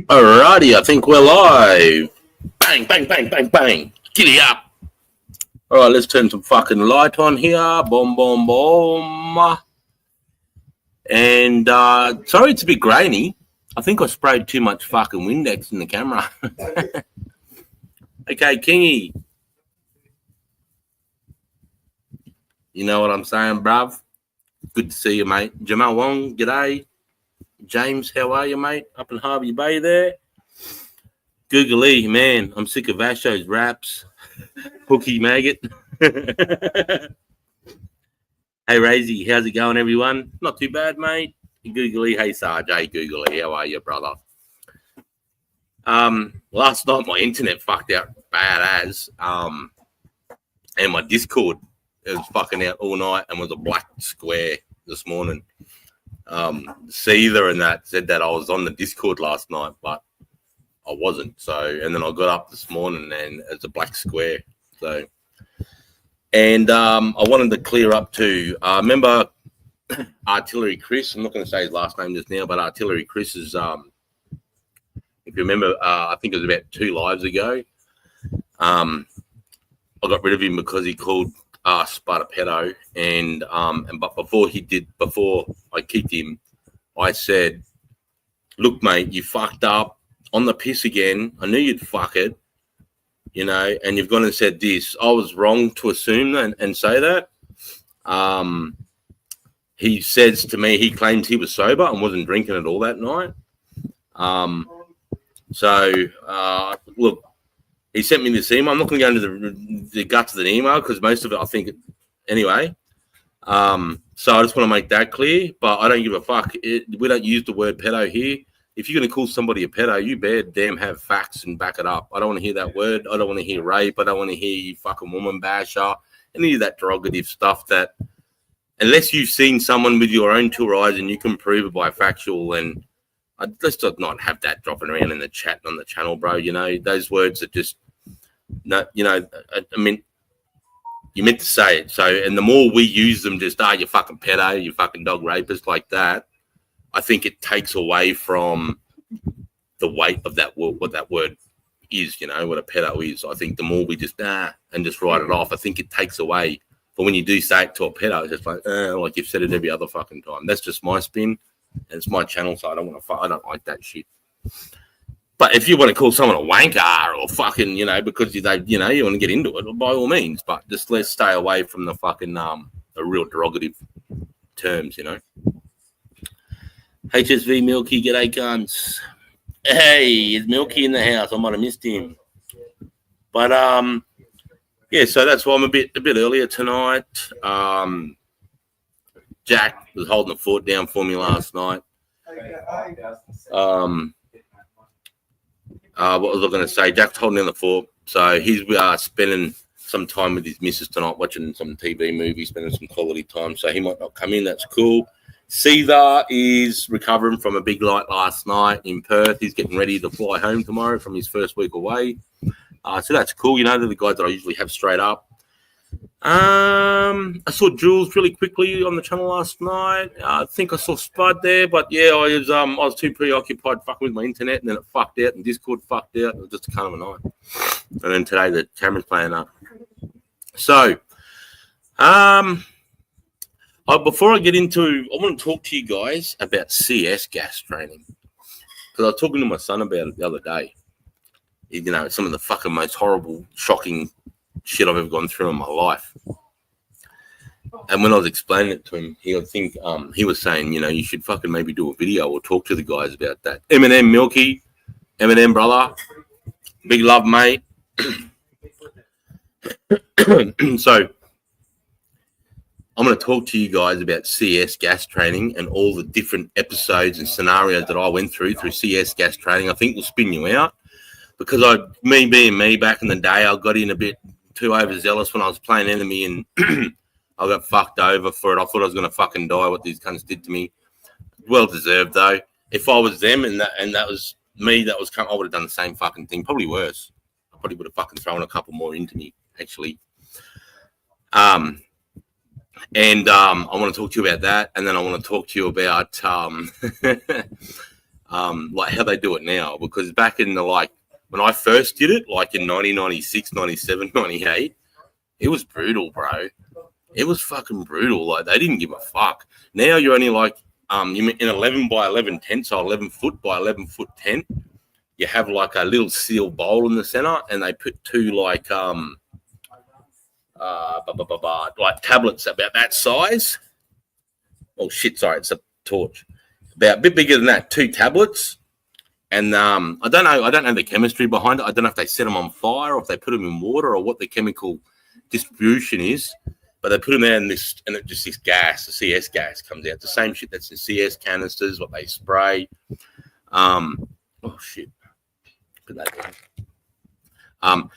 Alrighty, I think we're live. Bang, bang, bang, bang, bang. Giddy up. Alright, let's turn some fucking light on here. Boom, boom, boom. And sorry it's a bit grainy. I think I sprayed too much fucking Windex in the camera. Okay, Kingy. You know what I'm saying, bruv? Good to see you, mate. Jamal Wong, g'day. James, how are you, mate? Up in Harvey Bay there. Google E, man, I'm sick of Asho's raps. Hooky maggot. Hey, Razy, how's it going, everyone? Not too bad, mate. Google E, hey, Sarge, hey, Google E, how are you, brother? Last night my internet fucked out bad as, and my Discord, it was fucking out all night and was a black square this morning. Seether and that said that I was on the Discord last night, but I wasn't. So, and then I got up this morning and it's a black square. So, and I wanted to clear up too. Remember Artillery Chris? I'm not going to say his last name just now, but Artillery Chris is, if you remember, I think it was about 2 lives ago. I got rid of him because he called us but a pedo, but before I kicked him, I said, look, mate, you fucked up on the piss again. I knew you'd fuck it, you know, and you've gone and said this. I was wrong to assume that and say that. He says to me, he claims he was sober and wasn't drinking at all that night. Look, he sent me this email. I'm not going to go into the guts of the email because most of it, I think, anyway. So I just want to make that clear, but I don't give a fuck. We don't use the word pedo here. If you're going to call somebody a pedo, you better damn have facts and back it up. I don't want to hear that word. I don't want to hear rape. I don't want to hear you fucking woman basher. Any of that derogative stuff that, unless you've seen someone with your own 2 eyes and you can prove it by factual, and let's not have that dropping around in the chat on the channel, bro. You know, those words are just, no, you know, I mean, you meant to say it. So, and the more we use them, just, you fucking pedo, you fucking dog rapist, like that, I think it takes away from the weight of that word, what that word is, you know, what a pedo is. I think the more we just, and just write it off, I think it takes away. But when you do say it to a pedo, it's just like you've said it every other fucking time. That's just my spin. And it's my channel, so I don't like that shit. But if you want to call someone a wanker or fucking, you know, because you want to get into it, by all means. But just let's stay away from the fucking the real derogative terms, you know. HSV Milky, g'day guns. Hey, is Milky in the house? I might have missed him. But yeah, so that's why I'm a bit earlier tonight. Jack was holding the fort down for me last night. What was I going to say? Jack's holding down the fort. So he's spending some time with his missus tonight, watching some TV movie, spending some quality time. So he might not come in. That's cool. Seether is recovering from a big night last night in Perth. He's getting ready to fly home tomorrow from his first week away. So that's cool. You know, they're the guys that I usually have straight up. I saw Jules really quickly on the channel last night. I think I saw Spud there, but yeah, I was too preoccupied fucking with my internet, and then it fucked out, and Discord fucked out. It was just a kind of a night. And then today the camera's playing up. So, before I get into, I want to talk to you guys about CS gas training, because I was talking to my son about it the other day. You know, some of the fucking most horrible, shocking shit I've ever gone through in my life. And when I was explaining it to him, he was saying, you know, you should fucking maybe do a video or talk to the guys about that. Eminem, Milky, Eminem, brother, big love, mate. So I'm going to talk to you guys about CS gas training and all the different episodes and scenarios that I went through CS gas training. I think will spin you out, because me being me back in the day, I got in a bit too overzealous when I was playing enemy, and I got fucked over for it. I thought I was going to fucking die, what these cunts did to me. Well deserved, though. If I was them and that was me, I would have done the same fucking thing, probably worse. I probably would have fucking thrown a couple more into me, actually. I want to talk to you about that, and then I want to talk to you about like how they do it now. Because back in the when I first did it, like in 1996, 97, 98, it was brutal, bro. It was fucking brutal. Like they didn't give a fuck. Now you're only like you in 11 by 11 tent, so 11 foot by 11 foot tent. You have like a little steel bowl in the center, and they put two like tablets about that size. Oh shit! Sorry, it's a torch. About a bit bigger than that. Two tablets, and I don't know the chemistry behind it. I don't know if they set them on fire or if they put them in water or what the chemical distribution is. But they put them there, and this gas, the CS gas, comes out. The same shit that's in CS canisters, what they spray. Oh shit! Put that down.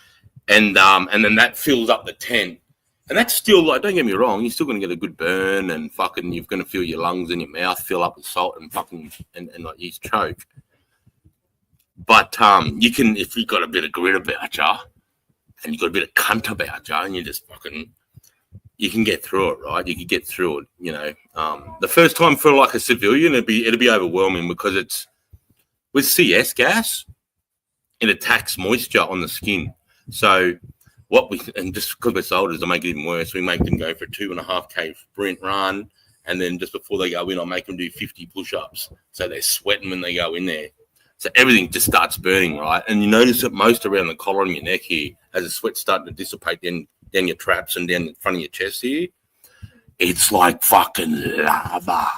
And then that fills up the tent, and that's still like, don't get me wrong, you're still gonna get a good burn, and fucking you're gonna feel your lungs and your mouth fill up with salt and fucking and like you choke. But you can, if you've got a bit of grit about you, and you've got a bit of cunt about you, and you just fucking. You can get through it, right? You can get through it, you know. The first time for like a civilian, it'd be overwhelming because it's with CS gas, it attacks moisture on the skin. So and just because we're soldiers, I make it even worse. We make them go for a 2.5K sprint run, and then just before they go in, I make them do 50 push-ups, so they're sweating when they go in there. So everything just starts burning, right? And you notice it most around the collar and your neck here, as the sweat's starting to dissipate, then down your traps and down the front of your chest here. It's like fucking lava.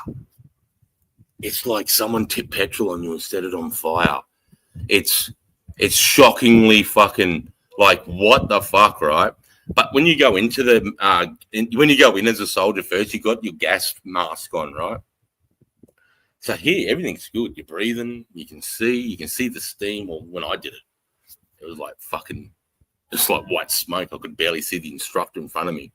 It's like someone tipped petrol on you and set it on fire. It's shockingly fucking like, what the fuck, right? But when you go into when you go in as a soldier first, you got your gas mask on, right? So here, everything's good. You're breathing. You can see the steam. Or when I did it, it was like fucking, just like white smoke. I could barely see the instructor in front of me.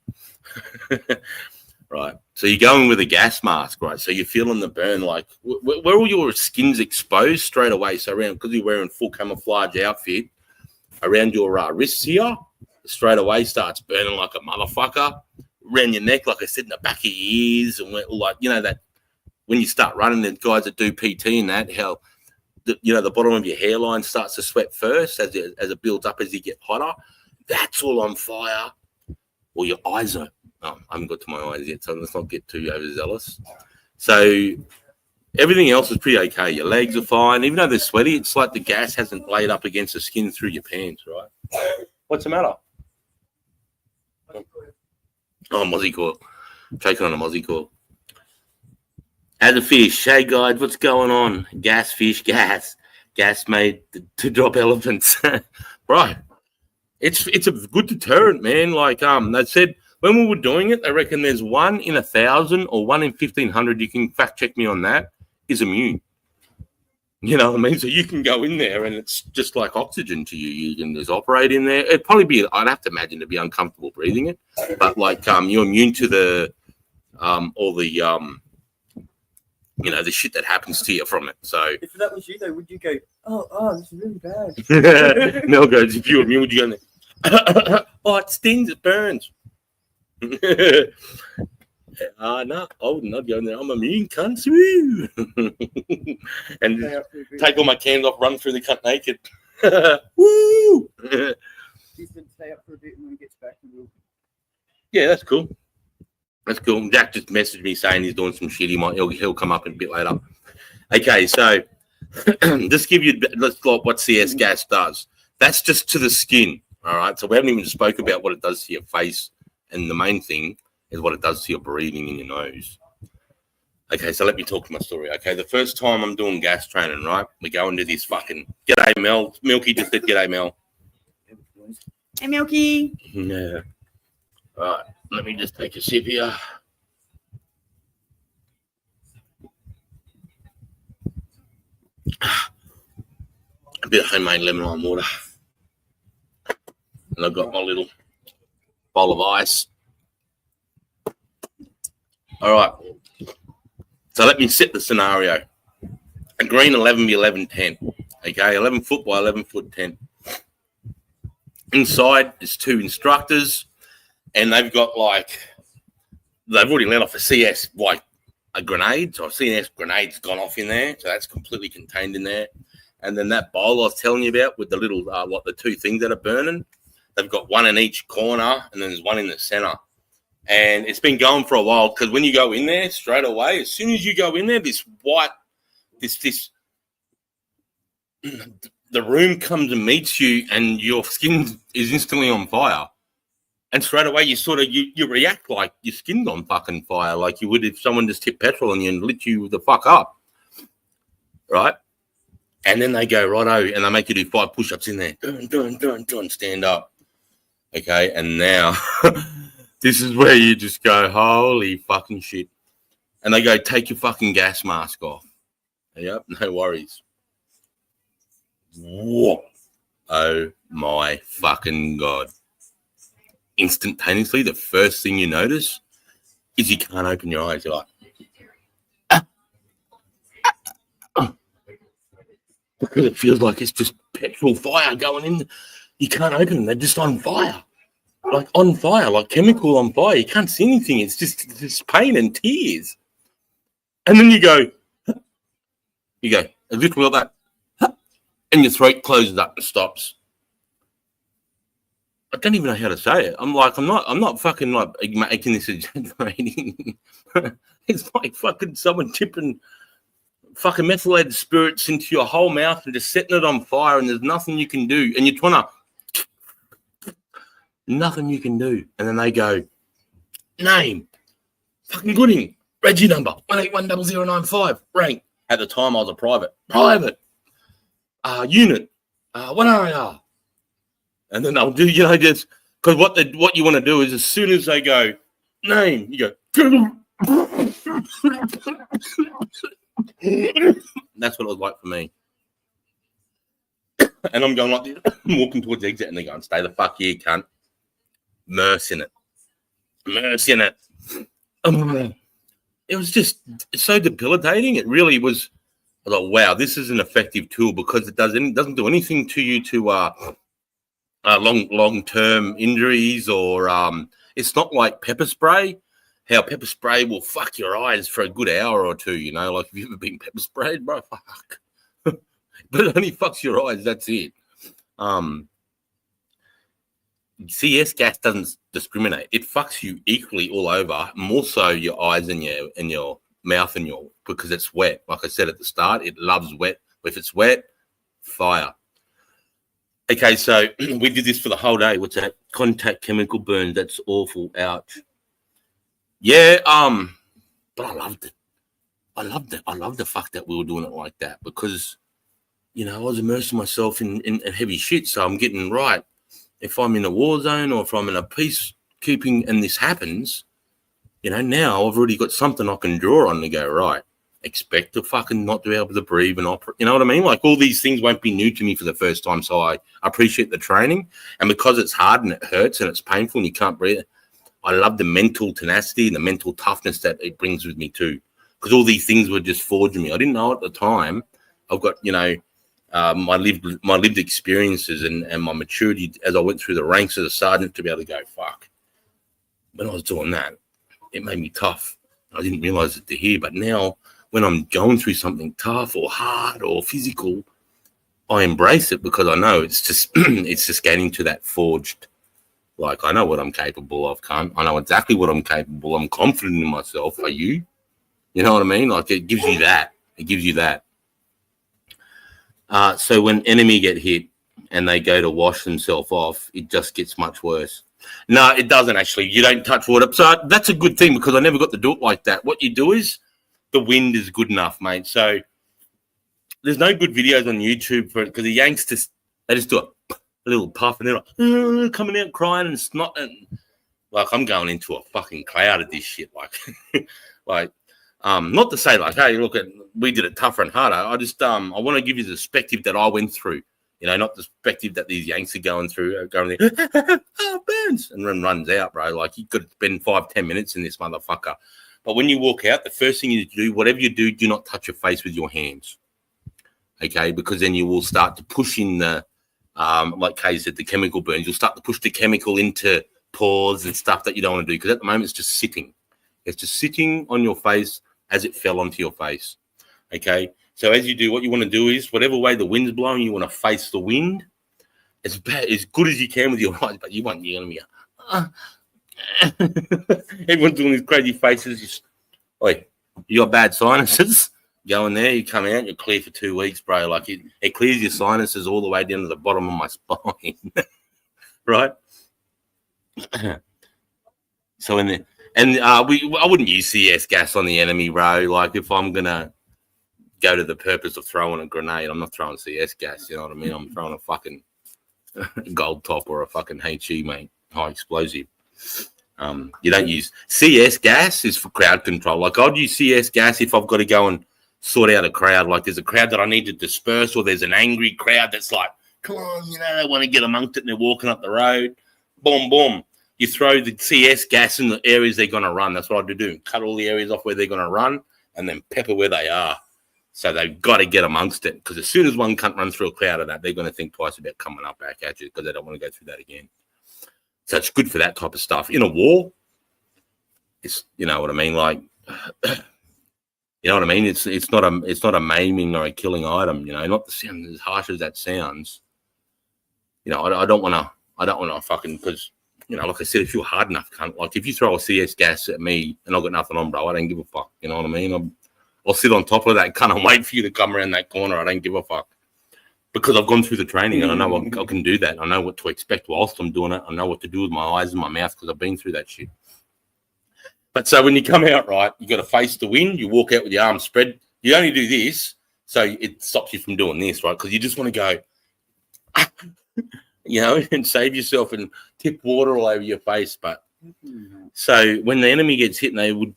Right. So you're going with a gas mask, right? So you're feeling the burn, like where all your skin's exposed straight away. So around, because you're wearing full camouflage outfit, around your wrists here, straight away starts burning like a motherfucker. Around your neck, like I said, in the back of your ears, and like, you know, that when you start running, the guys that do PT and that, how the bottom of your hairline starts to sweat first as it builds up as you get hotter. That's all on fire. Or your eyes are. Oh, I haven't got to my eyes yet, so let's not get too overzealous. So everything else is pretty okay. Your legs are fine. Even though they're sweaty, it's like the gas hasn't laid up against the skin through your pants, right? What's the matter? Oh, Mozzie coil. Taking on a Mozzie coil. As a fish, hey guys, what's going on? Gas fish, gas made to drop elephants. Right. It's a good deterrent, man. Like they said when we were doing it, they reckon there's 1 in 1,000 or 1 in 1,500. You can fact check me on that. Is immune. You know what I mean? So you can go in there and it's just like oxygen to you. You can just operate in there. It'd probably be, I'd have to imagine, to be uncomfortable breathing it, but like you're immune to the all the the shit that happens to you from it. So if that was you though, would you go, oh, this is really bad? Mel goes, if you're immune, would you go in there? Oh, it stings, it burns. No, I would not go in there. I'm immune, cunt. And take all my cans off, run through the cunt naked. Woo! He's going to stay up for a bit and when he gets back, he will. Yeah, that's cool. That's cool. Jack just messaged me saying he's doing some shit. He'll come up a bit later. Okay, so just give you let's look what CS gas does. That's just to the skin. All right. So we haven't even spoke about what it does to your face, and the main thing is what it does to your breathing in your nose. Okay, so let me talk to my story. Okay, the first time I'm doing gas training, right? We go into this fucking g'day Mel. Milky just said g'day Mel. Hey Milky. Yeah. All right. Let me just take a sip here. A bit of homemade lemon lime water. And I've got my little bowl of ice. All right. So let me set the scenario. A green 11 by 11 tent. Okay, 11 foot by 11 foot tent. Inside is 2 instructors. And they've got they've already let off a CS, a grenade. So I've seen a grenade's gone off in there. So that's completely contained in there. And then that bowl I was telling you about with the little, the two things that are burning, they've got one in each corner and then there's one in the center. And it's been going for a while because when you go in there straight away, as soon as you go in there, this white, the room comes and meets you and your skin is instantly on fire. And straight away you sort of, you react like your skin's on fucking fire, like you would if someone just tipped petrol on you and lit you the fuck up. Right? And then they go, righto, and they make you do 5 push-ups in there. Dun, stand up. Okay, and now this is where you just go, holy fucking shit. And they go, take your fucking gas mask off. Yep, no worries. Whoa. Oh my fucking God. Instantaneously, the first thing you notice is you can't open your eyes. You're like, because it feels like it's just petrol fire going in. You can't open them. They're just on fire. Like chemical on fire. You can't see anything. It's just pain and tears. And then you go, a little like that, and your throat closes up and stops. I don't even know how to say it. I'm not fucking like making this exaggerating. It's like fucking someone tipping fucking methylated spirits into your whole mouth and just setting it on fire, and there's nothing you can do. And you're trying to, nothing you can do. And then they go, name, fucking Gooding, Reggie number, 1810095, rank. At the time I was a private, unit, what area? And then they'll do, just, because what you want to do is as soon as they go, name, you go, that's what it was like for me. And I'm going like this, I'm walking towards the exit, and they're going, stay the fuck here, cunt. Merce in it. It was just so debilitating. It really was. I was like, wow, this is an effective tool because it doesn't do anything to you to long-term injuries or it's not like pepper spray. How pepper spray will fuck your eyes for a good hour or two, like if you've ever been pepper sprayed, bro, fuck. But it only fucks your eyes, that's it. CS gas doesn't discriminate. It fucks you equally all over, more so your eyes and your mouth and because it's wet. Like I said at the start, it loves wet. If it's wet, fire. Okay, so we did this for the whole day. What's that? Contact chemical burns. That's awful. Ouch. Yeah, but I loved it. I loved the fact that we were doing it like that because, I was immersing myself in heavy shit. So I'm getting right. If I'm in a war zone or if I'm in a peacekeeping and this happens, now I've already got something I can draw on to go, right, expect to fucking not to be able to breathe and operate. You know what I mean? Like all these things won't be new to me for the first time. So I appreciate the training. And because it's hard and it hurts and it's painful and you can't breathe, I love the mental tenacity and the mental toughness that it brings with me too. Because all these things were just forging me. I didn't know at the time. I've got, my lived experiences and my maturity as I went through the ranks as a sergeant to be able to go, fuck. When I was doing that, it made me tough. I didn't realize it to hear, but now when I'm going through something tough or hard or physical, I embrace it because I know it's just getting to that forged. Like I know what I'm capable of, cunt. I know exactly what I'm capable. I'm confident in myself. Are you? You know what I mean? Like it gives you that. It gives you that. So when enemy get hit and they go to wash themselves off, it just gets much worse. No, it doesn't actually. You don't touch water. So that's a good thing because I never got to do it like that. What you do is the wind is good enough, mate. So there's no good videos on YouTube for it because the Yanks they just do a little puff and they're like, coming out crying and snot. And like I'm going into a fucking cloud of this shit. Like, not to say like, hey, look, we did it tougher and harder. I just I want to give you the perspective that I went through. Not the perspective that these Yanks are going through, going there, oh, burns, and then runs out, bro. Like, you could spend 5-10 minutes in this motherfucker. But when you walk out, the first thing you do, whatever you do not touch your face with your hands, okay? Because then you will start to push in the, like Kay said, the chemical burns. You'll start to push the chemical into pores and stuff that you don't want to do because at the moment it's just sitting. It's just sitting on your face, as it fell onto your face. Okay, so as you do, what you want to do is whatever way the wind's blowing, you want to face the wind as good as you can with your eyes, but you want the enemy. Everyone's doing these crazy faces. Just, oi, you got bad sinuses. Go in there, you come out, you're clear for 2 weeks, bro. Like it clears your sinuses all the way down to the bottom of my spine, right? So I wouldn't use CS gas on the enemy, bro. Like if I'm gonna go to the purpose of throwing a grenade, I'm not throwing CS gas. You know what I mean? I'm throwing a fucking gold top or a fucking HE, mate, high explosive. You don't use CS gas is for crowd control. Like I'd use CS gas if I've got to go and sort out a crowd. Like there's a crowd that I need to disperse, or there's an angry crowd that's like, come on, you know, they want to get amongst it and they're walking up the road. Boom, boom. You throw the CS gas in the areas they're going to run. That's what I'd do. Cut all the areas off where they're going to run and then pepper where they are. So they've got to get amongst it, because as soon as one cunt runs through a cloud of that, they're going to think twice about coming up back at you, because they don't want to go through that again. So it's good for that type of stuff. In a war, it's, you know what I mean? Like, you know what I mean? It's not a maiming or a killing item, you know, not the sound as harsh as that sounds. You know, I don't want to fucking, because, you know, like I said, if you're hard enough, cunt, like if you throw a CS gas at me and I've got nothing on, bro, I don't give a fuck. You know what I mean? I'll sit on top of that cunt and wait for you to come around that corner. I don't give a fuck, because I've gone through the training and I know I can do that. I know what to expect whilst I'm doing it. I know what to do with my eyes and my mouth, because I've been through that shit. But so when you come out, right, you got to face the wind. You walk out with your arms spread. You only do this, so it stops you from doing this, right? Because you just want to go, you know, and save yourself and tip water all over your face. But so when the enemy gets hit and they would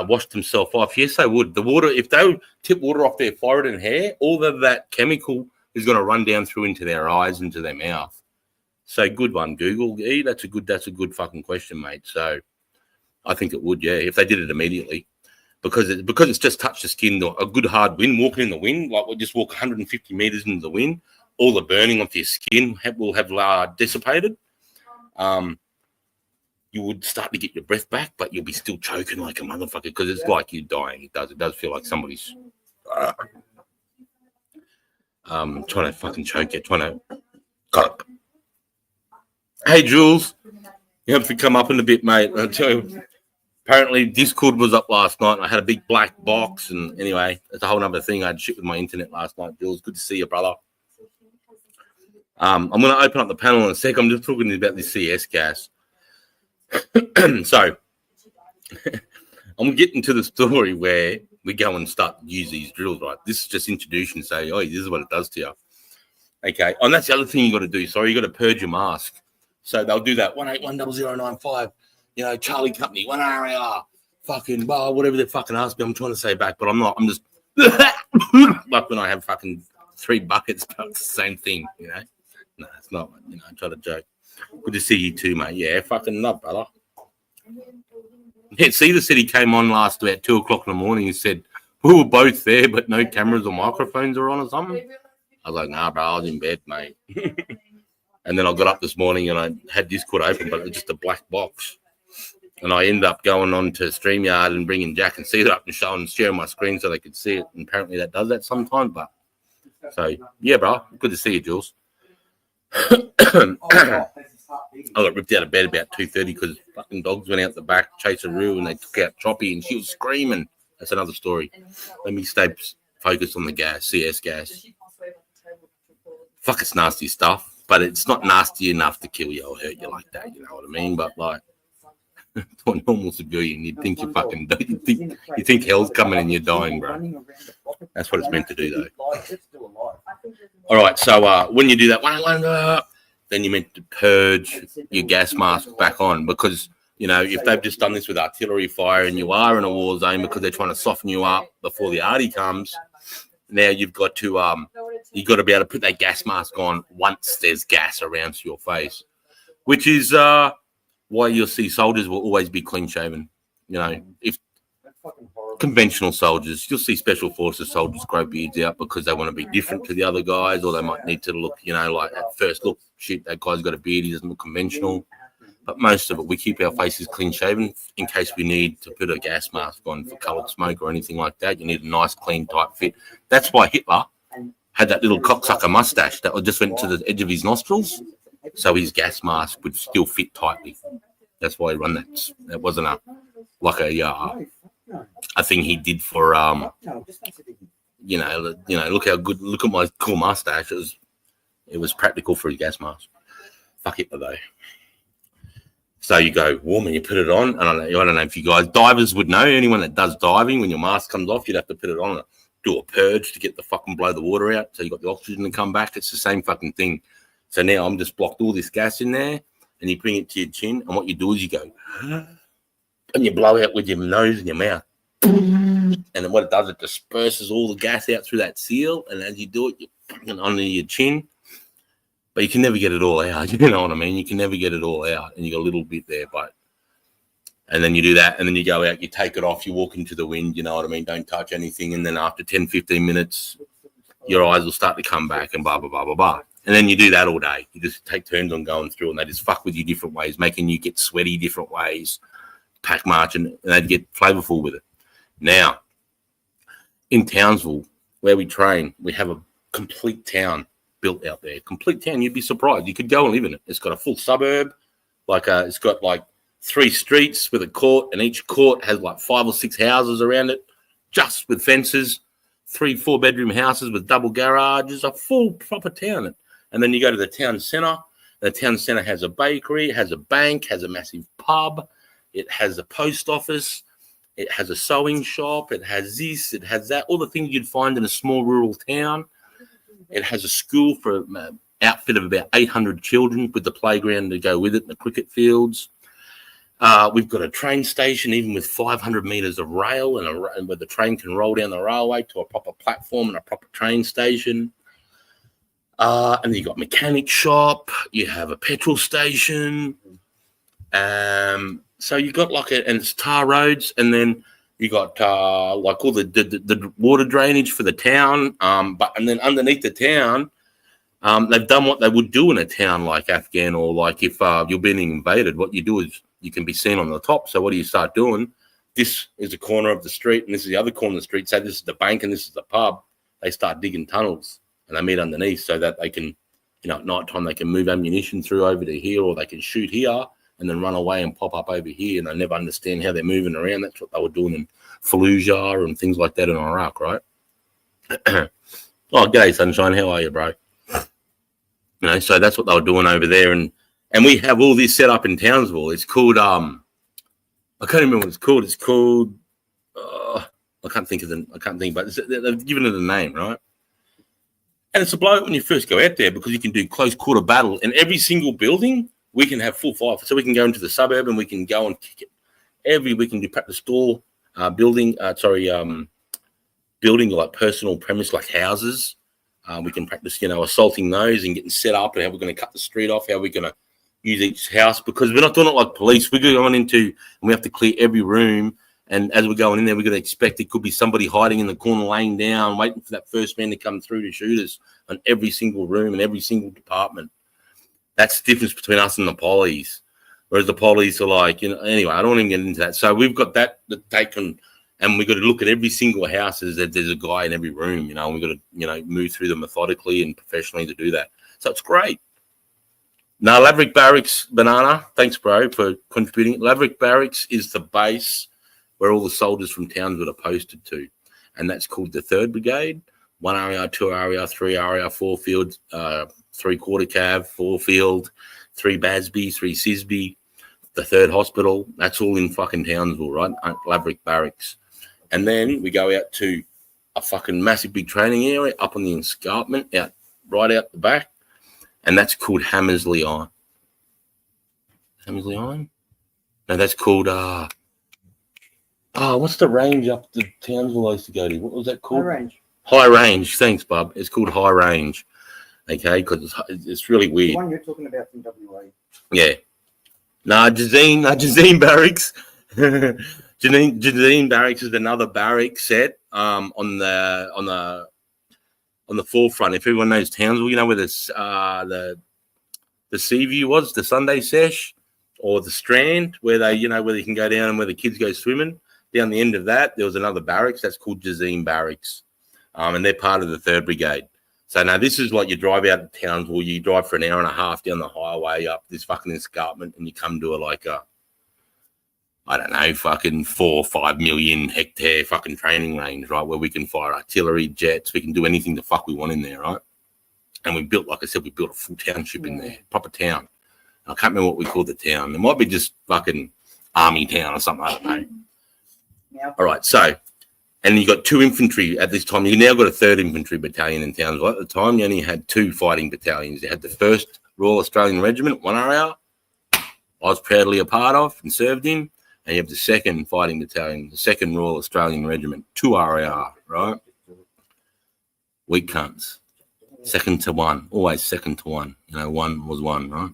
wash themselves off, yes, they would. The water, if they tip water off their forehead and hair, all of that chemical is going to run down through into their eyes, into their mouth. So good one, Google. E, that's a good fucking question, mate. So I think it would, yeah, if they did it immediately, because it's just touched the skin. A good hard wind, walking in the wind, like we'll just walk 150 meters into the wind, all the burning off your skin will have dissipated. You would start to get your breath back, but you'll be still choking like a motherfucker, because it's like you're dying. It does feel like somebody's trying to fucking choke you, trying to cut. Hey, Jules, you have to come up in a bit, mate. I'll tell you. Apparently, Discord was up last night, and I had a big black box. And anyway, it's a whole other thing. I had shit with my internet last night. Jules, good to see you, brother. I'm going to open up the panel in a sec. I'm just talking about this CS gas. So, I'm getting to the story where we go and start to use these drills, right? This is just introduction. Say, oh, this is what it does to you. Okay, and that's the other thing you got to do. Sorry, you got to purge your mask. So they'll do that 1810095. You know, Charlie Company, 1RAR, fucking, well, whatever they fucking ask me, I'm trying to say back, but I'm not. I'm just like when I have fucking 3 buckets, but it's the same thing, you know. No, it's not, you know, I try to joke. Good to see you too, mate. Yeah, fucking love, brother. Yeah, Cedar City came on last about 2 o'clock in the morning and said, we were both there, but no cameras or microphones are on or something. I was like, nah, bro, I was in bed, mate. And then I got up this morning and I had Discord open, but it was just a black box. And I ended up going on to StreamYard and bringing Jack and Cedar up and sharing my screen so they could see it. And apparently that does that sometimes. But so, yeah, bro, good to see you, Jules. I got ripped out of bed about 2:30 because fucking dogs went out the back, chased a roo, and they took out Choppy, and she was screaming. That's another story. Let me stay focused on the gas, CS gas. Fuck, it's nasty stuff, but it's not nasty enough to kill you or hurt you like that. You know what I mean? But like, to a normal civilian, you'd think you fucking you think hell's coming and you're dying, bro. That's what it's meant to do, though. All right, so when you do that, then you're meant to purge your gas mask back on, because, you know, if they've just done this with artillery fire and you are in a war zone because they're trying to soften you up before the arty comes, now you've got to be able to put that gas mask on once there's gas around your face, which is why you'll see soldiers will always be clean shaven. You know, if conventional soldiers, you'll see special forces soldiers grow beards out because they want to be different to the other guys, or they might need to look, you know, like at first look, shit, that guy's got a beard, he doesn't look conventional. but most of it, we keep our faces clean shaven in case we need to put a gas mask on for coloured smoke or anything like that. You need a nice, clean, tight fit. That's why Hitler had that little cocksucker mustache that just went to the edge of his nostrils, so his gas mask would still fit tightly. That's why he run that. That wasn't a thing he did for look at my cool mustache. It was practical for his gas mask. Fuck it though. So you go warm and you put it on. And I don't know if you guys divers would know. Anyone that does diving, when your mask comes off, you'd have to put it on and do a purge to get the fucking blow the water out. So you got the oxygen to come back. It's the same fucking thing. So now I'm just blocked all this gas in there, and you bring it to your chin, and what you do is you go and you blow out with your nose and your mouth. And then what it does, it disperses all the gas out through that seal, and as you do it, you fucking under your chin. But you can never get it all out. You know what I mean? You can never get it all out, and you got a little bit there, and then you do that, and then you go out, you take it off, you walk into the wind, you know what I mean? Don't touch anything, and then after 10, 15 minutes, your eyes will start to come back and blah, blah, blah, blah, blah. And then you do that all day. You just take turns on going through, and they just fuck with you different ways, making you get sweaty different ways, pack marching, and they get flavorful with it. Now, in Townsville, where we train, we have a complete town built out there. Complete town. You'd be surprised. You could go and live in it. It's got a full suburb. It's got 3 streets with a court, and each court has 5 or 6 houses around it, just with fences. 3 4-bedroom houses with double garages. A full proper town. And then you go to the town centre. The town centre has a bakery, has a bank, has a massive pub. It has a post office. It has a sewing shop. It has this. It has that. All the things you'd find in a small rural town. It has a school for an outfit of about 800 children with the playground to go with it and the cricket fields. We've got a train station, even with 500 metres of rail and where the train can roll down the railway to a proper platform and a proper train station. And then you've got a mechanic shop. You have a petrol station. So you've got and it's tar roads, and then you got all the water drainage for the town. And then underneath the town, they've done what they would do in a town like Afghan, or if you're being invaded, what you do is you can be seen on the top. So what do you start doing? This is the corner of the street, and this is the other corner of the street. Say this is the bank and this is the pub. They start digging tunnels, and they meet underneath so that they can, at night time, they can move ammunition through over to here, or they can shoot here and then run away and pop up over here, and they never understand how they're moving around. That's what they were doing in Fallujah and things like that in Iraq, right? Oh, g'day, Sunshine. How are you, bro? So that's what they were doing over there, and we have all this set up in Townsville. It's called I can't remember what it's called. It's called I can't think, but they've given it a name, right? And it's a blow when you first go out there, because you can do close quarter battle in every single building. We can have full fire, so we can go into the suburb and we can go and kick it. We can do practice store building like personal premise, like houses. We can practice, assaulting those and getting set up, and how we're going to cut the street off, how we're going to use each house, because we're not doing it like police. We're going into, and we have to clear every room. And as we're going in there, we're going to expect it could be somebody hiding in the corner, laying down, waiting for that first man to come through to shoot us on every single room and every single department. That's the difference between us and the police. Whereas the police are anyway, I don't want to get into that. So we've got that they can, and we've got to look at every single house as that there's a guy in every room, and we've got to, move through them methodically and professionally to do that. So it's great. Now, Laverick Barracks, Banana, thanks, bro, for contributing. Laverick Barracks is the base where all the soldiers from Townsville are posted to, and that's called the 3rd Brigade. 1 RAR, 2 RAR, 3 RAR, 4 field, 3 quarter cav, 4 field, 3 Basby, 3 Sisby, the 3rd Hospital. That's all in fucking Townsville, right? Laverick Barracks. And then we go out to a fucking massive big training area up on the escarpment, right out the back, and that's called Hammersley Iron. Hammersley Iron? No, that's called what's the range up to Townsville I used to go to? What was that called? High Range. High Range. Thanks, bub. It's called High Range. Okay, because it's really weird. The one you're talking about from WA. Yeah. Jazeen Barracks. Jazeen Barracks is another barrack set on the forefront. If everyone knows Townsville, where the Sea View was, the Sunday Sesh. or the Strand, where they, where they can go down and where the kids go swimming. Down the end of that, there was another barracks that's called Jazim Barracks, and they're part of the 3rd Brigade. So now this is like you drive out of Townsville, you drive for an hour and a half down the highway up this fucking escarpment, and you come to I don't know, fucking 4 or 5 million hectare fucking training range, right? Where we can fire artillery, jets, we can do anything the fuck we want in there, right? And we built, like I said, we built a full township in there, proper town. I can't remember what we called the town. It might be just fucking Army Town or something, I don't know. Yeah. All right, so, and you got 2 infantry at this time. You now got a 3rd Infantry Battalion in Townsville. At the time, you only had 2 fighting battalions. You had the 1st Royal Australian Regiment, 1 RAR, I was proudly a part of and served in. And you have the 2nd Fighting Battalion, the 2nd Royal Australian Regiment, 2 RAR, right? Weak cunts. 2nd to 1, always 2nd to 1. 1 was 1, right?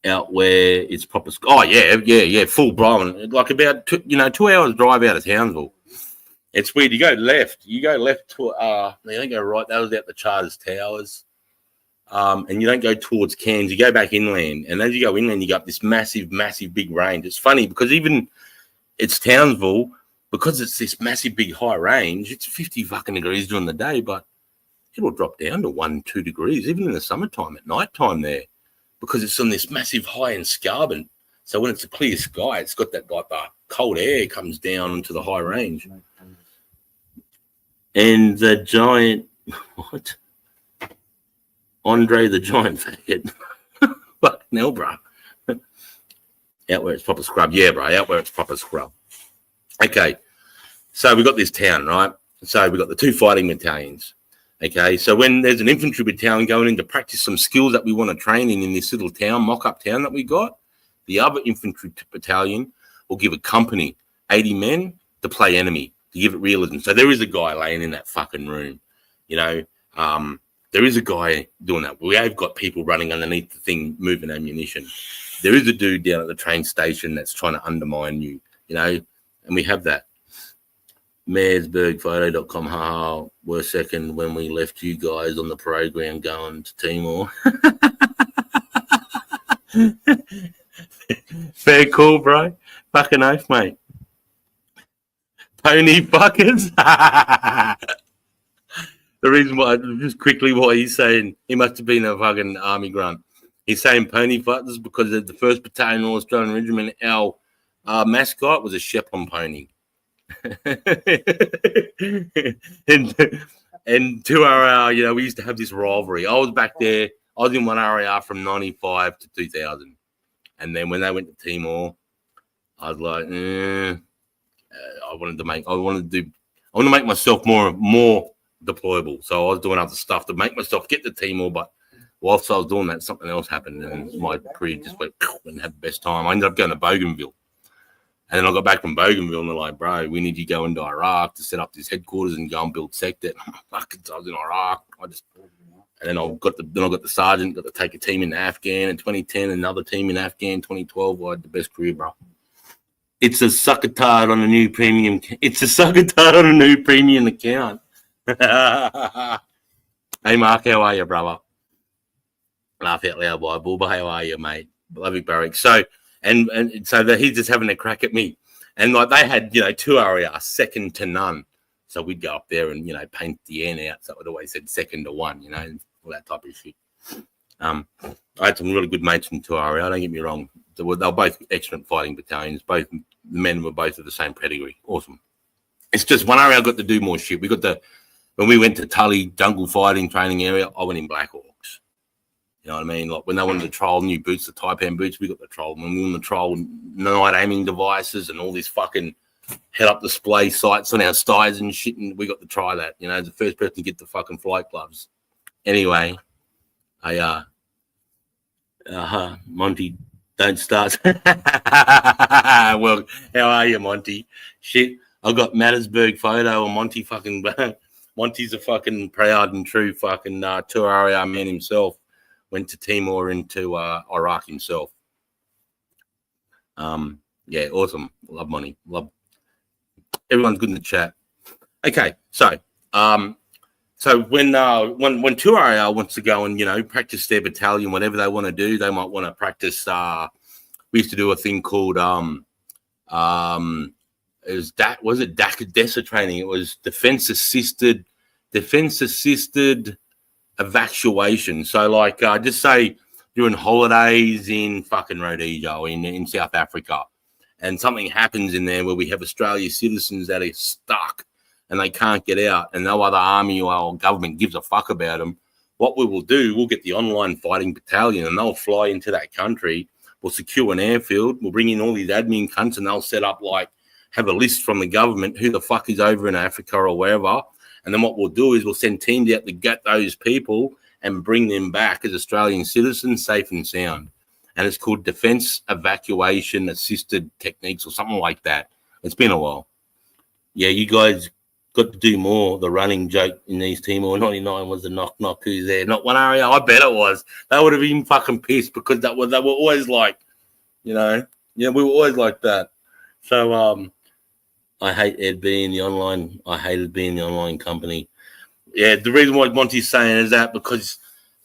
Out where it's proper. Oh yeah, full Brian. Like about 2 hours drive out of Townsville. It's weird. You go left to. You don't go right. That was out the Charters Towers. And you don't go towards Cairns. You go back inland, and as you go inland, you go up this massive, big range. It's funny because even it's Townsville, because it's this massive, big, high range. It's 50 fucking degrees during the day, but it'll drop down to 1-2 degrees even in the summertime at night time there. Because it's on this massive high escarpment. So when it's a clear sky, it's got that like the cold air comes down into the high range. And the giant, what? Andre the Giant faggot. Fucking hell, bro. Out where it's proper scrub. Yeah, bro, out where it's proper scrub. Okay, so we got this town, right? So we got the 2 fighting battalions. Okay, so when there's an infantry battalion going in to practice some skills that we want to train in this little town, mock-up town that we got, the other infantry battalion will give a company 80 men to play enemy, to give it realism. So there is a guy laying in that fucking room, there is a guy doing that. We have got people running underneath the thing, moving ammunition. There is a dude down at the train station that's trying to undermine you, and we have that. Mayorsburgphoto.com, haha, we're 2nd when we left you guys on the program going to Timor. Fair call, bro. Fucking oath, mate. Pony fuckers. The reason why, just quickly, what he's saying, he must have been a fucking army grunt. He's saying pony fuckers because of the 1st Battalion Royal Australian Regiment, our mascot was a Shepherd pony. and 2 RAR, we used to have this rivalry. I was back there. I was in 1 RAR from 95 to 2000. And then when they went to Timor, I was like, I wanted to make myself more deployable. So I was doing other stuff to make myself get to Timor, but whilst I was doing that, something else happened, and my career just went and had the best time. I ended up going to Bougainville. And then I got back from Bougainville, and they're like, bro, we need you to go into Iraq to set up this headquarters and go and build sector. Fucking, I was in Iraq. And then I got the sergeant, got to take a team in Afghan in 2010, another team in Afghan 2012. I had the best career, bro. It's a suckatard on a new premium. It's a suckatard on a new premium account. Hey, Mark, how are you, brother? Laugh out loud, boy. Bulba, how are you, mate? Love you, Barrick. So, and so that he's just having a crack at me. And like they had, 2 RAR, 2nd to none. So we'd go up there and, paint the end out. So it always said 2nd to 1, all that type of shit. I had some really good mates in 2 RAR, don't get me wrong. They were both excellent fighting battalions. Both the men were both of the same pedigree. Awesome. It's just 1 RAR got to do more shit. When we went to Tully jungle fighting training area, I went in Black Hawks. You know what I mean? Like when they wanted to trial new boots, the Taipan boots, we got the trial. When we were on the trial, night aiming devices and all this fucking head-up display sights on our styes and shit, and we got to try that. As the first person to get the fucking flight gloves. Anyway, Monty, don't start. Well, how are you, Monty? Shit, I got Mattersburg photo of Monty fucking. Monty's a fucking proud and true fucking 2 RAR man himself. Went to Timor into Iraq himself. Yeah, awesome. Love Monty. Love. Everyone's good in the chat. Okay, so So when 2RAR wants to go and, you know, practice their battalion, whatever they want to do, they might want to practice. We used to do a thing called it was DESA training. It was defense assisted evacuation. So like just say during holidays in fucking Rhodesia or in South Africa, and something happens in there where we have Australian citizens that are stuck and they can't get out, and no other army or government gives a fuck about them. What we will do, we'll get the online fighting battalion, and they'll fly into that country. We'll secure an airfield. We'll bring in all these admin cunts, and they'll set up have a list from the government who the fuck is over in Africa or wherever. And then what we'll do is we'll send teams out to get those people and bring them back as Australian citizens, safe and sound. And it's called Defence Evacuation Assisted Techniques or something like that. It's been a while. Yeah, you guys got to do more. The running joke in these Timor 99 was the knock who's there. Not 1RAR. I bet it was. They would have been fucking pissed because they were always like, you know, yeah, we were always like that. So I hated being the online company. Yeah, the reason why Monty's saying is that because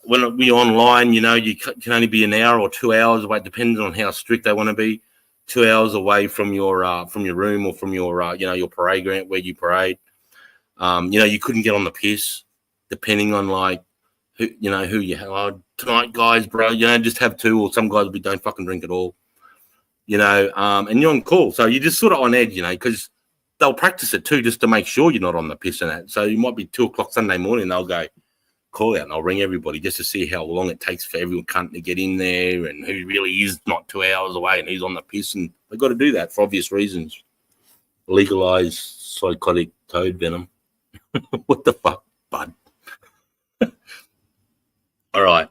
when we're online, you know, you can only be an hour or 2 hours away, depending on how strict they want to be. 2 hours away from your room or from your you know, your parade ground where you parade. You know, you couldn't get on the piss, depending on like who you have. Oh, tonight, guys, bro, you know, just have two, or some guys will be don't fucking drink at all. You know, and you're on call, so you're just sort of on edge, you know, because they'll practice it too, just to make sure you're not on the piss and that. So you might be 2:00 Sunday morning, they'll go call out, and I'll ring everybody just to see how long it takes for everyone to get in there, and who really is not 2 hours away and who's on the piss, and they've got to do that for obvious reasons. Legalize psychotic toad venom. What the fuck, bud? All right.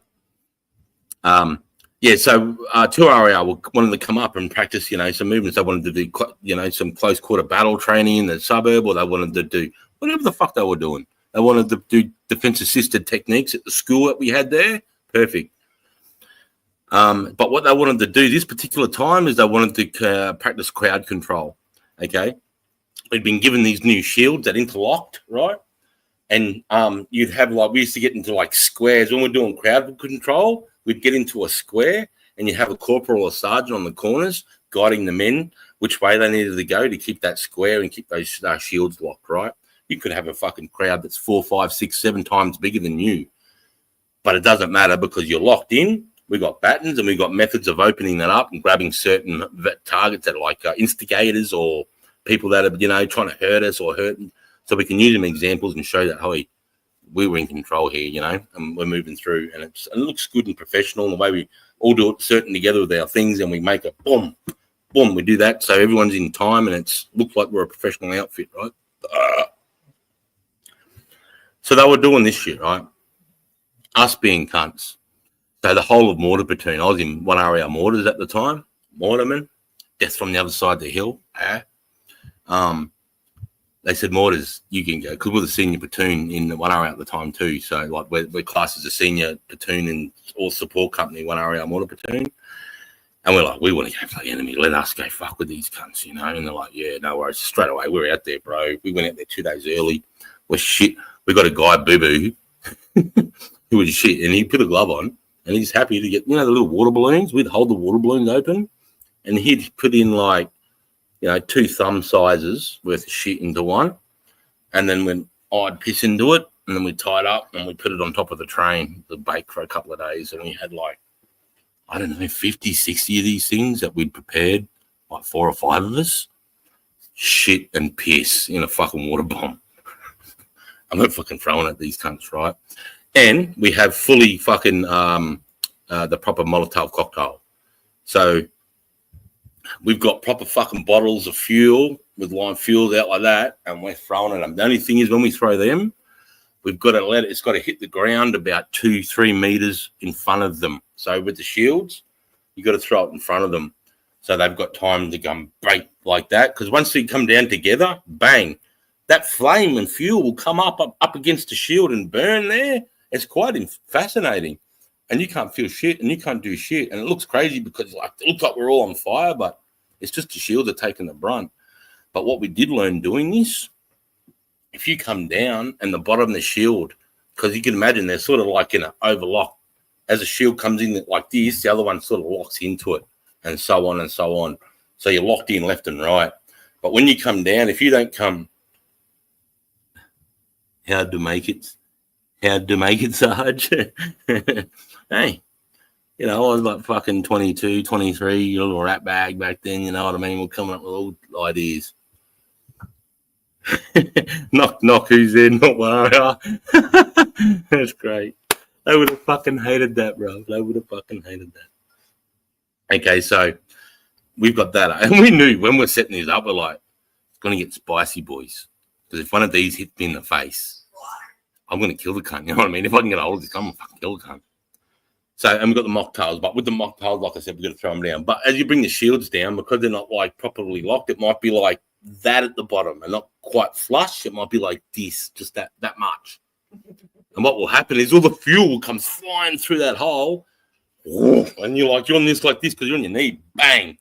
Yeah, so 2RAR wanted to come up and practice, you know, some movements. They wanted to do, you know, some close quarter battle training in the suburb, or they wanted to do whatever the fuck they were doing. They wanted to do defense-assisted techniques at the school that we had there. Perfect. But what they wanted to do this particular time is they wanted to practice crowd control, okay? We'd been given these new shields that interlocked, right? And you'd have we used to get into squares. When we're doing crowd control, we'd get into a square and you'd have a corporal or sergeant on the corners guiding the men which way they needed to go to keep that square and keep those shields locked, right? You could have a fucking crowd that's 4, 5, 6, 7 times bigger than you. But it doesn't matter because you're locked in. We got batons and we got methods of opening that up and grabbing certain targets that are instigators or people that are, you know, trying to hurt us or hurting. So we can use them examples and show that, hey, we were in control here, you know, and we're moving through. And it looks good and professional. And the way we all do it certain together with our things and we make it boom, boom, we do that. So everyone's in time and it looks like we're a professional outfit, right? So they were doing this shit, right? Us being cunts. So the whole of Mortar platoon, I was in 1RAR Mortars at the time, Mortarman, death from the other side of the hill. They said, Mortars, you can go, because we're the senior platoon in the 1RAR at the time too. So we're classed as a senior platoon in all support company, 1RAR Mortar platoon. And we're like, we want to go for the enemy. Let us go fuck with these cunts, you know. And they're like, yeah, no worries. Straight away, we're out there, bro. We went out there 2 days early. We're shit. We got a guy, Boo-Boo, who was shit. And he put a glove on. And he's happy to get, you know, the little water balloons. We'd hold the water balloons open. And he'd put in 2 thumb sizes worth of shit into one. And then when I'd piss into it. And then we tied up and we put it on top of the train, the bake for a couple of days. And we had 50, 60 of these things that we'd prepared, 4 or 5 of us, shit and piss in a fucking water bomb. I'm not fucking throwing at these cunts, right? And we have fully fucking the proper Molotov cocktail. So we've got proper fucking bottles of fuel with lime fuels out like that, and we're throwing at them. The only thing is when we throw them, we've got to it's got to hit the ground about 2-3 meters in front of them. So with the shields, you got to throw it in front of them. So they've got time to come break like that. Because once they come down together, bang, that flame and fuel will come up against the shield and burn there. It's quite fascinating. And you can't feel shit and you can't do shit. And it looks crazy because it looks like we're all on fire, but it's just the shields are taking the brunt. But what we did learn doing this if you come down and the bottom of the shield, because you can imagine they're sort of like in an overlock. As a shield comes in like this, the other one sort of locks into it, and so on and so on. So you're locked in left and right. But when you come down, if you don't come, how'd to make it, Sarge? Hey, you know, I was like fucking 22, 23, you little rat bag back then, you know what I mean? We're coming up with all ideas. knock, who's there? Not Wario. That's great. They would have fucking hated that, bro. They would have fucking hated that. Okay, so we've got that. And we knew when we're setting these up, we're like, it's going to get spicy, boys. Because if one of these hits me in the face, I'm going to kill the cunt. You know what I mean? If I can get a hold of this, I'm going to fucking kill the cunt. So, and we've got the mocktails. But with the mocktails, like I said, we've got to throw them down. But as you bring the shields down, because they're not like properly locked, it might be like that at the bottom and not quite flush. It might be like this, just that much. And what will happen is all the fuel comes flying through that hole. And you're on this like this because you're on your knee. Bang.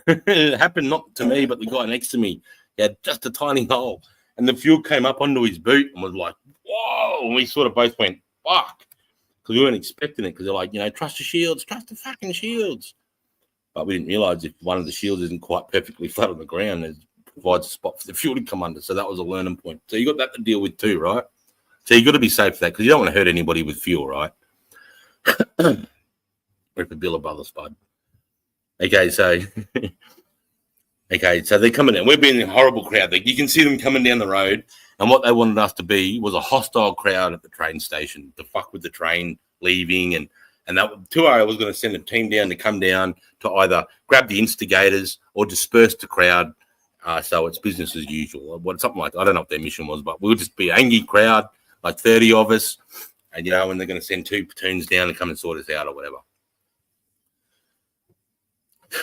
It happened not to me, but the guy next to me. He had just a tiny hole. And the fuel came up onto his boot and was like, whoa. And we sort of both went, fuck. Because we weren't expecting it. Because they're like, you know, trust the shields. Trust the fucking shields. But we didn't realize if one of the shields isn't quite perfectly flat on the ground, it provides a spot for the fuel to come under. So that was a learning point. So you got that to deal with too, right? So you got to be safe for that because you don't want to hurt anybody with fuel, right? Rip a bill above the spud. Okay, so they're coming in. We're being a horrible crowd. You can see them coming down the road, and what they wanted us to be was a hostile crowd at the train station to fuck with the train leaving, and that 2R was going to send a team down to come down to either grab the instigators or disperse the crowd. So it's business as usual. Something like, I don't know what their mission was, but we'll just be an angry crowd, like 30 of us, and, you know, and they're going to send 2 platoons down to come and sort us out or whatever.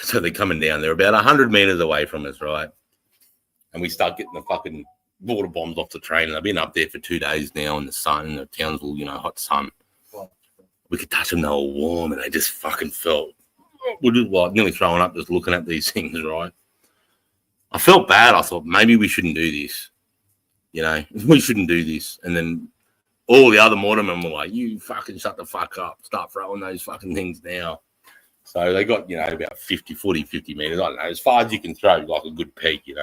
So they're coming down. They're about 100 meters away from us, right? And we start getting the fucking water bombs off the train. And I've been up there for 2 days now in the sun, the Townsville, you know, hot sun. We could touch them, they were warm, and they just fucking felt, we're just like nearly throwing up just looking at these things, right? I felt bad. I thought, maybe we shouldn't do this. You know, we shouldn't do this. And then all the other mortarmen were like, you fucking shut the fuck up. Start throwing those fucking things now. So they got, you know, about 50 meters. I don't know, as far as you can throw, like a good peak, you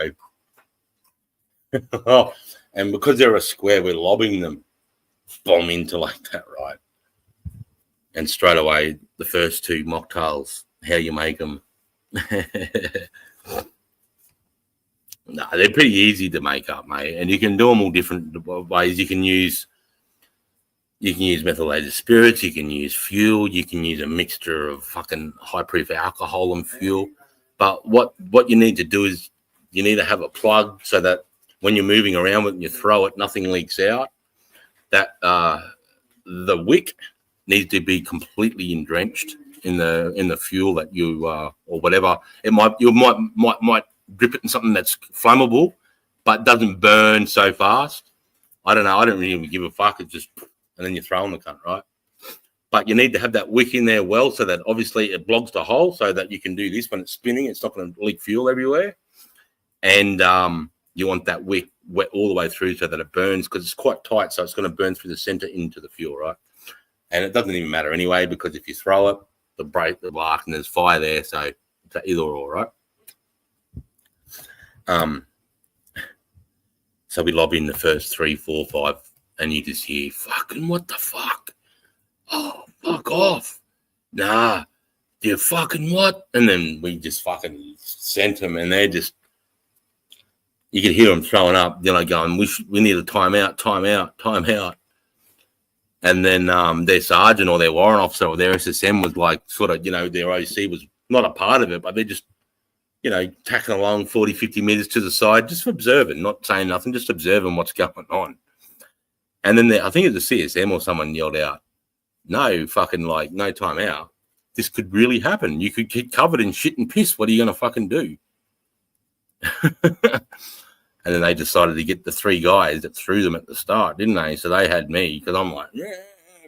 know. And because they're a square, we're lobbing them bomb into like that, right? And straight away, the first 2 mocktails, how you make them. No, they're pretty easy to make up, mate. And you can do them all different ways. You can use methylated spirits. You can use fuel. You can use a mixture of fucking high-proof alcohol and fuel. But what you need to do is you need to have a plug so that when you're moving around with it and you throw it, nothing leaks out. That the wick needs to be completely drenched in the fuel that you or whatever. It might drip it in something that's flammable, but doesn't burn so fast. I don't know. I don't really give a fuck. It's just, and then you throw in the cunt, right? But you need to have that wick in there well, so that obviously it blogs the hole, so that you can do this when it's spinning. It's not going to leak fuel everywhere. And you want that wick wet all the way through so that it burns, because it's quite tight, so it's going to burn through the center into the fuel, right? And it doesn't even matter anyway, because if you throw it, the break, the bark, and there's fire there, so it's either or, right? So we lob in the first 3, 4, 5, and you just hear, fucking what the fuck? Oh, fuck off. Nah, you fucking what? And then we just fucking sent them, and they're just, you could hear them throwing up, you know, going, we need a timeout. And then their sergeant or their warrant officer or their SSM was like, sort of, you know, their OC was not a part of it, but they're just, you know, tacking along 40, 50 meters to the side, just observing, not saying nothing, just observing what's going on. And then I think it was a CSM or someone yelled out, no fucking, like, no time out. This could really happen. You could get covered in shit and piss. What are you going to fucking do? And then they decided to get the 3 guys that threw them at the start, didn't they? So they had me, because I'm like, yeah,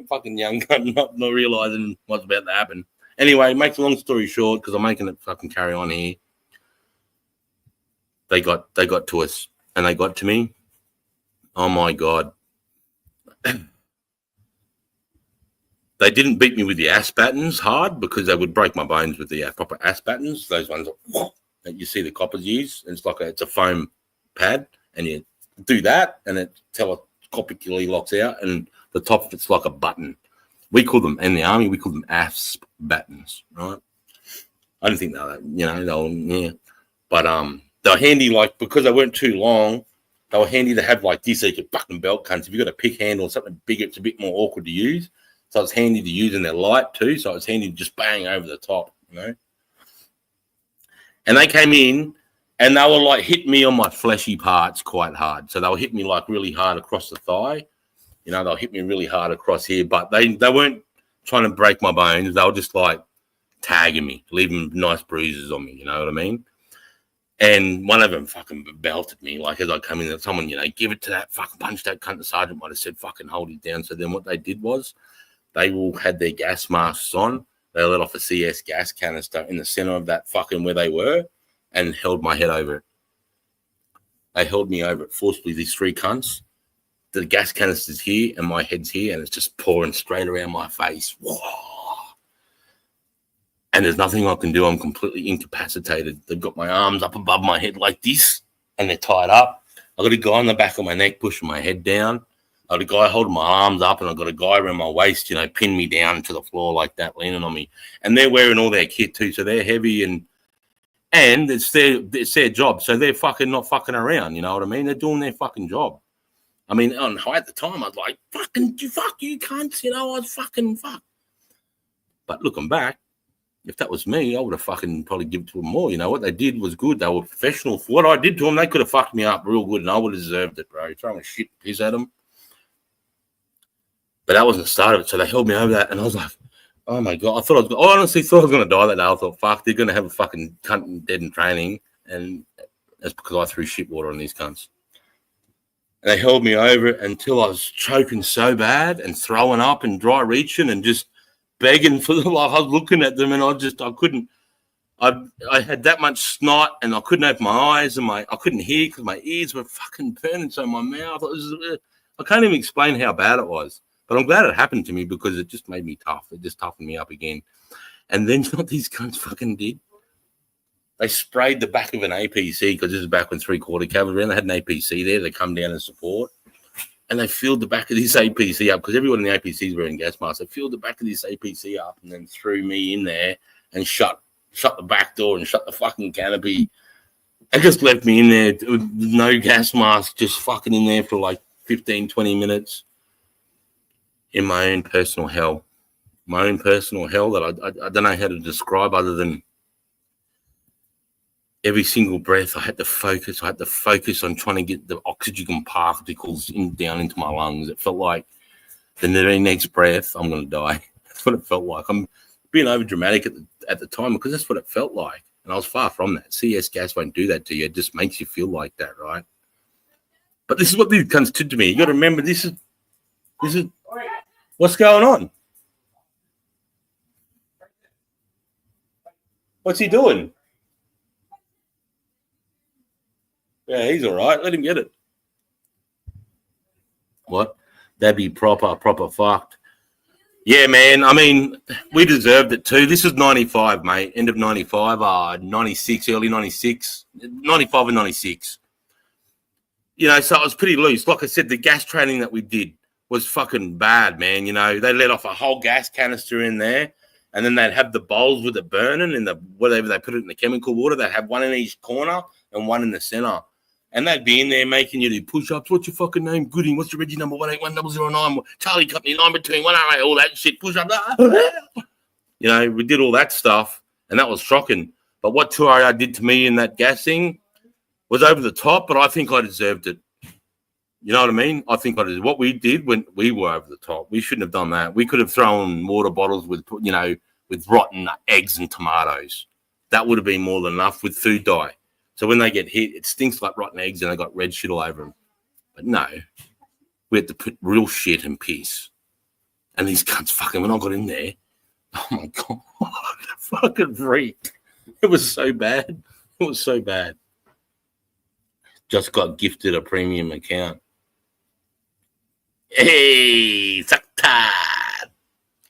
fucking young gun, not realizing what's about to happen. Anyway, make a long story short, because I'm making it fucking carry on here. They got to us, and they got to me. Oh my God. They didn't beat me with the ass battens hard because they would break my bones with the proper ass battens. Those ones that you see the coppers use. And it's a foam pad, and you do that, and it telescopically locks out, and the top of it's like a button. We call them in the army. We call them asp battens, right? I don't think they were, but they were handy, like because they weren't too long. They were handy to have like this, so you could fucking belt cunts. If you got a pick handle or something bigger, it's a bit more awkward to use. So it's handy to use, and they're light too. So it's handy to just bang over the top, And they came in, and they were like hit me on my fleshy parts quite hard. So they were hit me like really hard across the thigh. They'll hit me really hard across here, but they weren't trying to break my bones. They were just like tagging me, leaving nice bruises on me. You know what I mean? And one of them fucking belted me. Like as I come in, someone, give it to that fucking punch that cunt. The sergeant might have said, fucking hold it down. So then what they did was they all had their gas masks on. They let off a CS gas canister in the center of that fucking where they were and held my head over it. They held me over it forcibly, these three cunts. The gas canister's here and my head's here, and it's just pouring straight around my face. Whoa. And there's nothing I can do. I'm completely incapacitated. They've got my arms up above my head like this, and they're tied up. I've got a guy on the back of my neck pushing my head down. I've got a guy holding my arms up, and I've got a guy around my waist, pin me down to the floor like that, leaning on me. And they're wearing all their kit too, so they're heavy, and it's their job. So they're fucking not fucking around, you know what I mean? They're doing their fucking job. I mean, at the time, I was like, fuck you cunts, I was fucking fuck. But looking back, if that was me, I would have fucking probably given to them more. What they did was good. They were professional. For what I did to them, they could have fucked me up real good, and I would have deserved it, bro. Throwing shit piss at them. But that wasn't the start of it, so they held me over that, and I was like, oh my God. I honestly thought I was going to die that day. I thought, fuck, they're going to have a fucking cunt dead in training, and that's because I threw shit water on these cunts. And they held me over until I was choking so bad and throwing up and dry reaching and just begging for them. Like I was looking at them and I couldn't. I had that much snot and I couldn't open my eyes and I couldn't hear because my ears were fucking burning. So my mouth, I can't even explain how bad it was. But I'm glad it happened to me because it just made me tough. It just toughened me up again. And then what these cunts fucking did? They sprayed the back of an APC because this is back when 3/4 cavalry ran. They had an APC there. They come down and support. And they filled the back of this APC up because everyone in the APC is wearing gas masks. They filled the back of this APC up and then threw me in there and shut the back door and shut the fucking canopy and just left me in there with no gas mask, just fucking in there for like 15, 20 minutes in my own personal hell. My own personal hell that I don't know how to describe other than every single breath I had to focus. I had to focus on trying to get the oxygen particles down into my lungs. It felt like the very next breath, I'm going to die. That's what it felt like. I'm being over dramatic at the time because that's what it felt like. And I was far from that. CS gas won't do that to you. It just makes you feel like that, right? But this is what these cunts did to me. You got to remember, this is what's going on. What's he doing? Yeah, he's all right. Let him get it. What? That'd be proper fucked. Yeah, man. I mean, we deserved it too. This is 95, mate. End of 95, 96, early 96. 95 and 96. So it was pretty loose. Like I said, the gas training that we did was fucking bad, man. They let off a whole gas canister in there, and then they'd have the bowls with it burning in the whatever they put it in the chemical water. They'd have one in each corner and one in the center. And they'd be in there making you do push-ups. What's your fucking name? Gooding. What's your Reggie number? 181009. Charlie Company 9 between 108. All that shit. Push-ups. We did all that stuff, and that was shocking. But what 2RR did to me in that gas thing was over the top, but I think I deserved it. You know what I mean? I think I deserved what we did when we were over the top. We shouldn't have done that. We could have thrown water bottles with rotten eggs and tomatoes. That would have been more than enough with food dye. So when they get hit, it stinks like rotten eggs and they got red shit all over them. But no, we had to put real shit and piss. And these cunts fucking, when I got in there, oh my God, fucking freak. It was so bad. It was so bad. Just got gifted a premium account. Hey, Sucktard.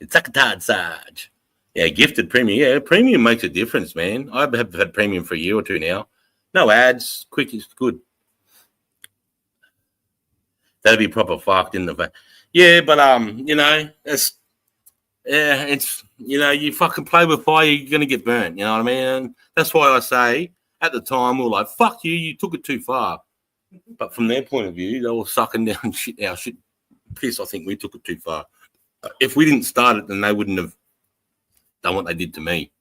It's Sucktard, Sarge. Yeah, gifted premium. Yeah, premium makes a difference, man. I've had premium for a year or two now. No ads, quick is good. That'd be proper fucked in the back. Yeah, but it's you fucking play with fire, you're gonna get burnt. You know what I mean? And that's why I say at the time we were like, "Fuck you, you took it too far." But from their point of view, they were sucking down shit. Our shit piss. I think we took it too far. If we didn't start it, then they wouldn't have done what they did to me.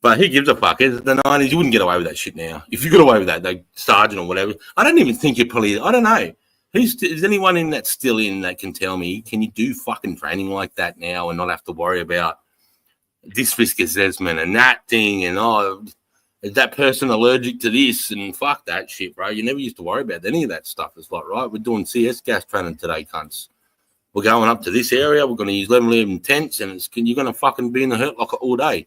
But who gives a fuck? It's the 90s. You wouldn't get away with that shit now. If you got away with that, like sergeant or whatever, I don't even think you probably. I don't know. Is anyone in that still in that can tell me? Can you do fucking training like that now and not have to worry about this risk assessment and that thing and is that person allergic to this and fuck that shit, bro? You never used to worry about any of that stuff. It's like, right, we're doing CS gas training today, cunts. We're going up to this area. We're going to use 11 tents, and you're going to fucking be in the hurt locker all day.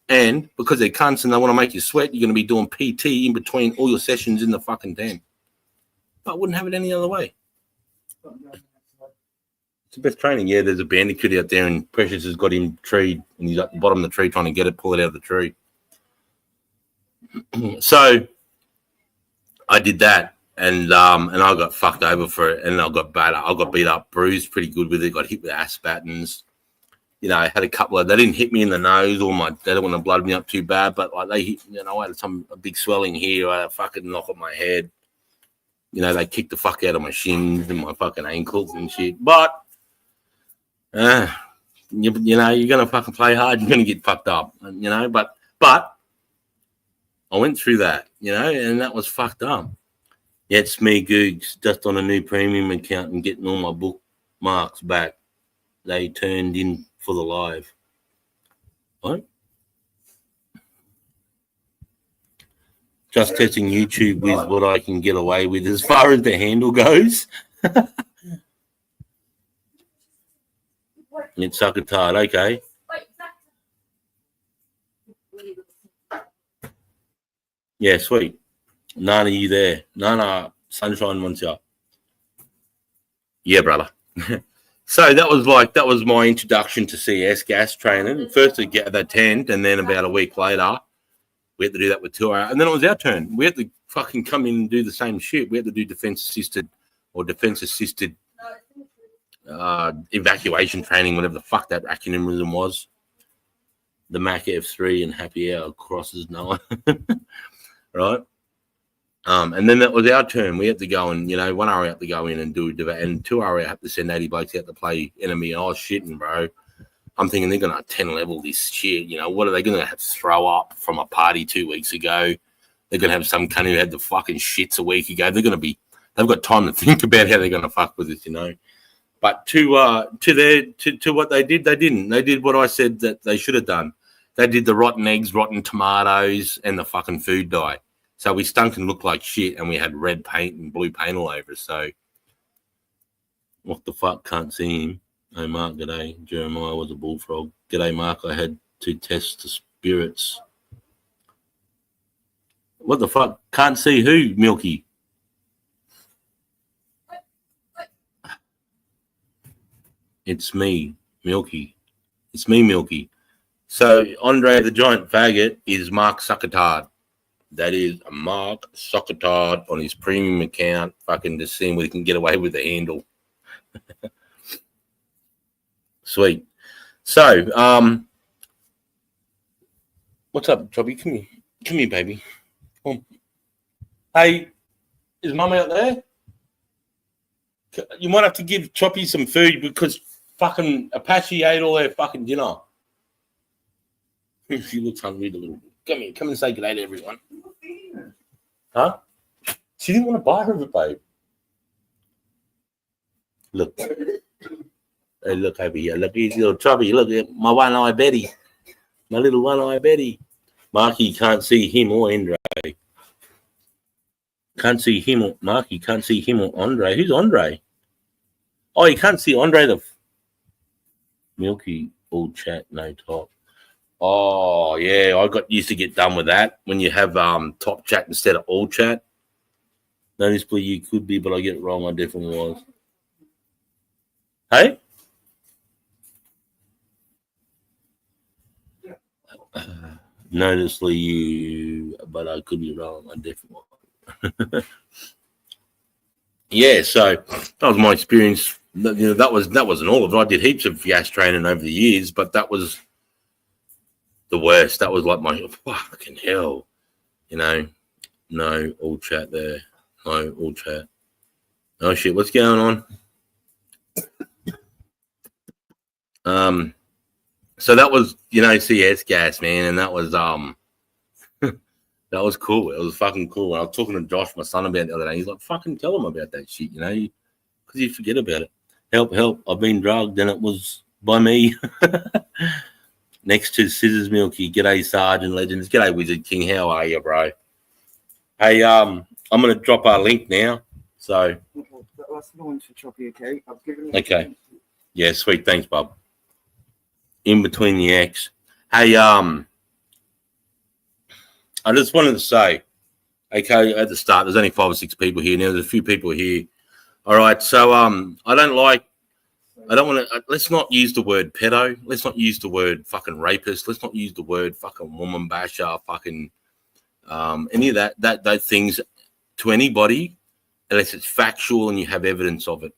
And because they're cunts and they want to make you sweat, you're going to be doing PT in between all your sessions in the fucking tent. But I wouldn't have it any other way. It's the best training. Yeah, there's a bandicoot out there, and Precious has got him treed, and he's at the bottom of the tree trying to get it, pull it out of the tree. So I did that, and I got fucked over for it, and I got bad. I got beat up, bruised pretty good with it. Got hit with asbatons. You know, I had a couple of. They didn't hit me in the nose, or they don't want to blood me up too bad, but like they hit. You know, I had a big swelling here. I had a fucking knock on my head. You know, they kicked the fuck out of my shins and my fucking ankles and shit. But you know, you're gonna fucking play hard. You're gonna get fucked up. You know, but. I went through that, you know, and that was fucked up. Yeah, it's me, Googs, just on a new premium account and getting all my bookmarks back. They turned in for the live. What? Just testing YouTube with what I can get away with as far as the handle goes. It's Suckertard, okay. Yeah, sweet. Nana, you there? Nana, Sunshine wants you. Yeah, brother. So that was my introduction to CS gas training. First to get the tent, and then about a week later, we had to do that with 2 hours. And then it was our turn. We had to fucking come in and do the same shit. We had to do defense assisted evacuation training, whatever the fuck that acronym was. The Mac F3 and happy hour crosses no one. Right. And then that was our turn. We had to go and, 1 hour out to go in and do it. And 2 hour I had to send 80 blokes out to play enemy. And I was shitting, bro. I'm thinking they're going to 10 level this shit. What are they going to have to throw up from a party 2 weeks ago? They're going to have some cunt who had the fucking shits a week ago. They've got time to think about how they're going to fuck with it, But to what they did, they didn't. They did what I said that they should have done. They did the rotten eggs, rotten tomatoes, and the fucking food dye. So we stunk and looked like shit, and we had red paint and blue paint all over us. So what the fuck? Can't see him. Hey, Mark, g'day. Jeremiah was a bullfrog. G'day, Mark. I had to test the spirits. What the fuck? Can't see who, Milky? It's me, Milky. It's me, Milky. So Andre the Giant Faggot is Mark Suckertard. That is Mark Suckertard on his premium account. Fucking just seeing whether he can get away with the handle. Sweet. So, what's up, Chubby? Come here, baby. Come on. Hey, is Mum out there? You might have to give Choppy some food because fucking Apache ate all their fucking dinner. She looks hungry, the little. Come here, come and say good day to everyone. Huh? She didn't want to buy her a babe. Look. Hey, look over here. Look, he's little Chubby. Look at my one-eye Betty. My little one-eye Betty. Marky can't see him or Andre. Can't see him or Marky. Can't see him or Andre. Who's Andre? Oh, you can't see Andre the Milky all chat, no top. Oh, yeah, I got used to get done with that when you have top chat instead of all chat. Noticeably, you could be, but I get it wrong. I definitely was. Hey? Noticeably you, but I could be wrong. I definitely. Yeah, so that was my experience. That wasn't all of it. I did heaps of gas training over the years, but that was the worst. That was like my fucking hell. No all chat there. No all chat. Oh shit, what's going on? So that was CS gas, man, and that was that was cool. It was fucking cool. I was talking to Josh, my son, about it the other day. He's like, fucking tell him about that shit, because you forget about it. Help, I've been drugged, and it was by me. Next to Scissors Milky. G'day, Sergeant Legends. G'day, Wizard King. How are you, bro? Hey, I'm going to drop our link now. So. That's the one for Choppy, okay? I've given Okay. Yeah, sweet. Thanks, Bob. In between the X. Hey, I just wanted to say, okay, at the start, there's only 5 or 6 people here. Now there's a few people here. All right, so I don't want to, let's not use the word pedo. Let's not use the word fucking rapist. Let's not use the word fucking woman basher, fucking any of that things to anybody unless it's factual and you have evidence of it.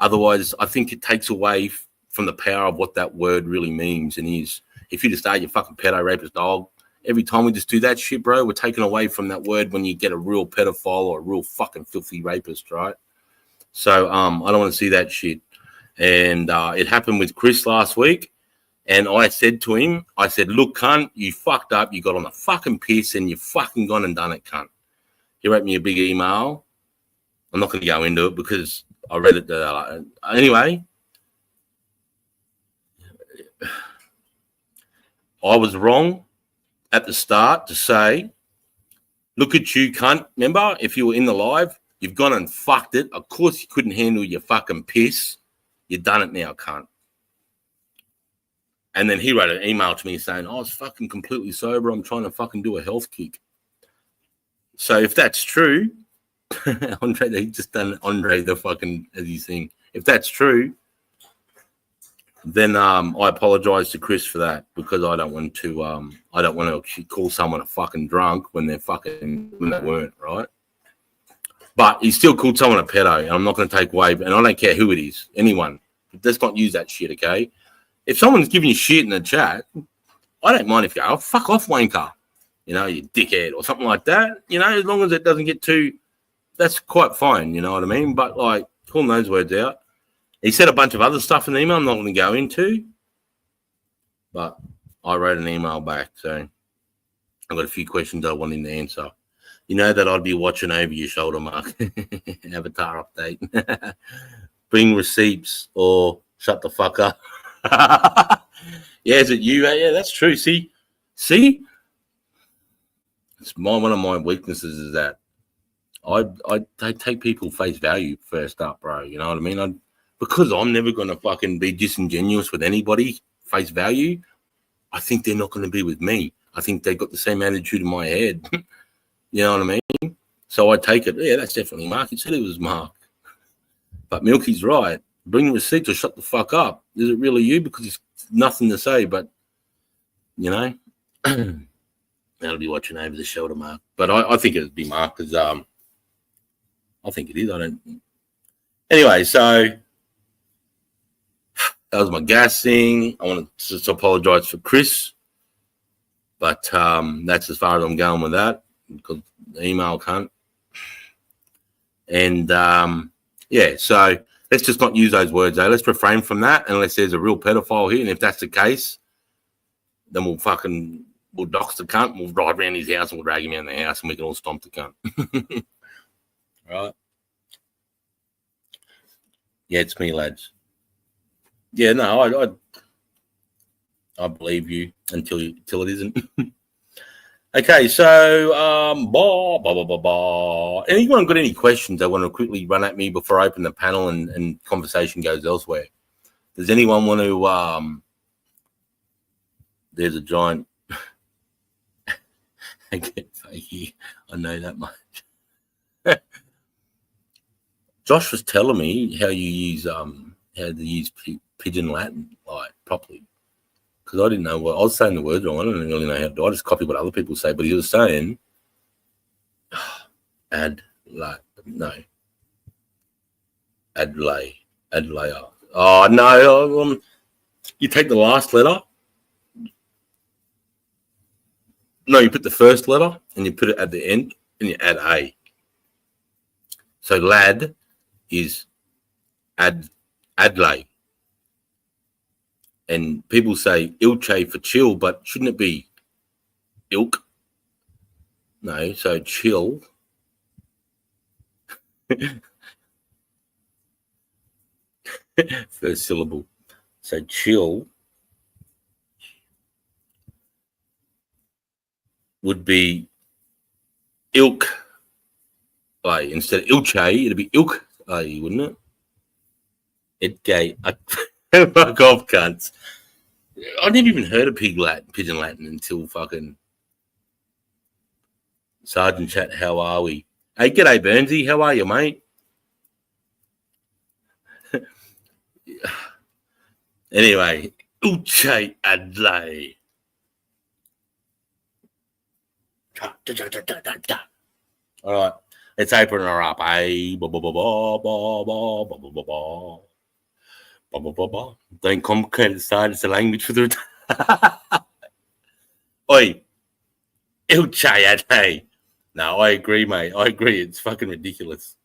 Otherwise, I think it takes away from the power of what that word really means and is. If you just say you fucking pedo, rapist, dog, every time we just do that shit, bro, we're taken away from that word when you get a real pedophile or a real fucking filthy rapist, right? So I don't want to see that shit. And it happened with Chris last week. And I said to him, look, cunt, you fucked up. You got on the fucking piss and you fucking gone and done it, cunt. He wrote me a big email. I'm not going to go into it because I read it. Anyway, I was wrong at the start to say, look at you, cunt. Remember, if you were in the live, you've gone and fucked it. Of course, you couldn't handle your fucking piss. You've done it now, cunt. And then he wrote an email to me saying, I was fucking completely sober. I'm trying to fucking do a health kick. So if that's true, Andre, he just done Andre the fucking, as he's saying. If that's true, then I apologize to Chris for that because I don't want to call someone a fucking drunk when they weren't, right? But he still called someone a pedo, and I'm not going to take away, and I don't care who it is, anyone. Let's not use that shit, okay? If someone's giving you shit in the chat, I don't mind if you go, oh, fuck off, wanker, you dickhead, or something like that. As long as it doesn't get too, that's quite fine, you know what I mean? But, like, calling those words out. He said a bunch of other stuff in the email I'm not going to go into, but I wrote an email back, so I've got a few questions I want him to answer. You know that I'd be watching over your shoulder, Mark. Avatar update. Bring receipts or shut the fuck up. Yeah, is it you? Yeah, that's true. See, it's one of my weaknesses is that I take people face value first up, bro. You know what I mean? Because I'm never going to fucking be disingenuous with anybody face value. I think they're not going to be with me. I think they've got the same attitude in my head. You know what I mean? So I take it. Yeah, that's definitely Mark. He said it was Mark. But Milky's right. Bring receipts or shut the fuck up. Is it really you? Because it's nothing to say, but, that'll be watching over the shoulder, Mark. But I think it'd be Mark because I think it is. I don't. Anyway, so that was my gas thing. I want to just apologize for Chris. But that's as far as I'm going with that. Because the email cunt. And, yeah, so let's just not use those words, eh? Let's refrain from that unless there's a real pedophile here. And if that's the case, then we'll dox the cunt. We'll drive around his house and we'll drag him out of the house and we can all stomp the cunt. Right? Yeah, it's me, lads. Yeah, no, I believe you until it isn't. Okay, so anyone got any questions they want to quickly run at me before I open the panel and conversation goes elsewhere? Does anyone want to there's a giant I know that much. Josh was telling me how you use how to use Pigeon Latin like properly. Because I didn't know what I was saying the words wrong. I don't really know how to do it. I just copy what other people say. But he was saying, Adlay. Oh, no. You take the last letter. No, you put the first letter and you put it at the end and you add A. So lad is Adlay. And people say ilche for chill, but shouldn't it be ilk? No, so chill. First syllable. So chill would be ilk. Like instead of ilche, it'd be ilk, wouldn't it? It gay. Fuck off, cunts. I never even heard of Pigeon Latin until fucking Sergeant Chat. How are we? Hey, g'day, Burnsy. How are you, mate? Anyway, Uche Adlay. All right, let's open her up. Hey, don't complicate the side. It's a language for the. Oi, Uche Adlay. No, I agree, mate. I agree. It's fucking ridiculous.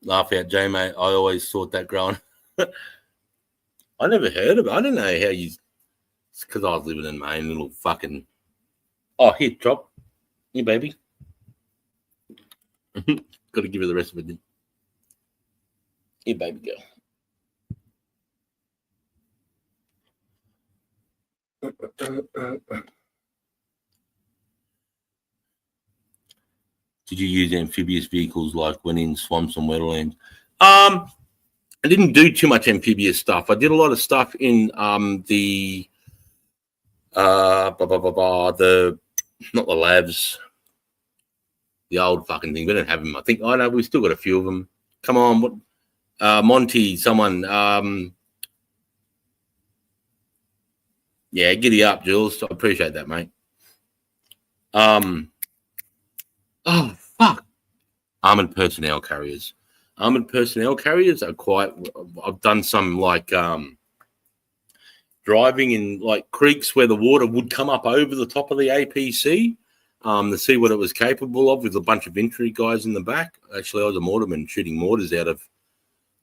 Laugh out, Jay, mate. I always thought that growing. I never heard of it. I don't know how you. It's because I was living in my own little fucking. Oh, here, drop. Here, baby. Got to give her the rest of it. Here, baby girl. Did you use amphibious vehicles like when in swamps and wetlands? I didn't do too much amphibious stuff. I did a lot of stuff in the not the labs, the old fucking thing. We don't have them. I think I know we've still got a few of them. Come on, what? Monty, someone. Yeah, giddy up, Jules. I appreciate that, mate. Oh, fuck. Armored personnel carriers. Armored personnel carriers are quite. I've done some like driving in like creeks where the water would come up over the top of the APC to see what it was capable of with a bunch of infantry guys in the back. Actually, I was a mortarman shooting mortars out of.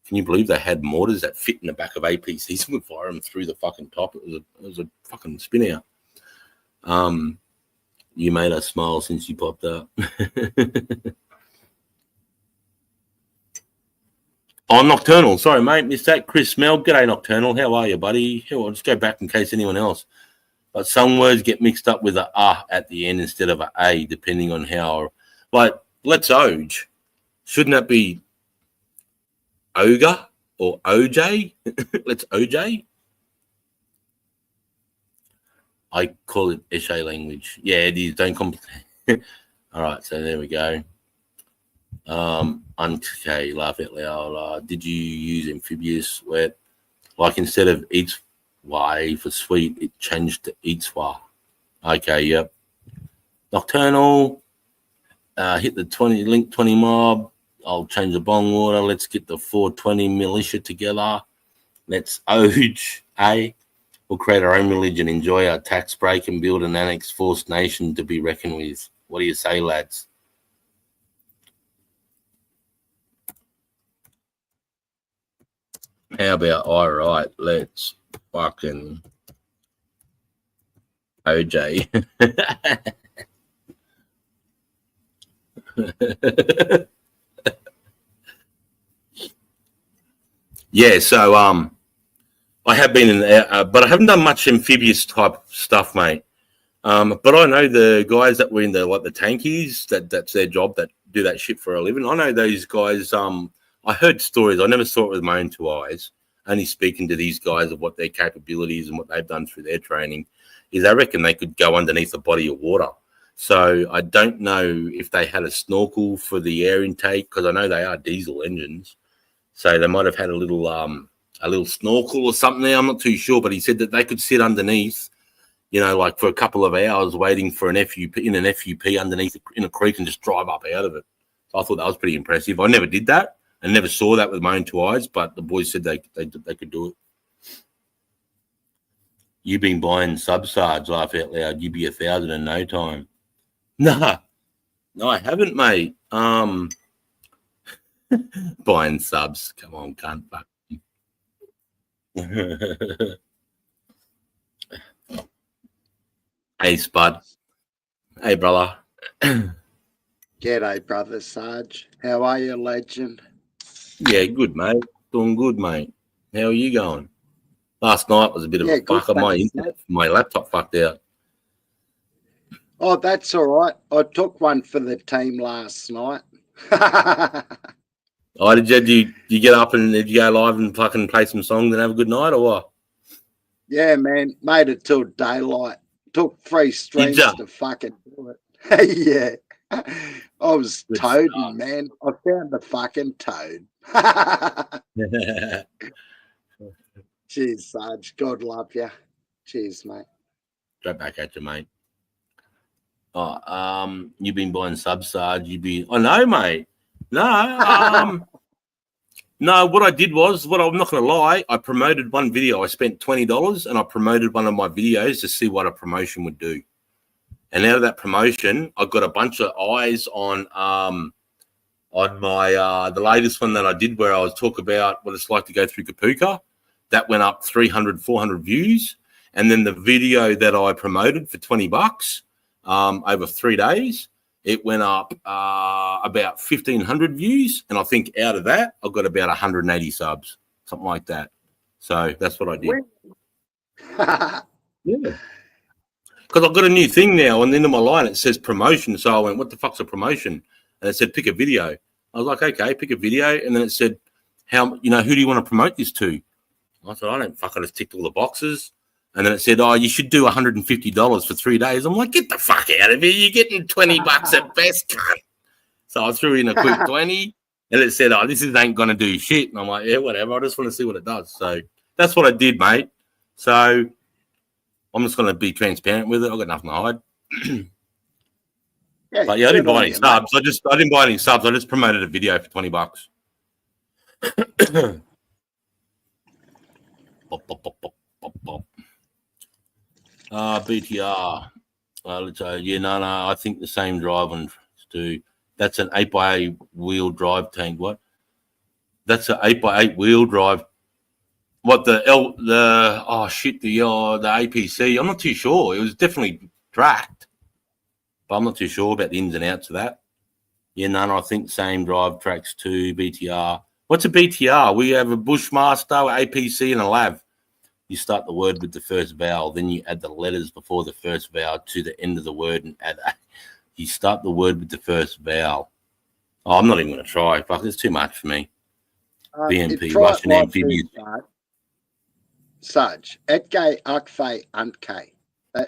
Can you believe they had mortars that fit in the back of APCs and would fire them through the fucking top? It was a fucking spin out. You made us smile since you popped up. Oh, Nocturnal. Sorry, mate. Missed that. Chris Smell. G'day, Nocturnal. How are you, buddy? Here, I'll just go back in case anyone else. But some words get mixed up with a at the end instead of a, depending on how. Like, let's Oj. Shouldn't that be Ogre or OJ? Let's OJ. I call it Eshe language. Yeah, it is. Don't complicate. All right, so there we go. Okay, laugh out loud. Did you use amphibious wet? Like instead of eats Y for sweet, it changed to eats Y. Okay, yep. Nocturnal. Hit the 20 link 20 mob. I'll change the bong water. Let's get the 420 militia together. Let's Oj, We'll create our own religion, enjoy our tax break, and build an annexed forced nation to be reckoned with. What do you say, lads? How about, all right, let's fucking OJ. Yeah, so I have been in there, but I haven't done much amphibious type stuff, mate. But I know the guys that were in the like the tankies, that's their job, that do that shit for a living. I know those guys. I heard stories. I never saw it with my own two eyes. Only speaking to these guys of what their capabilities and what they've done through their training is, I reckon they could go underneath a body of water. So I don't know if they had a snorkel for the air intake, because I know they are diesel engines. So they might have had a little snorkel or something there. I'm not too sure, but he said that they could sit underneath, you know, like for a couple of hours waiting for an FUP underneath in a creek and just drive up out of it. So I thought that was pretty impressive. I never did that. I never saw that with my own two eyes, but the boys said they could do it. You've been buying sub-sarge, laugh out loud. You'd be 1,000 in no time. No, I haven't, mate. Buying subs. Come on, cunt. Fuck. Hey, Spud. Hey, brother. G'day, brother Sarge. How are you, legend? Yeah, good, mate. Doing good, mate. How are you going? Last night was a bit of a fucker. My laptop fucked out. Oh, that's all right. I took one for the team last night. Oh, did you get up and did you go live and fucking play some songs and have a good night or what? Yeah, man. Made it till daylight. Took 3 streams to fucking do it. Yeah. I was toading, man. I found the fucking toad. Cheers, Sarge. God love you. Cheers, mate. Straight back at you, mate. Oh, you've been buying sub, Sarge. Oh, no, mate. No, no, what I did was, I'm not going to lie, I promoted one video. I spent $20 and I promoted one of my videos to see what a promotion would do. And out of that promotion, I got a bunch of eyes on my the latest one that I did where I was talking about what it's like to go through Kapuka. That went up 300, 400 views. And then the video that I promoted for $20 over 3 days, it went up about 1,500 views. And I think out of that, I got about 180 subs, something like that. So that's what I did. Yeah. Because I've got a new thing now on the end of my line. It says promotion. So I went, what the fuck's a promotion? And it said, pick a video. I was like, okay, pick a video. And then it said, who do you want to promote this to? I said, I don't fucking just ticked all the boxes. And then it said, oh, you should do $150 for 3 days. I'm like, get the fuck out of here. You're getting $20 at best, cunt. So I threw in a quick 20 and it said, oh, this ain't going to do shit. And I'm like, yeah, whatever. I just want to see what it does. So that's what I did, mate. So I'm just going to be transparent with it. I've got nothing to hide. Yeah, but yeah, I didn't buy any subs. I didn't buy any subs. I just promoted a video for $20. BTR. I think the same drive on do. That's an 8x8 wheel drive tank. What? That's an 8x8 wheel drive. What the APC? I'm not too sure. It was definitely tracked, but I'm not too sure about the ins and outs of that. Yeah, I think same drive tracks too. BTR. What's a BTR? We have a Bushmaster, APC, and a LAV. You start the word with the first vowel, then you add the letters before the first vowel to the end of the word and add. You start the word with the first vowel. Oh, I'm not even going to try. Fuck, it's too much for me. BMP, Russian amphibious. Sarge, etke, akfe, antke.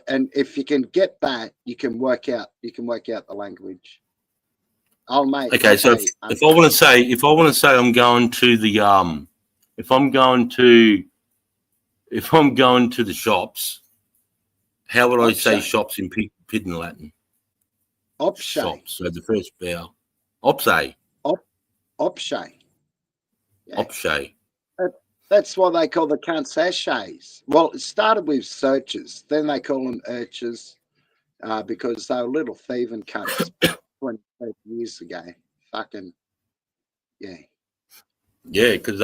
And if you can get that, you can work out the language. Okay, so if I want to say I'm going to the if I'm going to the shops, how would I say shops in Pidgin Latin? Opshe. Shops. So the first vowel. Opse. Opshe. Yeah. Opshe. That's what they call the sachets. Well, it started with searches. Then they call them urchers because they were little thieving cunts 20 years ago. Fucking, yeah. Yeah, because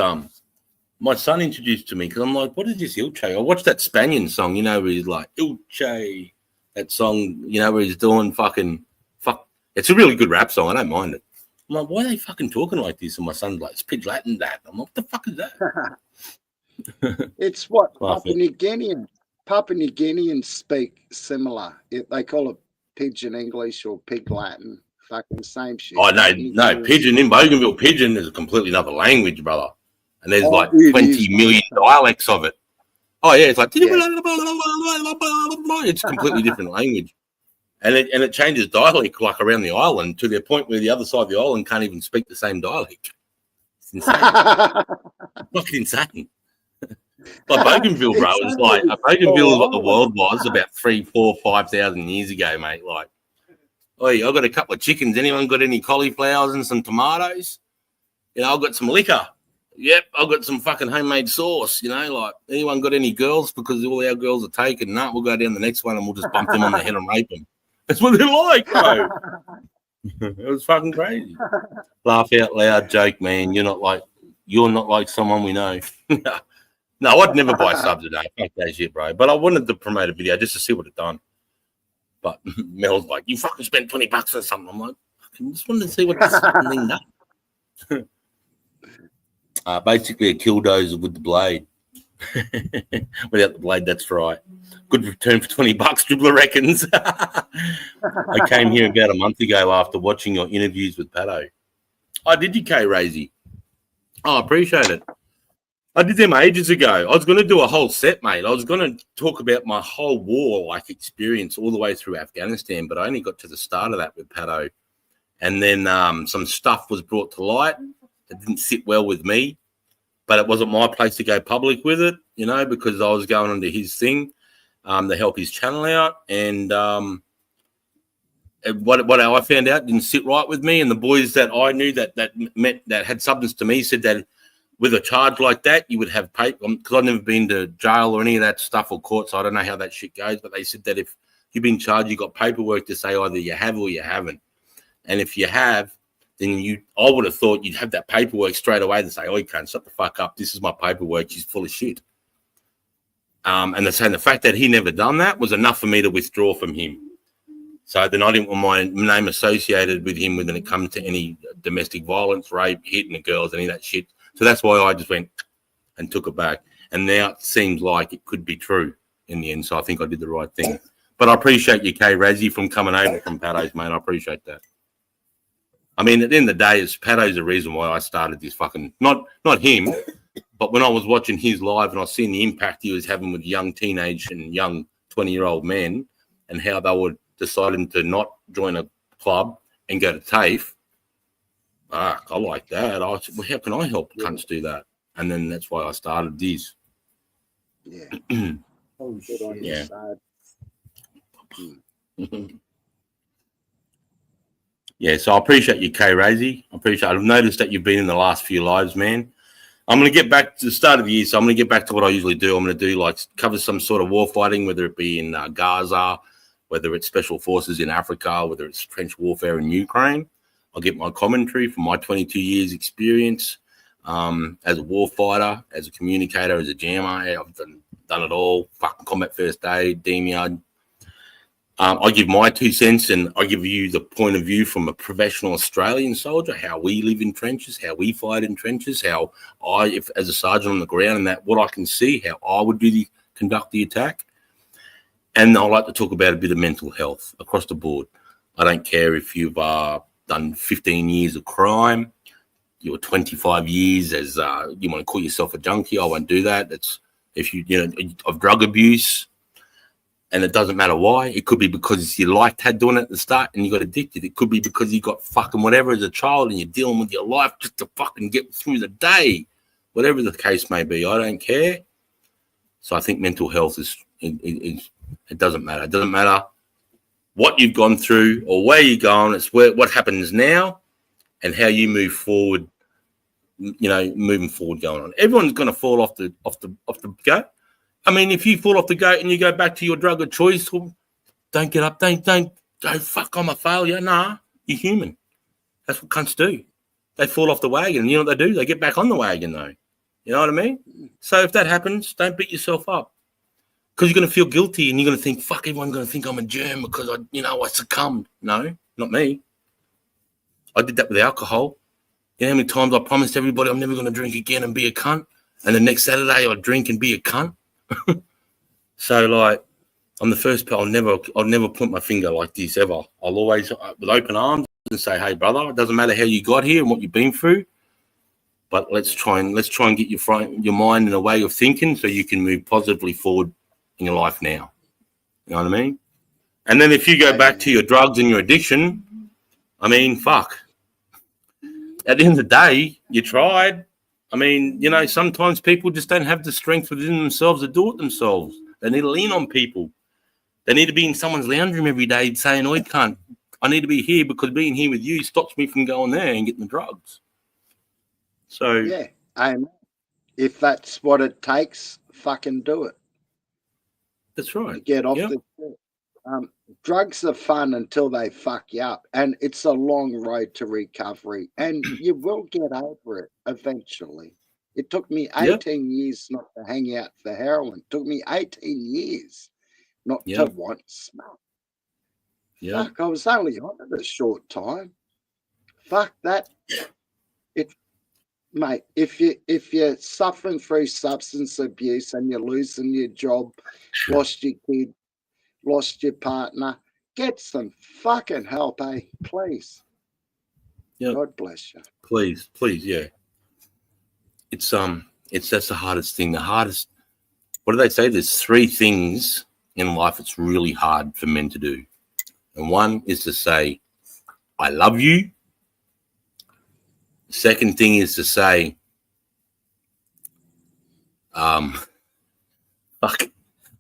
my son introduced to me because I'm like, what is this Ilche? I watched that Spanian song, where he's like, Ilche. That song, where he's doing fuck. It's a really good rap song. I don't mind it. I'm like, why are they fucking talking like this? And my son's like, it's Pidgin Latin that. I'm like, what the fuck is that? It's what Papua New Guineans speak similar. They call it Pidgin English or Pig Latin. Fucking same shit. Oh, no. Pidgin in Bougainville, Pidgin is a completely another language, brother. And there's 20 million dialects of it. Oh, yeah. It's like, it's a completely different language. And it changes dialect like around the island to the point where the other side of the island can't even speak the same dialect. It's insane. Fucking insane. Like Bougainville, bro, is like Bougainville is what the world was about 3, 4, 5,000 years ago, mate. Like, oh, I got a couple of chickens. Anyone got any cauliflowers and some tomatoes? You know, I've got some liquor. Yep, I've got some fucking homemade sauce. You know, like, anyone got any girls? Because all our girls are taken. No, we'll go down the next one and we'll just bump them on the head and rape them. That's what they're like, bro. It was fucking crazy. Laugh out loud, joke, man. You're not like someone we know. No, I'd never buy subs today. Fuck that shit, bro. But I wanted to promote a video just to see what it done. But Mel's like, you fucking spent $20 or something. I'm like, I just wanted to see what this fucking thing done. Basically a killdozer with the blade. Without the blade, that's right. Good return for $20, Dribbler reckons. I came here about a month ago after watching your interviews with Pato. Oh, did you, K Razy? Oh, I appreciate it. I did them ages ago. I was going to do a whole set, mate. I was going to talk about my whole war-like experience all the way through Afghanistan, but I only got to the start of that with Pato. And then some stuff was brought to light that didn't sit well with me, but it wasn't my place to go public with it, you know, because I was going into his thing to help his channel out. And what I found out didn't sit right with me. And the boys that I knew that had substance to me said that with a charge like that, you would have paper, because I've never been to jail or any of that stuff or court, so I don't know how that shit goes. But they said that if you've been charged, you've got paperwork to say either you have or you haven't. And if you have, then I would have thought you'd have that paperwork straight away to say, oh, you can't shut the fuck up. This is my paperwork. She's full of shit. And they're saying the fact that he never done that was enough for me to withdraw from him. So then I didn't want my name associated with him when it comes to any domestic violence, rape, hitting the girls, any of that shit. So that's why I just went and took it back. And now it seems like it could be true in the end. So I think I did the right thing. But I appreciate you, K Razzie, from coming over from Pato's, mate. I appreciate that. I mean, at the end of the day, Pato's the reason why I started this fucking, not him, but when I was watching his live and I seen the impact he was having with young teenage and young 20-year-old men and how they were deciding to not join a club and go to TAFE, I like that. I said, well, how can I help cunts do that? And then that's why I started this. Yeah. Yeah. Yeah, so I appreciate you, K Razzie. I've noticed that you've been in the last few lives, man. I'm going to get back to the start of the year, so I'm going to get back to what I usually do. I'm going to do cover some sort of war fighting, whether it be in Gaza, whether it's special forces in Africa, whether it's trench warfare in Ukraine. I'll get my commentary from my 22 years experience as a war fighter, as a communicator, as a jammer. I've done it all. Fucking combat first aid, DMIAD. I give my 2 cents, and I give you the point of view from a professional Australian soldier, how we live in trenches, how we fight in trenches, how as a sergeant on the ground, and that what I can see, how I would conduct the attack. And I like to talk about a bit of mental health across the board. I don't care if you've done 15 years of crime, you're 25 years as you want to call yourself a junkie. I won't do that. That's if you of drug abuse. And it doesn't matter why. It could be because you liked doing it at the start and you got addicted. It could be because you got fucking whatever as a child and you're dealing with your life just to fucking get through the day. Whatever the case may be, I don't care. So I think mental health it doesn't matter. It doesn't matter what you've gone through or where you're going. It's what happens now and how you move forward, moving forward going on. Everyone's going to fall off the goat. I mean, if you fall off the goat and you go back to your drug of choice, well, don't get up. Don't go, fuck, I'm a failure. Nah, you're human. That's what cunts do. They fall off the wagon. You know what they do? They get back on the wagon, though. You know what I mean? So if that happens, don't beat yourself up. Because you're going to feel guilty and you're going to think, fuck, everyone's going to think I'm a germ because I succumbed. No, not me. I did that with alcohol. You know how many times I promised everybody I'm never going to drink again and be a cunt? And the next Saturday I'd drink and be a cunt? So I'm the first. I'll never point my finger like this ever. I'll always with open arms and say, "Hey, brother, it doesn't matter how you got here and what you've been through, but let's try and get your mind in a way of thinking so you can move positively forward in your life now." You know what I mean? And then if you go back to your drugs and your addiction, I mean, fuck. At the end of the day, you tried. I mean, you know, sometimes people just don't have the strength within themselves to do it themselves. They need to lean on people. They need to be in someone's lounge room every day saying, I need to be here because being here with you stops me from going there and getting the drugs. So, yeah, and if that's what it takes, fucking do it. That's right. Get off the shit. Drugs are fun until they fuck you up, and it's a long road to recovery, and you will get over it eventually. It took me 18 years not to hang out for heroin. It took me 18 years not to want smoke. Yeah. Fuck, I was only on it a short time. Fuck that. Mate, if you're suffering through substance abuse and you're losing your job, lost your kid, lost your partner, get some fucking help, eh? Please. Yep. God bless you. Please, yeah. It's that's the hardest thing. The hardest. What do they say? There's 3 things in life it's really hard for men to do, and one is to say, "I love you." The second thing is to say, fuck.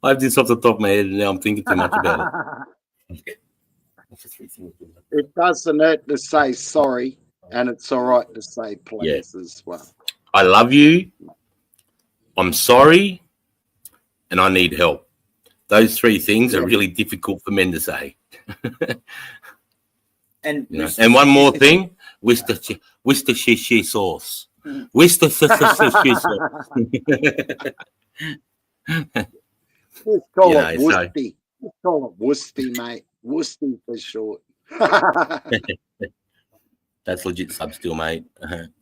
I have this off the top of my head, and now I'm thinking too much about it. What's the 3 things? It doesn't hurt to say sorry, and it's all right to say please as well. I love you. I'm sorry, and I need help. Those 3 things are really difficult for men to say. And and one more thing, Worcestershire sauce. Worcestershire sauce. Just call it Woosty. Just call it Woosty, mate. Woosty for short. That's legit sub still, mate.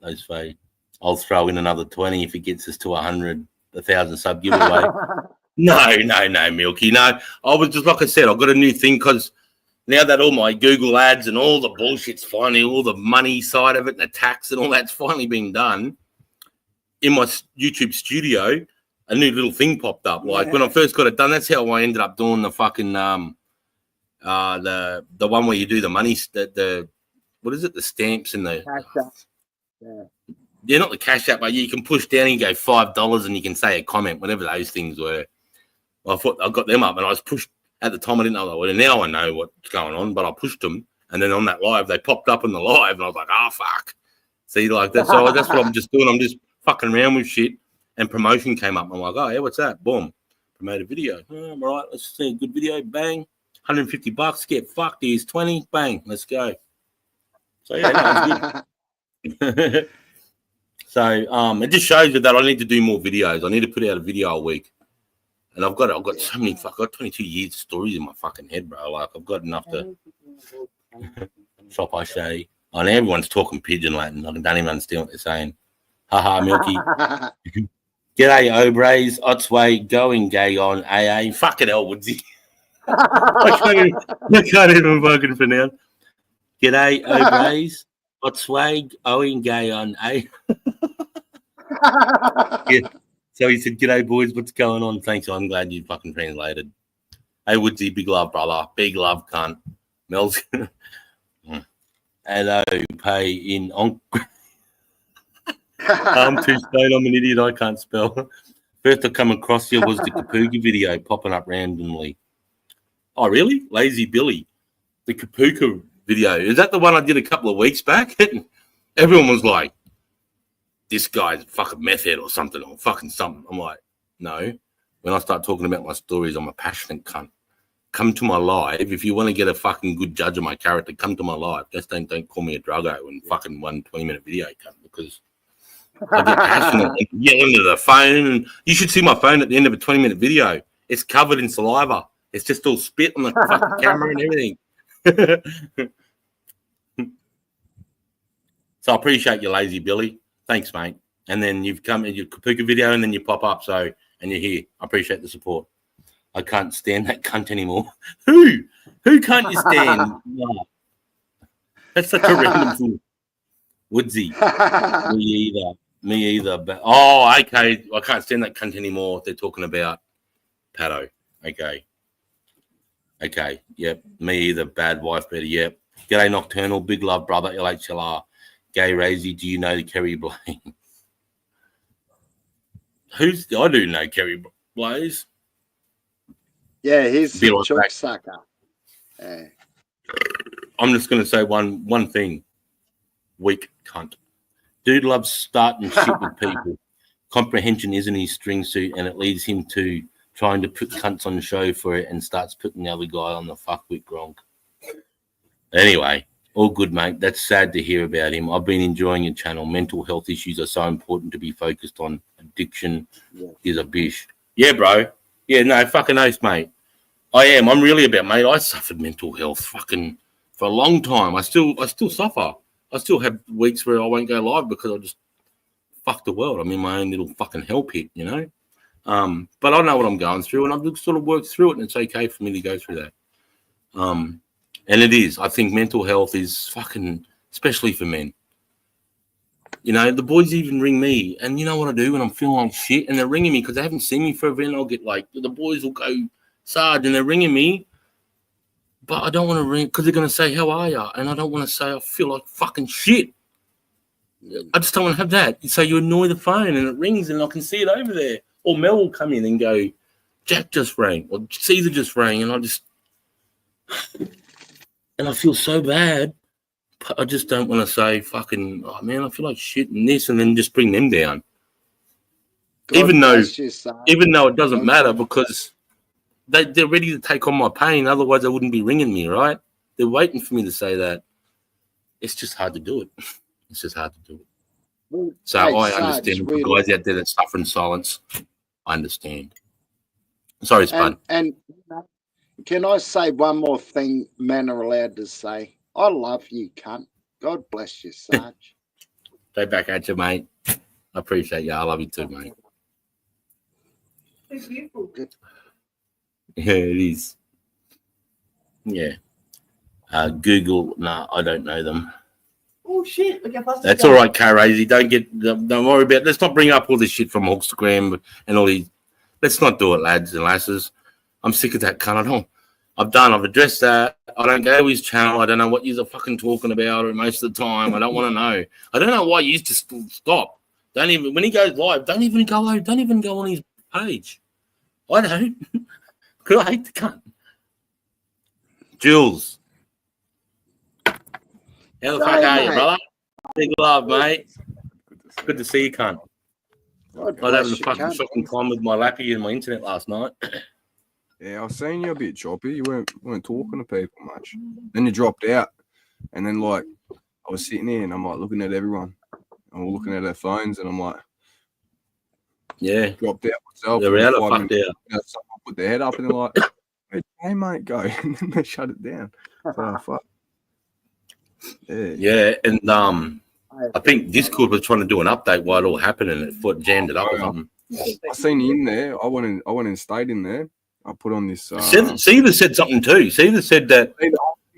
Those 3. I'll throw in another 20 if it gets us to 1,000 sub giveaway. No, Milky. No, I was just, like I said, I've got a new thing because now that all my Google ads and all the bullshit's finally, all the money side of it and the tax and all that's finally been done, in my YouTube studio, a new little thing popped up. Like when I first got it done, that's how I ended up doing the fucking the one where you do the money, the what is it? The stamps and the not the cash app, but you can push down and go $5 and you can say a comment, whatever those things were. Well, I thought I got them up and I was pushed at the time. I didn't know. Well, now I know what's going on, but I pushed them, and then on that live, they popped up in the live, and I was like, fuck. See, like that. So that's what I'm just doing. I'm just fucking around with shit, and promotion came up. I'm like, oh yeah, what's that? Boom, promote a video. Oh, all right, let's see a good video. Bang, $150. Get fucked. Here's 20. Bang, let's go. So yeah, that was good. So it just shows you that I need to do more videos. I need to put out a video a week. And I've got so many. I've got 22 years of stories in my fucking head, bro. Like I've got enough to. Shop, I say. Oh, and everyone's talking pigeon Latin. I don't even understand what they're saying. Haha, Milky. G'day, Obrays. Otsway going gay on AA. Fucking hell, Woodsy. I can't even fucking pronounce. G'day, Obrays. Otsway going gay on AA. Yeah. So he said, "G'day, boys. What's going on?" Thanks. I'm glad you fucking translated. Hey, Woodsy, big love, brother. Big love, cunt. Mel's. Hello, pay in on. I'm too stoned. I'm an idiot. I can't spell. First I come across you was the Kapuka video popping up randomly. Oh, really? Lazy Billy. The Kapuka video. Is that the one I did a couple of weeks back? Everyone was like, this guy's a fucking meth head or something, or fucking something. I'm like, no. When I start talking about my stories, I'm a passionate cunt. Come to my live. If you want to get a fucking good judge of my character, come to my live. Just don't call me a druggo and fucking 1 20-minute video, cunt, because I get passionate and yell into the phone. And you should see my phone at the end of a 20-minute video. It's covered in saliva. It's just all spit on the fucking camera and everything. So I appreciate you, Lazy Billy. Thanks, mate. And then you've come in your Kapuka video and then you pop up. So, and you're here. I appreciate the support. I can't stand that cunt anymore. Who can't you stand? No. That's such a random thing. Woodsy. Me either. But okay. I can't stand that cunt anymore. They're talking about Pato. Okay. Okay, yep. Me either. Bad wife better. Yep. G'day Nocturnal. Big love, brother. LHLR. Gay Razy. Do you know the Kerry Blaze? I do know Kerry Blaze. Yeah, he's Be a right chook back. sucker. Yeah. I'm just going to say one thing. Weak cunt. Dude loves starting shit with people. Comprehension isn't his string suit, and it leads him to trying to put cunts on the show for it and starts putting the other guy on the fuck with Gronk. Anyway, all good, mate. That's sad to hear about him. I've been enjoying your channel. Mental health issues are so important to be focused on. Addiction is a bish. Yeah, bro. Yeah, no, fucking oath, mate. I am. I'm really about, mate. I suffered mental health fucking for a long time. I still suffer. I still have weeks where I won't go live because I just fuck the world. I'm in my own little fucking hell pit, you know. But I know what I'm going through, and I've sort of worked through it, and it's okay for me to go through that. And it is. I think mental health is fucking, especially for men. You know, the boys even ring me, and you know what I do when I'm feeling like shit, and they're ringing me because they haven't seen me for a bit, and I'll get like, the boys will go, Sarge, and they're ringing me, but I don't want to ring because they're going to say, how are you? And I don't want to say I feel like fucking shit. I just don't want to have that. So you annoy the phone, and it rings, and I can see it over there. Or Mel will come in and go, Jack just rang, or Caesar just rang, and I feel so bad. I just don't want to say fucking, oh man, I feel like shit and this, and then just bring them down. God Even though it doesn't matter, because they're ready to take on my pain. Otherwise, they wouldn't be ringing me, right? They're waiting for me to say that. It's just hard to do it. It's just hard to do it. So I understand the guys out there that suffer in silence. I understand. Sorry, Spud. And can I say one more thing men are allowed to say? I love you, cunt. God bless you, Sarge. Stay back at you, mate. I appreciate you. I love you too, mate. It's beautiful. Yeah, it is. Yeah. Google, no, I don't know them. Oh shit! That's all right, Crazy. Don't worry about it. Let's not bring up all this shit from Instagram and all these. Let's not do it, lads and lasses. I'm sick of that cunt. I've addressed that. I don't go to his channel. I don't know what you're fucking talking about most of the time. I don't want to know. I don't know why you just stop. Don't even, when he goes live, don't even go on his page. I don't. Because I hate the cunt. Jules. How the fuck are you, brother? Big love, mate. Good to see you, cunt. I was having a fucking shocking time with my lappy and my internet last night. Yeah, I was seeing you a bit choppy. You weren't talking to people much. Then you dropped out. And then, like, I was sitting here and I'm, like, looking at everyone. And we're looking at their phones and I'm like, yeah. Dropped out myself. They're out or fucked out. Someone put their head up and they're like, hey, mate, go. And then they shut it down. So, fuck. Yeah, and I think Discord was trying to do an update while it all happened and it jammed it up or something. I seen you in there. I went and stayed in there. I put on this. Caesar said something too. Caesar said that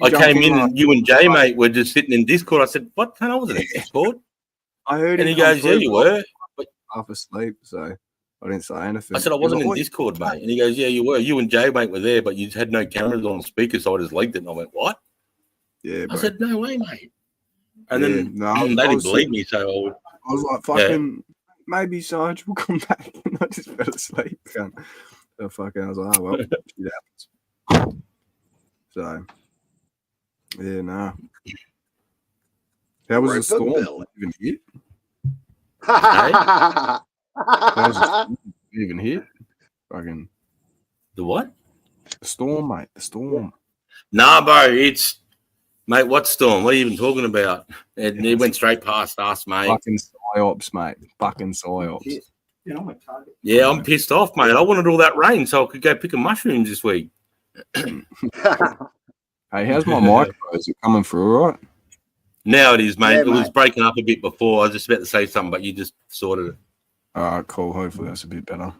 I came in and you and Jay, mate, were just sitting in Discord. I said, what? I wasn't in Discord. I heard and he goes, yeah, you were. But half asleep, so I didn't say anything. I said, I wasn't in Discord, mate. And he goes, yeah, you were. You and Jay, mate, were there, but you had no cameras on the speaker, so I just legged it. And I went, what? Yeah, bro. I said, no way, mate. And then they didn't believe me, so I was like, fucking, maybe Sarge will come back. And I just fell asleep. So fucking, I was like, oh, well, shit happens. So, yeah, nah. How was the storm? Even hit? How was the storm even hit? Fucking. The what? The storm, mate. The storm. Nah, bro, mate, what storm? What are you even talking about? It went straight past us, mate. Fucking psyops, mate. Fucking psyops. Yeah, I'm pissed off, mate. I wanted all that rain so I could go picking mushrooms this week. Hey, how's my micro? Is it coming through all right? Now it is, mate. Yeah, it was breaking up a bit before. I was just about to say something, but you just sorted it. All right, cool. Hopefully that's a bit better.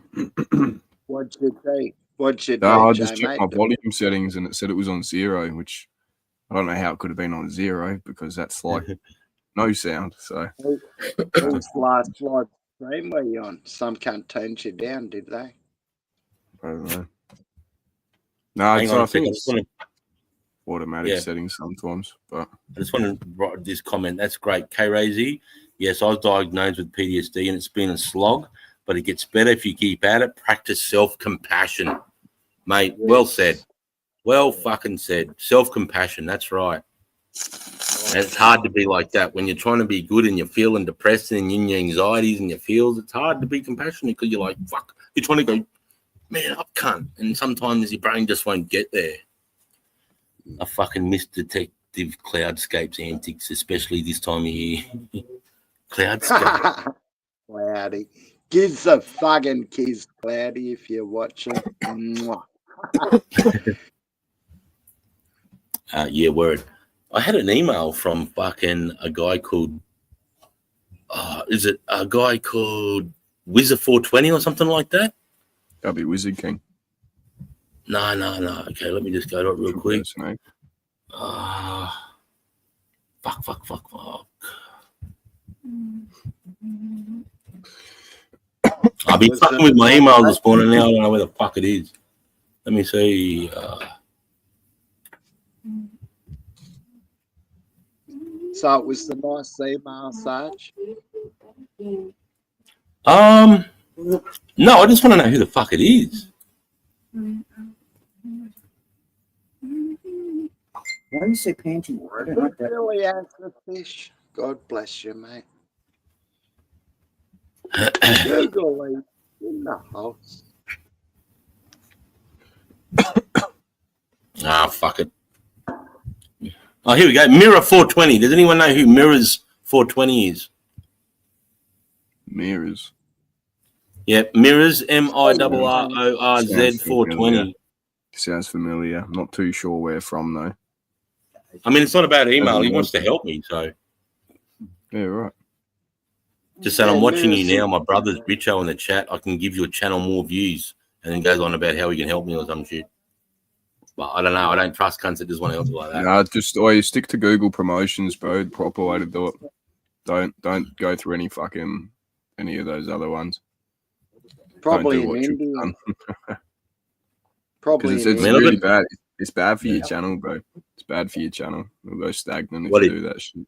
What'd you do? I just checked my volume settings and it said it was on 0, which I don't know how it could have been on 0 because that's like no sound. So Whose last live stream were you on? Some cunt turned you down, did they? I don't know. No, Hang it's, on I a second. think I it's just want automatic Yeah. settings sometimes, but to write this comment. That's great. K Razy. Yes, I was diagnosed with PTSD and it's been a slog, but it gets better if you keep at it. Practice self-compassion. Mate, well said. Well fucking said. Self-compassion. That's right. And it's hard to be like that when you're trying to be good and you're feeling depressed and in your anxieties and your feels. It's hard to be compassionate because you're like, fuck. You're trying to go, man, up cunt. And sometimes your brain just won't get there. I fucking miss Detective Cloudscape's antics, especially this time of year. Cloudscape. Cloudy. Gives a fucking kiss, Cloudy, if you're watching. Mwah. Yeah, word. I had an email from fucking a guy called, is it a guy called Wizard420 or something like that? that'll be Wizard King. No. Okay, let me just go to it real quick. Impersonate. Fuck. I've been fucking with my email this morning now. I don't know where the fuck it is. Let me see. So it was the nice email, Sarge. No, I just want to know who the fuck it is. Why do you say panty word? I like that. Really has the fish. God bless you, mate. Google it in the house. Fuck it. Oh, here we go. Mirror 420. Does anyone know who Mirrors 420 is? Mirrors. Yep, Mirrors, MIRRORZ 420. Sounds familiar. I'm not too sure where from though. I mean, it's not about email. He wants to help me, so Yeah, right. just said I'm watching you now. My brother's Richo in the chat. I can give your channel more views, and then goes on about how he can help me or some shit. But I don't know. I don't trust cunts that just want to help you like that. No, just always stick to Google promotions, bro. The proper way to do it. Don't go through any of those other ones. Probably Don't do in what you've India. done. Probably Because in it's India. really bad. It's bad for your channel, bro. It's bad for your channel. It'll go stagnant if What you is- do that shit.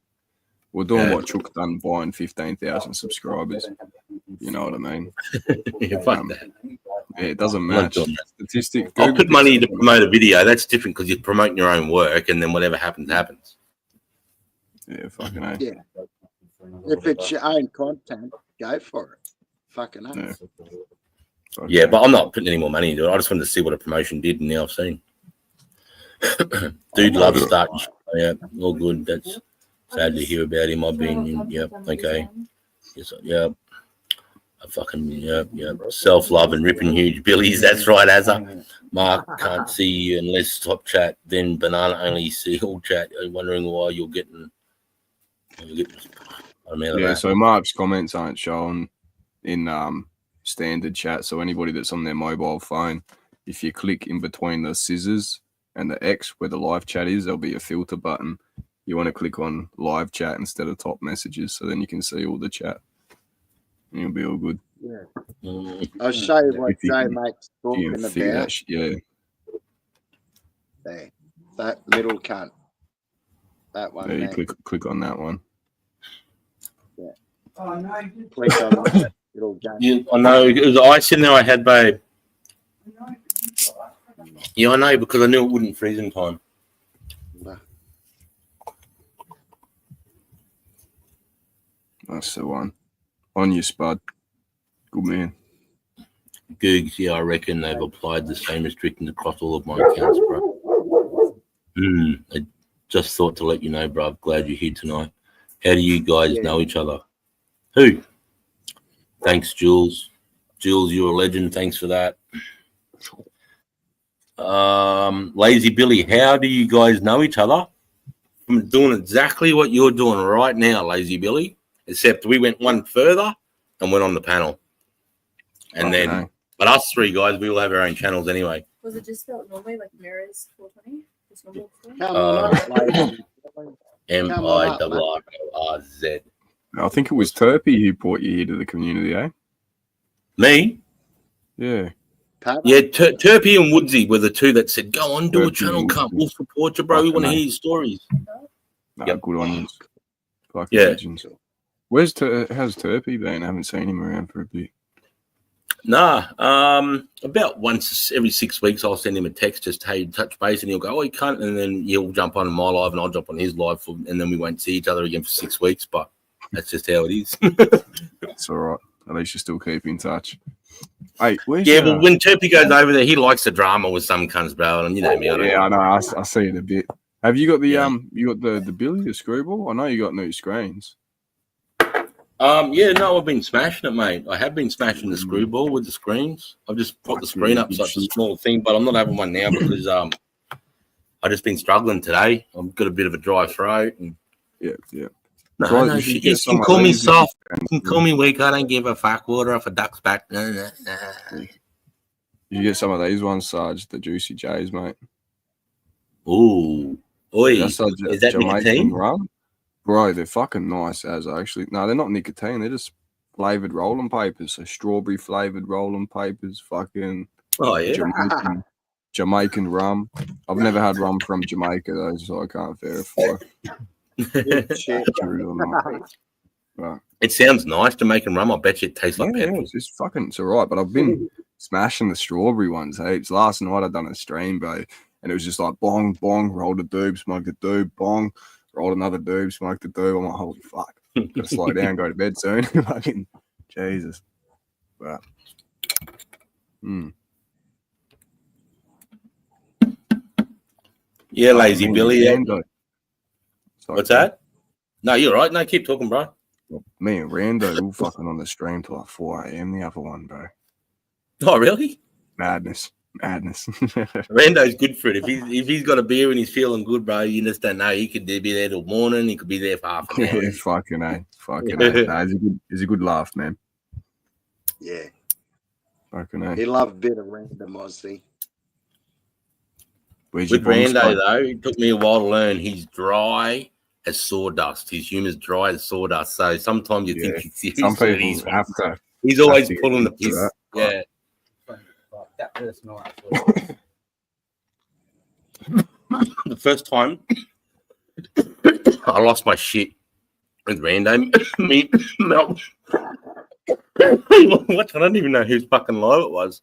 We're doing Yeah. what Chook done, buying 15,000 subscribers. You know what I mean? Yeah, fuck that. Yeah, it doesn't I'm not match. doing that. Statistic. I'll Google put money picks to up on promote a video. That's different because you're promoting your own work, and then whatever happens, happens. it. Yeah, fucking A. Yeah. If it's your own content, go for it. Fucking hell. Yeah. Fucking Yeah, A. but I'm not putting any more money into it. I just wanted to see what a promotion did, and now I've seen. Dude loves starting shit. Yeah, all good. That's sad to hear about him. I've been, yep, okay. Yes, yep. I fucking, yep. Self-love and ripping huge billies. That's right, Azza. Mark can't see you unless top chat. Then banana only see all chat. I'm wondering why you're getting. I'm out of Yeah, that. so Mark's comments aren't shown in standard chat. So anybody that's on their mobile phone, if you click in between the scissors and the X where the live chat is, there'll be a filter button. You want to click on live chat instead of top messages, so then you can see all the chat. And you'll be all good. Yeah. Mm, I'll show you what If you Joe can- Mate's You talking can figure about. that shit. Yeah. There. That little cunt. That one Yeah, you there. click on that one. Oh, no. Click on that little gun. yeah, I know. It was ice in there I had, babe. Yeah, I know, because I knew it wouldn't freeze in time. That's the one. On you, Spud. Good man. Googs, yeah, I reckon they've applied the same restrictions across all of my accounts, bro. I just thought to let you know, bro. Glad you're here tonight. How do you guys Yeah. know each other? Who? Thanks, Jules. Jules, you're a legend. Thanks for that. Lazy Billy, how do you guys know each other? I'm doing exactly what you're doing right now, Lazy Billy, except we went one further and went on the panel. And Fucking then, A. but us three guys, we all have our own channels anyway. Was it just spelled normally, like Mirrors 420? Just normal spelling? Come on up, ladies. MIRRORZ. I think it was Turpy who brought you here to the community, eh? Me? Yeah. Pat? Yeah, Turpy and Woodsy were the two that said, "Go on, do a Turpy channel, and can't Woodsy. we'll support you, bro. We want to Fucking hear your stories." No, Yep. good on you. Fucking Yeah. legends. How's Turpy been? I haven't seen him around for a bit. Nah, about once every 6 weeks, I'll send him a text, just hey, touch base, and he'll go, "Oh, you can't," and then he'll jump on my live, and I'll jump on his live, and then we won't see each other again for 6 weeks. But that's just how it is. It's all right. At least you still keep in touch. Hey, where's Yeah, your- but when Turpy goes over there, he likes the drama with some cunts, bro, and you know me. I don't Yeah, I know. I see it a bit. Have you got the Yeah. You got the Billy, the screwball? I know you got new screens. Yeah, no, I've been smashing it, mate. I have been smashing the screwball with the screens. I've just put the screen up, so it's a small thing, but I'm not having one now because I've just been struggling today. I've got a bit of a dry throat, and Yeah. no, Right, no, you should you get some can of call me these. soft, you can call me weak. I don't give a fuck. Water off a duck's back. No. You get some of these ones, Sarge, the Juicy J's, mate. Ooh, oi, That's like is that Jamaican nicotine? rum. Bro, they're fucking nice as actually. No, they're not nicotine. They're just flavored rolling papers. So strawberry flavored rolling papers. Fucking Oh yeah. Jamaican rum. I've never had rum from Jamaica though, so I can't verify. Shit. True or not. But, It sounds nice to make rum. I bet you it tastes like yeah, petrol. it's all right. But I've been smashing the strawberry ones. Hey, it's last night I done a stream, bro, and it was just like bong, bong, rolled a doob, smoked a doob, bong, rolled another doob, smoked a doob. I'm like, holy fuck. Gotta slow down, go to bed soon. Fucking Jesus. But Yeah, lazy Billy. Yeah. Rando. It's like, What's that? No, you're right. No, keep talking, bro. Me and Rando all fucking on the stream till like 4 a.m. the other one, bro. Oh, really? Madness. Rando's good for it. If he's got a beer and he's feeling good, bro, you just don't know. He could be there till morning. He could be there for half an hour. Yeah, fucking A. Fucking A. Nah, it's a good laugh, man. Yeah. Fucking A. He loved a bit of random Aussie. Where's your With bomb Rando, spot? though, it took me a while to learn. He's dry as sawdust. His humor's dry as sawdust. So sometimes you think he's serious. Some but people have to. he's always have to pulling the get used to piss. that. Yeah. That first night. The first time I lost my shit with Rando. Me, Mel. What? I don't even know whose fucking live it was.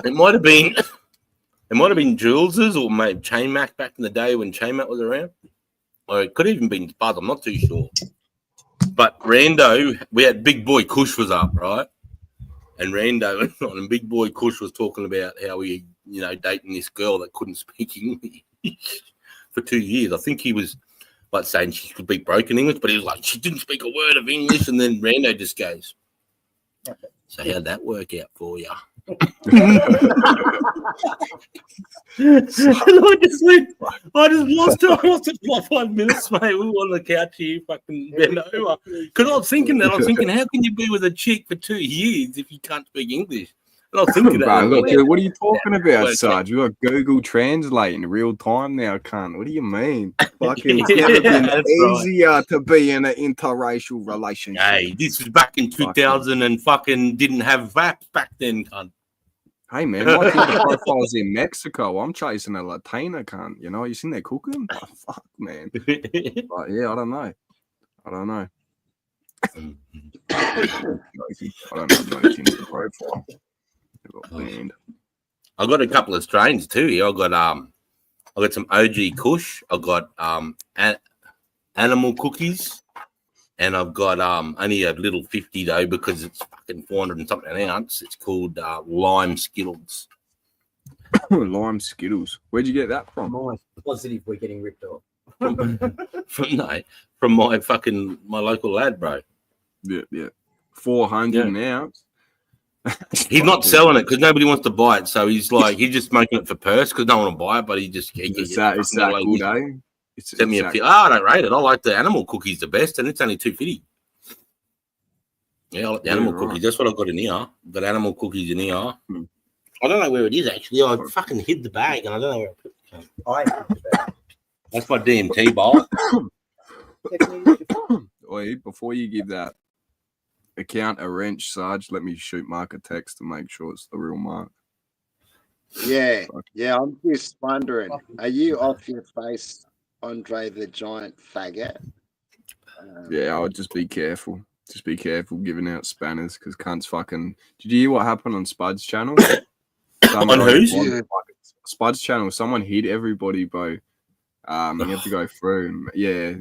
It might have been Jules's or maybe Chain Mac back in the day when Chain Mac was around. Or it could have even been Buzz, I'm not too sure. But Rando, we had Big Boy Kush was up, right? And Rando and Big Boy Kush was talking about how he, dating this girl that couldn't speak English for 2 years. I think he was like saying she could speak broken English, but he was like, she didn't speak a word of English. And then Rando just goes, so how'd that work out for you? I just lost it for 5 minutes, mate. We were on the couch here, fucking bent over. Because I was thinking, how can you be with a chick for 2 years if you can't speak English? And I was thinking Bro, look, that. dude, what are you talking about, work Sarge? We got Google Translate in real time now, cunt. What do you mean? Fucking it's Yeah, never been that's right. easier to be in an interracial relationship. Hey, this was back in 2000 and fucking didn't have VAP back then, cunt. Hey man, my Tinder profile's in Mexico. I'm chasing a Latina, cunt. You seen there cooking? Oh, fuck, man. But yeah, I don't know. I don't have no Tinder profile. Banned. I got a couple of strains too here. I got some OG Kush. I got animal cookies, and I've got only a little 50 though because it's fucking 400 and something an ounce. It's called Lime Skittles. Lime Skittles. Where'd you get that from? Nice. Positive we're getting ripped off. From my local lad, bro. Yeah. 400 an ounce. He's not selling it because nobody wants to buy it. So he's just making it for purse because no one will buy it. But he just It's that good, eh? Send me a few. I don't rate it. I like the animal cookies the best, and it's only $2.50. Yeah, I like the animal cookies. That's what I've got in here. I've got animal cookies in here. I don't know where it is actually. I fucking hid the bag, and I don't know where I put it. That's my DMT bowl. Oi, before you give that account a wrench, Sarge, let me shoot Mark a text to make sure it's the real Mark. Yeah, I'm just wondering, are you off your face, Andre the Giant faggot? Yeah, I would just be careful. Just be careful giving out spanners because cunts fucking. Did you hear what happened on Spud's channel? On whose? Spud's channel. Someone hit everybody, bro. You have to go through. And, yeah,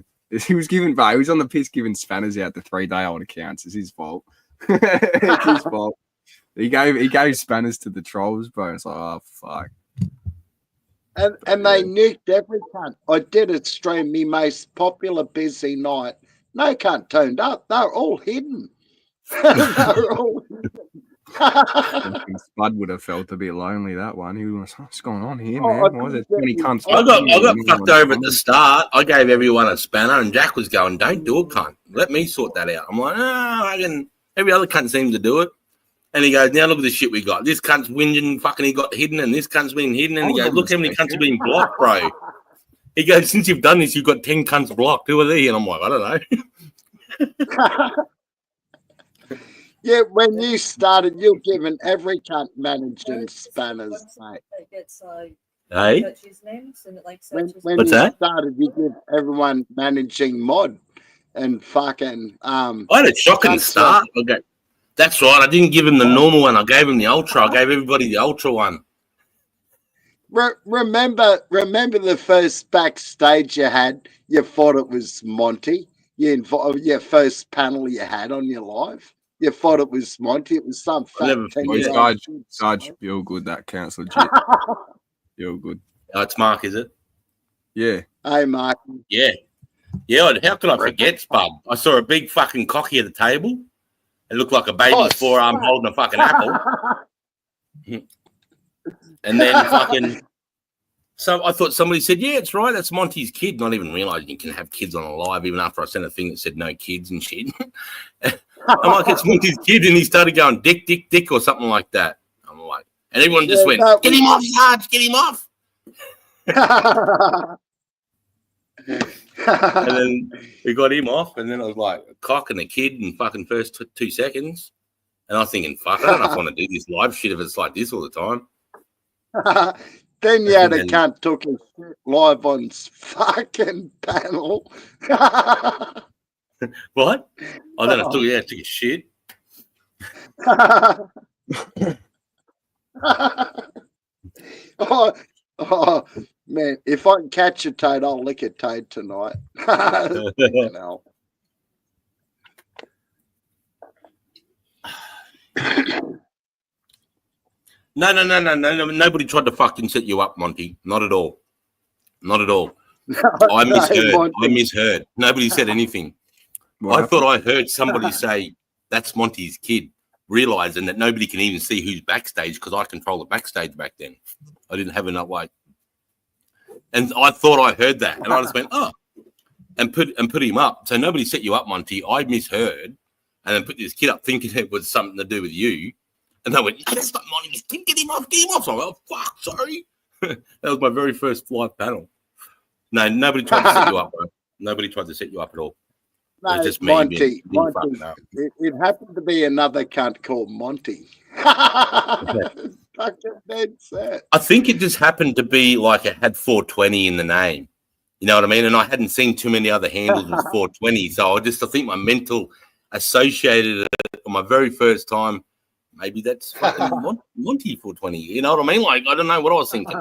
he was giving, bro. He was on the piss giving spanners out to 3-day-old accounts. It's his fault. It's his fault. He gave spanners to the trolls, bro. It's like, oh fuck. And they nuked every cunt. I did it stream, me most popular busy night. No cunt turned up. They're all hidden. They're all hidden. Spud would have felt a bit lonely that one. He was, what's going on here, Oh, man? Why is there so many cunts? I got fucked over at the start. I gave everyone a spanner, and Jack was going, "Don't do it, cunt. Let me sort that out." I'm like, I can. Every other cunt seems to do it. And he goes, "Now look at the shit we got. This cunt's whinging, fucking he got hidden, and this cunt's been hidden." And he goes, "Look how many cunts have been blocked, bro." He goes, "Since you've done this, you've got 10 cunts blocked. Who are they?" And I'm like, "I don't know." Yeah, when you started, you're giving every cunt managing spanners, mate. That gets Hey, searches names and it like When searches. you What's that? started, you give everyone managing mod and fucking I had a shocking Cunts, start. Okay, that's right. I didn't give him the normal one. I gave him the ultra. I gave everybody the ultra one. remember the first backstage you had. You thought it was Monty. Your first panel you had on your live. You thought it was Monty. It was some I never fat thought it. 10-year-old. Sarge, you're good. That counts legit. You're good. Oh, it's Mark, is it? Yeah. Hey, Mark. Yeah. How could I forget, Spud? I saw a big fucking cocky at the table. It looked like a baby's forearm holding a fucking apple. And then fucking... So I thought somebody said, "Yeah, it's right. That's Monty's kid." Not even realizing you can have kids on a live, even after I sent a thing that said no kids and shit. I'm like, "It's Monty's kid." And he started going, "Dick, dick, dick," or something like that. I'm like... And everyone just went, "Get him off, Sarge. Get him off." And then we got him off, and then I was like, cock and the kid in fucking first 2 seconds. And I was thinking, fuck, I don't know if I want to do this live shit if it's like this all the time. Then you had a cunt took his shit live on fucking panel. What? I don't know. I took a shit. oh, man, if I can catch a toad, I'll lick a toad tonight. You know. No. Nobody tried to fucking set you up, Monty. Not at all. Not at all. I misheard. Monty. I misheard. Nobody said anything. I thought I heard somebody say, "That's Monty's kid," realizing that nobody can even see who's backstage because I control the backstage back then. I didn't have enough like, and I thought I heard that, and I just went, "Oh," and put him up. So nobody set you up, Monty. I misheard, and then put this kid up thinking it was something to do with you. And they went, "No, that's not Monty's kid. Get him off, get him off." So I went, "Oh fuck, sorry." That was my very first live panel. No, nobody tried to set you up, bro. Nobody tried to set you up at all. No, It was just me Monty. being fucking up. It happened to be another cunt called Monty. Fucking dead set. I think it just happened to be like it had 420 in the name. You know what I mean? And I hadn't seen too many other handles with 420. So I think my mental associated it on my very first time. Maybe that's fucking Monty 420. You know what I mean? Like, I don't know what I was thinking.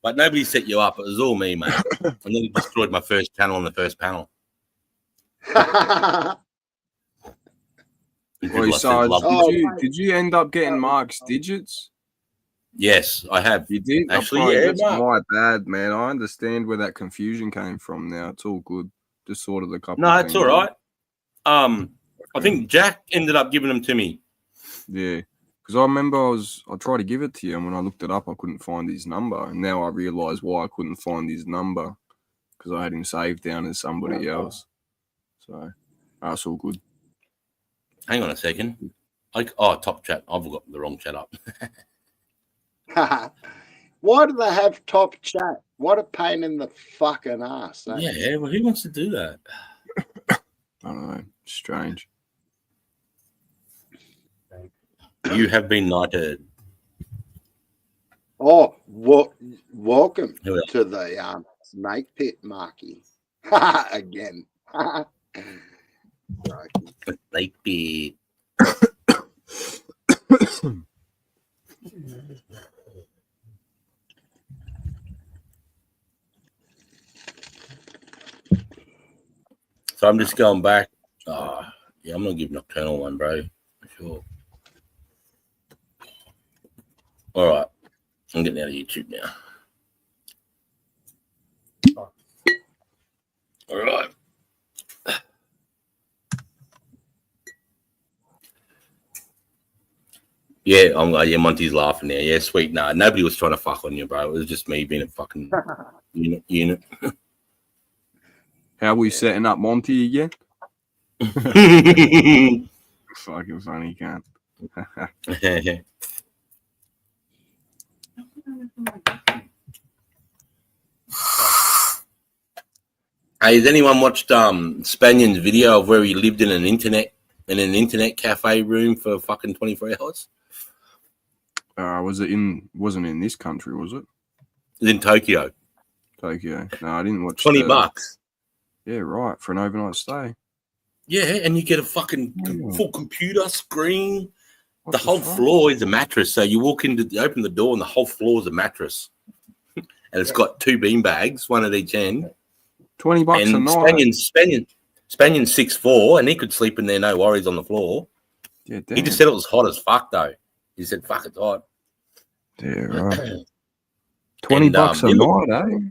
But nobody set you up. It was all me, mate. And then it destroyed my first channel on the first panel. Well, Sarge, did you end up getting Mark's digits? Yes, I have. You did? Actually, yeah. That's my bad, man. I understand where that confusion came from now. It's all good. Just sorted a couple. No, it's all right. I think Jack ended up giving them to me. Yeah. Because I remember I tried to give it to you, and when I looked it up, I couldn't find his number. And now I realise why I couldn't find his number. Because I had him saved down as somebody else. So, that's all good. Hang on a second. Top chat. I've got the wrong chat up. Why do they have top chat? What a pain in the fucking ass. Eh? Yeah, well, who wants to do that? I don't know. Strange. You have been knighted. Oh, welcome Who else? to the snake pit, Marky. Again. Snake pit. So I'm just going back. Oh, yeah, I'm gonna give Nocturnal one, bro. For sure. All right, I'm getting out of YouTube now. All right. Yeah, yeah, Monty's laughing there. Yeah, sweet. Nah, nobody was trying to fuck on you, bro. It was just me being a fucking unit. How are we setting up Monty again? Fucking funny, can't. Hey, has anyone watched Spanion's video of where he lived in an internet cafe room for fucking 24 hours? Wasn't in this country, was it? It was in Tokyo. Tokyo. No, I didn't watch. $20. Yeah, right, for an overnight stay. Yeah, and you get a fucking full computer screen. What The whole fuck? floor is a mattress. So you open the door, and the whole floor is a mattress. And it's got 2 bean bags, one at each end. $20 a And night. Spanion's 6'4", and he could sleep in there, no worries, on the floor. Yeah, damn. He just said it was hot as fuck, though. He said, "Fuck, it's hot." Yeah, right. $20 a yeah, night, eh?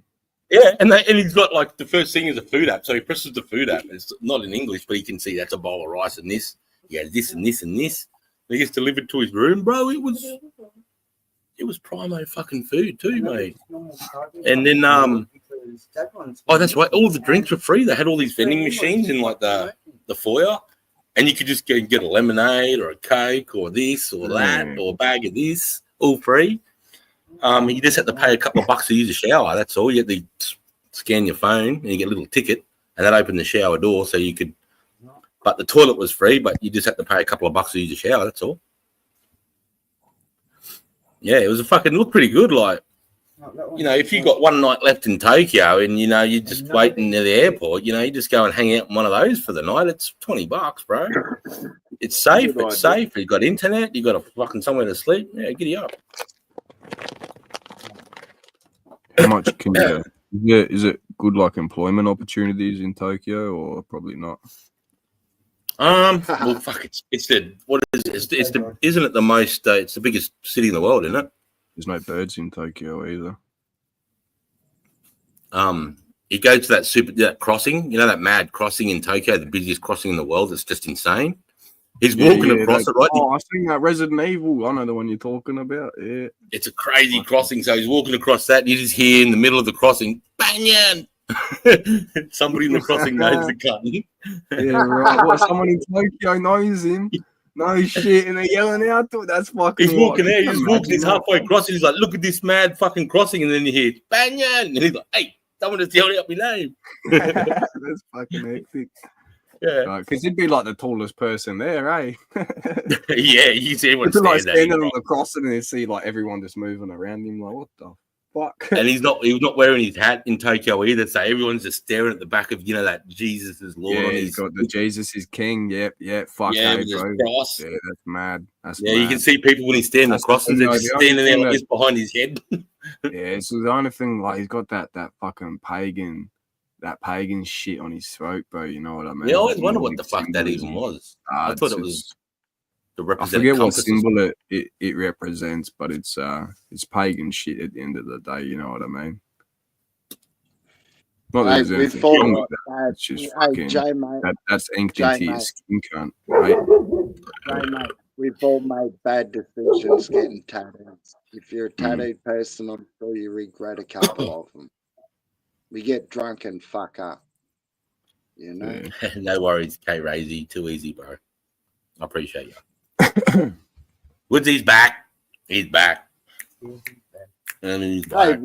Yeah, and he's got like the first thing is a food app. So he presses the food app. It's not in English, but he can see that's a bowl of rice and this. He has this and this and this. And he gets delivered to his room, bro. It was primo fucking food too, mate. And then oh, that's right. All the drinks were free. They had all these vending machines in like the foyer, and you could just get a lemonade or a Coke or this or that or a bag of this, all free. You just have to pay a couple of bucks to use a shower. That's all. You have to scan your phone and you get a little ticket, and that opened the shower door so you could. But the toilet was free, but you just had to pay a couple of bucks to use a shower. That's all. Yeah, it was looked pretty good. Like, you know, if you got one night left in Tokyo and, you know, you're just waiting near the airport, you know, you just go and hang out in one of those for the night. It's $20, bro. It's safe. It's safe. You've got internet. You've got a fucking somewhere to sleep. Yeah, giddy up. How much can you? Is it good like employment opportunities in Tokyo, or probably not? Well, fuck, it's the what is it? It's the isn't it the most? It's the biggest city in the world, isn't it? There's no birds in Tokyo either. You go to that crossing, you know, that mad crossing in Tokyo, the busiest crossing in the world. It's just insane. He's walking across it, right? Oh, I've seen that Resident Evil. I know the one you're talking about. Yeah, it's a crazy crossing. So he's walking across that. And you just hear in the middle of the crossing, Banyan. Somebody in the crossing knows the gun. Yeah, right. What, someone in Tokyo knows him? No shit, and they're yelling out to it. That's fucking. He's walking there. He's walking. He's halfway across. He's like, "Look at this mad fucking crossing!" And then you hear Banyan, and he's like, "Hey, someone just yelled out my name." That's fucking hectic. Yeah, because he'd be like the tallest person there, eh? Yeah, you see everyone like standing on the crossing and you see like everyone just moving around him. Like, what the fuck? And he was not wearing his hat in Tokyo either, so everyone's just staring at the back of, you know, that Jesus is Lord on his. He's got the Jesus is King. Yep. Fuck yeah, bro. Cross. Yeah, that's mad. That's yeah, mad. you can see people when he's standing across and they're just standing there like this behind his head. Yeah, so the only thing, like, he's got that fucking pagan shit on his throat, bro. You know what I mean? Yeah, I always wonder what the fuck that even was. I thought it was the representative. I forget what symbol it represents, but it's pagan shit at the end of the day. You know what I mean? Not that there's anything wrong with that. It's just fucking that's inked into your skin, cunt, right? Jay, mate, we've all made bad decisions getting tattoos. If you're a tattooed person, I'm sure you regret a couple of them. We get drunk and fuck up, you know. Yeah. No worries, K Razy. Too easy, bro. I appreciate you. Woodsy's back. He's back. And he's back.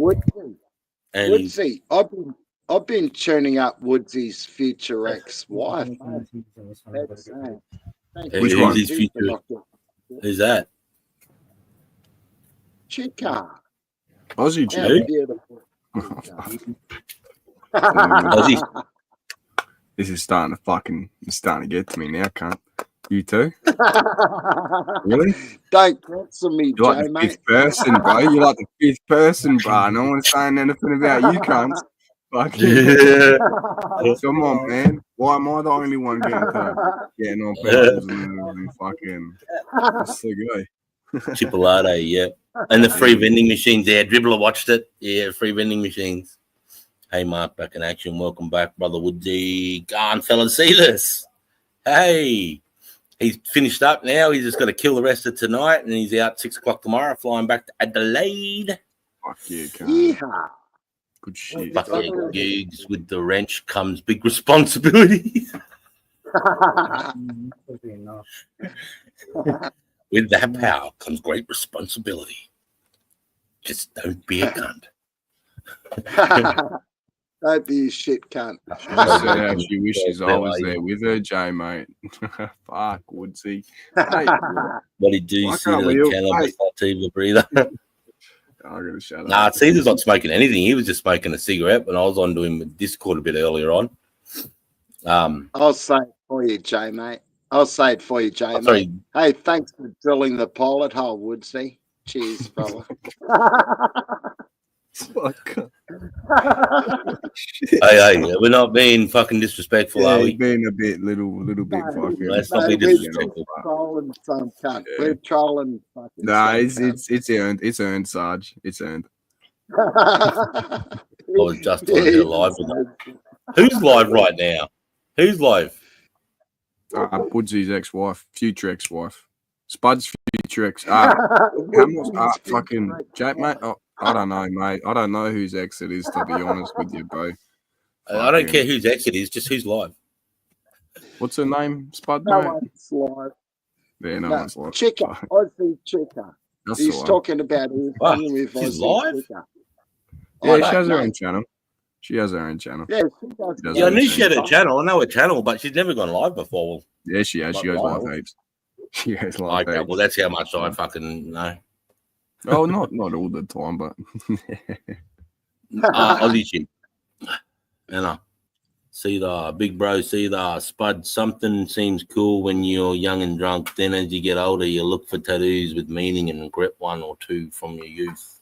Hey, Woodsy. I've been tuning up Woodsy's future ex-wife. Which one's his future? Who's that? Chica. Aussie How chick. beautiful. Aussie. This is starting to get to me now, cunt. You too? Really? Don't cancel me, You're like Joe, the mate. fifth person, bro. You're like the fifth person, bro. No one's saying anything about you, cunts. Fucking Yeah. come on, man. Why am I the only one getting on pedals and fucking? What's the go? Chipolata, yeah. And the free vending machines there. Dribbler watched it. Yeah, free vending machines. Hey, Mark, back in action. Welcome back, Brother Woody. Go on, fellas, see this. Hey, he's finished up now. He's just got to kill the rest of tonight, and he's out 6 o'clock tomorrow, flying back to Adelaide. Fuck yeah, cunt. Yeehaw. Good shit. Fuck yeah, gigs. With the wrench comes big responsibility. With that power comes great responsibility. Just don't be a cunt. Don't be a shit cunt. She said how she wishes I was there with her, Jay, mate. Fuck, Woodsy. Hey, What did you Why see can't the we all- cannabis sativa breather? I gotta shut up. Nah, Caesar's not smoking anything. He was just smoking a cigarette when I was on to him with Discord a bit earlier on. I'll say it for you, Jay, mate. I'll say it for you, Jay, mate. Sorry, Hey, thanks for drilling the pilot hole, Woodsy. Cheers, fella. Fuck. hey, we're not being fucking disrespectful, Yeah, are he's we? been a little bit fucking. Let's not be We're disrespectful. trolling some cunt. Yeah. We're trolling fucking Nah, some it's earned. It's earned, Sarge. It's earned. cunt. I was just on here live with them. Who's live right now? Who's live? Woodsy's ex-wife, future ex-wife, Spud's future ex. How much? Fucking Jack, mate. Oh, I don't know, mate. I don't know whose ex it is, to be honest with you, bro. I don't care whose ex it is, just who's live. What's her name? Spud, No mate. one's live. Yeah, no No, one's live. Chica, Aussie Chica. That's He's all right. talking about his What? thing with She's Aussie live? Chica. Yeah, I she don't has her know. own channel. She has her own channel. Yeah, she does. Does Yeah, I that knew make she had a sense? channel. I know her channel, but she's never gone live before. Yeah, she has. She goes Live. live heaps. She goes live Okay, heaps. well, that's how much I fucking know. Oh, not all the time, but Aussie chick. And see the big bro, see the Spud. Something seems cool when you're young and drunk. Then as you get older, you look for tattoos with meaning and regret one or two from your youth.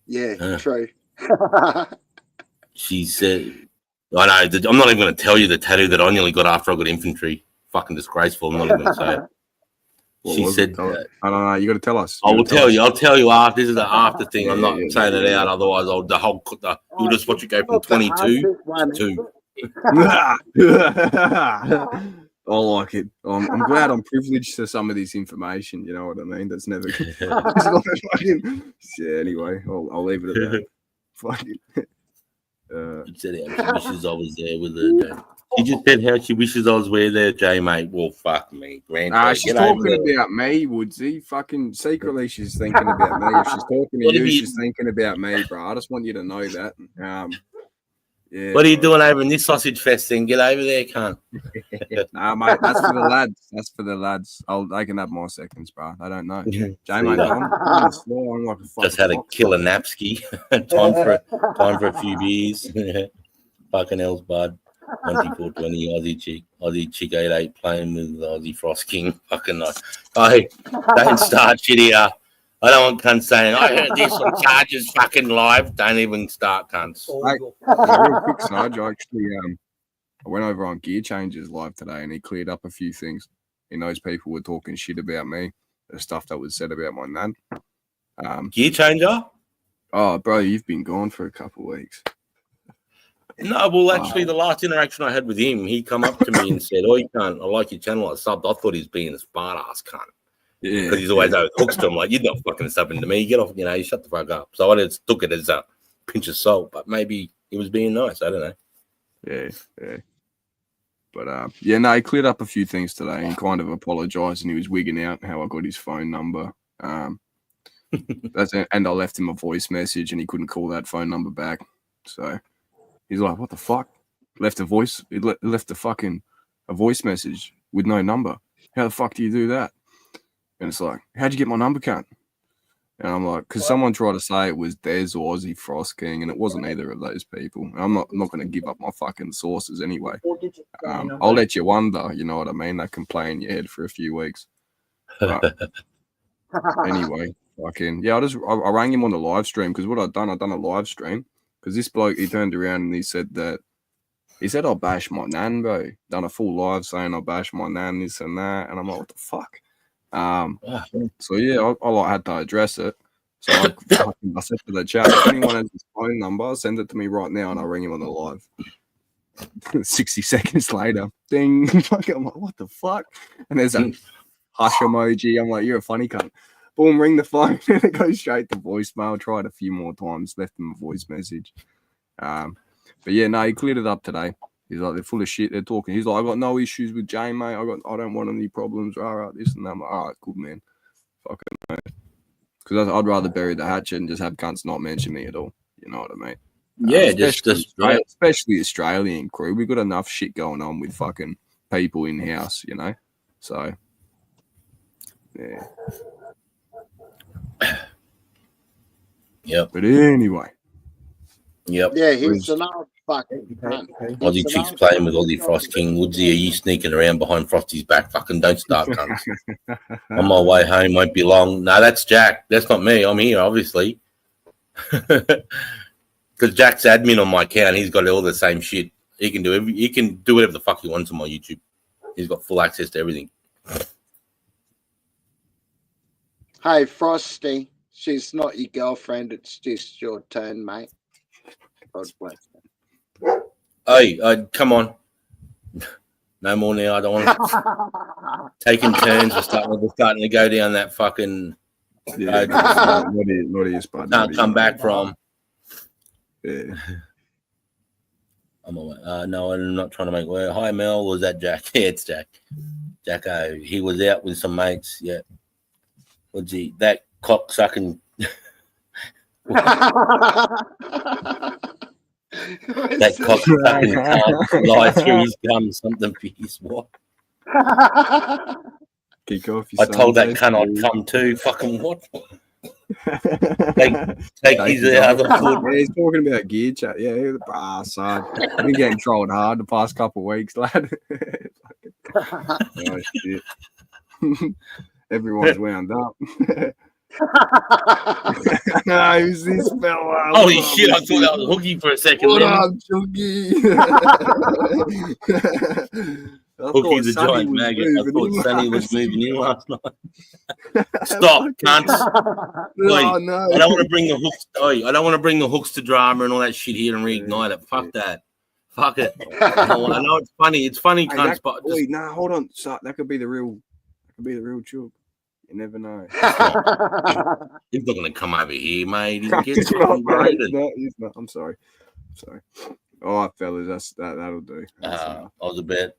Yeah, Yeah. true. She said, I know, I'm not even going to tell you the tattoo that I nearly got after I got infantry. Fucking disgraceful. I'm not even going to say it. what She was said, it? I don't know. You got to tell us. I will tell you. I'll tell you after. This is the after thing. I'm not Yeah, saying it yeah. out. Otherwise, you'll just watch it go from 22 to 2. I like it. I'm glad I'm privileged to some of this information. You know what I mean? That's never. It's not fucking. Yeah. Anyway, I'll leave it at that. Fucking. She said how she wishes I was there with her. She just said how she wishes I was there, Jay, mate. Well, fuck me. She's talking about me, Woodsy. Fucking secretly, she's thinking about me. If she's talking to What you, have you- she's thinking about me, bro. I just want you to know that. Yeah. What are you bro. doing over in this sausage fest then? Get over there, cunt. Nah, mate, that's for the lads. That's for the lads. They can have my seconds, bro. I don't know. Jay, mate, I'm snoring like a fucking Just had a fox, killer bro. Napski. time for a few beers. Fucking hell's bud. 2420 Aussie chick 88 playing with the Aussie Frost King. Fucking nice. Hey, don't start shit here. I don't want cunts saying I heard this on Chargers fucking live. Don't even start cunts. Real quick, Sarge, I actually I went over on Gear Changers live today and he cleared up a few things. He knows people were talking shit about me, the stuff that was said about my nan. Gear changer? Oh, bro, you've been gone for a couple of weeks. No, well, actually, the last interaction I had with him, he come up to me and said, "Oh, you can't. I like your channel. I subbed. I thought he was being a smart ass cunt Yeah, because he's always over hooks to him. Like, you're not fucking subbing to me. Get off. You know, you shut the fuck up." So I just took it as a pinch of salt, but maybe he was being nice. I don't know. yeah. But yeah, no, he cleared up a few things today and kind of apologized and he was wigging out how I got his phone number. That's it. And I left him a voice message and he couldn't call that phone number back. So he's like, "What the fuck?" Left a voice. He left a voice message with no number. How the fuck do you do that? And it's like, "How'd you get my number, cunt?" And I'm like, because someone tried to say it was Des or Aussie Frost King, and it wasn't either of those people. And I'm not going to give up my fucking sources anyway. I'll let you wonder, you know what I mean? That can play in your head for a few weeks. But anyway, fucking yeah, I rang him on the live stream because what I've done a live stream because this bloke he turned around and he said I'll bash my nan, bro. Done a full live saying I'll bash my nan, this and that, and I'm like, what the fuck? So yeah, I had to address it. So I said to the chat, if anyone has his phone number, send it to me right now, and I'll ring him on the live. 60 seconds later, ding! I'm like, what the fuck? And there's a hush emoji. I'm like, you're a funny cunt. Boom, ring the phone, and it goes straight to voicemail. Tried a few more times, left him a voice message. But yeah, no, he cleared it up today. He's like, they're full of shit. They're talking. He's like, I got no issues with Jay, mate. I don't want any problems. All right, this and that. I'm like, all right, good, man. Fucking mate. Because I'd rather bury the hatchet and just have cunts not mention me at all. You know what I mean? Yeah, especially Australian crew. We've got enough shit going on with fucking people in house, you know? So, yeah. Yep. But anyway. Yep. Yeah, he's an old fucking cunt. Aussie chicks playing with Aussie Frost King. Woodsy, are you sneaking around behind Frosty's back? Fucking don't start, cunts. On my way home, won't be long. No, that's Jack. That's not me. I'm here, obviously. Because Jack's admin on my account. He's got all the same shit. He can do whatever the fuck he wants on my YouTube. He's got full access to everything. Hey, Frosty, she's not your girlfriend. It's just your turn, mate. God bless her. Hey, come on. No more now. I don't want to. Taking turns. We're starting to go down that fucking. Yeah, not his spot. Can't come back from. Yeah. I'm on my, no, I'm not trying to make word. Hi, Mel. Was that Jack? Yeah, it's Jack. Jacko. He was out with some mates. Yeah. What's he? That cock sucking. That cock sucking can't lie through his gum. Something for his what? Kick off. I told that cunt I'd come too. Fucking what? Take his other foot. Yeah, he's talking about gear chat. Yeah, son. I've been getting trolled hard the past couple of weeks, lad. Oh, shit. Everyone's wound up. No, who's this fella? Holy shit, I thought that was Hooky for a second. What up, Chunky? Hookie's a giant maggot. I thought Sonny was moving in last night. Stop, cunts. Oh, no. I don't want to bring the hooks. I don't want to bring the hooks to drama and all that shit here and reignite it. Fuck that. Fuck it. I know it's funny. It's funny, Hey, cunts, but just, nah, hold on. So, that could be the real chook. You never know. he's not going to come over here, mate. He He's gets not, fucking bro. raided. He's not. I'm sorry. All right, fellas, that'll do. I was about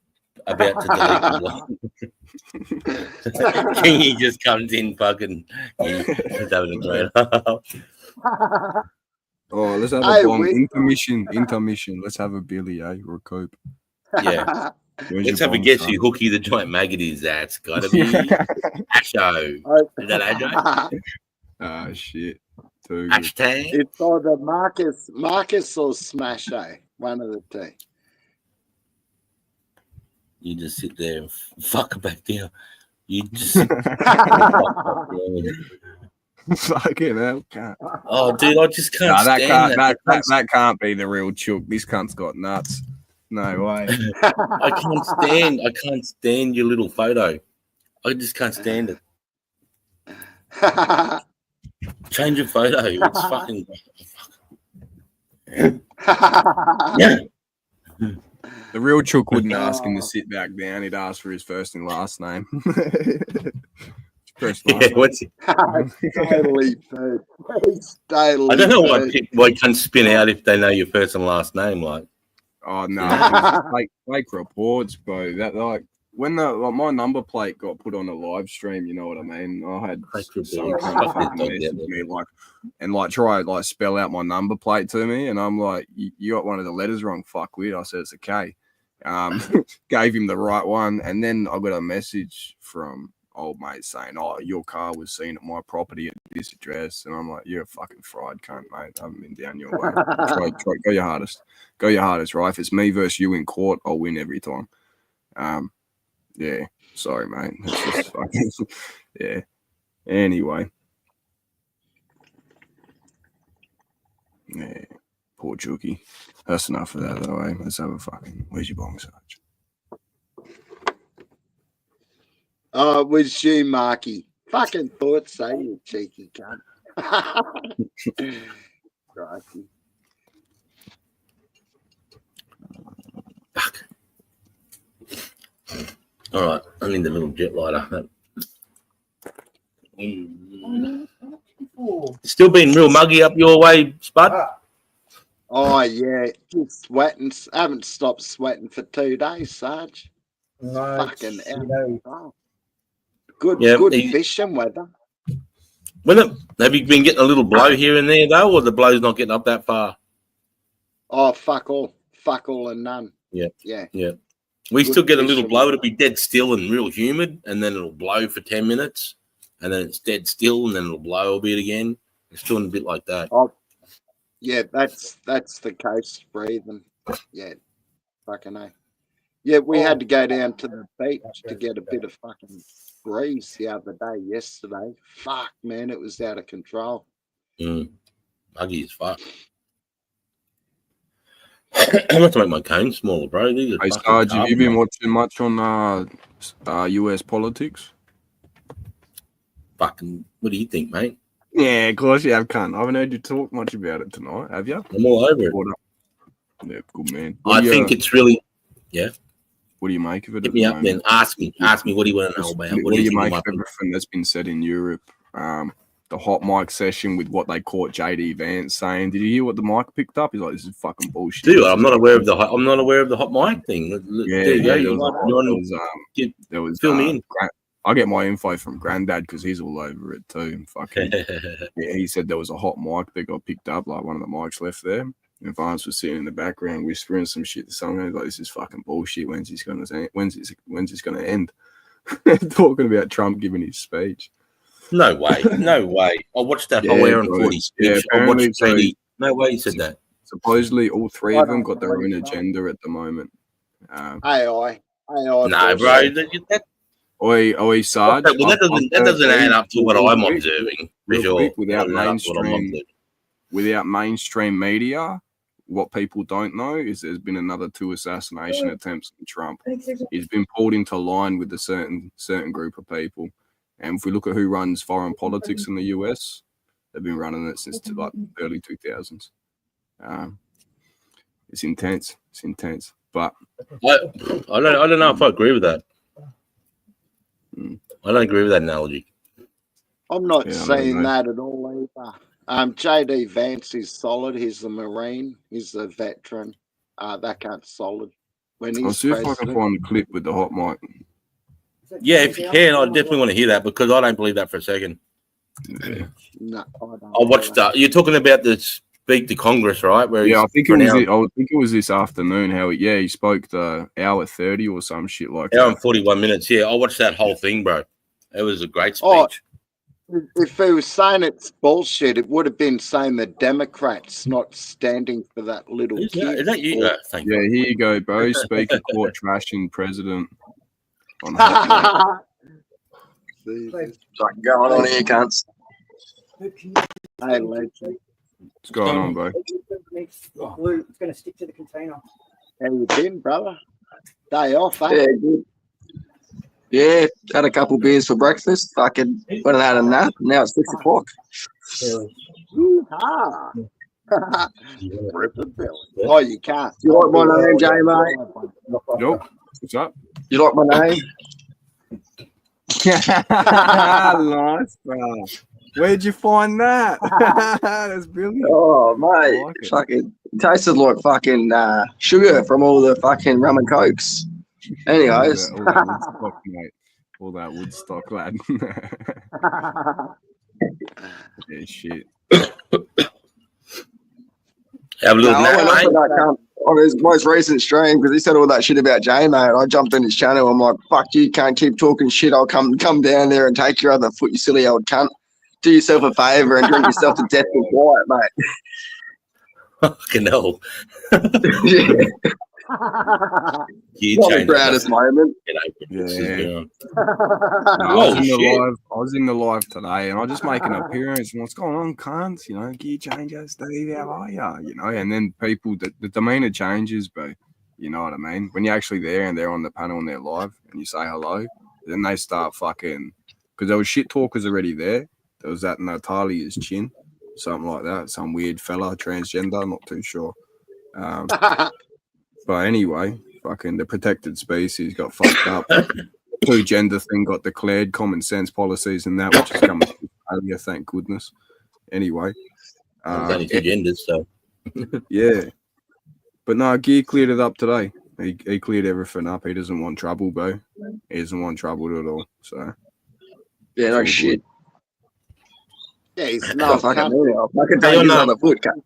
to delete the Kingy just comes in fucking. He's having a great. Oh, let's have a bomb. Intermission. Let's have a Billy, or a Cope. Yeah. Where's Let's your have a bomb, guess son? who Hooky the giant maggot is. That's got to be Asho. Is that Asho? Ah, shit. Too good. Hashtag. It's either Marcus or Smasho. One of the two. You just sit there and fuck her back down. You just sit Fucking hell, can't. oh, dude, I just can't Nah, stand that. that can't be the real chook. This cunt's got nuts. No way. I can't stand your little photo. I just can't stand it. Change your photo. It's fucking. Yeah. The real chook wouldn't ask him to sit back down. He'd ask for his first and last name. First and last name. What's it? Totally food. It's totally I don't know why food. people can't spin out if they know your first and last name. Like, Oh no, fake reports, bro. That like when my number plate got put on a live stream, you know what I mean? I had Fake some reports. kind of Fuck this fucking dog, message yeah. me try spell out my number plate to me, and I'm like, you got one of the letters wrong, fuckwit. I said it's a K. Gave him the right one, and then I got a message from old mates saying, "Oh, your car was seen at my property at this address," and I'm like, "You're a fucking fried cunt, mate. I haven't been down your way. Try, go your hardest. Go your hardest, right? If it's me versus you in court, I'll win every time." Yeah. Sorry, mate. It's just fucking yeah. Anyway. Yeah. Poor Chucky. That's enough of that, though, eh? Let's have a fucking. Where's your bong, Sarge? Oh, it was you, Marky. Fucking thought so, you cheeky cunt. Crikey. Fuck. All right, I need the little jet lighter. Still being real muggy up your way, Spud? Oh, yeah. Just sweating. Haven't stopped sweating for 2 days, Sarge. No, Fucking you hell. know, Oh. Good, Yeah, good he- fishing weather. Have you been getting a little blow here and there, though, or the blow's not getting up that far? Oh, fuck all. Fuck all and none. Yeah. Yeah. We Good still get a little fishing blow. weather. It'll be dead still and real humid, and then it'll blow for 10 minutes, and then it's dead still, and then it'll blow a bit again. It's doing a bit like that. Oh, yeah, that's the coast breathing. Yeah. Fucking A. Yeah, we had to go down to the beach to get a bit of fucking breeze the other day, yesterday. Fuck, man, it was out of control. Muggy as fuck. I'm going to make my cane smaller, bro. These are Hey, fucking Sarge, have you been carbon. watching much on US politics? Fucking, what do you think, mate? Yeah, of course you have, cunt. I haven't heard you talk much about it tonight, have you? I'm all over it. Yeah, good man. I think it's really. What do you make of it? Hit at me the up moment? then. Ask me. What do you want to know about? What do you think make might of be- everything that's been said in Europe? The hot mic session with what they caught JD Vance saying. Did you hear what the mic picked up? He's like, "This is fucking bullshit." Dude, I'm not aware of the hot mic thing. Yeah, There you go. there You was fill me in. I get my info from Granddad because he's all over it too. Fucking yeah, he said there was a hot mic that got picked up, like one of the mics left there. And Vance was sitting in the background whispering some shit to someone. He's like, "This is fucking bullshit. When's this gonna end?" Talking about Trump giving his speech. No way. No way. I watched that whole hour and bro. 40 speech. I apparently watched JD. No way he said that. Supposedly, all three I of them don't got their know. own agenda at the moment. AI. No, bullshit. bro. That Sarge. doesn't add up to what I'm observing. For real sure. quick, without Doesn't add up to what I'm mainstream- observing. Without mainstream media, what people don't know is there's been another 2 assassination attempts on Trump. He's been pulled into line with a certain group of people. And if we look at who runs foreign politics in the US, they've been running it since like early 2000s. It's intense. It's intense. But I don't know if I agree with that. I don't agree with that analogy. I'm not Yeah, I don't saying know. that at all either. JD Vance is solid. He's a Marine. He's a veteran. That guy's solid. When I'll he's see if I can president, find the clip with the hot mic. Yeah, if you can, I definitely want to hear that because I don't believe that for a second. Yeah, no, I don't. I watched that. You're talking about the speak to Congress, right? Where I he's think it was. pronounced- I think it was this afternoon. He spoke the hour 30 or some shit like hour that. and 41 minutes. Yeah, I watched that whole thing, bro. It was a great speech. Oh, if he was saying it's bullshit, it would have been saying the Democrats not standing for that little Is kid. that you? Thank Yeah, you. here you go, bro. Speaker court trashing president. On hot mic. Jesus. Something going on here, cunts. Hey, legend. What's going on, bro? Glue. It's going to stick to the container. How you been, brother? Day off, eh? Yeah, good. Yeah, had a couple beers for breakfast. Fucking went and had a nap. Now it's 6 o'clock. Yeehaw. Rip the belly. Oh, you can't. You like my name, Jay, mate? Yo, what's up? You like my name? Nice, bro. Where'd you find that? That's brilliant. Oh, I mate. like it. Fucking tasted like fucking sugar from all the fucking rum and cokes. Anyways, All that Woodstock, mate. All that Woodstock, lad. Yeah, shit. Have a no, little I went off nap, with mate. that cunt. on his most recent stream because he said all that shit about J, mate. I jumped on his channel. I'm like, fuck you, can't keep talking shit. I'll come down there and take your other foot, you silly old cunt. Do yourself a favour and drink yourself to death and quiet, mate. Fucking hell. Yeah, You not the changed proudest moment. Yeah. Oh, shit. I was in the live today, and I just make an appearance. And what's going on, cunts? You know, gear changer, Steve, how are ya? You know, and then people, the demeanor changes, but you know what I mean. When you're actually there and they're on the panel and they're live, and you say hello, then they start fucking because there was shit talkers already there. There was that Natalia's chin, something like that, some weird fella, transgender, not too sure. But anyway, fucking the protected species got fucked up. Two gender thing got declared, common sense policies and that, which is coming from Australia, thank goodness. Anyway. There's only two genders, so. Yeah. But no, Gear cleared it up today. He cleared everything up. He doesn't want trouble, bro. He doesn't want trouble at all. So Yeah, no shit. Yeah, he's No, not. fucking I'll fucking Hey, take his no. other foot, cunt.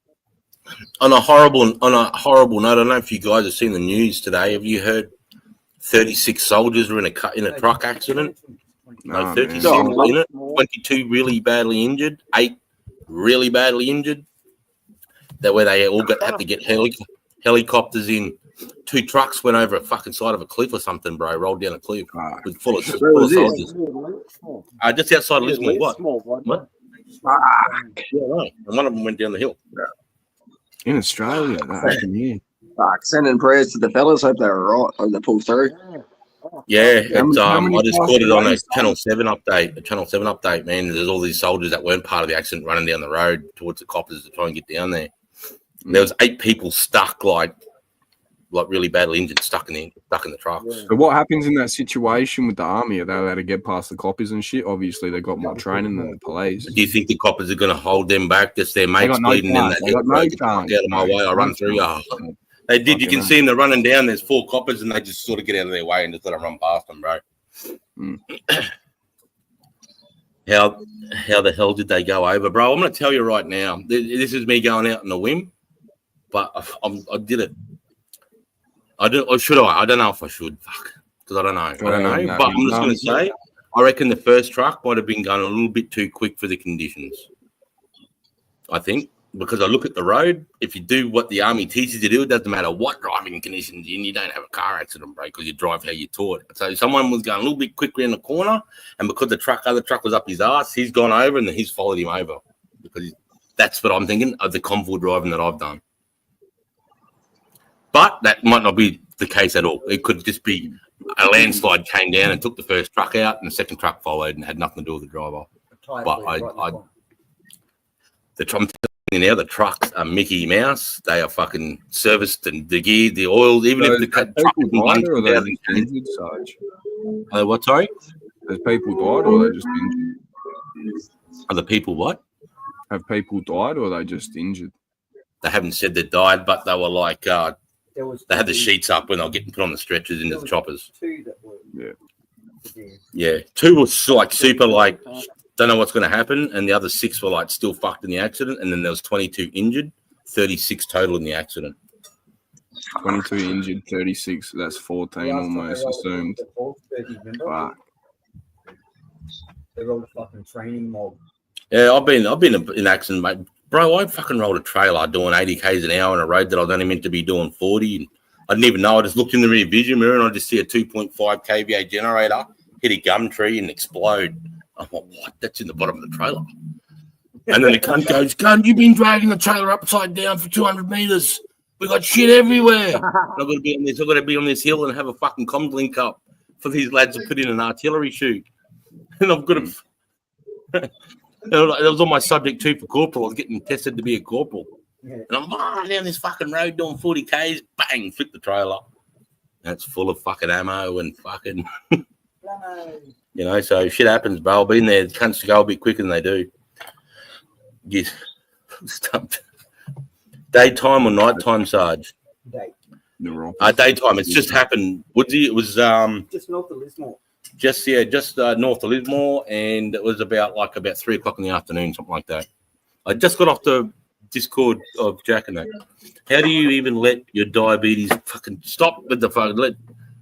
On a horrible note, I don't know if you guys have seen the news today. Have you heard 36 soldiers were in a truck accident? no, 36 man. in it, 22 really badly injured, 8 really badly injured. That where they all had to get helicopters in. 2 trucks went over a fucking side of a cliff or something, bro. Rolled down a cliff with full of soldiers. Just outside of Lismore. What? Yeah, right. And one of them went down the hill. In Australia, that happened here. Fuck, sending prayers to the fellas. Hope they were right. Hope they pulled through. Yeah, How many I just caught it on a passed Channel 7 update. A Channel 7 update, man. There's all these soldiers that weren't part of the accident running down the road towards the coppers to try and get down there. And there was 8 people stuck, like really badly injured, stuck in the trucks. But what happens in that situation with the army? Are they allowed to get past the coppers and shit? Obviously, they got more training than the police. Do you think the coppers are going to hold them back? Just their mates got no bleeding in chance. that They got no get the fuck chance. out of my way. I run through you. They did. You can see them. They're running down. There's 4 coppers, and they just sort of get out of their way and just let them run past them, bro. Mm. How the hell did they go over, bro? I'm going to tell you right now. This is me going out on a whim, but I did it. Or should I? I don't know if I should. Fuck, because I don't know. But I'm just going to say, I reckon the first truck might have been going a little bit too quick for the conditions. I think. Because I look at the road, if you do what the army teaches you to do, it doesn't matter what driving conditions you're in, you don't have a car accident, bro, because you drive how you're taught. So someone was going a little bit quicker in the corner, and because the other truck was up his ass, he's gone over, and then he's followed him over. Because that's what I'm thinking of the convoy driving that I've done. But that might not be the case at all. It could just be a landslide came down and took the first truck out, and the second truck followed and had nothing to do with the driver. But now the trucks are Mickey Mouse. They are fucking serviced and the gear, the oil, even if the truck is injured, Sarge? what? Sorry, There's people died, or are they just injured? are the people what? Have people died, or are they just injured? They haven't said they died, but they were like they had the sheets up when they were getting put on the stretchers into the choppers. 2 that were. Yeah, 2 was like super like. Don't know what's going to happen, and the other 6 were like still fucked in the accident, and then there was 22 injured, 36 total in the accident. 22 injured, 36. So that's 14 almost assumed. Fuck. They rolled a fucking training mob. Yeah, I've been in accident, mate. Bro, I fucking rolled a trailer doing 80 k's an hour on a road that I was only meant to be doing 40, and I didn't even know. I just looked in the rear vision mirror, and I just see a 2.5 kVA generator hit a gum tree and explode. I'm like, what? That's in the bottom of the trailer. And then the cunt goes, "Gun, you've been dragging the trailer upside down for 200 meters. We got shit everywhere. I've got to be on this hill and have a fucking comms link up for these lads to put in an artillery shoot. And I've got to. That was on my subject too for corporal. I was getting tested to be a corporal. And I'm down this fucking road doing 40 k's. Bang, flip the trailer. That's full of fucking ammo and fucking. You know, so shit happens, bro. I've been there. It tends to go a bit quicker than they do. Yes. Daytime or nighttime, Sarge? Daytime. It's just happened. Woodsy, it was just north of Lismore. Just north of Lismore, and it was about 3 o'clock in the afternoon, something like that. I just got off the Discord of Jack and that. How do you even let your diabetes fucking stop with the fucking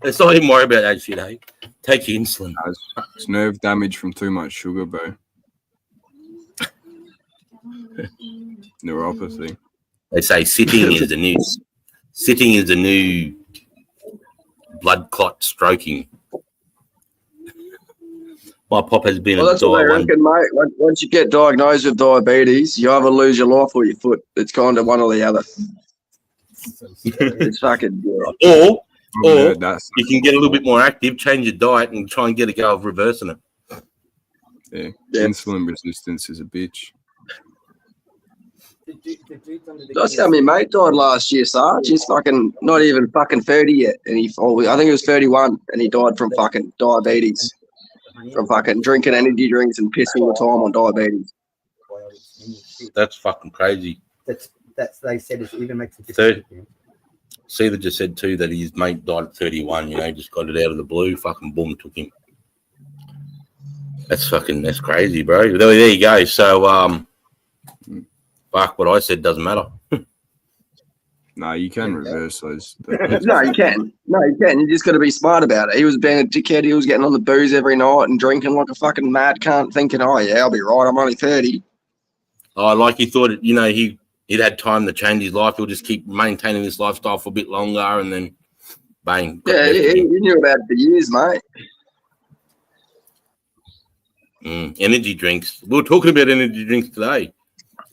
let's not even worry about that shit, hey? Take your insulin. It's nerve damage from too much sugar, bro. Neuropathy. They say sitting is the new blood clot stroking. My pop has been Well, that's what they reckon, mate. Once you get diagnosed with diabetes, you either lose your life or your foot. It's kind of one or the other. It's fucking. Or That's you can get a little bit more active, change your diet, and try and get a go of reversing it. yeah. Yeah. Insulin resistance is a bitch. That's how my mate died last year, Sarge. He's fucking not even fucking 30 yet, and I think he was 31, and he died from fucking diabetes, from fucking drinking energy drinks and pissing all the time on diabetes. That's fucking crazy. That's they said it even makes a difference. Seether just said too that his mate died at 31. You know, just got it out of the blue. Fucking boom, took him. That's crazy, bro. There you go. So fuck, what I said doesn't matter. No, you can reverse those. No, you can. You just got to be smart about it. He was being a dickhead. He was getting on the booze every night and drinking like a fucking mad cunt, thinking, "Oh yeah, I'll be right. I'm only 30." Oh, like he thought, you know, he'd had time to change his life. He'll just keep maintaining this lifestyle for a bit longer, and then bang. Yeah, he knew about it for years, mate. Energy drinks. We were talking about energy drinks today.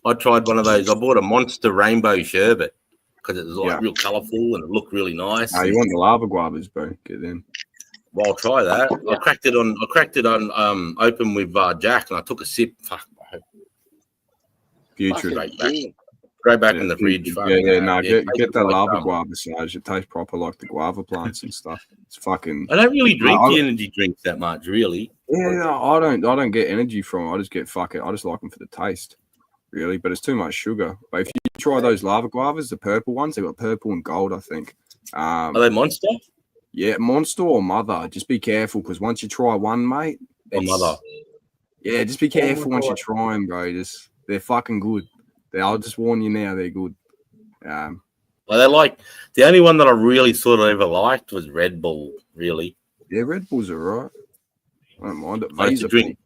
I tried one of those. I bought a Monster Rainbow Sherbet because it was like real colourful and it looked really nice. No, you want the lava guavas, bro? Get in. Well, I'll try that. I cracked it on open with Jack, and I took a sip. Fuck, bro. Future. Straight back in the fridge. Get Tastes that like lava guava size. It tastes proper like the guava plants and stuff. It's fucking. I don't really drink the energy drinks that much, really. Yeah, I don't get energy from them. I just get I just like them for the taste, really. But it's too much sugar. But if you try those lava guavas, the purple ones, they got purple and gold, I think. Are they Monster? Yeah, Monster or Mother. Just be careful because once you try one, mate. Or Mother? Yeah, just be careful once you try them, bro. They're fucking good. I'll just warn you now, they're good. Well, they're like the only one that I really sort of ever liked was Red Bull. Really? Yeah, Red Bulls are right. I don't mind it. I used to drink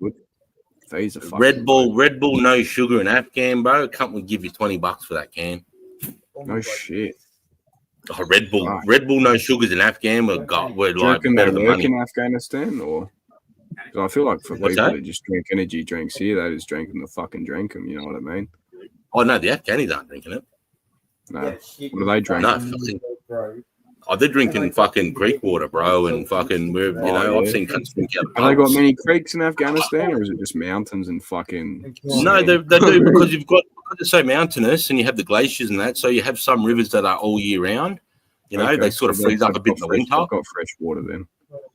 Red Bull, no sugar and Afghan, bro. A company would give you $20 for that can. No shit. Oh, Red Bull, no sugars in Afghan were like better than money. In Afghanistan, or I feel like for people that just drink energy drinks here, they just drink them to fucking drink them. You know what I mean? Oh no, the Afghanis aren't drinking it. No, what do they drink? No, they're drinking fucking Greek water, bro, and fucking I've seen cunts drink out of Have they got many creeks in Afghanistan, or is it just mountains and fucking? No, they do because because it's so mountainous and you have the glaciers and that, so you have some rivers that are all year round. You know, they sort of freeze up a bit in the winter. They've got fresh water then.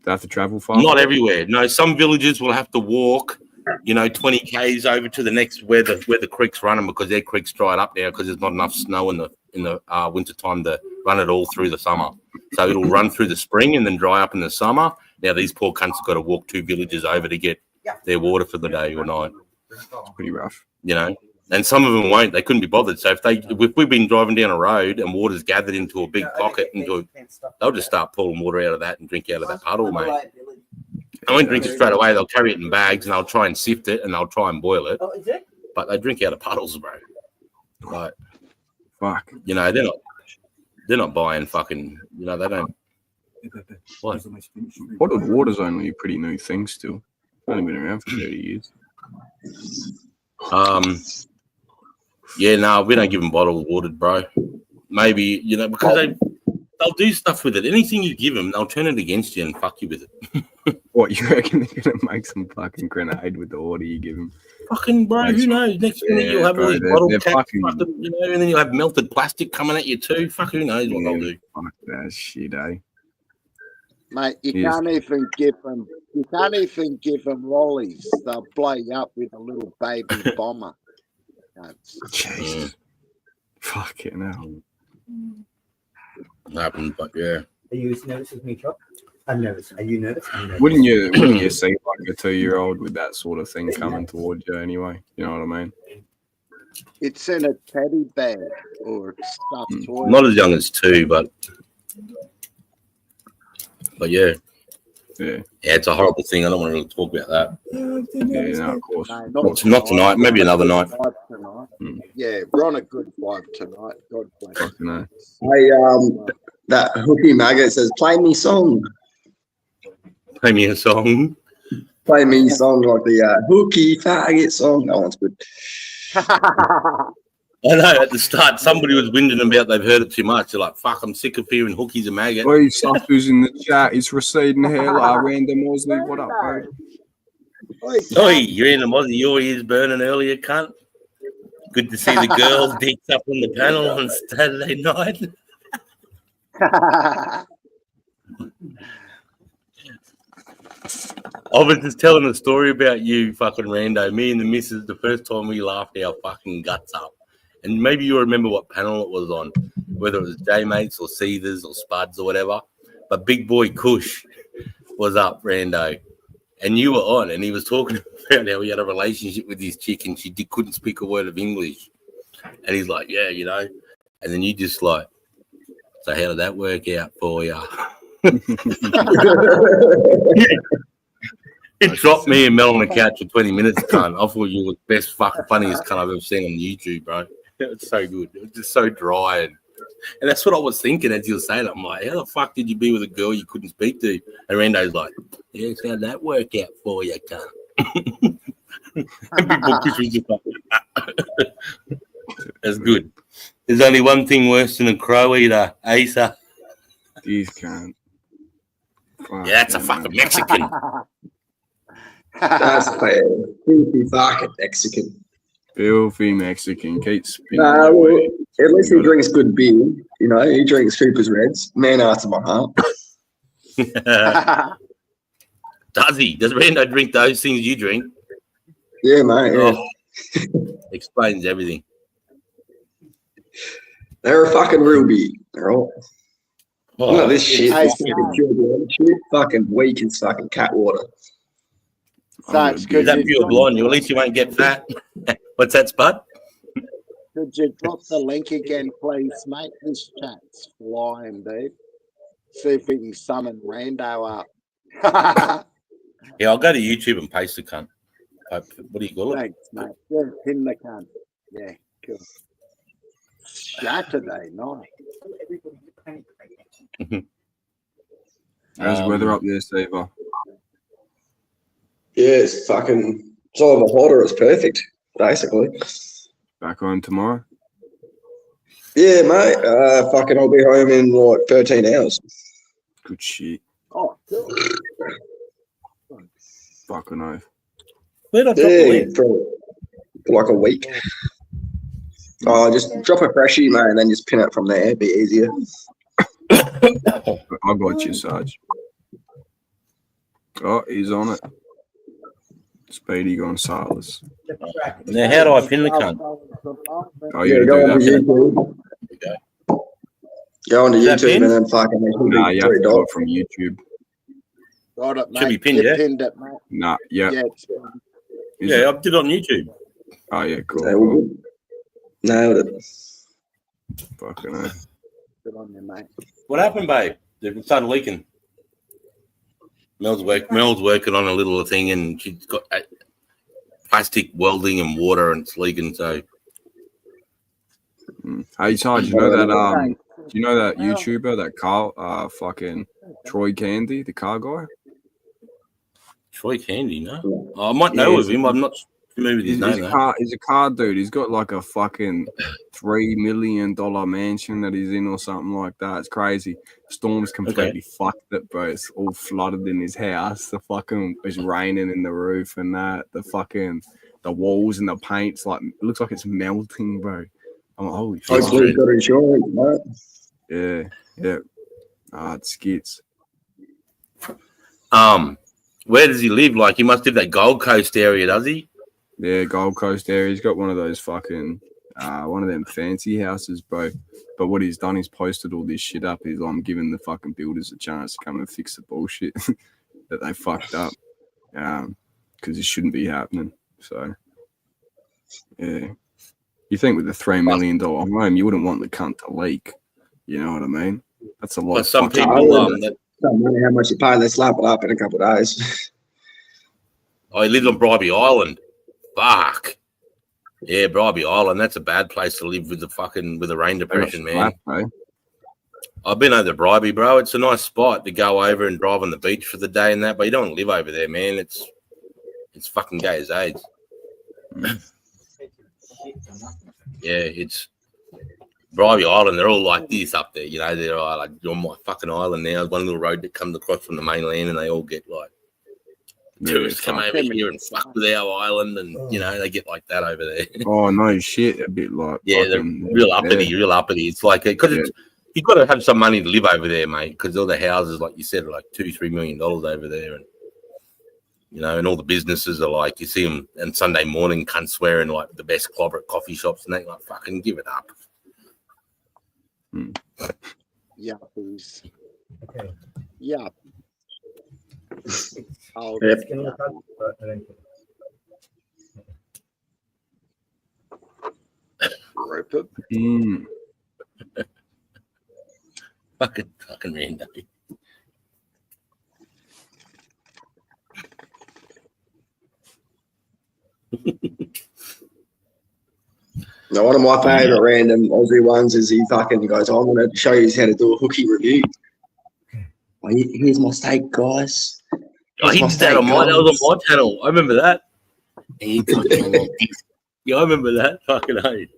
They have to travel far. Not everywhere. No, some villages will have to walk, 20 k's over to the next where the creek's running because their creek's dried up now because there's not enough snow in the winter time to run it all through the summer. So it'll run through the spring and then dry up in the summer. Now these poor cunts have got to walk 2 villages over to get their water for the day or night. It's pretty rough. And some of them won't. They couldn't be bothered. So if we've been driving down a road and water's gathered into a big pocket, they'll just start pulling water out of that and drink out of that puddle, mate. I won't drink it straight away. They'll carry it in bags and they'll try and sift it and they'll try and boil it. Oh, is it? But they drink out of puddles, bro. Like, fuck. They're not buying fucking. They don't. What? Bottled water's only a pretty new thing still. It's only been around for 30 years. Yeah, no, we don't give them bottled water, bro. Maybe because they'll do stuff with it. Anything you give them, they'll turn it against you and fuck you with it. What, you reckon they're gonna make some fucking grenade with the water you give them? Fucking bro, who knows? Next minute you'll have all these bottle caps, and then you'll have melted plastic coming at you too. Fuck, who knows what they'll do? Fuck that shit, eh? Mate, you can't even give them lollies. They'll blow you up with a little baby bomber. Jesus. Fucking hell. Happened, but yeah. Are you as nervous as me, Chop? I'm nervous. Are you nervous? I'm nervous. Wouldn't you see like a 2-year-old with that sort of thing coming towards you anyway? You know what I mean? It's in a teddy bag or stuffed toy. Not as young as 2, but yeah. Yeah. Yeah, it's a horrible thing. I don't want to really talk about that. Yeah, no, of course. No, Not tonight. Maybe another night. Tonight. Hmm. Yeah, we're on a good vibe tonight. God bless. Fucking hell. Hey, that hooky maggot says, "Play me song, Play me a song. play me song," like the hooky faggot song. That one's good. I know at the start somebody was whinging about they've heard it too much. They're like, fuck, I'm sick of hearing hookies and maggot. Oi, Suffers in the chat. It's receding hair. Random Mosley. What up, bro? Oi, you're in the Aussie, your ears burning earlier, cunt. Good to see the girls dicks up on the panel on Saturday night. I was just telling a story about you, fucking Rando. Me and the missus, the first time we laughed our fucking guts up. And maybe you remember what panel it was on, whether it was J-Mates or Seethers or Spuds or whatever. But Big Boy Kush was up, Rando. And you were on, and he was talking about how he had a relationship with his chick and she couldn't speak a word of English. And he's like, yeah, you know. And then you just like, so how did that work out for you? It dropped me and Mel on the couch for 20 minutes, cunt. I thought you were the best fucking funniest cunt I've ever seen on YouTube, bro. It was so good. It was just so dry. And that's what I was thinking as you were saying it. I'm like, how the fuck did you be with a girl you couldn't speak to? And Rando's like, yeah, so how'd that work out for you, cunt? And Big Boy Kush was just like, that's good. There's only one thing worse than a crow eater, Asa. These can't. Yeah, that's a fucking Mexican. That's fair. Filthy fucking Mexican. Filthy Mexican. Keep spinning. Nah, your well, way. at least he drinks good beer. You know, he drinks Cooper's Reds. Man after my heart. Does he? Does Rando drink those things you drink? Yeah, mate. Yeah. Oh, explains everything. They're a fucking real beer. They're all. Oh, Look at this shit. Hey, This fucking pure blood shit. Fucking weak as fucking cat water. So it's good. Is that pure blind? You at least you won't get fat. What's that, Spud? Could you drop the link again, please, mate? This chat's flying, dude. See if we can summon Rando up. Yeah, I'll go to YouTube and paste the cunt. What do you call it? Thanks, mate. Yeah, pin the cunt. Yeah, cool. Saturday night. How's the weather up there, Steve? Yeah, it's fucking. It's all the water. It's perfect, basically. Back on tomorrow? Yeah, mate. Fucking, I'll be home in like 13 hours. Good shit. Oh, cool. Fucking oath. Where'd I drop the Yeah, link? for like a week. Oh, just drop a freshie, mate, and then just pin it from there. It'd be easier. I got you, Sarge. Oh, he's on it. Speedy Gonzalez. Now, how do I pin the cunt? Oh, you go gotta onto do that. YouTube. Go onto Is that YouTube pinned? and then fucking. Nah, you have to do it from YouTube. Got it, mate. Should be pinned, You yeah? pinned it, mate. Nah, yeah. Yeah, it's Is Yeah, it? I did it on YouTube. Oh, yeah, cool. Yeah, we're good. Nailed it. Fucking oath. good on you, mate. What happened, babe? It started leaking. Mel's working on a little thing, and she's got plastic welding and water, and it's leaking. So Hey, Sarge, you know that YouTuber, that Carl, fucking Troy Candy, the car guy? Troy Candy, no, I might know of him. I'm not familiar with his name. though. He's a car dude. He's got like a fucking $3 million mansion that he's in or something like that. It's crazy. Storm's completely fucked it, bro. It's all flooded in his house. The fucking it's raining in the roof and that. The walls and the paint's like it looks like it's melting, bro. I'm like, holy shit. Hopefully, he's got insurance, mate. Yeah. It's skits. Where does he live? Like he must live that Gold Coast area, does he? Yeah, Gold Coast area. He's got one of those fucking one of them fancy houses, bro. But what he's done, he's posted all this shit up. He's like, giving the fucking builders a chance to come and fix the bullshit that they fucked up. Because it shouldn't be happening. So, yeah. You think with the $3 million home, you wouldn't want the cunt to leak. You know what I mean? That's a lot. But some fucking- people, Don't matter how much you pay, they slap it up in a couple of days. I lived on Bribey Island. Fuck. Yeah, Bribey Island. That's a bad place to live with the rain They got depression, man. slapped, eh? I've been over to Bribey, bro. It's a nice spot to go over and drive on the beach for the day and that, but you don't want to live over there, man. It's fucking gay as AIDS. Yeah, it's Bribey Island. They're all like this up there, you know. They're all like on my fucking island now. There's one little road that comes across from the mainland, and they all get like tourists come over here and fuck with our island, and you know they get like that over there. Oh no, shit! A bit like Yeah, they're real uppity, real uppity. It's like because you've got to have some money to live over there, mate. Because all the houses, like you said, are like $2-3 million over there, and you know, and all the businesses are like you see them. And Sunday morning, cunts swearing like the best clobber at coffee shops, and they like fucking give it up. Yuppies. Yeah. Oh, Yep. Rupert. Fucking random. Now, one of my favourite random Aussie ones is he fucking goes, I'm going to show you how to do a hookie review. Oh, here's my steak, guys. Oh, he did that on my, that was on my channel. I remember that. He fucking yeah, I remember that. Fucking hate.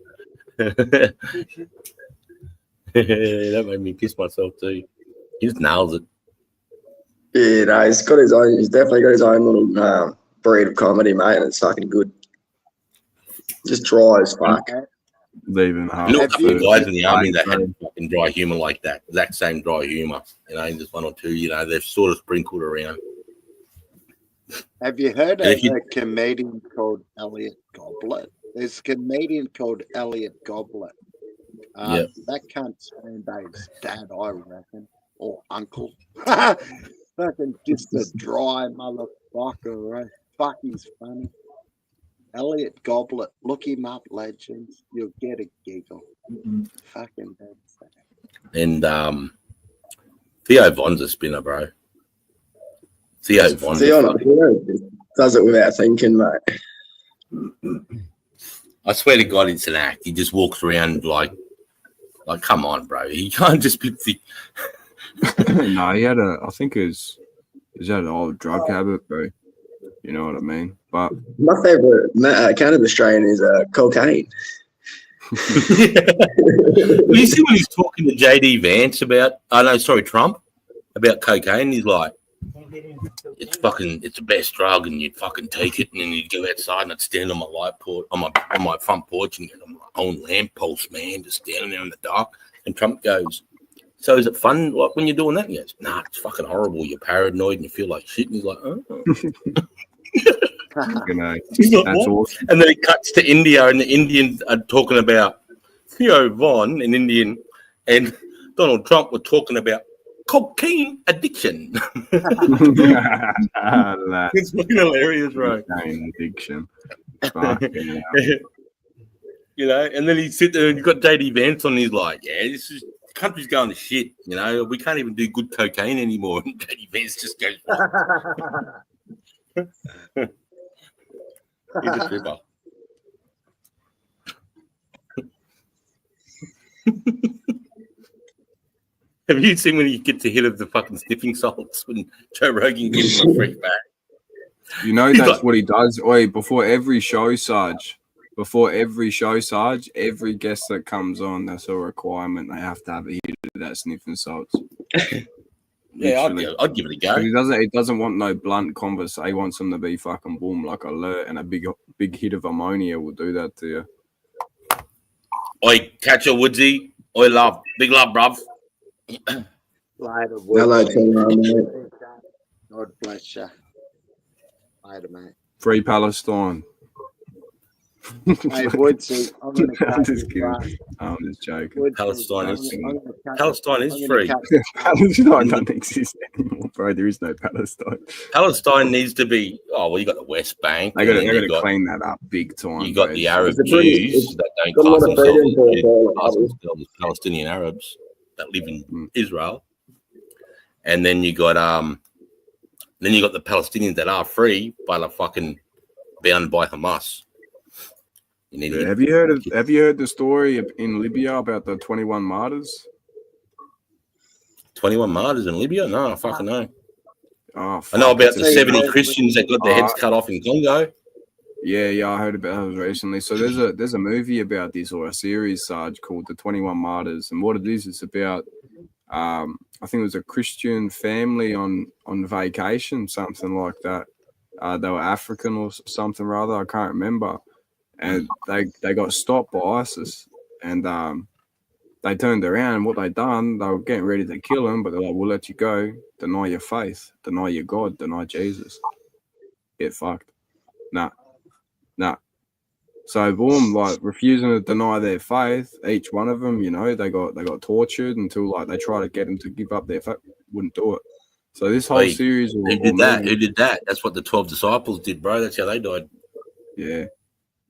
That made me piss myself too. He just nails it. Yeah, no, he's got his own. He's definitely got his own little breed of comedy, mate, and it's fucking good. Just dry as fuck. Leaving half. You know, a Have couple of you- guys in the army that had fucking dry humor like that. Exact same dry humor. You know, just one or two. You know, they're sort of sprinkled around. Have you heard of If you- a comedian called Elliot Goblet? There's a comedian called Elliot Goblet. Yeah. That cunt's Dave's dad, I reckon, or uncle. Fucking just a dry motherfucker, right? Fuck, he's funny. Elliot Goblet, look him up, legends. You'll get a giggle. Fucking dead sad. And Theo Von's a spinner, bro. Theo Von. Theo does it without thinking, mate. I swear to God, it's an act. He just walks around like come on, bro. He can't just be. No, he had I think he had an old drug habit, bro. You know what I mean? But My favourite cannabis strain is cocaine. Well, you see when he's talking to JD Vance about, Trump about cocaine. He's like, it's the best drug, and you'd fucking take it, and then you'd go outside and I'd stand on my on my front porch and get on my own lamppost, man, just standing there in the dark. And Trump goes, so is it fun like when you're doing that? He goes, nah, it's fucking horrible. You're paranoid and you feel like shit. And he's like, oh. you know, He's like, that's what? awesome. And then it cuts to India, and the Indians are talking about Theo Von, an Indian, and Donald Trump were talking about cocaine addiction. That It's fucking hilarious, right? cocaine addiction. Fucking hell. You know, and then he sit there and you've got JD Vance on, and he's like, yeah, the country's going to shit. You know, we can't even do good cocaine anymore. And JD Vance just goes, he's a tripper. Have you seen when he gets a hit of the fucking sniffing salts when Joe Rogan gives him a free bag? You know He's that's like- what he does. Oi, before every show, Sarge, every guest that comes on, that's a requirement. They have to have a hit of that sniffing salts. Yeah, Literally. I'd give it a go. He doesn't want no blunt conversation. He wants them to be fucking boom, like alert, and a big hit of ammonia will do that to you. Oi, Catcher Woodsy. Oi, love. Big love, bruv. Later, Hello, Woodsy. mate. God bless you. Later, mate. Free Palestine. Hey, Woodsy, I'm going to I'm cut just you kidding. fast. I'm just joking. Woodsy, Palestine I'm is- gonna cut- Palestine is I'm gonna free. cut- Palestine doesn't exist anymore. bro. There is no Palestine. Palestine needs to be. Oh well, you got the West Bank. They got and then to you got- clean that up big time. You got bro. the Arab It's a pretty- Jews that don't got a lot class of freedom themselves for as Jews, all, class obviously. themselves as Palestinian Arabs that live in Mm. Israel. And then you got the Palestinians that are free but are fucking bound by Hamas. You need to Yeah, get- have you heard the story in Libya about the 21 martyrs? 21 martyrs in Libya? No, I fucking know. Oh, I know fuck, about it's the a- 70 Christians that got their heads cut off in Congo. Yeah, I heard about those recently. So there's a movie about this, or a series, Sarge, called The 21 Martyrs, and what it is, it's about I think it was a Christian family on vacation, something like that. They were African or something rather, I can't remember, and they got stopped by ISIS, and they turned around, and what they done, they were getting ready to kill him, but they're like, "We'll let you go. Deny your faith, deny your God, deny Jesus. Get fucked." Nah. So boom, like refusing to deny their faith, each one of them, they got tortured until like they try to get them to give up their faith, wouldn't do it. So this whole Wait, series, Who did that? Who did that? That's what the 12 disciples did, bro. That's how they died. Yeah,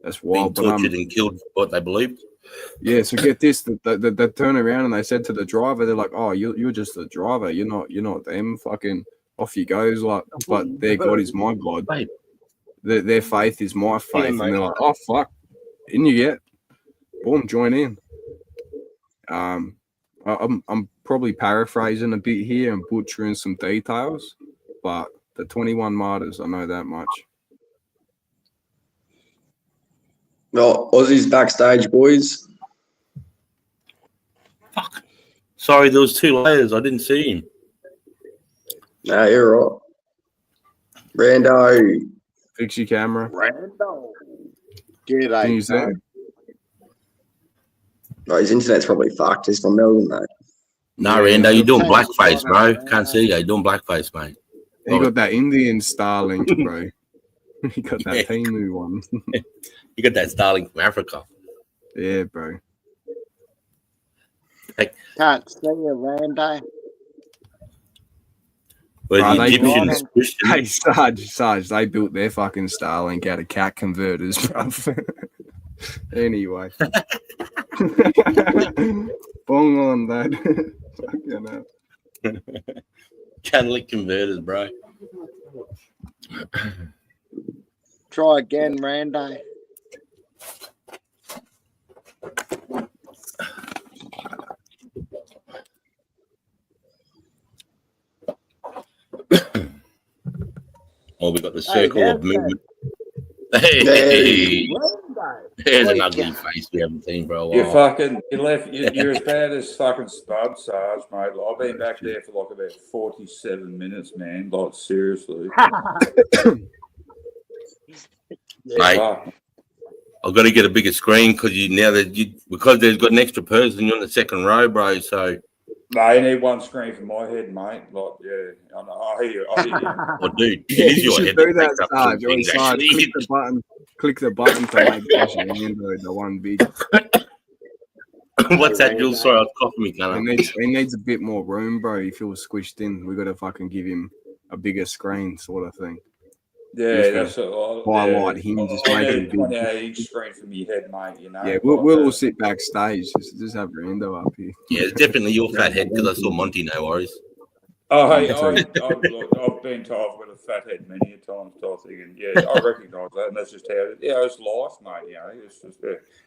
that's Being wild. But tortured and killed for what they believed. yeah. So get this: they turn around and they said to the driver, they're like, "Oh, you're just the driver. You're not them. Fucking off you goes." Like, but their God is my God. Babe. Their faith is my faith, and they're like, "Oh fuck, in you get, boom, join in." I'm probably paraphrasing a bit here and butchering some details, but the 21 martyrs, I know that much. Well, Aussies backstage, boys. Fuck. Sorry, there was 2 layers. I didn't see him. Nah, you're right. Rando. Fix your camera. Rando. Can you G'day, see? mate. Oh, his internet's probably fucked. He's from Melbourne, mate. No, Yeah, Rando, you're doing okay. blackface, bro. Can't see you. You're doing blackface, mate. He got that Indian Starlink, bro. He got that Yeah. Timu one. You got that Starlink from Africa. Yeah, bro. Can't see you, Rando. Where Bro, the they Egyptians, got Christians. Hey, Sarge, they built their fucking Starlink out of cat converters, bruv. Anyway. Bong on that. Fucking hell. Catalytic converters, bro. Try again, Rando. Oh, we got the Hey, circle of that's movement. Hey. Hey, Rando. there's an Wake ugly up. face we haven't seen for a You while. fucking, you're as bad as fucking Spud, Sarge, mate. Like, I've been back there for like about 47 minutes, man. Like, seriously. Mate, Fuck. I've got to get a bigger screen because because they've got an extra person, you're on the second row, bro. So, No, you need one screen for my head, mate. Like, yeah, I know. I hear you. well, dude, Yeah, it is you your should head do that that, takes up some Sarge. things, Sarge, actually. click the button to make this your Android the one big. What's that, Jules? Sorry, I was coughing me, He kind needs a bit more room, bro. He feels squished in. We got to fucking give him a bigger screen, sort of thing. Yeah, that's it. Highlight him, just I make need him a big. 28-inch screen for me head, mate, you know. Yeah, we'll all sit backstage. Just have Rando up here. Yeah, it's definitely your fat head because I saw Monty. No worries. Oh, hey, Yeah, I've been told with a fat head many a times, type thing, and yeah, I recognise that, and that's just how it is. Yeah, it's life, mate. You know, it's just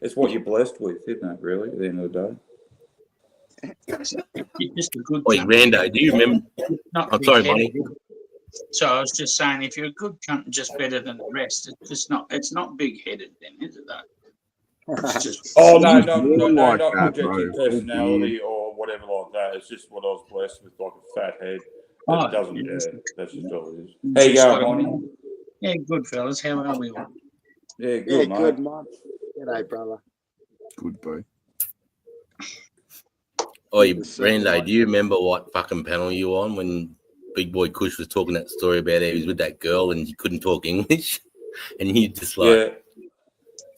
it's what you're blessed with, isn't it? Really, at the end of the day. You're just a good Wait, cunt. Rando, do you remember? Not I'm sorry, big-headed. Monty. So I was just saying, if you're a good cunt, just better than the rest. It's not big-headed, then, is it? That. It's just. Oh no, He's no, more no, no, like not that, projecting bro. personality or whatever like that. It's just what I was blessed with, like a fat head. Oh, It doesn't. yeah. Yeah, that's just all it is. It's How you just going, like- Monty? Yeah, good fellas. How are we all? Yeah, Yeah, good, mate. good, mate. G'day, brother. Good boy. Oi, Rando, do you remember what fucking panel you were on when Big Boy Kush was talking that story about how he was with that girl and he couldn't talk English? And you just like,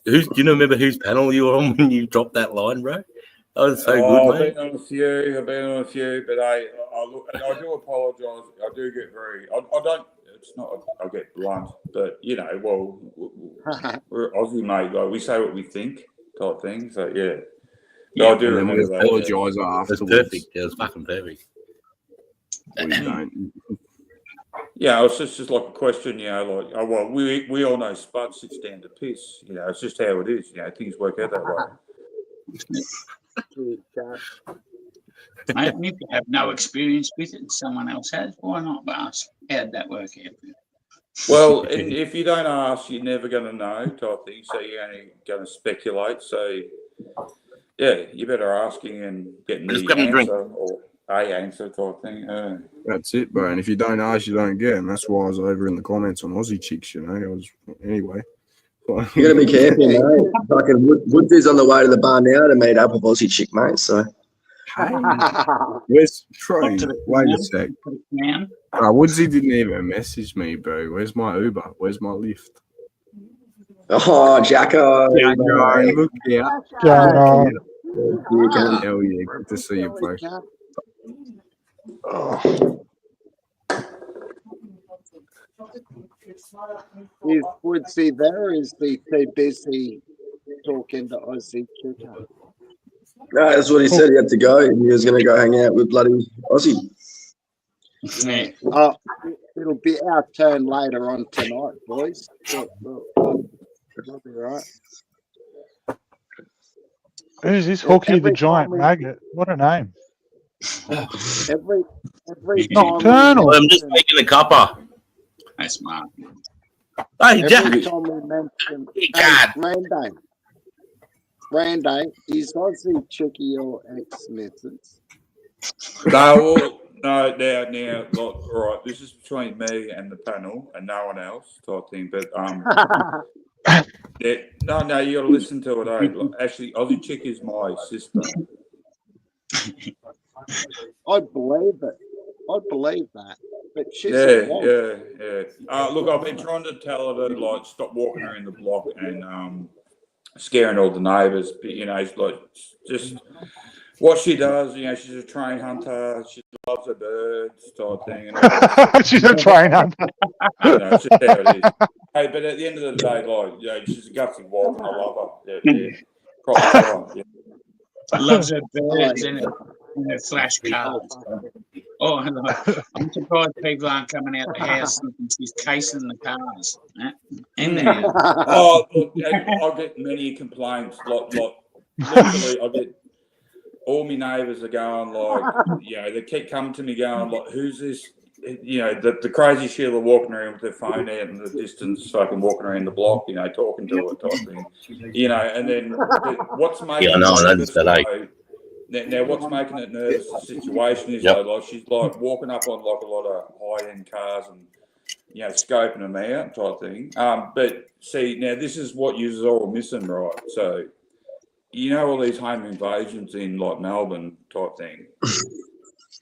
Yeah. do you remember whose panel you were on when you dropped that line, bro? was so Oh, good, I've mate. been on a few, but I look, and I do apologise. I do get I don't. It's not. I get blunt, but you know, well, we're Aussie, mate. Like we say what we think, type thing. So yeah, Yeah, I do And then we remember that. Yeah. apologise It was afterwards. perfect. It was fucking perfect. We don't. Yeah, it's just like a question, you know, like, oh, well, we all know Spud sits down to piss. You know, it's just how it is. You know, things work out that way. Mate, and if you have no experience with it and someone else has, why not ask? How'd that work out? Well, and if you don't ask, you're never going to know, type thing. So you're only going to speculate. So, yeah, you better asking and getting Just the grab me a drink. answer or a answer type thing. That's it, bro. And if you don't ask, you don't get. And that's why I was over in the comments on Aussie Chicks, you know. I was, anyway. You got to be careful, mate. Fucking Woodsy's on the way to the bar now to meet up with Aussie chick, mate. So Where's Troy? Up to the Wait a ground. sec. Man, Woodsy didn't even message me, bro. Where's my Uber? Where's my Lyft? oh, Jacko, Yeah, mate. look out. Jacko. You can. Hell yeah, good to see you, bro. Is Woodsy there? Is he too busy talking to Aussie Chica? No, that's what he said. He had to go. He was going to go hang out with bloody Aussie. yeah. Oh, it'll be our turn later on tonight, boys. It'll be right. Who's this Hooky the Every giant time we- maggot? What a name. Every Nocturnal. I'm just making a cuppa. That's smart. Hey, every Jack. time we mention Hey, God. Randy, is Aussie Chicky your ex-missus? No, now, like, all right, this is between me and the panel and no one else type thing. But yeah, no, you got to listen to it. Like, actually, Aussie chick is my sister. I believe it. I believe that. But she's Yeah. a wonk. Look, I've been trying to tell her to like stop walking around the block and scaring all the neighbours. But you know, it's like just what she does. You know, she's a train hunter. She loves her birds, type thing. And She's a train hunter. you know, it's just how it is. Hey, but at the end of the day, like, you know, she's a gutsy wife, and I love her. Yeah. Proper, yeah. Loves her birds and her flash cars. Oh, I'm surprised people aren't coming out the house thinking she's casing the cars. In there. Oh, look, I get many complaints. Like, literally, I get all my neighbours are going like, you know, they keep coming to me going like, "Who's this?" You know, the crazy Sheila walking around with her phone out in the distance, fucking walking around the block, you know, talking to her type thing. You know, and then what's making Yeah, I know, it I nervous, noticed that, eh? though, now, what's making it nervous? The situation is Yep. though, like she's like walking up on like a lot of high-end cars and you know scoping them out type thing. But see, now this is what you're all missing, right? So you know all these home invasions in like Melbourne type thing.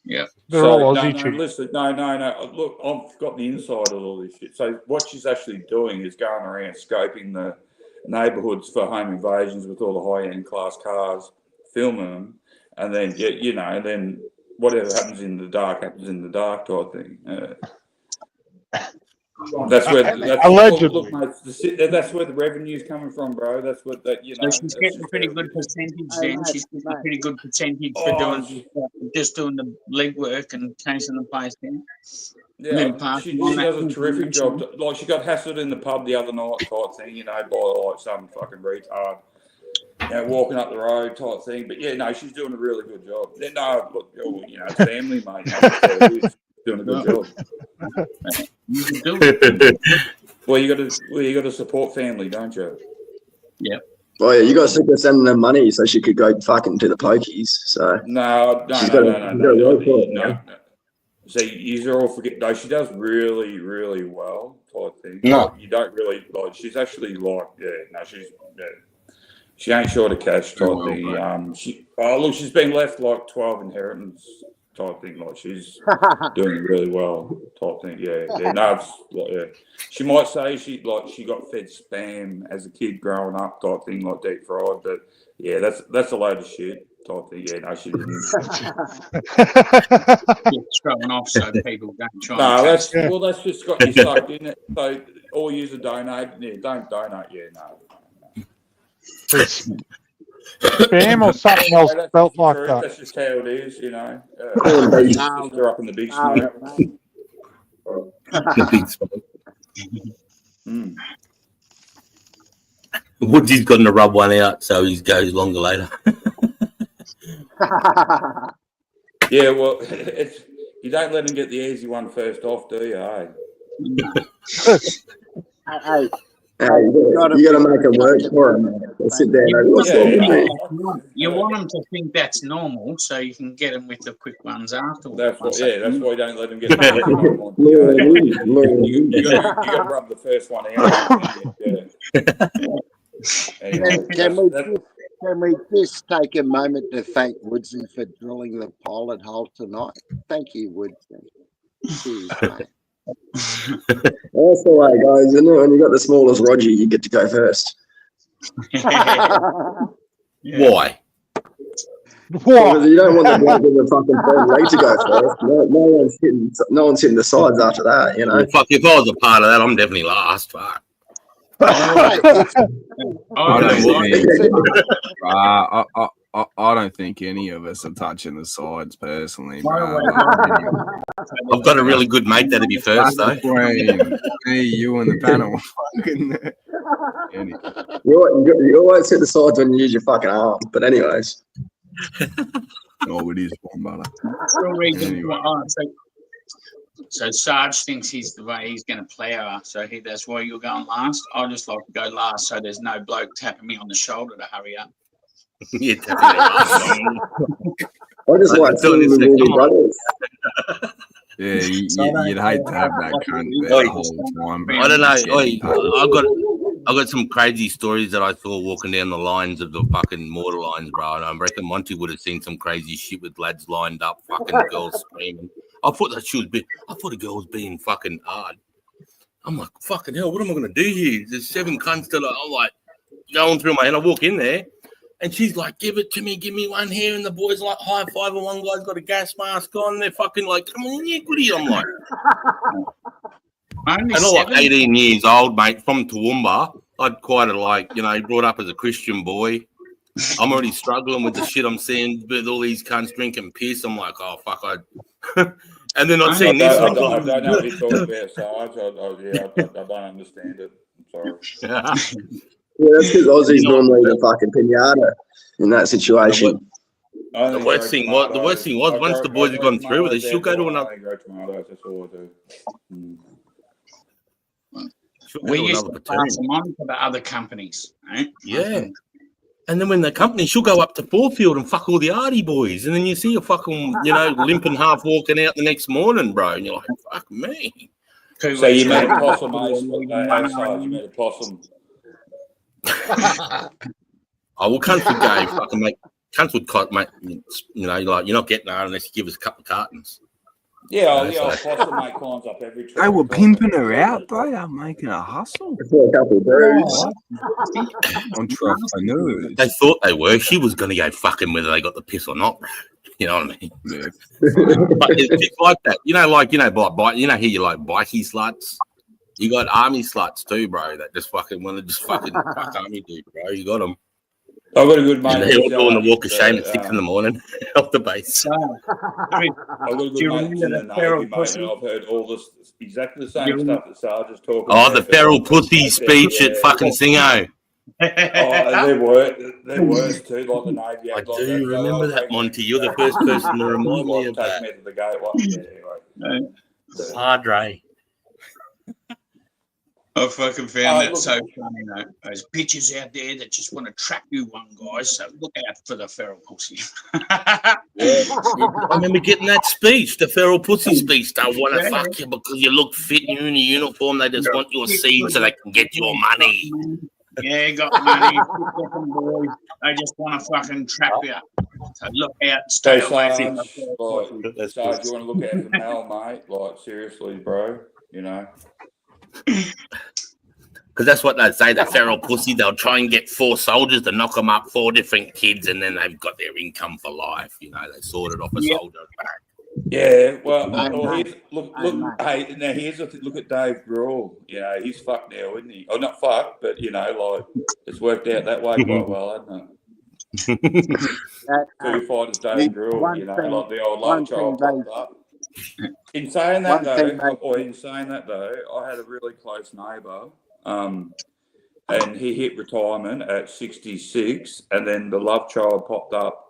Yeah. They're So, all no, Aussie no, chicks. listen, no. Look, I've got the inside of all this shit. So what she's actually doing is going around scoping the neighbourhoods for home invasions with all the high-end class cars, filming them, and then you know, and then whatever happens in the dark happens in the dark type thing. That's where Allegedly. Look, mate, that's where the revenue's coming from, bro. That's what that you know. So she's getting a pretty good percentage then. She's getting a pretty good percentage for Oh, just doing the legwork and casing the place down. Yeah, she does a terrific job. Like she got hassled in the pub the other night type thing, you know, by like some fucking retard, you know, walking up the road type thing. But yeah, no, she's doing a really good job. No, look, you know, it's family, mate. That's what it is. Doing a good job. You can do it. Well, you got to support family, don't you? Yeah. Oh yeah, you got to send them money so she could go fucking to the pokies. So No. See, you all forget. No, she does really, really well type thing. No. You don't really like. She's actually like, she ain't short of cash type Oh, well, thing. She's been left like 12 inheritance type thing. Like she's doing really well type thing. Yeah. No, it's like, yeah. She might say she got fed spam as a kid growing up type thing, like deep fried. But yeah, that's a load of shit type thing. Yeah, no, she didn't. It's thrown off so people don't try. No, and that's catch well, that's just got you sucked, isn't it? So all user donate. Yeah, don't donate. Yeah, no. It's spam or something else That's felt just like true. that. That's just how it is, you know. No. They're up in the big No, smoke. mate. The big spot. Mm. Woodsy's got to rub one out, so he goes longer later. Yeah, well, it's you don't let him get the easy one first off, do you? Hey? Hey, Hey, you got to make it work for him. Sit there. You And want, Yeah. you want them to think that's normal, so you can get them with the quick ones afterwards. That's what. Yeah, that's why you don't let him get the first one on. You got to rub the first one out. Yeah. Anyway, can we just take a moment to thank Woodsy for drilling the pilot hole tonight? Thank you, Woodsy. Cheers, mate. That's the way, guys. Isn't it? When you got the smallest Roger, you get to go first. Why? What? Because you don't want the bloke with the fucking third leg to go first. No one's hitting the sides after that, you know. Well, fuck, if I was a part of that, I'm definitely last. Fuck. I don't Oh, think I don't think any of us are touching the sides personally, bro. I've got a really good mate that'd be first, though. Between me, you, and the panel. You always hit the sides when you use your fucking arm. But anyways. Oh, it is one butter. Still reason Anyway. So Sarge thinks he's the way he's going to plough us. So that's why you're going last. I just like to go last, so there's no bloke tapping me on the shoulder to hurry up. Yeah, definitely. I just like seeing the movie brothers. Yeah, you'd hate to have that cunt there the whole time. I don't know. I got some crazy stories that I saw walking down the lines of the fucking mortar lines, bro. And I reckon Monty would have seen some crazy shit with lads lined up, fucking girls screaming. I thought the girl was being fucking hard. I'm like, fucking hell, what am I gonna do here? There's 7 cunts that I'm like going through my head. I walk in there. And she's like, give it to me, give me one here. And the boys like high five, and one guy's got a gas mask on. They're fucking like, come on, yeah, goody. I'm like, and I'm like 18 years old, mate, from Toowoomba. I'd quite brought up as a Christian boy. I'm already struggling with the shit I'm seeing with all these cunts drinking piss. I'm like, oh, fuck. And then I'd seen this. I don't know what you're talking about, Sarge. I don't understand it. I'm sorry. Yeah, that's because Aussie's normally the fucking pinata in that situation. The worst thing was once the boys have gone through with it, she'll go to another. That's all I do. We used to pass them on to the other companies, right? Yeah. And then when the company, she'll go up to Fourfield and fuck all the arty boys. And then you see a fucking, limping half walking out the next morning, bro. And you're like, fuck me. So you met a possum, outside, you met a possum. Oh, well, cunts would go fucking mate. Cunts would cut, mate. You're not getting that unless you give us a couple of cartons. Yeah, possum mate climbs up every tree. They were pimping her out, bro. They're making a hustle. A couple of brews. Entrepreneurs. They thought they were. She was going to go fucking whether they got the piss or not, bro. You know what I mean? Yeah. But it's like that. Here you like bikey sluts. You got army sluts too, bro. That just fucking want to just fucking fuck army dude, bro. You got them. I've got a good mate. And they're all doing the walk of shame at 6 in the morning off the base. I've got a good mate in the Navy, mate, and I've heard all this exactly the same stuff that Sarge is talking about. Oh, the feral pussy speech at fucking Singo. They're worse too, like the Navy. I do remember that, Monty. You're the first person to remind me of that. The gate, Padre. I fucking found that so funny, though. There's bitches out there that just want to trap you one, guys. So look out for the feral pussy. I remember getting that speech, the feral pussy speech. They want to fuck you because you look fit and you're in a uniform. They just want your seed so they can get your money. Yeah, got money. Boys. They just want to fucking trap you. So look out, stay away from the feral pussy. Sarge, you want to look out for Mel, mate? Like, seriously, bro, Because that's what they'd say, the feral pussy. They'll try and get 4 soldiers to knock them up, 4 different kids, and then they've got their income for life. You know, they sorted off a soldier back. Yeah, well, Amen. look, Amen. hey, now here's the thing. Look at Dave Grohl. You know, he's fucked now, isn't he? Oh, not fucked, but, you know, like, it's worked out that way quite well, hasn't it? Two fighters, Dave Grohl, one you know, thing- like the old one love child thing popped up. In saying that, One thing though, I had a really close neighbour, and he hit retirement at 66, and then the love child popped up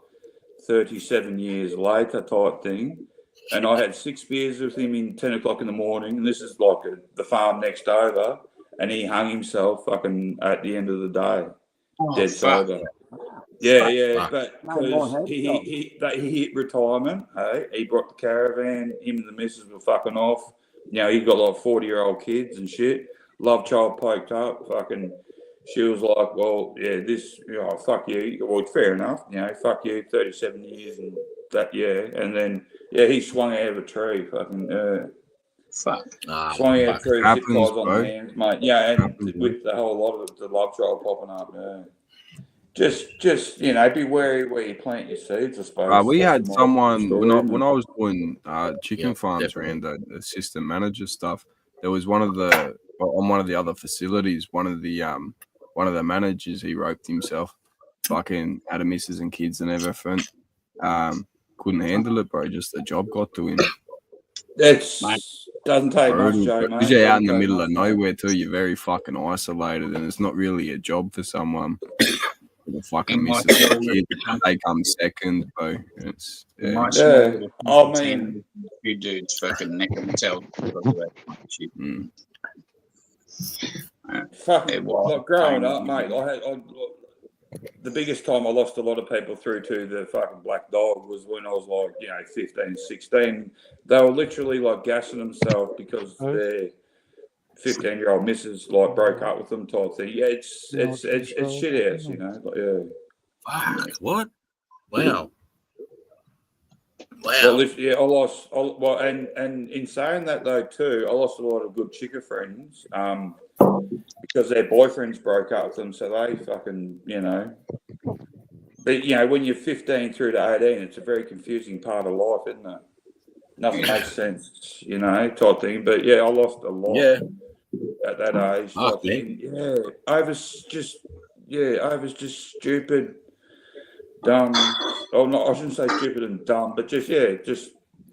37 years later type thing. And I had 6 beers with him in 10 o'clock in the morning, and this is like the farm next over, and he hung himself fucking at the end of the day, dead sober. Yeah, but because he hit retirement, hey, he brought the caravan, him and the missus were fucking off. You know, he's got like 40-year-old kids and shit. Love child poked up, fucking. She was like, well, yeah, this, you know, fuck you. Well, fair enough, you know, fuck you, 37 years and that, yeah. And then, yeah, he swung out of a tree, fucking, Fuck. swung out of a tree, Happens, hit guys on bro. the hands, mate. Yeah, and Happens, with the whole lot of the love child popping up, yeah. Just you know, be wary where you plant your seeds, I suppose. We That's had my someone story, when I was doing chicken Yeah, farms definitely. around the assistant manager stuff. There was one of the other facilities. One of the managers, he roped himself. Fucking had a missus and kids and everything. Couldn't handle it, bro. Just the job got to him. It's doesn't take much, Brutal, Joe, bro. mate. 'Cause you're out in the Doesn't take middle of much, mate. nowhere too. You're very fucking isolated, and it's not really a job for someone. The fucking In my missus and field, kids, they come second, bro. It's In yeah. my Yeah, small I little mean, town, a few dudes fucking neck themselves. Shit. Mm. fucking It was like growing up, painful. mate. The biggest time I lost a lot of people through to the fucking black dog was when I was like, you know, 15, 16. They were literally like gassing themselves because their 15-year-old missus like broke up with them type thing. Yeah, it's shit house, you know. Like, yeah. Fuck, what? Wow. Well, I lost. Well, and in saying that though too, I lost a lot of good chicker friends because their boyfriends broke up with them, so they fucking, you know. But you know, when you're 15 through to 18, it's a very confusing part of life, isn't it? Nothing makes sense, you know, type thing. But yeah, I lost a lot at that age. Fuck, Type thing. Yeah, I was just stupid. Dumb. Oh, no, I shouldn't say stupid and dumb, but just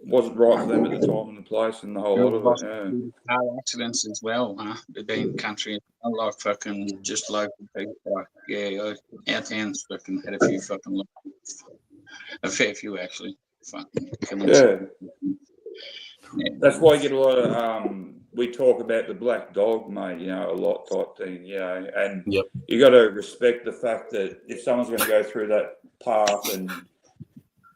wasn't right for them at the time and the place and the whole lot of it. Yeah. Car accidents as well, huh? They've been country, like fucking just local people. Like, yeah, our town's fucking had a few fucking, a fair few actually. Fucking killings. Yeah. That's why you get a lot of we talk about the black dog, mate, you know, a lot type thing, you know, and you got to respect the fact that if someone's going to go through that path and,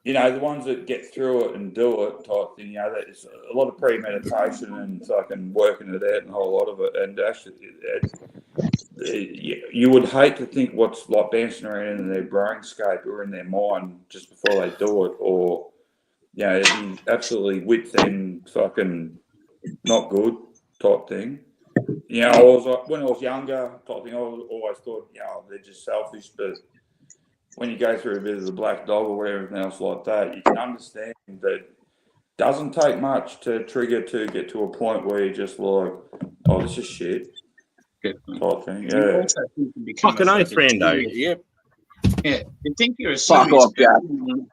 you know, the ones that get through it and do it type thing, you know, there's a lot of premeditation and fucking working it out and a whole lot of it. And actually, you would hate to think what's like bouncing around in their brainscape or in their mind just before they do it, or, you know, it'd be absolutely with them fucking not good type thing. You know, when I was younger type thing, I always thought, you know, they're just selfish, but when you go through a bit of the black dog or everything else like that, you can understand that it doesn't take much to trigger to get to a point where you're just like, oh, this is shit type thing. Yeah. Fucking oath, Brando. Yep. Yeah, you think you're a Fuck serious off, Jack.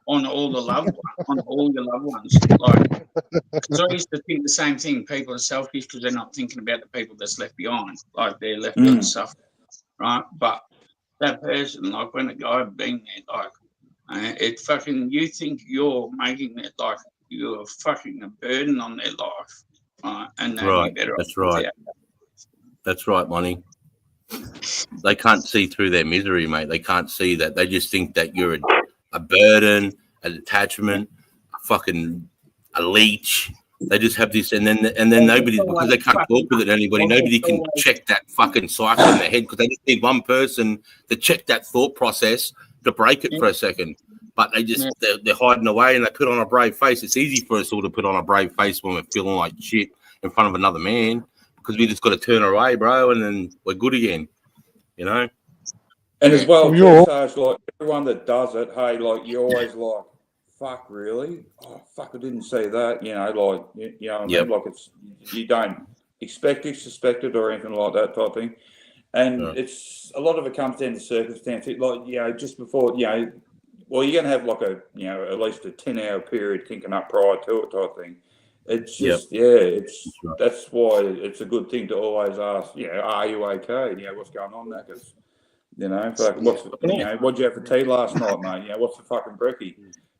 on all the loved on all your loved ones. Like, because I used to think the same thing. People are selfish because they're not thinking about the people that's left behind. Like they're left to suffer, right? But that person, like when a guy being there, like it fucking, you think you're making it like you're fucking a burden on their life, right? And Right. That's right. That's right, Monty. They can't see through their misery, mate. They can't see that. They just think that you're a burden, an attachment, a leech. They just have this, and then nobody, because they can't talk with it to anybody, nobody can check that fucking cycle in their head because they just need one person to check that thought process to break it for a second. But they're hiding away and they put on a brave face. It's easy for us all to put on a brave face when we're feeling like shit in front of another man, because we just got to turn away, bro, and then we're good again. You know. And as well, too, You're- Sarge, like everyone that does it, hey, like you always like, fuck, really? Oh, fuck, I didn't see that. You know, like you know, what I Yep. mean? Like it's you don't expect it, suspect it, or anything like that type thing. And Yeah. it's a lot of it comes down to circumstance. Like just before, well, you're gonna have like a at least a 10-hour period thinking up prior to it type thing. It's just that's why it's a good thing to always ask. Are you okay? What's going on, Knackers? What'd you have for tea last night, mate? What's the fucking brekkie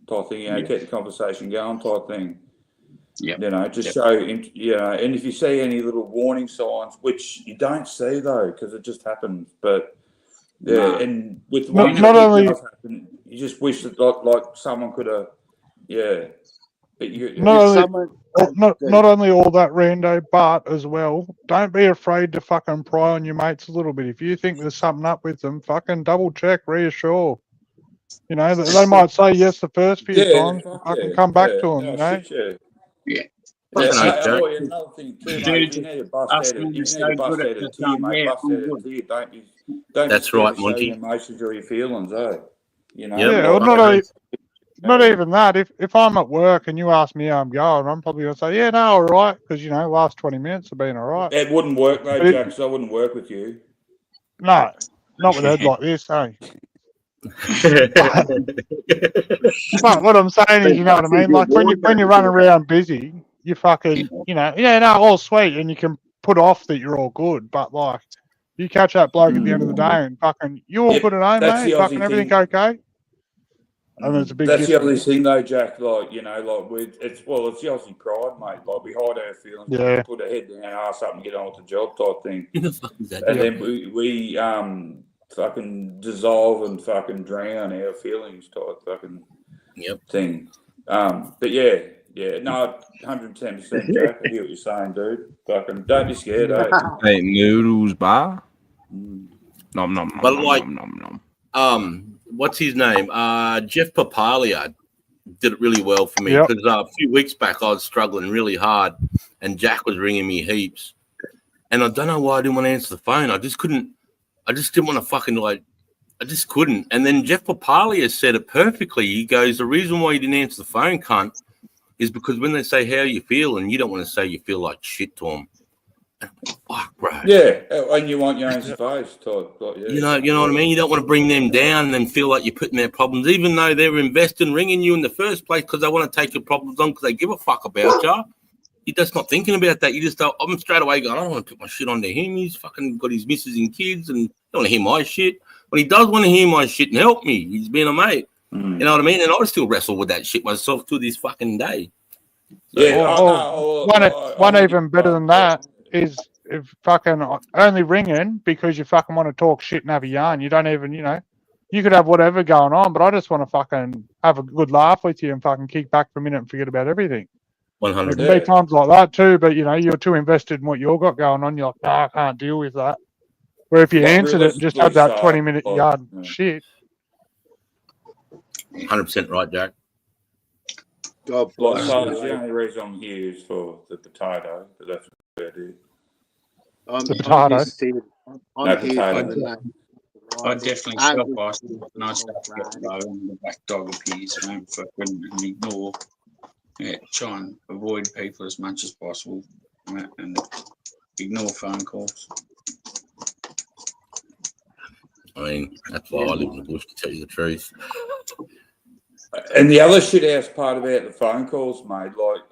type thing? Keep the conversation going type thing. Yeah. Show, and if you see any little warning signs, which you don't see though, because it just happens. But and with the Not- ones not that only- does happen, you just wish that like someone could have, But Not only all that, Rando, but as well, don't be afraid to fucking pry on your mates a little bit. If you think there's something up with them, fucking double check, reassure. They might say yes the first few times. Fucking come back to them, you know. Another thing too, mate, if you need to bust out a tear, mate, bust out a tear. Don't That's be scared right, to show Monty. your emotions or your feelings, Yeah, well, not even that. If I'm at work and you ask me how I'm going, I'm probably gonna say, yeah, no, all right, because last 20 minutes have been all right. It wouldn't work though, But Jack, 'cause I wouldn't work with you. No, not with head like this, hey. But what I'm saying is, you know what I mean? Like when you run around busy, you fucking, all sweet, and you can put off that you're all good, but like you catch that bloke at the end of the day and fucking, you all good at home, that's mate? the Fucking Aussie everything thing. okay? And there's a big That's the difference. other thing though, Jack. It's the Aussie pride, mate. Like we hide our feelings, Yeah. put our head down, ass up, and get on with the job type thing. Who the fuck is that? And then we fucking dissolve and fucking drown our feelings type fucking thing. But no, 110%, Jack. I hear what you're saying, dude. Fucking don't be scared, eh? Hey, noodles bar. Nom nom nom. But nom, like, nom, nom. What's his name? Jeff Papalia did it really well for me Yep. because a few weeks back I was struggling really hard, and Jack was ringing me heaps, and I don't know why I didn't want to answer the phone. I just couldn't. I just didn't want to fucking I just couldn't. And then Jeff Papalia said it perfectly. He goes, the reason why you didn't answer the phone, cunt, is because when they say how you feel, and you don't want to say you feel like shit to them. Fuck, bro. Yeah, and you want your own space type. You know what I mean? You don't want to bring them down and then feel like you're putting their problems, even though they're investing, ringing you in the first place because they want to take your problems on because they give a fuck about you. You're just not thinking about that. You just go, I'm straight away going, I don't want to put my shit onto him. He's fucking got his missus and kids and don't want to hear my shit. But he does want to hear my shit and help me. He's being a mate. You know what I mean? And I still wrestle with that shit myself to this fucking day. One even better than that is if fucking only ringing because you fucking want to talk shit and have a yarn. You don't even, you could have whatever going on, but I just want to fucking have a good laugh with you and fucking kick back for a minute and forget about everything. 100. There can be times like that too, but you're too invested in what you've got going on. You're like, no, I can't deal with that. Where if you answered it and just had that 20-minute yard shit. 100% right, Jack. God Like, bless so you. the only reason I'm here is for the potato, but that's what I do. The potato. No potato. I definitely stop asking when I start to get low and the black dog appears and ignore. Try and avoid people as much as possible and ignore phone calls. I mean, that's why I live in the bush, to tell you the truth. And the other shit ass part about the phone calls, mate, like,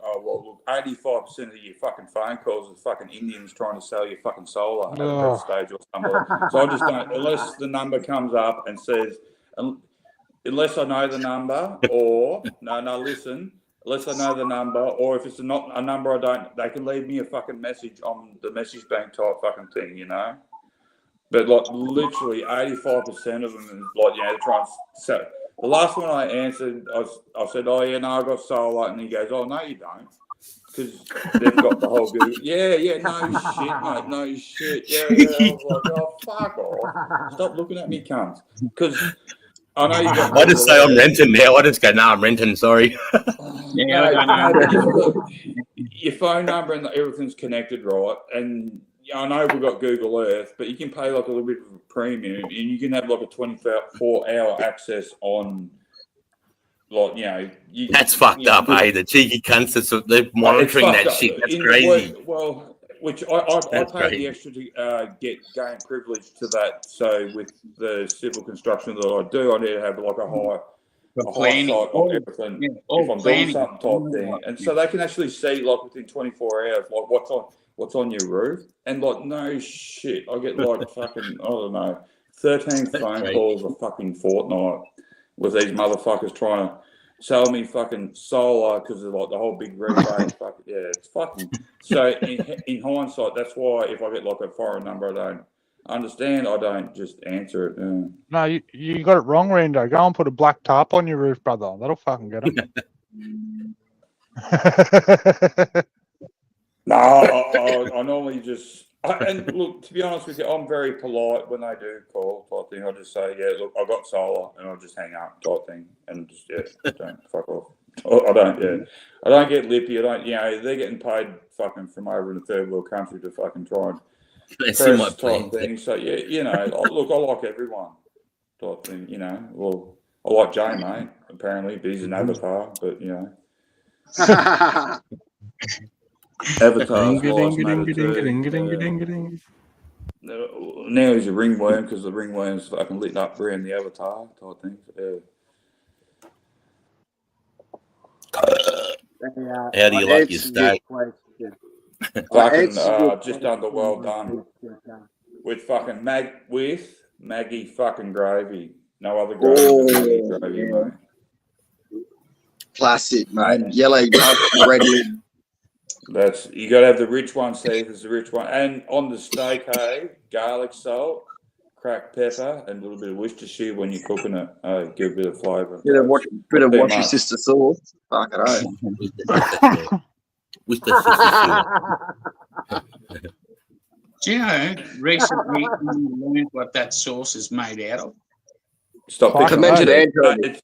85% of your fucking phone calls are fucking Indians trying to sell you fucking solar at that stage or something. So I just don't, unless the number comes up and says, unless I know the number, or, listen, unless I know the number, or if it's not a number I don't, they can leave me a fucking message on the message bank type fucking thing, But like literally 85% of them, like, they're trying to sell. The last one I answered, I said, oh, yeah, no, I got solar. And he goes, oh, no, you don't. Because they've got the whole good. Yeah, no shit, mate, no shit. Yeah. I was like, oh, fuck off. Stop looking at me, cunt. Because I know you got. I just say I'm renting now. I just go, I'm renting, sorry. Yeah, I don't know. your phone number and everything's connected, right? And I know we've got Google Earth, but you can pay like a little bit of a premium, and you can have like a 24-hour access on, like, you know. That's fucked up, eh? The cheeky cunts they're monitoring that shit. That's crazy. Well, which I paid the extra to get gain privilege to that. So with the civil construction that I do, I need to have like a high planning, site of everything if I'm doing something type thing. And so they can actually see like within 24 hours, like what's on your roof. And like, no shit, I get like fucking, I don't know, 13 phone calls a fucking fortnight with these motherfuckers trying to sell me fucking solar because of like the whole big rebate. Yeah, it's fucking. So in hindsight, that's why if I get like a foreign number, I don't understand. I don't just answer it. No, you got it wrong, Rando. Go and put a black tarp on your roof, brother. That'll fucking get them. No, I normally just. And look, to be honest with you, I'm very polite when they do call type thing. I just say, yeah, look, I got solar, and I'll just hang up type thing, and just don't fuck off. I don't get lippy. I don't, they're getting paid fucking from over in a third world country to fucking try and press type thing. So look, I like everyone type thing. Well, I like Jay, mate. Apparently, but he's an avatar, but Avatar's lives matter too. Now he's a ringworm because the ringworm's fucking lit up around the Avatar type thing. How do you like your steak? Fucking just done the well done with fucking Maggie fucking gravy. No other gravy than Maggie gravy, mate. Classic, mate. Yellow red lid. That's, you got to have the rich one, Steve. It's the rich one. And on the steak, garlic salt, cracked pepper, and a little bit of Worcestershire when you're cooking it. Give a bit of flavour. Bit of watch your sister sauce. Fuck it, Do you know, recently you learned what that sauce is made out of? Stop it. Fermented anchovy.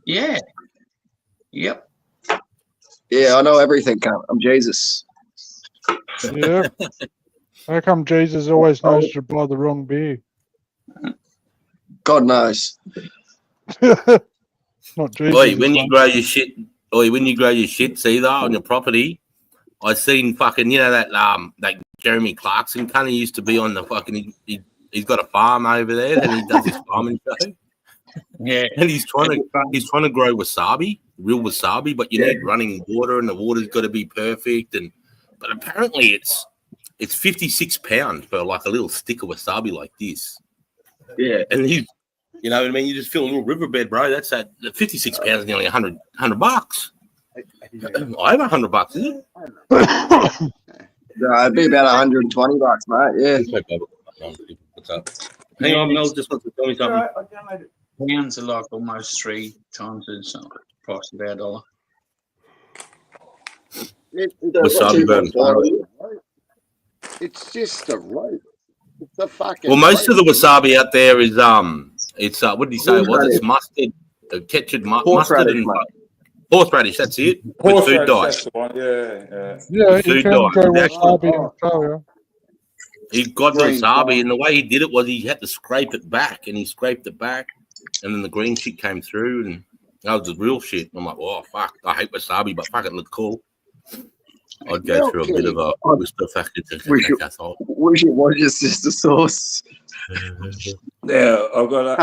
Yeah. Yep. Yeah, I know everything, cunt. I'm Jesus. Yeah. How come Jesus always knows to buy the wrong beer? God knows. Not Jesus. Oi, when you grow your shit, see that on your property, I seen fucking, that Jeremy Clarkson kind of used to be on the fucking. He's got a farm over there, and he does his farming show. Yeah, and he's trying to grow wasabi, real wasabi, but you need running water, and the water's got to be perfect. But apparently it's £56 for like a little stick of wasabi like this. Yeah, and he's, you know what I mean. You just fill a little riverbed, bro. That's at £56 is nearly $100. I have $100, is it? It'd be about $120, mate. Yeah. What's up? Hang on, Mel. Just wants to tell me something. Pounds are like almost 3 times the price of our dollar. Wasabi burn. It's just a rope. It's a fucking. Well, most of the wasabi out there is it's what did he say it was? It's mustard, ketchup, mustard, and horseradish. That's it. With food dye. Yeah, food you can dye. go wasabi in Australia. He got the wasabi, and the way he did it was he had to scrape it back, and he scraped it back, and then the green shit came through, and that was the real shit. I'm like, oh fuck, I hate wasabi, but fuck, it looked cool. I'd go through a bit of a whisper factor to wish it was your sister sauce. Yeah, I've got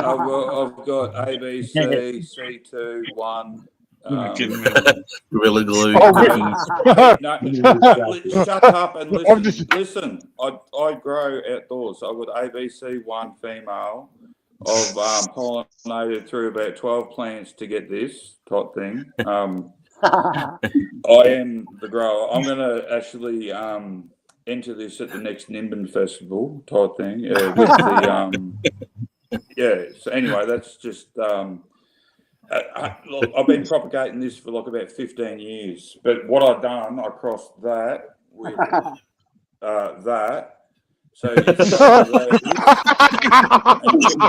ABC, C21, Gorilla Glue. Shut up and listen. I grow outdoors, so I've got ABC1 female. I've pollinated through about 12 plants to get this type thing. I am the grower. I'm going to actually enter this at the next Nimbin Festival type thing. With the, so anyway, that's just. I've been propagating this for like about 15 years. But what I've done, I crossed that with that. So if you put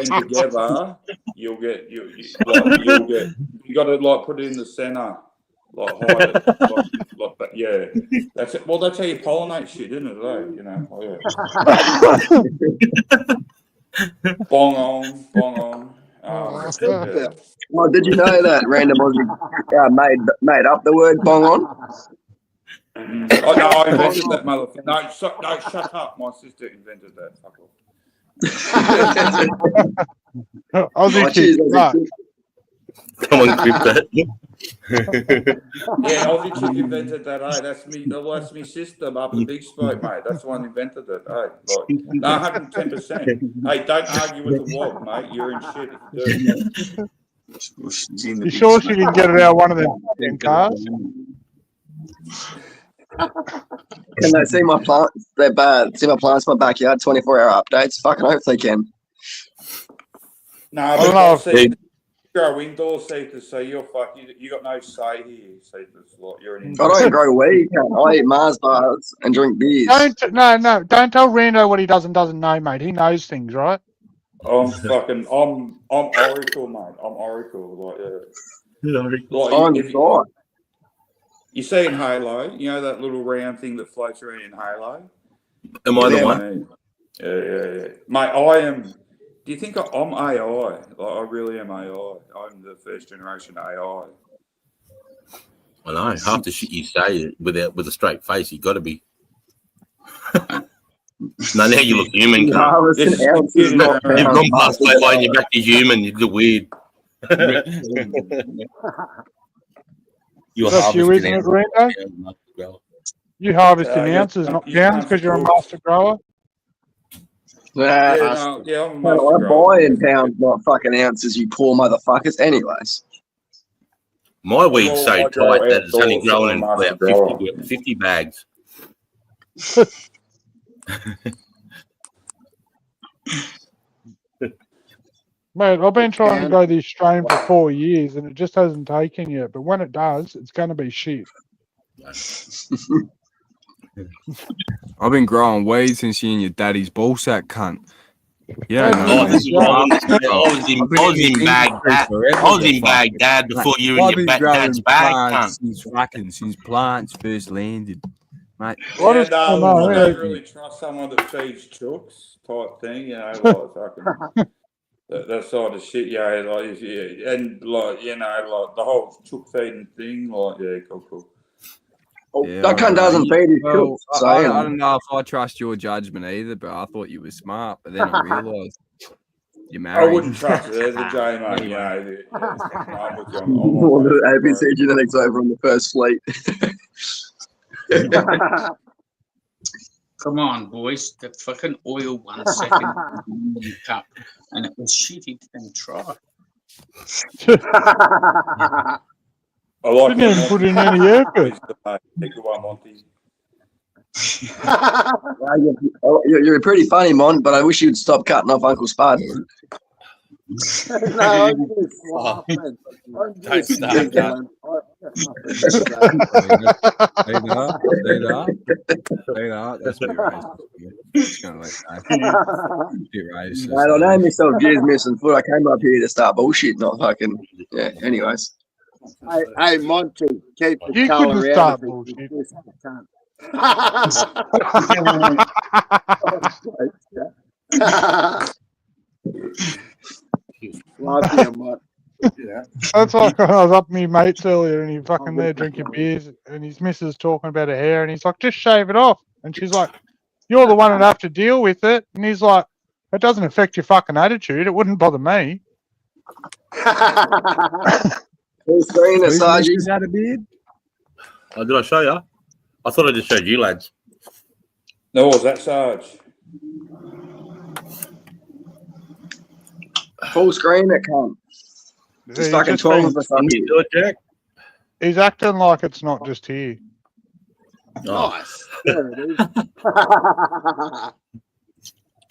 them together, you got to like put it in the center like hide it, like that. Yeah, that's it. Well, that's how you pollinate shit, isn't it? You know, bong on. Yeah. Oh, did you know that random Aussie made up the word bong on? Oh, no, I invented that motherfucker. No, shut up. My sister invented that. Fuck off. Aussie cheers, chick, Aussie right. chick. Someone clip that. Yeah, Aussie chick invented that. Hey, that's me sister up at the Big Spoke, mate. That's the one who invented it. Hey, like, no, 110%. Hey, don't argue with the wob, mate. You're in shit if you do. You sure she didn't get it out of one of them fucking cars? Can they see my plants? They're bad. See my plants in my backyard, 24-hour updates. Fucking hope they can. No, I but don't know see, grow indoors, Cetus, so you're you got no say here, Cetus. Like, you're an I indoor. don't grow weed. I eat Mars bars and drink beers. Don't don't tell Rando what he doesn't know, mate. He knows things, right? I'm Oracle, mate. I'm Oracle. Like, I'm if God. you see in Halo, you know that little round thing that floats around in Halo? Am I the Yeah, one? Yeah. Mate, I am. Do you think I'm AI? Like, I really am AI. I'm the first generation AI. I know. Half the shit you say with a straight face, you got to be. No, now you look human. No, it's This an is ounce computer not generation. You've pounds. gone past my line, you're back to human. You look weird. You're That's you, isn't it, Rando? You harvesting Yeah, ounces, not you pounds, can't because you're a support- master grower. Nah, Yeah, I I'm a master buy grower. in pounds, not fucking ounces, you poor motherfuckers. Anyways. My weed's so I grow tight that it's only outdoors, so growing I'm in a master about grower. 50 bags. Mate, I've been trying to grow this strain for 4 years and it just hasn't taken yet. But when it does, it's going to be shit. I've been growing weed since you and your daddy's ballsack, cunt. You don't Oh, know. Oh, this is what I was in Baghdad. I was in Baghdad before you and I've your been dad's growing bag, plants cunt. since plants first landed, mate. What Yeah, is no, going on I here? don't really trust someone that feeds chooks type thing, you know, like fucking that sort of shit, yeah, like yeah, and like you know, like the whole chook feeding thing, like yeah, cool. Yeah, That cunt doesn't feed his well, cooks. I don't know if I trust your judgment either, but I thought you were smart. But then I realised you're I married. wouldn't trust it as a J, mate. You know, I'm with you on All that, the bro. ABC genetics over on the first fleet. Come on, boys. The fucking oil 1 second in the cup, and it was shitty and try. I like Didn't even put in any effort. Take one, Monty. You're pretty funny, Mon, but I wish you'd stop cutting off Uncle Spud. No, I'm just laughing. I'm Don't just start, giggling. That's me racist. Just gonna let that. Bit racist. Mate, I named myself Gears Missing Foot. I came up here to start bullshit, not fucking. Yeah, anyways. Hey, Monty, keep the You colour couldn't out start of it. bullshit. You just can't. Love you, Mont. That's like when I was up with my mates earlier and he fucking there drinking beers and his missus talking about her hair and he's like, just shave it off. And she's like, you're the one that have to deal with it. And he's like, it doesn't affect your fucking attitude. It wouldn't bother me. Full screen at Sargy. Is that a beard? Oh, did I show you? I thought I just showed you, lads. No, was that Sarge? Full screen at cunt. Just He's fucking just 12 been- of us up Can here. you do it, Jack? He's acting like it's not just here. Oh, Nice. There it is.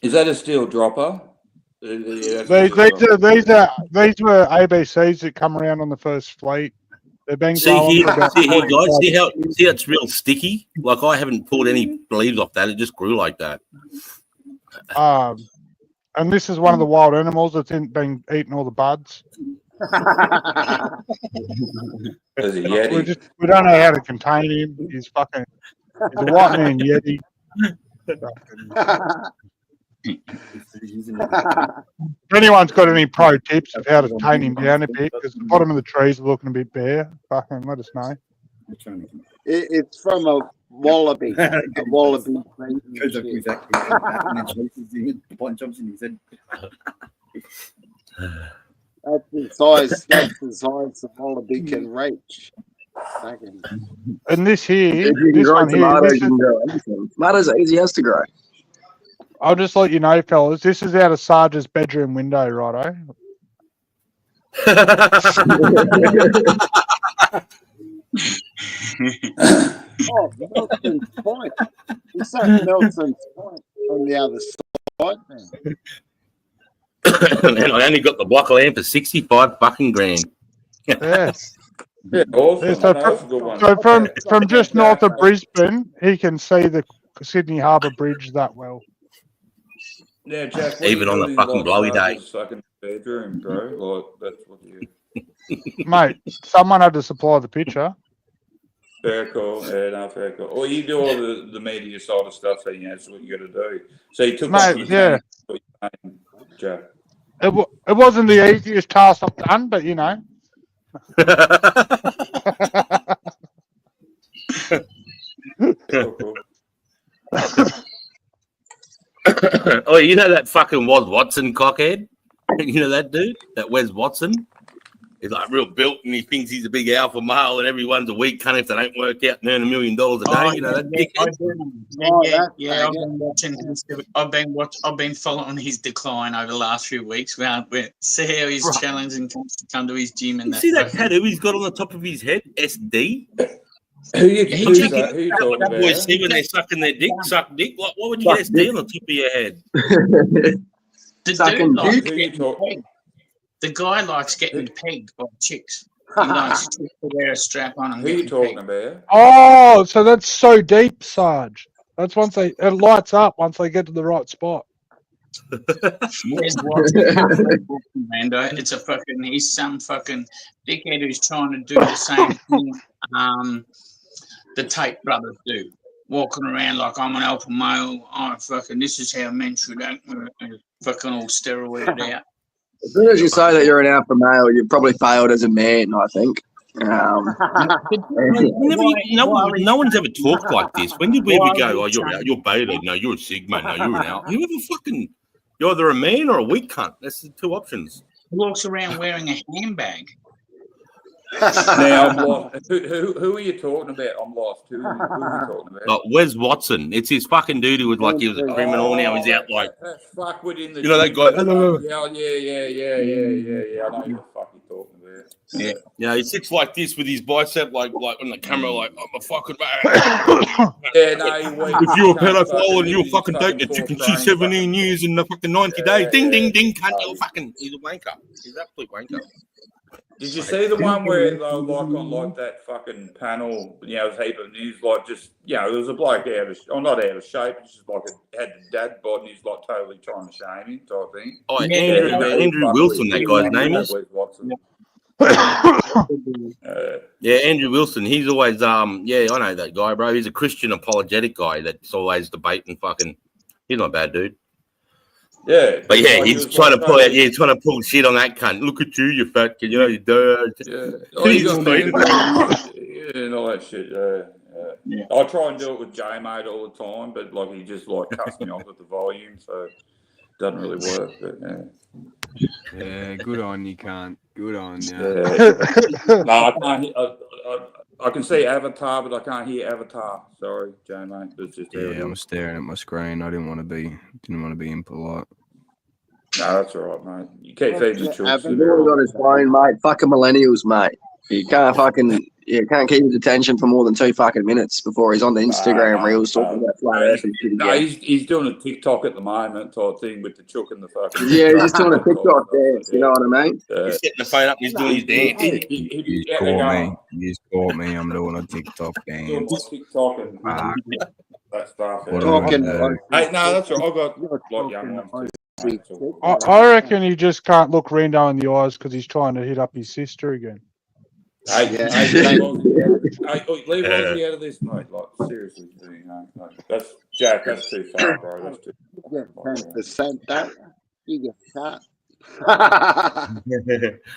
Is that a steel dropper? Yeah, These that's a steel dropper. were ABCs that come around on the first fleet. They've been see growing here, for about see here, guys. 45 See it's real sticky. Like I haven't pulled any leaves off that. It just grew like that. and this is one of the wild animals that's been eating all the buds. There's a We Yeti. we don't know how to contain him. He's a white man yeti. If anyone's got any pro tips of how to tame him down a bit, because the bottom of the trees are looking a bit bare, fucking let us know. It's from a wallaby. A wallaby. Goes up with that and then chases him and one jumps in his head. That's the size. That's the size the wallaby can reach. Fucking- And this here, If you can this grow one here, tomatoes, this you is, can grow anything. Tomatoes are easy as to grow. I'll just let you know, fellas, this is out of Sarge's bedroom window, righto? Oh, Milton's Point. It's that Milton's Point on the other side, man. And I only got the block of land for 65 fucking grand. Yes. Yeah, awesome. Yeah, so That's a good one. So from just north of Brisbane, he can see the Sydney Harbour Bridge that well. Yeah, Jack. what Even you on the doing, fucking like, blowy day. just fucking bedroom, bro. Like that's what you. Mate, someone had to supply the picture. Fair call. Yeah, no, fair call. Well, you do all the media side of stuff, so you know, that's what you got to do. So you took Mate, off yeah. Jack. It wasn't the easiest task I've done, but you know. Cool, cool. Oh, you know that fucking Wes Watson cockhead? You know that dude? That Wes Watson? He's like real built and he thinks he's a big alpha male and everyone's a weak cunt if they don't work out and earn $1 million a day. You know that dickhead? I've been following his decline over the last few weeks. See how he's challenging to come to his gym and You that. see that tattoo he's got on the top of his head? SD? Who you He who's took that? Who you talking That boys about? see when they're sucking their dick, suck dick. Like, why would you get SD on the top of your head? The Sucking dude likes dick? Who you getting talk- pegged. The guy likes getting pegged by chicks. He likes to wear a strap on and Who you get talking pegged. about? Oh, so that's so deep, Sarge. That's once it lights up once they get to the right spot. Where's Mando? It's a fucking. He's some fucking dickhead who's trying to do the same thing. The Tate brothers do, walking around like I'm an alpha male. Oh, fucking, this is how men should act. Fucking all steroided out. As soon as you say that you're an alpha male, you've probably failed as a man, I think. No one's ever talked like this. When did we ever go, oh, you're beta, no, you're a sigma, no, you're an alpha? You never fucking, you're either a man or a weak cunt. That's the two options. He walks around wearing a handbag. Now I'm lost. Who are you talking about? I'm lost. Who are you talking about? Like Wes Watson. It's his fucking dude who was like he was a criminal. Now he's out like, That's fuckwit in the you know that guy. Yeah, I know who the fuck you're talking about. Yeah. Yeah, he sits like this with his bicep, like on the camera, like I'm a fucking man. Yeah, no, If you're a pedophile and you're fucking dating a chick and she's 17 years in the fucking 90 days, ding, ding, ding, cunt, you're fucking, he's a wanker. He's an absolute wanker. Did you see the one where they were like on like that fucking panel? You know, there's a heap of news, like just there was a bloke out of, not out of shape, just like had the dad bod, and he's like totally trying to shame him, type thing. Oh, Andrew Wilson, that guy's name is. Yeah, Andrew Wilson. He's always yeah, I know that guy, bro. He's a Christian apologetic guy that's always debating fucking. He's not a bad dude. Yeah, but yeah, he's trying to pull out. Yeah, he's trying to pull shit on that cunt. Look at you, you fat kid. You know you do. Yeah, and all that shit. Yeah. I try and do it with J-Mate all the time, but like he just like cuts me off with the volume, so it doesn't really work. But Yeah, good on you, cunt. Good on you. No, I can't. I can see Avatar, but I can't hear Avatar. Sorry, J-Mate. It's just I'm staring at my screen. I didn't want to be impolite. No, that's all right, mate. You keep feeding the chooks. He's always on his phone, mate. Fucking millennials, mate. You can't keep his attention for more than 2 fucking minutes before he's on the Instagram reels talking about flat earth and shit. No, he's doing a TikTok at the moment type thing with the chook and the fucking. Yeah, he's just doing a TikTok dance. You know what I mean? He's setting the phone up. He's doing his dance. You just caught me. I'm doing a TikTok Doing dance. TikTok and that stuff. What Talking. am I doing? Hey, no, that's right. I've got like young ones. She- It's all I reckon he just can't look Rando in the eyes because he's trying to hit up his sister again. Hey, Yeah. hey, leave Aussie out of this, mate. Like, seriously, that's Jack. That's too far, bro. That's too. You get 10%, don't you? You get cut.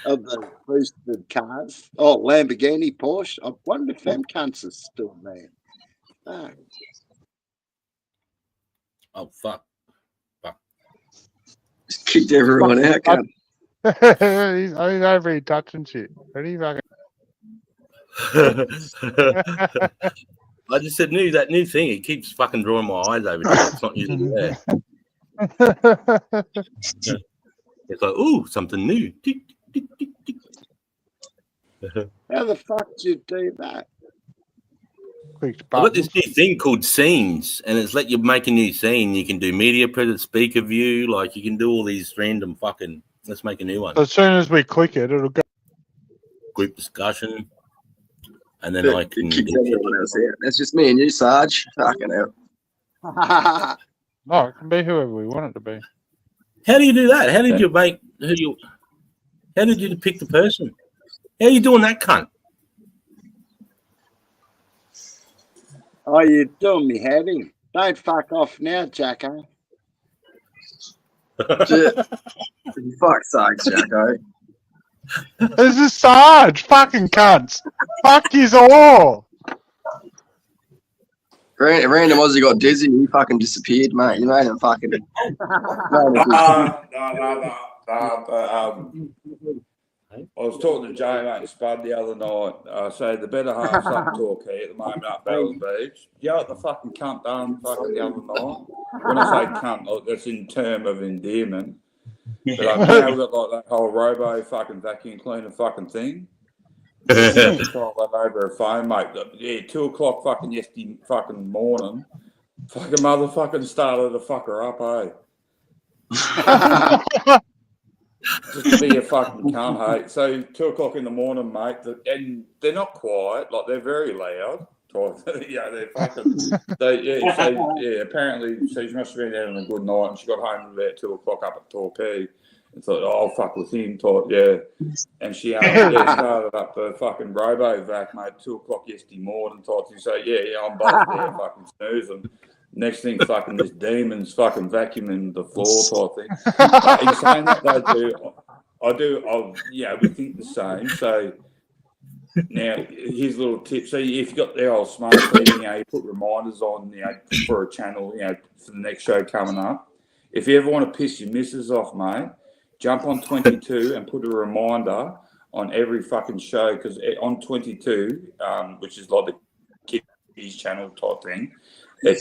Of the boosted cars. Oh, Lamborghini, Porsche. I wonder if them cunts are still there. Oh. Oh fuck. Just kicked everyone out. cunt. he's over here touching shit. Ready? Fucking. I just said that new thing. It keeps fucking drawing my eyes over to it. It's not usually there. It's like, ooh, something new. Tick, tick, tick, tick, tick. How the fuck do you do that? Clicked I've got this buttons. new thing called scenes, and it's let you make a new scene. You can do media present, speaker view, like you can do all these random fucking. Let's make a new one. As soon as we click it, it'll go. Group discussion, and then I It can. kicked everyone else out. That's just me and you, Sarge. Fucking hell. No, it can be whoever we want it to be. How do you do that? How did you make? How did you pick the person? How are you doing that, cunt? Oh, you're doing me heading. Don't fuck off now, Jacko. Fuck's sake, Jacko. This is Sarge, fucking cunts. Fuck yous all. Random Aussie got dizzy. He fucking disappeared, mate. You made him fucking. I was talking to Jay, mate, and Spud the other night. I say the better half's up Torquay at the moment up Bells Beach. You know what the fucking cunt done fucking the other night? When I say cunt, like, that's in term of endearment. But now we've got like that whole robo fucking vacuum cleaner fucking thing. Control that over a phone, mate. Yeah, 2 o'clock fucking yesterday fucking morning. Fucking motherfucking started to fuck her up, eh? Just to be a fucking cunt, hey. So 2 o'clock in the morning, mate, and they're not quiet, like they're very loud. Yeah, they're fucking. Apparently, so she must have been having a good night, and she got home about 2 o'clock up at Torquay, and thought, "Oh, I'll fuck with him," and she started up the fucking robo vac, mate, 2 o'clock yesterday morning, type thing. So I'm both there, fucking snoozing. Next thing, fucking this demon's fucking vacuuming the floor, type thing. But in saying that, we think the same. So now, here's a little tip. So if you've got the old smart TV, you put reminders on, for a channel, for the next show coming up. If you ever want to piss your missus off, mate, jump on 22 and put a reminder on every fucking show, because on 22, which is like the kids channel type thing, they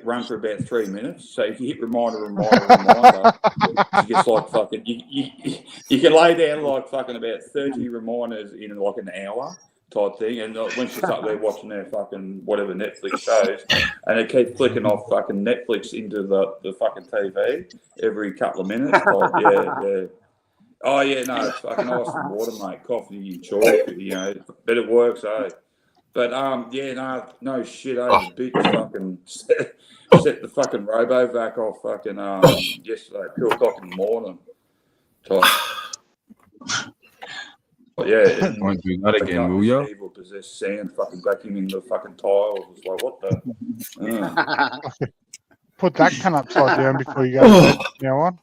run for about 3 minutes. So if you hit reminder, it gets like fucking. You can lay down like fucking about 30 reminders in like an hour type thing, and when she's up there watching their fucking whatever Netflix shows, and it keeps flicking off fucking Netflix into the fucking TV every couple of minutes. Like, yeah. Oh yeah, no, it's fucking ice and water, mate. Coffee and chalk, but it works, eh? But no shit, the bitch fucking set the fucking robo vac off fucking yesterday at 2 o'clock in the morning. Yeah, Won't do that again, will you? Evil possessed sand fucking vacuuming the fucking tiles. It's like, what the? Put that cunt upside down before you go to bed. Now on.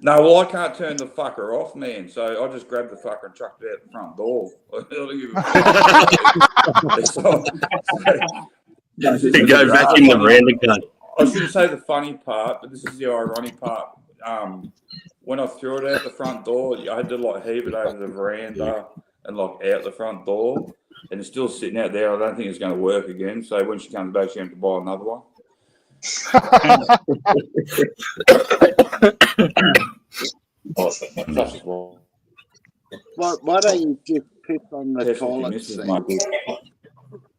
No, well, I can't turn the fucker off, man. So I just grabbed the fucker and chucked it out the front door. Go vacuum the random cunt. I shouldn't say the funny part, but this is the ironic part. When I threw it out the front door, I had to like heave it over the veranda and like out the front door, and it's still sitting out there. I don't think it's going to work again. So when she comes back, she has to buy another one. Why don't you just piss on the Definitely toilet misses seat? my good.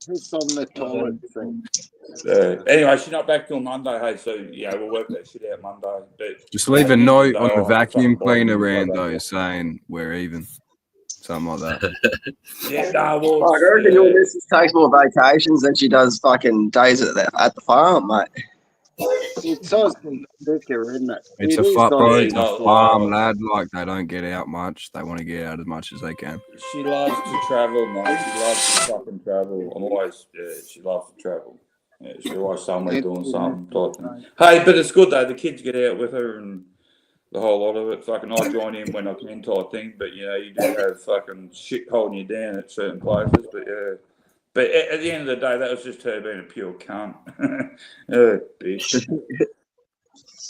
Piss on the toilet seat. Anyway, she's not back till Monday, hey, so we'll work that shit out Monday. But Just leave a note on the I'll vacuum fucking buy cleaner, one. Rando, saying we're even. Something like that. I reckon your missus takes more vacations than she does fucking days at the farm, mate. It's Osmond thicker, isn't it? It's It a is fuck, bro. Osmond It's a not farm, loud. lad. Like they don't get out much. They want to get out as much as they can. She loves to travel, mate. She loves to fucking travel. I'm always, she loves to travel. Yeah, she's always somewhere doing something type thing. Hey, but it's good though. The kids get out with her and the whole lot of it. Fucking, I join in when I can type thing. But you know, you do have fucking shit holding you down at certain places. But yeah. But at the end of the day, that was just her being a pure cunt. Bitch.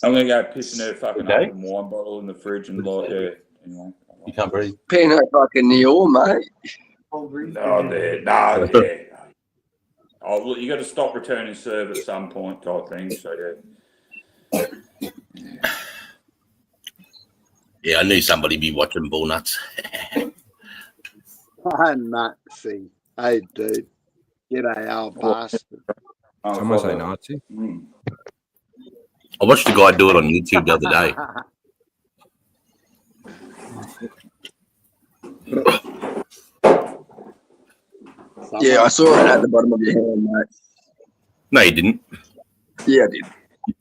I'm gonna go pissing her fucking Okay. open wine bottle in the fridge and like, yeah. Anyway. You can't breathe. Pinot fucking Nior, mate. No, yeah. Oh, look, you got to stop returning serve at some point, type thing. So yeah. Yeah, I knew somebody be watching Bull Nuts. I'm Nazi. Hey, dude. G'day, old bastard. Oh, Someone say fuck that. Nazi. Mm. I watched a guy do it on YouTube the other day. Yeah, I saw it at the bottom of your hand, mate. No, you didn't. Yeah, I did.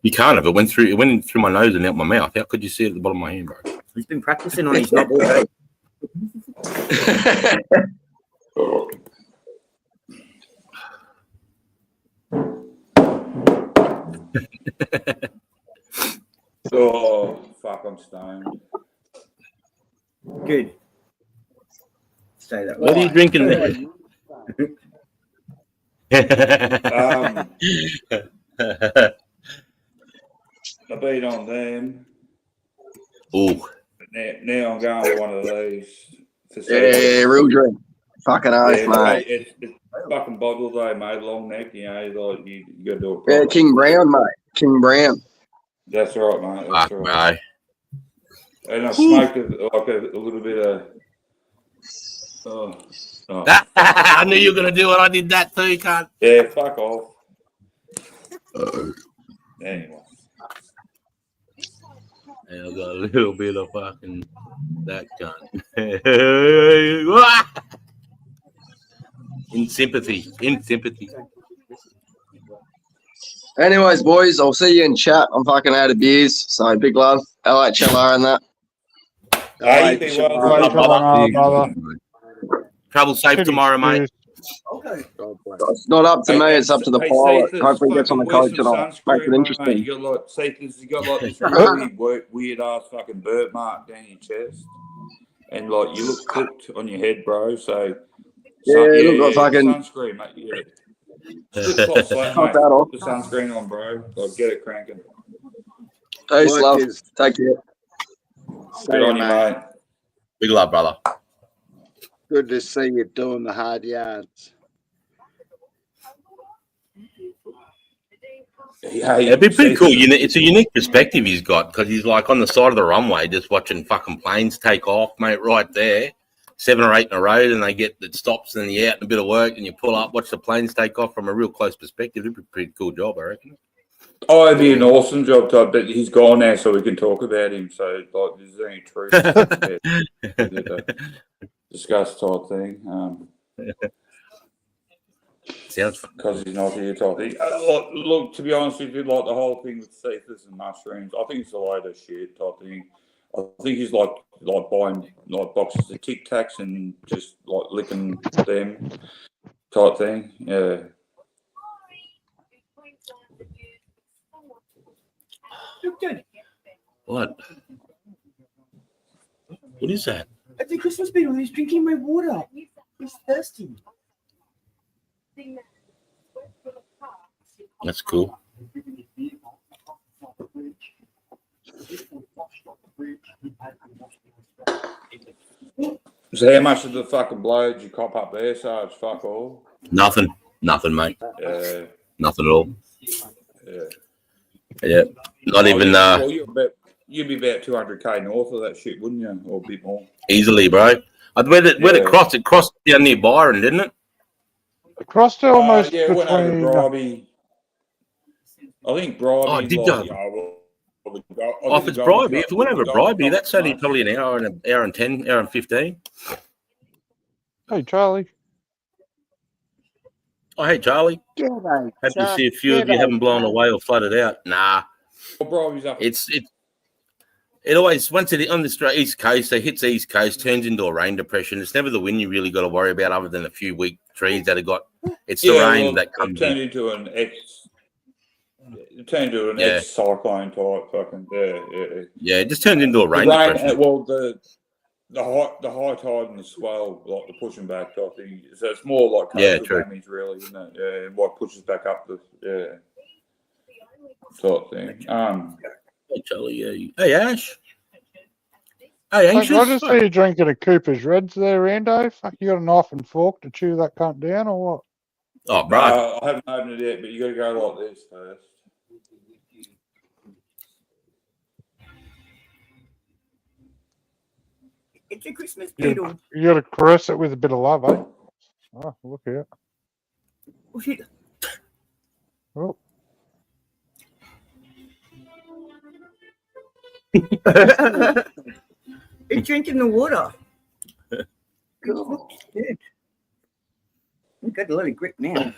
You can't have. It went through my nose and out my mouth. How could you see it at the bottom of my hand, bro? He's been practicing on his knob all day. Oh, fuck, I'm stoned. Good. Say that. What are you drinking there? I beat on them. Oh, Now I'm going with one of these. Yeah, real drink. Fucking oath, Yeah, mate. it's fucking bottle though, mate. Long neck, you know, like you got to do it. Yeah, proper. King Brown, mate. King Brown. That's right, mate. That's fuck, right. bro. And I smoked a little bit of. Oh. I knew you were gonna do it. I did that too, cunt. Yeah, fuck off. Anyway. Yeah, I got a little bit of fucking that cunt. In sympathy. Anyways, boys, I'll see you in chat. I'm fucking out of beers, so big love. LHLR and that. Hey, you be well, Right, mate. come on, brother. Travel safe Good tomorrow, mate. excuse. Okay. God bless. It's not up to me, it's up to the Hey, pilot. Cephas, Hopefully he gets on the fucking wear coach some tonight. Makes sunscreen, it mate. interesting. You got like Cephas, you got like this really weird ass fucking birthmark down your chest, and like you look cooked on your head, bro. So Yeah, look like fucking- sunscreen, mate. Yeah. Flip-flop slap, Cut mate. that off. Put the sunscreen on, bro. Like, get it cranking. Peace, Work love. is- Take care. See Good you, on you, mate. mate. Big love, brother. Good to see you doing the hard yards. Yeah, It'd be pretty cool. It's a unique perspective he's got because he's like on the side of the runway just watching fucking planes take off, mate, right there. 7 or 8 in a row, and they get it stops, and you're out in a bit of work, and you pull up, watch the planes take off from a real close perspective. It'd be a pretty cool job, I reckon. Oh, it'd be an awesome job, Todd, but he's gone now, so we can talk about him. So, like, is there any truth? Discuss type thing. Sounds fun. Because he's not here type thing. Look, to be honest with you, like the whole thing with Cephas and mushrooms, I think it's a load of shit type thing. I think he's like buying like boxes of Tic Tacs and just like licking them type thing. Yeah. What? What is that? I think Christmas beetle. He's drinking my water. He's thirsty. That's cool. So how much of the fucking blow did you cop up there, Sarge? Fuck all. Nothing, mate. Yeah. Nothing at all. Yeah. Yeah, not even Well, you'd be about 200k north of that shit, wouldn't you? Or a bit more. easily, bro. Where it crossed down near Byron, didn't it? Across to almost Yeah, it went over between. Bribey. I think Bribey. Oh, it did like, go. you know, Oh, if it's Bribey, if it went over Bribey, that's only probably an hour and 10, hour and 15. Hey, Charlie. Oh, hey, Charlie. G'day, Happy to Chuck. see a few of you G'day, haven't blown Chuck. away or flooded out. Nah, Well, bro, he's up. it always, once it on the East Coast, it hits the East Coast, turns into a rain depression. It's never the wind you really got to worry about other than a few weak trees that have got, it's the rain that comes turned in. into an ex-cyclone type fucking, Yeah, it just turns into a The rain depression. well, the high tide and the swell, like the pushing back type thing. So it's more like coastal true. damage, really, isn't it? Yeah, what pushes back up the sort of thing. Hey, Charlie, yeah. Hey, Ash. Hey, Hey, Anxious. I just see you drinking a Cooper's Reds there, Rando. Fuck, you got a knife and fork to chew that cunt down or what? Oh, bro. I haven't opened it yet, but you got to go like this first. It's a Christmas You, beetle. you got to caress it with a bit of love, eh? Oh, look here. Oh, shit. Oh. It's drinking the water. Cool. Good. We've got a lot of grip now.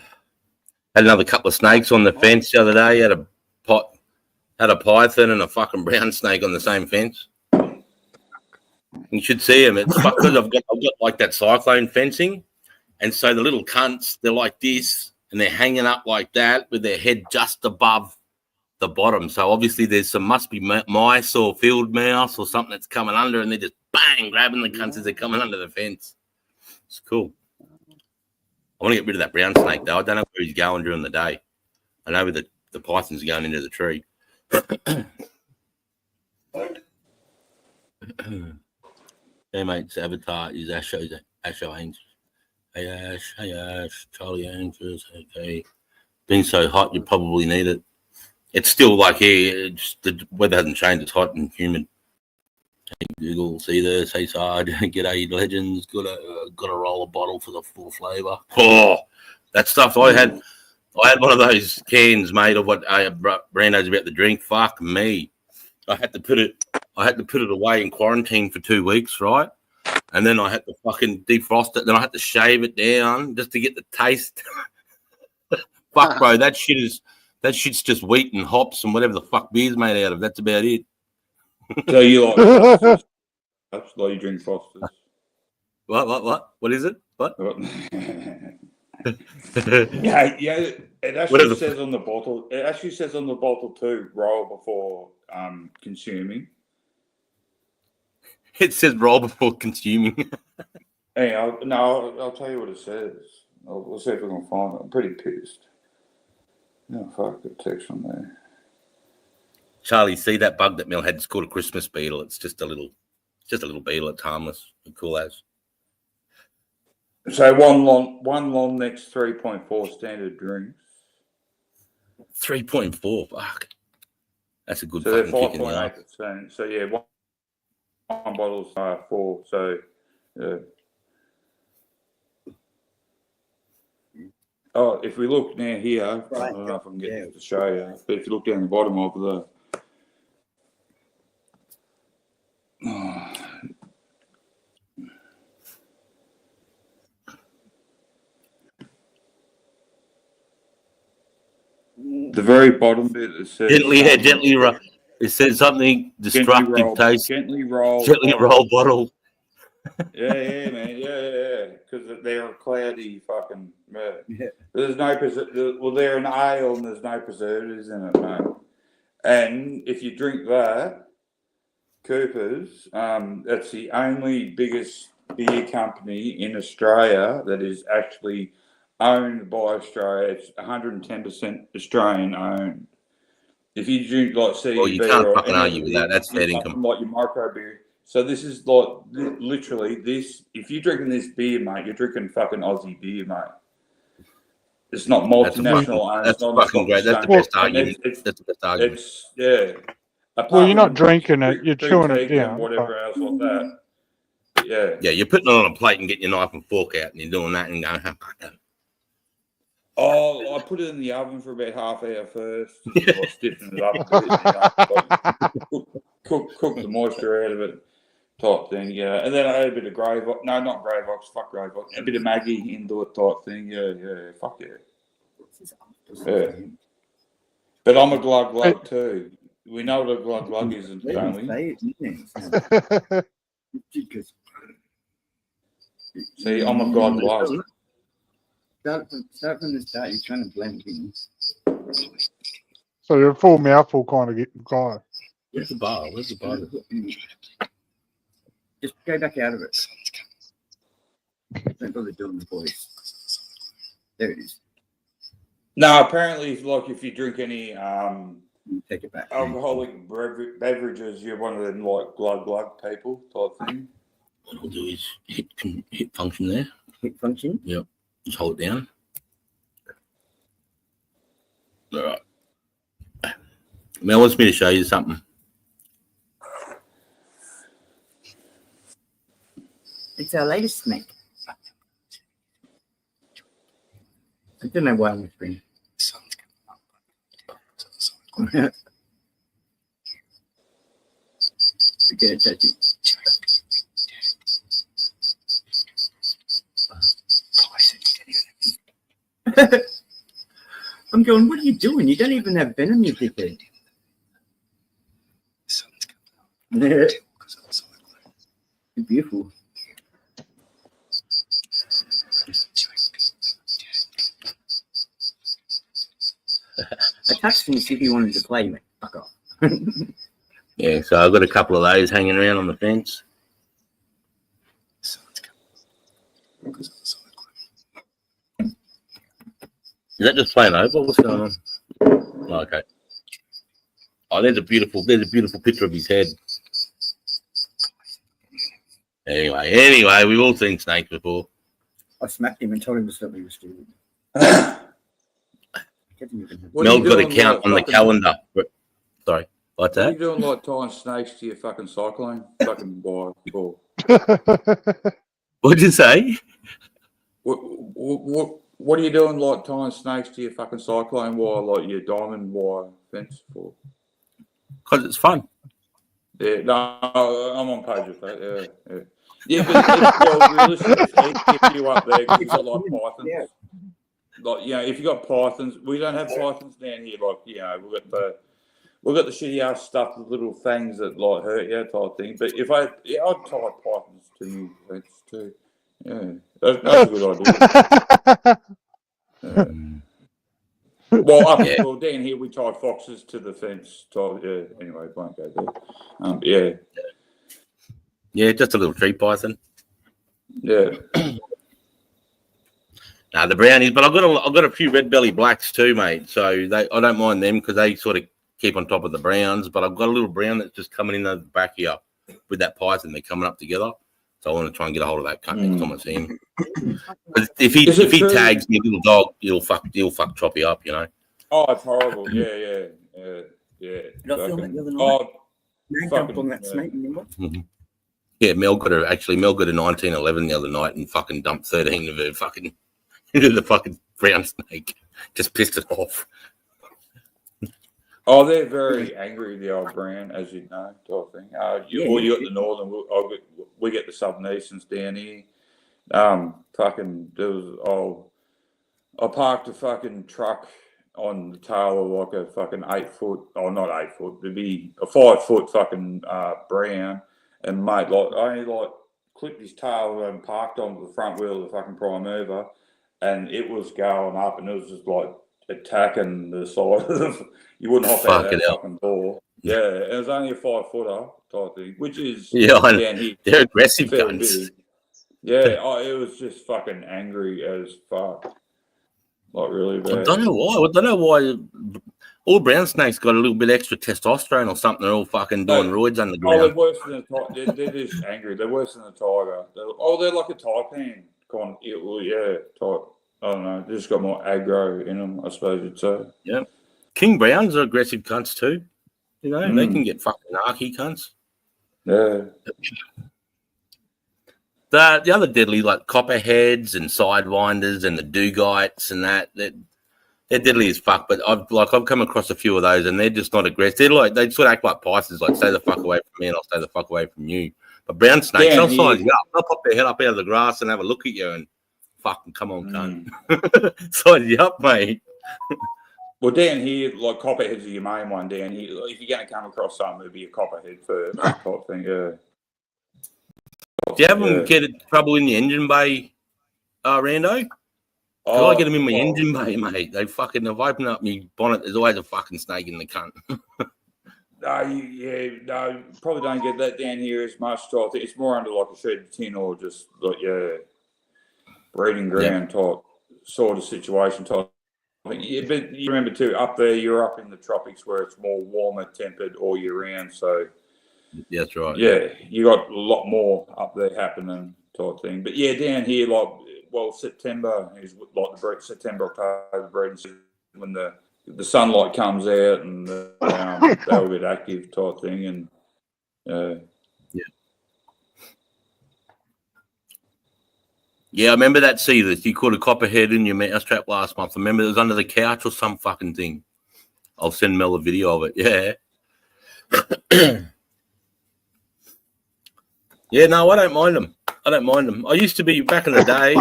Had another couple of snakes on the fence the other day. Had a python and a fucking brown snake on the same fence. You should see them. It's because I've got like that cyclone fencing, and so the little cunts, they're like this, and they're hanging up like that with their head just above the bottom. So obviously there's must be mice or field mouse or something that's coming under, and they're just bang grabbing the cunts as they're coming under the fence. It's cool. I want to get rid of that brown snake though. I don't know where he's going during the day. I know where the python's going into the tree. Hey mate's avatar is Asho Angels. Hey Ash, Charlie Angels. Okay, being so hot, you probably need it. It's still like here. The weather hasn't changed. It's hot and humid. Hey Google, see this? Hey Sard, g'day legends. Got to roll a bottle for the full flavour. Oh, that stuff I had one of those cans made of what Brando's about to drink. Fuck me. I had to put it away in quarantine for 2 weeks, right? And then I had to fucking defrost it. Then I had to shave it down just to get the taste. Fuck, bro, that shit's just wheat and hops and whatever the fuck beer's made out of. That's about it. So you like Fosters? Like you drink Fosters? What is it? What? yeah. It actually says on the bottle. It actually says on the bottle too. Roll before consuming. It says roll before consuming. Hey, I'll tell you what it says. We'll see if we can find it. I'm pretty pissed. No, fuck, the text on there. Charlie, see that bug that Mel had? It's called a Christmas beetle. It's just a little beetle. It's harmless. Cool as. So one long next 3.4 standard drinks. 3.4. Fuck. That's a good So they're fucking kick in the ass. 5.8%. So yeah, one bottle's 4. So yeah. Oh, if we look now here, I don't know if I can get this to show you, but if you look down the bottom of the the very bottom bit, it says gently roll. It says something destructive taste. Gently roll bottle. Yeah, man, yeah. Because they're a cloudy fucking. Yeah. There's no well, they're an ale and there's no preservatives in it, mate. And if you drink that, Cooper's, that's the only biggest beer company in Australia that is actually owned by Australia. It's 110% Australian owned. If you drink like CBD, well, you can't fucking argue with that. That's fair income. Like your micro beer. So this is like literally this. If you're drinking this beer, mate, you're drinking fucking Aussie beer, mate. It's not multinational. That's fucking great. That's the best argument. That's the best argument. Well, you're not drinking it. You're chewing it down. Whatever else like that. Yeah. Yeah, you're putting it on a plate and getting your knife and fork out, and you're doing that and going, Oh, I put it in the oven for about half hour first. Just stiffen it up a bit. Cook the moisture out of it. Type thing, yeah. And then I add a bit of Grey Vox. No, not Grey Vox. Fuck Grey Vox. A bit of Maggie into it type thing. Yeah. Fuck yeah. Yeah. But I'm a glug glug too. We know what a glug glug is, don't we? See, I'm a glug glug. Start from the start. You're trying to blend in. So you're a full mouthful kind of guy. Where's the bar? Where's the bar? Just go back out of it. Don't bother doing the voice. There it is. No, apparently, like if you drink any Take it back. alcoholic beverages, you're one of them like glug glug people type thing. What I'll do is hit function there. Hit function. Yep. Just hold it down. All right. Mel wants me to show you something. It's our latest snake. I don't know why I'm whispering. Okay, touch it. I'm going, what are you doing? You don't even have venom, you dickhead. Beautiful. I touched him as if he wanted to play, mate. Fuck off. Yeah, so I've got a couple of those hanging around on the fence. Is that just plain over? What's going on? Oh, okay. Oh, there's a beautiful picture of his head. Anyway, we've all seen snakes before. I smacked him and told him to stop being stupid. Mel's got a count on the calendar. Sorry, what's What are that? you doing like tying snakes to your fucking cyclone? Fucking boy. What'd you say? What are you doing like tying snakes to your fucking cyclone wire, like your diamond wire fence for? Because it's fun. Yeah, no, I'm on page with that. Yeah. Yeah, but realistically, if you up there, 'cause you've got like pythons. Yeah. Like, you know, if you got pythons, we don't have pythons down here. Like, you know, we've got the shitty ass stuff with little fangs that like hurt you type thing. But I'd tie pythons to me fence too. Yeah, that's a good idea. Well, down here we tie foxes to the fence. Yeah. Anyway, won't go there. Yeah. Yeah, just a little tree python. Yeah. Nah, the brownies, but I've got a few red belly blacks too, mate. So I don't mind them because they sort of keep on top of the browns. But I've got a little brown that's just coming in the back here with that python. They're coming up together. So I want to try and get a hold of that cunt next time I see him. But if he tags me, little dog, he'll fuck Choppy up, you know. Oh, it's horrible. Yeah. Did I film it the other night? Man jumped on that snake, remember? Mm-hmm. Yeah, Mel got a 1911 the other night and fucking dumped 13 of her fucking into the fucking brown snake. Just pissed it off. Oh, they're very angry, the old brown, as you know, type thing. You got the northern, we get the southern easterns down here. I parked a fucking truck on the tail of like a fucking 8 foot, not 8 foot, it'd be a 5 foot fucking brown. And mate, like I only clipped his tail and parked onto the front wheel of the fucking prime mover, and it was going up, and it was just like attacking the side of the. You wouldn't hop out of that fucking door. Yeah, it was only a 5 footer type thing, which is down here. They're aggressive guns. Yeah, it was just fucking angry as fuck. Like really bad. I don't know why. All brown snakes got a little bit extra testosterone or something. They're all fucking doing roids underground. Oh, they're worse than a tiger. They're just angry. They're worse than a tiger. They're like a taipan kind of. Yeah, type. I don't know. They just got more aggro in them, I suppose you'd say. Yeah. King browns are aggressive cunts too. You know, they can get fucking narky cunts. Yeah. The other deadly, like copperheads and sidewinders and the duggites and they're deadly as fuck. But I've come across a few of those and they're just not aggressive. They sort of act like pythons, like stay the fuck away from me and I'll stay the fuck away from you. But brown snakes, they'll size you up. They'll pop their head up out of the grass and have a look at you and fucking come on, cunt. Size you up, mate. Well, down here, like copperheads are your main one down here. If you're going to come across something, it'd be a copperhead first type thing. Yeah. Do you have them get trouble in the engine bay, Rando? Oh, I get them in my well, engine bay, mate. They fucking have opened up my bonnet. There's always a fucking snake in the cunt. No, probably don't get that down here as much. I think it's more under like a shredded tin or just like breeding ground type sort of situation type. Yeah, but you remember too, up there you're up in the tropics where it's more warmer tempered all year round. So Yeah, that's right. yeah, you got a lot more up there happening type thing. But yeah, down here, like, well, September is like the September, October breeding season when the sunlight comes out and they'll get active type thing. And Yeah, I remember that season. You caught a copperhead in your mousetrap last month. I remember it was under the couch or some fucking thing. I'll send Mel a video of it. Yeah. Yeah, no, I don't mind them. I used to be back in the day.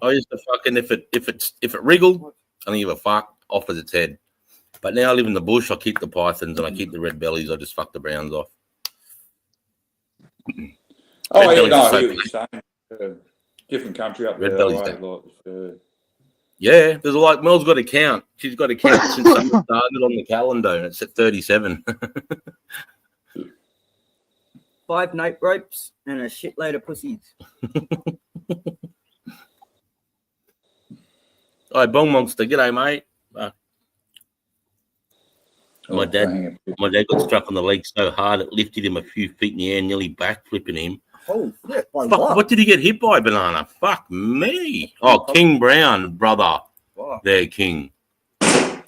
I used to fucking if it wriggled, I didn't give a fuck off with its head. But now I live in the bush. I keep the pythons and I keep the red bellies. I just fuck the browns off. oh Red yeah, bellies no, are I so hear what you're saying. Different country up Red there. bellies Like, Yeah, there's like Mel's got a count. She's got a count since summer started on the calendar, and it's at 37. 5 nape ropes and a shitload of pussies. Hi, Bong Monster. G'day, mate. My dad got struck on the leg so hard it lifted him a few feet in the air, nearly backflipping him. Oh, shit. Fuck, what did he get hit by, Banana? Fuck me. Oh, King Brown, brother. There, King. Oh,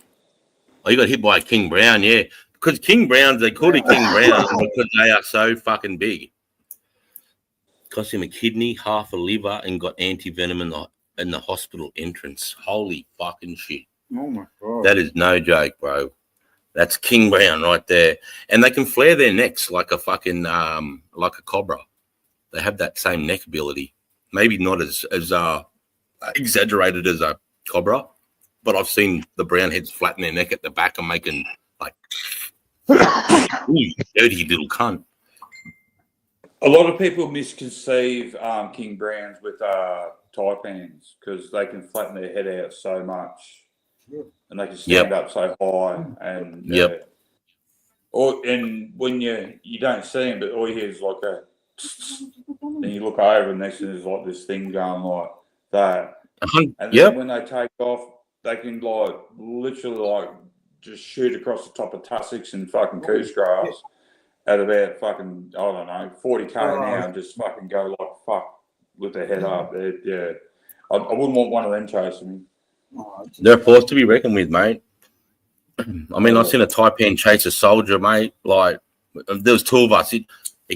you got hit by a King Brown, yeah. Because King Browns, they call it King Brown because they are so fucking big. Cost him a kidney, half a liver, and got anti-venom in the hospital entrance. Holy fucking shit. Oh, my God. That is no joke, bro. That's King Brown right there. And they can flare their necks like a fucking, like a cobra. They have that same neck ability. Maybe not as exaggerated as a cobra, but I've seen the brown heads flatten their neck at the back and making like, ooh, dirty little cunt. a lot of people misconceive King Browns with taipans because they can flatten their head out so much, and they can stand up so high, and and when you don't see them, but all you hear is like a. And you look over, and next to there's like this thing going like that. And then when they take off, they can like literally like just shoot across the top of tussocks and fucking coos grass at about fucking, I don't know, 40k an hour and just fucking go like fuck with their head up. Yeah. I wouldn't want one of them chasing me. They're a force to be reckoned with, mate. I mean, I've seen a taipan chase a soldier, mate. Like, there was two of us. He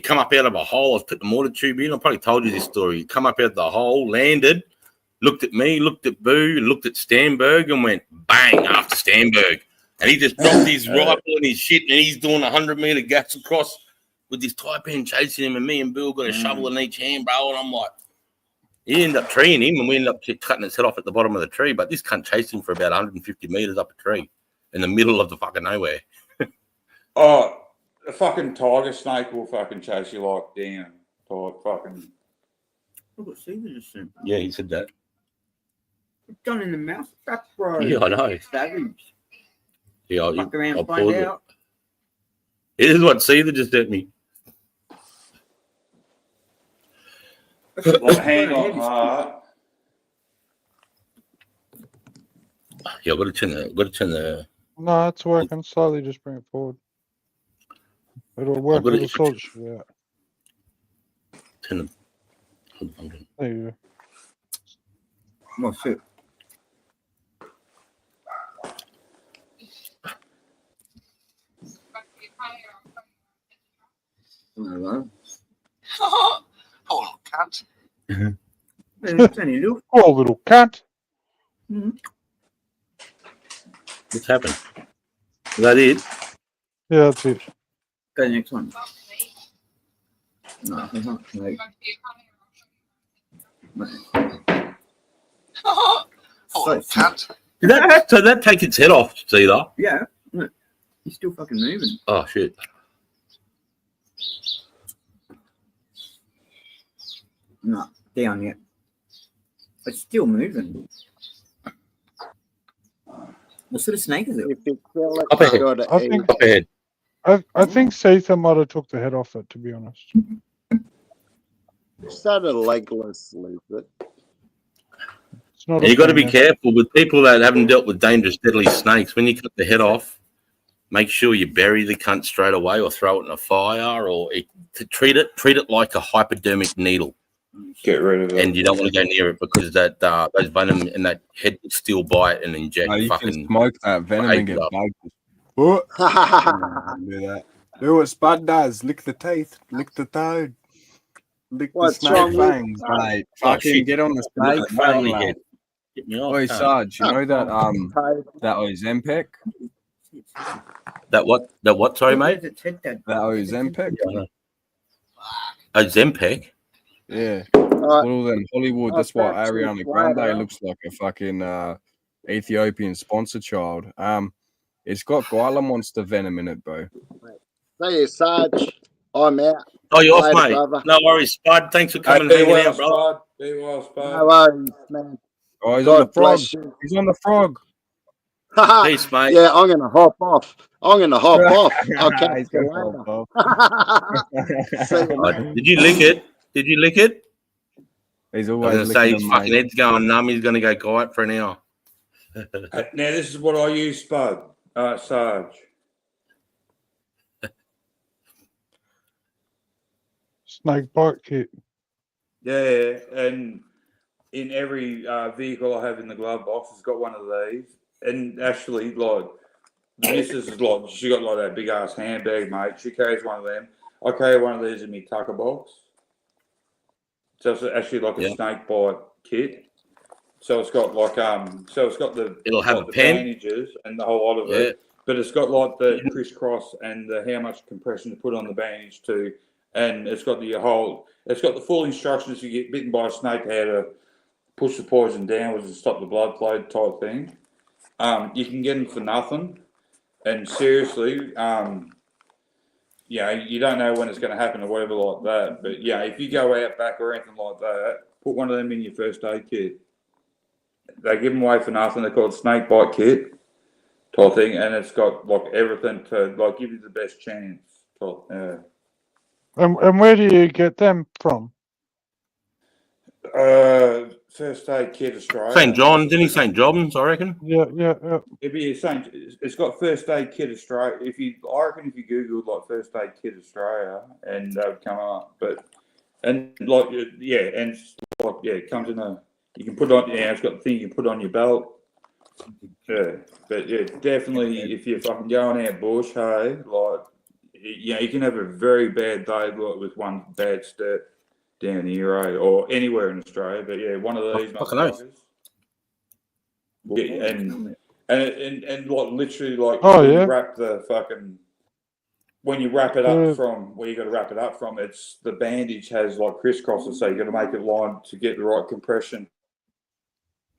come up out of a hole. I was putting the mortar tube in. I probably told you this story. He come up out of the hole, landed, looked at me, looked at Boo, and looked at Stanberg and went bang after Stanberg. And he just dropped his rifle and his shit, and he's doing 100-meter gaps across with this taipan chasing him, and me and Bill got a shovel in each hand, bro. And I'm like, he ended up treeing him, and we ended up cutting his head off at the bottom of the tree. But this cunt chased him for about 150 meters up a tree in the middle of the fucking nowhere. Oh, a fucking tiger snake will fucking chase you like down. Fucking. Look what Caesar just said. Yeah, he said that. Gun in the mouth, trap, bro. Yeah, I know. Savage. Yeah, Fuck around, I'll find pause it. out. It is what Caesar just at me. Like, hang on, Yeah, I've got to turn the. No, it's working. Slowly just bring it forward. It'll work. got it. It'll sort shit out. Turn the. There you go. What's it? Hello. Poor little cunt. Poor little cunt. What's happened? Is that it? Yeah, that's it. Go next one. No, it's not. Like, Poor little cunt. So that takes its head off, Cedar. Yeah. Look, he's still fucking moving. Oh shit! Not down yet. It's still moving. What sort of snake is it? If you kill it, Up ahead. you gotta I eat think- it. Up ahead. I think Caesar might have took the head off it, to be honest. Is that a legless lizard? It's not. And you got to be femur. careful with people that haven't dealt with dangerous, deadly snakes. When you cut the head off, make sure you bury the cunt straight away, or throw it in a fire, or to treat it like a hypodermic needle. Get rid of it. And you don't want to go near it because that those venom and that head will still bite and inject No, you can fucking. smoke that venom and get up. bugged. What? Do that. Do what Spud does. Lick the teeth. Lick the toad. Lick What's the wrong snake with fangs, that? mate. Oh, Fucking shit. get on the Look snake at the phone fang, head. lad. Get me off, Oi, cunt. Sarge, you know that Ozempic? That what? Sorry, mate. That Ozempic? Ozempic. Yeah. Alright, All them Hollywood. That's I'll why catch you Ariana Grande later. looks like a fucking Ethiopian sponsor child. It's got Gila monster venom in it, bro. see you, Sarge. I'm out. Oh, you're off, Later, mate. brother. No worries, Spud. Thanks for coming and Be hanging well, out, brother. Spud. Be well, Spud. No worries, man. Oh, he's on the God frog. bless you. He's on the frog. Peace, mate. Yeah, I'm gonna hop off. I'll catch He's you gonna later. hop off. See you, Oh, mate. did you lick it? Did you lick it? He's I was always going to say licking his them, fucking mate. head's going numb. He's going to go quiet for an hour. Now, this is what I use, Spud. Sarge. Snake bite kit. Yeah, and in every vehicle I have in the glove box, it's got one of these. And actually, like, the missus is like, she got like that big ass handbag, mate. She carries one of them. I carry one of these in my tucker box. So it's actually like a Yeah. snake bite kit. So it's got like so it's got the It'll have like a the pen. bandages and the whole lot of Yeah. it. But it's got like the crisscross and the how much compression to put on the bandage too. And it's got it's got the full instructions if you get bitten by a snake, how to push the poison downwards and stop the blood flow type thing. You can get them for nothing. And seriously, you don't know when it's going to happen or whatever like that. But yeah, if you go out back or anything like that, put one of them in your first aid kit. They give them away for nothing. They're called snake bite kit type thing, and it's got like everything to like give you the best chance. Type, And where do you get them from? First aid kit Australia. St. John, didn't he? St. John's, I reckon. Yeah. It'd be Saint. It's got first aid kit Australia. I reckon if you Googled like first aid kit Australia, and that would come up. But and like yeah, and it's like yeah, it comes in a. You can put on it's got the thing you can put on your belt. Yeah, but yeah, definitely if you're fucking going out bush, hey, like you can have a very bad day like with one bad step down here, eh, or anywhere in Australia. But yeah, one of these Fucking oath. motherfuckers. Yeah, and like literally like Oh, when you yeah. wrap the fucking when you wrap it up Yeah. from where you got to wrap it up from, it's the bandage has like crisscrosses, so you got to make it line to get the right compression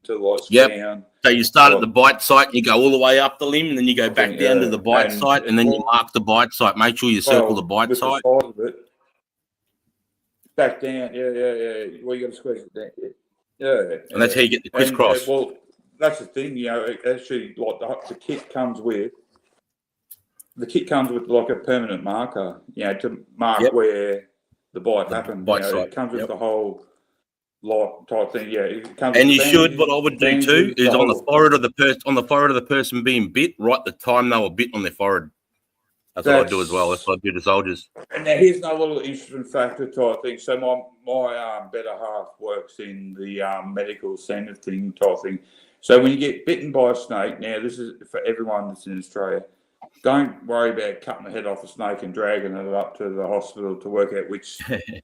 to like Yep. down. So you start at the bite site, you go all the way up the limb, and then you go back Yeah, down to the bite and- site, and then you mark the bite site. Make sure you circle the bite with site. The side of it, back down, yeah. Well, you got to squeeze it down, yeah. And that's how you get the And, crisscross. well, that's the thing, it actually, like the kit comes with like a permanent marker, to mark Yep. where the bite happened. bite It site, comes with yep. the whole lot type thing. Yeah, it comes. And with you the should. bandages, What I would do bandages, too is on the whole- forehead of the person being bit. Write the time they were bit on their forehead. That's what I do as well. That's what I do to soldiers. And now here's another little interesting factor type thing. So my better half works in the medical centre thing type thing. So when you get bitten by a snake, now this is for everyone that's in Australia. Don't worry about cutting the head off a snake and dragging it up to the hospital to work out which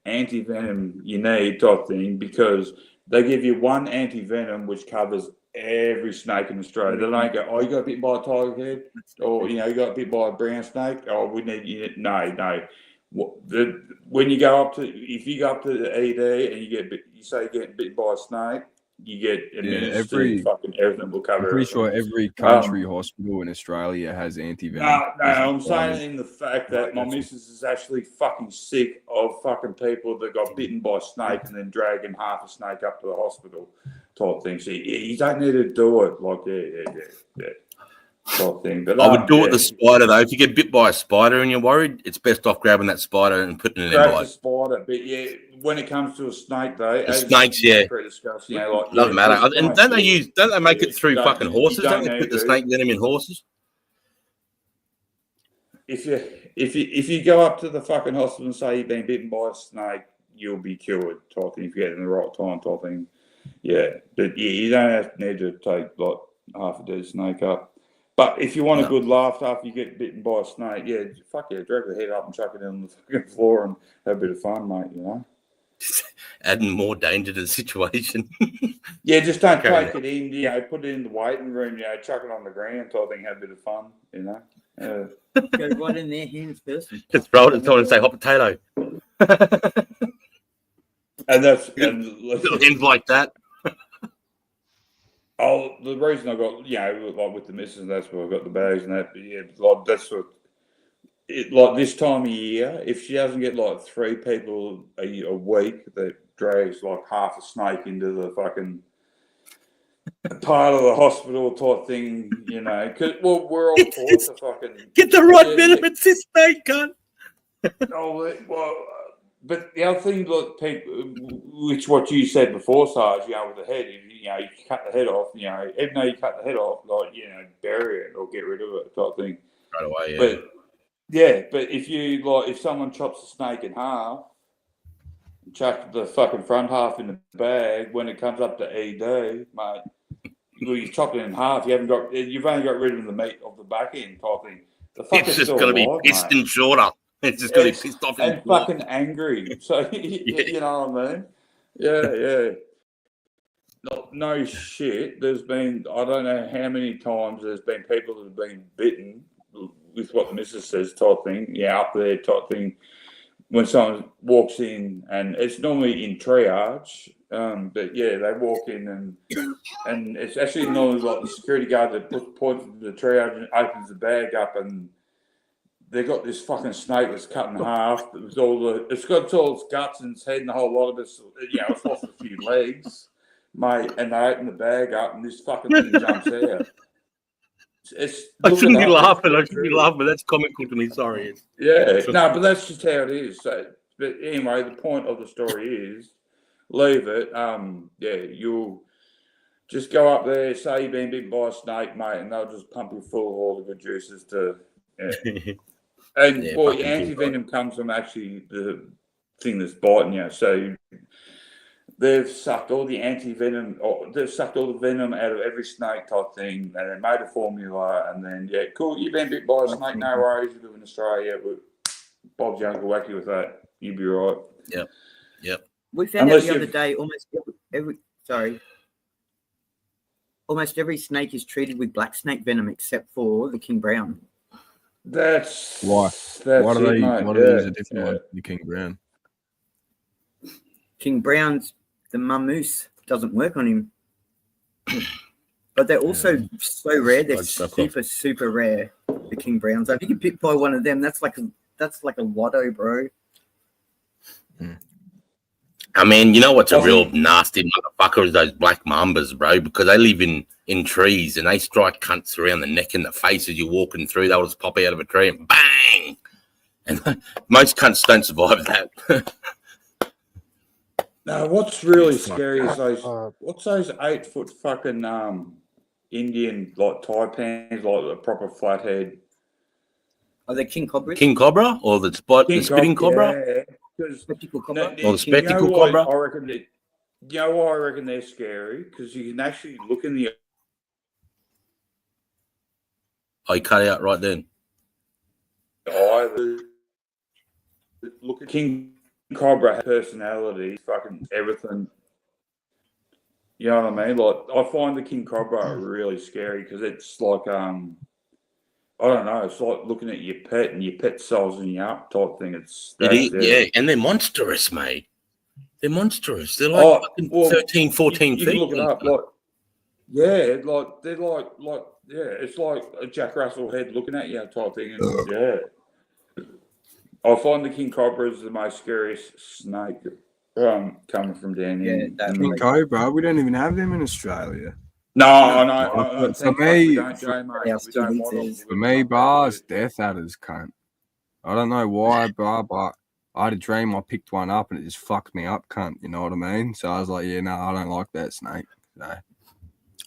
anti-venom you need type thing, because they give you one anti-venom which covers every snake in Australia. They don't go, oh, you got bitten by a tiger head, or you got bit by a brown snake. Oh, we need you. No. When you go up to, if you go up to the ED and you say you're getting bitten by a snake, you get Yeah, emergency, fucking everything will cover. I'm pretty sure every country hospital in Australia has anti-venom. No, I'm saying in the fact that my missus is actually fucking sick of fucking people that got bitten by a snake and then dragging half a snake up to the hospital type thing. So you don't need to do it like yeah. Type thing. But I would do it with the spider though. If you get bit by a spider and you're worried, it's best off grabbing that spider and putting it in grab the envelope. spider. But yeah, when it comes to a snake though, The snakes, yeah, discussed, you know, like, doesn't matter. And don't they make it through don't- fucking horses? you Don't don't they put need the to. snake venom in horses? If you go up to the fucking hospital and say you've been bitten by a snake, you'll be cured type thing if you get it in the right time type thing. Yeah, but yeah, you don't need to take like half a dead snake up. But if you want a good laugh after you get bitten by a snake, yeah, fuck yeah, drag the head up and chuck it on the fucking floor and have a bit of fun, mate, you know? Adding more danger to the situation. Yeah, just don't Carry take it in, you know, put it in the waiting room, you know, chuck it on the ground type thing, have a bit of fun, you know? Go right in their hands first. Just throw it at someone and say hot potato. And that's little ends like that. Oh, the reason I got, you know, like with the missus, and that's where I got the bags and that. But yeah, like that's what it like this time of year. If she doesn't get like 3 people a week that drags like half a snake into the fucking part of the hospital type thing, you know, because we're all taught to fucking get the right venom. It's this snake, cunt. Oh well. But the other thing, like people, which what you said before, Sarge, you know, with the head, you know, you cut the head off, you know, even though you cut the head off, like, you know, bury it or get rid of it type thing. Right away, yeah. But yeah, but if you like, if someone chops a snake in half, chuck the fucking front half in the bag, when it comes up to ED, mate, well, you chop it in half. You've only got rid of the meat of the back end type thing. The fucker's It's just still going to be alive, pissed mate. and shorter. It's just going to be pissed off and fucking angry. So you know what I mean? Yeah. No shit. There's been I don't know how many times there's been people that have been bitten with what the missus says type thing. Yeah, up there type thing. When someone walks in, and it's normally in triage. But yeah, they walk in and it's actually normally like the security guard that points to the triage and opens the bag up and. They got this fucking snake that's cut in half. It's got all its guts and its head and a whole lot of it. You know, it's lost a few legs, mate. And they open the bag up and this fucking thing jumps out. I shouldn't be laughing. That's comical to me. Sorry. Yeah, no, but that's just how it is. So, but anyway, the point of the story is, leave it. Yeah, you'll just go up there, say you've been bitten by a snake, mate, and they'll just pump you full of all the good juices to. Yeah. And Yeah, well, fucking anti-venom comes from actually the thing that's biting you. So they've sucked all the anti-venom, or they've sucked all the venom out of every snake type thing, and they made a formula. And then, yeah, cool, you've been bit by a snake, no worries. You live in Australia, but Bob's your Uncle Wacky with that. You'll be right. Yep. We found out the other day almost almost every snake is treated with black snake venom except for the king brown. That's why. That's why do they use a different one? The king brown. King brown's the mammoose doesn't work on him, but they're also so rare. They're super rare. The king browns. If you get bit by one of them, that's like a watto, bro. I mean, you know what's a real nasty motherfucker is those black mambas, bro, because they live in trees and they strike cunts around the neck and the face as you're walking through. They'll just pop out of a tree and bang. And most cunts don't survive that. No, what's really scary is those 8 foot fucking Indian like taipans, like a proper flathead. Are they king cobras? King cobra or the spitting cobra? Yeah. Spectacle cobra. Or the spectacle cobra. I reckon you know why I reckon they're scary? Because you can actually look in the I cut out right then. eye. Look at King Cobra personality, fucking everything. You know what I mean? Like I find the King Cobra really scary because it's like I don't know. It's like looking at your pet and your pet sizing you up type thing. Yeah, and they're monstrous, mate. They're monstrous. They're like fucking 13, 14 you feet. can look it up. Like, yeah, like they're like it's like a Jack Russell head looking at you type thing. And, yeah, I find the king cobra is the most scariest snake coming from down here. King cobra, we don't even have them in Australia. No. For me, we don't, Jay, mate. We don't want them. For me, bars, death adders, cunt. I don't know why, bro, but I had a dream I picked one up and it just fucked me up, cunt. You know what I mean? So I was like, yeah, no, I don't like that snake. So,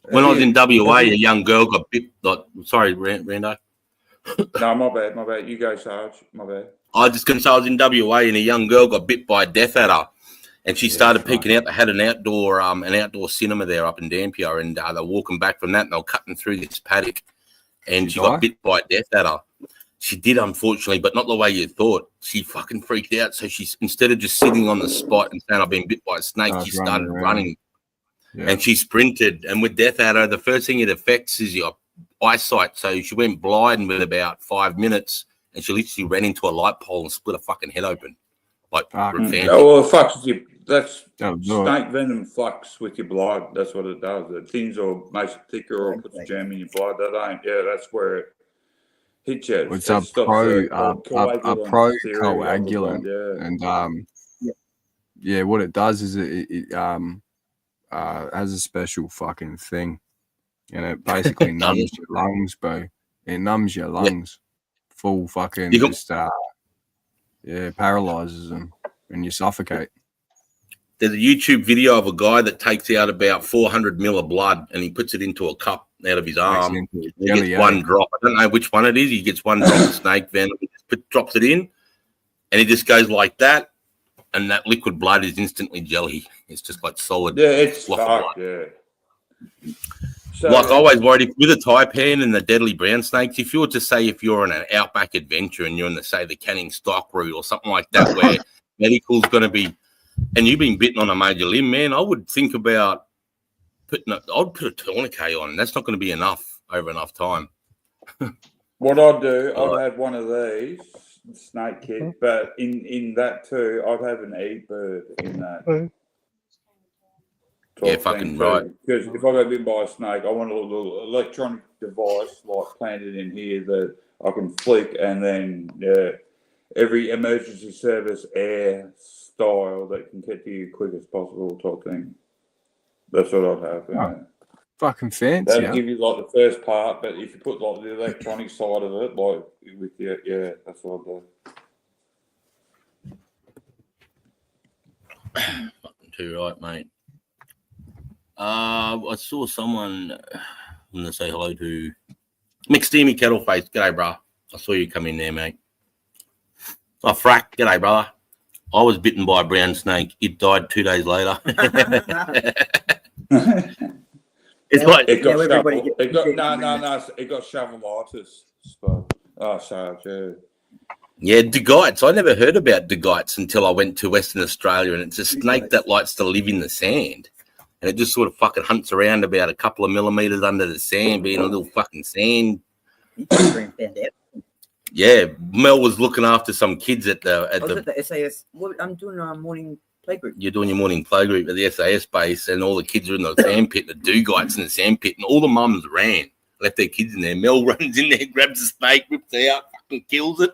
when I was in WA, a young girl got bit. Like, sorry, Rando. No, my bad. You go, Sarge. My bad. I just going to say I was in WA and a young girl got bit by a death adder, and she started peeking out. They had an outdoor cinema there up in Dampier, and they're walking back from that, and they were cutting through this paddock, and she got bit by a death adder. She did, unfortunately, but not the way you thought. She fucking freaked out. So she's instead of just sitting on the spot and saying I've been bit by a snake, she started running. Yeah. And she sprinted. And with death adder, the first thing it affects is your eyesight. So she went blind with about 5 minutes, and she literally ran into a light pole and split her fucking head open. Like, well, it fucks with you. That's snake venom fucks with your blood. That's what it does. It thins or makes it thicker or puts jam in your blood. That's where it hits you. It's a pro-coagulant. And what it does is it has a special fucking thing, and it basically numbs your lungs, bro. It numbs your lungs, full fucking paralyzes them, and you suffocate. There's a YouTube video of a guy that takes out about 400 ml of blood, and he puts it into a cup out of his arm. He gets one drop. I don't know which one it is. He gets one drop of snake venom, drops it in, and he just goes like that. And that liquid blood is instantly jelly. It's just like solid. Yeah, it's fucked, yeah. So, like I always worried with the taipan and the deadly brown snakes, if you were to say if you're on an outback adventure and you're in the Canning Stock route or something like that where medical's going to be, and you've been bitten on a major limb, man, I would think about I'd put a tourniquet on. That's not going to be enough over enough time. What I'd do, I'd have one of these snake kit, but in that too, I'd have an e-bird in that. Yeah, fucking right. Because if I go bitten by a snake, I want a little electronic device like planted in here that I can flick, and then every emergency service air style that can get to you quick as possible type thing. That's what I'd have. Fucking fancy. That'll give you like the first part, but if you put like the electronic side of it, like with that's what I'd do. Fucking too right, mate. I saw someone. I'm gonna say hello to McSteamy Kettleface. G'day, bro. I saw you come in there, mate. Oh, frack. G'day, brother. I was bitten by a brown snake. It died 2 days later. It's like it got shovelitis. Yeah, Dagites. I never heard about Dagites until I went to Western Australia, and it's a snake that likes to live in the sand, and it just sort of fucking hunts around about a couple of millimeters under the sand, being a little fucking sand. Yeah, Mel was looking after some kids at the SAS. Well, I'm doing a morning playgroup. You're doing your morning playgroup at the SAS base, and all the kids are in the sand pit, the Dagites in the sand pit, and all the mums ran, left their kids in there. Mel runs in there, grabs the snake, rips it out, fucking kills it.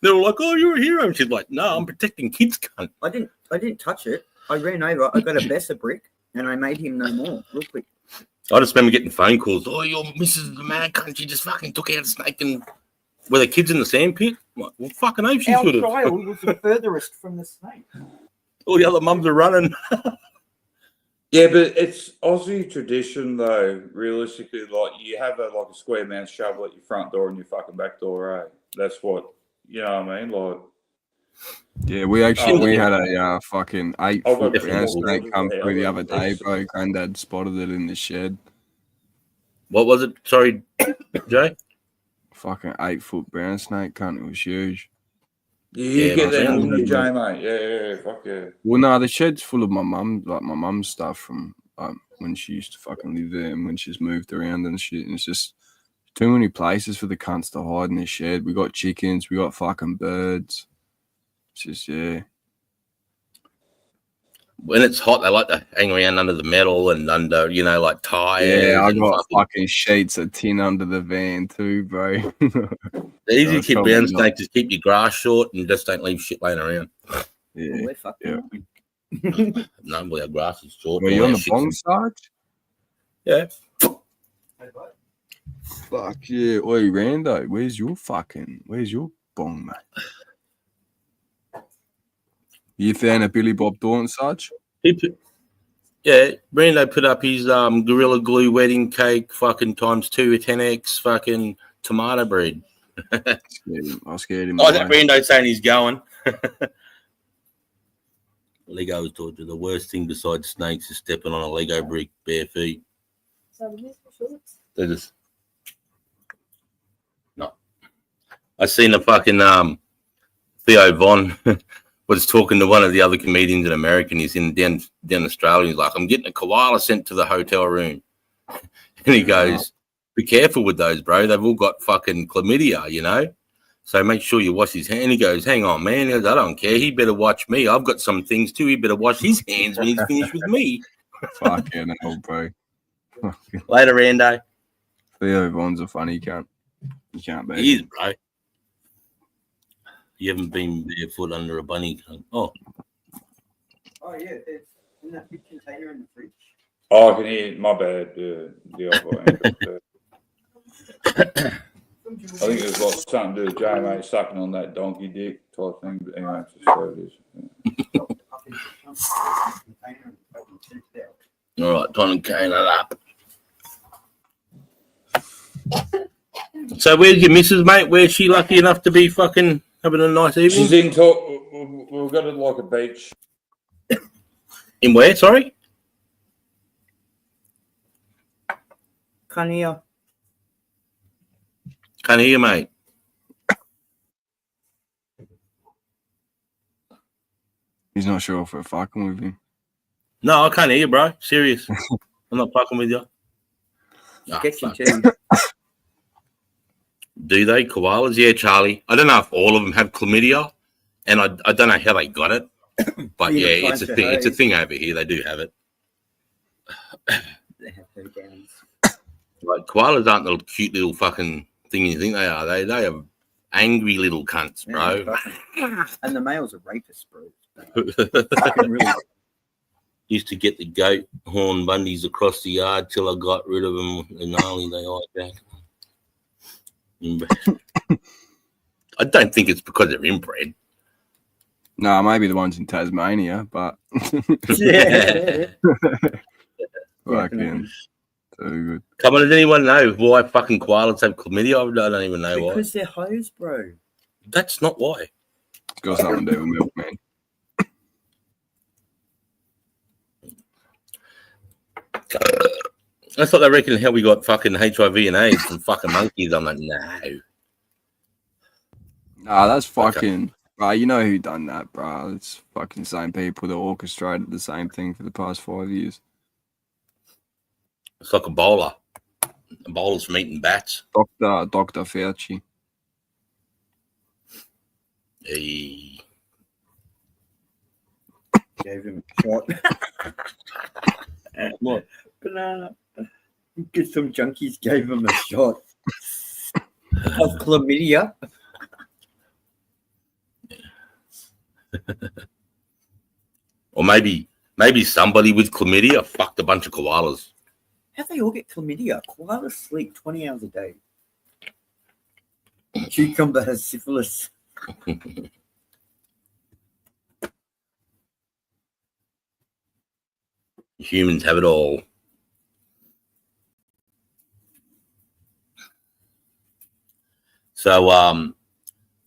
They're all like, "Oh, you're a hero." And she's like, "No, I'm protecting kids, cunt." I didn't touch it. I ran over. I got a Besser brick, and I made him no more, real quick. I just remember getting phone calls. "Oh, your missus is the mad cunt. She just fucking took out a snake and." Were the kids in the sand pit? Like, well, fucking hope she should have. Our child was the furthest from the snake. All the other mums are running. Yeah, but it's Aussie tradition, though. Realistically, like you have a square mouth shovel at your front door and your fucking back door, eh? That's what you know. What I mean, like. Yeah, we had a fucking 8-foot brown snake come through the other day, bro. Granddad spotted it in the shed. What was it? Sorry, Jay. Fucking 8-foot brown snake, cunt. It was huge. You get that in the J, mate. Yeah, fuck yeah. Well, no, the shed's full of my mum's stuff from when she used to fucking live there and when she's moved around and shit. And it's just too many places for the cunts to hide in the shed. We got chickens, we got fucking birds. It's just, yeah. when it's hot, they like to hang around under the metal and under, you know, like tires. Yeah, I and got fucking sheets of tin under the van too, bro. The easy So to keep probably brown not. snakes is keep your grass short and just don't leave shit laying around. Yeah. We're fucking. No, well, our grass is short. Were all you on our the shit's- bong, Sarge? Yeah. Fuck yeah. Oi, Rando, where's your bong, mate? You a fan of Billy Bob Thornton, Sarge? Yeah, Brando put up his Gorilla Glue wedding cake fucking times 2 with 10x fucking tomato bread. I scared him Oh, that away. Brando saying he's going. Lego's taught you the worst thing besides snakes is stepping on a Lego brick bare feet. So the musical shorts. They just no. I seen a fucking Theo Von was talking to one of the other comedians in America, and he's in down Australia. He's like, I'm getting a koala sent to the hotel room. And he goes, be careful with those, bro. They've all got fucking chlamydia, you know? So make sure you wash his hand. He goes, hang on, man. He goes, I don't care. He better watch me. I've got some things too. He better wash his hands when he's finished with me. Fucking hell, bro. Later, Rando. Theo Von's a funny cunt. You can't beat He is, him. bro. You haven't been barefoot under a bunny cunt. Oh, Oh yeah, there's in that big container in the fridge. Oh, I can hear. My bad. The other I think it was like something to do with J mate sucking on that donkey dick type thing. But anyway, it's just what it is. all right. Time to cane it up. So where's your missus, mate? Where's she lucky enough to be fucking having a nice evening? She's in talk. We've got it like a beach. In where? Sorry? Can't hear. Can't hear you, mate. He's not sure if we're fucking with him. No, I can't hear you, bro. Serious. I'm not fucking with you. Ah, Get your fuck. cheese. Do they? Koalas? Yeah, Charlie. I don't know if all of them have chlamydia, and I don't know how they got it. But Yeah, yeah, it's a bunch of thing. It's a hoes. thing over here. They do have it. They have her gowns. Like koalas aren't the cute little fucking thing you think they are. They are angry little cunts, Yeah, bro. fucking- and the males are rapists, bro. Fucking really. Used to get the goat horn bundies across the yard till I got rid of them. And gnarly they are back. I don't think it's because they're inbred. No, maybe the ones in Tasmania, but Yeah. fucking so good. Come on, does anyone know why fucking koalas have chlamydia? I don't even know why. Because they're hoes, bro. That's not why. It's got something to do with milk, man. I thought they reckon how we got fucking HIV and AIDS from fucking monkeys. I'm like, no. Nah, that's fucking. Bro, you know who done that, bro? It's fucking same people that orchestrated the same thing for the past 5 years. It's like Ebola. Ebola's from eating bats. Dr. Fauci. Hey. Gave him a shot. What? Banana. Get some junkies gave him a shot of chlamydia. Or maybe somebody with chlamydia fucked a bunch of koalas. How they all get chlamydia? Koalas sleep 20 hours a day. Cucumber has syphilis. Humans have it all. So,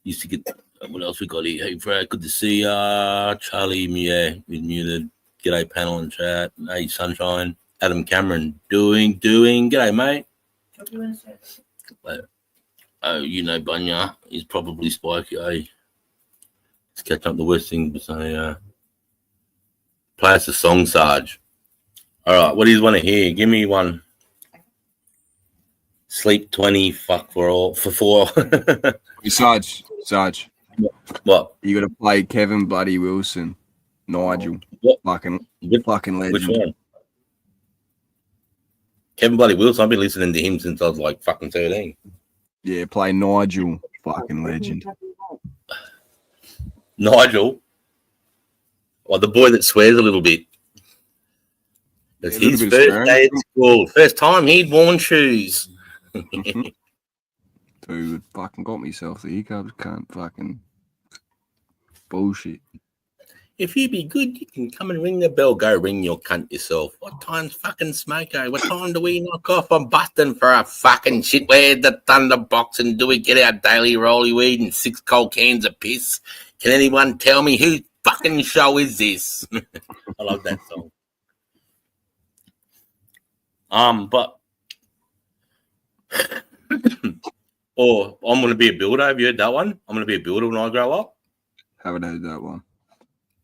used to get, what else we got here? Hey, Fred, good to see ya. Charlie, yeah, he's muted. G'day, panel and chat. Hey, Sunshine. Adam Cameron, doing. G'day, mate. Oh, you know, Bunya. He's probably spiky, eh? Let's catch up the worst thing. So, play us a song, Sarge. All right, what do you want to hear? Give me one. Sleep 20, fuck for 4. Sarge. What? You got to play Kevin Bloody Wilson. Nigel. What? Fucking Which legend. one? Kevin Bloody Wilson. I've been listening to him since I was like fucking 13. Yeah, play Nigel. Fucking legend. Nigel. Well, the boy that swears a little bit. It's Yeah, a little his bit of first swearing. day at school. First time he'd worn shoes. Dude, fucking got myself the hiccups. Can't fucking bullshit. If you be good, you can come and ring the bell. Go ring your cunt yourself. What time's fucking Smoko? What time do we knock off? I'm busting for a fucking shit. Where's the thunderbox and do we get our daily rolly weed and 6 cold cans of piss? Can anyone tell me whose fucking show is this? I love that song. But or I'm gonna be a builder. Have you heard that one? I'm gonna be a builder when I grow up. Haven't heard that one.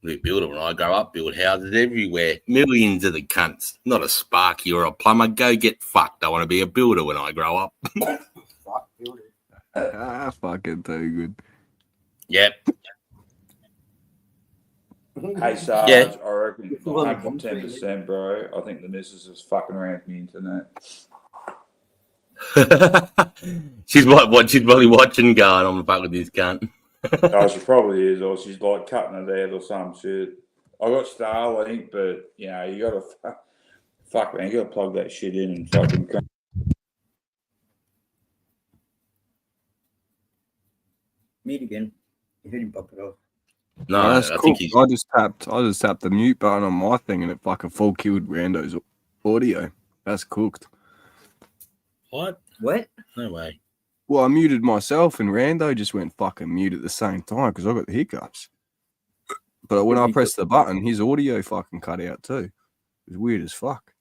Be a builder when I grow up. Build houses everywhere. Millions of the cunts. Not a Sparky or a plumber. Go get fucked. I want to be a builder when I grow up. Fucking too good. Yep. Hey, Sarge, Yeah. I reckon 110%, bro. I think the missus is fucking around the internet. She's what? She's probably watching. Going, I'm fuck with this cunt. Oh, she probably is, or she's like cutting it out or some shit. I got Starlink, but you know, you gotta fuck man, you gotta plug that shit in and fucking. Meet again. You heard him pop it off. No, that's I cool. think he's. I just tapped the mute button on my thing and it fucking full killed Rando's audio. That's cooked. What? What? No way. Well, I muted myself and Rando just went fucking mute at the same time because I got the hiccups. But when I pressed the button, his audio fucking cut out too. It was weird as fuck.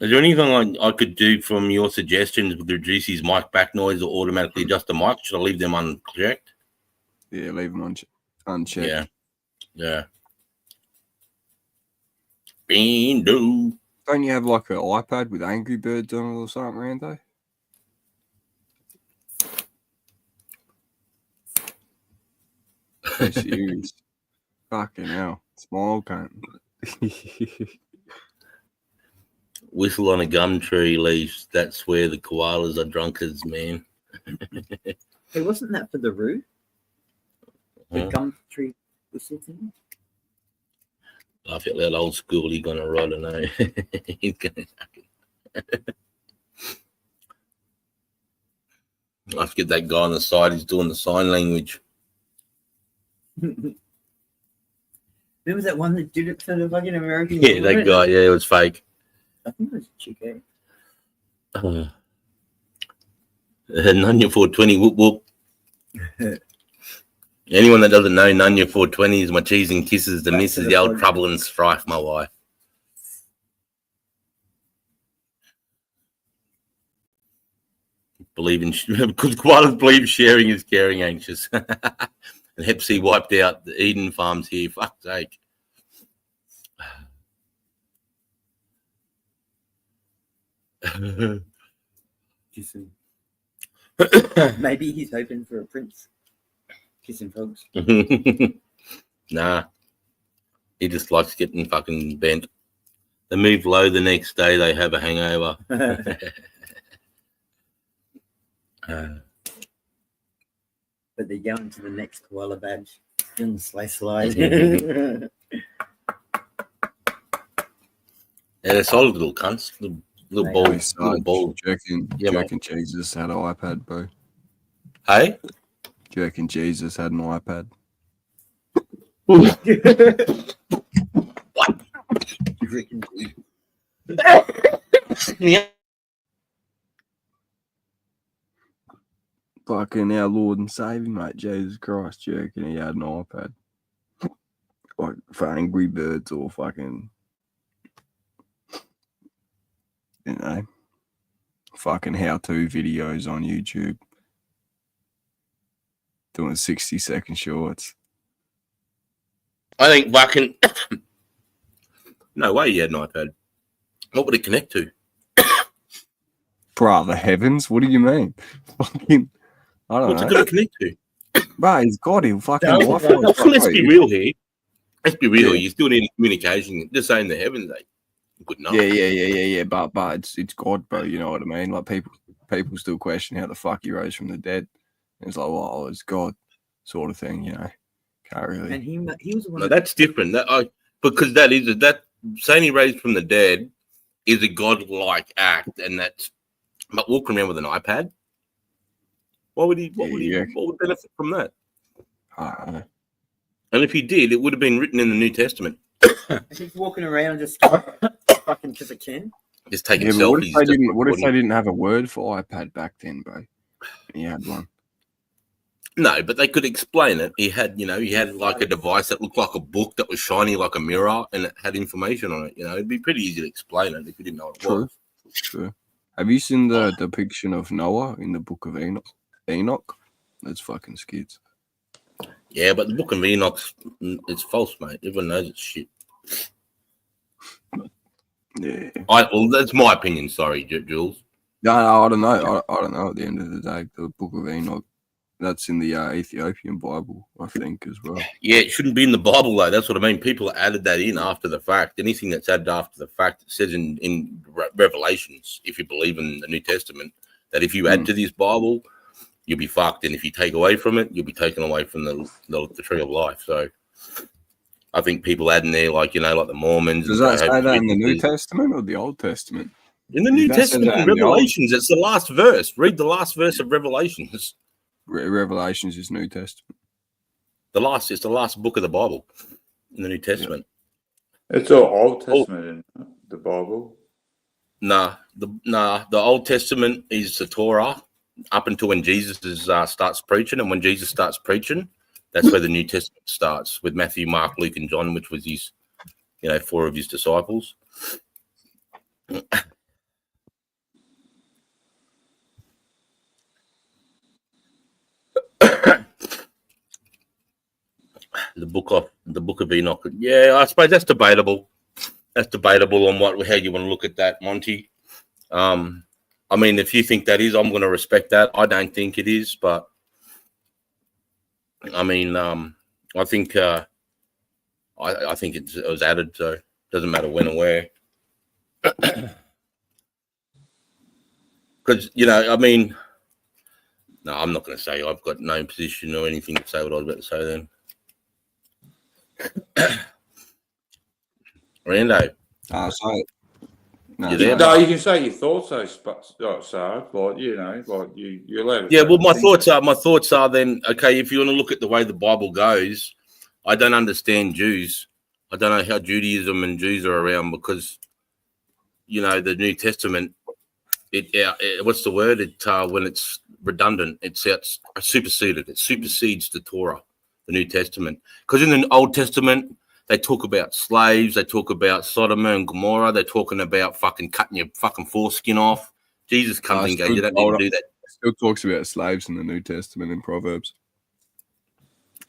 Is there anything I could do from your suggestions with reduce his mic back noise or automatically adjust the mic? Should I leave them unchecked? Yeah, leave them unchecked. Yeah. Yeah. Bingo. Don't you have like an iPad with Angry Birds on it or something, Rando? So serious. Fucking hell. Smile cunt. Whistle on a gum tree leaves. That's where the koalas are drunkards, man. Hey, wasn't that for the Roo? The Huh? gum tree whistle thing? Laugh out loud, old school. He's gonna ride a no. He's gonna. I have to get that guy on the side. He's doing the sign language. Remember that one that did it for the fucking American? Yeah, that guy. Yeah, it was fake. I think it was Chico. Nunya 420. Whoop whoop. Anyone that doesn't know, Nunya 420 is my cheese and kisses. The missus, the old trouble and strife. My wife. Believe in because koalas believe sharing is caring, anxious. And Hep C wiped out the Eden farms here. Fuck's sake. Kissing. Maybe he's hoping for a prince. Kissing frogs. Nah. He just likes getting fucking bent. They move low the next day, they have a hangover. But they're going to the next koala badge. In the sleigh slide. Yeah, they're solid little cunts. Little balls. Little balls. Do you reckon Jesus had an iPad, bro? Hey? Do you reckon Jesus had an iPad? Yeah. Fucking our Lord and Savior, mate, Jesus Christ. Do you reckon he had an iPad? Like for Angry Birds or fucking, you know, fucking how-to videos on YouTube. Doing 60-second shorts. I think fucking no way he had an iPad. What would it connect to? Bruh, the heavens? What do you mean? Fucking, I don't What's know. it going to connect to? Bruh, he's got him fucking No, Wi-Fi. let's be real here. Let's be real. Yeah. You still need communication. Just saying the heavens, good enough. Yeah. But it's God, bro. You know what I mean? Like people still question how the fuck he rose from the dead. It's like, well, it's God, sort of thing. You know, can't really. And he was the one. No, that's different. Because that saying he raised from the dead is a godlike act, and that's. But walking around with an iPad, what would benefit from that? I don't know. And if he did, it would have been written in the New Testament. He's walking around just fucking because it can. Just taking Yeah, but selfies. what if they didn't have a word for iPad back then, bro? And you had one. No, but they could explain it. He had like a device that looked like a book that was shiny like a mirror, and it had information on it. You know, it'd be pretty easy to explain it if you didn't know what it was. True. Have you seen the depiction of Noah in the Book of Enoch? That's fucking skids. Yeah, but the Book of Enoch, it's false, mate. Everyone knows it's shit. Yeah. Well, that's my opinion. Sorry, Jules. No, I don't know. I don't know. At the end of the day, the Book of Enoch, that's in the Ethiopian Bible, I think, as well. Yeah, it shouldn't be in the Bible, though. That's what I mean. People added that in after the fact. Anything that's added after the fact, it says in Revelations, if you believe in the New Testament, that if you add to this Bible, you'll be fucked. And if you take away from it, you'll be taken away from the tree of life. So I think people add in there, like the Mormons. Does that say that in the New Testament or the Old Testament? In the New Testament, in Revelations, it's the last verse. Read the last verse of Revelations. Revelations is New Testament. It's the last book of the Bible in the New Testament. It's all Old Testament in the Bible. The Old Testament is the Torah up until when Jesus starts preaching, and when Jesus starts preaching, that's where the New Testament starts with Matthew, Mark, Luke, and John, which was his, 4 of his disciples. The book of Enoch. Yeah, I suppose that's debatable. That's debatable on how you want to look at that, Monty. I mean, if you think that is, I'm going to respect that. I don't think it is, but I mean, I think I think it was added, so it doesn't matter when or where. Because I mean, no, I'm not going to say. I've got no position or anything to say what I was about to say then. Rando. No, you can say your thoughts, though, Sarge. Like you're allowed. Yeah, well, my thoughts are then okay. If you want to look at the way the Bible goes, I don't understand Jews. I don't know how Judaism and Jews are around because the New Testament. What's the word? When it's redundant, it's superseded. It supersedes the Torah, the New Testament, because in the Old Testament they talk about slaves, they talk about Sodom and Gomorrah, they're talking about fucking cutting your fucking foreskin off. Jesus comes and goes, you don't need to do that. It still talks about slaves in the New Testament in Proverbs.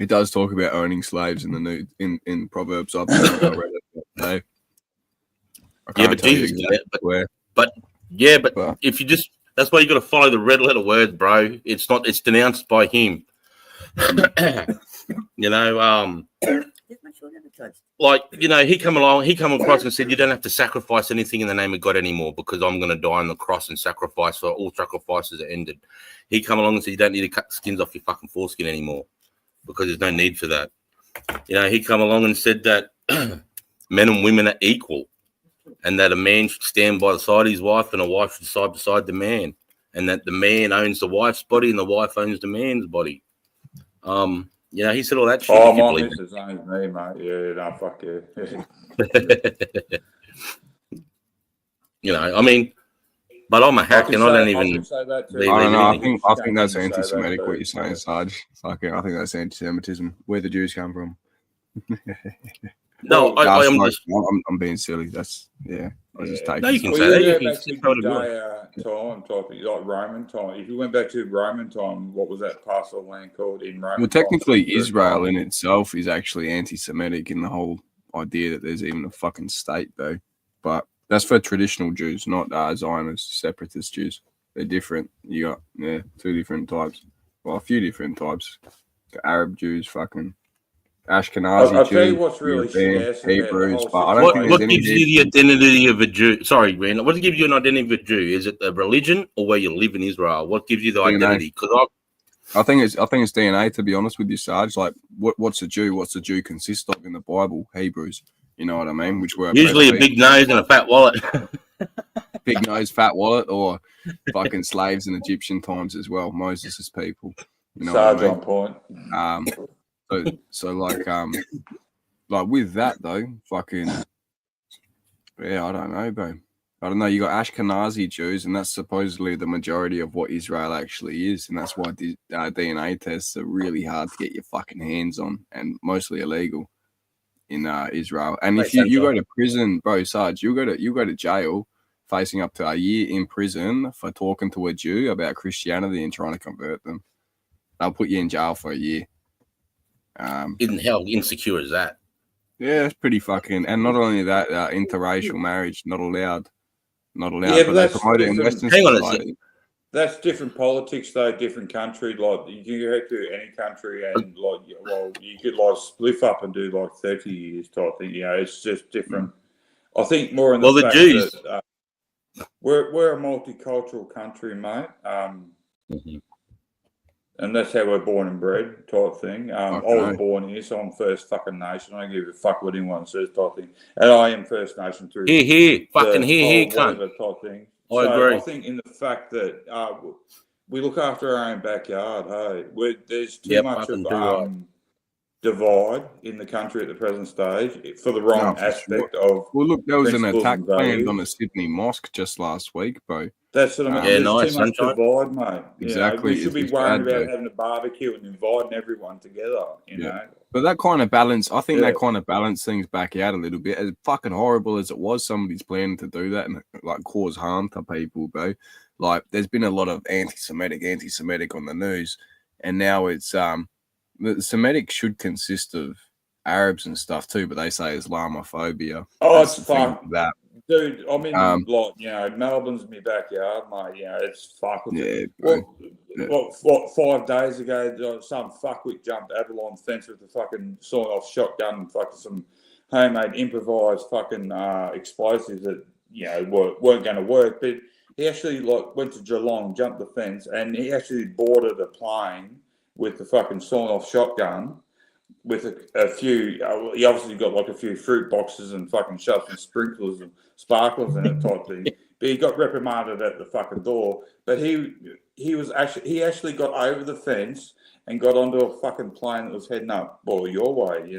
It does talk about owning slaves in the in Proverbs. I've read it today. Yeah, but Jesus did it. But if you just, that's why you got to follow the red letter words, bro. It's denounced by him. He come across and said, you don't have to sacrifice anything in the name of God anymore because I'm going to die on the cross and sacrifice, for all sacrifices are ended. He come along and said, you don't need to cut the skins off your fucking foreskin anymore because there's no need for that. He come along and said that men and women are equal and that a man should stand by the side of his wife and a wife should side beside the man, and that the man owns the wife's body and the wife owns the man's body. He said all that shit. Oh, my missus owns me, mate. Yeah, no, fuck yeah. I mean, but I'm a hack and I don't even. I don't know. I think that's anti-Semitic. What you're saying, Sarge. I think that's anti-Semitism. Where the Jews come from. No, I'm being silly. That's I just take. No, you can say that. You can say time topic, like Roman time. If you went back to Roman time, what was that parcel of land called in Roman? Well, technically, Israel in itself is actually anti-Semitic in the whole idea that there's even a fucking state, though. But that's for traditional Jews, not Zionist separatist Jews. They're different. You got 2 different types. Well, a few different types. The Arab Jews, fucking Ashkenazi I'll tell you Jews, what's really European, shit ass about the Hebrews, whole but I don't What think situation. what there's any gives you the difference. identity of a Jew? Sorry, Green. What gives you an identity of a Jew? Is it the religion or where you live in Israel? What gives you the DNA. identity? Because I think it's DNA, to be honest with you, Sarge. Like, what's a Jew? What's a Jew consist of in the Bible? Hebrews. You know what I mean? Which were usually a oppressed big nose and a fat wallet. people. Big nose, fat wallet, or fucking slaves in Egyptian times as well. Moses' people. You know Sarge what I on point. mean? So like with that though, fucking yeah, I don't know, bro. I don't know. You got Ashkenazi Jews, and that's supposedly the majority of what Israel actually is, and that's why the DNA tests are really hard to get your fucking hands on, and mostly illegal in Israel. And Makes if you, sense, you though. go to prison, bro, Sarge, you go to jail, facing up to a year in prison for talking to a Jew about Christianity and trying to convert them. They'll put you in jail for a year. Isn't how insecure is that? Yeah, it's pretty fucking. And not only that, interracial marriage not allowed. Not allowed, Yeah, but but they that's promote it in different. Western Hang on a society. second. That's different politics, though. Different country. Like you go to any country, and like, well, you could like split up and do like 30 years type thing. You know, it's just different. I think more in the Well, the fact Jews. that we're a multicultural country, mate. And that's how we're born and bred type thing. I was born here, so I'm First fucking Nation. I don't give a fuck what anyone says type thing. And I am First Nation through Here, fucking the here, whole cunt. whatever type thing. I So agree. I think in the fact that we look after our own backyard, hey, there's too Yep, much fucking of do right. divide in the country at the present stage for the wrong for aspect sure. of Well, look, there was an principles attack and planned on values. a Sydney mosque just last week, bro. That's what I mean. Yeah, There's nice, too much sunshine. divide, mate. Exactly, We should be it's worrying bad, about bro. having a barbecue and inviting everyone together, you Yeah. know. But that kind of balance, I think Yeah. that kind of balanced things back out a little bit. As fucking horrible as it was, somebody's planning to do that and like cause harm to people, bro. Like, there's been a lot of anti-Semitic on the news, and now it's the Semitic should consist of Arabs and stuff too, but they say Islamophobia. Oh, That's it's the thing fuck. with that. Dude, I'm in, Um, Melbourne's my backyard, mate. It's fuck. Yeah, bro. What, 5 days ago, some fuckwit jumped Avalon fence with a fucking sawn-off shotgun and fucking some homemade improvised fucking explosives that, weren't going to work. But he actually, went to Geelong, jumped the fence, and he actually boarded a plane with the fucking sawn-off shotgun with a few, he obviously got like a few fruit boxes and fucking shoved some sprinklers and sparklers in it type thing. But he got reprimanded at the fucking door. But he actually got over the fence and got onto a fucking plane that was heading up, your way,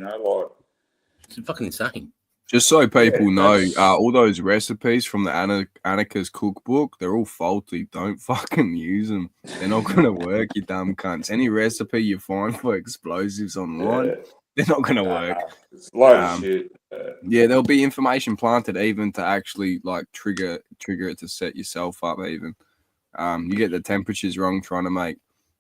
It's fucking insane. Just so people know, that's- all those recipes from the Annika's cookbook, they're all faulty. Don't fucking use them. They're not going to work, you dumb cunts. Any recipe you find for explosives online, they're not going to work. It's a load of shit. Yeah, there'll be information planted even to actually trigger it to set yourself up even. You get the temperatures wrong trying to make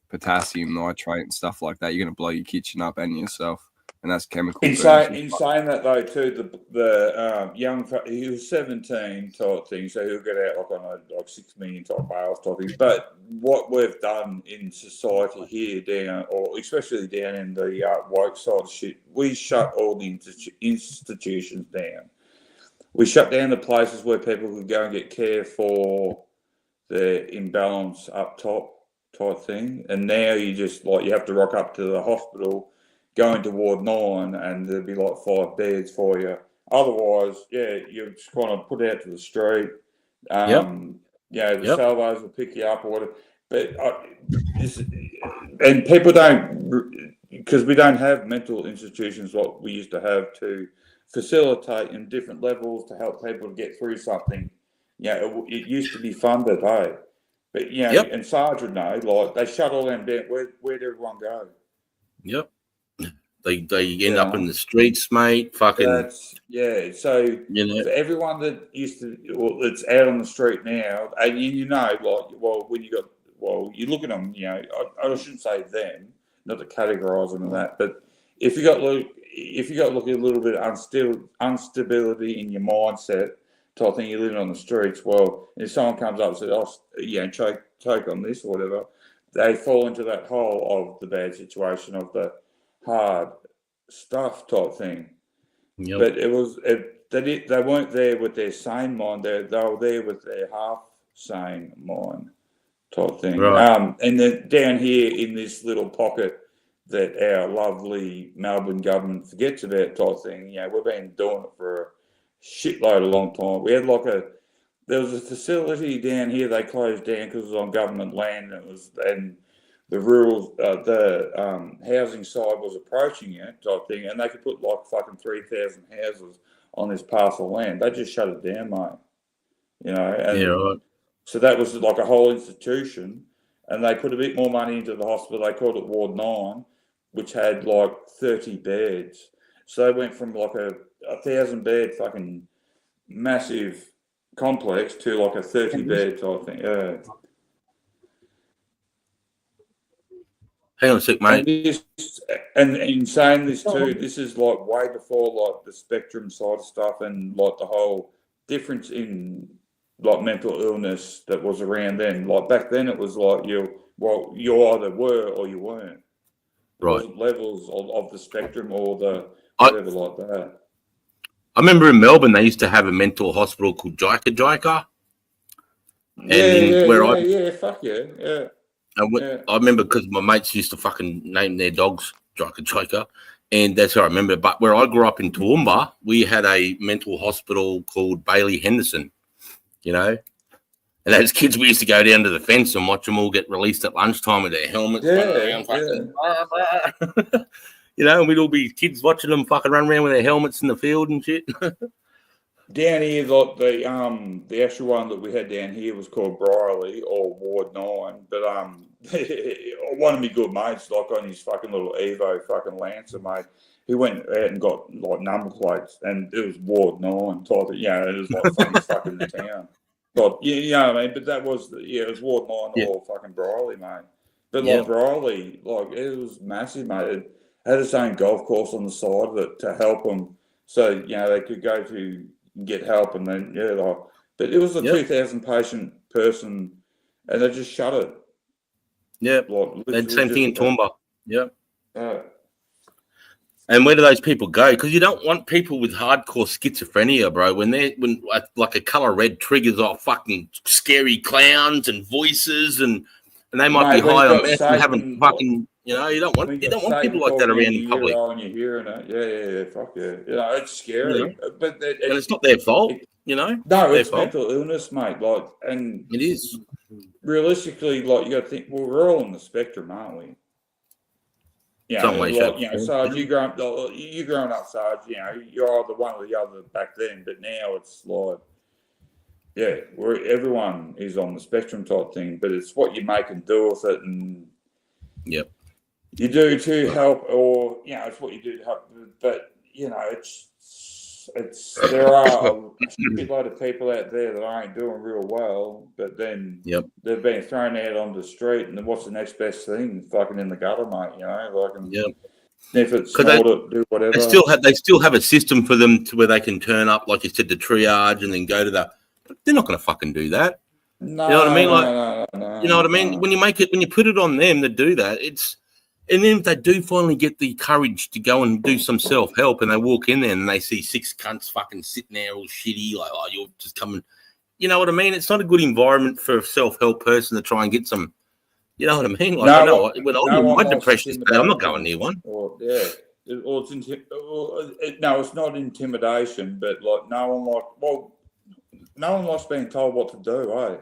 potassium nitrate and stuff like that, you're going to blow your kitchen up and yourself. And that's chemical. In saying that though, too, the young he was 17 type thing, so he'll get out like 6 million type bails type thing. But what we've done in society here down, or especially down in the woke side of shit, we shut all the institutions down. We shut down the places where people could go and get care for the imbalance up top type thing, and now you just you have to rock up to the hospital. Going to Ward 9 and there'd be 5 beds for you. Otherwise, you're just kind of put out to the street. The salvos will pick you up or whatever. But and people don't, because we don't have mental institutions like we used to have to facilitate in different levels to help people to get through something. It used to be funded, hey. But and Sarge would know, they shut all them down. Where'd everyone go? Yep. They end up in the streets, mate. Fucking. So for everyone that used to, that's out on the street now, and when you look at them, I shouldn't say them, not to categorise them and that, but if you got a little bit of instability in your mindset, type thing, you're living on the streets. Well, if someone comes up and says, choke on this or whatever, they fall into that hole of the bad situation of the hard stuff type thing. Yep. But they weren't there with their sane mind. They were there with their half sane mind type thing. Right. And then down here in this little pocket that our lovely Melbourne government forgets about type thing, we've been doing it for a shitload of long time. We had there was a facility down here they closed down because it was on government land, and the rural, housing side was approaching it type thing, and they could put like fucking 3,000 houses on this parcel of land. They just shut it down, mate. And Right. so that was like a whole institution, and they put a bit more money into the hospital. They called it Ward 9, which had like 30 beds. So they went from like a 1,000-bed fucking massive complex to like a 30-bed type thing. Yeah. Hang on a sec, mate. And in saying this too, this is like way before like the spectrum side of stuff and like the whole difference in like mental illness that was around then. Like back then, it was like you either were or you weren't. Right. It wasn't levels of the spectrum or the whatever like that. I remember in Melbourne they used to have a mental hospital called Jaika. Fuck yeah. I remember because my mates used to fucking name their dogs Jaika, and that's what I remember. But where I grew up in Toowoomba, we had a mental hospital called Bailey Henderson, and as kids we used to go down to the fence and watch them all get released at lunchtime with their helmets. And we'd all be kids watching them fucking run around with their helmets in the field and shit. Down here, like the actual one that we had down here was called Brierley or Ward 9. But one of my good mates, like on his fucking little Evo fucking Lancer, mate, he went out and got like number plates, and it was Ward 9 type of, it was like funny fucking town. But you know what I mean? But that was it was Ward 9 or fucking Brierley, mate. But like Brierley, like it was massive, mate. It had its own golf course on the side of it to help them, so they could go to get help, and then but it was a 2,000 patient person, and they just shut it. Yeah, like same thing in Toowoomba. And where do those people go? Because you don't want people with hardcore schizophrenia, bro. When like a color red triggers off fucking scary clowns and voices, and they might be high on meth and having fucking. You don't want people like that around in public. And you're hearing it, fuck yeah. It's scary, but it's not their fault, No, it's mental illness, mate. Like, and it is realistically, like you got to think. Well, we're all on the spectrum, aren't we? Some way, Sarge, you growing up, Sarge. You're either one or the other back then, but now it's like, everyone is on the spectrum type thing. But it's what you make and do with it, and you do to help, or it's what you do to help. But it's there are a shitload of people out there that ain't doing real well, but then they've been thrown out on the street, and then what's the next best thing? Fucking in the gutter, mate. If it's do whatever. They still have a system for them to where they can turn up, like you said, the triage, and then go to the. But they're not going to fucking do that. No, you know what I mean? No, you know what I mean? When you put it on them to do that, and then if they do finally get the courage to go and do some self-help, and they walk in there and they see 6 cunts fucking sitting there all shitty, like, oh, you're just coming. You know what I mean? It's not a good environment for a self-help person to try and get some. You know what I mean? Like, my depression's bad. I'm not going near one. It's not intimidation, but like no one likes being told what to do,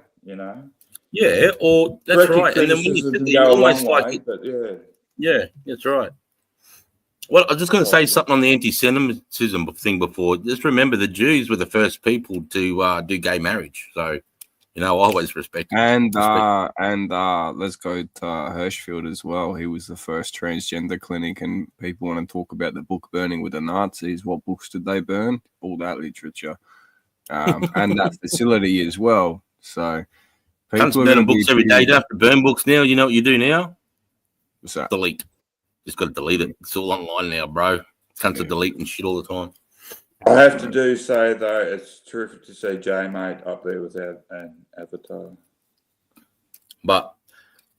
Yeah, or that's right. And then when you sit there, almost like that's right. Well, I was just going to say something on the anti-Semitism thing before. Just remember, the Jews were the first people to do gay marriage. So, I always respect it. And let's go to Hirschfeld as well. He was the first transgender clinic, and people want to talk about the book burning with the Nazis. What books did they burn? All that literature, and that facility as well. So. Cunts burning books every day. You don't have to burn books now. You know what you do now? What's that? Delete. Just got to delete it. It's all online now, bro. Cunts are deleting shit all the time. I have to say, though, it's terrific to see J-Mate up there with an avatar. But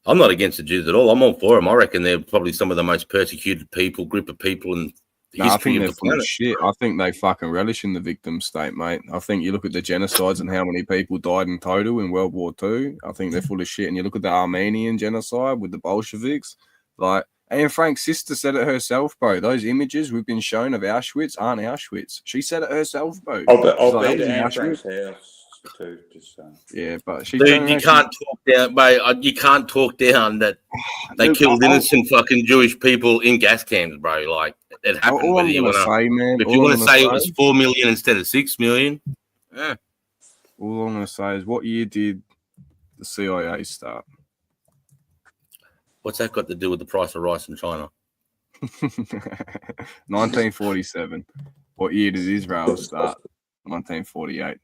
I'm not against the Jews at all. I'm all for them. I reckon they're probably some of the most persecuted group of people No, I history think of they're the full of planet. shit. I think they fucking relish in the victim state, mate. I think you look at the genocides and how many people died in total in World War II. I think they're full of shit. And you look at the Armenian genocide with the Bolsheviks. Like, Anne Frank's sister said it herself, bro. Those images we've been shown of Auschwitz aren't Auschwitz. She said it herself, bro. I'll She's like, bet "That Anne wasn't Frank's Auschwitz." house too. Just saying. Yeah, but she's Dude, turning you around, can't talk down, mate. You can't talk down that they Look, killed I'll- innocent fucking Jewish people in gas camps, bro. Like it happened. all Whether I'm you gonna want to, say, man, if all you I'm want to gonna say it was 4 million instead of 6 million, yeah. all I'm gonna say is, what year did the CIA start? What's that got to do with the price of rice in China? 1947. What year did Israel start? 1948.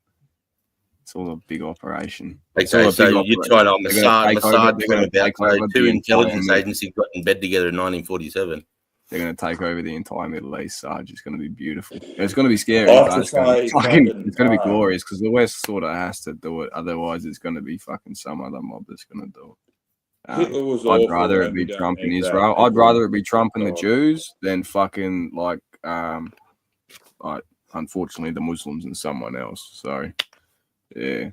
It's all a big operation. It's all Okay, a so big you're operation. trying to They're gonna take over- Mossad they're talking gonna about take over two the intelligence entire- agencies got in bed together in 1947. They're going to take over the entire Middle East, Sarge. It's going to be beautiful. It's going to be scary, I have but to it's going say, to fucking, fucking, it's going to be glorious because the West sort of has to do it. Otherwise, it's going to be fucking some other mob that's going to do it. Hitler was I'd awful, rather it and be we don't Trump and need that Israel. people. I'd rather it be Trump and the God. Jews than fucking like unfortunately the Muslims and someone else. So yeah,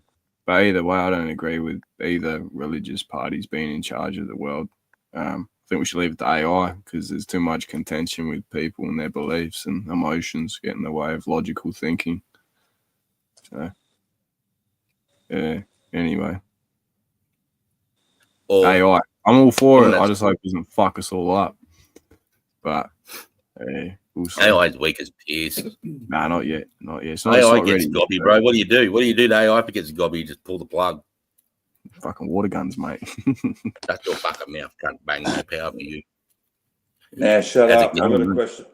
but either way, I don't agree with either religious parties being in charge of the world. I think we should leave it to AI because there's too much contention with people and their beliefs and emotions get in the way of logical thinking. So yeah. Anyway. AI. I'm all for it. I just hope it doesn't fuck us all up. But we'll see. AI is weak as piss. Nah, not yet. Not yet. It's not, AI it's not gets ready. gobby, bro. What do you do? What do you do to AI if it gets gobby? You just pull the plug. Fucking water guns, mate. Shut your fucking mouth. Can't bang no power for you. Now, shut How's it up. I've got a going? question.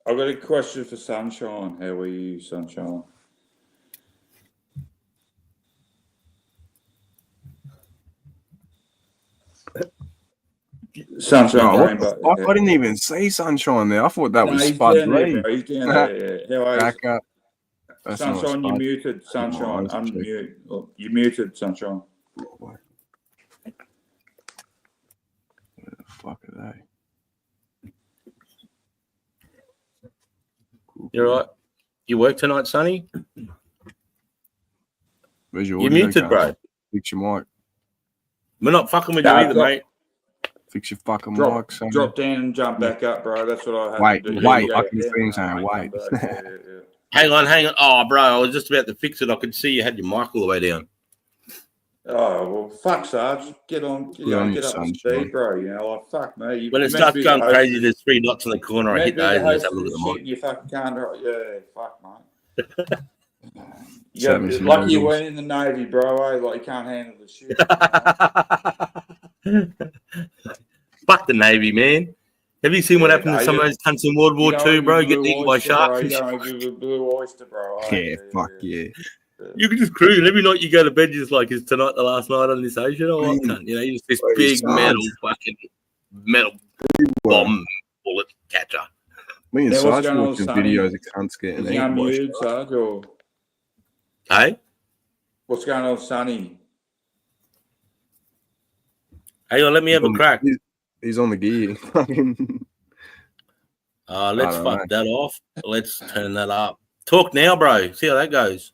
I've got a question for Sunshine. How are you, Sunshine? Sunshine No, what came the back. fuck? I didn't even see Sunshine there. I thought that No, was he's Spud down there, Lee. bro. He's down there. Yeah. How are you? Back up. That's not Sunshine, you Spud. muted. Sunshine, No, I was unmute. Oh, you muted, Sunshine. Where the fuck are they? You're right. You work tonight, Sonny? Where's your You audio muted, going? bro. Fix your mic. We're not fucking with you Nah, either, drop- mate. Fix your fucking Drop, mic, son. drop down and jump back up, bro. That's what I had Wait, to do. wait. Yeah, I can yeah, see him yeah, saying mate, wait. come back. Yeah. Hang on. Oh, bro, I was just about to fix it. I could see you had your mic all the way down. Oh, well, fuck, Sarge. Get on. Good on you, Get up to Sunshine. speed, bro. You know, like, fuck me. You, When you it meant to starts be going the host crazy, of- there's 3 dots in the corner. I meant hit to be the those and just host have a of look at this the mic. shit, you fucking can't. Yeah, fuck, mate. You Seven got, some lucky you noodles. weren't in the Navy, bro. Like, you can't handle the shit. Fuck the Navy, man. Have you seen what happened to some of those cunts in World War II, bro? Get eaten by sharks. You don't have a blue oyster, bro. Yeah, fuck yeah. You can just cruise. Every night you go to bed, you're just like, is tonight the last night on this ocean or what? Cunt? You know, you're just this Wait, big Sarge. metal bomb bullet catcher. Me and Yeah, what's Sarge going on, watching Sonny? videos of cunts getting Is he eaten by unmuted, sharks. Sarge, or Hey? what's going on, Sonny? Hang on, let me have a crack. He's on the gear. Let's I don't fuck that off. Let's turn that up. Talk now, bro. See how that goes.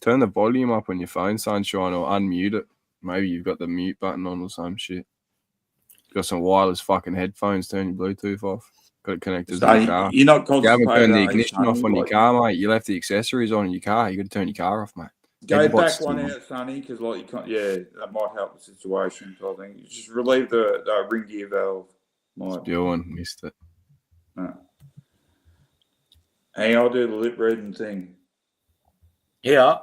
Turn the volume up on your phone, Sunshine, or unmute it. Maybe you've got the mute button on or some shit. Got some wireless fucking headphones. Turn your Bluetooth off. Got it connected to the car. You're not You haven't turned the concentrating, ignition Sonny, off on your like- car, mate. You left the accessories on in your car. You got to turn your car off, mate. Go Everybody's back one still on. out, Sonny, because like you can't. Yeah, that might help the situation. I think you just relieve the ring gear valve. Might. Bjorn missed it. Hey, I'll do the lip reading thing. Yeah.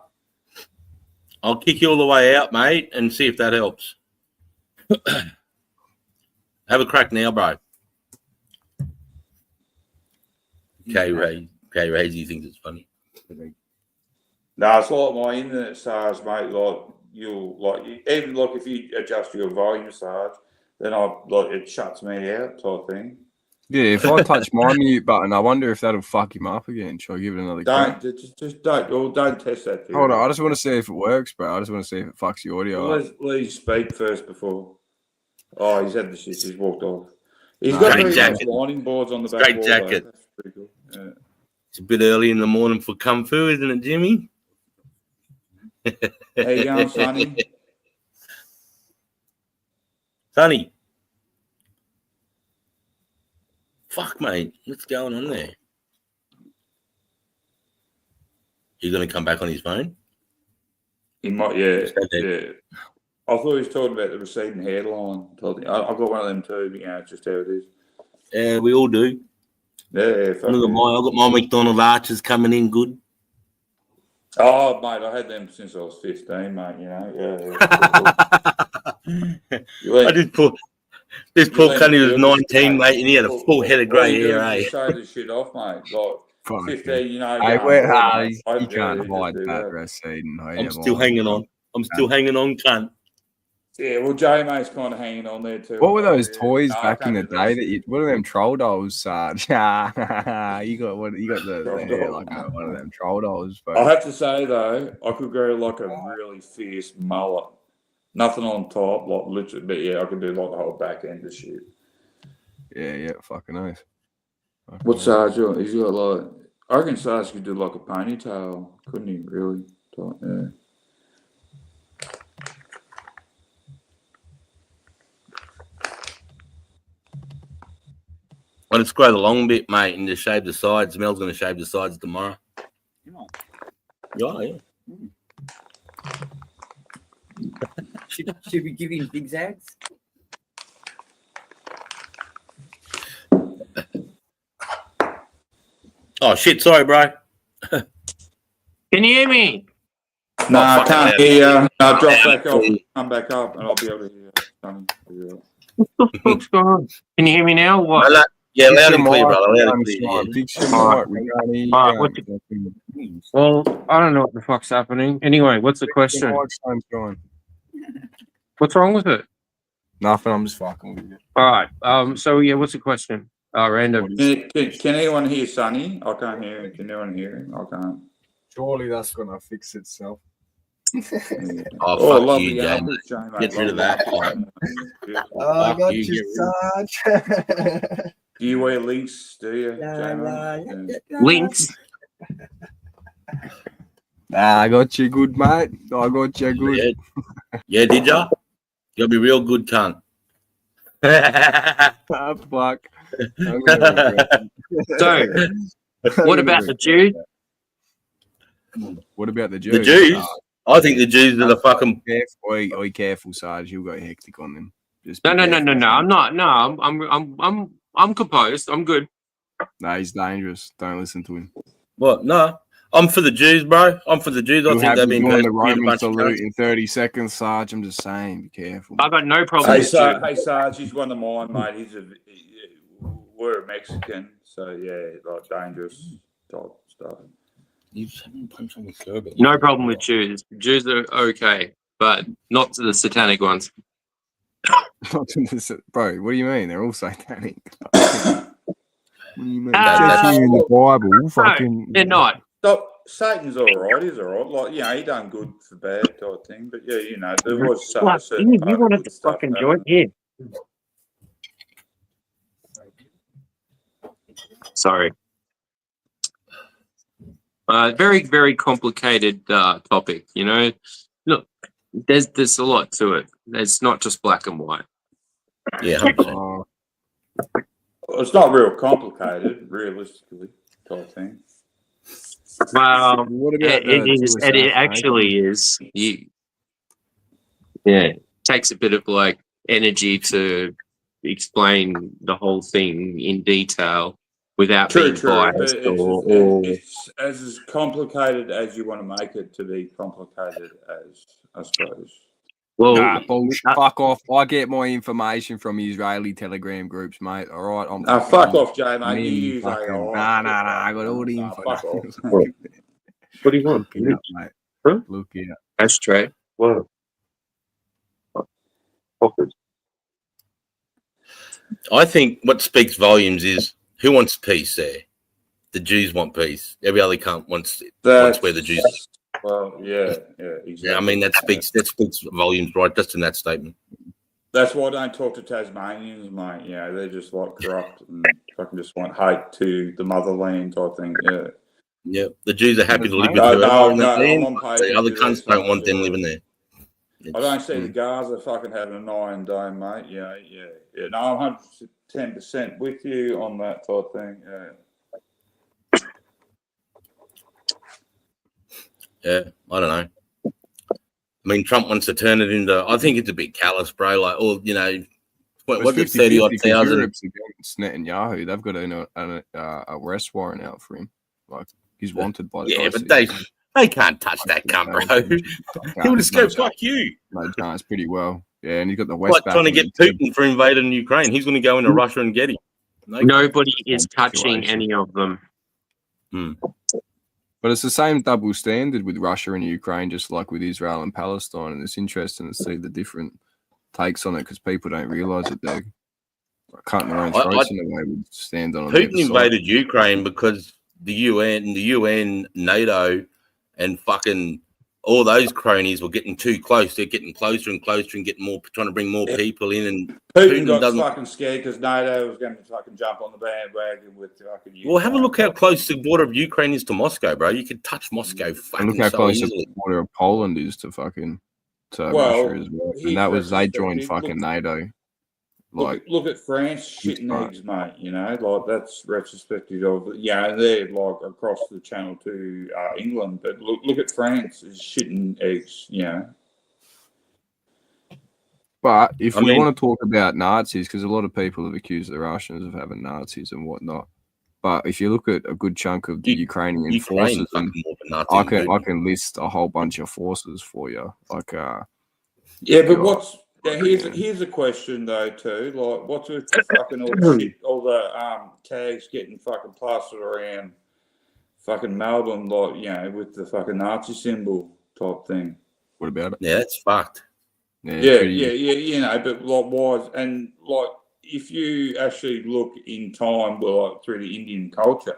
I'll kick you all the way out, mate, and see if that helps. Have a crack now, bro. K-Razy thinks it's funny. No, it's like my internet, Sarge, mate. Like even like if you adjust your volume, Sarge, then it shuts me out, type thing. Yeah, if I touch my mute button, I wonder if that'll fuck him up again. Shall I give it another crack? Just don't test that. Hold on, I just want to see if it works, bro. I just want to see if it fucks the audio up. Let you speak first before. Oh, he's had the shit. He's walked off. He's Nah. got Great three jacket. lining boards on the back Great wall. jacket. Though. That's pretty cool. It's a bit early in the morning for kung fu, isn't it, Jimmy? How you going, Sonny? Sonny. Fuck, mate. What's going on there? He's going to come back on his phone? He might, yeah. I thought he was talking about the receding hairline. I've got one of them too, but it's just how it is. Yeah, we all do. Yeah, Look at I've got my McDonald arches coming in good. Oh, mate, I had them since I was 15, mate, I just put this poor cunt was 19, mate, and he had a full head of grey hair, eh? Shave this shit off, mate. Like 15, you can't hide that receding. I'm still hanging on. Cunt. Yeah, well, J-Mate's kind of hanging on there too. What were those toys back in the day that you? What are them troll dolls, Sarge? you got the hair like one of them troll dolls. But I have to say though, I could go like a really fierce mullet, nothing on top, like literally. But yeah, I could do like the whole back end of shit. Yeah, fucking nice. What's Sarge? He's got like. I reckon Sarge could do like a ponytail, couldn't he? Really? Yeah. I'll just grow the long bit, mate, and just shave the sides. Mel's going to shave the sides tomorrow. Yeah. Should we give him big zags? Oh, shit. Sorry, bro. Can you hear me? No, I can't hear you. No, drop back off. Come back up, and I'll be able to hear you. What the fuck's going on? Can you hear me now? What? Yeah, loud and clear, brother. Loud and clear. Well, I don't know what the fuck's happening. Anyway, what's the question? What's wrong with it? Nothing. I'm just fucking with you. All right. So yeah, what's the question? Random. Can anyone hear Sonny? I can't hear him. Can anyone hear him? I can't. Surely that's gonna fix itself. Oh, fuck you, James. Get rid of that. I got you, Sarge. Do you wear links? Do you? Links? I got you good, mate. I got you good. Yeah, did ya? You'll be real good, cunt. Fuck. So, what about the Jews? What about the Jews? The Jews? I think the Jews are the fucking. Careful, careful, Sarge. You'll go hectic on them. No. I'm not. No, I'm composed. I'm good. No, he's dangerous. Don't listen to him. What? No, I'm for the Jews, bro. I'm for the Jews. I think they've been doing the Roman salute in 30 seconds, Sarge. I'm just saying, be careful. I got no problem. Hey, Sarge, he's one of mine, mate. We're a Mexican, so yeah, like dangerous type stuff. No problem with Jews. Jews are okay, but not to the satanic ones. Not to the bro. What do you mean? They're all satanic. What do you mean? That's in the Bible. Fucking. No, they're not. So, Satan's all right. He's all right. Like he done good for bad type thing. But yeah, there was some certain. You wanted to fucking join here. Sorry. Very, very complicated topic. Look, there's a lot to it. It's not just black and white. Yeah. It's not real complicated, realistically, type thing. Well, it actually is. It takes a bit of like energy to explain the whole thing in detail without being biased. It's as complicated as you want to make it to be complicated as, I suppose. Well, bullshit. Fuck off. I get my information from Israeli Telegram groups, mate. All right. Fuck off, Jay, mate. You use AI. Nah. I got all the info. Fuck off. What do you want? Look it up, mate. Huh? Look it up. Ashtray. What? I think what speaks volumes is who wants peace there? The Jews want peace. Every other cunt wants where the Jews are. Well, yeah, exactly. Yeah, I mean that speaks volumes, right? Just in that statement. That's why I don't talk to Tasmanians, mate. You know, they're just like corrupt and fucking just want hate to the motherland type thing. Yeah. Yeah, the Jews are happy to live with No, whoever in no, that land. I'm on The other page cunts there, don't want them so- living there. I don't see the Gaza fucking having an iron dome, mate. Yeah. No, I'm 110% with you on that type of thing. Yeah. Yeah, I don't know. I mean, Trump wants to turn it into. I think it's a bit callous, bro. Like, all you know, what's it, 30 odd thousand? Europe's against Netanyahu. They've got an arrest warrant out for him. Like he's wanted by the Yeah, ICC. but they can't touch that cunt, bro. He would just go, fuck you. No chance, pretty well. Yeah, and he's got the West. Like trying to get Putin for invading Ukraine. He's going to go into Russia and get him. Nobody is touching any of them. But it's the same double standard with Russia and Ukraine, just like with Israel and Palestine. And it's interesting to see the different takes on it because people don't realise that they're cutting their own throats in a way we stand on. Putin invaded Ukraine because the UN, NATO, and fucking all those cronies were getting too close. They're getting closer and closer and getting more, trying to bring more people in. And Putin got doesn't. fucking scared because NATO was going to fucking jump on the bandwagon with fucking Ukraine. Well, have a look how close the border of Ukraine is to Moscow, bro. You could touch Moscow And fucking look how so close easily. the border of Poland is to fucking Russia as well. And that was they joined fucking NATO. Like look at France shitting eggs, mate. You know, like that's retrospective of they're like across the channel to England, but look at France is shitting eggs. You know. But if I we mean- want to talk about Nazis, because a lot of people have accused the Russians of having Nazis and whatnot. But if you look at a good chunk of the Ukrainian Ukraine forces, fucking and more than Nazi I can list a whole bunch of forces for you. Like Yeah, but what's here's a question though too. Like, what's with the fucking all the shit, all the tags getting fucking plastered around fucking Melbourne, like with the fucking Nazi symbol type thing. What about it? Yeah, that's fucked. Yeah, but like why? And like, if you actually look in time, like through the Indian culture,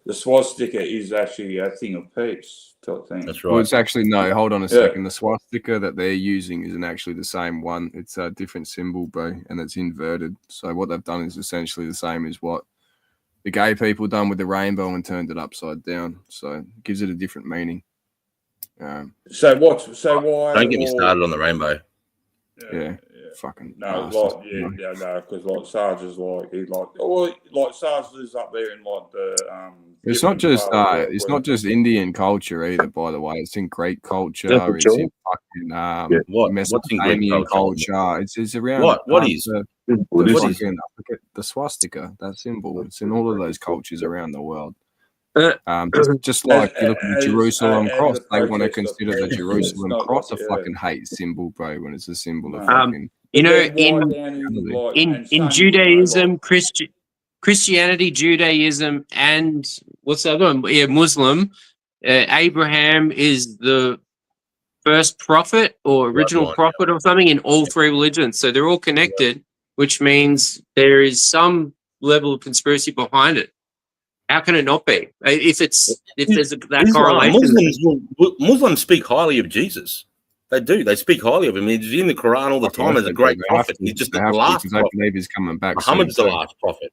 the swastika is actually a thing of peace type thing. That's Well, it's actually no. Hold on a second. The swastika that they're using isn't actually the same one. It's a different symbol, bro, and it's inverted. So what they've done is essentially the same as what the gay people done with the rainbow and turned it upside down. So it gives it a different meaning. So why? Don't get me started on the rainbow. Yeah. Fucking No, bastards. no, because like Sarge is like Sarge lives up there in like the It's not different just part of the it's world. not just Indian culture either, by the way. It's in Greek culture. Yeah, for It's sure. in fucking What? What's in Greek Mesopotamian culture? culture. It's around What is? What is? the swastika, that symbol. It's in all of those cultures around the world. Uh, Just like you look at the as- Jerusalem as cross, a they want to protest of consider the hate. It's Jerusalem not cross a like, fucking hate symbol, bro. When it's a symbol of No. fucking You know, But then why in down in, like, in and in same, Judaism, Christianity, Judaism, and what's the other one? Yeah, Muslim. Abraham is the first prophet or original Bloodline, prophet or something in all three religions. So they're all connected, which means there is some level of conspiracy behind it. How can it not be? If there's that correlation. Muslims speak highly of Jesus. They do. They speak highly of him. He's in the Quran all the time as a great prophet. He's just the last because prophet. they believe he's coming back. Muhammad's the soon, last prophet.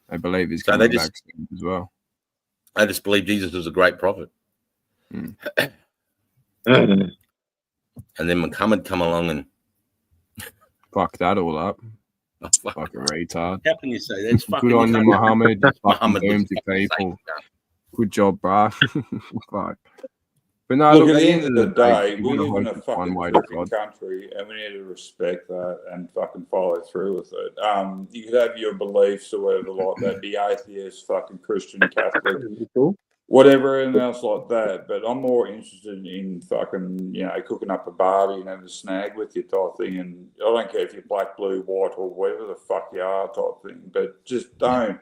They believe he's So coming they just- back soon as well. I just believe Jesus was a great prophet. Mm. And then Muhammad come along and Fuck that all up. oh, fuck. Fucking retard. How can you say that's fucking Good on you, Muhammad. You fucking Muhammad was doomed your fucking people. safe. Good job, bruh. Fuck. But no, Look, look, at the end of the day, you we gotta live in hope a it's one fucking way to Christian God. country, and we need to respect that and fucking follow through with it. You could have your beliefs or whatever like that, be atheist, fucking Christian, Catholic, whatever, and else like that. But I'm more interested in fucking, cooking up a barbie and having a snag with you type thing. And I don't care if you're black, blue, white, or whatever the fuck you are type thing. But just don't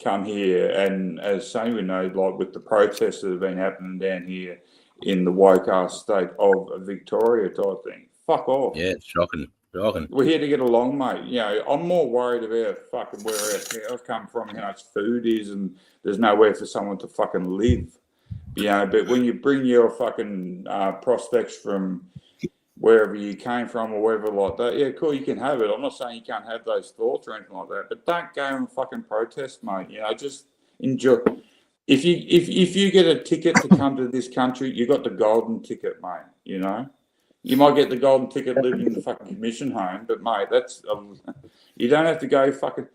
come here. And as some we know, like with the protests that have been happening down here in the woke ass state of Victoria type thing, fuck off. Yeah, it's shocking. Shocking. We're here to get along, mate. I'm more worried about fucking where our cows come from, how much food is, and there's nowhere for someone to fucking live. But when you bring your fucking prospects from, wherever you came from or wherever like that. Yeah, cool, you can have it. I'm not saying you can't have those thoughts or anything like that, but don't go and fucking protest, mate. You know, just enjoy. If you get a ticket to come to this country, you got the golden ticket, mate. You know, you might get the golden ticket living in the fucking commission home, but mate, that's you don't have to go fucking.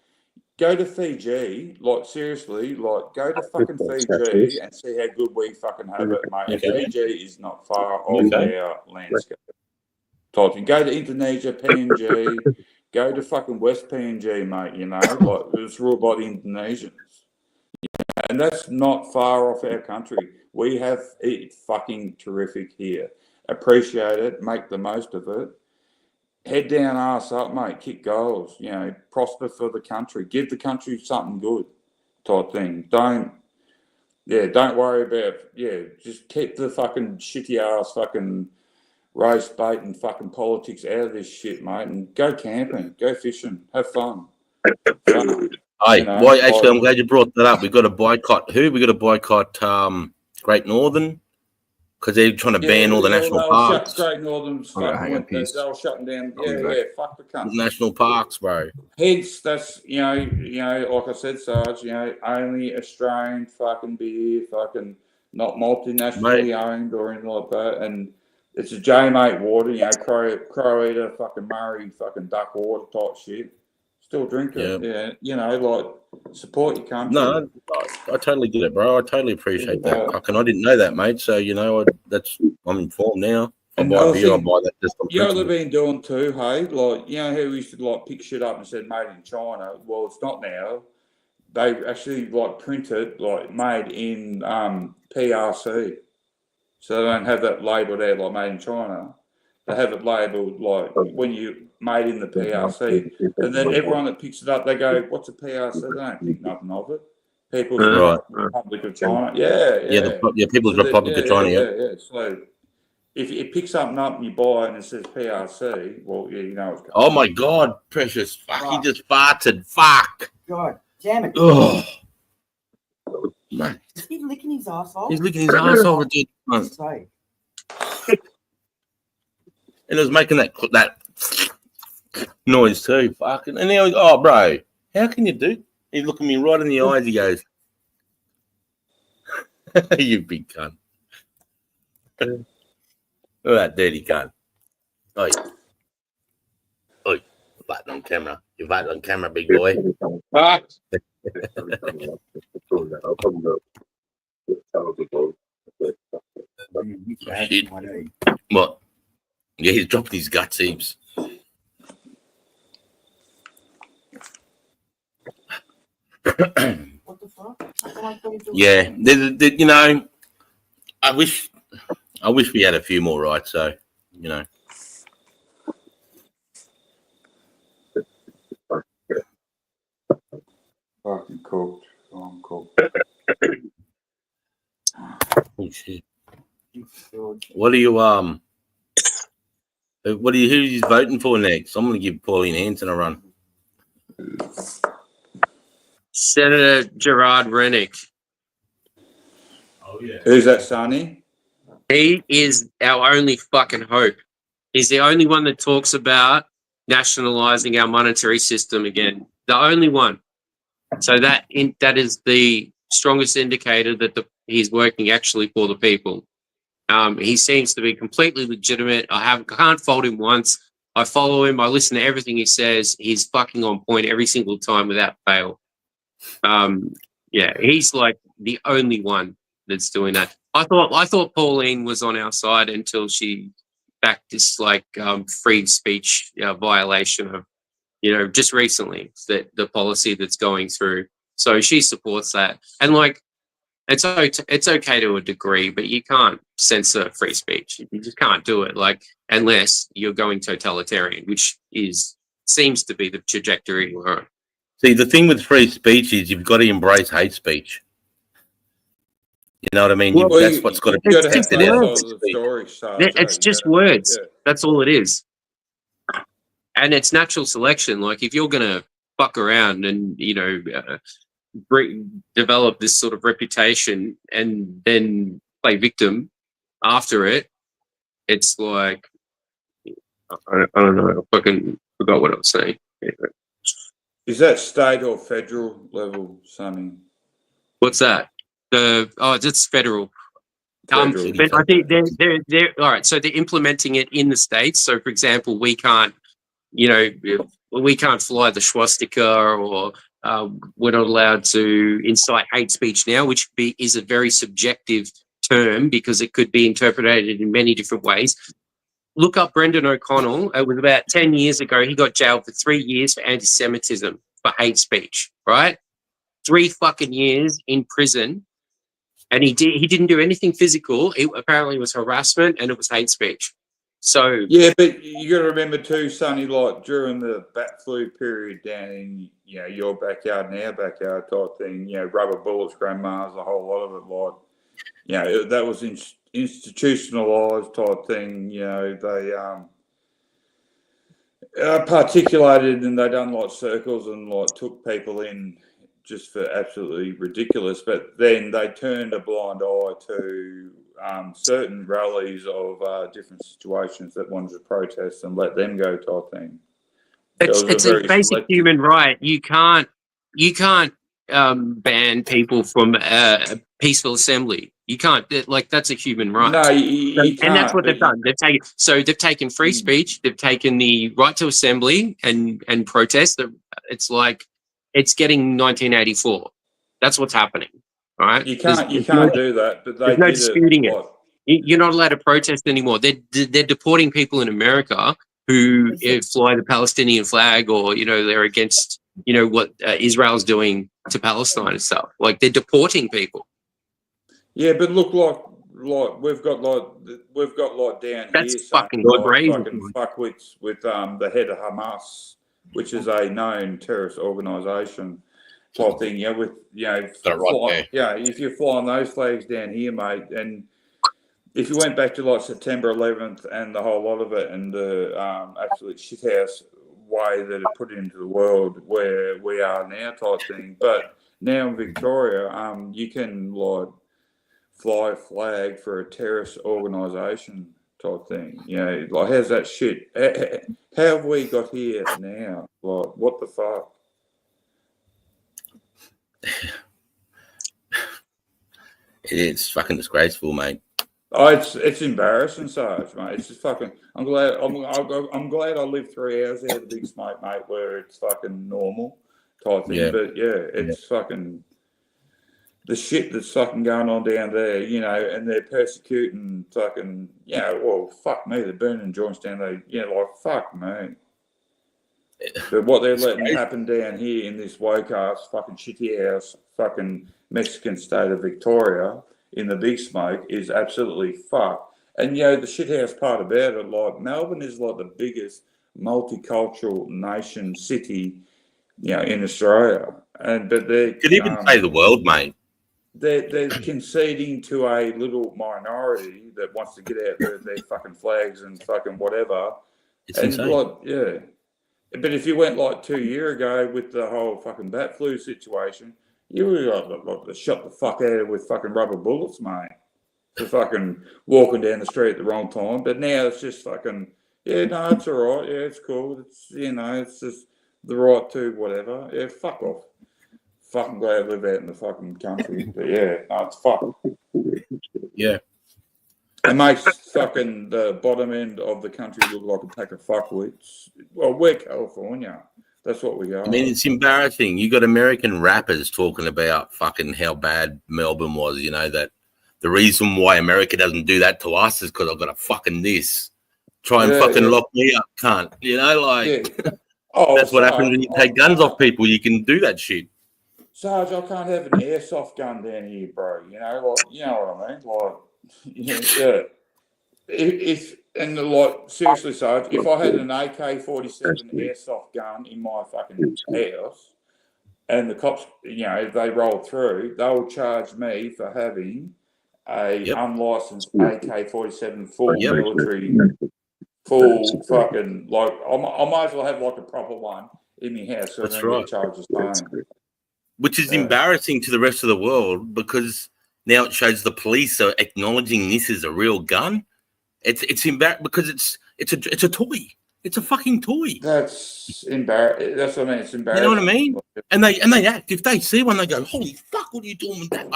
Go to Fiji, like seriously, like go to fucking Fiji and see how good we fucking have it, mate. And Okay. Fiji is not far off Okay. our landscape. Type in, go to Indonesia, PNG, go to fucking West PNG, mate. You know, like it's ruled by the Indonesians, and that's not far off our country. We have it fucking terrific here. Appreciate it, make the most of it. Head down, ass up, mate. Kick goals. You know, prosper for the country. Give the country something good, type thing. Don't worry about. Yeah, just keep the fucking shitty ass fucking race bait and fucking politics out of this shit, mate. And go camping, go fishing, have fun. Hey, You know, why? Actually, like- I'm glad you brought that up. We've got to boycott who? We got to boycott Great Northern because they're trying to ban all the national they'll parks. Shut Great Northern's Oh, yeah, fucking hang on, went, they peace. were shutting down. I'll be Yeah, back. yeah, fuck the country. National parks, bro. Hence, that's you know, like I said, Sarge, you know, only Australian fucking beer, fucking not multinationally owned or anything like that, and it's a J-mate water, you know, crow eater, fucking Murray, fucking duck water type shit. Still drink it, yeah. You know, like support your country. No, I totally get it, bro. I totally appreciate that. Fucking, I didn't know that, mate. So you know, I'm informed now. I And buy another beer, I thing, buy that just on you know what they've principle. been doing too, hey? Like, you know how we used to like pick shit up and said made in China? Well, it's not now. They actually like print it like made in PRC. So they don't have that label there like made in China. They have it labelled like when you made in the PRC. And then everyone that picks it up, they go, what's a PRC? They don't think nothing of it. People's Right. Republic of China. Yeah, yeah. Yeah, People's So Republic of China. yeah. So if you pick something up and you buy it and it says PRC, well, yeah, you know it's Oh my God, precious! Fuck, he just farted. Fuck. God damn it. Oh, mate, Is he licking his asshole? he's licking his asshole, dude. Say. And it was making that noise too. Fucking, and now, oh, bro, how can you do? He's looking me right in the eyes. He goes, "You big cunt." Look at that dirty cunt. Oi. Oi. You're on camera. You're on camera, big boy. Shit. What? Yeah, he's dropping his guts heaps. What the fuck? How come I thought he was Yeah, you know, I wish we had a few more rights. So, you know, fucking cooked. I'm cooked. oh shit. What are you who's voting for next? I'm gonna give Pauline Hanson a run. Senator Gerard Rennick. Oh yeah. Who's that, Sonny? He is our only fucking hope. He's the only one that talks about nationalizing our monetary system again. The only one. So that is the strongest indicator that he's working actually for the people. He seems to be completely legitimate. Can't fault him once. I follow him. I listen to everything he says. He's fucking on point every single time without fail. Yeah, he's like the only one that's doing that. I thought Pauline was on our side until she backed this like free speech violation of, just recently, that the policy that's going through. So she supports that, and like it's okay to a degree, but you can't censor free speech. You just can't do it, like, unless you're going totalitarian, which seems to be the trajectory we're on. See, the thing with free speech is you've got to embrace hate speech. You know what I mean? That's what's got to be tested out. It's just words. Yeah. That's all it is. And it's natural selection. Like, if you're going to fuck around and, develop this sort of reputation and then play victim after it, it's like, I don't know. I fucking forgot what I was saying. Is that state or federal level, Sonny? What's that? It's federal. Federal. But I think they're all right. So they're implementing it in the states. So, for example, we can't, we can't fly the swastika, or we're not allowed to incite hate speech now, which is a very subjective term because it could be interpreted in many different ways. Look up Brendan O'Connell. It was about 10 years ago. He got jailed for 3 years for anti-Semitism, for hate speech, right? 3 fucking years in prison. And he didn't do anything physical. It apparently was harassment and it was hate speech. So yeah, but you got to remember too, Sonny, like during the bat flu period down in your backyard and our backyard type thing, rubber bullets, grandmas, a whole lot of it, like that was institutionalized type thing. They particulated and they done like circles and like took people in just for absolutely ridiculous, but then they turned a blind eye to certain rallies of different situations that wanted to protest and let them go type thing. It's a basic human right. You can't ban people from a peaceful assembly. You can't, that's a human right. No, you can't, and that's what they've done. They've taken free speech. They've taken the right to assembly and protest. It's like it's getting 1984. That's what's happening. All right. You can't do that. But there's no disputing it. You're not allowed to protest anymore. They're deporting people in America who fly the Palestinian flag, or they're against what Israel's doing to Palestine and stuff. Like they're deporting people. Yeah, but look, like we've got down that's here. Fucking fuckwits with the head of Hamas, which is a known terrorist organisation type thing. If you're flying those flags down here, mate, and if you went back to like September 11th and the whole lot of it, and the absolute shithouse way that it put it into the world where we are now type thing, but now in Victoria, you can like fly a flag for a terrorist organisation type thing. Like how's that shit? How have we got here now? Like what the fuck? It's fucking disgraceful, mate. Oh, it's embarrassing, Sarge, mate. It's just fucking. I'm glad I lived 3 hours out of the big smoke, mate, where it's fucking normal type thing. Yeah. But it's fucking the shit that's fucking going on down there, and they're persecuting fucking, well, fuck me, they're burning joints down there, like fuck me. But what they're letting happen down here in this woke ass fucking shitty ass fucking Mexican state of Victoria in the big smoke is absolutely fucked. And the shithouse part about it, like Melbourne is like the biggest multicultural nation city, in Australia. But they could even say the world, mate. They're conceding to a little minority that wants to get out their fucking flags and fucking whatever. It's insane. But if you went like 2 years ago with the whole fucking bat flu situation, you were like shot the fuck out of with fucking rubber bullets, mate. For fucking walking down the street at the wrong time. But now it's just fucking, it's all right. Yeah, it's cool. It's, it's just the right to whatever. Yeah, fuck off. Fucking glad I live out in the fucking country. But it's fuck. Yeah. It makes fucking the bottom end of the country look like a pack of fuckwits. Well, we're California. That's what we are. I mean, it's embarrassing. You got American rappers talking about fucking how bad Melbourne was, that the reason why America doesn't do that to us is because I've got a fucking this. Try and fucking lock me up, cunt. That's what happens when you take guns off people. You can do that shit. Sarge, I can't have an airsoft gun down here, bro. You know what I mean? Seriously, Sarge, if I had an AK-47 airsoft gun in my fucking house and the cops, they roll through, they'll charge me for having a unlicensed AK-47 full military, full fucking, like, I might as well have like a proper one in my house so I don't get charged the same. Which is embarrassing to the rest of the world because now it shows the police are acknowledging this is a real gun. It's embarrassing because it's a toy. It's a fucking toy. That's embarrassing. That's what I mean. It's You embarrassing. know what I mean? And they act. If they see one, they go, "Holy fuck! What are you doing with that?"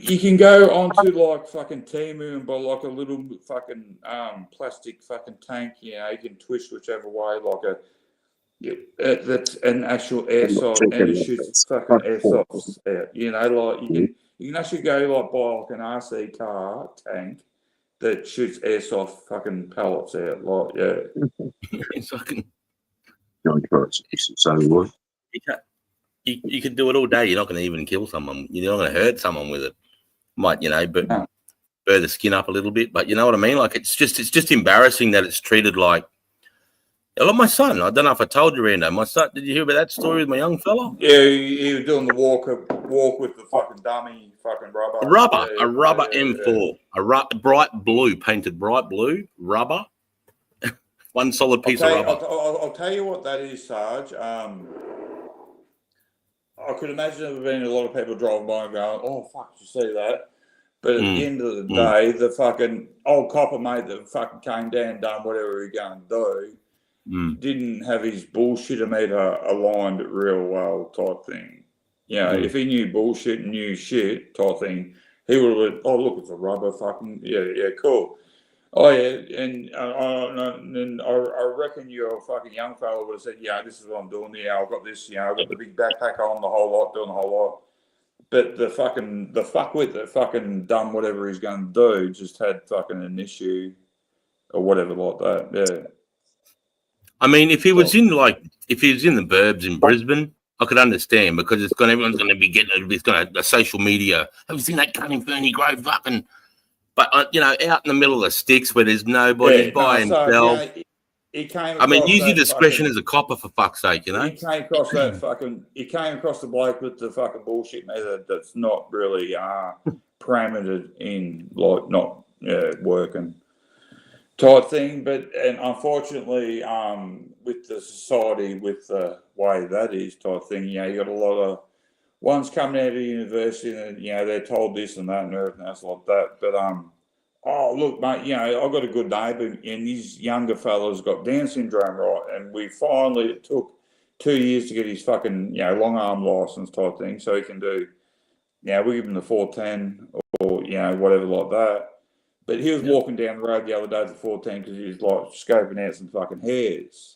You can go onto like fucking Temu and buy like a little fucking plastic fucking tank. You know, you can twist whichever way, like that's an actual airsoft, and it shoots fucking airsofts out. You know, like you can actually go like buy like an RC car tank that shoots airsoft fucking pellets out. Like, yeah. It's fucking. So what? You could do it all day. You're not going to even kill someone. You're not going to hurt someone with it. Might, but burn the skin up a little bit. But you know what I mean? Like it's just embarrassing that it's treated like. Like my son. I don't know if I told you, Rando. My son. Did you hear about that story with my young fella? Yeah, he was doing the walk with the fucking dummy fucking rubber. A rubber M4, a bright blue, painted bright blue rubber. One solid piece of rubber. I'll tell you what that is, Sarge. I could imagine there being a lot of people driving by and going, "Oh fuck, you see that?" But at the end of the day, the fucking old copper mate that fucking came down, done whatever he going to do, didn't have his bullshit meter aligned real well, type thing. You know, if he knew bullshit and knew shit, type thing, he would have went, "Oh look, it's a rubber fucking yeah, cool." Oh yeah, and I reckon your fucking young fella would have said, "Yeah, this is what I'm doing. Yeah, I've got this. I've got the big backpack on, the whole lot, doing the whole lot." But the fuckwit that fucking done whatever he's going to do just had fucking an issue or whatever like that. Yeah. I mean, if he was in the burbs in Brisbane, I could understand because everyone's going to be getting it's going to social media. Have you seen that cunt in Ferny Grove? Fucking. But out in the middle of the sticks where there's nobody by himself. I mean, use your discretion as a copper for fuck's sake, He came across that fucking. He came across the bloke with the fucking bullshit method that's not really parametered in, like not working type thing. But unfortunately, with the society, with the way that is type thing, you got a lot of ones coming out of university and they're told this and that and everything else like that. But oh look, mate, I've got a good neighbour and these younger fellas got Down syndrome, right? And it took 2 years to get his fucking long arm license type thing, so he can do. We give him the 410 or whatever like that. But he was walking down the road the other day to 410 because he was like scoping out some fucking hares.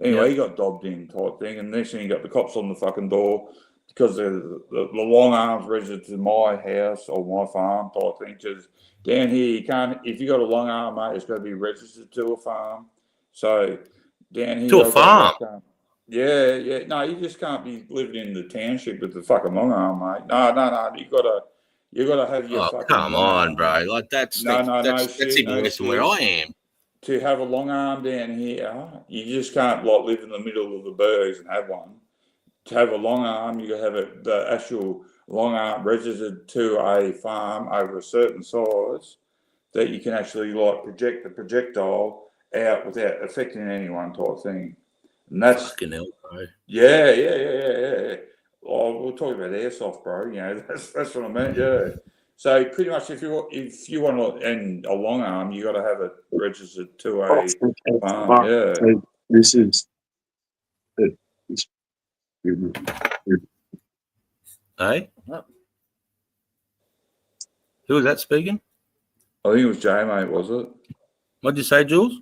Anyway, he got dobbed in type thing, and next thing he got the cops on the fucking door. Because the long arms registered to my house or my farm type thing. Because down here, you can't, if you got a long arm, mate, it's got to be registered to a farm. So down here. To a farm? Yeah. No, you just can't be living in the township with the fucking long arm, mate. No. You gotta have your fucking. Come on, bro. Like that's even worse than where I am. To have a long arm down here, you just can't live in the middle of the bergs and have one. To have a long arm, you got to have the actual long arm registered to a farm over a certain size that you can actually project the projectile out without affecting anyone type thing. And that's fucking hell, bro. Yeah. Oh, we're talking about airsoft, bro. That's what I meant. Yeah. So pretty much, if you want and a long arm, you got to have it registered to a farm. Yeah. So this is. Hey? Who was that speaking? I think it was Jay, mate, was it? What'd you say, Jules?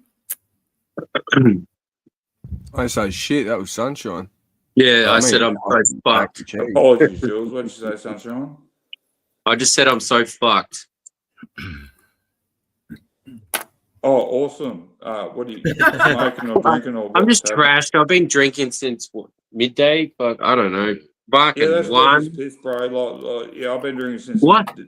I say shit, that was Sunshine. Yeah, I said I'm so fucked. Apologies, Jules. What did you say, Sunshine? I just said I'm so fucked. Oh, awesome. What are you smoking or drinking or I'm just trashed. I've been drinking since midday, but I don't know. That's one. Piss, bro. I've been drinking since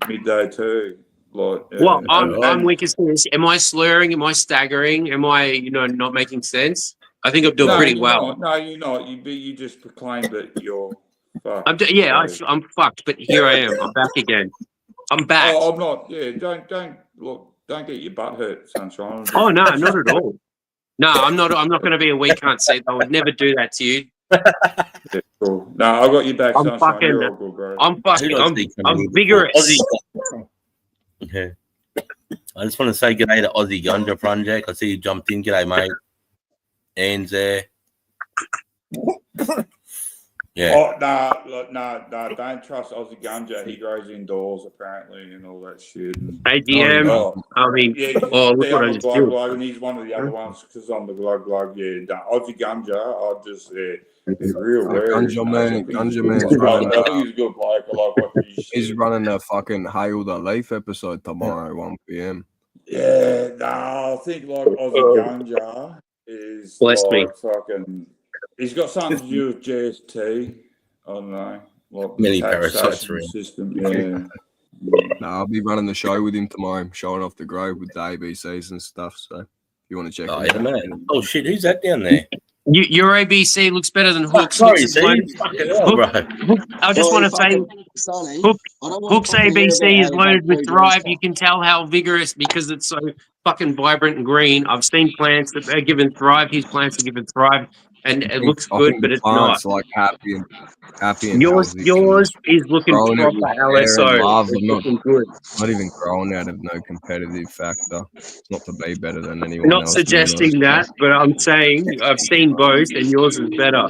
midday too. I'm weak as this. Am I slurring? Am I staggering? Am I, not making sense? I think I'm doing pretty well. No, you're not. You just proclaimed that you're fucked. I'm fucked, but here I am. I'm back again. I'm back. Oh, I'm not. Yeah, don't get your butt hurt, Sunshine. Oh no, not at all. No, I'm not going to be a weak cunt. I would never do that to you. Yeah, cool. No, I got you back, Sunshine. You're all good, bro. I'm vigorous. Okay. I just want to say g'day to Aussie Gunja Project. I see you jumped in. G'day, mate. Ian's there. Yeah. Oh no! Don't trust Aussie Gunja. He grows indoors apparently and all that shit. AGM. I mean, yeah, oh, look see, what I'm I a just glug did. glug, and he's one of the other ones because I'm the glug glug. Yeah, Aussie Gunja. I just it's real rare. Gunja man, Gunja man's I running. think he's a good bloke. I like watching his He's shit. running a fucking Hail the Leaf episode tomorrow, 1 p.m. Yeah, no, I think like Aussie Gunja is Bless me. like fucking. He's got something to do with GST. I don't know. Like Many taxation parasites around. system. Yeah. No, I'll be running the show with him tomorrow, showing off the grove with the ABCs and stuff. So if you want to check Oh, it yeah, out. man. Oh, shit. Who's that down there? Your ABC looks better than Hook's. Sorry, Hook's is see? loaded. Fucking hell, bro. I just want to say, Sonny, Hook, I don't want Hook's to fucking hear ABC about is how he loaded with made Thrive. three You can tell how vigorous because it's so fucking vibrant and green. I've seen plants that are given Thrive. His plants are given Thrive, and it looks I good, think but the it's not. plants like happy and Yours healthy. is looking Growing it proper with care and LSO. love. It's I'm not looking good. even growing out of no competitive factor. It's not to be better than anyone Not else. suggesting that, but I'm saying I've seen both, and yours is better.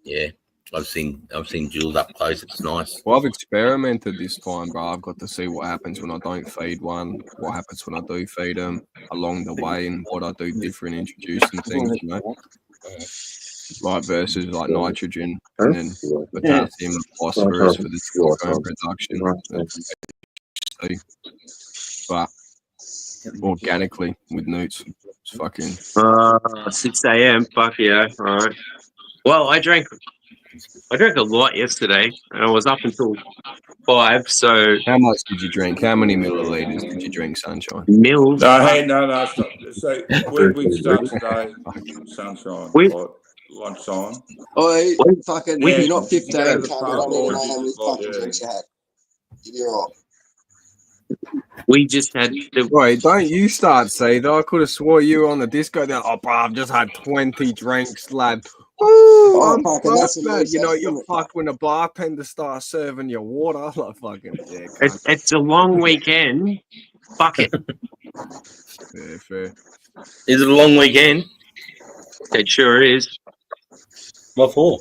Yeah. I've seen Jules up close. It's nice. Well, I've experimented this time, bro. I've got to see what happens when I don't feed one, what happens when I do feed them along the way, and what I do different, introducing things, you know, like versus like nitrogen and then potassium and phosphorus for the silicone production. But organically with newts, it's fucking 6 a.m. Fuck yeah. All right. Well, I drank a lot yesterday, and I was up until 5. So How much did you drink? How many milliliters did you drink, Sunshine? Mils. No, hey, no. Stop. So we start today, Sunshine. We- like, lunchtime. Oi, fucking, we- you're not 15, you go to the cunt. I pub don't even or know how many just, like, fucking yeah. drinks you had. You're right. We just had the Wait, don't you start, Cedar. I could have swore you were on the disco there. Oh, bro, I've just had 20 drinks, lad. Woo, I'm fucking, that's fucked, a man. loose You know, you're estimate. fucked when the bartender starts serving you water. Like, fucking, yeah, it's a long weekend. Fuck it. fair. Is it a long weekend? It sure is. What for?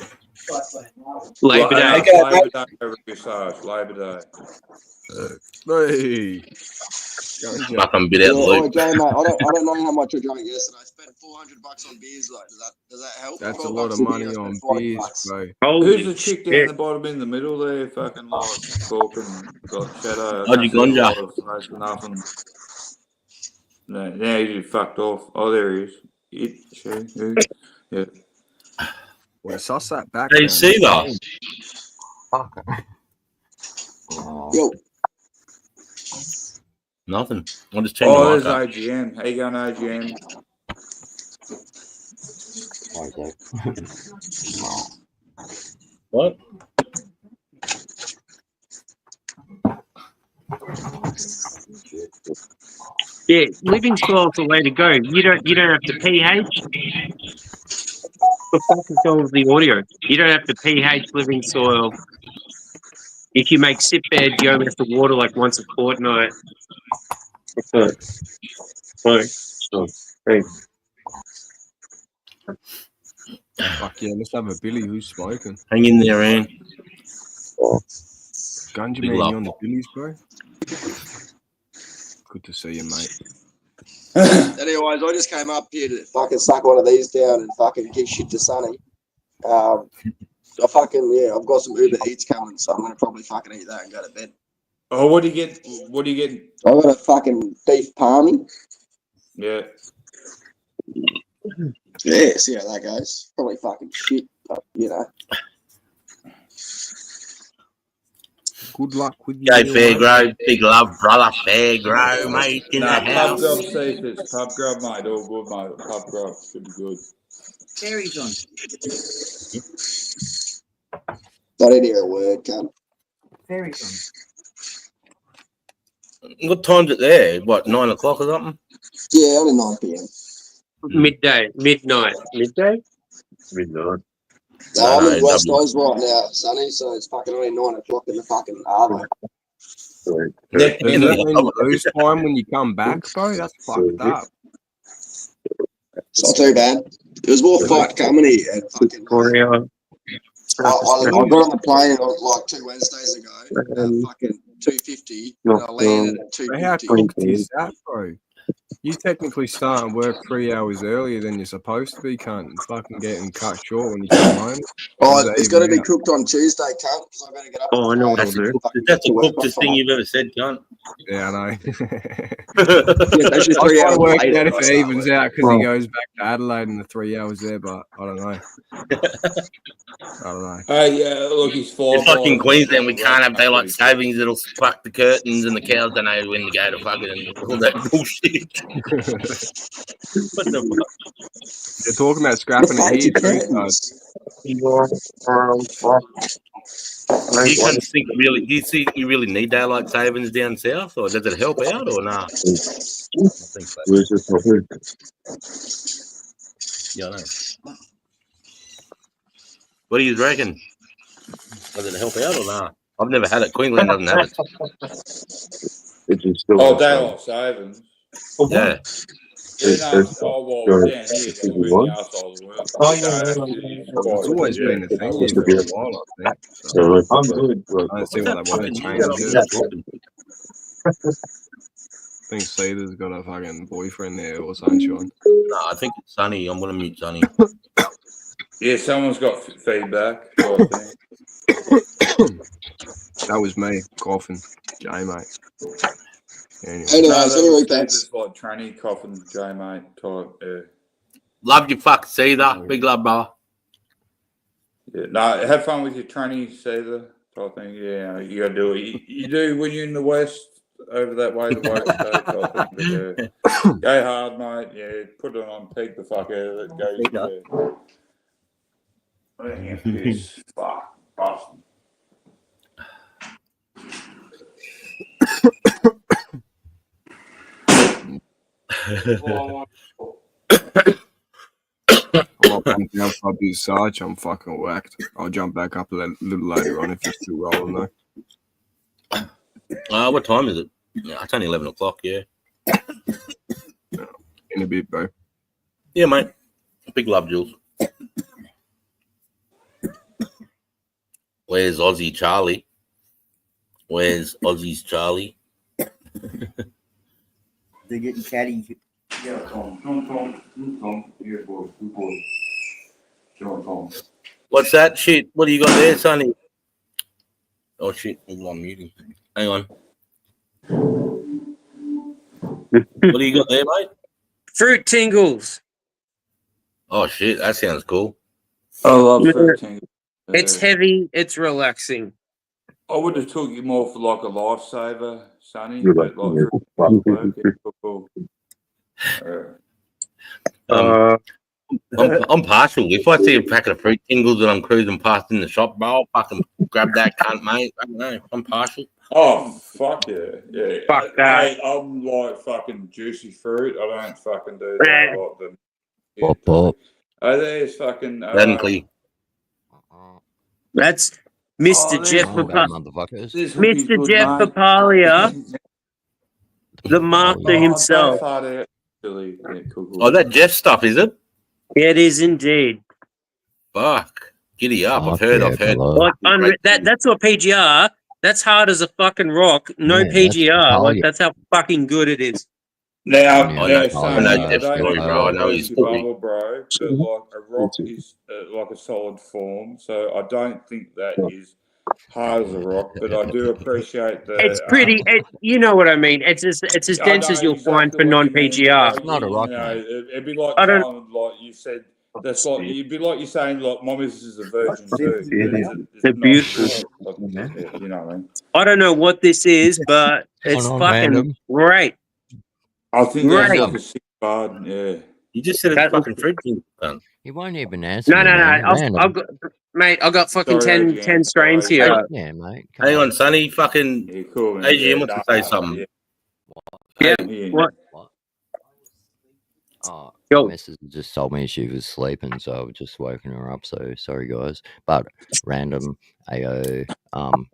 Labor Day. Labor Day over Visage, Labor Day. Hey. Fucking bit out of the Oi, loop. Jay, mate, I don't know how much I drank yesterday. I spent $400 on beers, though. Does that help? That's a 12 lot bucks of a money beer, I on spent beers, $40. bro. Holy Who's the chick down shit. the bottom in the middle there? Fucking like talking, got shadow. Aussie Gunja. Nothing. No, now he's fucked off. Oh, there he is. She, who? Yeah. Well, suss that back. Hey, Cedar. Yo, Nothing. I'll just turn Oh, the there's mic up. AGM. How you going, AGM? What? Yeah, living soil's the way to go. You don't have to pH. The fuck is going with the audio? You don't have to pH living soil. If you make sip bed, you only have to water like once a fortnight. Hey. Fuck yeah, let's have a Billy who's smoking. Hang in there, Ian. Gunja Big man, love. you on the Billies, bro? Good to see you, mate. anyways, I just came up here to fucking suck one of these down and fucking give shit to Sonny. I've got some Uber Eats coming, so I'm gonna probably fucking eat that and go to bed. Oh, what do you get? What do you get? I got a fucking beef palmy. Yeah. Yeah, see how that goes. Probably fucking shit, but you know. Good luck with you. Go Fairgrow. Big love, brother. Fairgrow, mate, in the Nah, pub house. grub seekers. Pub grub, mate. All good, mate. Pub grub should be good. Cherries on. I didn't hear a word, cunt. Cherries What time's it there? What, 9 o'clock or something? Yeah, only 9 p.m. Midnight. Midday? Midnight. No, I'm in no, West double. Oz right now, Sonny, so it's fucking only 9 o'clock in the fucking Arvo. Neck Does and that mean you the lose time when you come back, bro? That's fucked up. It's not too bad. There was more fight coming here. And fucking, I got on the plane like 2 Wednesdays ago at fucking 2:50, and I landed at But how 2:50. cooked is that, bro? You technically start work 3 hours earlier than you're supposed to be, cunt. And fucking getting cut short when you come home. Oh, it's got to be cooked on Tuesday, cunt, because I better get up. Oh, I know what I'll That's do. the cookedest thing you've ever said, cunt. Yeah, I know. Yeah, that's just I was 3 trying hours to work later out if I it start evens work. out because he goes back to Adelaide in the 3 hours there, but I don't know. I don't know. Hey, look, he's flying. It's fucking Queensland. We can't have daylight savings. It'll fuck the curtains and the cows don't know when to go to fucking and all that bullshit. What the fuck? They're talking about scrapping it here too, Do you kind of think really? Do you think you really need daylight savings down south, or does it help out, or nah? I think so. Yeah, I know. What do you reckon? Does it help out or nah? I've never had it. Queensland doesn't have it. Oh, daylight savings. Yeah. Yeah, no, well, down here, like, we're in the arsehole of the world. Oh, No, actually, it's quite It's always yeah, been a thing yeah. here for a while, I think. So I'm good. I don't see why they want to change it. I think Cedar's got a fucking boyfriend there or sunshine. No, I think it's Sunny. I'm gonna mute Sunny. Yeah, someone's got feedback. I think. That was me coughing, Jay, mate. Anyway. Anyway, No, so anyway, that thanks. was like tranny coughing, J mate type. Yeah. Love you, fuck Cedar. Big love, brother. Yeah, no, have fun with your tranny, Caesar. Type thing. Yeah, you gotta do it. You do when you're in the west, over that way, the west type thing. But, go hard, mate. Yeah, put it on, peak the fuck out of it. Go. Yeah, piss. Fuck. Awesome. I'm up down for a Sarge. I'm fucking whacked. I'll jump back up a little later on if it's still rolling though. What time is it? Yeah, it's only 11 o'clock. Yeah. In a bit, bro. Yeah, mate. Big love, Jules. Where's Aussie Charlie? Where's Aussie's Charlie? They're getting catty. Yeah, Tom. Yeah, boy. Good boy. Tom. What's that shit? What do you got there, Sonny? Oh shit, I'm on muting. Hang on. What do you got there, mate? Fruit tingles. Oh shit, that sounds cool. I love fruit. It's heavy. It's relaxing. I would have took you more for like a lifesaver, Sonny. But like cool. I'm partial. If I see a packet of fruit tingles and I'm cruising past in the shop, bro, I'll fucking grab that cunt, mate. I don't know. I'm partial. Oh, fuck yeah. Fuck that. Hey, I'm like fucking juicy fruit. I don't fucking do that. Like the, Pop, pop. Oh, there's fucking. Technically. That's Mr. Jeff Oh, that motherfuckers. Mr. Jeff Papalia, the master himself. Oh, that Jeff stuff, is it? It is indeed. Fuck. Giddy up. I've heard. Like, that's what PGR. That's hard as a fucking rock. No Yeah, PGR. Like, that's how fucking good it is. Now, I know Jeff's story, bro. I know he's bubble, bro. But like a rock is like a solid form, so I don't think that is hard as a rock. But I do appreciate the. It's pretty. You know what I mean. It's as dense as you'll find for non-PGR. Not a rock, You know, mate. it'd be like I don't- telling, like you said. That's like you'd be like you saying like my missus is a virgin too. They're beautiful. You know what I mean? I don't know what this is, but it's on, fucking random? great. I think that's Great. like a sick bud. Yeah. You just said it's fucking fruit tingles. He won't even answer. No. me, man. I've Random. got, mate. I got fucking Sorry, 10 strains Sorry. here. Yeah, mate. Hang on, Sonny. Fucking Yeah, cool. Man. AGM wants to say something. Yeah. Yeah. What? Oh, Yo. Missus just told me she was sleeping, so I've just woken her up. So sorry, guys. But random AO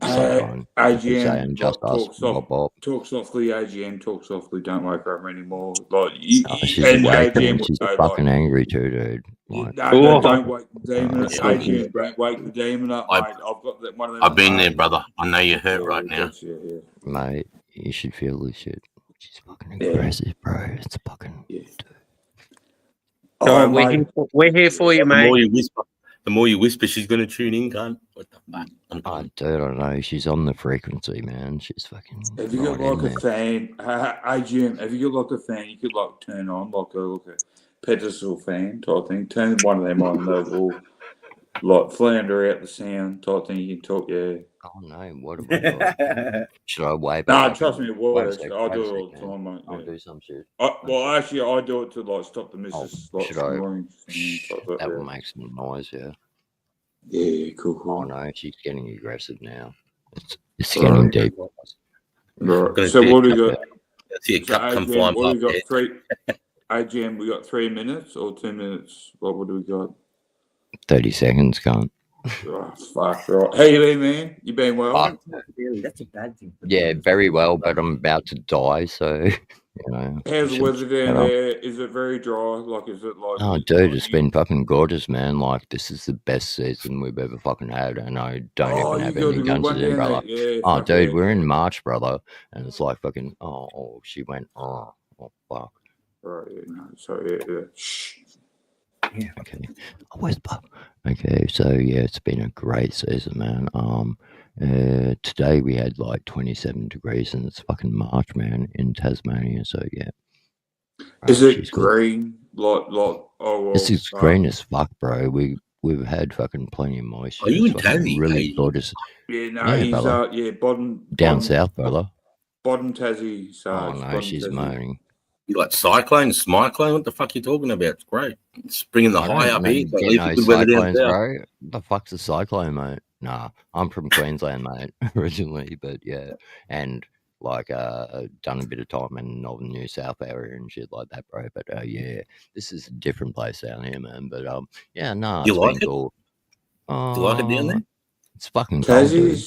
Cyclone AGM, saying just us. Bop, bop. talk softly, AGM, talk softly. Don't wake her up anymore. Like She's and awake, AGM man. would She's say, fucking like, angry too, dude. Like, no, don't wake the demon up. Yeah. AGM, don't wake the demon up, mate. I've got that one of them. I've been there, brother. I know you're hurt right now. Gotcha, yeah. mate, you should feel this shit. She's fucking Yeah. aggressive, bro. It's fucking. Oh, we're here for you, The mate. more you whisper, she's gonna tune in, cunt. What the fuck? I don't know. She's on the frequency, man. She's fucking. Have you got right in like a there. fan, AGM? Have you got like a fan you could like turn on, like a pedestal fan type thing? Turn one of them on, those all like flounder out the sound type thing. You can talk, yeah. Oh no, what have I got? Should I wave? Nah, back? trust me, it Wait a works. sec, I wait a do it sec, all the man. time, mate. I'll Yeah. do some shit. Well, actually, I do it to like stop the missus like should I? snoring. That will make some noise, yeah. Yeah, cool. Oh no, she's getting aggressive now. It's Alright. getting deep. Right. So what do we got? See a So cup come AGM, flying what do we past got? there. AGM, we got 3 minutes or 2 minutes? What do we got? 30 seconds, can't. Oh, fuck, right. How you been, man? You been well? Fuck. Really, that's a bad thing. Yeah, very well, but I'm about to die, so you know. How's the should weather down shut up. there? Is it very dry? Like, is it like? Oh, dude, it's been fucking gorgeous, man. Like, this is the best season we've ever fucking had, and I don't Oh, even you have got any a good guns one in, down brother. there. Yeah, Oh, fuck dude, yeah. we're in March, brother, and it's like fucking. Oh, she went. Oh, fuck. Right, yeah, no, so yeah. Shh. Okay. Oh, where's Bob? Okay, so yeah, it's been a great season, man. Today we had like 27 degrees, and it's fucking March, man, in Tasmania. So yeah. Is it she's good. green? Like, oh well. This is green as fuck, bro. We've had fucking plenty of moisture. Are you It's in fucking Tassie? really Hey. gorgeous. Yeah, no, Yeah, he's brother. bottom South, brother. bottom Tassie. So Oh no, she's moaning. You like cyclone, smyclone? What the fuck you talking about? It's great. It's bringing the I high don't up know, here. So at get least no it's good weather down cyclones, south. bro. The fuck's a cyclone, mate? Nah, I'm from Queensland, mate, originally, but yeah, and like done a bit of time in northern New South area and shit like that, bro. But yeah, this is a different place down here, man. But yeah, no, You it's like been it? cool. Do you like it down there? It's fucking cold, dude.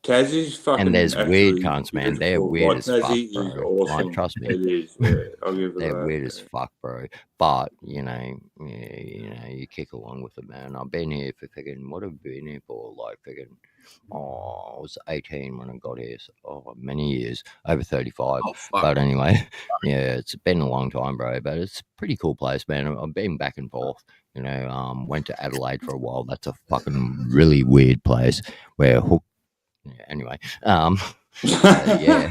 Tassie's fucking. And there's weird actually cunts, man. They're beautiful. weird Like, as fuck, Tassie is bro. awesome. Like, trust me. It is. Yeah, I'll give it They're that. weird as fuck, bro. But you know, yeah, you kick along with it, man. I've been here for fucking what have I been here for? Like fucking, I was 18 when I got here. So, many years, over 35. Oh, fuck. But anyway, yeah, it's been a long time, bro. But it's a pretty cool place, man. I've been back and forth. You know, went to Adelaide for a while. That's a fucking really weird place where Hook. Yeah, anyway, yeah.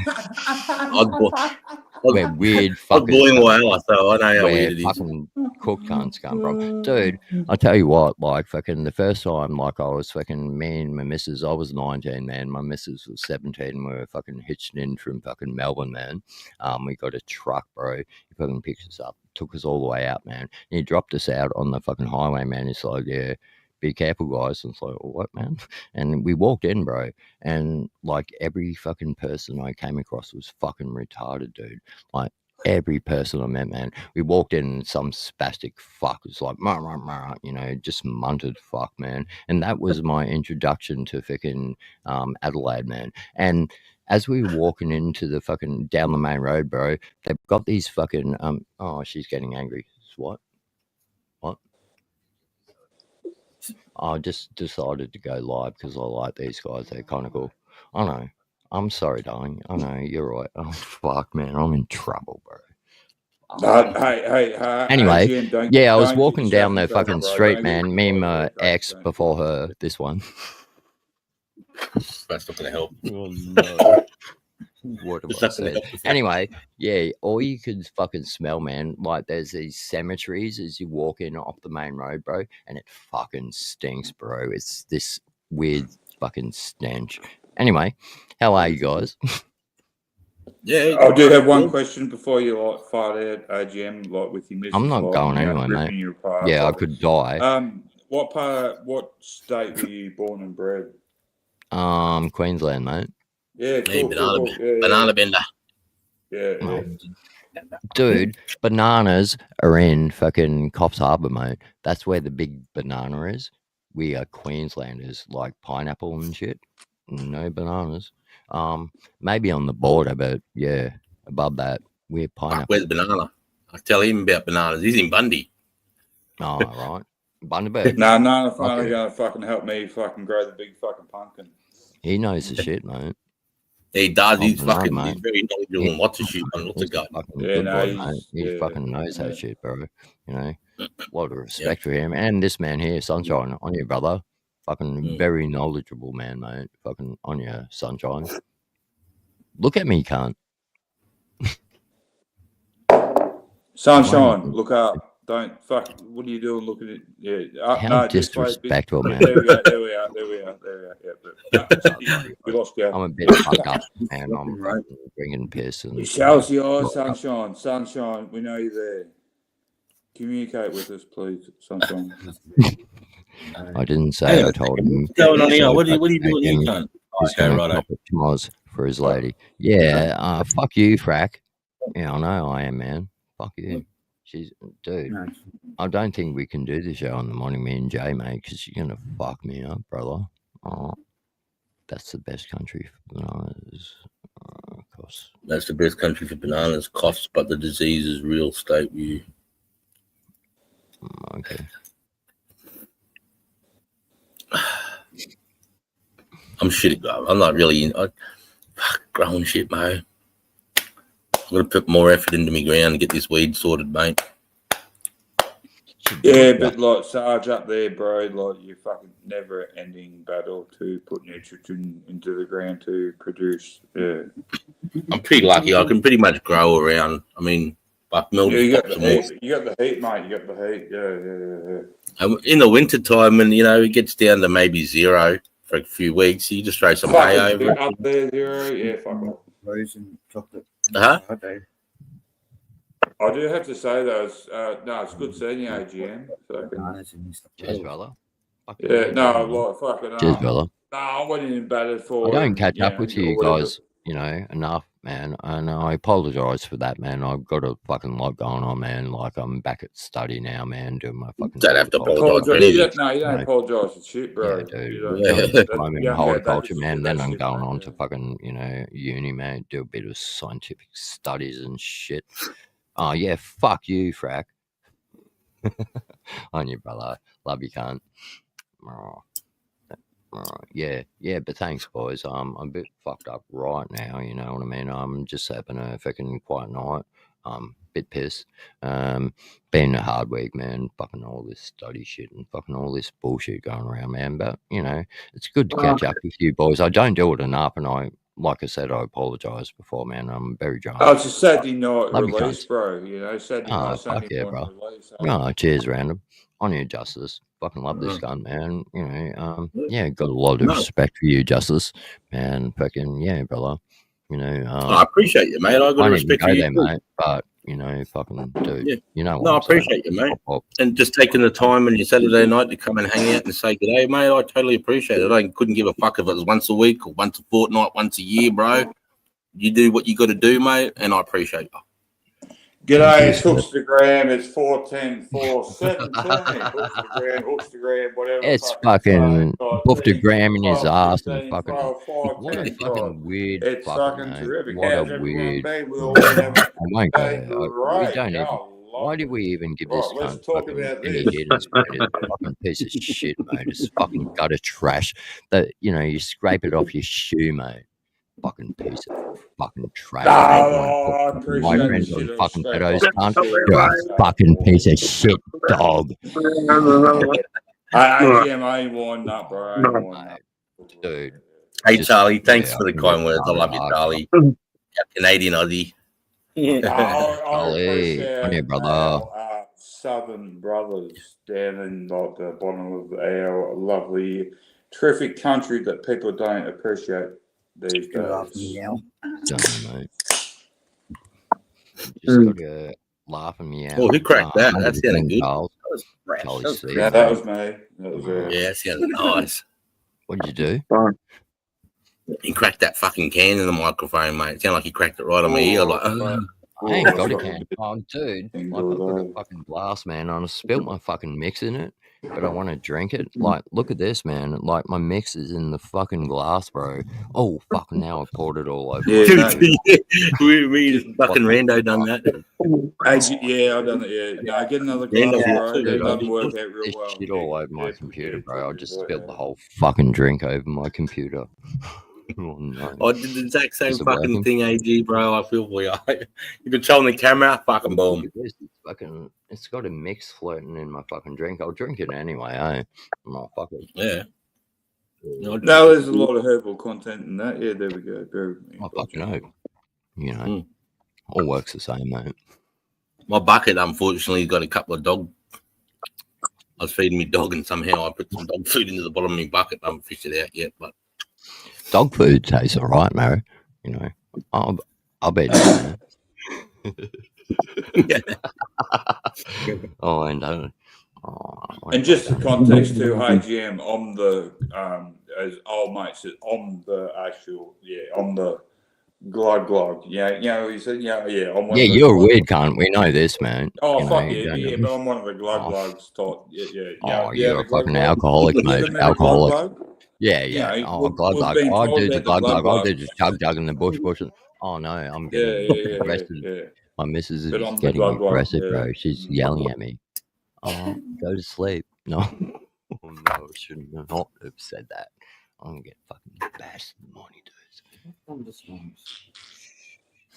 Where weird I'm fuckers boiling come well, so I know how where weird it is. fucking cook cunts come from. Dude, I tell you what, like fucking the first time, like I was fucking me and my missus, I was 19, man. My missus was 17. We were fucking hitched in from fucking Melbourne, man. We got a truck, bro. He fucking picked us up, took us all the way out, man. And he dropped us out on the fucking highway, man. He's like, yeah, be careful, guys. And it's like, what, man? And we walked in, bro, and like every fucking person I came across was fucking retarded, dude. Like every person I met, man. We walked in and some spastic fuck was like, mah, mah, mah, you know, just munted fuck, man. And that was my introduction to fucking Adelaide, man. And as we were walking into the fucking down the main road, bro, they've got these fucking oh, she's getting angry. What? I just decided to go live because I like these guys. They're kind of cool. I know. I'm sorry, darling. I know. You're right. Oh, fuck, man. I'm in trouble, bro. Hey, Anyway, AGM, yeah, I was don't walking get down the yourself in fucking trouble, bro. street, Don't man. get Me and yourself my in trouble, ex don't. before her, this one. That's not going to help. Oh, no. What have It's I not gonna said? help with Anyway, yeah, all you could fucking smell, man. Like there's these cemeteries as you walk in off the main road, bro, and it fucking stinks, bro. It's this weird fucking stench. Anyway, how are you guys? Yeah. I do have one question before you like fire out AGM, like with your missus. I'm not like, going you know, anywhere, ripping mate. you apart, Yeah, I like, could die. what state were you born and bred? Queensland, mate. Yeah, Hey, cool, banana, cool. Yeah, banana bender. yeah, yeah. Oh, Dude, bananas are in fucking Coffs Harbour, mate. That's where the big banana is. We are Queenslanders, like pineapple and shit. No bananas. Maybe on the border, but yeah, above that, we're pineapple. Where's banana? I tell him about bananas. He's in Bundy. Oh, right. Bundaberg. No, none of finally Okay. going to fucking help me fucking grow the big fucking pumpkin. He knows the shit, mate. He does. He's I don't know, fucking. mate. He's very knowledgeable on lots of shit. On lots of gut. Fucking Yeah, good no, boy, he's- mate. He yeah, fucking knows yeah. that shit, bro. You know, a lot of respect for him. And this man here, Sunshine, on you, brother. Fucking very knowledgeable man, mate. Fucking on you, Sunshine. Look at me, cunt. Sunshine, look up. Don't fuck. What are you doing? Looking at yeah. How No, this way, disrespectful, man. There we go. There we are. There we are. There we are. Yeah, we lost you. I'm a bit fucked up, man. I'm fucking drinking piss and. You show us your eyes, Sunshine. Sunshine, we know you're there. Communicate with us, please, Sunshine. I didn't say. Hang on I a told second. him. What's going on here? So What are you doing here, fucking- cunt? He's Okay, gonna righto. cop a Chmoz for his lady. Yeah, fuck you, Frack. Yeah, I know I am, man. Fuck you. She's, dude. I don't think we can do the show on the morning, me and Jay, mate, because you're gonna fuck me up, brother. Oh, that's the best country for bananas. Of course. That's the best country for bananas. Coughs, but the disease is real. State view. Okay. I'm shitty, bro. I'm not really. Fuck, growing shit, mate. I'm gonna put more effort into me ground and get this weed sorted, mate. Yeah, but like Sarge up there, bro, like you fucking never ending battle to put nitrogen into the ground to produce. Yeah. I'm pretty lucky. I can pretty much grow around. I mean, buck milk. Yeah, you got some the more. heat. You got the heat, mate. You got the heat. Yeah. In the winter time, and it gets down to maybe 0 for a few weeks, you just throw some hay Fuck, over it. up there, 0. Yeah, fuck off. Frozen chocolate. Huh? I do have to say though, it's good seeing you, AGM. So, Cheers, brother. yeah, no, like fucking. Cheers, brother. No, I went in batted for. I don't catch yeah, up with or you whatever. guys, enough, man. And I apologize for that, man. I've got a fucking lot going on, man. Like, I'm back at study now, man, doing my fucking. Don't have to apologise for Apologise. You anything. don't, no, you don't No. apologise for shit, bro. Yeah, dude. You don't, Yeah. I'm in yeah, horticulture, that man. shit, Then that I'm shit, going mate, on yeah. to fucking, uni, mate. Do a bit of scientific studies and shit. Oh, yeah, fuck you, Frack. On you, brother. Love you, cunt. Yeah, but thanks, boys. I'm a bit fucked up right now, you know what I mean? I'm just having a fucking quiet night. Bit pissed. Been a hard week, man. Fucking all this study shit and fucking all this bullshit going around, man. But, it's good to catch up with you, boys. I don't do it enough, and like I said, I apologise before, man. I'm very drunk. Oh, it's a Saturday night Love you, release, cunts. bro. Saturday Oh, night, fuck Sunday yeah, morning bro. release. Oh, cheers, random. On you, Justice. Fucking love this gun, man. Yeah, got a lot of No. respect for you, Justice. Man, fucking, yeah, brother. I appreciate you, mate. I got I need to respect go for you, there, too. mate. But, fucking, dude, Yeah. you know what No, I I'm saying. appreciate you, mate. Pop, pop. And just taking the time on your Saturday night to come and hang out and say good day, mate. I totally appreciate it. I couldn't give a fuck if it was once a week or once a fortnight, once a year, bro. You do what you got to do, mate, and I appreciate you. G'day, it's Hookstagram. It's 410-4-720. Hookstagram, whatever. It's fucking fucking buffed a gram in his 12, ass and 15, fucking. 12, 5, What a 10, fucking weird It's fucking, fucking mate. terrific. What How's a everyone weird. been? We all been having I won't go a there. day. We Great. don't even. Oh, Why did we even give this Right, let's cunt talk fucking about any this. head? It's a fucking piece of shit, mate. It's fucking gutter trash. That you scrape it off your shoe, mate. Fucking piece of fucking trash. No, I don't I want to put my appreciate friends the on shit fucking of pedos, respect. cunt. You're a fucking piece of shit, dog. AGM, I ain't winding up, bro. I ain't winding up. Dude. Hey, Just- Charlie, thanks yeah, for the I'm kind just words. I love you, hard. Charlie. Canadian Aussie. I Charlie, appreciate on you, brother. our southern brothers down in like the bottom of our lovely, terrific country that people don't appreciate these days. Don't know, mate. Just got to laugh and meow. Oh, who cracked that? That sounded 100% good. Charles. That was fresh. Charlie That was C. Yeah, that was me. That was Yeah, that sounded nice. What did you do? He cracked that fucking can in the microphone, mate. It sounded like he cracked it right on my ear. Like, Oh, I ain't got a can. Oh, dude, like I've got a fucking glass, man. And I spilt my fucking mix in it, but I want to drink it. Like, look at this, man. Like, my mix is in the fucking glass, bro. Oh, fuck, now I poured it all over. Yeah, my no. we fucking Rando done that. Yeah, I done it. Yeah, no, I get another glass, bro. Dude, It I doesn't just work put out real this well. shit all over my computer, bro. I just spilled the whole fucking drink over my computer. Oh, no. I did the exact same Is it fucking working? thing, AG, bro. I feel for you. You controlling the camera, fucking boom. Look at this. It's fucking, it's got a mix floating in my fucking drink. I'll drink it anyway, eh? No, fuck it. Yeah. No, there's a lot of herbal content in that. Yeah, there we go. I fucking know. You know, all works the same, mate. My bucket, unfortunately, got a couple of dog. I was feeding me dog, and somehow I put some dog food into the bottom of my bucket. I haven't fished it out yet, but Dog food tastes all right, Mary. You know, I'll bet it. Oh, and And just the context to HGM, I'm the as old mate said, I'm the actual I'm the glug. Yeah, you know, he said, I'm one yeah, of the you're a weird cunt. We know this, man. Oh you fuck know, yeah, you yeah, know. but I'm one of the glugs type. Oh, you're a fucking alcoholic, mate. Alcoholic. Yeah. Yeah, Oh, glug. been Oh, told dude, that the glug. glug Oh, dude, just chug in the bush. Oh no, I'm getting arrested. Yeah. My missus is But I'm the getting glug, aggressive, yeah. bro. She's yelling at me. Oh, go to sleep. No. Oh, no, I shouldn't have not have said that. I'm gonna get fucking bashed in the morning, dude. Thunderstorms.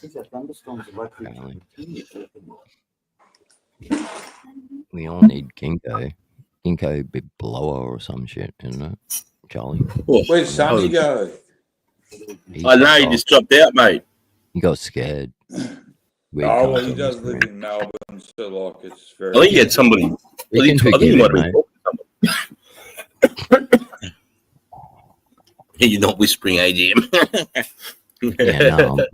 These are thunderstorms are likely to Apparently. continue. We all need ginkgo. Ginkgo big blower or some shit, isn't it, Charlie? Where's Sonny go? I know he just dropped out, mate. He got scared. Weird Oh, well, cunts he on does the live screen. in Melbourne, so like it's very. I think he had somebody. We I can think he forgive might him, have mate. You're not whispering, AGM. Yeah, no,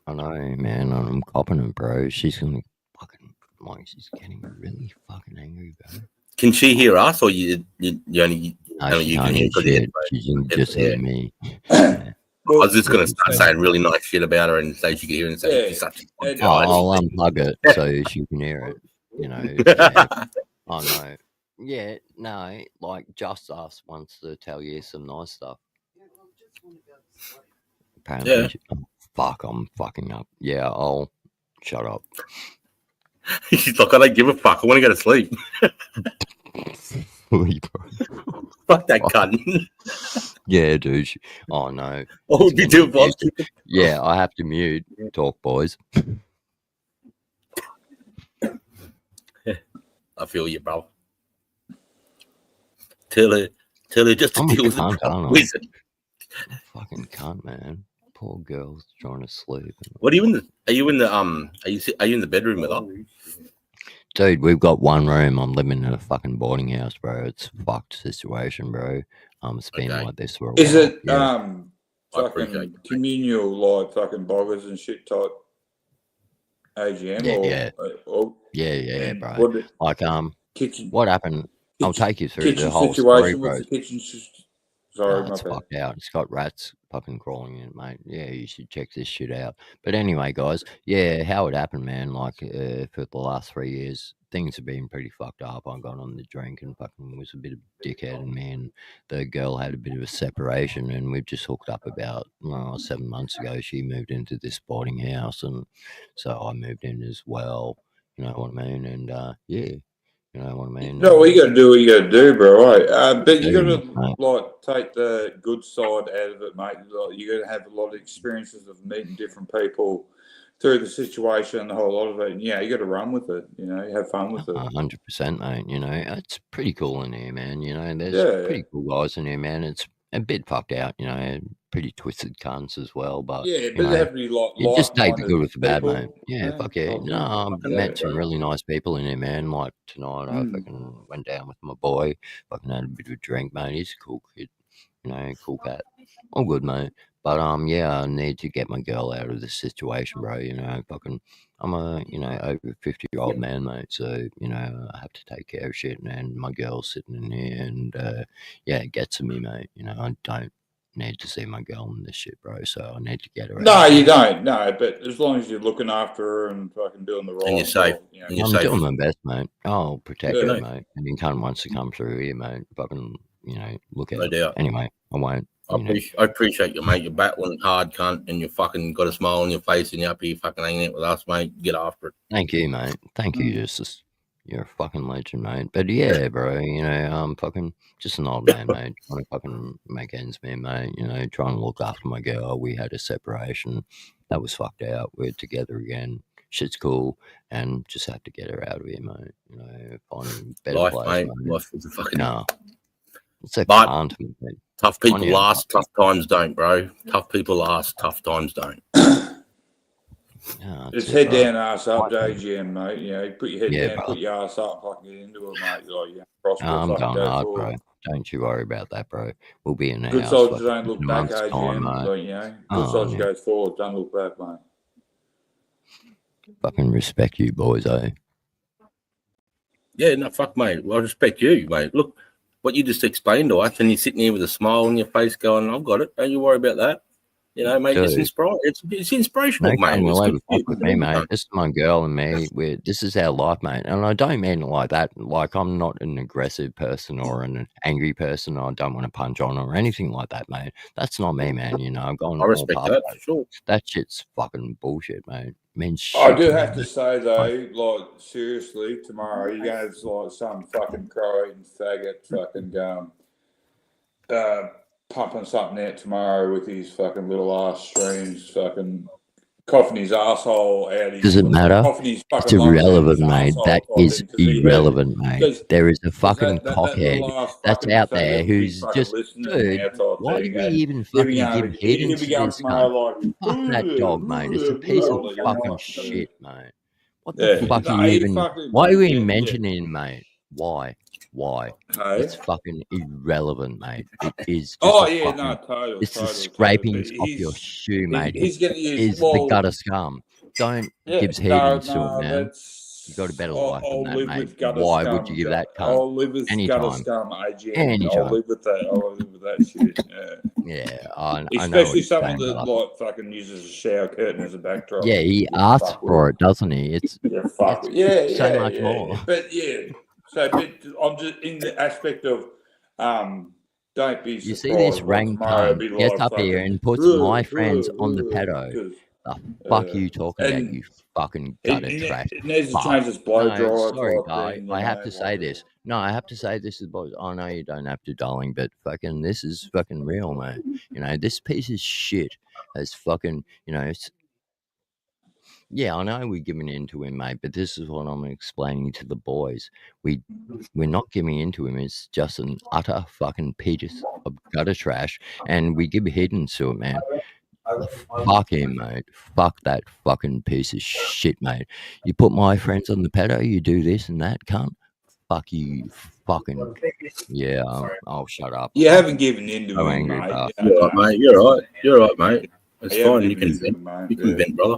I know, man. I'm copping it, bro. She's gonna fucking, like, she's getting really fucking angry, bro. Can she hear us, or you only? No, only she you can't can hear hear? 'Cause shit. it's- She can just hear me. I was just gonna start saying really nice shit about her and say she could hear it and say she's such a good Oh, guy. I'll unplug it so she can hear it. You know. Yeah. Oh no. Yeah, no. Like, Just Us wants to tell you some nice stuff. Apparently, Yeah. oh, fuck, I'm fucking up. Yeah, I'll shut up. She's like, I don't give a fuck. I want to go to sleep. Fuck that cunt. Yeah, dude. Oh no. What would you do if I was Yeah, I have to mute. Talk, boys. I feel you, bro. Tell her just to I'm a deal with cunt, the aren't I? wizard. Fucking cunt, man. Poor girl's trying to sleep. What are you in the? Are you in the Are you in the bedroom with her? Dude, we've got one room. I'm living in a fucking boarding house, bro. It's a fucked situation, bro. It's been like this for a while. Is it Yeah. fucking communal like fucking boggers and shit type AGM Yeah, or Yeah, and bro. what the- Like, kitchen what happened? I'll take you through the kitchen whole story, situation bro. with the kitchen? Sorry, my It's bad. fucked out. It's got rats fucking crawling in it, mate. Yeah, you should check this shit out. But anyway, guys, yeah, how it happened, man. Like, for the last 3 years, things have been pretty fucked up. I got on the drink and fucking was a bit of a dickhead, and me and the girl had a bit of a separation, and we've just hooked up about 7 months ago. She moved into this boarding house, and so I moved in as well. You know what I mean? And yeah. You know what I mean? No, what you got to do what you got to do, bro. Right? But you got Dude, to mate. like take the good side out of it, mate. Like, you got to have a lot of experiences of meeting different people through the situation, the whole lot of it. And, yeah, you got to run with it. You know, have fun with it. 100%, mate. You know, it's pretty cool in here, man. You know, there's Yeah. pretty cool guys in here, man. It's a bit fucked out, you know, pretty twisted cunts as well. But Yeah, you but know, they have to be like you just take the like-minded good with the bad, people. mate. Yeah, Yeah, fuck yeah. oh, No, I've fucking met yeah, some bro. really nice people in here, man. Like tonight, I fucking went down with my boy. Fucking had a bit of a drink, mate. He's a cool kid, you know, cool cat. All good, mate. But yeah, I need to get my girl out of this situation, bro. You know, fucking, I'm a over 50-year-old man, mate. So you know, I have to take care of shit, and my girl's sitting in here, and yeah, it gets to me, mate. You know, I don't need to see my girl in this shit, bro. So I need to get her. No, out. you don't. No, but as long as you're looking after her and fucking doing the right, And you're safe. you know, And you're I'm safe. doing my best, mate. I'll protect Yeah. her, mate. And cunt wants to come through here, mate. Fucking, look at No it. doubt. Anyway, I won't. I appreciate you, mate. You're battling hard, cunt, and you fucking got a smile on your face and you're up here fucking hanging out with us, mate. Get after it. Thank you, mate. Thank you, Justice. You're a fucking legend, mate. But yeah, bro, I'm fucking just an old man, mate. Trying to fucking make ends meet, mate. Trying to look after my girl. We had a separation. That was fucked out. We're together again. Shit's cool. And just have to get her out of here, mate. Finding better Life, place, mate. Life is a fucking. No. It's a But can't, mate. tough people you. last, tough times don't, bro. Tough people last, tough times don't. Yeah, it's that's it, head bro. down, ass up, AGM, mate. You put your head Yeah, down, bro. put your ass up, fucking get into it, mate. Prosper, I'm fucking going go hard, forward. bro. Don't you worry about that, bro. We'll be in the Good house soldiers like, don't look in a back, month's time, AGM. mate. Good Oh, soldier yeah. goes forward, don't look back, mate. Fucking respect you, boys, eh? Yeah, no, fuck, mate. Well, I respect you, mate. Look, what you just explained to us, and you're sitting here with a smile on your face going, I've got it. Don't you worry about that. Mate, it's Dude. it's inspirational, No mate. cunt It's will good ever for you. fuck with me, mate. This is my girl and me. This is our life, mate. And I don't mean it like that. Like, I'm not an aggressive person or an angry person. I don't want to punch on or anything like that, mate. That's not me, man. I'm going I all respect past that, that. for sure. That shit's fucking bullshit, mate. Means shit. I do have to say though, like seriously, tomorrow you guys like some fucking crow-eating faggot fucking pumping something out tomorrow with his fucking little ass streams, fucking coughing his asshole out. Does it matter? Coughing his It's fucking lungs out irrelevant, his mate. arsehole That type is thing, 'cause he irrelevant, mate. because- There is a fucking that cockhead little ass that's fucking out there faggot will be who's fucking just, listening dude, now type why thing, do we and even he'll fucking be give going, heed he'll into be going this tomorrow cunt? like, Fuck that dog, mate. It's a piece of fucking shit, mate. What the fuck no, are you he even... fucking, Why are we yeah, mentioning him, mate? Why? Hey? It's fucking irrelevant, mate. It is just Oh a yeah, fucking... no, totally, It's the totally. scrapings But off your shoe, mate. he's It going to use is the gutter scum. Don't give heathens to it, man. that's You got a better I'll life than that, live mate. with gutter Why scum. would you give that cunt? I'll live with gutter Anytime. scum, AGM. Anytime. I'll live with that. I'll live with that shit. Yeah. Yeah, I know what Especially you're someone saying, that brother. like fucking uses a shower curtain as a backdrop. Yeah, he asks for it, doesn't he? It's Yeah, fuck it. it's Yeah, so yeah, much yeah. more. But yeah, so but I'm just in the aspect of don't be You surprised. see this like, rank tomorrow it'll cunt be gets like up here fucking, and puts my friends on the pedo. 'cause, The fuck you talking about, and you fucking gutter trash? it needs to Fuck. change its blow No, dryer sorry, type guy. thing. I have to say this. No, I have to say this is boys. I know you don't have to, darling, but fucking this is fucking real, mate. This piece of shit has fucking, it's, yeah, I know we're giving in to him, mate, but this is what I'm explaining to the boys. We're not giving in to him. It's just an utter fucking piece of gutter trash, and we give heathens to it, man. Fuck him, mate. Fuck that fucking piece of shit, mate. You put my friends on the pedo, you do this and that, cunt. Fuck you, fucking. Yeah, I'll shut up. You haven't given in to So him, angry, mate. bro. You're right, mate. You're right. You're right, mate. It's You fine. haven't You can given in to vent. him, mate. You can vent, brother.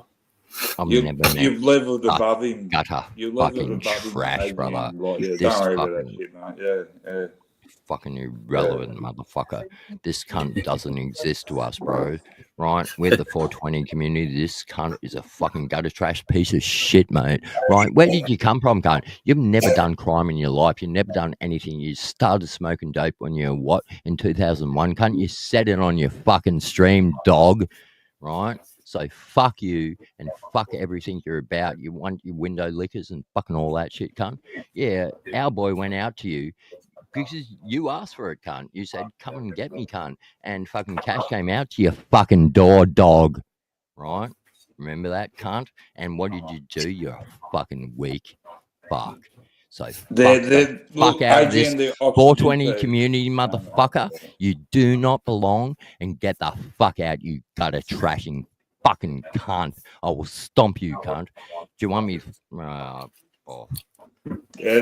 I'm You've, never met you've leveled a above him. gutter You've leveled fucking above him, trash, AGM. brother. Like, yeah, This don't worry about that fucking shit, mate. Yeah. fucking irrelevant motherfucker. This cunt doesn't exist to us, bro. Right? We're the 420 community. This cunt is a fucking gutter trash piece of shit, mate. Right? Where did you come from, cunt? You've never done crime in your life. You've never done anything. You started smoking dope when you were what? In 2001, cunt? You said it on your fucking stream, dog. Right? So fuck you and fuck everything you're about. You want your window lickers and fucking all that shit, cunt. Yeah, our boy went out to you because you asked for it, cunt. You said, come and get me, cunt. And fucking cash came out to your fucking door, dog. Right? Remember that, cunt? And what did you do? You're fucking weak. Fuck. So fuck out of this 420 community, motherfucker. You do not belong and get the fuck out, you gutter trashing fucking cunt. I will stomp you, cunt. Do you want me? Yeah,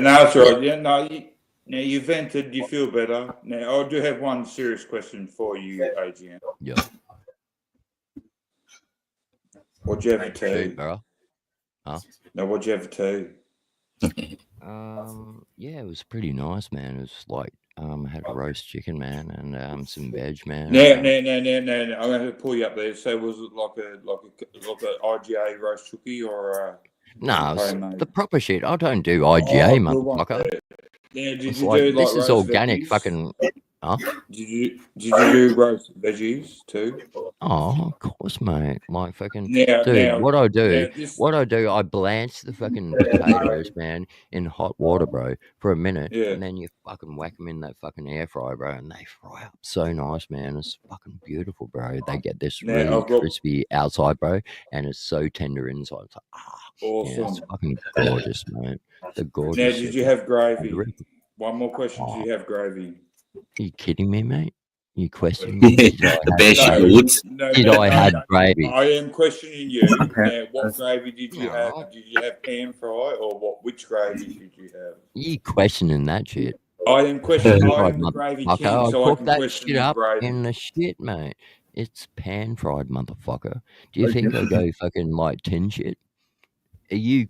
no, that's right. Yeah, no, now you vented, you feel better. Now, I do have one serious question for you, AGM. Yeah. What'd you have for tea? Food, bro. Huh? No, what'd you have for tea? Yeah, it was pretty nice, man. It was like I had a roast chicken, man, and some veg, man. Now, I'm going to pull you up there. So was it like a IGA roast cookie or No, it's homemade? the proper shit. I don't do IGA, good one. motherfucker. Yeah, did It's you like, do like this is roast organic veggies? fucking. Huh? Did you do roast veggies too? Oh, of course, mate. Like fucking Now, dude, what I do, this, I blanch the fucking potatoes, man, in hot water, bro, for a minute, yeah. and then you fucking whack them in that fucking air fryer, bro, and they fry up so nice, man. It's fucking beautiful, bro. They get this Now, really I've got crispy outside, bro, and it's so tender inside. It's like, yeah, it's awesome. fucking gorgeous, mate. The Now, gorgeous did shit. you have gravy? Are One more question. Did you have gravy? you kidding me, mate? You questioning me? Did I The have best gravy? you would. No, Did no, I no. had gravy? I am questioning you. Now, what gravy did you have? No. Did you have pan fry or what? Which gravy did you have? You questioning that shit? I am questioning. I Pan-fried am the gravy motherfucker. king, I so I cook can that question shit the up gravy. in the shit, mate. It's pan fried, motherfucker. Do you think I go fucking like tin shit? Are you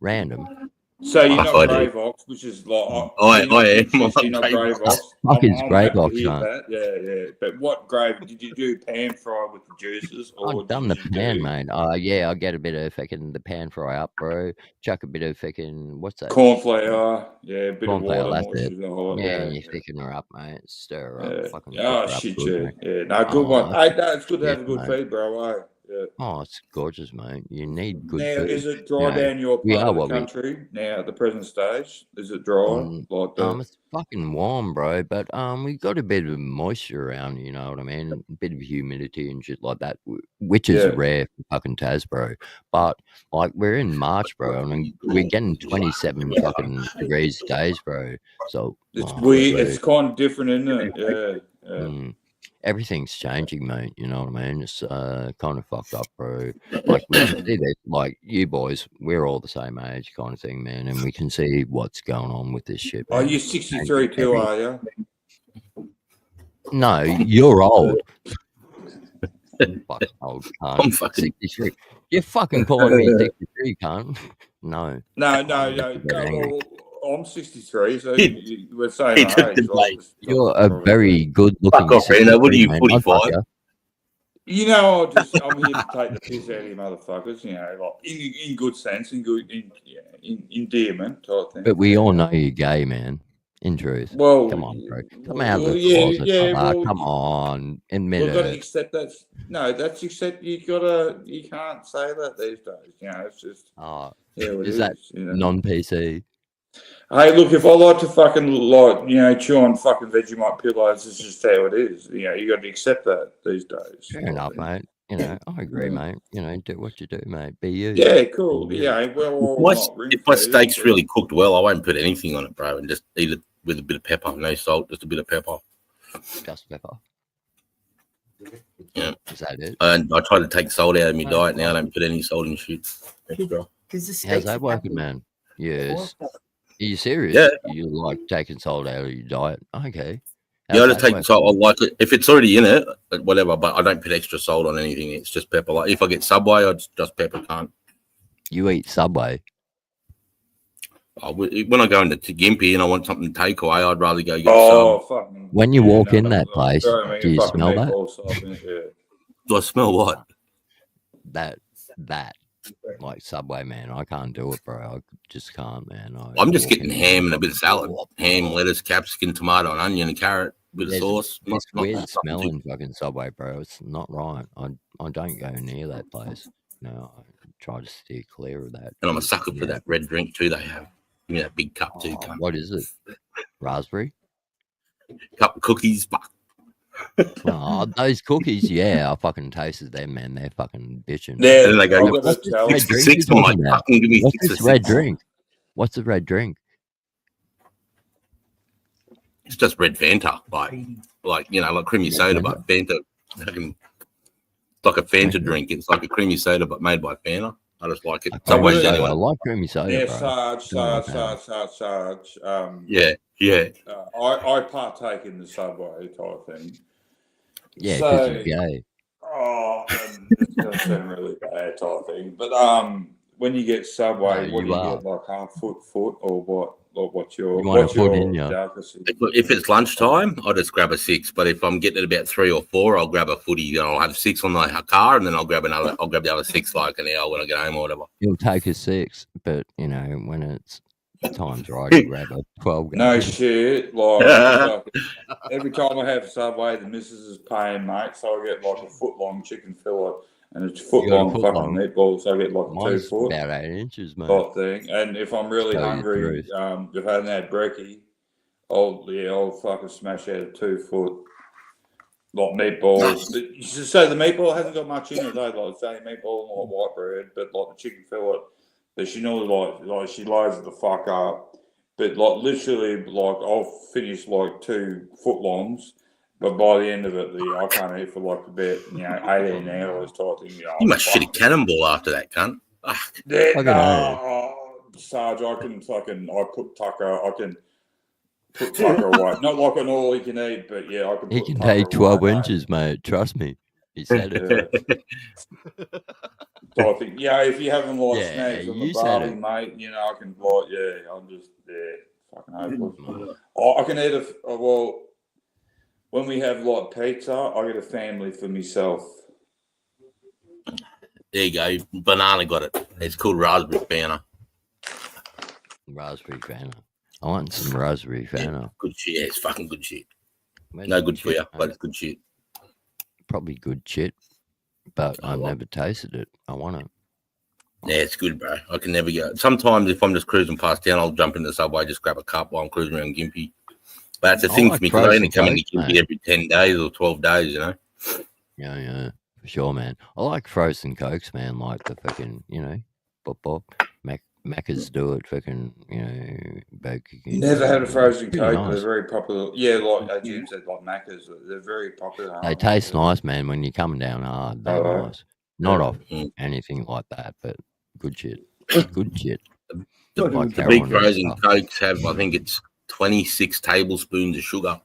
random? So you're Fuck, not I do. Gravox, which is like I you're not am. Princess, I'm you're not Gravox. Gravox. Fuck is I'm happy to Gravox, hear huh? that. Yeah. But what gravy did you do? Pan fry with the juices, or I've done the did you pan, do mate. Yeah, I get a bit of fucking the pan fry up, bro. Chuck a bit of fucking what's that? corn flour? Yeah, a bit Corn of flour, water, that's it. moisture, the whole Yeah, yeah. and you thicken her up, mate. Stir her up, Yeah. fucking Oh cook her up shit, good, yeah. mate. Yeah, no, good Oh, one. that's Hey, no, it's good to shit, have a good mate. feed, bro. Eh? Yeah. Oh, it's gorgeous, mate. You need good Now, food. is it You dry know, down your we part are of the what we. country now at the present stage? Is it dry? Like the It's fucking warm, bro. But we got a bit of moisture around. You know what I mean? A bit of humidity and shit like that, which is yeah. rare for fucking Tas, bro. But like we're in March, bro, and we're getting 27 fucking degrees days, bro. So It's weird. dude, It's kind of different, isn't it? Yeah. everything's changing, mate. You know what I mean? It's kind of fucked up, bro. Like we can see that, like you boys, we're all the same age, kind of thing, man, and we can see what's going on with this shit, Are man. you It's 63 changing too? every. Are you? No, you're old. Fuck old I'm cunt. fucking. 63. You're fucking calling me 63, cunt. No. No, I'm gonna get angry. Well, I'm 63, so He we're saying he our took age. the Like, bait. just You're a probably. very good Fuck looking off, Reno. What are 63, you, man. I'd fuck 45? you. You know, I'm here to take the piss out of you motherfuckers. You know, like in good sense, in endearment type thing. But we all know you're gay, man. In truth. Well, Come on, bro. Come out of the yeah, closet, yeah. brother. Well, Come on. Admit we've got to it. accept that. No, that's accept. You can't say that these days. You know, it's just Oh, yeah, what it is that is. You know. non-PC? Hey, look, if I like to fucking chew on fucking Vegemite pillows, it's just how it is. You know, you got to accept that these days. Fair enough, mate. You know, I agree, mate. You know, do what you do, mate. Be you. Yeah, cool. Be you. Yeah, well, If my steak's really cooked well, I won't put anything on it, bro, and just eat it with a bit of pepper, no salt, just a bit of pepper. Just pepper. Yeah. Is that it? And I try to take salt out of my diet now. I don't put any salt in shit. How's that working, man? Yes. Are you serious? Yeah. You like taking salt out of your diet? Okay. Yeah, I How's just that take working? salt. I like it if it's already in it, whatever. But I don't put extra salt on anything. It's just pepper. Like if I get Subway, I just pepper. Can't. You eat Subway? When I go into Gympie and I want something takeaway, I'd rather go get Oh, some. fucking. When you Yeah, walk no, in that place, sorry, mate, do you fucking smell that? meatballs, something, yeah. Do I smell what? That like Subway, man. I can't do it, bro. I just can't, man. I'm just walk getting in ham and a bit of salad. Ham, lettuce, capsicum, tomato, and onion, and carrot, a bit of There's sauce. this Not weird nothing smelling fucking Subway, bro. It's not right. I don't go near that place. No, I try to steer clear of that. And I'm a sucker for that red drink too. They have. Give me that big cup too. Cunt. What is it? Raspberry? Cup of cookies. Fuck. Oh, those cookies, yeah, I fucking tasted them, man. They're fucking bitching. Yeah, And then they go, I've got What's to this tell. red 6 for drink 6. you're I'm like, talking about? fucking give me What's 6 for this red 6. drink? What's the red drink? It's just red Fanta, like you know, like creamy soda, but Fanta. Fucking, it's like a Fanta drink. It's like a creamy soda, but made by Fanta. I just like it. Creamy Subway's soda. I anyway. like creamy soda, Yeah, bro. Sarge. Yeah. I partake in the Subway type thing. Yeah, because So, you're gay. it's going to sound really bad type thing. But when you get Subway, No, what do you you are. get, like half foot or what? what's your You want to put in, yeah. delicacy? If it's lunchtime, I'll just grab a 6. But if I'm getting at about 3 or 4, I'll grab a footy. Then I'll have 6 on my car, and then I'll grab the other 6 like an hour when I get home or whatever. You'll take a 6, but you know when it's time's right, you grab a 12. No shit. Like every time I have Subway, the missus is paying, mate. So I get like a foot long chicken fillet and it's foot long fucking meatballs. So I get like a 2 foot. About 8 inches, mate. Type thing. And if I'm really hungry, if I haven't had brekkie, I'll fucking smash out a 2 foot. Like meatballs. But you should say the meatball hasn't got much in it though. Like it's only meatball and like white bread, but like the chicken fillet. But she knows like she loads it the fuck up. But like literally, like I'll finish like 2 foot longs, but by the end of it, I can't eat for like about 18 hours type thing. You must shit a cannonball after that, cunt. Sarge, I put Tucker away. Not like an all he can eat, but yeah, I can. He can take 12 inches, mate. Trust me. He said it. So I think, if you haven't like snacks on the barbie, mate, I can like, I'm just fucking hopeless. I can eat when we have like pizza, I get a family for myself. There you go. Banana got it. It's called raspberry banana. Raspberry banana. I want some raspberry banana. Good shit. Yeah, it's fucking good shit. No good for you, but it's good shit. Probably good shit, but I've never tasted it. I want it. Yeah, it's good, bro. I can never get. Sometimes if I'm just cruising past town, I'll jump in the Subway, just grab a cup while I'm cruising around Gympie. But that's the thing for me because I only come into Gympie every 10 days or 12 days, Yeah, for sure, man. I like frozen Cokes, man. Like the fucking, bop. Macca's do it, fucking, Burger King. Never had a frozen Coke. Nice. They're very popular. Yeah, like Jim said, like Macca's, they're very popular. They taste nice, man. When you're coming down hard, they're nice. Not off anything like that, but good shit. Good shit. The big frozen Cokes have, I think it's 26 tablespoons of sugar.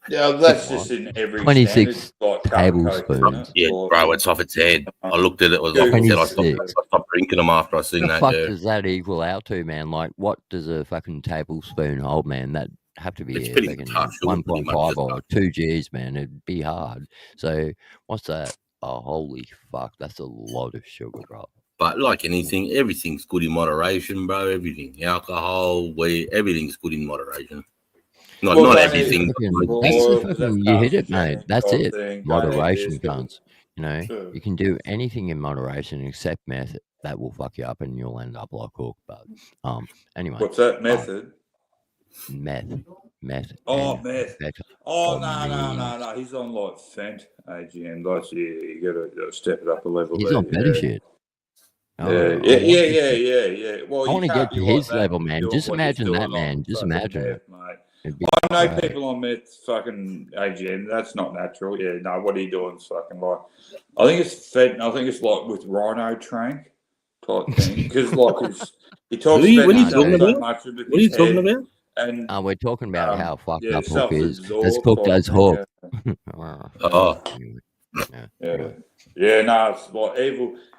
Yeah, that's just in every 26 tablespoons. Yeah, bro, it's off its head. I looked at it, was off its head. I stopped drinking them after I seen that. What the fuck does that equal out to, man? Like, what does a fucking tablespoon hold, man? That have to be fucking 1.5 or 2 Gs, man. It'd be hard. So, what's that? Oh, holy fuck. That's a lot of sugar, bro. But like anything, everything's good in moderation, bro. Everything. Alcohol, weed, everything's good in moderation. Not everything. You hit it, mate. That's it. Moderation counts. You can do anything in moderation except meth. That will fuck you up and you'll end up like Hook. But anyway. What's that method? Meth. Oh, meth. Oh, no. He's on like Fent AGM. That's you gotta step it up a level. He's on better shit. Yeah. Well, I want to get to his level, man. Just imagine that, man. Just imagine it. I know people on meth fucking AGM. That's not natural. Yeah, no. What are you doing? Fucking like, I think it's fed. I think it's like with Rhino Trank type thing because like he talks what are you about talking so about? much of it. What are you talking about? And we're talking about how fucked up Hook is. Let's Hook does Hook. Yeah. No, it's like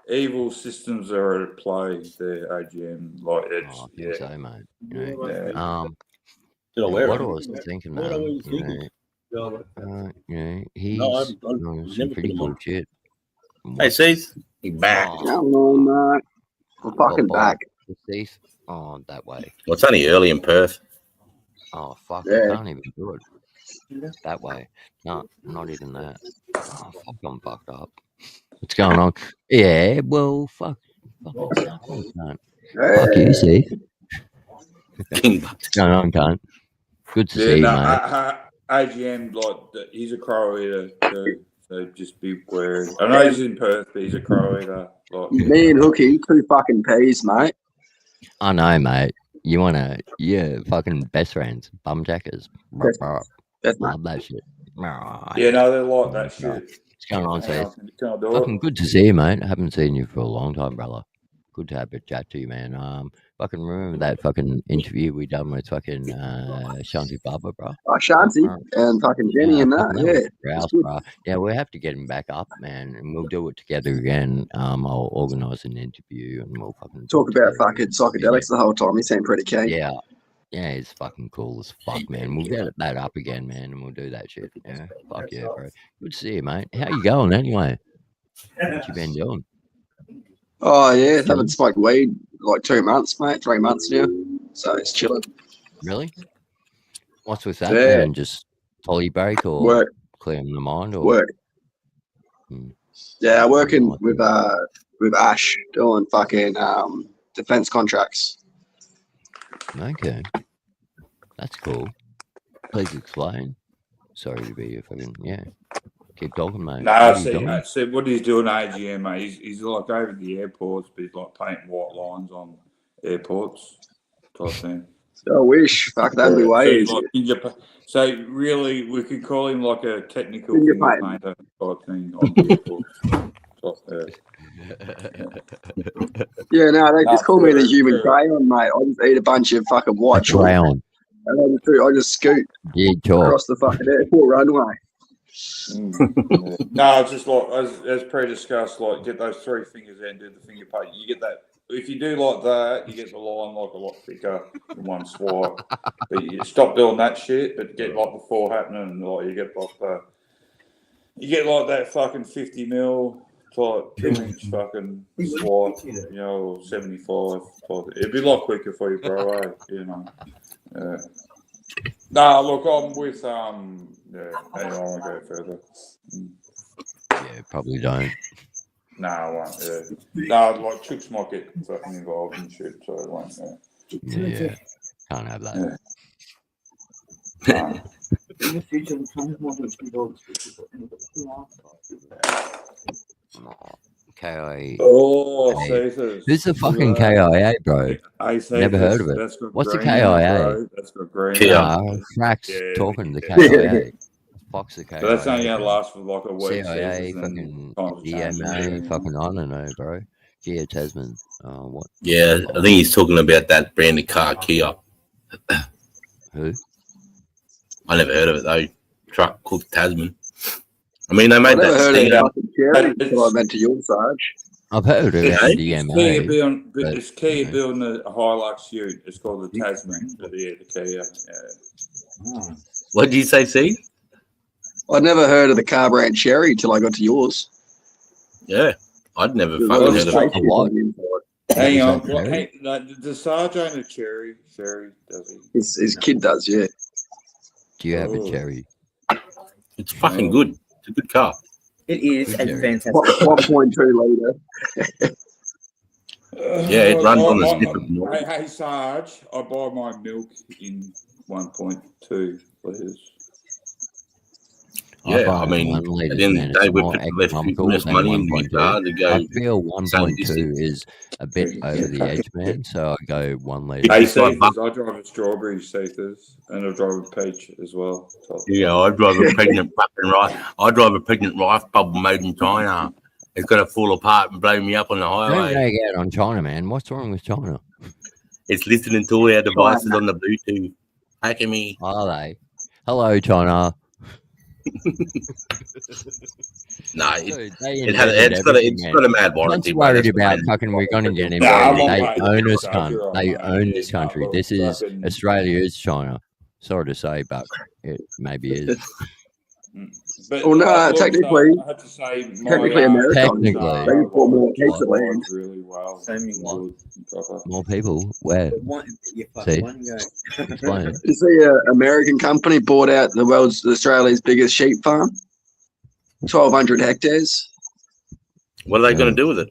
evil systems are at play. The AGM, like it's so, mate. What I was thinking, he's some pretty cool shit. Hey, Cease, you're back. Come on, mate. I'm fucking back. Cease? Oh, that way. Well, it's only early in Perth. Oh, fuck. Yeah. I can't even do it. That way. No, not even that. Oh, fuck, I'm fucked up. What's going on? Yeah, well, fuck. Fuck you, Cease. What's going on, cunt? Good to see you, mate. AGM, like, he's a crow eater too, so just be wary. I know he's in Perth, but he's a crow eater. Like, me and Hooky, 2 fucking peas, mate. I know, mate. You're fucking best friends. Bumjackers. Love that shit. Yeah, no, they like that shit. What's going on, Seth? Fucking good to see you, mate. I haven't seen you for a long time, brother. Good to have a chat to you, man. Fucking remember that fucking interview we done with fucking Shanti Baba, bro? Oh, Shanti and fucking Jenny and that, bro. Yeah, we'll have to get him back up, man, and we'll do it together again. I'll organise an interview and we'll fucking talk about fucking psychedelics the whole time. He seemed pretty keen. Yeah, Yeah, it's fucking cool as fuck, man. We'll get that up again, man, and we'll do that shit. Yeah, fuck yeah, bro. Good to see you, mate. How you going anyway? What you been doing? Oh yeah, haven't smoked weed like 2 months, mate. 3 months now, so it's chilling. Really? What's with that, Yeah. man? Just poly break or Work. clearing the mind or Work. Hmm. Yeah, working with Ash doing fucking defense contracts. Okay, that's cool. Please explain. Sorry to be a fucking Keep talking, mate. No, What are you doing? see what he's doing at AGM, mate. He's like over at the airports, but he's like painting white lines on airports type thing. I wish. Fuck, that'd be So way he's easier. like so really, we could call him like a technical Finger finger painting. painter type thing on the airports. Yeah, no, they just call me the human true. crayon, mate. I just eat a bunch of fucking white chalk, Crayon. and I just scoot Yeah, talk. across the fucking airport runway. No, it's just like as pre-discussed, like get those 3 fingers out and do the finger paint. You get that. If you do like that, you get the line like a lot thicker in one swipe. But you stop doing that shit, but get like the 4 happening, like you get like that fucking 50 mil type 2-inch fucking swipe, you know, or 75 type. It'd be a lot quicker for you, bro. You know. No, look, I'm with yeah. Hang on, I'll go further. Yeah, probably don't. No, I won't. Yeah. No, like chicks might get fucking involved in shit, so I won't. Yeah, can't have that. No. In the future, we kind of want to be dogs. KIA. Oh, Hey. Caesars. Who's the fucking KIA, bro? Hey, Never heard of it. That's got What's the green, KIA? bro. That's got green. Cracks Yeah, talking to the yeah. KIA. Fuck's the KIA. But that's only going to last for like a week. CIA, Caesars, and fucking EMA, fucking I don't know, bro. Gia Tasman. What? Yeah, I think he's talking about that branded car, Kia. Who? I never heard of it though. Truck called Tasman. I mean, they made I never that heard thing of up. fucking cherry until I went to your Sarge. I've heard of it, Yeah. DMA. It's Kia building a Hilux Ute. It's called the Tasman. But yeah, the Kia. What did you say, C? I'd never heard of the car brand Cherry till I got to yours. Yeah, I'd never There's fucking all heard this of fake it. shit on the inside. Hang on. Is that What, Cherry? does Sarge own a Cherry? Cherry, does he? His kid does, yeah. Do you have a Oh. cherry? It's fucking good. It's a good car. It is. Good It's Jerry. fantastic. 1.2 litre. Yeah, it runs on the skip of milk. Hey, Sarge, I buy my milk in 1.2 litres. Yeah, I mean, at the end of the day, we're putting less money in the car to go. I feel same 1.2 distance. is a bit over the edge, man. So I go 1 litre. Hey, It's like Caesars, I drive a strawberry Caesars, and I drive a peach as well. Yeah, I drive a pregnant fucking rice. I drive a pregnant rice bubble made in China. It's got to fall apart and blow me up on the Don't highway. drag out on China, man. What's wrong with China? It's listening to all our devices on the Bluetooth. Hacking me. Are they? Hello, China. No, Dude, it's got a mad warranty. Once worried bro. about That's fucking we're gonna get him. Nah, I'm they not own us, mate. cunt. They own this country. This is fucking- Australia is China. Sorry to say, but it maybe is. But, Well, no, look, technically- I have to say, technically America. Technically. They bought more piece of land. really well. Same in Good and proper. More people. Where? You See? one go. Explain. You see, an American company bought out Australia's biggest sheep farm, 1,200 hectares. What are they going to do with it?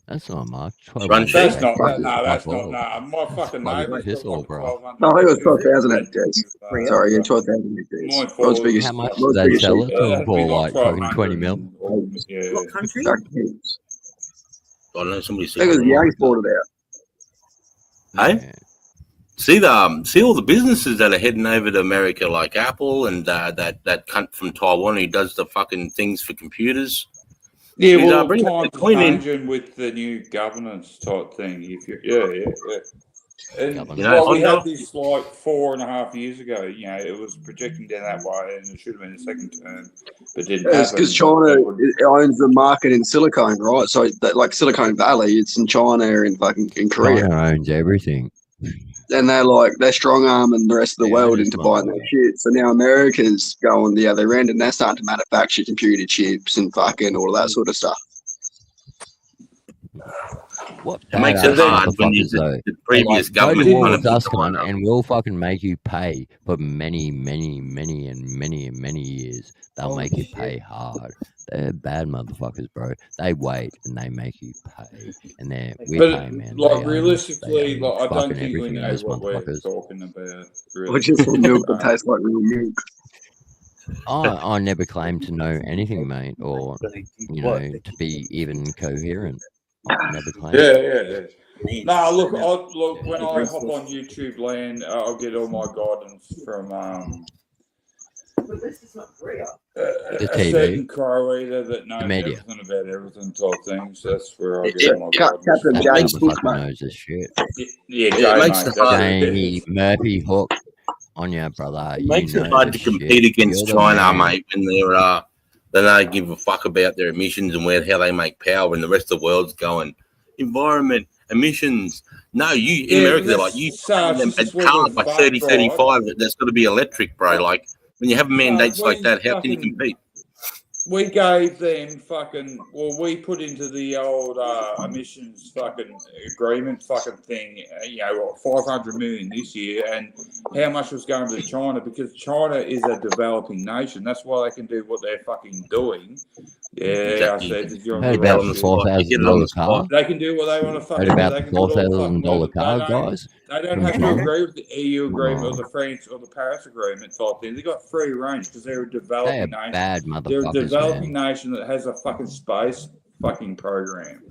That's not much. Run That's sheep. not. Fuck No, it. that's Fuck not. all. Nah, my fucking Bloody neighbour's piss got all, like bro. 1,200 No, I think it was hectares. 12,000 hectares. Sorry, yeah, 12,000 hectares. Mine World's falls- biggest. How much do world's they biggest sell sheep it to That'd for? be Like fucking 20 mil? Yeah. What country? farm. Heaps. I don't know. Somebody I said. think it was Yanks bought it out. Hey? See all the businesses that are heading over to America, like Apple and that cunt from Taiwan who does the fucking things for computers. Yeah, He's, well, bring times the coin in. changing with the new governance type thing. If you, yeah. And Governance. You know, well, we Honda- had this like 4.5 years ago. You know, it was projecting down that way, and it should have been a second term, but didn't It's happen. because China owns the market in Silicon, right? So, like Silicon Valley, it's in China and fucking in Korea. China owns everything. and they're strong arming the rest of the Yeah, world it is into buying mine. their shit. So now America's going the other end, and they're starting to manufacture computer chips and fucking all that sort of stuff. What It makes badass it hard when motherfuckers though. the They're previous like, go government to war kind of with us, put cunt, China. and we'll fucking make you pay for many, many, many, and many, and many years. They'll make you pay hard. They're bad motherfuckers, bro. They wait and they make you pay, and we But pay, man. like They own us. They realistically, own like I don't fucking think we everything. know Those what we're motherfuckers. talking about. Or just Really. milk that tastes like real milk. I never claimed to know anything, mate, or to be even coherent. Never claimed. Yeah. No, look, when I hop on YouTube land, I'll get all my guidance from The a TV, certain crow eater that knows media. everything about everything type things. That's where I It- get all my guidance. Captain That James Cook, motherfucker mate. knows this shit. Yeah, It Jay, makes mate. it hard. Jamie Murphy Hook on you, brother. It You makes it know hard the to shit. compete against You're the China, man. mate, when they don't give a fuck about their emissions and how they make power, and the rest of the world's going environment, emissions. No, in Yeah, America, they're that's like, you Sarge, them this a is where car we're by fucked, 30, right? 35, that's got to be electric, bro. Like, when you have mandates like we that, how can you fucking- compete? We gave them we put into the old emissions fucking agreement fucking thing, 500 million this year, and how much was going to China, because China is a developing nation. That's why they can do what they're fucking doing. Yeah, Exactly. I said, if you're on Heard the about right the shit. $4,000 car? They can do what they want to fucking Heard do. about They the can put all the fucking $4,000 car, guys? They don't from have to China? agree with the EU agreement Oh. or the France or the Paris agreement type thing. They got free range because they're a They are developing nation. bad They're a motherfuckers, developing man. nation that has a fucking space fucking program.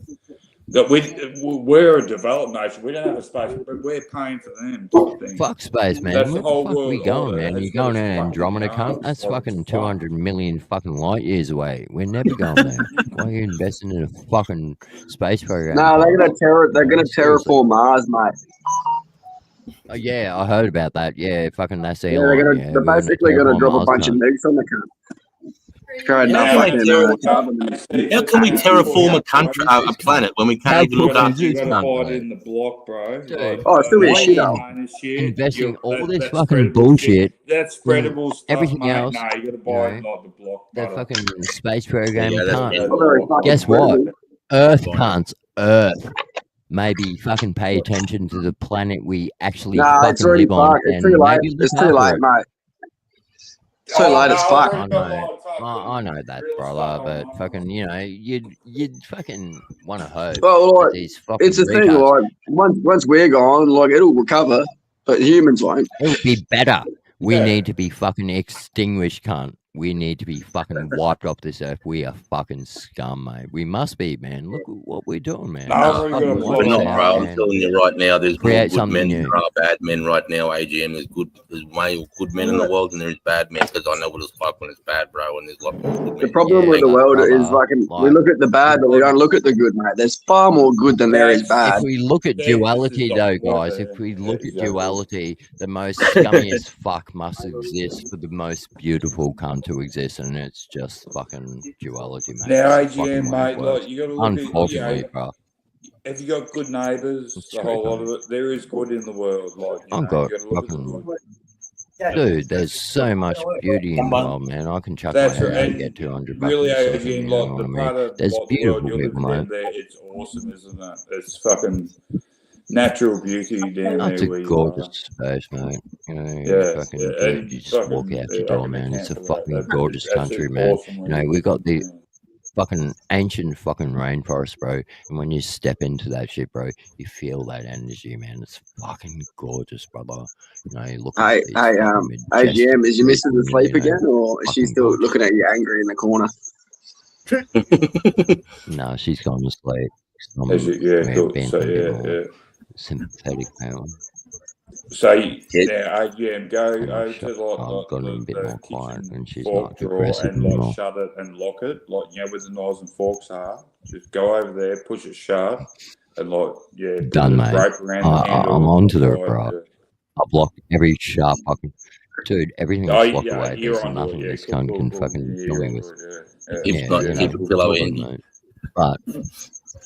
That we're a developed nation. We don't have a space, but we're paying for them type thing. Fuck space, man. That's Where the the whole fuck are we world going, order man? has You're got going its to fucking Andromeda, cunt? arms. That's Like, fucking fuck. 200 million fucking light years away. We're never going there. Why are you investing in a fucking space program? No, they're gonna Seriously. terraform Mars, mate. Oh, yeah, I heard about that. Yeah, fucking that's Yeah, Elon. they're Yeah, they're we're gonna basically gonna terraform drop a Mars, bunch of cunt. nukes on the cunt. Create How enough can we fucking carbon. How can we terraform a country, a planet, when we can't How even look fucking after is its this, You gotta cunt, hide mate? in the block, bro. Dude, Like, Oh, it's still be a why are shit you hole. container shit, investing all this that's fucking spreadable bullshit That's when spreadable stuff, everything mate. else, No, you gotta you buy it know, like the block, the brother. fucking space program Yeah, that's can't? it. Not very fucking Guess what? spreadable. Earth Fine. can't. Earth. Maybe fucking pay attention to the planet we actually Nah, it's fucking already live on, fucked. It's and too late. maybe look It's too after late, it. mate. It's too Oh, late no, as I've fuck. already got I my fucking I know that, real brother, stuff but on fucking, you'd fucking want to hope Well, that like, these fucking it's the thing, retards, like, once we're gone, like, it'll recover, but humans won't. it'll be better. We Yeah. need to be fucking extinguished, cunt. We need to be fucking wiped off this earth. We are fucking scum, mate. We must be, man. Look at what we're doing, man. No, We're I've already got fucking a We're plot wiping not, it on out, bro. I'm man. telling you right now, there's more Create good something men new. than there are bad men right now, AGM. There's way good men in the world and there's bad men, because I know what it's like when it's bad, bro, and there's a lot more good The men. problem Yeah, with the but world is, brother, we like, look at the bad, but we don't look at the good, mate. There's far more good than there is That's bad. if we look at this is duality, not though, what guys, if we look at exactly. duality, the most scummiest fuck must exist for the most beautiful cunt to exist, and it's just fucking duality, mate. Now, It's the fucking AGM, way it mate, works. like, you gotta look at, Unfortunately, bro. if you got good neighbours, It's the true, whole lot cunt. of it, there is good in the world. Like, I've you got gotta look at the fucking good. dude. There's so much beauty in the world, man. I can chuck my That's head right, out and and get 200 really, bucks and stuff, AGM, you know like, what the I mean? part of There's like, the beautiful world you're people, living mate. down there, it's awesome, isn't it? It's fucking natural beauty down That's there a where you gorgeous are. space, mate. You know, Yeah, fucking yeah, good. and You just walk fucking, out your I door, can man. It's a account for that. fucking It's gorgeous country, absolutely man. awesome You where know, you we live. got the Yeah. fucking ancient fucking rainforest, bro. And when you step into that shit, bro, you feel that energy, man. It's fucking gorgeous, brother. You know, you look at Hey, these hey, fucking majestic AGM, is your missus creatures, asleep you know, again, or is she fucking still gorgeous. looking at you angry in the corner? No, she's gone to sleep. Is it? Yeah, We're cool. being So, a bit yeah, more yeah. sympathetic, man. So, Yeah. now, AGM, go And over shut, to like I've gotten a bit the more quiet kitchen when she's fork not drawer aggressive and like anymore. shut it and lock it, like, you know, where the knives and forks are. Just go over there, push it shut, and like, yeah, put Done, the mate. rope around the I'm handle. onto it, Like, bro. I've locked every sharp fucking dude. Everything's oh, locked yeah, away. you're There's onto nothing it. Yeah, this cool, cunt cool, can cool. fucking Yeah, kill you're me onto with. it. Yeah, yeah. Keep Yeah, keep you the know, pillow all good, in. mate. But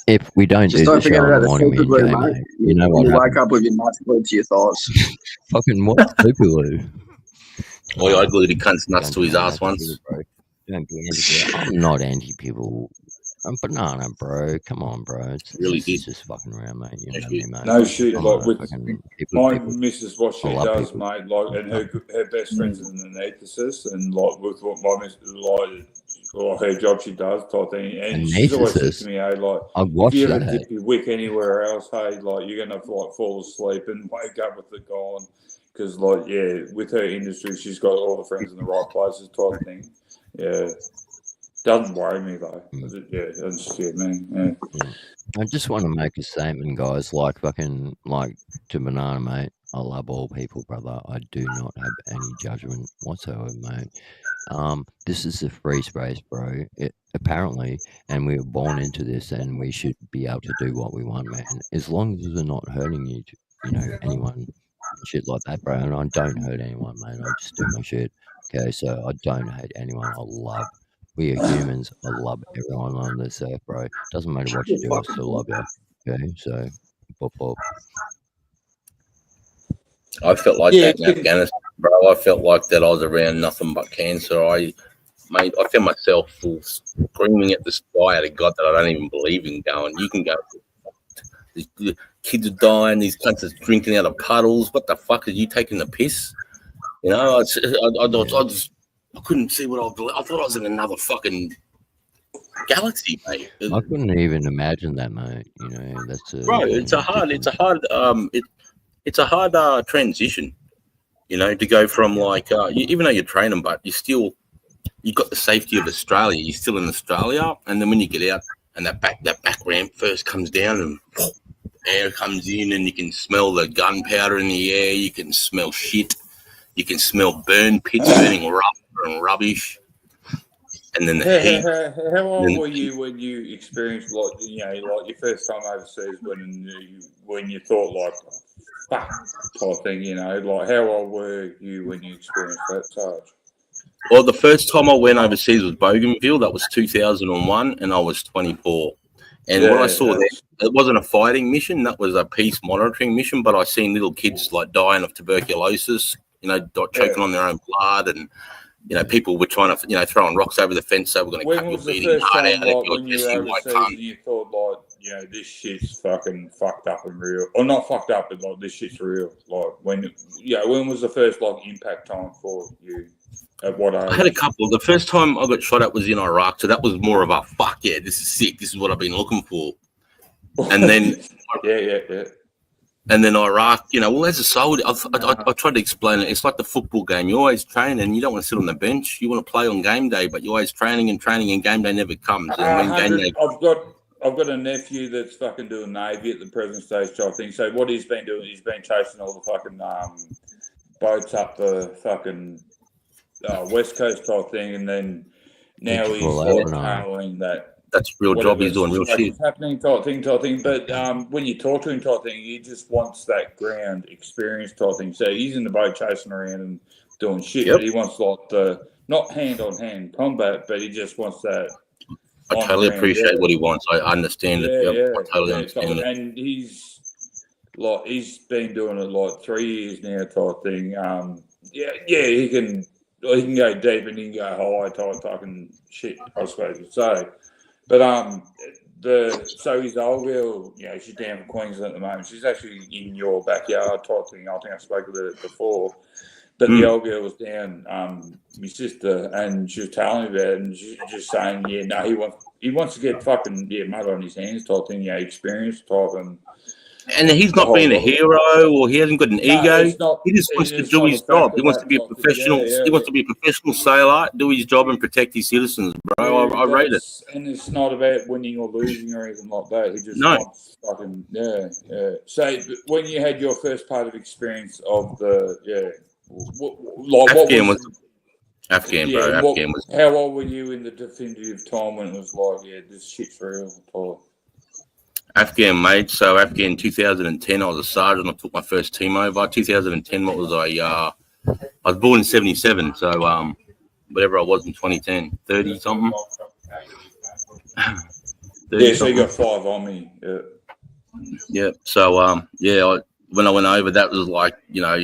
If we don't Just do don't the show forget in about the the morning, super me glue, and J, mate. mate, you know You what wake happens? up with your nuts glued to your thighs. Fucking what super glue? Well, I glued the cunt's nuts Don't to be his ass anti-people, once. bro. Don't be anti-people. I'm not anti-people. I'm banana, bro. Come on, bro. Really This is did. just fucking around, mate. You No know me, shit. mate. No shit, I'm like a with fucking my people. missus, what I she love does, people. mate, like, and her best friend's an anaesthetist, and like with what my missus, like her job she does type thing, and she's always said to Anesthetist. me, hey, like, I'd if watch you ever that. dip your wick anywhere else, hey, like, you're gonna like fall asleep and wake up with it gone, because like, yeah, with her industry, she's got all the friends in the right places type thing. Yeah, doesn't worry me though. Yeah, it doesn't scare me. Yeah. I just want to make a statement, guys. Like fucking, like to banana, mate. I love all people, brother. I do not have any judgment whatsoever, mate. This is a free space, bro. Apparently, and we were born into this, and we should be able to do what we want, man. As long as we're not hurting you know, anyone, shit like that, bro. And I don't hurt anyone, mate. I just do my shit. Okay, so I don't hate anyone. I love. We are humans. I love everyone on this earth, bro. Doesn't matter what you do, I still love you. Okay, so, pop, pop. I felt like Yeah, that in Afghanistan, bro. I felt like that I was around nothing but cancer. I found myself full screaming at the sky at a God that I don't even believe in. Going, you can go. The kids are dying. These cunts are drinking out of puddles. What the fuck are you taking the piss? You know, I couldn't see what I was. I thought I was in another fucking galaxy, mate. I couldn't even imagine that, mate. You know, that's a Bro, it's a hard transition, you know, to go from like even though you're training, but you've got the safety of Australia. You're still in Australia, and then when you get out and that back ramp first comes down and air comes in, and you can smell the gunpowder in the air. You can smell shit. You can smell burn pits burning rubber and rubbish. And then the heat. How old were you when you experienced, like, you know, like your first time overseas, when you thought like, fuck, type thing, you know, like how old were you when you experienced that charge? Well, the first time I went overseas was Bougainville. That was 2001, and I was 24. And what I saw there, it wasn't a fighting mission. That was a peace monitoring mission. But I seen little kids like dying of tuberculosis, you know, choking on their own blood, and you know, people were trying to, you know, throwing rocks over the fence. So we're going to cut your bleeding heart out. Like, when you were overseas and you thought, like, you know, this shit's fucking fucked up and real, or not fucked up, but like this shit's real. Like when was the first like impact time for you? At what age? I had a couple. The first time I got shot at was in Iraq, so that was more of a fuck yeah, this is sick. This is what I've been looking for. And then yeah. And then Iraq, you know, well, as a soldier, I tried to explain it. It's like the football game. You're always training. You don't want to sit on the bench. You want to play on game day, but you're always training, and game day never comes. And when game day, I've got a nephew that's fucking doing Navy at the present stage type thing. So what he's been doing, he's been chasing all the fucking boats up the fucking West Coast type thing, and then now he's like handling that. That's real job. He's doing real shit. Happening type thing. But when you talk to him type thing, he just wants that ground experience type thing. So he's in the boat chasing around and doing shit. Yep. But he wants like the not hand-on-hand combat, but he just wants that. I totally appreciate what he wants. I understand it. Yep. I totally understand it. And he's been doing it like 3 years now type thing. He can go deep and he can go high type fucking shit, I suppose you'd say. But so his old girl, you know, she's down in Queensland at the moment. She's actually in your backyard type thing. I think I spoke about it before. But the old girl was down, my sister, and she was telling me about it, and she was just saying, he wants to get fucking mud on his hands type thing, experience type, and he's not being a hero, or he hasn't got an ego. He just wants to do his job. He wants to be a professional. He wants to be a professional sailor, do his job, and protect his citizens, bro. I rate it. And it's not about winning or losing or anything like that. He just wants fucking So when you had your first part of experience of the Afghan, bro. How old were you in the definitive time when it was like, this shit's real? Afghan, mate. So Afghan 2010, I was a sergeant. I took my first team over. 2010, what was I was born in 77. So whatever I was in 2010, 30 something. Yeah, so you got 5 on me. Yeah. Yeah. So when I went over, that was like, you know,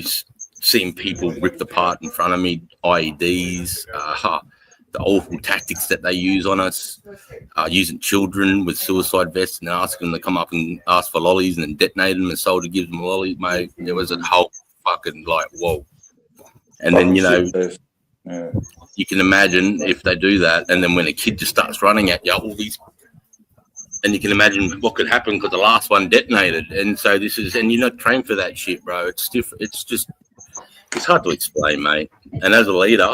seeing people ripped apart in front of me, IEDs, the awful tactics that they use on us, using children with suicide vests and asking them to come up and ask for lollies and then detonate them, and soldier gives them lollies, mate. There was a whole fucking like, whoa. And then, you know, you can imagine if they do that, and then when a kid just starts running at you, all these, and you can imagine what could happen because the last one detonated. And so this is, and you're not trained for that shit, bro. It's different. It's just, it's hard to explain, mate. And as a leader,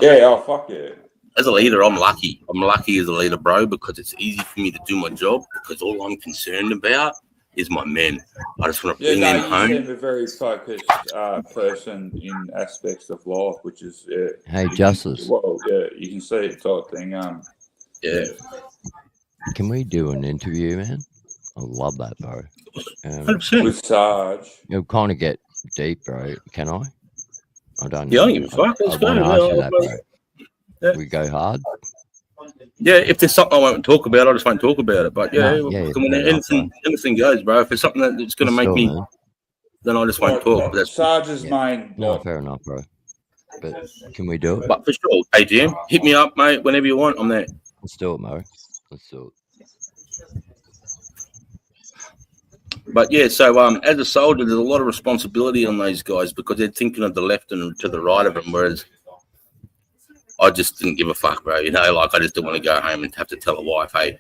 fuck yeah. As a leader, I'm lucky. I'm lucky as a leader, bro, because it's easy for me to do my job because all I'm concerned about is my men. I just want to bring them home. You seem a very focused person in aspects of life, which is Hey, Justice. Well, yeah, you can see it type thing. Yeah. Can we do an interview, man? I love that, bro. 100%. With Sarge. You'll kind of get deep, bro. Can I? I don't Yeah, know. I don't give a fuck. I Let's want to go. ask you that, bro. Yeah. We go hard. Yeah, if there's something I won't talk about, I just won't talk about it. But yeah, anything goes, bro. If it's something that's going to make me, then I just won't talk. But that's Sarge's main. No, fair enough, bro. But can we do it? But for sure, AGM, hit me up, mate. Whenever you want, I'm there. Let's do it, Mo. Let's do it. But yeah, so as a soldier, there's a lot of responsibility on those guys because they're thinking of the left and to the right of them, whereas I just didn't give a fuck, bro. You know, like I just didn't want to go home and have to tell a wife, hey,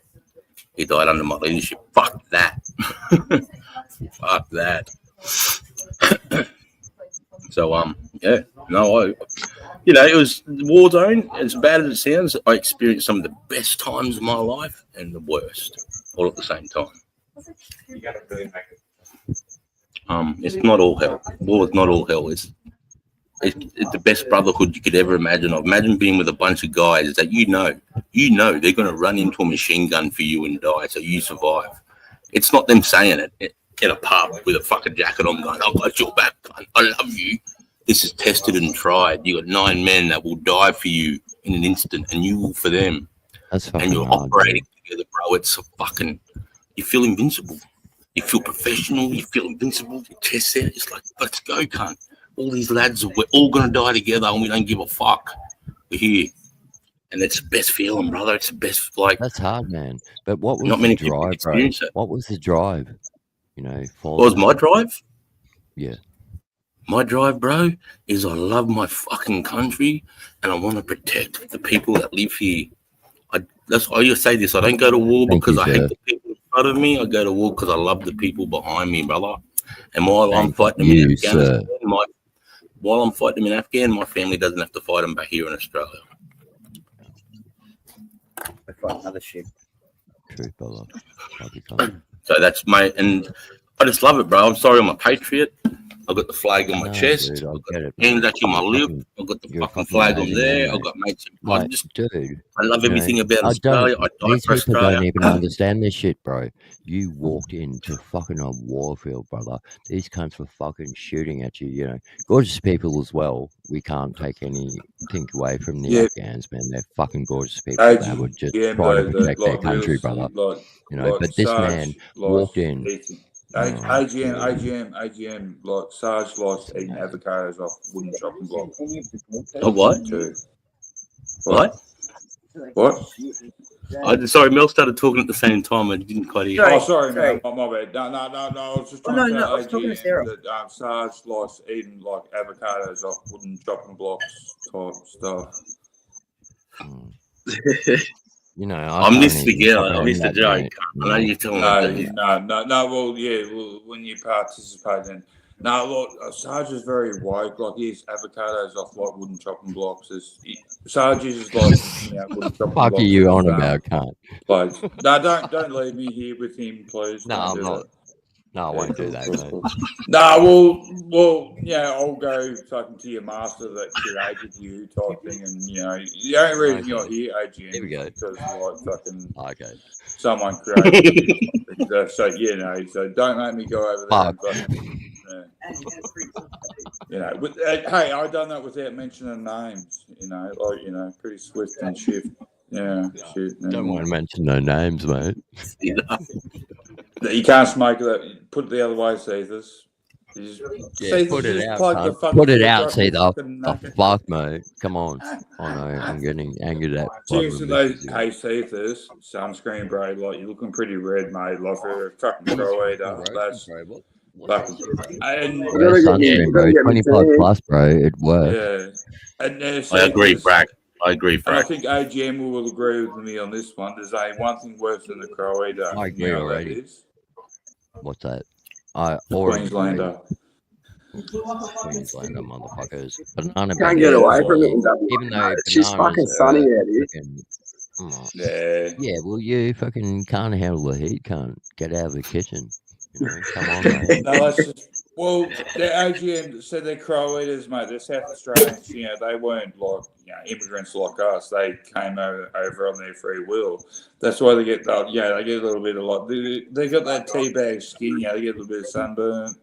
he died under my leadership. Fuck that. Fuck that. So, yeah, no, you know, it was war zone. As bad as it sounds, I experienced some of the best times of my life and the worst all at the same time. You gotta really make it. It's not all hell. War is not all hell. It's the best brotherhood you could ever imagine. Imagine being with a bunch of guys that you know they're going to run into a machine gun for you and die, so you survive. It's not them saying it in a pub with a fucking jacket on going, I've got your back, cunt. I love you. This is tested and tried. You got 9 men that will die for you in an instant, and you will for them. That's fucking and you're hard, operating together, bro. It's a fucking, you feel invincible. You feel professional. You feel invincible. Your chest out. It's like, let's go, cunt. All these lads, we're all going to die together and we don't give a fuck. We're here. And it's the best feeling, brother. It's the best, like. That's hard, man. But what was not the many people drive, bro? experience it. What was the drive? You know, What was my drive? Yeah. My drive, bro, is I love my fucking country and I want to protect the people that live here. That's why I say this. I don't go to war because I hate the people in front of me. I go to war because I love the people behind me, brother. And while I'm fighting them in Afghanistan, while I'm fighting them in Afghan, my family doesn't have to fight them back here in Australia. I fight another ship. True, brother. So that's my, and I just love it, bro. I'm sorry, I'm a patriot. I've got the flag on my chest. Dude, I've got hands actually on my lip. I've got the fucking flag on there. I've got mates. I love everything about Australia. I die These for people Australia. don't even understand this shit, bro. You walked into fucking a war field, brother. These cunts were fucking shooting at you, you know. Gorgeous people as well. We can't take anything away from the Afghans, man. They're fucking gorgeous people. They would just try to protect their country, brother. You know, but this man walked in. AGM, like Sarge likes eating avocados off wooden chopping blocks. Oh, what? Too. What? What? Sorry, Mel started talking at the same time. I didn't quite hear. Sorry. My bad. No. I was just trying to I was talking to Sarah. that Sarge likes eating like avocados off wooden chopping blocks type stuff. You know, I'm Mr. Gill. I'm Mr. Joke. I know you're telling me. No. Well, yeah. Well, when you participate, then no. Look, Sarge is very woke. Like he eats avocados off like wooden chopping blocks. Sarge is like wooden chopping fuck blocks. are you on about, cunt? Like, no, don't leave me here with him, please. No, I'm not. No, I won't do that, mate. No, well, yeah, I'll go talking to your master that created you type thing, and you know, the only reason you're here, AGM, Here we go. because like fucking someone created you. So you know, so don't make me go over there. And fucking, you know, hey, I done that without mentioning names. You know, like pretty swift and shift. Yeah, shit. Don't want to mention no names, mate. You can't smoke that. Put it the other way, Cephas. Yeah, put it out, cunt. Put it out, see the fuck, mate. Come on. I know, I'm getting angered at. Seriously, though, hey, Cephas, sunscreen, bro. Like, you're looking pretty red, mate. Like, for a fucking pro eater. That's fucking. And, sunscreen, bro. 25 plus, bro. It works. Yeah. And, I agree, Frack. I agree, And I Frack. think AGM will agree with me on this one. There's one thing worse than the crow eater. I agree You know what already. that is? What's that? I The already Queenslander. Queenslander motherfuckers. Banana Can't get away from it in even though It's just fucking sunny out here. Yeah. Yeah, well, you fucking can't handle the heat, can't get out of the kitchen. You know, come on, mate. No, that's just, well, the AGM said they're crow eaters, mate. They're South Australians. You know, they weren't like immigrants like us. They came over on their free will. That's why they get that. Yeah, they get a little bit of like they got that teabag skin. Yeah, they get a little bit of sunburn.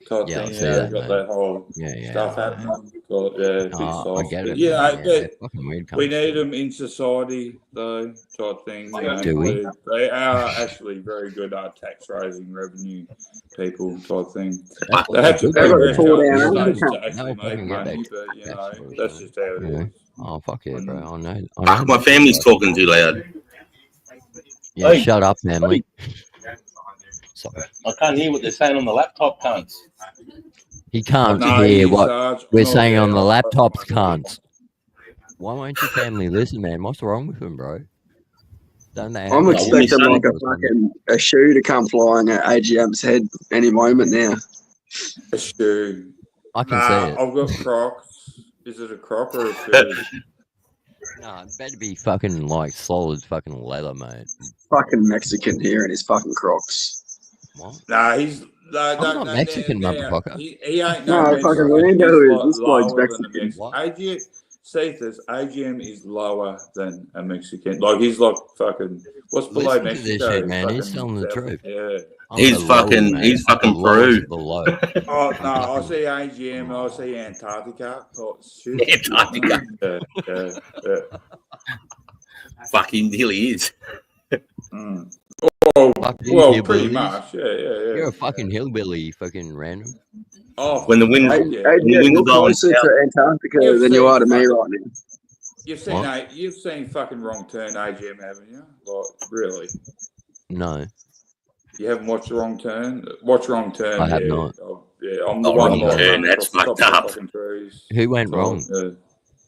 Type Yeah, I thing, see they that, got mate. that whole Yeah, stuff happening. Got, yeah, big I sauce. get But, it. yeah, man. they're Fucking weird we cunts. need them in society, though, type thing. You know, Do we? They are actually very good tax raising revenue people, type thing. That's They have to good, pay though, very man. hard down, to actually make money, but, you know, that's just how it Yeah. is. Oh, fuck yeah, bro. I know. Fuck, my family's talking too loud. Yeah, Hey. shut up, family. Sorry. I can't hear what they're saying on the laptop, cunts. He can't No, hear you what Sarge. we're No, saying yeah, on the I- laptops, can't. Why won't your family listen, man? What's wrong with them, bro? Don't they? I'm have expecting like like a shoe to come flying at AGM's head any moment now. A shoe. I can Nah, see it. I've got Crocs. Is it a Croc or a shoe? No, it better be fucking like solid fucking leather, mate. Fucking Mexican here in his fucking Crocs. What? Nah, he's. No, I'm no, not no, Mexican, no, motherfucker. He ain't No, no, fucking Mexican. Lando He's is. This bloke's lower than a Mexican. Mexican. Cephas, AGM is lower than a Mexican. Like, he's like fucking. What's below Listen to Mexico? this shit, man. He's Fucking telling the south- truth. Yeah. I'm He's the fucking- low, man. he's fucking I'm the lowest Peru. of the low. Oh no, I see AGM. I see Antarctica. Oh, shit. Antarctica. Yeah. Fucking nearly is. Mm. Well, Fuck these well, pretty hillbillies. much. Yeah. You're a fucking hillbilly, fucking random. Oh, When the wind, Hey, when the AGM, wind you're is blowing closer south. to Antarctica You've than you seen are to me fucking- right now. you've seen fucking Wrong Turn, AGM, haven't you? Like, really? No, You haven't watched Wrong Turn? Watch Wrong Turn. I have yeah. not. Yeah, I'm the Oh, one Wrong like Turn, running that's across the fucked top of the up. fucking trees. who went wrong? Yeah.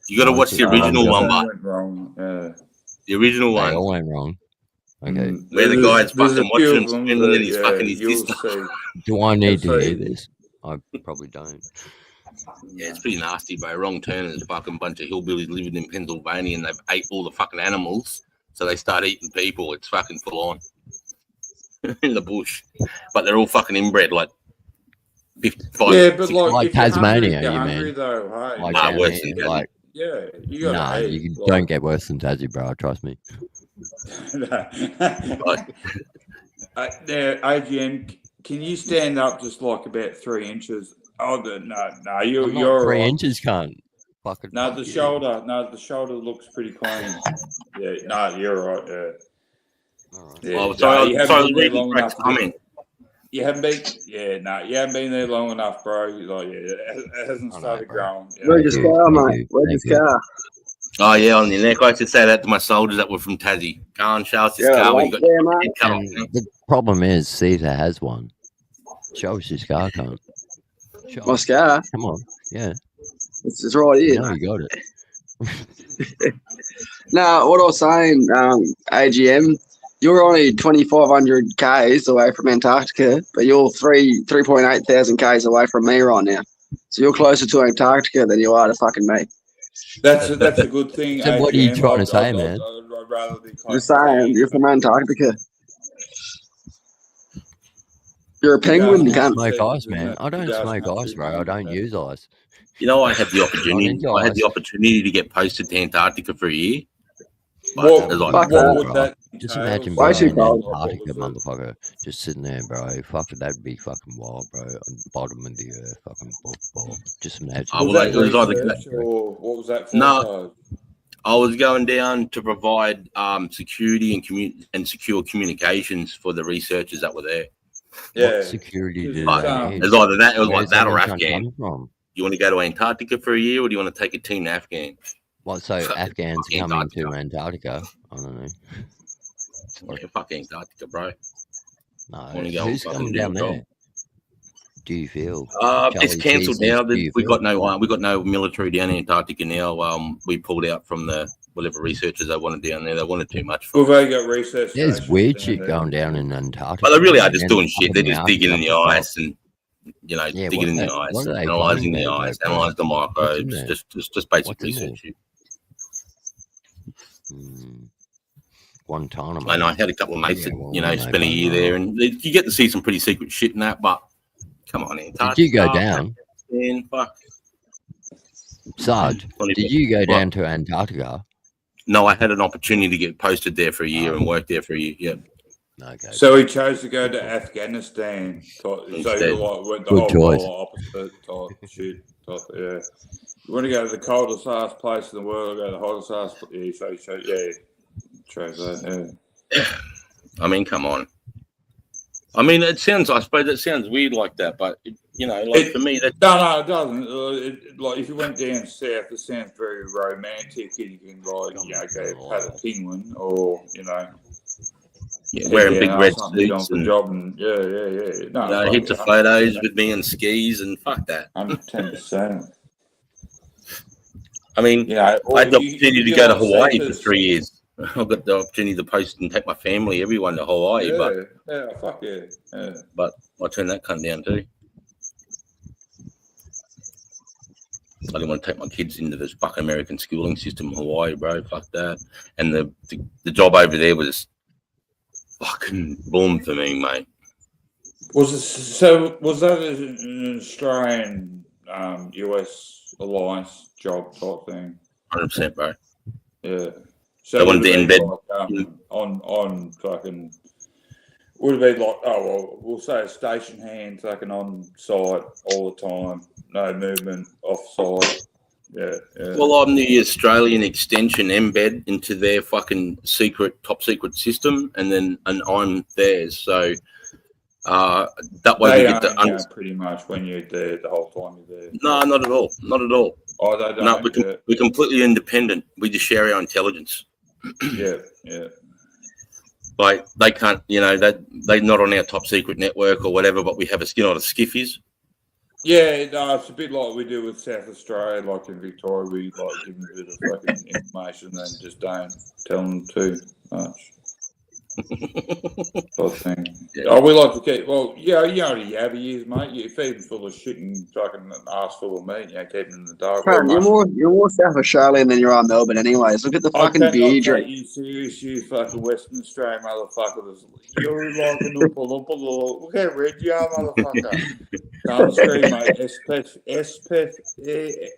You got to watch the original Wrong one, Turn but went wrong. Yeah. the original They one all went wrong. Okay. where the There's- guy's there's a fucking few watching him of them spinning and that, he's yeah, fucking his you'll sister. see. Do I need to So- hear this? I probably don't. Yeah, it's pretty nasty, bro. Wrong Turn is a fucking bunch of hillbillies living in Pennsylvania and they've ate all the fucking animals, so they start eating people. It's fucking full on in the bush, but they're all fucking inbred, like 55. Yeah, but 60. Like if you're hungry, Tasmania, you're you hungry mean? though, hey. Like Nah, down worse here, than like Yeah, you got nah, to you eat. don't get worse than Tassie, bro. Trust me. Now, AGM, can you stand up just like about 3 inches? Oh, no, I'm you're not 3 right. inches, cunt. Fucking No, fuck the you. shoulder. No, the shoulder looks pretty clean. Yeah, no, you're right. Yeah. All right. Yeah, Oh, no, sorry, you I haven't was been there reading long Frank's enough. comment. You haven't been. Yeah, no, you haven't been there long enough, bro. Like, yeah, it hasn't I know, started bro. growing. Where's Yeah. your you, scar, thank mate? you, Where's thank your you. scar? Oh yeah, on your neck. I used to say that to my soldiers that were from Tassie. Can't show us his Yeah, car when like you got there, your mate. head cut off. And the problem is, Caesar has one. Show us your scar, cunt. Show My us. scar? Come on. Yeah. It's right here. No, you got it. No, what I was saying, AGM, you're only 2,500 k's away from Antarctica, but you're 3.8 thousand k's away from me right now. So you're closer to Antarctica than you are to fucking me. That's a good thing. So what are you AGM. trying to say, man? I'd rather be close Just to saying, you. you're from Antarctica. You're a penguin, you can't. Smoke ice, man. I don't smoke ice, bro. I don't use ice. You know, I had the opportunity. into I had the ice. opportunity to get posted to Antarctica for a year. But What, it was like, fuck what that, would bro. that Just entail? imagine Why being too in cold? Antarctica, motherfucker. Just sitting there, bro. Fuck, that'd be fucking wild, bro. On the bottom of the earth, fucking ball. Just imagine. I Was would that it was either research or what was that for? No. I was going down to provide security and secure communications for the researchers that were there. Yeah. What security did But they need? it's either that, it was Where's like that or everyone Afghan. come from? You want to go to Antarctica for a year, or do you want to take a team to Afghan? What? So Fuck Afghans fuck coming to Antarctica? I don't know. Yeah, fuck Antarctica, bro. No, Wanna go who's fucking coming do down a job. there? Do you feel? It's Charlie cancelled Jesus, now. do you We feel? got no military down in Antarctica now. We pulled out from the whatever researchers they wanted down there. They wanted too much. Well, they got research There's stations weird down shit there. going down in Antarctica. But they really are just and doing up shit. in They're the just Arctic, digging up in the the top. ice and Yeah, digging in the ice, what are they analysing finding the there, ice, bro? analysing the What's in microbes, there? just basic What's in there? research shit. Guantanamo. And I had a couple of mates Yeah, that well, you know we know spent a about year that. there, and you get to see some pretty secret shit in that. But come on, Antarctica. Did you go down? Man, fuck. Sarge, did you go down to Antarctica? No, I had an opportunity to get posted there for a year and work there for a year. Yeah. Okay. So he chose to go to Afghanistan. So Instead. you like went the Good whole choice. polar opposite type shit. Type, yeah. You want to go to the coldest ass place in the world, go to the hottest ass. Yeah, so yeah. Chose that. Yeah. I mean, come on. I mean, I suppose it sounds weird like that, but for me, that No, it doesn't. Like if you went down south, it sounds very romantic, and you can go pet a penguin, or wearing big red on suits the and job, and yeah. No, hits of photos with me on skis and fuck that. 110%. I mean, I had the opportunity to go to Hawaii for 3 years. I got the opportunity to post and take my family, everyone to Hawaii, Fuck yeah. but I turned that cunt down too. I didn't want to take my kids into this fucking American schooling system in Hawaii, bro. Fuck that. And the job over there was fucking boom for me, mate. Was that an Australian US alliance job type thing? 100%, bro. Yeah. They So wanted to embed embed. on fucking would have been like, we'll say a station hand fucking on site all the time, no movement off site. Yeah. Well, I'm the Australian extension embed into their fucking top secret system, and I'm theirs. So that way They we get own you the pretty much when you're there the whole time you're there. No, not at all. Not at all. Oh, they don't. No, we're completely independent. We just share our intelligence. Yeah. Like they can't, they're not on our top secret network or whatever, but we have what a skiff is. Yeah, no, it's a bit like we do with South Australia, like in Victoria, we like give them a bit of fucking information and just don't tell them too much. Sort of thing. Yeah. Oh, we like to keep. Well, yeah, you know the yabby is, mate. You feed them full of shit and fucking an ass full of meat. Keep them in the dark. Bro, you're more South Australian than you are Melbourne, anyways. Look at the fucking beer you drink. You serious, you fucking Western Australian motherfucker. You're like an oompa. Look how red you are, motherfucker. Down the street, mate.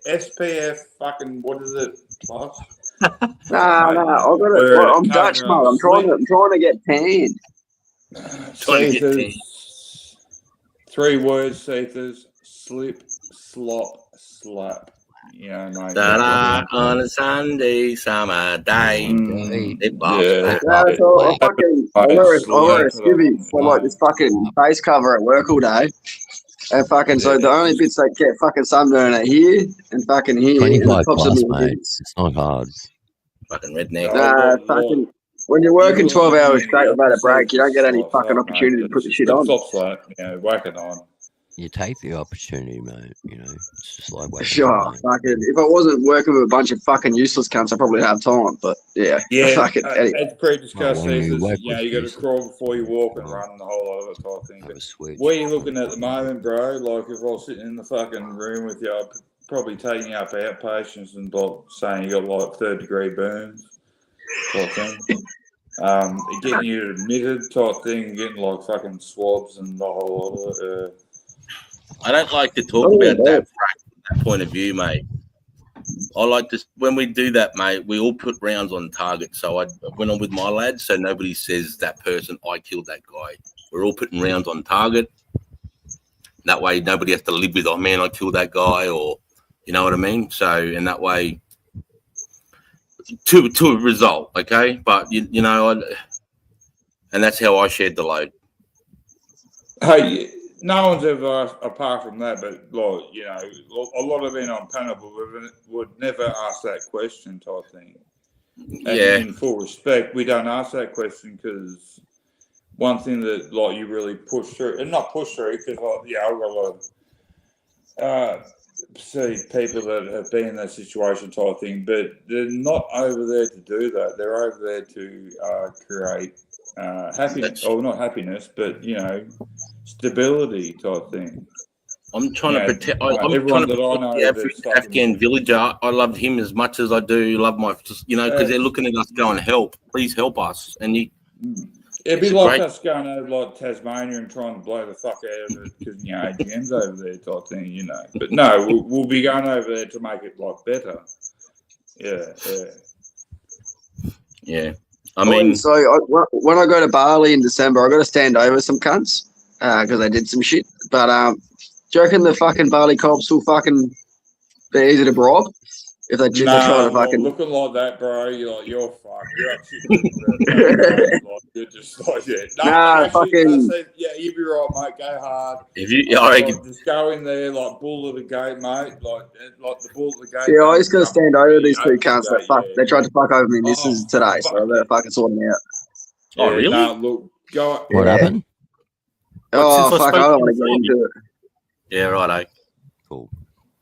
SPF fucking, what is it? Plus? No, I got it. Well, I'm Dutch, mate. I'm trying to get tanned. Seethers. 3 words, Seethers. Slip, slop, slap. Yeah, mate. On a Sunday summer day. Yeah, so I wear a skivvy for like this fucking face cover at work all day. And fucking, so the only bits that get fucking sunburn are here and fucking here. 25 tops of plus, my mate. bits. It's not hard. Fucking redneck. Fucking, when you're working 12 hours straight without a break, you don't get any fucking opportunity to put the shit on. Whack it on. You take the opportunity, mate. It's just like waiting. Sure, fucking. If I wasn't working with a bunch of fucking useless cunts, I probably have time. But yeah, fucking. Anyway. It's pre-discussed. Well, You got to crawl before you walk and run the whole other type of thing. But where you looking at the moment, bro? Like if I was sitting in the fucking room with you, I'd probably taking up outpatients and like saying you got like 3rd-degree burns type thing. Getting you admitted type thing, getting like fucking swabs and the whole lot of it. I don't like to talk about that from that point of view, mate. I like to, when we do that, mate, we all put rounds on target. So I went on with my lads, so nobody says that person, I killed that guy. We're all putting rounds on target. That way nobody has to live with, oh man, I killed that guy, or you know what I mean? So in that way, to a result, okay? But you know, and that's how I shared the load. Hey, no one's ever asked, apart from that, but like, you know, a lot of men on panel would never ask that question type thing. And Yeah. in full respect, we don't ask that question because one thing that like you really push through, and not push through, because like yeah, I've got a lot of see people that have been in that situation type thing, but they're not over there to do that. They're over there to create happiness, or not happiness, but you know, stability type thing. I'm trying Yeah, to protect. like I'm everyone trying to that I protect know the average that's fucking- Afghan villager. I loved him as much as I do love my, you know, because they're looking at us going, "Help! Please help us!" And you, It'd be it's like great. us going over like Tasmania and trying to blow the fuck out of it because you know AGM's over there type thing, you know. But no, we'll be going over there to make it like better. Yeah, yeah. Yeah, I mean, when I go to Bali in December, I got to stand over some cunts because they did some shit. But do you reckon the fucking Bali cops will fucking be easy to bribe if they try to fucking? Looking like that, bro, you're fucked. You're up shit. You're just like yeah. Nah, fucking. Yeah, you'd be right, mate. Go hard. If you, I reckon, Just go in there like bull of the gate, mate. Like the bull of the gate. Yeah, I just got to stand over these two cunts that fuck. yeah, They tried to fuck over me missus today, so I better fucking sort them out. Oh, really? Nah, look, go. What happened? Oh Since I fuck! I spoke don't to want to you get into it. yeah, right. Cool.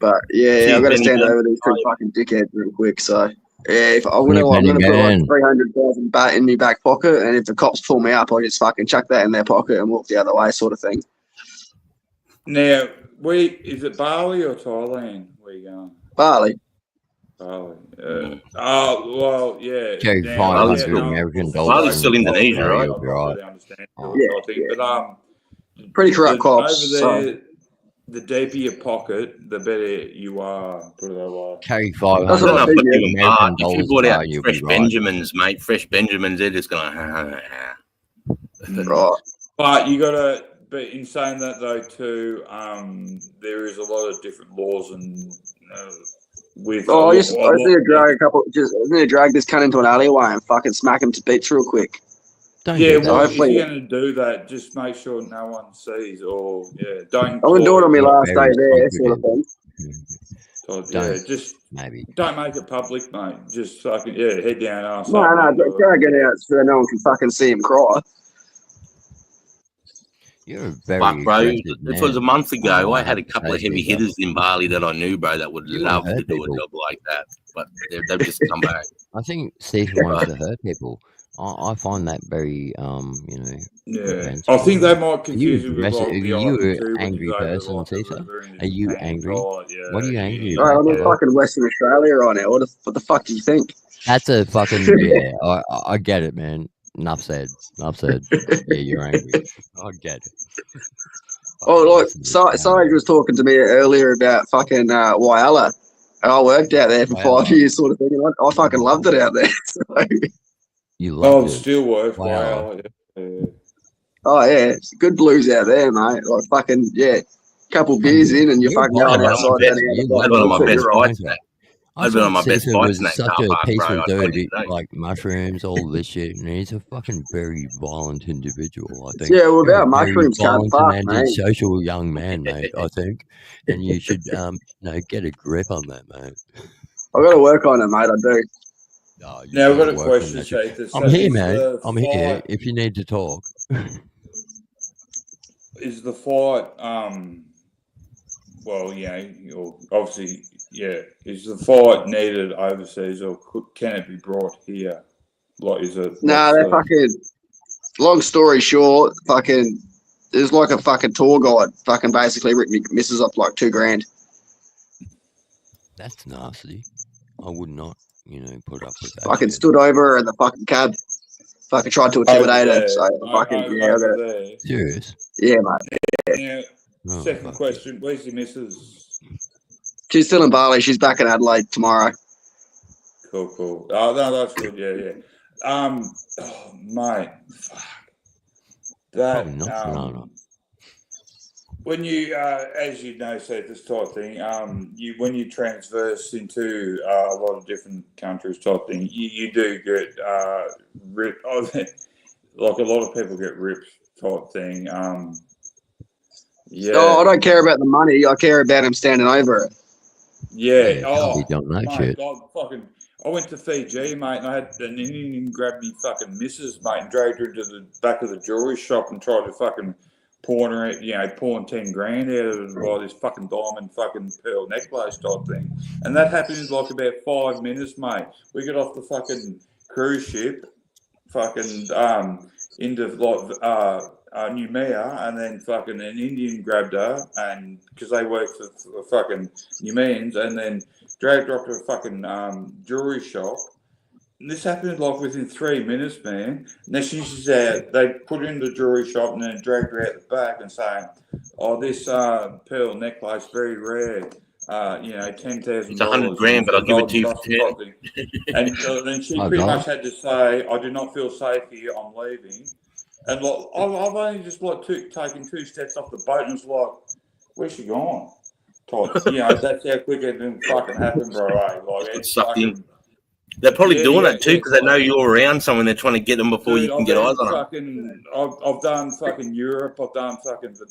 But yeah, See, I've got to Benny stand Man. over these two fucking dickheads real quick. So yeah, if I'm gonna Benny put like Man. 300,000 baht in my back pocket, and if the cops pull me up, I just fucking chuck that in their pocket and walk the other way, sort of thing. Now, is it Bali or Thailand? Where you going? Bali. Bali. Oh well, yeah. Carry Now, 500 yeah, no, American well, dollars. Bali's still Indonesia, right? I really understand. Yeah, But pretty corrupt cops. over there, the deeper your pocket, the better you are. Put it that way. Carry That's 500 what I But think, even yeah. Bart, if you brought out you'll fresh be right. Benjamins, mate, fresh Benjamins, they're just going. Right. But you gotta. But in saying that though, too, there is a lot of different laws and with. Oh, I just need to drag drag this cunt into an alleyway and fucking smack him to bits real quick. Don't Yeah, do that. well, if hopefully- you're going to do that, just make sure no one sees or don't. I'm gonna do it on my last day Very there, sort of thing. Don't. Just Maybe. don't make it public, mate. Just fucking head down ass. No, up, don't drag it out so no one can fucking see him cry. You're a very But, bro, aggressive this was a man. month ago. I had a That's couple of crazy, heavy bro. hitters in Bali that I knew, bro, that would You love hurt to do people. a job like that. But they've just come back. I think Stephen wants to hurt people. I find that very, Yeah, offensive. I think they might Are you confuse you with aggressive? like Are the you island an too when angry you go to person, like the Tisa? river and Are you hang angry? tight, yeah, What are you angry Right, about? I'm in bro? fucking Western Australia right now. What the fuck do you think? That's a fucking yeah. I get it, man. Enough said. Enough said. Yeah, you're angry. I get it. Oh, look, Fucking Sage was talking to me earlier about fucking Whyalla. And I worked out there for Whyalla. 5 years, sort of thing. And I fucking loved it out there. So, You Oh, loved it. still works. Wow. Wow. Yeah. oh yeah, it's good blues out there, mate. Like fucking couple beers in, and you're You're fucking right, going One of outside. my man. best, Down You the I had love one of it. my outside. best You're fights right. in that. I I'd been on thought my best Caesar fights was in that such car a park, bro. peaceful I told dude, you today. like mushrooms, all this shit, and he's a fucking very violent individual. I think Yeah, well, you're a about very mushrooms, can't violent and fuck, mate. antisocial young man, mate. I think, and you should, get a grip on that, mate. I've got to work on it, mate. I do. Oh, you Now I've got gotta a work on question, that shit. Keith. I'm here, Is man. the I'm here. fight If you need to talk, is the fight well, obviously, is the fight needed overseas or can it be brought here? Like, is it? Nah, they're fucking. Long story short, fucking. There's like a fucking tour guide, fucking basically ripped me misses up like $2,000. that's nasty. I would not, put up with that. Fucking shit. stood over her in the fucking cab. Fucking tried to intimidate her. So fucking over there. Serious? yeah, mate. Now, Oh, second fuck. question: where's your missus? She's still in Bali. She's back in Adelaide tomorrow. Cool. Oh no, that's good. Yeah. Mate, fuck. That Probably not banana. When you, as you know, Seth, this type thing, when you transverse into a lot of different countries type thing, you do get ripped. Like a lot of people get ripped type thing. Yeah. Oh, I don't care about the money. I care about him standing over it. Yeah. He don't know shit. I went to Fiji, mate, and I had an Indian grab me fucking missus, mate, and dragged her into the back of the jewelry shop and tried to fucking pawn her, pawn 10 grand out of her to buy this fucking diamond fucking pearl necklace type thing. And that happened in like about 5 minutes, mate. We got off the fucking cruise ship, fucking into like Noumea, and then fucking an Indian grabbed her, and because they work for fucking Numians, and then dragged her up to a fucking jewelry shop. And this happened like within 3 minutes, man. And then she's out. They put her in the jewelry shop and then dragged her out the back and saying, "Oh, this pearl necklace very rare. $10,000. It's 100 grand, but I'll give it to you for 10." And then she pretty much had to say, "I do not feel safe here. I'm leaving." And like, I've only just like taken 2 steps off the boat, and it's like, "Where's she gone?" Type. That's how quick it didn't fucking happen, bro. Like It's sucked in. They're probably doing that too because they know you're around someone. They're trying to get them before you can get eyes on them. I've done fucking Europe. I've done fucking the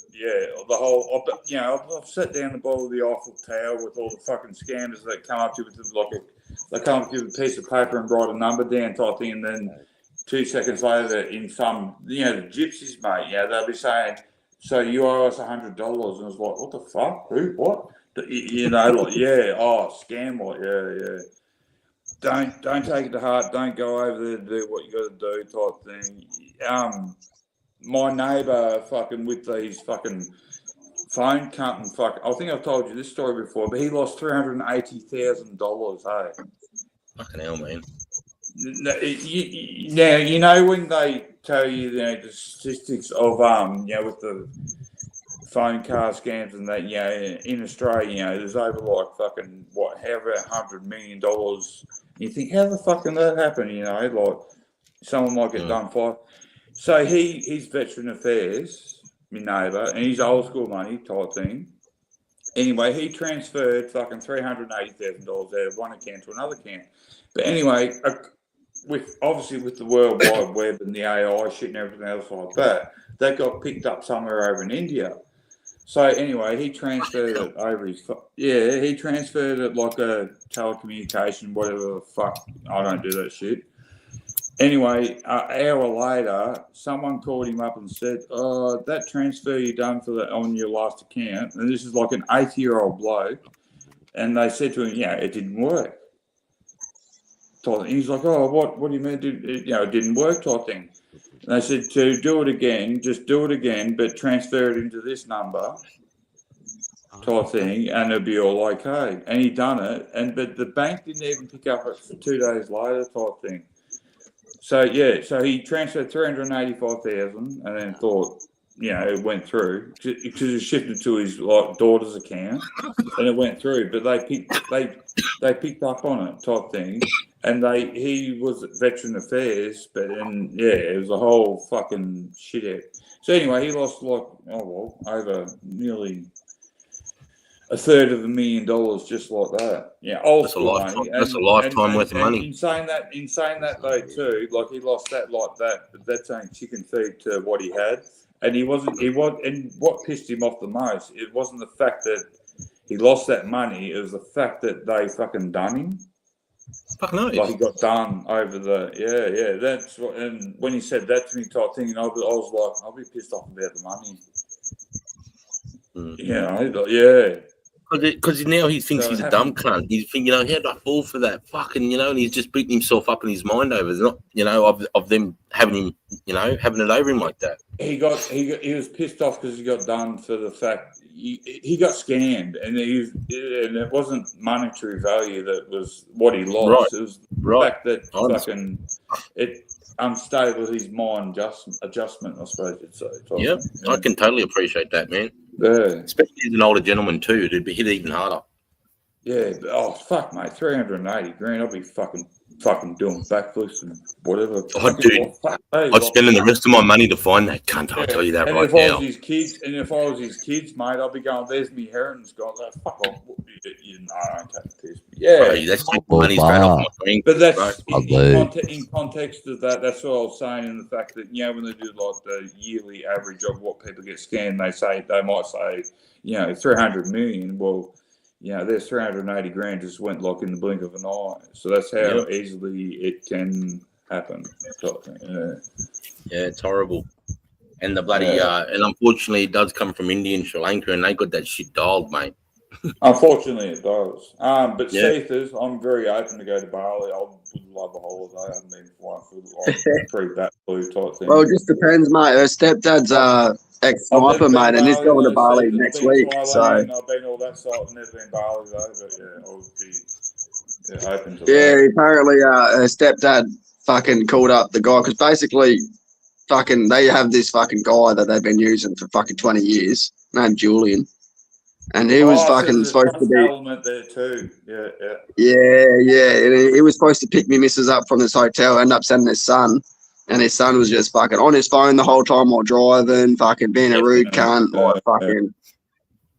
whole. I've sat down the bottom of the Eiffel Tower with all the fucking scammers that come up to you with they come up to you with a piece of paper and write a number down type thing, and then 2 seconds later, in some the gypsies, mate, they'll be saying, "So you owe us $100," and it's like, "What the fuck? Who? What?" Scam, yeah. Don't take it to heart. Don't go over there to do what you got to do, type thing. My neighbour, fucking with these fucking phone company, I think I've told you this story before, but he lost $380,000. Hey, fucking hell, man. Now when they tell you the statistics of with the phone car scams and that, in Australia, there's over like fucking however $100 million. You think, how the fuck can that happen? Like someone might get done for. So he's Veteran Affairs, my neighbour, and he's old school money type thing. Anyway, he transferred fucking $380,000 out of one account to another account. But anyway, with the World Wide Web and the AI shit and everything else like that got picked up somewhere over in India. So anyway, he transferred it over he transferred it like a telecommunication, whatever the fuck. I don't do that shit. Anyway, an hour later, someone called him up and said, that transfer you done on your last account, and this is like an 80-year-old bloke, and they said to him, it didn't work. And he's like, what do you mean? It didn't work type thing. And they said to do it again, just do it again, but transfer it into this number type thing, and it'll be all okay. And he done it, but the bank didn't even pick up it for 2 days later type thing. So he transferred $385,000, and then thought, it went through because it shifted to his daughter's account, and it went through. But they picked up on it type thing. And he was at Veteran Affairs, but then it was a whole fucking shit out. So anyway, he lost over nearly $350,000 just like that. That's a lifetime. That's a lifetime worth of money. In saying that though too, like he lost that like that, but that's only chicken feed to what he had, and he wasn't. And what pissed him off the most, it wasn't the fact that he lost that money; it was the fact that they fucking done him. Fuck no. Like he got done over that's what, and when he said that to me type thing, and I was like, I'll be pissed off about the money. Because now he thinks he's a dumb cunt. He's thinking, how did I fall for that? Fucking, and he's just beating himself up in his mind over it. Not, of them having him, having it over him like that. He was pissed off because he got done for the fact he got scammed, and it wasn't monetary value that was what he lost. Right. It was the fact that fucking it unstable his mind adjustment, I suppose you'd say. Yeah, I can totally appreciate that, man. Yeah. Especially as an older gentleman too, it'd be hit even harder. Yeah, oh fuck, mate, 380 grand. I'll be fucking doing backflips and whatever. Oh, dude, I'm spending the rest of my money to find that cunt. I'll tell you that and right if I now. was his kids, mate, I'll be going. There's me Heron's got that. Fuck off. You know, I don't take the piss. Yeah, Bro, that's taking money straight off my green. but that's bro. in context of that. That's what I was saying. In the fact that when they do like the yearly average of what people get scanned, they might say 300 million. Well, there's 380 grand just went like in the blink of an eye. So that's how easily it can happen. Yeah, it's horrible. And the bloody and unfortunately it does come from India and Sri Lanka, and they got that shit dialed, mate. Unfortunately, it does. But Yeah. Seethers, I'm very open to go to Bali. I would love a holiday. I haven't been for one for like pre-bat blue type thing. Well, it just depends, mate. Her stepdad's ex-sniper, mate, and he's going to Bali next week. So I've been all that side. I've never been Bali though, but I would be open to that. yeah, apparently her stepdad fucking called up the guy because basically, fucking they have this fucking guy that they've been using for fucking 20 years, named Julian, and he was so fucking there's a supposed to trust be. element there too. Yeah. Yeah, and he was supposed to pick me missus up from this hotel, end up sending his son, and his son was just fucking on his phone the whole time while driving, fucking being a rude cunt, like fucking,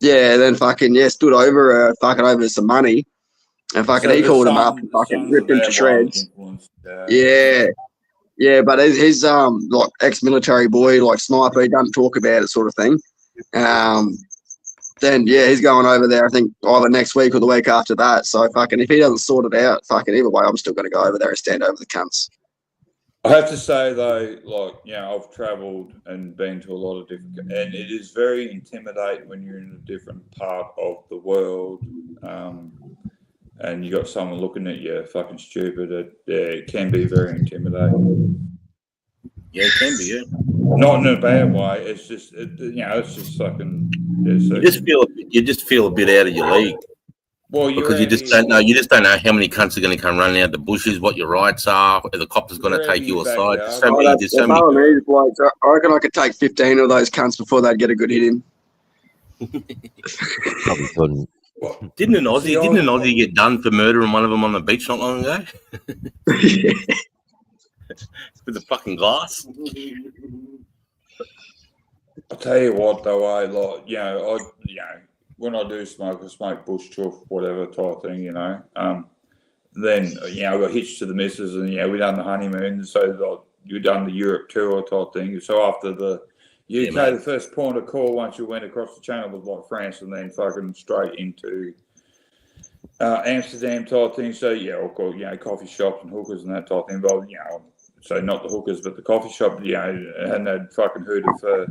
then fucking, stood over her, fucking over some money, and fucking So he the called him up son- and the fucking son's ripped a him to bad shreds. influence. Yeah, but his like ex-military boy, like sniper, he doesn't talk about it, sort of thing. Then he's going over there. I think either next week or the week after that. So fucking, if he doesn't sort it out, fucking either way, I'm still going to go over there and stand over the cunts. I have to say though, like I've travelled and been to a lot of different, and it is very intimidating when you're in a different part of the world, and you got someone looking at you fucking stupid. It can be very intimidating. Yeah, it can be. Yeah. Not in a bad way. It's just it's just fucking. You just feel a bit out of your league. Well, because you just don't know. You just don't know how many cunts are going to come running out the bushes, what your rights are, whether the copper's going to take you aside. There's so many. There's so many. I reckon I could take 15 of those cunts before they'd get a good hit in. Probably couldn't. Didn't an Aussie get done for murdering one of them on the beach not long ago? With a fucking glass. I'll tell you what, though, when I do smoke, I smoke bush chuff, whatever type thing, Then I got hitched to the missus, and we done the honeymoon, so you done the Europe tour type thing. So after the UK, the first point of call once you went across the channel was like France, and then fucking straight into Amsterdam type thing. So of course, coffee shops and hookers and that type thing. But so not the hookers, but the coffee shop. And they'd fucking hooted for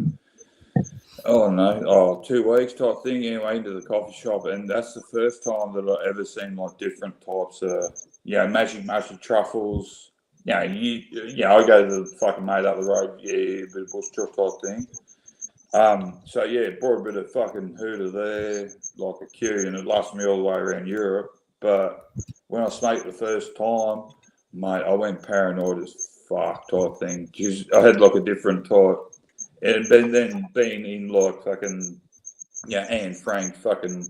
2 weeks type thing. Anyway, into the coffee shop, and that's the first time that I've ever seen like different types of magic truffles. I go to the fucking mate up the road, a bit of bush truff type thing. Brought a bit of fucking hooter there, like a queue, and it lasted me all the way around Europe. But when I smoked the first time, mate, I went paranoid as fuck type thing. I had like a different type. And then being in like fucking Anne Frank fucking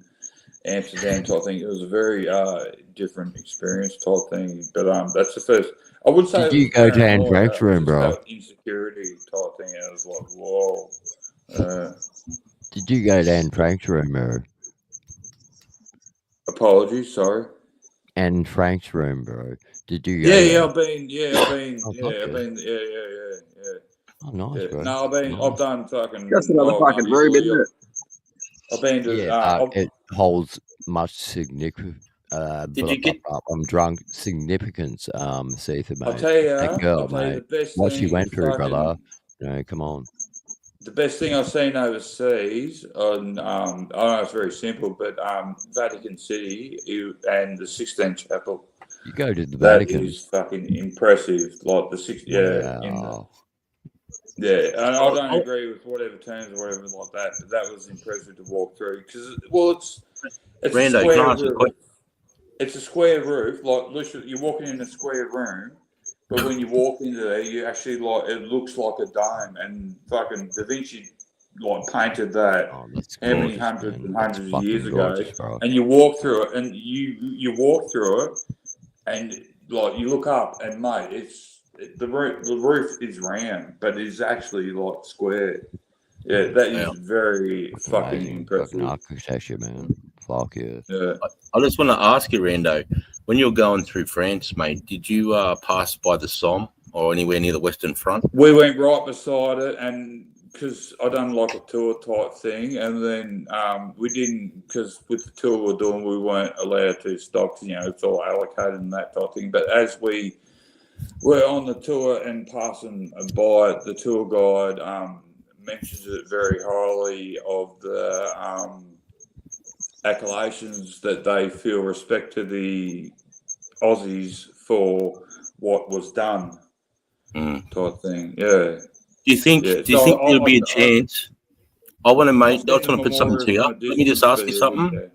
Amsterdam type thing, it was a very different experience type thing. But that's the first. I would say. Did you go to Anne Frank's room, bro? Insecurity type thing. And I was like, whoa. Did you go to Anne Frank's room, bro? Apologies, sorry. Anne Frank's room, bro. Did you go? I've been. Oh, nice, bro. No, I've done fucking. That's another fucking room, isn't it? I've been to. It holds much significance. I'm drunk. Significance, Seetha, mate. I'll tell you, that girl, the best what she thing went through, fucking- brother. Come on. The best thing I've seen overseas, on I know it's very simple, but Vatican City and the Sistine Chapel. You go to the That Vatican. is fucking impressive. Like the six, and I don't agree with whatever terms or whatever like that, but that was impressive to walk through because it's Rando, a square can I ask you a roof. question? It's a square roof, like literally you're walking in a square room, but when you walk into there, you actually it looks like a dome, and fucking Da Vinci like painted that Oh, that's how many gorgeous, hundreds man. and That's hundreds of years fucking ago, gorgeous, bro. and you walk through it, and you walk through it, and like you look up, and mate, the roof is round, but it's actually like square. Yeah, that is very fucking Amazing impressive. fucking architecture, man. Fuck yeah. Yeah. I just want to ask you, Rando, when you were going through France, mate, did you pass by the Somme or anywhere near the Western Front? We went right beside it, and because I done like a tour type thing, and then we didn't, because with the tour we were doing, we weren't allowed to stop. You know, it's all allocated and that type of thing. But as we were on the tour and passing by it, the tour guide mentions it very highly of the accolations that they feel respect to the Aussies for what was done, type thing. Yeah. Do you think? Yeah. Do you think there'll be a chance? I want to make. I just want to put something to you. Let me just ask you something.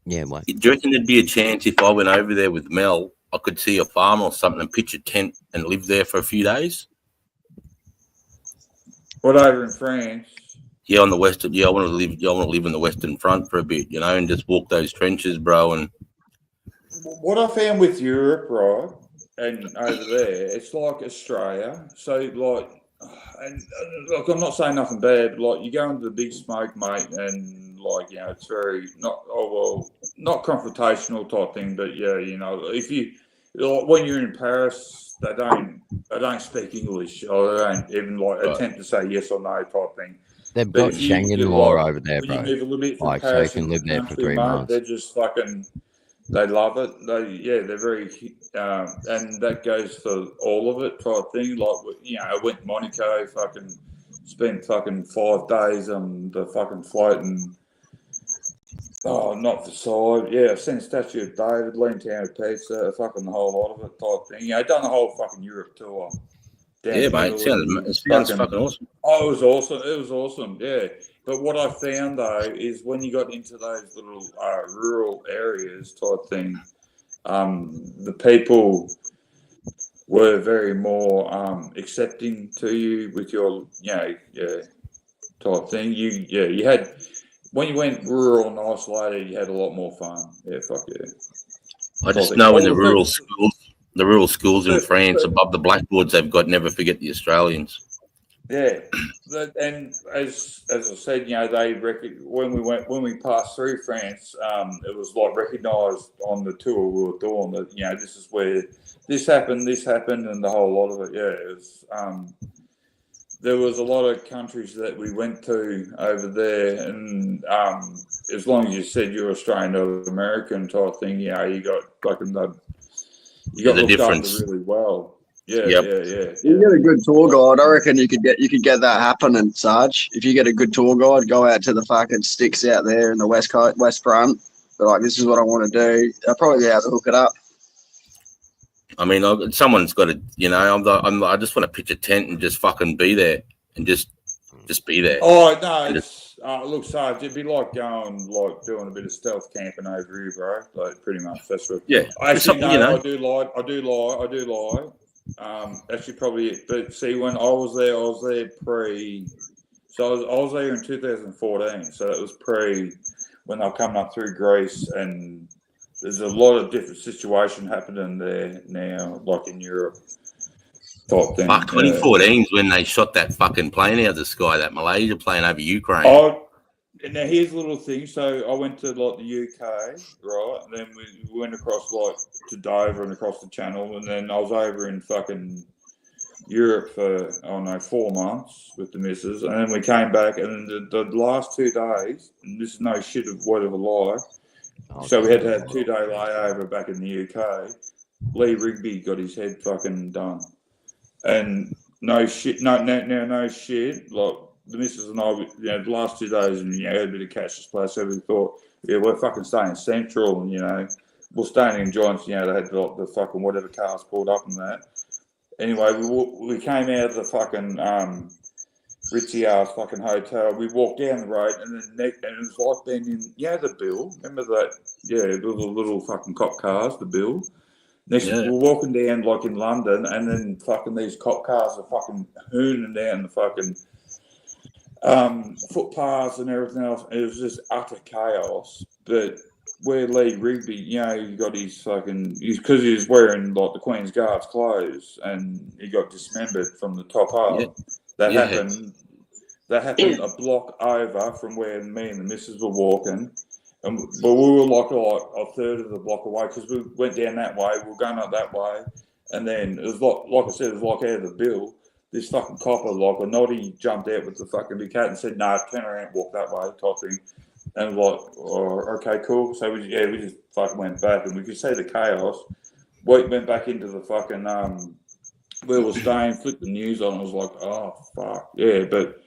Yeah, what? Do you reckon there'd be a chance if I went over there with Mel, I could see a farm or something and pitch a tent and live there for a few days? What, over in France? Yeah, on the western. Yeah, I want to live. Yeah, I want to live in the Western Front for a bit, you know, and just walk those trenches, bro. And What I found with Europe, right, and over there, it's like Australia. So, like, and look, I'm not saying nothing bad. But like, you go into the big smoke, mate, and like, you know, it's very not not confrontational type thing. But yeah, you know, if you like, when you're in Paris, they don't speak English, or they don't even like attempt to say yes or no type thing. They've But got if you- Schengen you law like- over there, when bro. you move a little bit from Like, so you Paris can into live there for country, 3 mate, months. They're just fucking. They love it. They're very, and that goes for all of it type thing. Like, you know, I went to Monaco, fucking spent fucking 5 days on the fucking float and not Versailles. Yeah, I've seen Statue of David, Leantown of Pizza, fucking the whole lot of it type thing. You know, done the whole fucking Europe tour. Down yeah, mate, Italy, it sounds fucking awesome. Oh, it was awesome. It was awesome. Yeah. But what I found though is when you got into those little rural areas type thing, the people were very more accepting to you with your, type thing. You had, when you went rural and isolated, you had a lot more fun. Yeah, fuck yeah. I just know in the rural schools in France, above the blackboards they've got, never forget the Australians. Yeah, and as I said, you know, when we passed through France, it was like recognised on the tour we were doing that, you know, this is where this happened, and the whole lot of it. Yeah, it was. There was a lot of countries that we went to over there, and as long as you said you're Australian or American type thing, you know, you got fucking you got the looked difference. after really well. Yeah, Yep. yeah. You get a good tour guide. I reckon you could get that happening, Sarge. If you get a good tour guide, go out to the fucking sticks out there in the West Front. Be like, this is what I want to do. They'll probably be able to hook it up. I mean, someone's got to, you know. I just want to pitch a tent and just fucking be there and just be there. Oh no, it's look, Sarge, it'd be like going doing a bit of stealth camping over here, bro. Like pretty much that's what. Yeah, Actually, something, no, you know. I do lie. Actually, probably, but see, when I was there pre. So I was there in 2014. So it was pre when they were coming up through Greece, and there's a lot of different situation happening there now, like in Europe. Type thing. Fuck, 2014 is when they shot that fucking plane out of the sky, that Malaysia plane over Ukraine. Oh, and now here's a little thing. So I went to like the UK, right? And then we went across like to Dover and across the Channel, and then I was over in fucking Europe for 4 months with the missus, and then we came back, and then the last 2 days, and this is no shit of word of a lie. So we had to have a 2-day layover back in the UK. Lee Rigby got his head fucking done, and no shit. No shit. Like the missus and I, you know, the last 2 days, and you know, had a bit of cash display, so we thought, yeah, we're fucking staying central, and you know, we're staying in Giants. You know, they had like the fucking whatever cars pulled up and that. Anyway, we came out of the fucking Ritzy R's fucking hotel. We walked down the road, and then and it was like being in, the Bill. Remember that? Yeah, the little fucking cop cars, the Bill. Next, we're walking down like in London, and then fucking these cop cars are fucking hooning down the fucking footpaths and everything else. It was just utter chaos. But where Lee Rigby, you know, he got his fucking, because he was wearing like the Queen's Guard's clothes, and he got dismembered from the top up. Yeah. That Yeah. happened. That happened a block over from where me and the missus were walking. But we were like a third of the block away because we went down that way. We were going up that way, and then it was like I said, it was like out of the bill. This fucking copper, like a noddy, jumped out with the fucking big cat and said, "No, turn around, walk that way," type thing. And like, oh, okay, cool. So we just fucking went back, and we could see the chaos. We went back into the fucking where we were staying, flipped the news on. I was like, oh fuck, yeah. But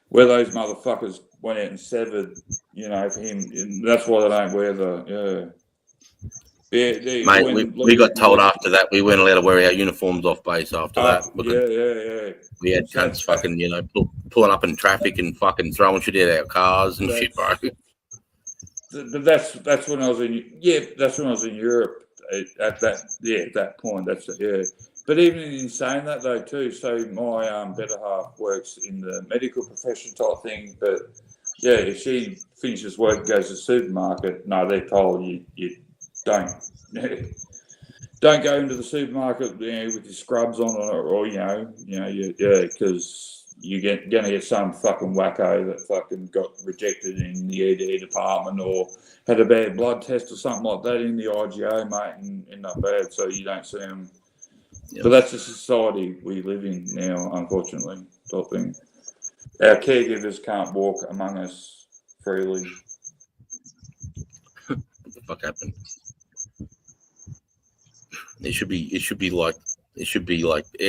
where those motherfuckers went out and severed, you know, for him, and that's why they don't wear the Mate, we got told after that we weren't allowed to wear our uniforms off base after that. Yeah. We had cunts fucking, you know, pulling up in traffic and fucking throwing shit at our cars and shit, bro. But that's when I was in Europe at that point. But even in saying that though too, so my better half works in the medical profession type thing, but yeah, if she finishes work and goes to the supermarket, no, they're told you don't go into the supermarket, you know, with your scrubs on or because you're gonna get some fucking wacko that fucking got rejected in the ED department or had a bad blood test or something like that in the IGA, mate, and end up bad, so you don't see them. Yep. But that's the society we live in now, unfortunately, type thing. Our caregivers can't walk among us freely. What the fuck happened? It should be like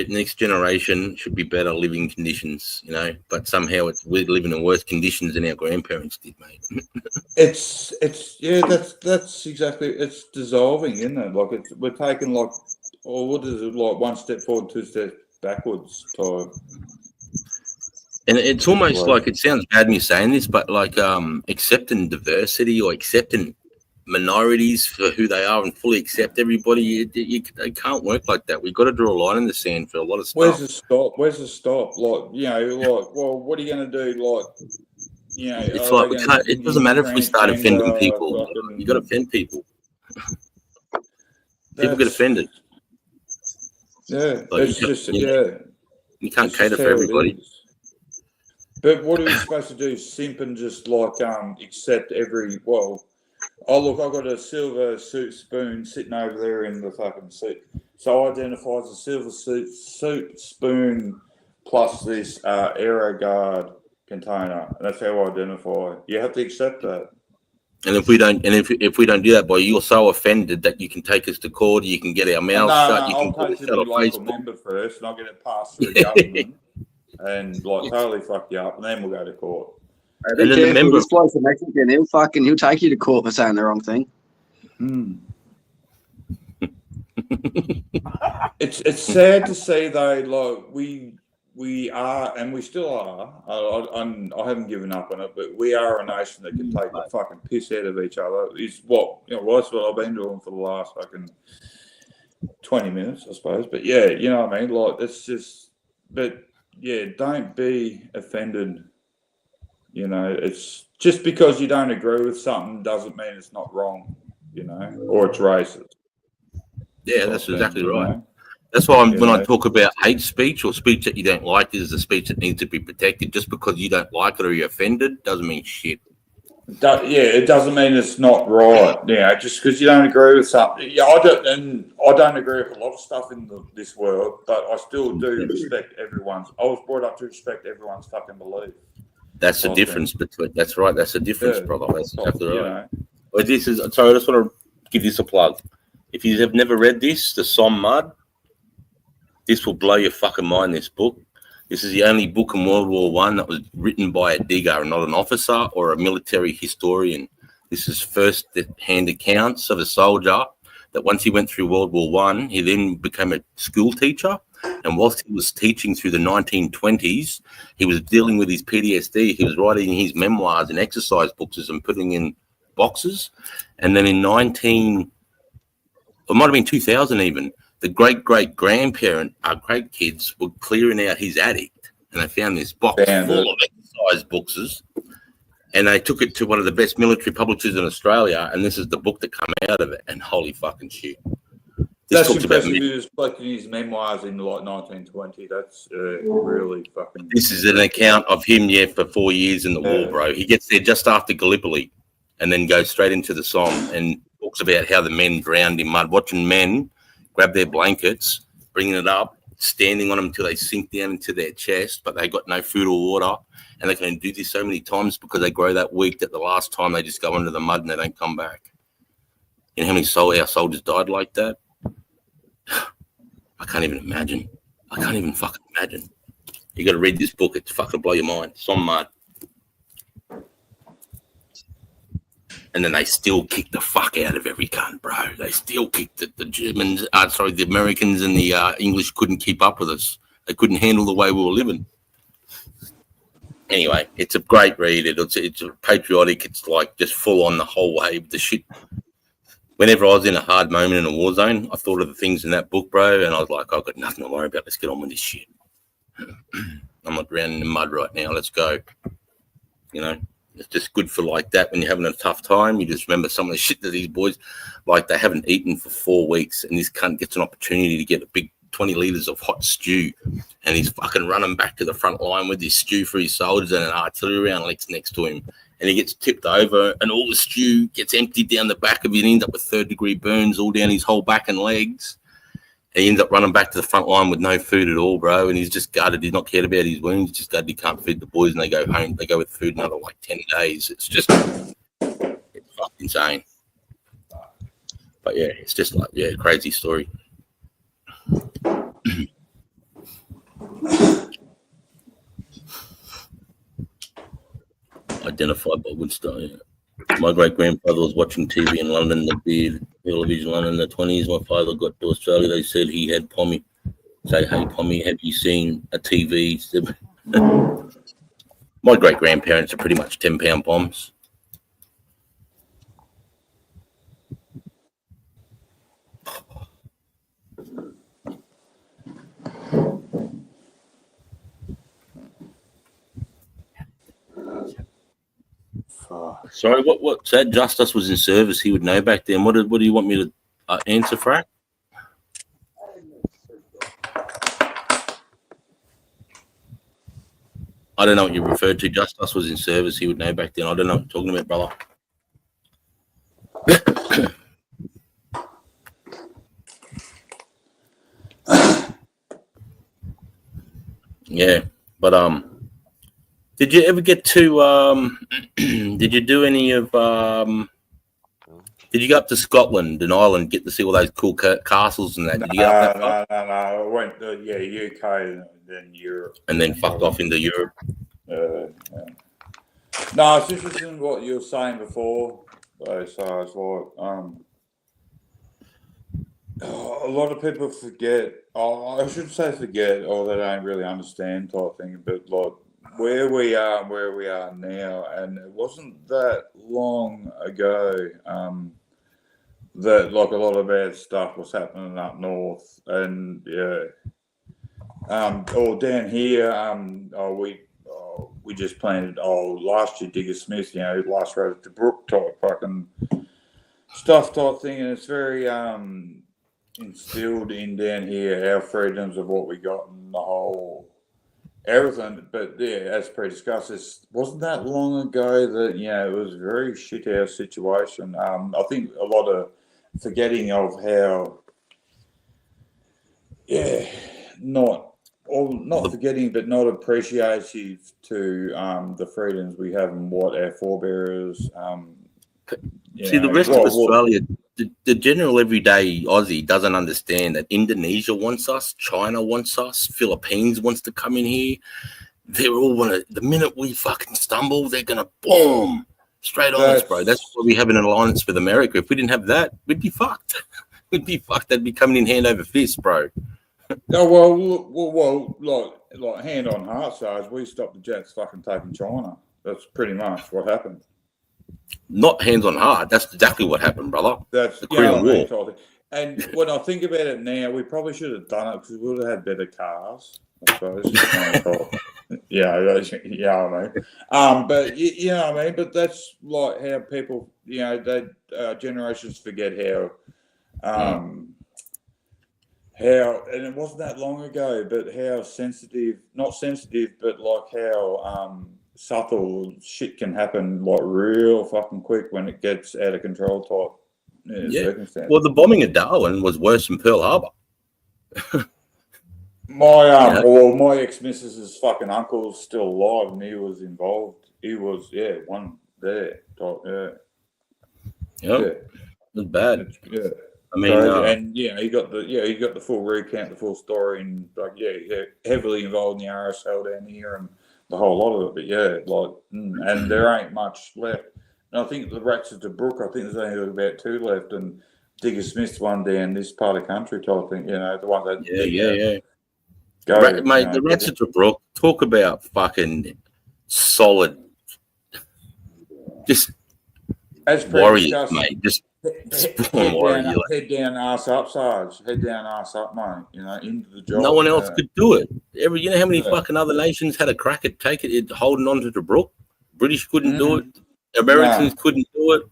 next generation should be better living conditions, you know. But somehow we're living in worse conditions than our grandparents did, mate. It's that's exactly, it's dissolving, isn't it? Like we're taking like, or what is it, like one step forward, two steps backwards type. And it's almost like, it sounds bad me saying this, but like accepting diversity or accepting minorities for who they are and fully accept everybody, they can't work like that. We've got to draw a line in the sand for a lot of stuff. Where's the stop? Like, you know, like, well, what are you going to do? like, you know, it's like it doesn't matter if we start offending people. You got to offend people. People get offended. Yeah, like, it's just you can't cater for everybody. But what are we supposed to do? Simp and just like accept every oh look, I've got a silver soup spoon sitting over there in the fucking soup. So I identify as a silver soup spoon plus this AeroGuard container. That's how I identify. You have to accept that. And if we don't, if we don't do that, boy, you're so offended that you can take us to court, you can get our mouths shut, you can I'll put take us to the out on local Facebook. member first, and I'll get it passed through the government, and like totally fuck you up, and then we'll go to court. Be careful, this bloke's a Mexican. He'll take you to court for saying the wrong thing. It's sad to see though. Like we are, and we still are. I haven't given up on it, but we are a nation that can take the fucking piss out of each other. Is what that's what I've been doing for the last fucking 20 minutes, I suppose. But yeah, you know what I mean. Like it's just, but yeah, don't be offended. You know, it's just because you don't agree with something doesn't mean it's not wrong, you know, or it's racist. Yeah, that's exactly right. That's why when I talk about hate speech or speech that you don't like, this is a speech that needs to be protected. Just because you don't like it or you're offended doesn't mean shit. It doesn't mean it's not right. Yeah, just because you don't agree with something. Yeah, I don't agree with a lot of stuff in this world, but I still do respect everyone's. I was brought up to respect everyone's fucking belief. That's the difference between. That's right. That's the difference, brother. That's exactly right. But this is. Sorry, I just want to give this a plug. If you have never read this, The Somme Mud, this will blow your fucking mind. This book. This is the only book in World War One that was written by a digger, not an officer or a military historian. This is first-hand accounts of a soldier that once he went through World War One, he then became a school teacher. And whilst he was teaching through the 1920s, he was dealing with his PTSD. He was writing his memoirs and exercise books and putting in boxes. And then in 2000 even, the great-great-grandparent, our great kids, were clearing out his attic. And they found this box full of exercise size books, and they took it to one of the best military publishers in Australia, and this is the book that come out of it, and holy fucking shit. That's impressive. He was collecting his memoirs in like 1920. That's really fucking. This is an account of him, for 4 years in the war, bro. He gets there just after Gallipoli, and then goes straight into the Somme and talks about how the men drowned in mud, watching men grab their blankets, bringing it up, standing on them until they sink down into their chest, but they got no food or water, and they can do this so many times because they grow that weak that the last time they just go under the mud and they don't come back. You know how many our soldiers died like that? I can't even imagine. I can't even fucking imagine. You got to read this book. It's fucking blow your mind. It's on mud. And then they still kick the fuck out of every cunt, bro. They still kicked the Germans. The Americans and the English couldn't keep up with us. They couldn't handle the way we were living. Anyway, it's a great read. It's patriotic. It's like just full on the whole way. The shit. Whenever I was in a hard moment in a war zone, I thought of the things in that book, bro, and I was like, I've got nothing to worry about. Let's get on with this shit. I'm not drowning in the mud right now. Let's go. You know, it's just good for like that when you're having a tough time. You just remember some of the shit that these boys, like they haven't eaten for 4 weeks, and this cunt gets an opportunity to get a big 20 litres of hot stew, and he's fucking running back to the front line with his stew for his soldiers and an artillery round next to him. And he gets tipped over, and all the stew gets emptied down the back of him. He ends up with third-degree burns all down his whole back and legs. And he ends up running back to the front line with no food at all, bro. And he's just gutted. He's not cared about his wounds. He's just gutted. He can't feed the boys, and they go home. They go with food another like 10 days. It's just, it's fucking insane. But yeah, it's just like, crazy story. Identified by Woodstock. Yeah. My great grandfather was watching TV in London, the beard television London in the 20s. My father got to Australia. They said he had Pommy. Say, hey, Pommy, have you seen a TV? My great grandparents are pretty much 10-pound bombs. Sorry, what's that? Justice was in service. He would know back then. What do you want me to answer, Frack? I don't know what you referred to. Justice was in service. He would know back then. I don't know what you're talking about, brother. Yeah, but did you ever get to did you do any of did you go up to Scotland and Ireland, get to see all those cool castles and that? Did you go up that far? No. I went to UK and then Europe. And then fucked off into Europe. No, it's interesting what you were saying before. So it's like a lot of people forget. I should say forget, or they don't really understand type thing. But like where we are and where we are now, and it wasn't that long ago that like a lot of bad stuff was happening up north, and or down here. We just planted last year Digger Smith, last road to Brook type fucking stuff type thing, and it's very instilled in down here our freedoms of what we got and the whole everything. But as pre-discussed, it wasn't that long ago that it was a very shit house situation. I think a lot of forgetting of how not forgetting, but not appreciative to the freedoms we have and what our forebears. See, the rest of Australia, the general everyday Aussie doesn't understand that Indonesia wants us, China wants us, Philippines wants to come in here. They all want to. The minute we fucking stumble, they're gonna boom straight on us, bro. That's why we have an alliance with America. If we didn't have that, we'd be fucked. We'd be fucked. They'd be coming in hand over fist, bro. Well, like hand on heart, Sarge, we stopped the Jets fucking taking China. That's pretty much what happened. Not hands on heart. That's exactly what happened, brother. That's the Korean War. And when I think about it now, we probably should have done it because we would have had better cars, I suppose. Yeah, I mean, but you know what I mean. But that's like how people, you know, they generations forget how, and it wasn't that long ago, but how sensitive, not sensitive, but like how subtle shit can happen, like real fucking quick when it gets out of control type circumstances. Well, the bombing of Darwin was worse than Pearl Harbor. Well, my ex-missus's fucking uncle's still alive, and he was involved. He was, one there. It was bad. Yeah. I mean, and he got the full recount, the full story, and like, heavily involved in the RSL down here and the whole lot of it. But and there ain't much left. And I think the Rats of Tobruk, I think there's only about 2 left, and Digger Smith's one down this part of the country type thing. You know, the one that mate, the Rats of Tobruk, talk about fucking solid, just warriors, mate. Just spawn warriors. Head down, ass up, Sarge. Head down, ass up, mate. You know, into the job. No one else could do it. You know how many fucking other nations had a crack at holding on to Tobruk? British couldn't do it. Americans couldn't do it.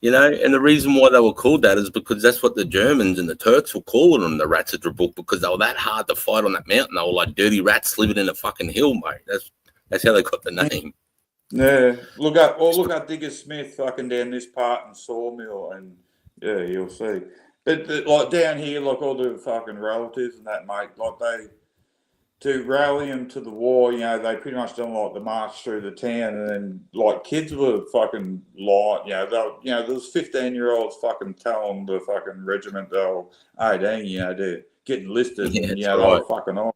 You know, and the reason why they were called that is because that's what the Germans and the Turks were calling them, the Rats of Tobruk, because they were that hard to fight on that mountain. They were like dirty rats living in a fucking hill, mate. That's how they got the name. Yeah, look up Digger Smith fucking down this part and Sawmill, and you'll see. But like down here, like all the fucking relatives and that, mate, like to rally them to the war, you know, they pretty much done like the march through the town, and then like kids were fucking light, you know, there was 15-year-olds fucking telling the fucking regiment they were 18, you know, they're getting listed, and you know, they were fucking on.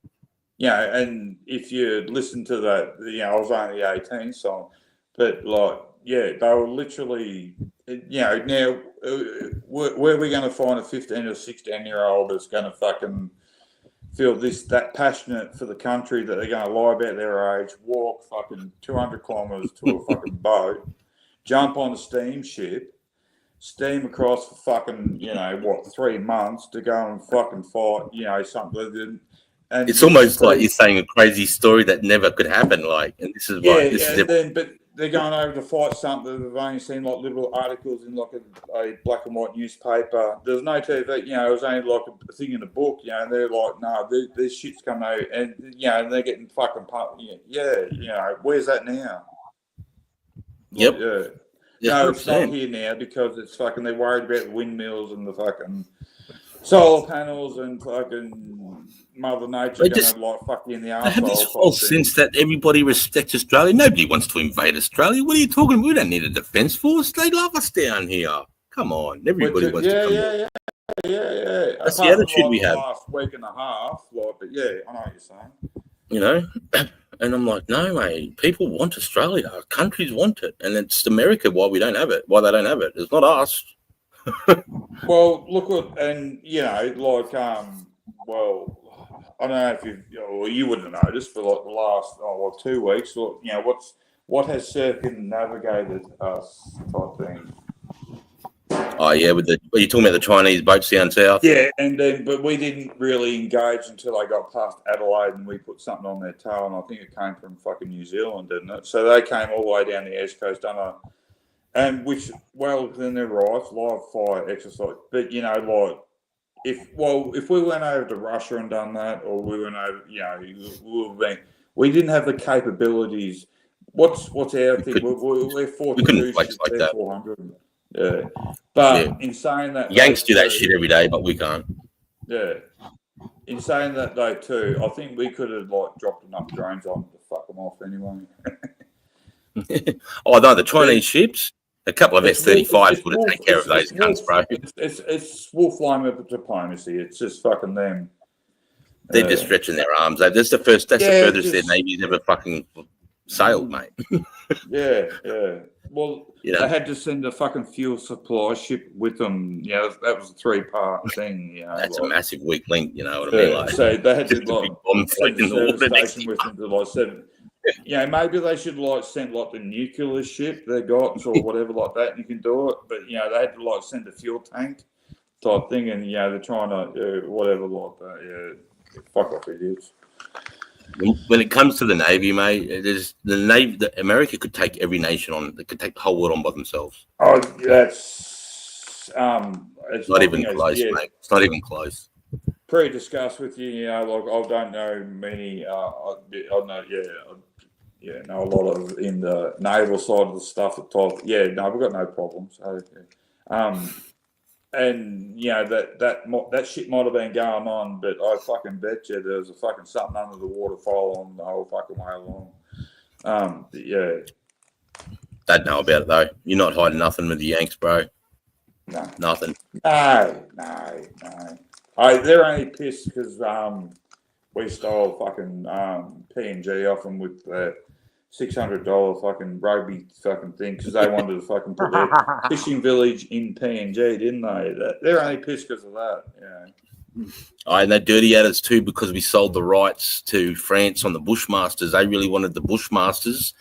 Yeah, and if you listen to that, you know, I was only 18, so, but like, they were literally, you know, now, where are we going to find a 15 or 16-year-old that's going to fucking feel that passionate for the country that they're going to lie about their age, walk fucking 200 kilometres to a fucking boat, jump on a steamship, steam across for fucking, 3 months to go and fucking fight, something. And it's almost like you're saying a crazy story that never could happen. Like, and this is but they're going over to fight something. They've only seen like little articles in like a black and white newspaper. There's no TV. It was only like a thing in a book. And they're like, no, this shit's coming out, and and they're getting fucking pumped. Where's that now? Yep. No, it's not here now because it's fucking. They're worried about the windmills and the fucking solar panels and fucking Mother Nature going to like fuck you in the arsehole. They have this false sense that everybody respects Australia. Nobody wants to invade Australia. What are you talking about? We don't need a defence force. They love us down here. Come on. Everybody wants to come Yeah. That's the attitude we have. Last week and a half, like, but I know what you're saying. And I'm like, no, mate. People want Australia. Our countries want it. And it's America why we don't have it. Why they don't have it. It's not us. Well, look at, and I don't know if you wouldn't have noticed for like the last 2 weeks. What has circumnavigated us type thing. Oh yeah, are you talking about the Chinese boats down south? Yeah, but we didn't really engage until they got past Adelaide, and we put something on their tail, and I think it came from fucking New Zealand, didn't it? So they came all the way down the east coast, then they're right, live fire exercise. But if we went over to Russia and done that, or we went over, we didn't have the capabilities. What's our thing? We're 42 ships, they're 400. Yeah, but in saying that, Yanks do that shit every day, but we can't. Yeah, in saying that though too, I think we could have dropped enough drones on to fuck them off anyway. Oh no, the Chinese ships. A couple of F-35s would have taken care of those guns, bro. It's wolf line of diplomacy. It's just fucking them. They're just stretching their arms. That's the furthest their Navy's ever fucking sailed, mate. Yeah. Well, they had to send a fucking fuel supply ship with them. That was a 3-part thing. That's a massive weak link. You know what I mean? Like, so they had to bomb send the service station with them to 7. Maybe they should send the nuclear ship they got or whatever like that. And you can do it, but they had to send a fuel tank type thing, and they're trying to whatever like that. Yeah, fuck off idiots. When it comes to the Navy, mate, there's the Navy. America could take every nation on. They could take the whole world on by themselves. Oh, that's it's Not even as close, yet mate. It's not even close. pre-discussed with you. You know, like I don't know many. I know a lot of in the naval side of the stuff at top. Yeah, no, we've got no problems. And you know that shit might have been going on, but I fucking bet you there was a fucking something under the waterfall on the whole fucking way along. Yeah. They'd know about it though. You're not hiding nothing with the Yanks, bro. No. Nothing. No. They're only pissed because we stole fucking PNG off them with the $600 fucking rugby fucking thing because they wanted to fucking put their fishing village in PNG, didn't they? They're only pissed because of that. Yeah. And they're dirty at us too because we sold the rights to France on the Bushmasters. They really wanted the Bushmasters,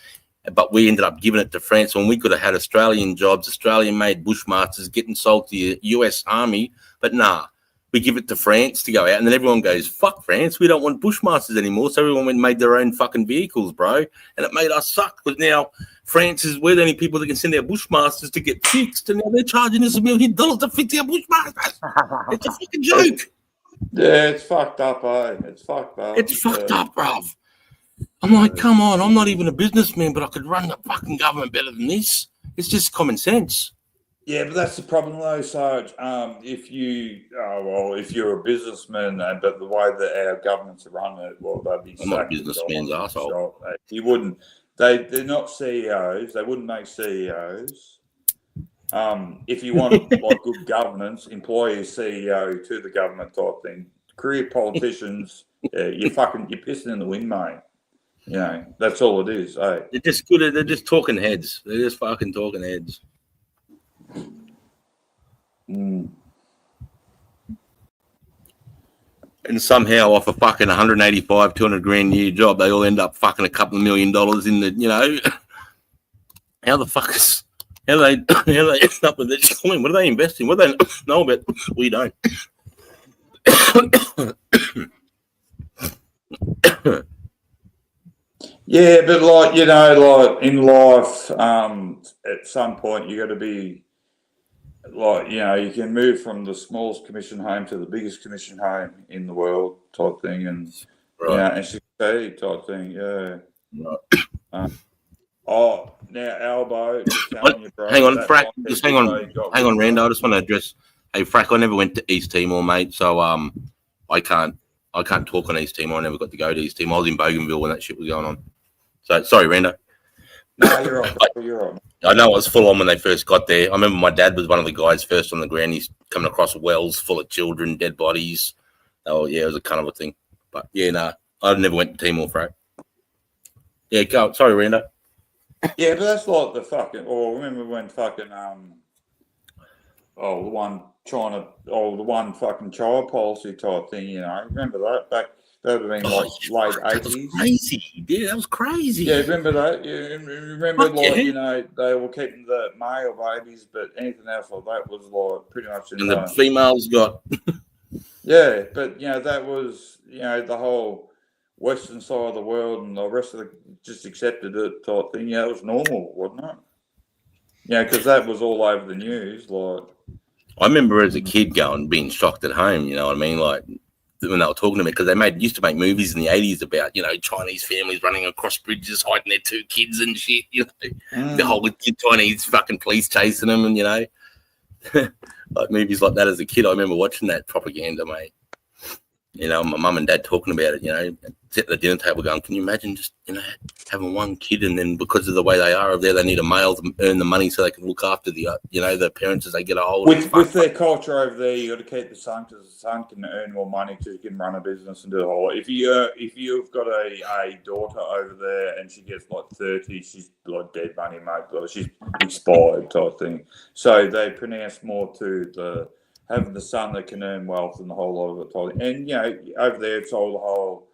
but we ended up giving it to France when we could have had Australian jobs, Australian-made Bushmasters getting sold to the US Army. But nah, we give it to France to go out, and then everyone goes, fuck France, we don't want Bushmasters anymore. So everyone went and made their own fucking vehicles, bro. And it made us suck because now France we're the only people that can send their Bushmasters to get fixed, and now they're charging us $1 million to fix our Bushmasters. It's a fucking joke. Yeah, it's fucked up, eh? It's fucked up. It's fucked up, bruv. I'm like, come on, I'm not even a businessman, but I could run the fucking government better than this. It's just common sense. Yeah, but that's the problem though, Sarge. If you're a businessman, but the way that our governments are run it, well, they'd be. I'm not a businessman's asshole. You wouldn't. They're not CEOs. They wouldn't make CEOs. If you want like good governance, employ a CEO to the government type thing. Career politicians, you're pissing in the wind, mate. You know, that's all it is. Eh? They're just good. They're just talking heads. They're just fucking talking heads. Mm. And somehow off a fucking 185, 200 grand new job, they all end up fucking a couple of $1 million in the, you know. How the fuck is, how they end up with this coin? What are they investing? What do they know about? We don't. Yeah, but like, you know, like in life, at some point you got to be like, you know, you can move from the smallest commission home to the biggest commission home in the world type thing, and right. and succeed type thing. Yeah. Right. Now Albo, just telling you, bro, hang on, that Frack. one Just people hang they on, got hang on, rid of. Rando. I just want to address. Hey, Frack. I never went to East Timor, mate. So I can't talk on East Timor. I never got to go to East Timor. I was in Bougainville when that shit was going on. So sorry, Rando. No, you're right. You're right. I know it was full on when they first got there. I remember my dad was one of the guys first on the ground. He's coming across wells full of children, dead bodies. Oh yeah, it was a kind of a thing. But yeah, no, I never went to Timor, Frack. Yeah, go. Sorry, Rando. Yeah, but that's like the fucking. Or remember when fucking the one fucking child policy type thing. You know, remember that back. That would have been like late 80s. Crazy. Yeah, that was crazy. Yeah, remember that? You remember, Fuck like, yeah. you know, they were keeping the male babies, but anything else like that was like pretty much. And the females got. Yeah, but, you know, that was, you know, the whole western side of the world and the rest of the just accepted it type thing. Yeah, it was normal, wasn't it? Yeah, because that was all over the news. Like, I remember as a kid being shocked at home, you know what I mean? Like, when they were talking to me, because they used to make movies in the 80s about, you know, Chinese families running across bridges, hiding their 2 kids and shit, you know, the whole Chinese fucking police chasing them, and, you know, like movies like that as a kid. I remember watching that propaganda, mate. You know, my mum and dad talking about it, you know, sit at the dinner table going, can you imagine just, you know, having one kid, and then because of the way they are over there, they need a male to earn the money so they can look after the, you know, the parents as they get older. with their culture over there, you got to keep the son because the son can earn more money because he can run a business and do the whole. If you've got a daughter over there and she gets like 30, she's like dead money, mate. Like, she's expired type thing. So they pronounce more to the having the son that can earn wealth and the whole lot of it. And you know, over there it's all the whole.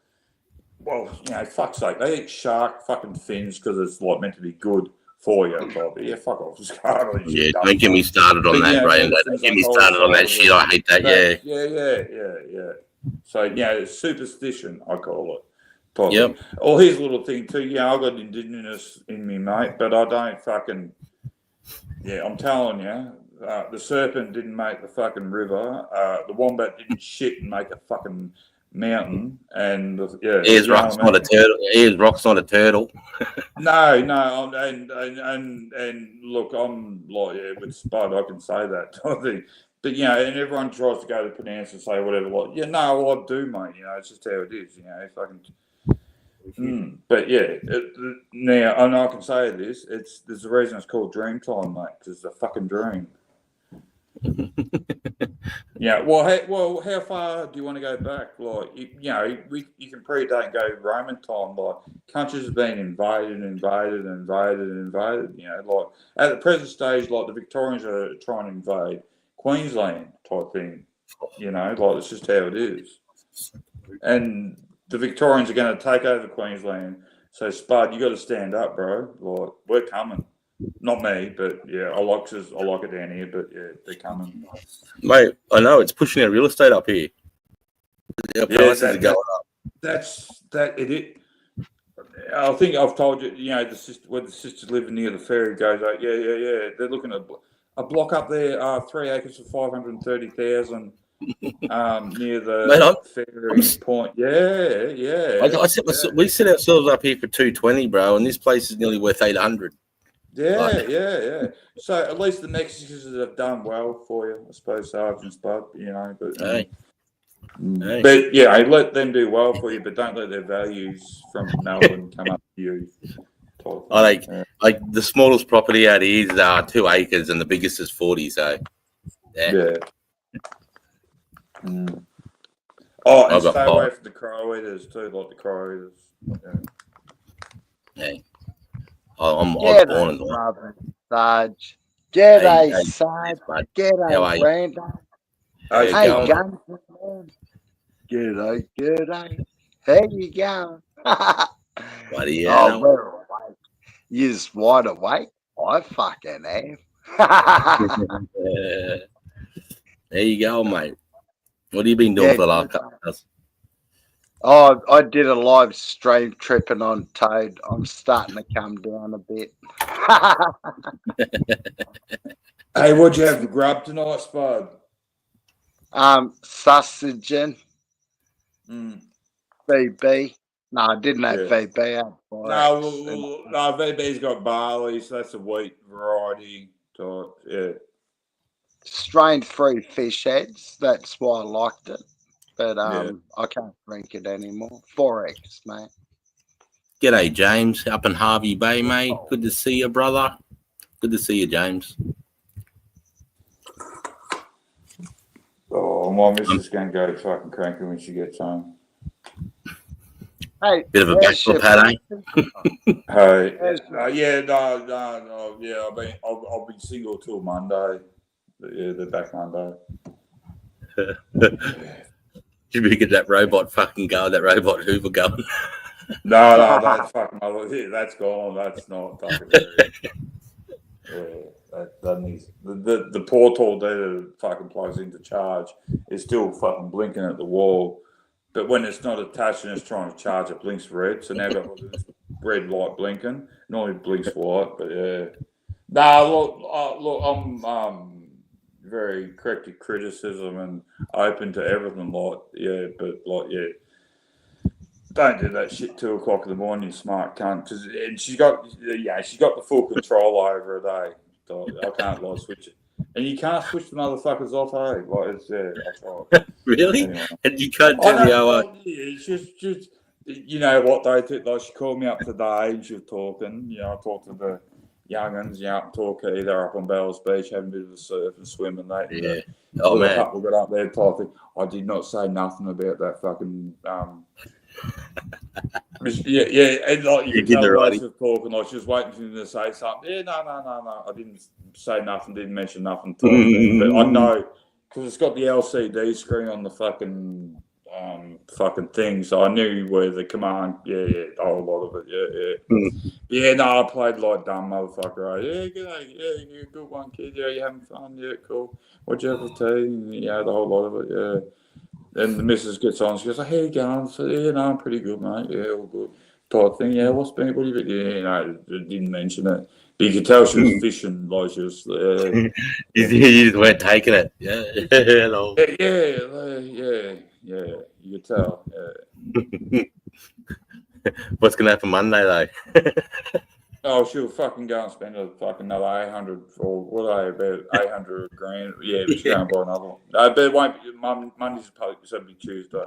Well, you know, fuck's sake, they eat shark fucking fins because it's like meant to be good for you. Probably. Yeah, fuck off. Yeah, don't get me started on that, Brian. Don't get me started on that shit. I hate that. Yeah. Yeah. So yeah, it's superstition, I call it. type Yep. thing. Oh, here's a little thing too. Yeah, I've got Indigenous in me, mate, but I don't fucking. Yeah, I'm telling you, the serpent didn't make the fucking river. The wombat didn't shit and make a fucking mountain. And yeah, Ayers you know Rock's what I not a turtle. Ayers Rock's not a turtle. No, and look, I'm like, yeah, with Spud, I can say that. I think, but you know, and everyone tries to go to pronounce and say whatever. Like, yeah, no, I do, mate. You know, it's just how it is. You know, if I can. But yeah, now and I can say this. There's a reason it's called Dreamtime, mate, because it's a fucking dream. Yeah. Well, how far do you want to go back? Like, you know, you can predate and go Roman time. Like, countries have been invaded. You know, like at the present stage, like the Victorians are trying to invade Queensland type thing. You know, like it's just how it is. And the Victorians are going to take over Queensland. So Spud, you got to stand up, bro. Like, we're coming. Not me, but yeah, I like it down here, but yeah, they're coming. Mate, I know it's pushing our real estate up here. The prices are going up. That's it. I think I've told you, you know, where the sisters living near the ferry goes out. Yeah. They're looking at a block up there, 3 acres for 530,000. Near the ferry point. Yeah. We set ourselves up here for 220, bro, and this place is nearly worth 800. Yeah. So at least the Mexicans have done well for you, I suppose, Sarge and Spud, you know. But Hey. but yeah, let them do well for you, but don't let their values from Melbourne come up to you. Like the smallest property out here is 2 acres, and the biggest is 40. So yeah. Oh, and I've got stay away 5. from the crow eaters too, like the crow eaters. Yeah. I'm G'day, born and brother Sarge. G'day, Hey, Sarge. How are G'day, you? Brandon. How you Hey, going? Gunsman. G'day. How you going? What are you? Oh, we're awake. You're wide awake? I fucking am. There you go, mate. What have you been doing for the last couple of hours? Oh, I did a live stream tripping on Toad. I'm starting to come down a bit. Hey, what'd you have for grub tonight, Spud? Sausage and VB. No, I didn't have VB. I had No, VB's got barley, so that's a wheat variety. So, yeah. Strain 3 fish heads. That's why I liked it. But I can't drink it anymore. 4X, mate. G'day, James, up in Harvey Bay, mate. Good to see you, brother. Good to see you, James. Oh, my missus is going to go fucking cranky when she gets home. Hey, bit of a backflip hat, eh? Hey, yeah, no, yeah. I'll be single till Monday. But yeah, they're back Monday. You better get that robot fucking going, that robot Hoover going. No, that's fucking. That's gone. That's not fucking. Yeah, that needs the portal that fucking plugs into charge is still fucking blinking at the wall, but when it's not attached and it's trying to charge, it blinks red. So now I've got this red light blinking. Normally it blinks white, but yeah. Look, I'm very corrective criticism and open to everything, like, yeah, but like, yeah, don't do that shit 2 o'clock in the morning, you smart cunt. And she's got the full control over her day. So I can't like switch it, and you can't switch the motherfuckers off. Hey, like it's I tried. Really? Anyway. And you can't tell me how. It's just you know what they think. Like she called me up today and she was talking. You know, I talked to the young'uns, talk either up on Bells Beach, having a bit of a surf and swim and that. Yeah. Oh, a man. couple got up there type thing. I did not say nothing about that fucking. Yeah, and like you can tell the way she was talking, like she was waiting for me to say something. Yeah, no. I didn't say nothing, didn't mention nothing. But I know because it's got the LCD screen on the fucking thing, so I knew where the command. Yeah, the whole lot of it. Yeah. No, I played like dumb motherfucker. Right? Yeah, good. Yeah, you're a good one, kid. Yeah, you having fun? Yeah, cool. What'd you have for tea? Yeah, the whole lot of it. Yeah. then the missus gets on. She goes, "How you going?" So yeah, no, I'm pretty good, mate. Yeah, all good. Type thing. Yeah, what do you been? Yeah, no, didn't mention it. But you could tell she was fishing, like she was. You just weren't taking it. Yeah. Hello. Yeah. You could tell. Yeah. What's gonna happen Monday though? Oh, she'll fucking go and spend another 800 or what are they, about 800 grand. Yeah, but she's going to buy another one. No, but it won't be Monday's probably so be Tuesday.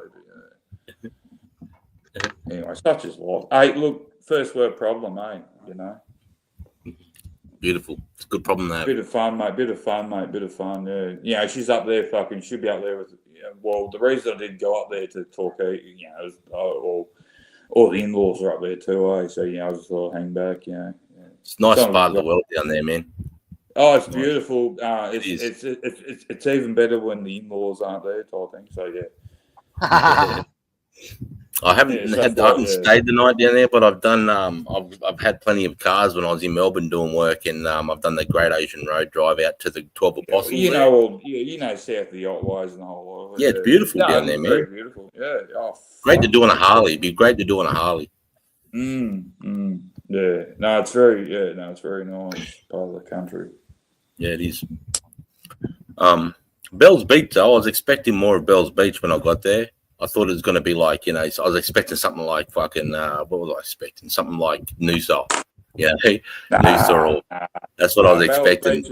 But, anyway, such is life. Hey, look, first world problem, you know. Beautiful. It's a good problem to have. Bit of fun, mate. Bit of fun. Yeah. You know, she's up there she'll be up there with, well, the reason I didn't go up there to talk, you know, all the in-laws are up there too, so, you know, I just thought hang back, you know. It's a nice part of the world down there, man. Oh, it's beautiful. It's even better when the in-laws aren't there, type thing. So yeah. I haven't stayed the night down there, but I've done. I've had plenty of cars when I was in Melbourne doing work, and I've done the Great Ocean Road drive out to the 12 Apostles. You know, south of the Otways and the whole lot. Yeah, it's beautiful down there, man. Very beautiful. Yeah. Oh, great to do on a Harley. It'd be great to do on a Harley. Yeah. No, it's very. Yeah. No, it's very nice part of the country. Yeah, it is. Bells Beach, though, I was expecting more of Bells Beach when I got there. I thought it was going to be like, you know, I was expecting something like fucking, what was I expecting? Something like Noosa. Yeah, Noosa. That's what I was expecting.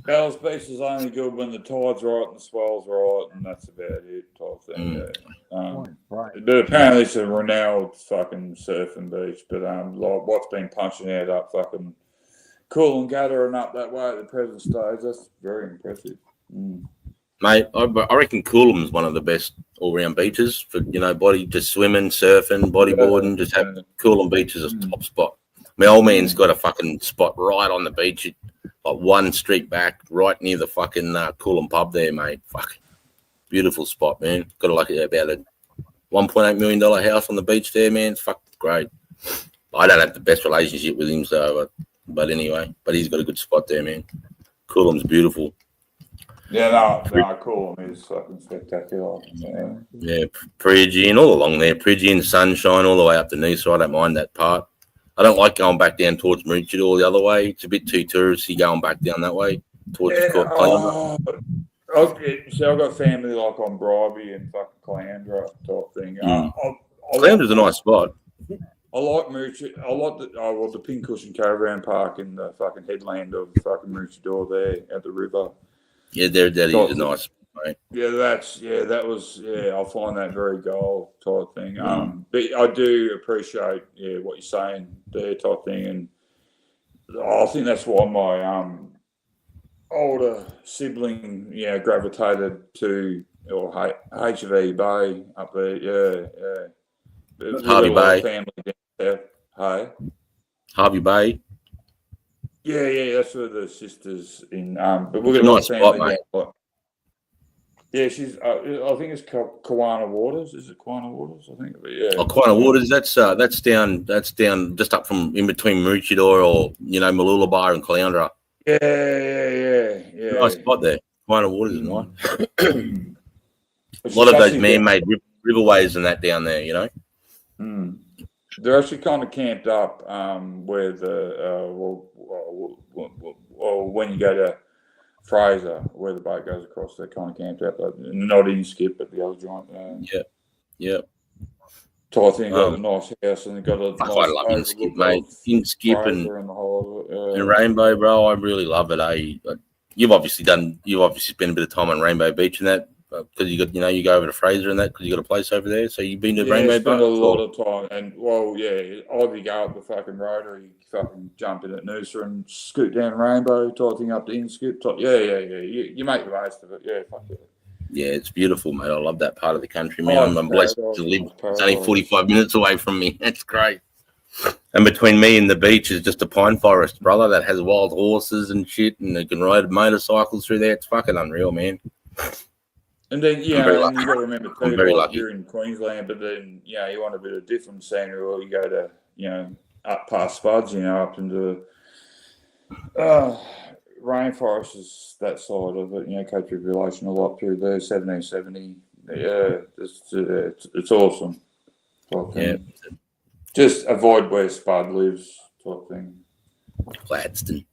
Bells Beach is only good when the tide's right and the swell's right, and that's about it, type thing. But apparently it's a renowned fucking surfing beach. But like what's been punching out up fucking Coolangatta and up that way at the present stage, that's very impressive. Mate, I reckon Coolum's one of the best all-round beaches for, you know, just swimming, surfing, bodyboarding. Just have Coolum Beach as a top spot. My old man's got a fucking spot right on the beach, like one street back, right near the fucking Coolum pub there, mate. Fuck, beautiful spot, man. Got about a $1.8 million house on the beach there, man. It's fucking great. I don't have the best relationship with him, so, but anyway, but he's got a good spot there, man. Coolum's beautiful. Yeah, no, Coolum is fucking spectacular. Yeah, Peregian all along there. Peregian, Sunshine, all the way up to Noosa. I don't mind that part. I don't like going back down towards Maroochydore the other way. It's a bit too touristy going back down that way towards so I've got family like on Bribey and fucking Caloundra type thing. Caloundra's a nice spot. I like Maroochydore. I like the Pincushion Caravan Park in the fucking headland of fucking Maroochydore there at the river. Yeah, that is a nice, right? Yeah, that was I find that very goal type thing. But I do appreciate what you're saying there type thing, and I think that's why my older sibling gravitated to HV Bay up there. Harvey Bay. Family down there. Hey, Harvey Bay. Yeah, that's where the sisters in. But we've got a nice family. spot, mate. Yeah, she's. I think it's Kawana Waters. Is it Kawana Waters? I think. Yeah. Oh, Kawana Waters. That's down. That's down just up from in between Maroochydore or Mooloolaba and Caloundra. Yeah. Nice spot there. Kawana Waters is nice. A lot of those man-made riverways and that down there, you know. They're actually kind of camped up where when you go to Fraser, where the boat goes across, they're kind of camped up. Not Inskip, but the other joint. Yeah. So I think got a nice house and got a nice. I love Inskip, mate. Inskip and Rainbow, bro. I really love it. You've obviously spent a bit of time on Rainbow Beach and that. Because you go over to Fraser and that because you got a place over there. So you've been to Rainbow Beach? Spent a lot of time, and either you go up the fucking road or you fucking jump in at Noosa and scoot down Rainbow, type thing up to Inskip. You make the most of it. Yeah, fuck yeah. Yeah, it's beautiful, mate. I love that part of the country, man. I'm blessed to live. It's only 45 minutes away from me. That's great. And between me and the beach is just a pine forest, brother, that has wild horses and shit, and they can ride motorcycles through there. It's fucking unreal, man. And then, you got to remember too, you're in Queensland, but then, you want a bit of different scenery, or you go to, up past Spuds, up into rainforest is that side of it. Cape Tribulation a lot through there. 1770. Yeah, it's awesome. Type thing. Just avoid where Spud lives. Type thing. Gladstone.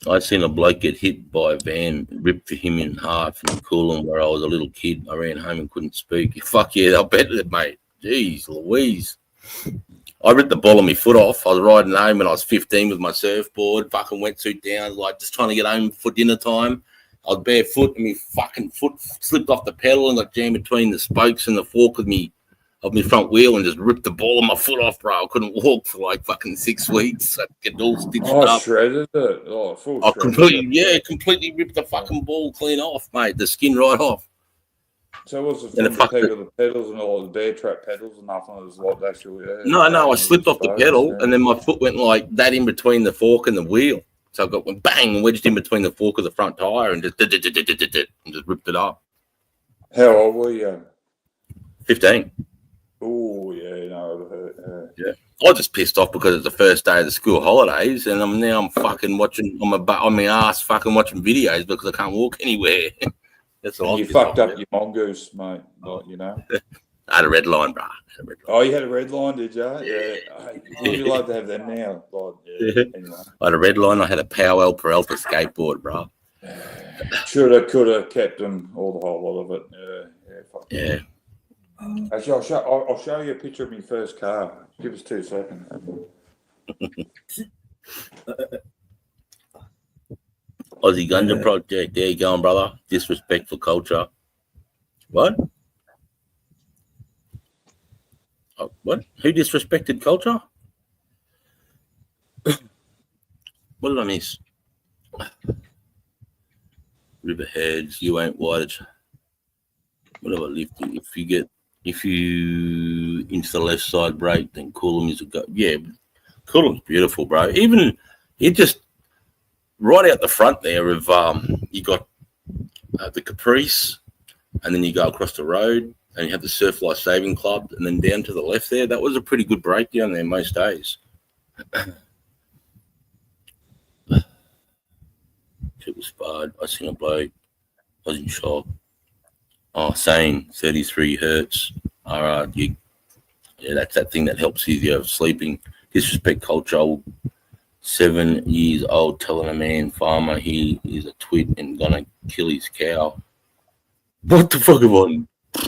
I seen a bloke get hit by a van, ripped him in half in Coolum where I was a little kid. I ran home and couldn't speak. Fuck yeah, they'll bet it, mate. Jeez Louise. I ripped the ball of my foot off. I was riding home when I was 15 with my surfboard, fucking wetsuit down, like just trying to get home for dinner time. I was barefoot and my fucking foot slipped off the pedal and got jammed between the spokes and the fork of my front wheel and just ripped the ball of my foot off, bro. I couldn't walk for like fucking 6 weeks. I get it all stitched up. Shredded it. Oh, full I shredded. completely ripped the fucking ball clean off, mate. The skin right off. So was it from the pedals and all the bear trap pedals and nothing? It was like actually. No, I slipped off the pedal and then my foot went like that in between the fork and the wheel. So I got one bang wedged in between the fork of the front tire and just ripped it up. How old were you? 15. Oh yeah, no. Yeah. I was just pissed off because it's the first day of the school holidays and I'm fucking watching on my ass fucking watching videos because I can't walk anywhere. That's all. You fucked up your mongoose, mate. Like, I had a red line, bro. Oh, you had a red line, did you? Yeah. Would you like to have them now? Like, anyway. I had a red line. I had a Powell Peralta skateboard, bro. Could have kept them all the whole lot of it. Yeah. Actually, I'll show you a picture of my first car. Give us 2 seconds. Aussie Gundam Project. There you going, brother. Disrespectful culture. What? Oh, what? Who disrespected culture? What did I miss? Riverheads, you ain't white. Whatever lift. If you into the left side brake, then Coolum is a go. Yeah, Coolum's beautiful, bro. Even it just right out the front there of you got the Caprice, and then you go across the road and you have the Surf Life Saving Club, and then down to the left there. That was a pretty good breakdown there most days. It was sparred. I seen a bloke. I was in shock. Oh, saying 33 hertz. All right, yeah, that's that thing that helps you sleeping. Disrespect culture. 7 years old telling a man farmer he is a twit and gonna kill his cow. What the fuck am I? I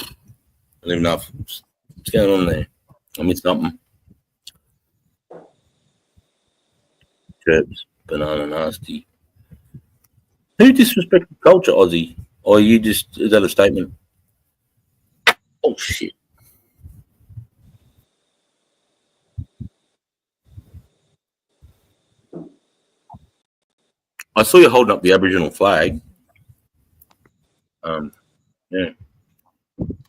don't even know what's going on there. I missed something. Chirps, banana nasty. Who disrespected culture, Aussie? Or is that a statement? Oh shit. I saw you holding up the Aboriginal flag. Yeah.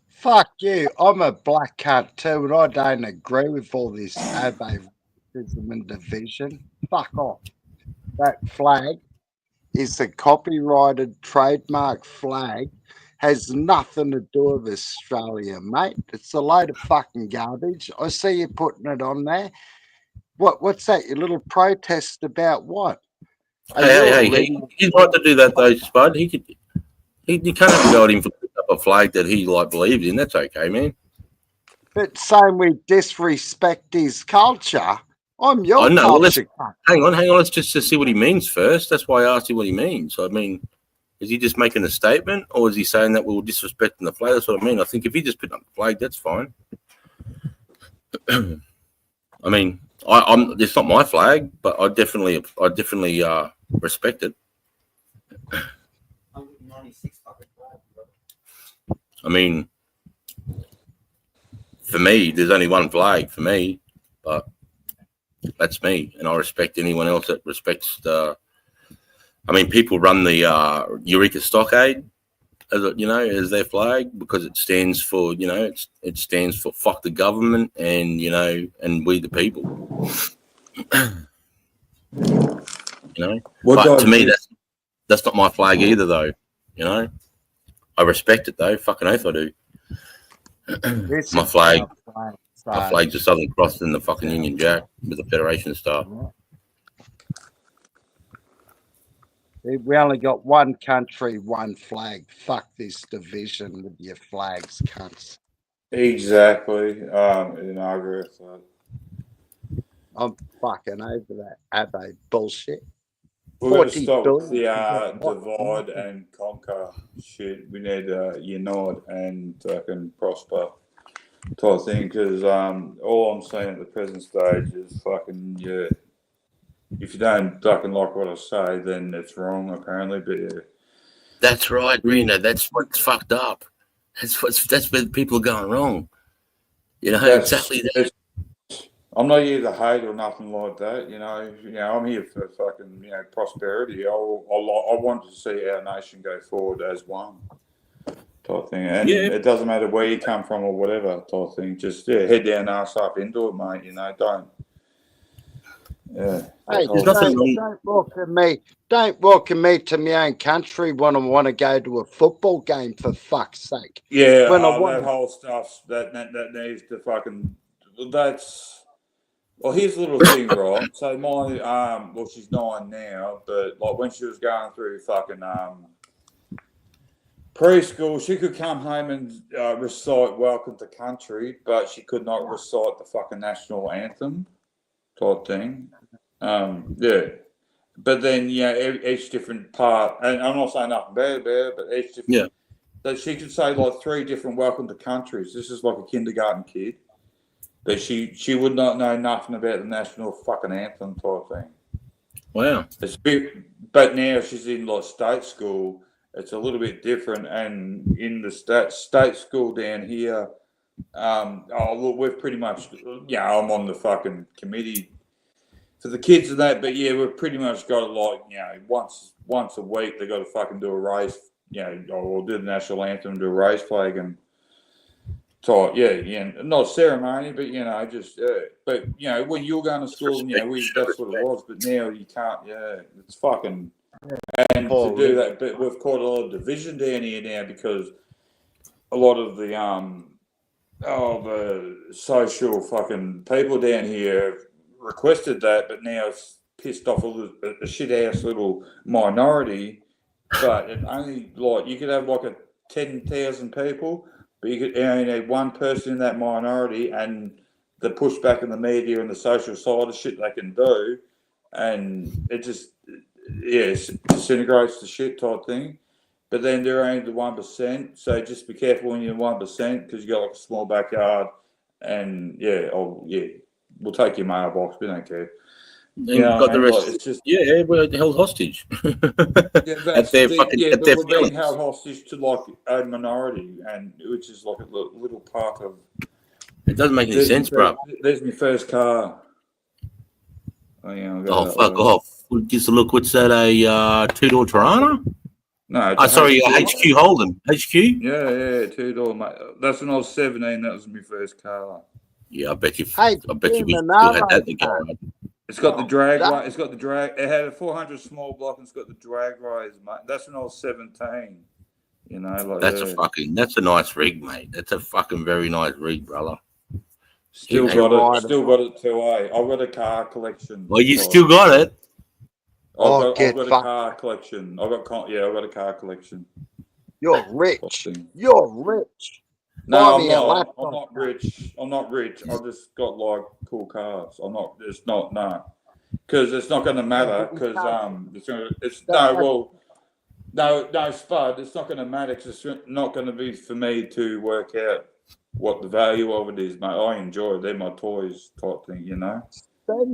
Fuck you. I'm a black cat too, and I don't agree with all this racism and division. Fuck off. That flag is a copyrighted trademark flag. Has nothing to do with Australia, mate. It's a load of fucking garbage. I see you putting it on there. What's that? Your little protest about what? Hey, he's right to do that though, Spud. He can't have to go at him for putting up a flag that he believes in. That's okay, man. But saying we disrespect his culture, I'm your culture. Well, hang on. Let's just see what he means first. That's why I asked you what he means. I mean, is he just making a statement, or is he saying that we're disrespecting the flag? That's what I mean. I think if he just put up the flag, that's fine. I mean, it's not my flag, but I definitely respect it. I mean, for me, there's only one flag for me, but that's me, and I respect anyone else that respects the. I mean, people run the Eureka Stockade as their flag because it stands for it stands for fuck the government and and we the people. But to me that's not my flag either though. I respect it though. Fucking oath I do. This My is flag. how flag My started. flag's a Southern Cross in the fucking Union Jack with the Federation star. We only got one country, one flag. Fuck this division with your flags, cunts. Exactly. And I agree with that. I'm fucking over that Abbo bullshit. We've got to 40 stop with billion. the divide and conquer shit. We need to unite and fucking prosper type thing. Because all I'm saying at the present stage is fucking yeah. If you don't fucking like what I say, then it's wrong apparently. But yeah, That's right, Reno. That's what's fucked up. That's where people are going wrong. You know, that's exactly that. I'm not here to hate or nothing like that. You know, I'm here for fucking prosperity. I want to see our nation go forward as one type thing, and it doesn't matter where you come from or whatever type thing. Just head down, ass up into it, mate. You know, don't. Yeah, Hey, There's nothing wrong. don't welcome me. Don't welcome me to my own country when I want to go to a football game. For fuck's sake. Yeah, When I that want. whole stuff that needs to fucking. That's. Well, here's a little thing, right? So my well, she's 9 now, but like when she was going through fucking preschool, she could come home and recite "Welcome to Country," but she could not recite the fucking national anthem type thing. Yeah, but then each different part, and I'm not saying nothing bad about it, but each different. So she could say like 3 different "Welcome to Countries." This is like a kindergarten kid. But she would not know nothing about the national fucking anthem type thing. Wow. But now she's in like state school. It's a little bit different. And in the state school down here, look, we've pretty much, I'm on the fucking committee for the kids and that. But yeah, we've pretty much got it like, once a week they got to fucking do a race, or do the national anthem, do a race flag and. So not ceremony, but just but when you were going to school, that's what it was. But now you can't. Yeah, it's fucking. And to do that, but we've caught a lot of division down here now because a lot of the social fucking people down here requested that, but now it's pissed off a shit ass little minority. But it only you could have like 10,000 people. But you could only need one person in that minority, and the pushback in the media and the social side of shit they can do, and it just disintegrates the shit type thing. But then they're only the 1%, so just be careful when you're 1% because you got like a small backyard, and we'll take your mailbox. We don't care. Got the rest. It's just we're held hostage. We're being held hostage to like a minority, and which is like a little part of. It doesn't make any sense, bro. There's my first car. Fuck off! Just look, what's that? A 2-door Tirana? No. Sorry, HQ Holden. HQ. Yeah, 2-door, mate. That's when I was 17. That was my first car. Yeah, I bet you. Hey, I bet you we still had that in the garage. It's got the drag. It's got the drag. It had a 400 small block and it's got the drag raise, mate. That's when I was 17. That's a nice rig, mate. That's a fucking very nice rig, brother. Still got it 2A. I've got a car collection. Well, you still got it. I've got a car collection. I've got a car collection. You're rich. You're rich. No, I'm not rich. I'm not rich. I just got like cool cars. I'm not. It's not because it's not going to matter. Because no, Spud. It's not going to matter. Cause it's not going to be for me to work out what the value of it is, mate. I enjoy it. They're my toys type thing, Send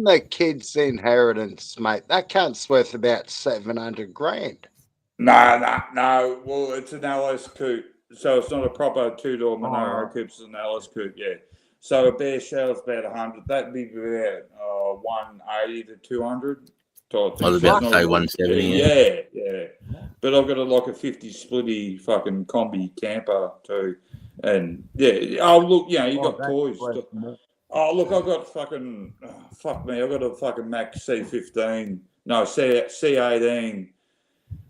the kids the inheritance, mate. That cunt's worth about 700 grand. No. Well, it's an LS coupe. So it's not a proper 2-door Monaro coupe, it's an LS coupe, So a bare shell's about 100. That'd be about 180 to 200. I was about to say 170. Yeah. But I've got a 50 splitty fucking combi camper too, and Oh look, you got toys. Oh look, I've got fucking fuck me. I've got a fucking Mac C15. No, C18.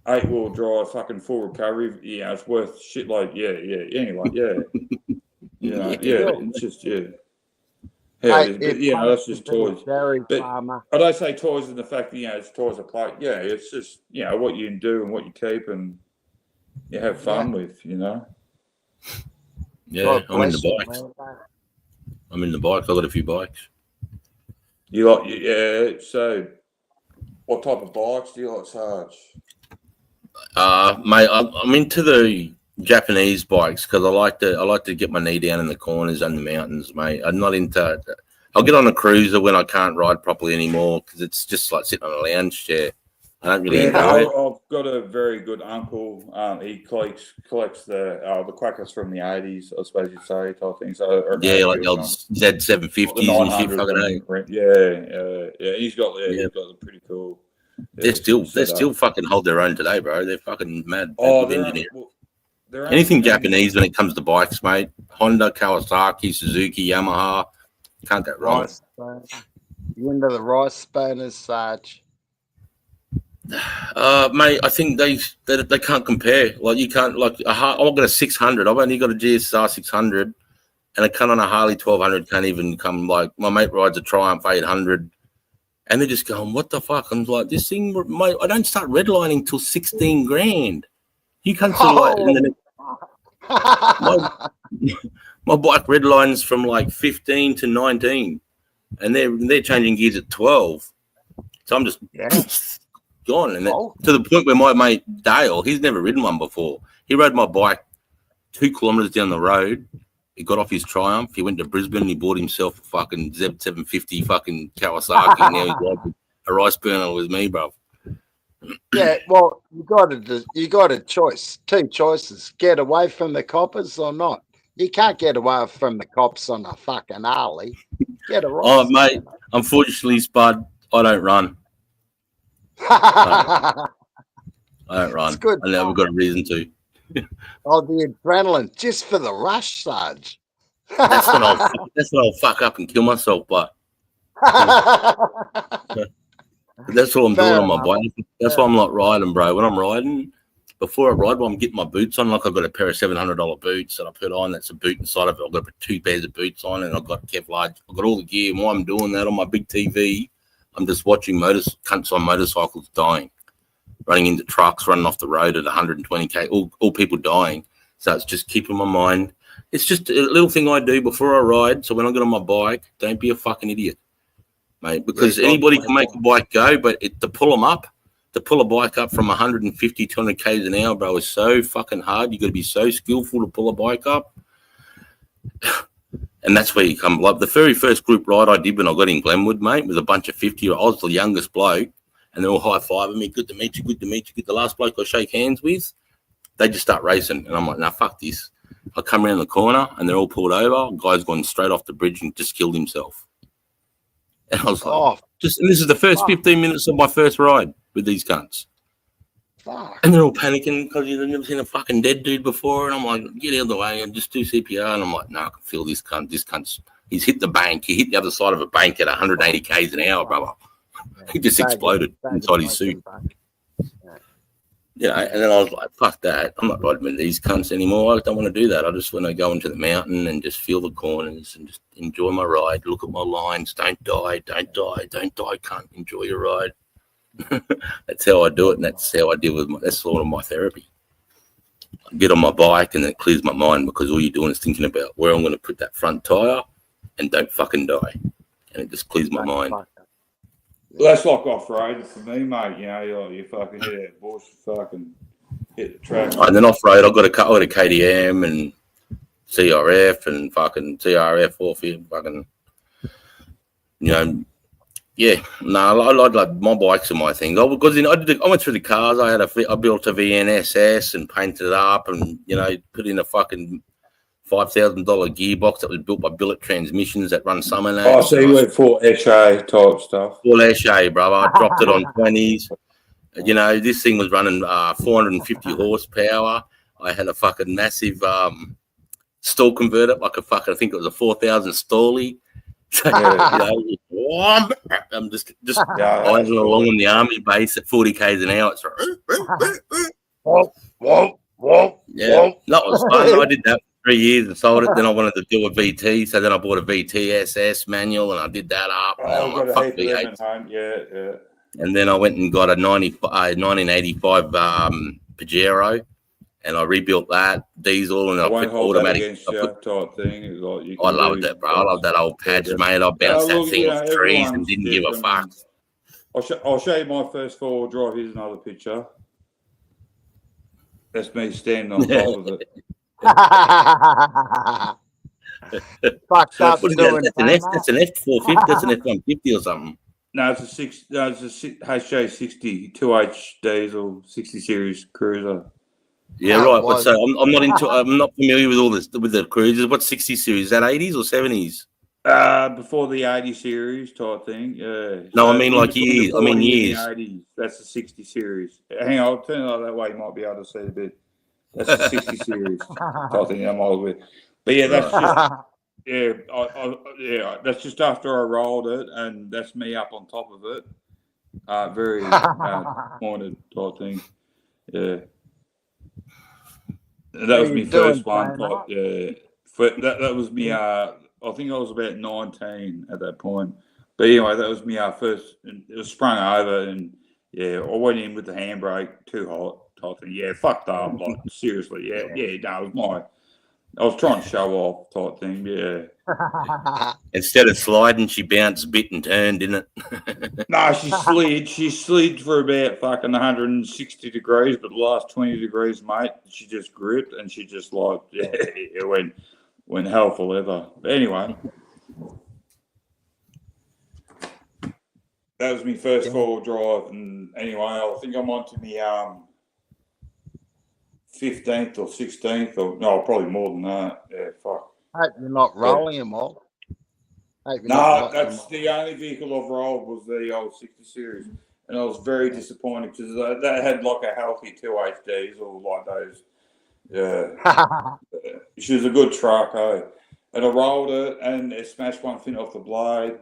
8-wheel drive, fucking full recovery. It's worth shit. Anyway, You know, Yeah. it's just Yeah, Hey, but, it you know, that's pays just to be a toys. dairy But farmer. I don't say toys in the fact that it's toys of play. Yeah, it's just what you can do and what you keep and you have fun with. Yeah, God I'm in bless the you, bikes. man. I'm in the bikes. I've got a few bikes. You like So, what type of bikes do you like, Sarge? Mate, I'm into the Japanese bikes because I like to get my knee down in the corners and the mountains, mate. I'm not into. I'll get on a cruiser when I can't ride properly anymore because it's just like sitting on a lounge chair. I don't really enjoy it. I've got a very good uncle. He collects the Quackers from the 80s, I suppose you'd say, type thing. So Yeah, like the old Z750s and shit. Fucking He's got the pretty cool. They still setup. fucking hold their own today, bro. They're fucking mad. Oh, Good engineers. they're Anything only- Japanese when it comes to bikes, mate. Honda, Kawasaki, Suzuki, Yamaha. Can't go wrong. Rice burner. You into the rice burners, Sarge? Mate, I think they can't compare. Like you can't I've got a 600. I've only got a GSR 600, and a cunt on a Harley 1200 can't even come. Like my mate rides a Triumph 800, and they're just going, "What the fuck?" I'm like, "This thing, mate. I don't start redlining till 16 grand. You can't like in the next." My bike redlines from like 15 to 19, and they're changing gears at 12. So I'm just gone, and to the point where my mate Dale, he's never ridden one before. He rode my bike 2 kilometers down the road. He got off his Triumph. He went to Brisbane. And he bought himself a fucking Z750 fucking Kawasaki. And now he's riding a rice burner with me, bro. Yeah, well, you got a choice. 2 choices: get away from the coppers or not. You can't get away from the cops on a fucking Harley. Get a rice. Oh, mate, unfortunately, Spud, I don't run. I don't run. It's good. I never got a reason to. Oh, the adrenaline, just for the rush, Sarge. That's when I'll fuck up and kill myself, but that's all I'm doing on my bike. That's why I'm not riding, bro. When I'm riding, before I ride, I'm getting my boots on. Like I've got a pair of $700 boots that I put on. That's a boot inside of it. I've got 2 pairs of boots on, and I've got Kevlar. I've got all the gear. And while I'm doing that on my big TV, I'm just watching cunts on motorcycles dying, running into trucks, running off the road at 120k. All people dying. So it's just keeping my mind. It's just a little thing I do before I ride. So when I get on my bike, don't be a fucking idiot, mate. Because anybody can make a bike go, but to pull a bike up from 150, 200 k's an hour, bro, is so fucking hard. You got to be so skillful to pull a bike up. And that's where you come. Like the very first group ride I did when I got in Glenwood, mate, with a bunch of 50. I was the youngest bloke, and they're all high-fiving me. Good to meet you. Good to meet you. Get the last bloke I shake hands with. They just start racing, and I'm like, nah, fuck this. I come around the corner, and they're all pulled over. Guy's gone straight off the bridge and just killed himself. And I was like, and this is the first 15 minutes of my first ride with these cunts. And they're all panicking because they've never seen a fucking dead dude before. And I'm like, get out of the way and just do CPR. And I'm like, no, I can feel this cunt. This cunt's, he's hit the bank. He hit the other side of a bank at 180 k's an hour, brother. He just exploded inside his suit. You know, and then I was like, fuck that. I'm not riding with these cunts anymore. I don't want to do that. I just want to go into the mountain and just feel the corners and just enjoy my ride. Look at my lines. Don't die, cunt. Enjoy your ride. That's how I do it, and that's how I deal with that's sort of my therapy. I get on my bike and it clears my mind because all you're doing is thinking about where I'm going to put that front tire and don't fucking die. And it just clears my mind. Well, that's like off-road for me, mate. You know, you fucking hit that bush, fucking hit the track. And then off-road, I've got a KTM and CRF and fucking TRF off here, fucking, you know. Yeah, no, I like my bikes are my thing. Because I went through the cars. I built a VNSS and painted it up, and put in a fucking $5,000 gearbox that was built by Billet Transmissions that run Summer. Oh, so you went for Esche type stuff. Full Esche, brother. I dropped it on 20s. This thing was running 450 horsepower. I had a fucking massive stall converter, I think it was a 4,000 stallie. So, I'm just idling along in the army base at 40 k's an hour. It's like, that was fun. I did that for 3 years and sold it. Then I wanted to do a VT, so then I bought a VTSS manual and I did that up. And then I've I'm got like, a fuck heap of them V8. at home. Yeah. And then I went and got a 1985 Pajero, and I rebuilt that diesel, and I I won't put hold that automatic. against you type thing. It's like you I can loved do that, bro. I love that old patch, mate. I bounced that thing off trees and didn't give a fuck. I'll show you my first four-wheel drive. Here's another picture. That's me standing on top of it. Fucked up What is doing that? That's an F450. That's an F150 or something. No, it's a HJ60 2H diesel 60 series cruiser. Yeah, right. But so I'm not into. I'm not familiar with all this with the cruisers. What's 60 series? Is that 80s or 70s? Before the 80 series type thing. No, I mean like years. I mean years. 80s. That's the 60 series. Hang on, I'll turn it that way. You might be able to see a bit. That's the 60 series type thing I'm old with. But yeah, that's just that's just after I rolled it, and that's me up on top of it. Very pointed type thing. Yeah. That was my first one. Yeah. That was me. I think I was about 19 at that point. But anyway, that was my first. It was sprung over, and yeah, I went in with the handbrake too hot type thing. Yeah, fucked up. Like seriously. Yeah. No, it was I was trying to show off type thing. Yeah. Instead of sliding, she bounced, bit, and turned, didn't it? No, she slid. She slid for about fucking 160 degrees, but the last 20 degrees, mate, she just gripped and she just like it went hell for leather. But anyway, that was my first four-wheel drive, and anyway, I think I'm on to my 15th or 16th, or no, probably more than that. Yeah, fuck. Hope you're not rolling them all. No, that's the only vehicle I've rolled was the old 60 series, and I was very disappointed because that had like a healthy 2H diesel like those. Yeah, she was a good truck, and I rolled it and it smashed one fin off the blade.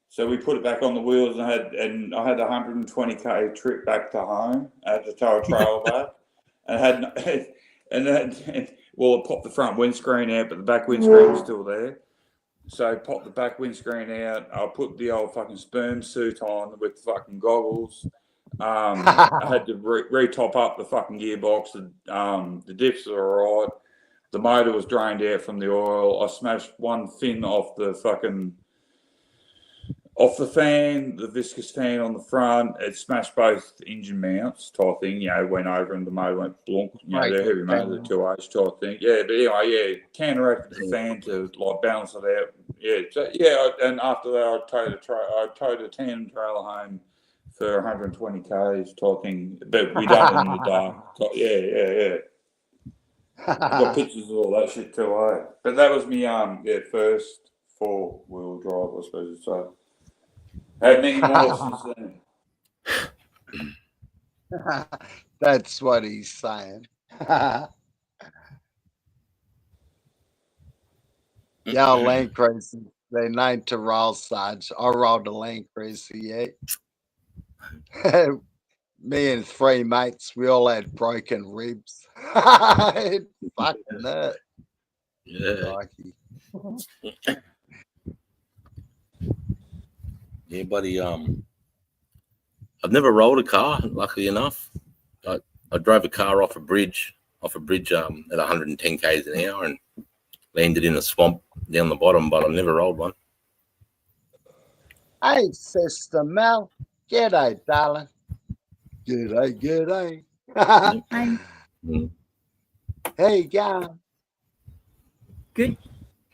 So we put it back on the wheels and I had a 120k trip back to home. I had to tow a trailer back, and well, I popped the front windscreen out, but the back windscreen was still there. So pop the back windscreen out. I'll put the old fucking sperm suit on with the fucking goggles. I had to re-top up the fucking gearbox. The diffs are all right. The motor was drained out from the oil. I smashed one fin off the fan, the viscous fan on the front. It smashed both engine mounts type thing. Went over and the motor went blunk. They're heavy motor, the 2H type thing. Yeah, but anyway, counteracted the fan to like balance it out. And after that, I towed a tandem trailer home for 120 k's type thing. But we done it in the dark. I got pictures of all that shit too. But that was me first four-wheel drive, I suppose you'd say. Had many more since then. That's what he's saying. Yeah, Land Cruiser. They're named to roll, Sarge. I rolled a Land Cruiser, yeah. Me and three mates, we all had broken ribs. Fucking nut. Yeah. Yeah, buddy. I've never rolled a car. Luckily enough, I drove a car off a bridge at 110 k's an hour and landed in a swamp down the bottom. But I've never rolled one. Hey, Sister Mel. G'day, darling. G'day. Hi. How you going? Good.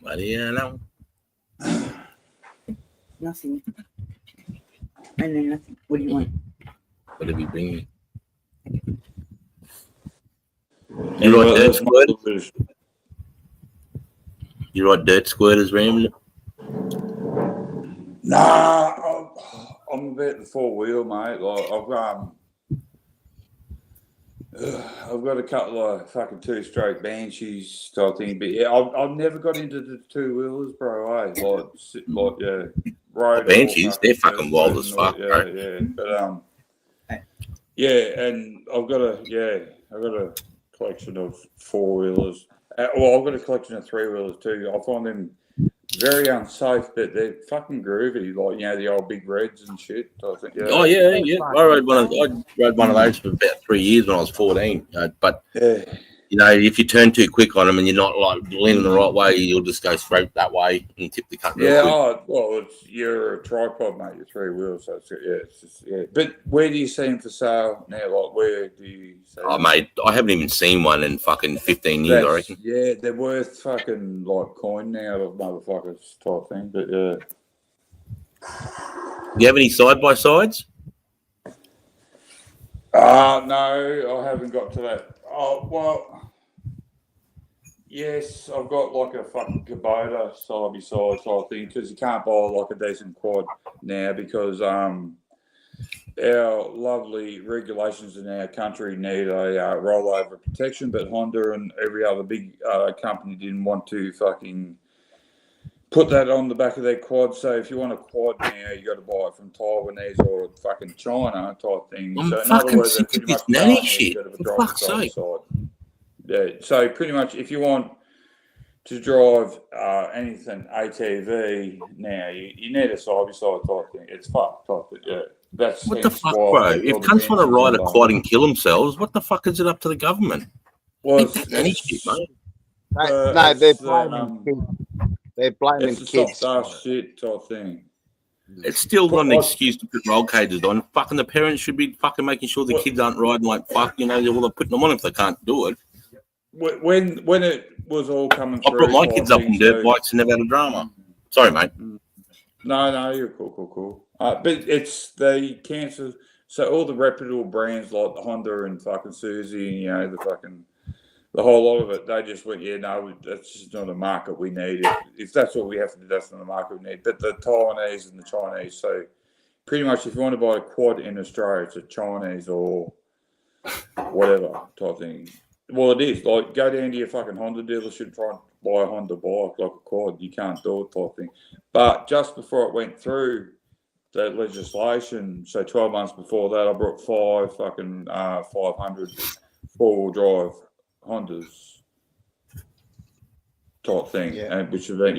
What do you know? Nothing. I know nothing. What do you want? What did we bring you? You ride dirt squirters? You ride dirt squirters, Ramblin'? Nah, I'm about the four-wheel, mate. Like I've got a couple of fucking two-stroke Banshees type thing, but yeah, I've never got into the two-wheelers, bro. Road Banshees, they're fucking wild as fuck, bro. But and I've got a collection of four-wheelers. Well, I've got a collection of 3-wheelers too. I find them very unsafe, but they're fucking groovy. Like, the old big reds and shit. I think, yeah. Oh yeah. I rode one of those for about 3 years when I was 14. But Yeah. if you turn too quick on them and you're not like leaning the right way, you'll just go straight that way and tip the cunt. Yeah, real quick. you're a tripod, mate. You're 3 wheels, so it's just. But where do you see them for sale now? Like, where do you see Oh them? mate, I haven't even seen one in fucking 15 years. I reckon. Yeah, they're worth fucking like coin now, of motherfuckers type thing. But yeah. Do you have any side by sides? No, I haven't got to that. Oh, well, yes, I've got like a fucking Kubota side by side type thing, because you can't buy like a decent quad now because our lovely regulations in our country need a rollover protection, but Honda and every other big company didn't want to fucking put that on the back of their quad. So if you want a quad now, you got to buy it from Taiwanese or fucking China type thing. I'm so in fucking other words, sick they're of pretty this much nanny buying shit. instead of a For driver fuck's side by sake. side. Yeah. So pretty much, if you want to drive anything ATV now, you need a side by side type thing. It's fucked type. But yeah, that's What the hence fuck, why bro? all If the cunts want to Benzes ride and a quad and kill themselves, what the fuck is it up to the government? Well, Ain't that nanny shit, mate. No, they're it's, blaming kids. They're blaming it's a kids. soft ass shit type thing. It's still not an Well, excuse to put roll cages on. Fucking the parents should be fucking making sure the kids aren't riding like fuck. Well, they're putting them on if they can't do it. When it was all coming I through, brought my kids up on dirt bikes and never had a drama. Sorry, mate. No, you're cool. But it's they cancel. So all the reputable brands like the Honda and fucking Suzuki, the whole lot of it, they just went, no, that's just not a market we need. If that's what we have to do, that's not a market we need. But the Taiwanese and the Chinese, so pretty much if you want to buy a quad in Australia, it's a Chinese or whatever type thing. Well, it is. Like, go down to your fucking Honda dealership, try and buy a Honda bike like a quad. You can't do it type thing. But just before it went through that legislation, so 12 months before that, I brought 5 fucking 500 four-wheel drive Hondas type thing, and which event,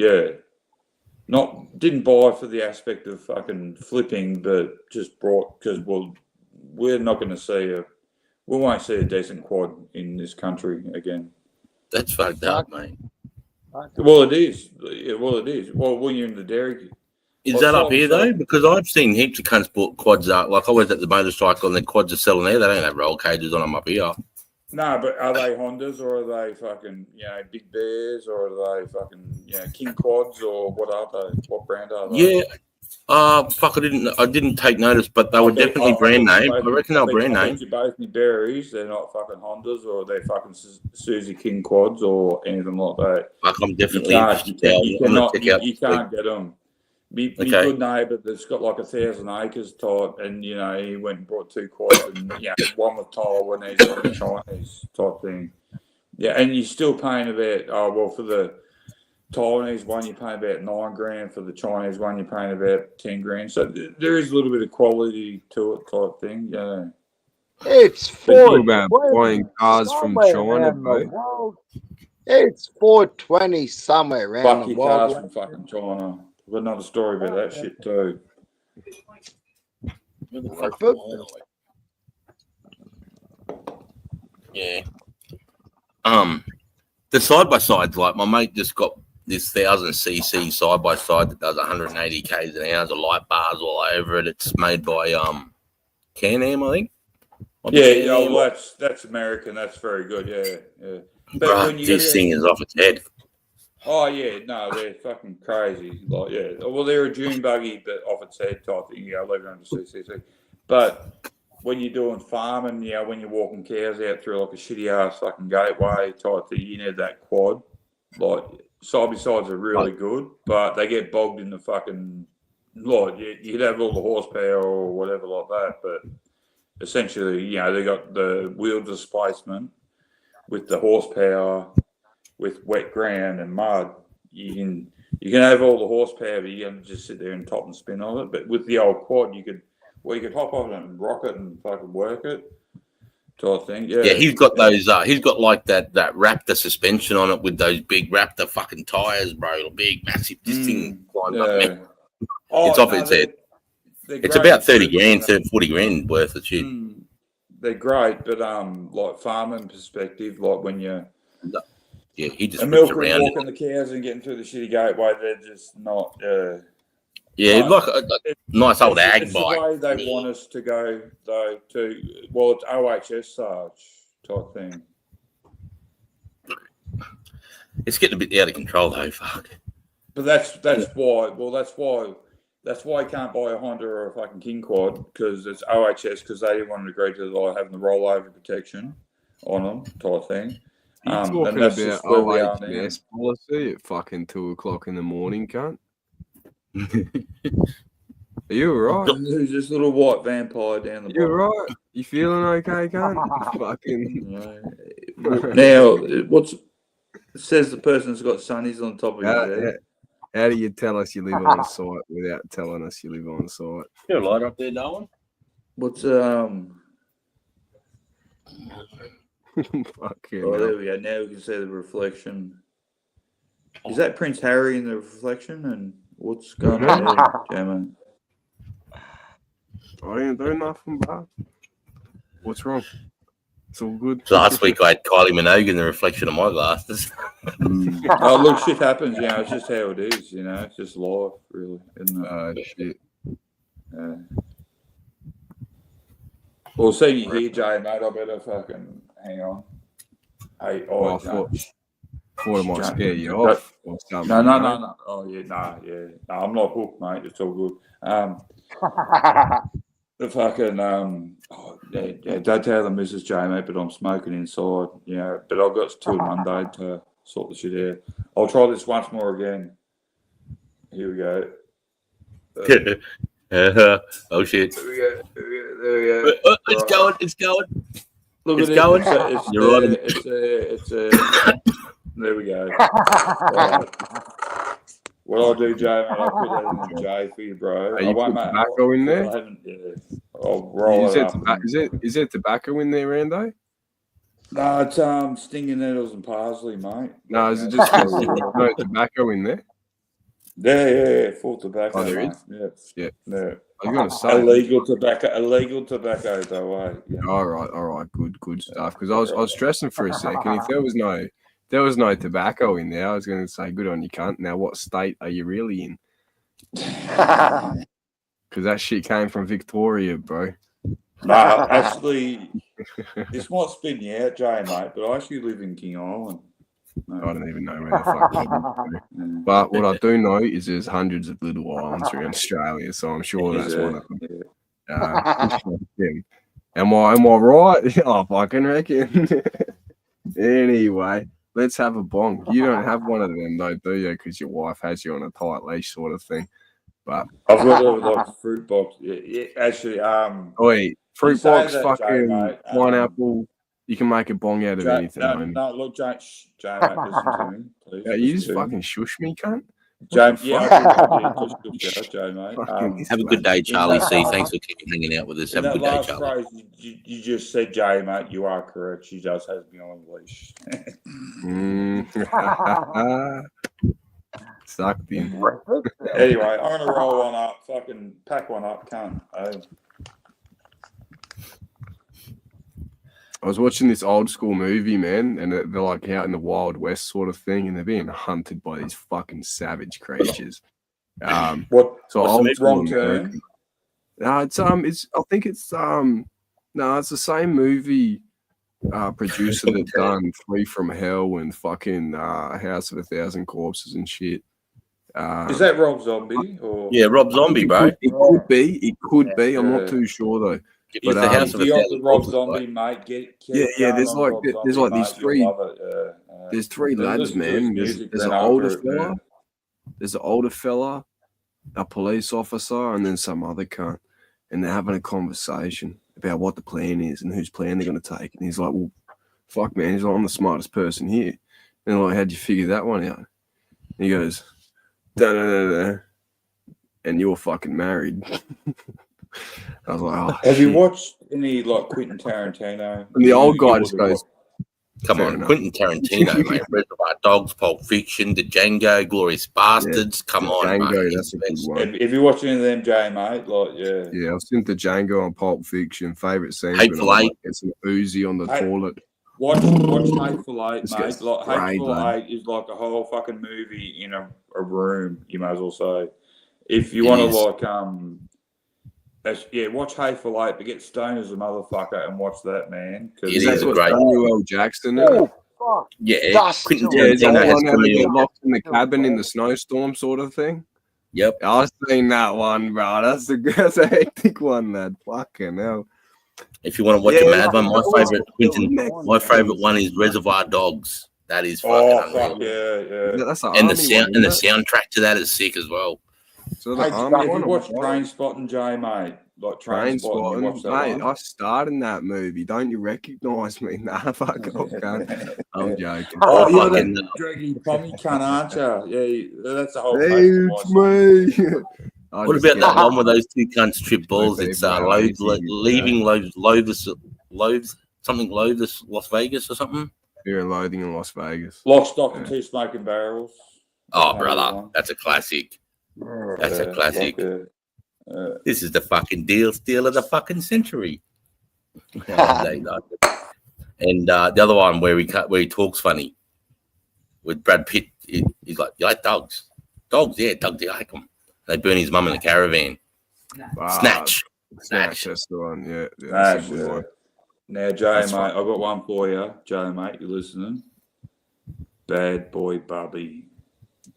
didn't buy for the aspect of fucking flipping, but just brought because we're not going to we won't see a decent quad in this country again. That's fucked up, mate. Well, it is. Well, when you're in the dairy. Is that up here though? Because I've seen heaps of cunts bought quads up. Like I was at the motorcycle and the quads are selling there. They don't have roll cages on them up here. No, but are they Hondas or are they fucking Big Bears or are they fucking King Quads or what are they? What brand are they? Yeah. Fuck! I didn't take notice, but they were definitely brand name. I reckon they were brand name. You both need berries. They're not fucking Hondas or they're fucking Suzuki King Quads or anything like that. Fuck! I'm definitely you can't get them. Me good neighbour that's got like 1,000 acres type, and he went and brought 2 quads, and one with Taiwanese, one with Chinese type thing. Yeah, and you're still paying about for the Taiwanese one you're paying about $9,000, for the Chinese one you're paying about $10,000. So there is a little bit of quality to it type thing. Yeah. It's Think about buying cars from China, bro. It's 420 somewhere around Fuck the your cars world. from fucking China. I've got another story about that shit too. Yeah. The side by sides, like my mate just got this 1,000cc side by side that does 180 k's an hour, the light bars all over it. It's made by Can-Am, I think. Well, that's American. That's very good. Yeah. But Bruh, this thing is off its head. Oh yeah, no, they're fucking crazy. Like well, they're a dune buggy, but off its head type thing. 1,100cc. But when you're doing farming, when you're walking cows out through like a shitty ass fucking gateway type thing, you need that quad. Like side by sides are really good, but they get bogged in the fucking you'd have all the horsepower or whatever like that, but essentially, they got the wheel displacement with the horsepower. With wet ground and mud, you can have all the horsepower, but you can just sit there and top and spin on it. But with the old quad, you could hop on it and rock it and fucking work it. type thing. Yeah, Yeah, he's got those. He's got like that Raptor suspension on it with those big Raptor fucking tires, bro. Big, massive. This thing climbs up. yeah. Man. Oh, It's off no, its head. they're It's great about 30 too, grand, you know. 40 grand worth of shit. They're great, but like farming perspective, like when you're Yeah, he just a rips milker around it. walking the cows and getting through the shitty gateway, they're just not. Yeah, like a nice old ag it's bike. the way they want us to go, though. It's OHS Sarge type thing. It's getting a bit out of control, though. Fuck. But that's why. Well, that's why you can't buy a Honda or a fucking King Quad because it's OHS because they didn't want to agree to like having the rollover protection on them type thing. You And talking that's about just where we are now. OHS policy at fucking 2:00 in the morning, cunt? Are you alright? Who's this little white vampire down the You bottom? alright? You feeling okay, cunt? Fucking. Now, it says the person's got sunnies on top of his head. How do you tell us you live on site without telling us you live on site? You're a light up there, Darwin. What's Fucking Oh, there we go. Now we can see the reflection. Is that Prince Harry in the reflection? And what's going on there, Jamie? I didn't do nothing, bro. What's wrong? It's all good. So last week I had Kylie Minogue in the reflection of my glasses. Oh, look, shit happens. You know, it's just how it is. You know, it's just life, really, isn't it? Oh, shit. Well, see you here, Jay, mate. I better fucking hang on. Hey, Well, I thought I might scare you off or something. No. Oh, yeah, no, I'm not hooked, mate. It's all good. The fucking don't tell the Mrs. J, mate, but I'm smoking inside. Yeah, but I've got till Monday to sort the shit out. I'll try this once more again. Here we go. Oh shit! There we go. It's going. Look It's at going. it. You're right. It's there we go. Right. What I'll do, Jay, mate, I'll put that in the J for you, bro. Are you put tobacco in there? I'll roll Is it up. is there tobacco in there, Rando? No, it's stinging needles and parsley, mate. No, is it just no tobacco in there? Yeah, full tobacco. Oh, there mate. is? Yeah. I was gonna say illegal tobacco, though. Yeah. All right, good stuff. Because I was stressing for a second. If there was no tobacco in there, I was going to say, good on you, cunt. Now, what state are you really in? Because that shit came from Victoria, bro. Nah, actually, this might spin you out, Jay, mate, but I actually live in King Island. I don't even know where the fuck I live. But what I do know is there's hundreds of little islands around Australia, so I'm sure that's one of them. Am I right? I fucking reckon. Anyway, let's have a bong. You don't have one of them though, do you? Because your wife has you on a tight leash, sort of thing. But I've got like a fruit box. Yeah, actually, oi, fruit you say box, that, fucking Jay, mate, pineapple. You can make a bong out of anything, homie. No, look, Jay, mate, listen to me, please. Yeah, you just fucking shush me, cunt. Jay, just Jay, mate. Have a good day, Charlie C. Thanks for keeping hanging out with us. Have a good day, last Charlie. phrase, you just said, Jay, mate, you are correct. She does have me on a leash. Sucked in. Anyway, I'm gonna roll one up. Fucking pack one up, cunt. I was watching this old school movie, man, and they're like out in the Wild West sort of thing, and they're being hunted by these fucking savage creatures. So what's old the school wrong turn? American. It's the same movie producer that done Free from Hell and fucking House of a Thousand Corpses and shit. Is that Rob Zombie? Or? Yeah, Rob Zombie, bro. It could be. I'm not too sure though. But the House of the Rob Zombie, mate. There's like these three. There's three lads, man. There's an older fella. There's an older fella, a police officer, and then some other cunt, and they're having a conversation about what the plan is and whose plan they're going to take. And he's like, "Well, fuck, man." He's like, "I'm the smartest person here." And they're like, "How'd you figure that one out?" And he goes, "Da da da da," and you're fucking married. I was like, oh, Have you shit. watched any like Quentin Tarantino? And the old guy You just would've goes, Come Fair on, enough. Quentin Tarantino, mate. Reservoir Dogs, Pulp Fiction, The Django, Glorious Bastards. Come on, Django, mate. that's a good one. Have you watched any of them, Jay, mate? Like, yeah. Yeah, I've seen the Django on Pulp Fiction. Favorite scene Hateful when I Eight. get some Uzi on the Hey, toilet. Watch Hateful Eight, This mate. guy's Like great, Hateful man. Eight is like a whole fucking movie in a room. You may as well say, if you It want to is. watch Hateful Eight, but get stoned as a motherfucker and watch that, man. It Is is that what great. Samuel L. Jackson is? Oh, fuck. Yeah, Dust Quentin to Yeah, is that Tarantino the has one how they Samuel. get locked in the cabin in the snowstorm sort of thing? Yep. I've seen that one, bro. That's a hectic one, lad. Fucking hell. If you want to watch Yeah, a mad one, my always favorite feel Quentin, next my favorite ones. one is Reservoir Dogs. That is fucking Oh unreal. fuck yeah. That's the And the army sound one, and the isn't it? soundtrack to that is sick as well. So the Hey, army have one you or watched what? Train Spotting, Jay, mate? Like Train Spotting, you watched Spotting, that mate. one? I starred in that movie. Don't you recognise me? Nah, fuck off, cunt. I'm joking. Oh, you're Fucking that draggy pommy cunt, aren't you? Yeah, that's the whole Hey, face to it's my me. I What just about get that one where those two cunts trip balls? Okay, It's well, loads, easy, leaving Loaths, something Loaths, Las Vegas or something. Fear and Loathing in Las Vegas. Lock, Stock, and Two Smoking Barrels. Oh, Another brother, one. that's a classic. That's a Yeah, classic. yeah. This is the fucking steal of the fucking century. Oh, they know. And the other one where he talks funny with Brad Pitt, he's like, "You like dogs? Dogs, yeah, dogs. You like them." They burn his mum in the caravan. Snatch. Snatch, that's the one. Yeah, That's that's a good one. Now, Jay, That's mate, fine. I've got one for you. Jay, mate, you listening? Bad Boy Bubby.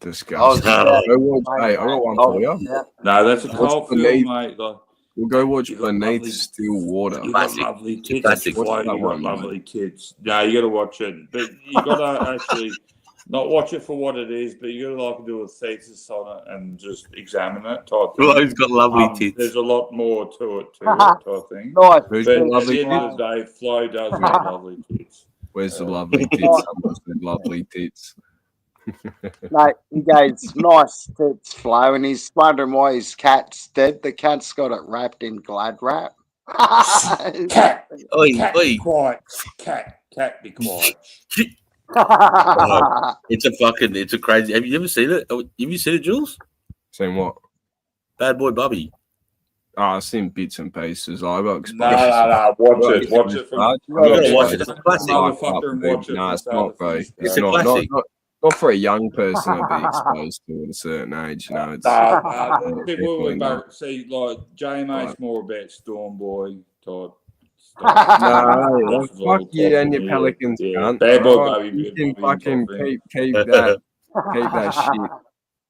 Disgusting. Oh, Go watch, hey, I got one for you. No, that's a Watch cult film, Beneath. mate. Like, We'll go watch You got Beneath lovely- Still Water. you got Classic. lovely It's a kids. classic. Like, Watch that you got one, lovely kids. No, you got to watch it. But you got to actually not watch it for what it is, but you got to like do a thesis on it and just examine it type thing. Flo's got lovely tits. There's a lot more to it type thing. Nice. Who's But got at lovely the end tits? of the day, Flo does have lovely kids. Where's the lovely tits? Someone said lovely tits. Mate, he goes, nice tits, Flo, and he's wondering why his cat's dead. The cat's got it wrapped in Glad wrap. Cat, Oi, cat, oi. be quiet. Cat, be quiet. It's a crazy. Have you ever seen it? Have you seen it, Jules? Seen what? Bad Boy Bubby. Oh, I've seen bits and pieces. I got exposed. No. Watch it. Watch it. You gotta watch it. It's a classic. Motherfucker and watch it. No, it's not, bro. It's It's a not. classic. Not for a young person to be exposed to at a certain age. You know, it's People definitely will not. see like J Mate's more about Storm Boy type. No, fuck you and your Pelicans, cunt. Bad Boy Alright, Bubby. you can fucking keep that shit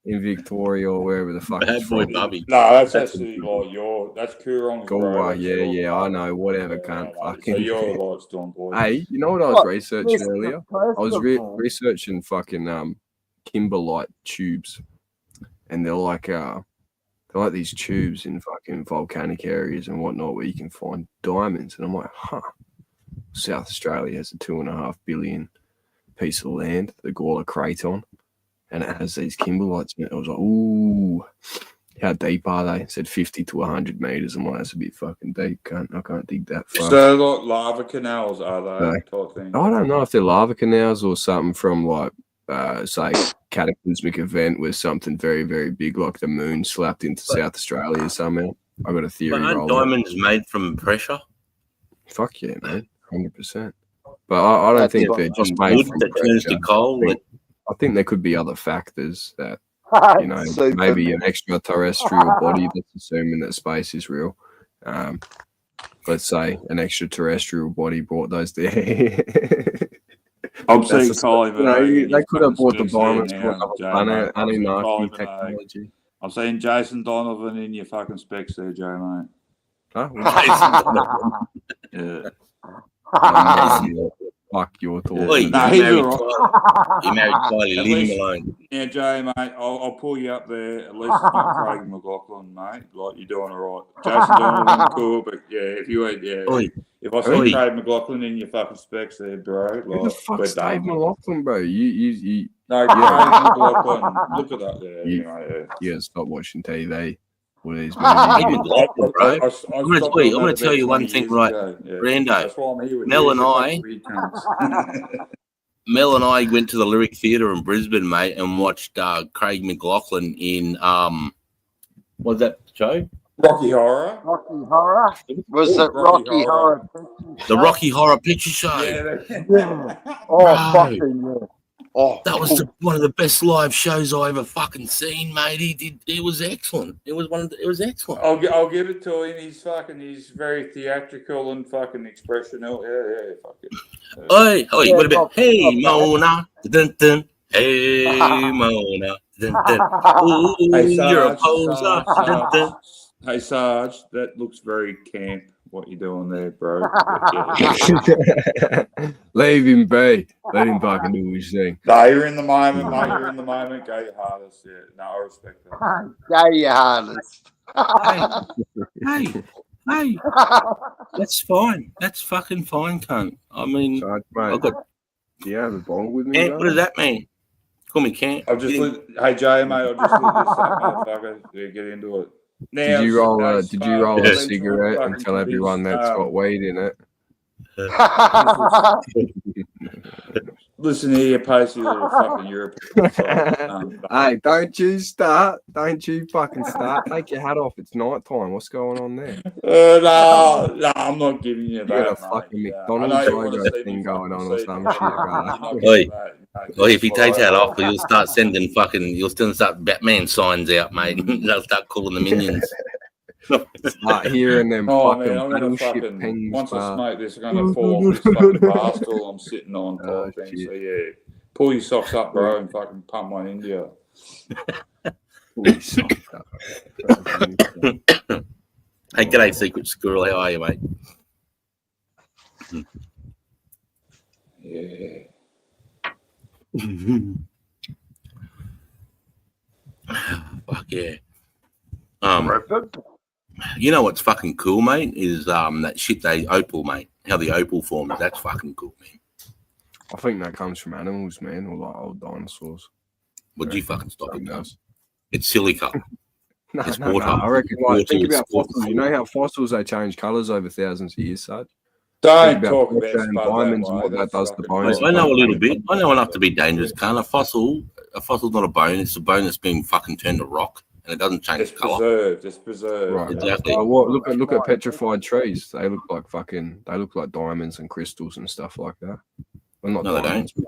in Victoria or wherever the fuck. Bad it's Boy from. Bubby. No, that's actually like that's Coorong. Galway, yeah, I know, whatever, cunt. So Fucking. you're like Storm Boy. Hey, you know what I was What? researching Yes, earlier? first I was of all- researching fucking kimberlite tubes, and they're like these tubes in fucking volcanic areas and whatnot where you can find diamonds, and I'm like, South Australia has a 2.5 billion piece of land, the Gawler Craton, and it has these kimberlites in it. I was like, ooh, how deep are they? It said 50 to 100 meters. I'm like, that's a bit fucking deep. I can't dig that far. So like lava canals are they type thing? I don't know if they're lava canals or something from like, say, cataclysmic event where something very, very big like the moon slapped into South Australia somehow. I got a theory. But aren't rolling. diamonds made from pressure? Fuck yeah, man, 100%. But I don't That's think what- they're just From made wood from that turns to pressure. coal. I think there could be other factors that, you know, Super. maybe an extraterrestrial body that's assuming that space is real. Let's say an extraterrestrial body brought those there. I'm That's seeing a- Kylie you know, Minogue. they could have brought the Specs there diamonds now, from another Jay, planet, mate. I'm seeing Anunnaki Kylie Minogue. technology. I'm seeing Jason Donovan in your fucking specs there, Jay, mate. Huh? Yeah. Fuck your thoughts. Oi, Nah, he he's married all Kylie. He married Kylie. At Leave least- him alone. Now, Jay, mate, I'll pull you up there. At least it's not Craig McLaughlin, mate. Like, you're doing all right. Jason Donovan, cool, but yeah, if you ain't, yeah. Oi, If I see Oi. Craig McLaughlin in your fucking specs there, bro, like, Who the fuck's we're Dave done. McLaughlin, bro? No, Craig McLaughlin, look at that there. You- You know, yeah. You gotta stop watching TV. All these Craig movies. McLaughlin, bro. I I'm gonna stopped wait, doing I'm that gonna about tell you one 20 thing, years right, ago. Yeah. Brando. That's why I'm here. Mel Here's and a I, couple of cunts. Mel and I went to the Lyric Theatre in Brisbane, mate, and watched Craig McLaughlin in what's that show? Rocky Horror. Rocky Horror. Was it Rocky Rocky Horror. Horror? The Rocky Horror Picture Show. Yeah. Yeah. Oh, Bro, fucking yeah. Oh, that was one of the best live shows I ever fucking seen, mate. He did. It was excellent. It was excellent. I'll give it to him. He's very theatrical and fucking expressional. Yeah, fucking. Hey, what about hey Mona? Dun, dun. Hey Mona. Dun, dun. Ooh, Hey, you're a Sarge, poser. Dun, dun. Hey, Sarge, that looks very camp. What you doing there, bro? Leave him be. Let him fucking do his thing. No, you're in the moment, mate. You're in the moment. Go your hardest. Yeah. No, I respect that. Go your hardest. Hey, that's fine. That's fucking fine, cunt. I mean, Sarge, I mate, got do you have a bong with me? Ant, bro? what does that mean? Call me Cant. I'll just hey Jay, mate. I'll just leave this motherfucker. Yeah, get into it. Now, Did you roll hey, a Spark, cigarette fucking and tell everyone that's got weed in it? Listen here, you posty little fucking European. Hey, don't you start. Don't you fucking start. Take your hat off. It's night time. What's going on there? No, I'm not giving you You got a that. fucking mate. McDonald's I know you wanna logo see me thing going on or fucking some see shit, me. bro. Oi, if he takes that off, you'll start sending you'll still start Batman signs out, mate. They'll start calling the minions. Start hearing them Oh fucking man, I'm gonna battleship fucking pings, once I bro. smoke this, I'm gonna fall off this fucking bar stool I'm sitting on. Type thing. So yeah, pull your socks up, bro, and fucking pump one into you. Hey, g'day, Secret Squirrel. How are you, mate? Yeah. Fuck yeah. You know what's fucking cool, mate, is that shit they opal, mate. How the opal forms. That's fucking cool, man. I think that comes from animals, man, or like old dinosaurs. Would you fucking stop it, else? guys? It's silica. No, It's no, water. no. I reckon. It's Like, water, think it's about water. fossils. You know how fossils they change colours over thousands of years, Sarge? Don't Think talk about pressure and Spud that diamonds and way. what that That's does to fucking bones. I know a little bit. I know enough to be dangerous, can't a fossil's not a bone. It's a bone that's been fucking turned to rock, and it doesn't change It's colour. preserved. It's preserved. Right. Exactly. Well, what? Look at petrified trees. They look like diamonds and crystals and stuff like that. Well, not No, they diamonds. don't.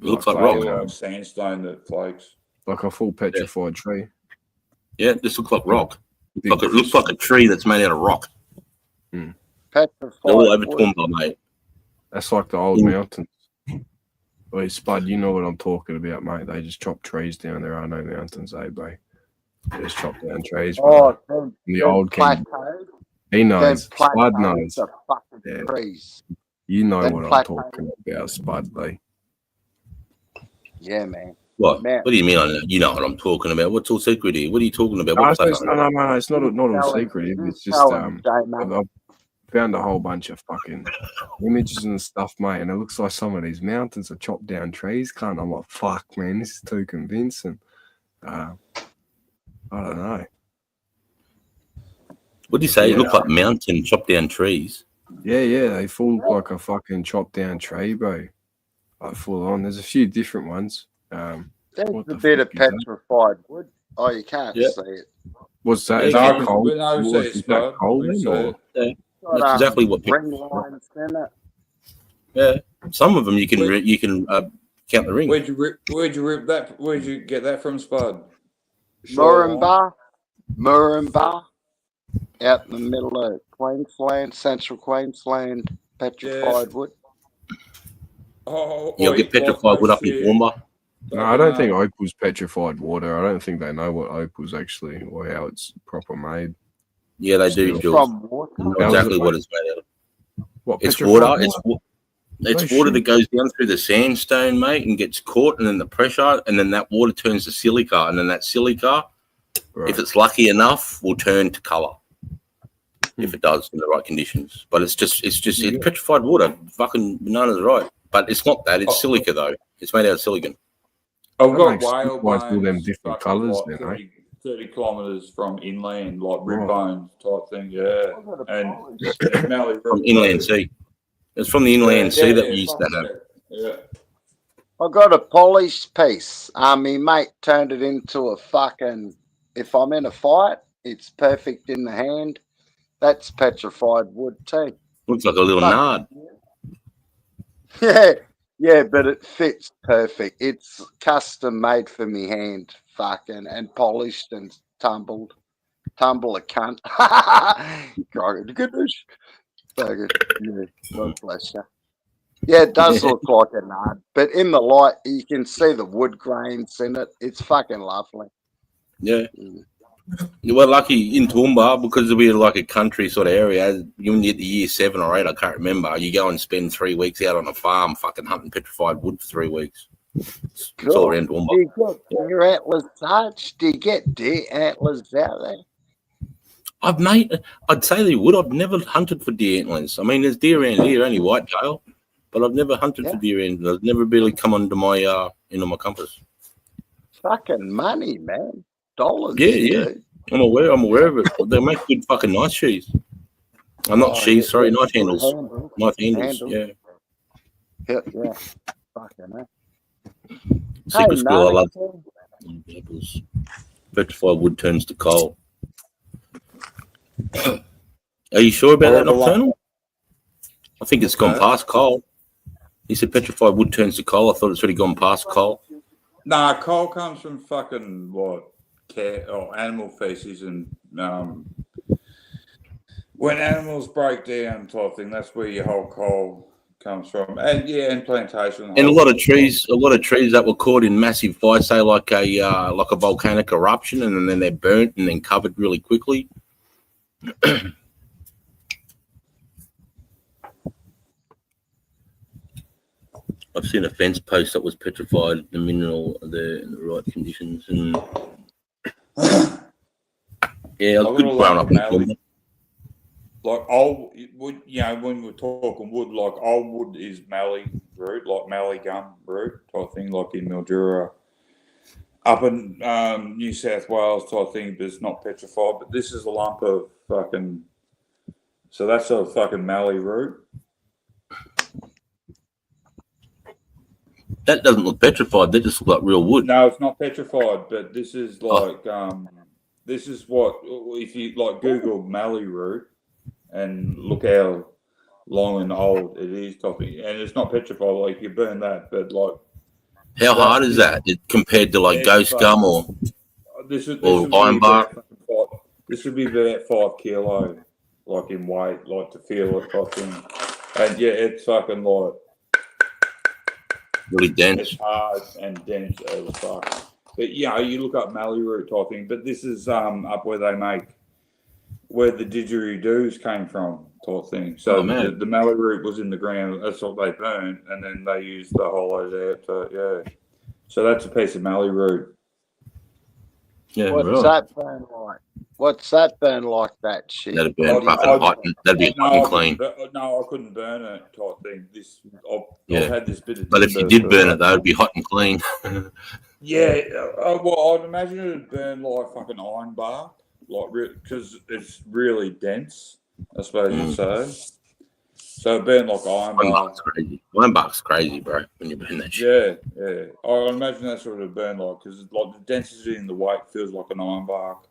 It looks like like rock. Like sandstone that flakes. Like a full petrified tree. Yeah, this looks like rock. It looks like a tree that's made out of rock. Petrified They're all over wood. Toowoomba, mate. That's like the old mountains. Wait, Spud, you know what I'm talking about, mate. They just chop trees down. There are no mountains, bro. They just chop down trees, bro. Oh, them, The them old king. plateaus. He Them knows. Spud plateaus knows. are fucking Yeah. trees. You know Them what I'm plateaus. talking about, Spud, bro. Yeah, man. What? Man. What do you mean? You know what I'm talking about? What's all secret here? What are you talking about? No, What's it's that? no, it's not all Tell him. secretive. It's just Tell him, Jay, mate. I've found a whole bunch of fucking images and stuff, mate, and it looks like some of these mountains are chopped down trees. I'm like, fuck, man, this is too convincing. I don't know. What do you say? It Yeah. looked like mountain chopped down trees. Yeah, they full look like a fucking chopped down tree, bro. Like full on. There's a few different ones. There's What a the bit of fuck is that? petrified wood. Oh, you can't Yeah. see it. What's that? Yeah, Is no, that we- cold? we know, Is say it's that Spud. cold We then, say or? it. Got, That's exactly what ring lines in it. Yeah, some of them you can count the ring. Where'd you rip that? Where'd you get that from, Spud? Moranbah, out in the middle of Queensland, central Queensland, petrified wood. Oh, You'll get petrified wood up in Toowoomba. No, I don't think opal's petrified water. I don't think they know what opal's actually or how it's proper made. Yeah, they do, It's Jules. from water. They know How is exactly it what made? it's made out of. What, It's petrified water. It's No water shit. that goes down through the sandstone, mate, and gets caught, and then the pressure, and then that water turns to silica, and then that silica, Right. if it's lucky enough, will turn to color. If it does in the right conditions, but it's petrified water. Fucking bananas, right? But it's not that. It's silica though. It's made out of silicon. I've That got makes whale sense why it's all them bones, different fucking colours what, then, 30 kilometres from inland, like Ribbones type thing, yeah. And Mallee From Road. inland sea. It's from the inland sea that we used to have. Yeah. I got a polished piece. My mate turned it into a fucking. If I'm in a fight, it's perfect in the hand. That's petrified wood too. Looks like a little nard. Yeah, but it fits perfect. It's custom made for me hand, fucking, and polished and tumbled. Tumble a cunt. Goodness. Fucking, yeah, God bless you. Yeah, it does look like a nard, but in the light, you can see the wood grains in it. It's fucking lovely. Yeah. You were lucky in Toowoomba because we're like a country sort of area. You get the year 7 or 8, I can't remember. You go and spend 3 weeks out on a farm fucking hunting petrified wood for 3 weeks. It's all around Toowoomba. Do you get deer antlers touched? Do you get deer antlers out there? I'd say they would. I've never hunted for deer antlers. I mean, there's deer around here, only whitetail, but I've never hunted for deer antlers. I've never really come onto my compass. Fucking money, man. Dollars. Yeah. I'm aware of it. They make good fucking knife sheaths. I'm not sheaths, sorry, knife handles. Knife handles, yeah. Yeah. Fucking hell. Secret school, I love apples. Petrified wood turns to coal. Are you sure about that, Nocturnal? I think it's gone past coal. He said petrified wood turns to coal. I thought it's already gone past coal. Nah, coal comes from fucking what? Cat or animal feces, and when animals break down type thing, that's where your whole coal comes from. And and plantation. And a lot of trees that were caught in massive fires, say like a volcanic eruption, and then they're burnt and then covered really quickly. I've seen a fence post that was petrified, the mineral there in the right conditions, and yeah, it was good growing up in Toowoomba. Like old wood, when we're talking wood, like old wood is mallee root, like mallee gum root type thing, like in Mildura, up in New South Wales type thing, but it's not petrified. But this is a lump of fucking, so that's a fucking mallee root. That doesn't look petrified. That just looks like real wood. No, it's not petrified, but this is like this is what if you like Google mallee root and look how long and old it is, topic, and it's not petrified. Like you burn that, but like how hard is that compared to like ghost gum or ironbark? This would be about 5 kilo, like in weight, like to feel it type thing, and it's fucking like. Really dense. It's hard and dense as fuck. But you look up mallee root type thing. But this is up where they make where the didgeridoos came from type thing. So the mallee root was in the ground. That's what they burned, and then they used the hollows out. So that's a piece of mallee root. Yeah, What's that burn like? What's that burn like? That shit. That'd burn fucking hot. That'd be hot and clean. No, I couldn't burn it type thing. I've had this bit of. But if you did burn it, though, it'd be hot and clean. Well, I'd imagine it'd burn like fucking iron bark, like because it's really dense. I suppose you'd say. So it burned like iron bark. Iron bark's crazy, bro. When you burn that shit. Yeah. I imagine that's what it'd burn like because like the density in the weight feels like an iron bark.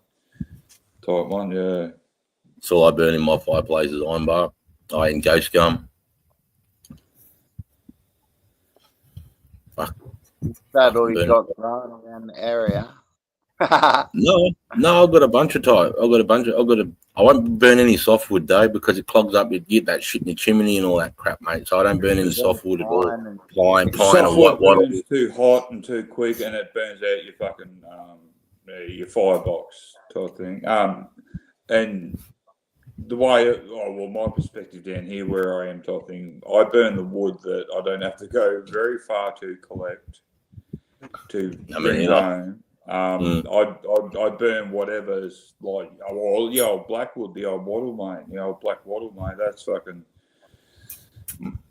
Type one, yeah. That's all I burn in my fireplace is iron bark. And ghost gum. Fuck. That all you got growing around the area? No, I've got a bunch of type. I won't burn any softwood though because it clogs up. You get that shit in your chimney and all that crap, mate. So I don't burn any softwood at all. Pine or white wattle. It's too hot and too quick, and it burns out your fucking your firebox type thing. And the way, my perspective down here where I am type thing, I burn the wood that I don't have to go very far to collect to bring home. I burn whatever's like, old blackwood, the old wattle, mate. The old black wattle, mate. That's fucking.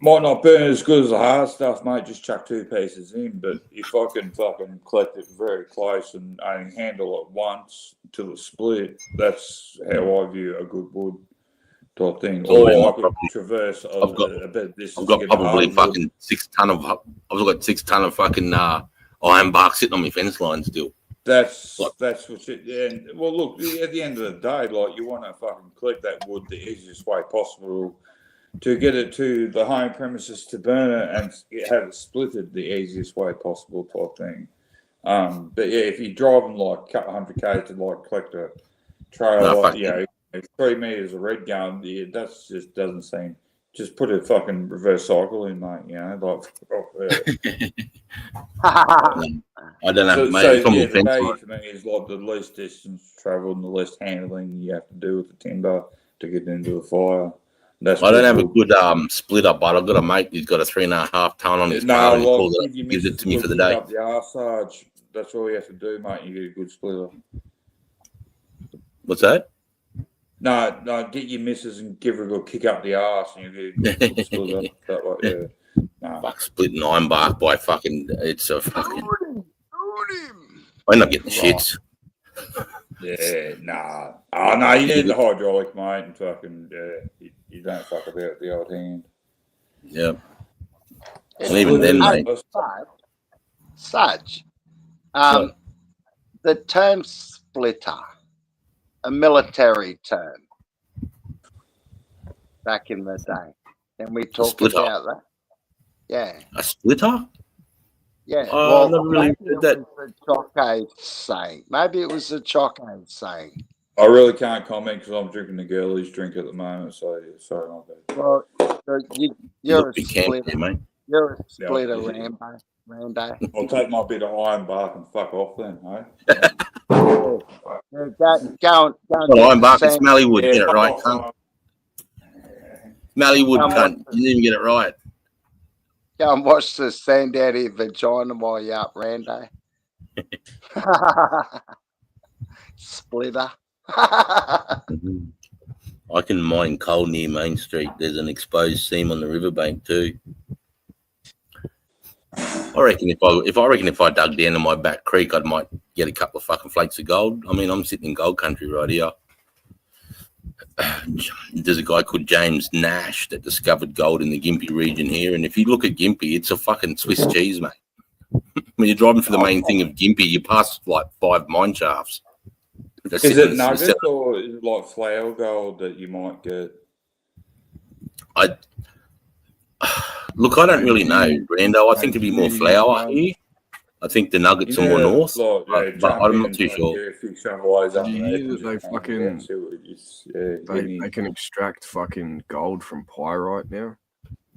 Might not burn as good as the hard stuff, mate. Just chuck 2 pieces in. But if I can fucking collect it very close and only handle it once till it's split, that's how I view a good wood type thing. So Or I I've could got- traverse I've got- a bit of distance. I've to got get probably hardwood. fucking 6 ton of. I've got 6 ton of fucking iron bark sitting on my fence line still. That's what you. And well, look, at the end of the day, like you want to fucking collect that wood the easiest way possible to get it to the home premises to burn it and have it splitted the easiest way possible type thing. But yeah, if you're driving like a couple 100 k to like collect a trail, No, like, fuck you know, 3 meters of red gum, yeah, that's just doesn't seem. Just put a fucking reverse cycle in, mate. You know, like. I don't know, mate. It's on my The fence value line. to me is like the least distance travelled and the least handling you have to do with the timber to get into the fire. That's I don't have a good. good splitter, but I've got a mate who's got a 3.5 ton on his No, car. And he like, calls if you it, gives miss it to me good for the kick day. Up the arse, Sarge, that's all you have to do, mate. You get a good splitter. What's that? No, get your missus and give her a good kick up the arse and you get a good splitter. That way, yeah. No. Fuck, splitting iron bark by fucking. It's a fucking. I end up getting shits. Yeah, nah. Oh, no, you need the hydraulic, mate, and fucking, you don't fuck about with the old hand. Yeah. And even then, mate. Such, the term splitter, a military term back in the day. Can we talk Splitter? about that? Yeah. A splitter? Yeah. Oh, I never really maybe heard it that. was a Chockade saying. Maybe it was a Chockade saying. I really can't comment because I'm drinking the girlies drink at the moment, so sorry, my bad. Well, so you're a Big camp splitter. there, mate. You're a Yeah. splitter, Rando. I'll take my bit of iron bark and fuck off then, hey? Go and Not get iron bark, the it's sand. smelly wood. Get it fuck right, off, cunt. Smelly wood, Come cunt. on. You didn't even get it right. Go and wash the sand out of your vagina while you're up, Rando. Splitter. I can mine coal near Main Street. There's an exposed seam on the riverbank too. I reckon if I dug down to my back creek, I might get a couple of fucking flakes of gold. I mean, I'm sitting in gold country right here. There's a guy called James Nash that discovered gold in the Gympie region here, and if you look at Gympie, it's a fucking Swiss cheese, mate. When you're driving through the main thing of Gympie, you pass like 5 mine shafts. That's Is sitting it in the- nuggets or is it like flour gold that you might get? Look, I don't really know, Brando. I think it'd be more flour here. I think the nuggets are more north, but I'm not too sure. You hear that they fucking they can extract fucking gold from pyrite now.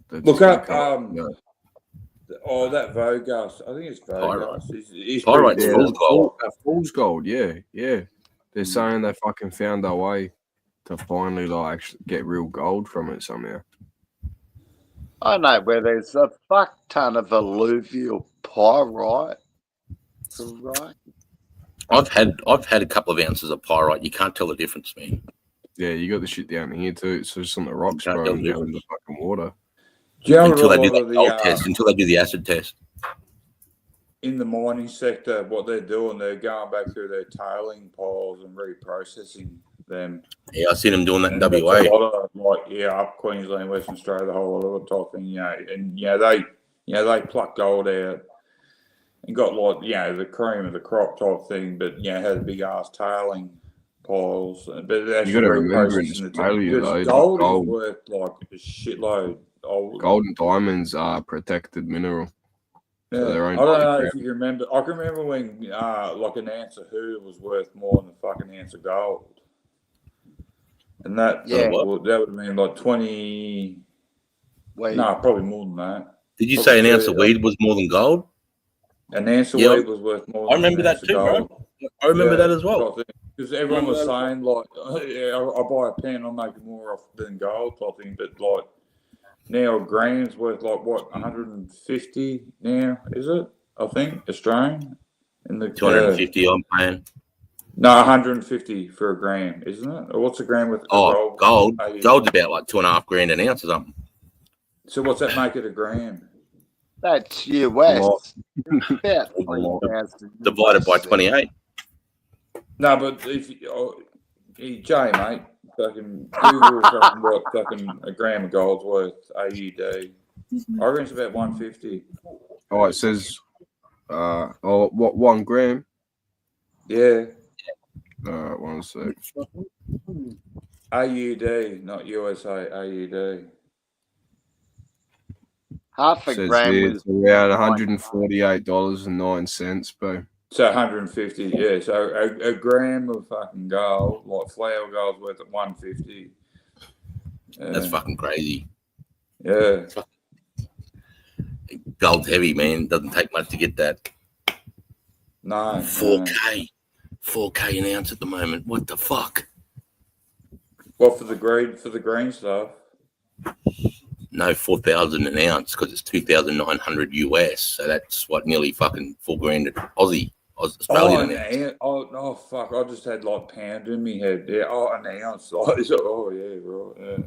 They're Look just up gonna go- that Vogas. I think it's Vogas. He's Pyrite's pretty full good. gold. Fool's gold, yeah. They're saying they fucking found their way to finally like actually get real gold from it somehow. I know where there's a fuck ton of alluvial pyrite. Right. I've had a couple of ounces of pyrite. You can't tell the difference, man. Yeah, you got the shit down here too. It's just on the rocks, Can't bro, tell and the down in the fucking water. Do you know Until what they a do lot that of the, gold test, until they do the acid test. in the mining sector, what they're doing, they're going back through their tailing piles and reprocessing them. Yeah, I seen them doing that in And WA. that's a lot of, up Queensland, Western Australia, the whole lot of type thing, and they pluck gold out and got the cream of the crop type thing, but had a big ass tailing piles. But they're actually gotta remember in reprocessing the Australia, though, because the gold gold- is worth like a shitload. Gold and diamonds are protected mineral. Yeah. So they're I owned don't by the know crown. if you remember. I can remember when like an ounce of who was worth more than a fucking ounce of gold, and that Yeah. that would have been like 20. Wait. No, probably more than that. Did you say an ounce of weed was more than gold? An ounce of Yeah. weed was worth more. I Than remember an that ounce of too, bro. gold. I remember that as well. Because everyone was Remember saying like, I buy a pen, I'm making more off than gold type thing, but like now a gram's worth like what 150 now, is it? I think Australian in the 250 I'm paying. No, 150 for a gram, isn't it? Or what's a gram with Oh, gold. 80. Gold's about like $2.5 grand an ounce or something. So what's that make it a gram? That's US. About A lot. 3,000 Divided by US. 28. No, but if Jay, mate, fucking Google fucking what fucking a gram of gold's worth AUD. I reckon it's about 150. Oh, it says, what 1 gram? Yeah, All right, 1 sec. AUD, not USA. AUD. Half a Says gram here was it's around $148.09, bro. So 150, yeah. So a gram of fucking gold, like flour gold's worth at 150. That's fucking crazy. Yeah. Gold's heavy, man. Doesn't take much to get that. No. 4K. 4K an ounce at the moment. What the fuck? What for the green stuff? No, 4,000 an ounce because it's 2,900 US. So that's what, nearly fucking $4,000 Aussie. Australian an ounce. Oh, fuck. I just had like pound in my head. Yeah. Oh, an ounce. Oh, yeah, right.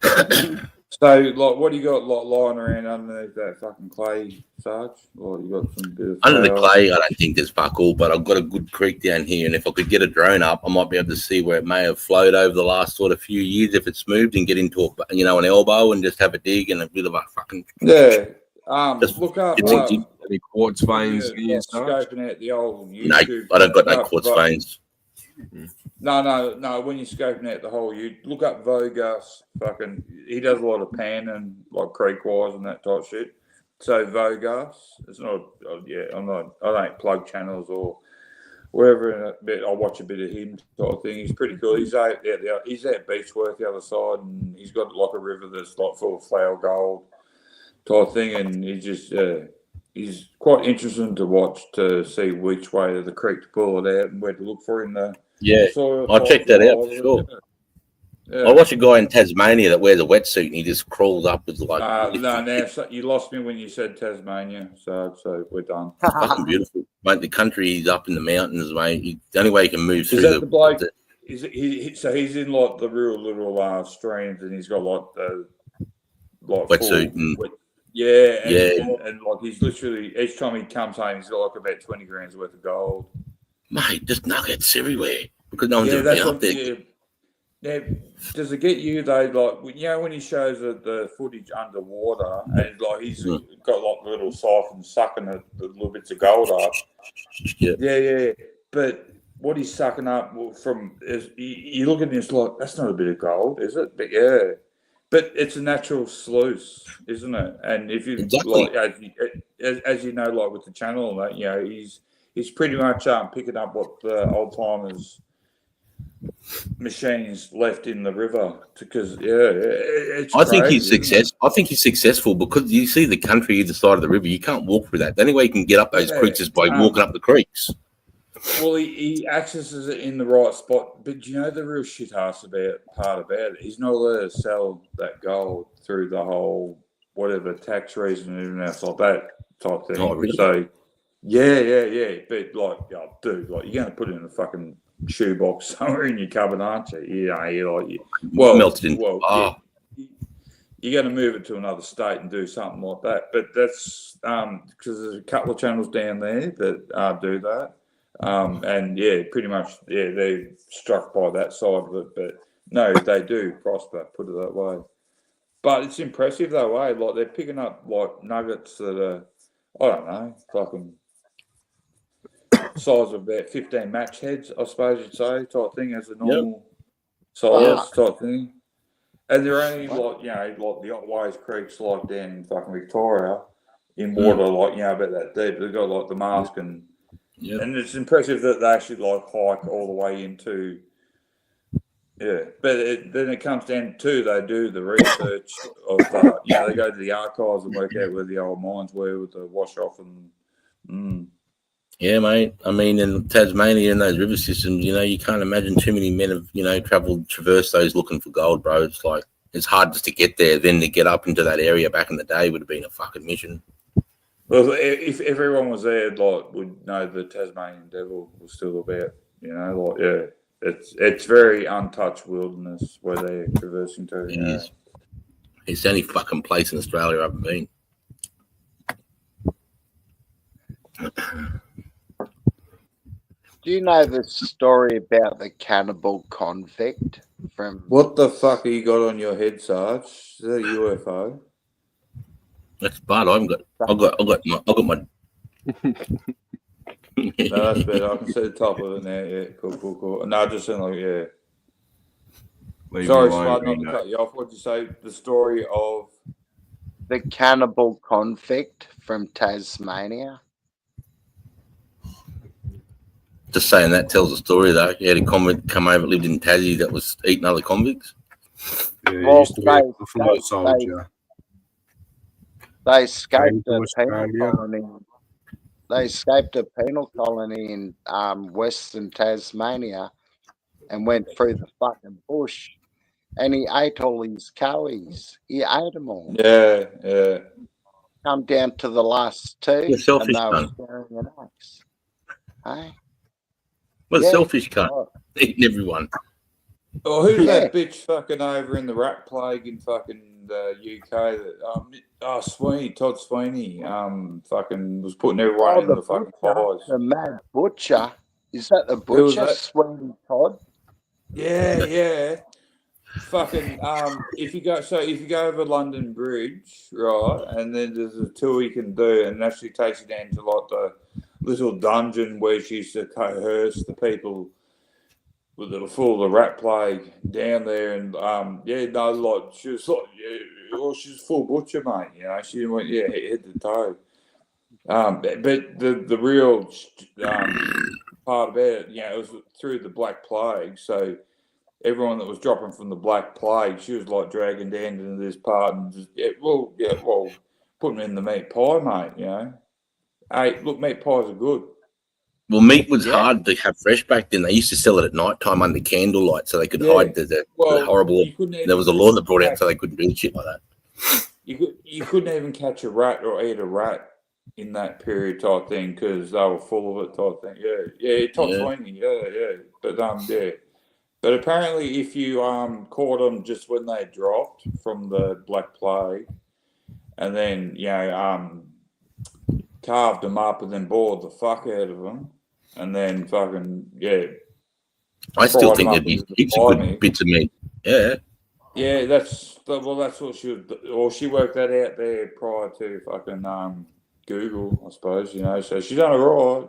Yeah. So, like, what do you got like lying around underneath that fucking clay, Sarge? Or you got some bit of Under the flour? clay, I don't think there's fuck all, but I've got a good creek down here, and if I could get a drone up, I might be able to see where it may have flowed over the last sort of few years if it's moved, and get into a, an elbow and just have a dig and a bit of a fucking Yeah. Just Look up. Any quartz veins Yeah, here, like Sarge? scoping out the old no. YouTube. I don't got no Look up quartz Vo- veins. No. When you're scoping out the whole, you look up Vogus. Fucking, he does a lot of panning, like creek wise and that type shit. So Vogus, it's not. I don't plug channels or wherever. But I watch a bit of him type of thing. He's pretty cool. He's out there. He's at Beechworth the other side, and he's got like a river that's like full of flour gold type thing, and he just. He's quite interesting to watch to see which way of the creek to pull it out and where to look for in the soil. I'll check that out for sure. Yeah. I watch a guy in Tasmania that wears a wetsuit and he just crawls upwards like. So you lost me when you said Tasmania, so we're done. Fucking beautiful, mate. The country, he's up in the mountains, mate. The only way he can move through Is that the bloke? Is it, so he's in like the real little streams, and he's got like the wetsuit and. And like he's literally each time he comes home, he's got like about 20 grams worth of gold. Mate, just nuggets everywhere because no one's ever been up there. Now, does it get you though? Like when he shows the footage underwater, and like he's got like the little siphon sucking the little bits of gold up. Yeah. But what he's sucking up from is you look at this like that's not a bit of gold, is it? But yeah. But it's a natural sluice, isn't it? And if you like, as you know, like with the channel, like, he's pretty much picking up what the old timers machines left in the river because it's. I think he's successful. I think he's successful because you see the country either side of the river. You can't walk through that. The only way you can get up those creeks is by walking up the creeks. Well, he accesses it in the right spot, but you know the real shit ass part about it? He's not allowed to sell that gold through the whole whatever tax reason and everything else like that type thing. Oh, really? So, yeah. But like, dude, like you're going to put it in a fucking shoebox somewhere in your cupboard, aren't you? You're melted in. You're going to move it to another state and do something like that. But that's because there's a couple of channels down there that do that. And pretty much, they're struck by that side of it. But no, they do prosper, put it that way. But it's impressive though, eh? Like they're picking up like nuggets that are, I don't know, fucking size of about 15 match heads, I suppose you'd say, type thing, as a normal size type thing. And they're only like the Otways Creeks like down in fucking Victoria in water, like, about that deep. They've got like the mask and it's impressive that they actually like hike all the way into. But then it comes down to they do the research of they go to the archives and work out where the old mines were with the wash off and. Yeah, mate. I mean, in Tasmania and those river systems, you can't imagine too many men have traversed those looking for gold, bro. It's like it's hard just to get there. Then to get up into that area back in the day would have been a fucking mission. Well, if everyone was there, like, would know the Tasmanian devil was still about. It's very untouched wilderness where they're traversing to. It's the only fucking place in Australia I haven't been. Do you know the story about the cannibal convict from? What the fuck are you got on your head, Sarge? Is that a UFO? That's bad. I got my. No, that's better. I can see the top of it now. Yeah, cool. No, just saying like, yeah. Leave Sorry, me alone, Spud, not to Reno. cut you off. What'd you say? The story of The cannibal convict from Tasmania. Just saying that tells a story though. He had a convict come over, lived in Tassie that was eating other convicts. Yeah, he Well, used to be a foot soldier. They escaped to a penal Australia. colony. They escaped a penal colony in Western Tasmania and went through the fucking bush. And he ate all his cowies. He ate them all. yeah. Come down to the last two, You're selfish, and they were cunt. sharing an axe. Hey? What a Yeah. selfish cunt. Oh, Eating everyone. Oh, who's Yeah. that bitch fucking over in the rat plague in fucking the UK? That Sweeney, Todd Sweeney, fucking was putting everyone in the the fucking butcher, fires. the mad butcher. Is that the Who was butcher, that? Sweeney Todd? Yeah. Fucking if you go over London Bridge, right, and then there's a tour you can do, and actually takes you down to like the little dungeon where she used to coerce the people with the full of the rat plague down there, and like she was like, she's full butcher, mate. You know, she went head to toe. But the real part about it, it was through the Black Plague, so. Everyone that was dropping from the Black Plague, she was like dragging down into this part and just, putting in the meat pie, mate, you know. Hey, look, meat pies are good. Well, meat was hard to have fresh back then. They used to sell it at night time under candlelight so they could hide the horrible. There was a law that brought out so they couldn't do shit like that. You couldn't even catch a rat or eat a rat in that period type thing because they were full of it type thing. Yeah, Todd Sweeney, yeah. But But apparently, if you caught them just when they dropped from the Black Plague, and then carved them up and then boiled the fuck out of them, and then fucking I still fried think them there'd up be with the heaps of fire good meat. bits of meat. Yeah. Yeah, that's what she would, or she worked that out there prior to fucking Google, I suppose. You know, so she's done it right.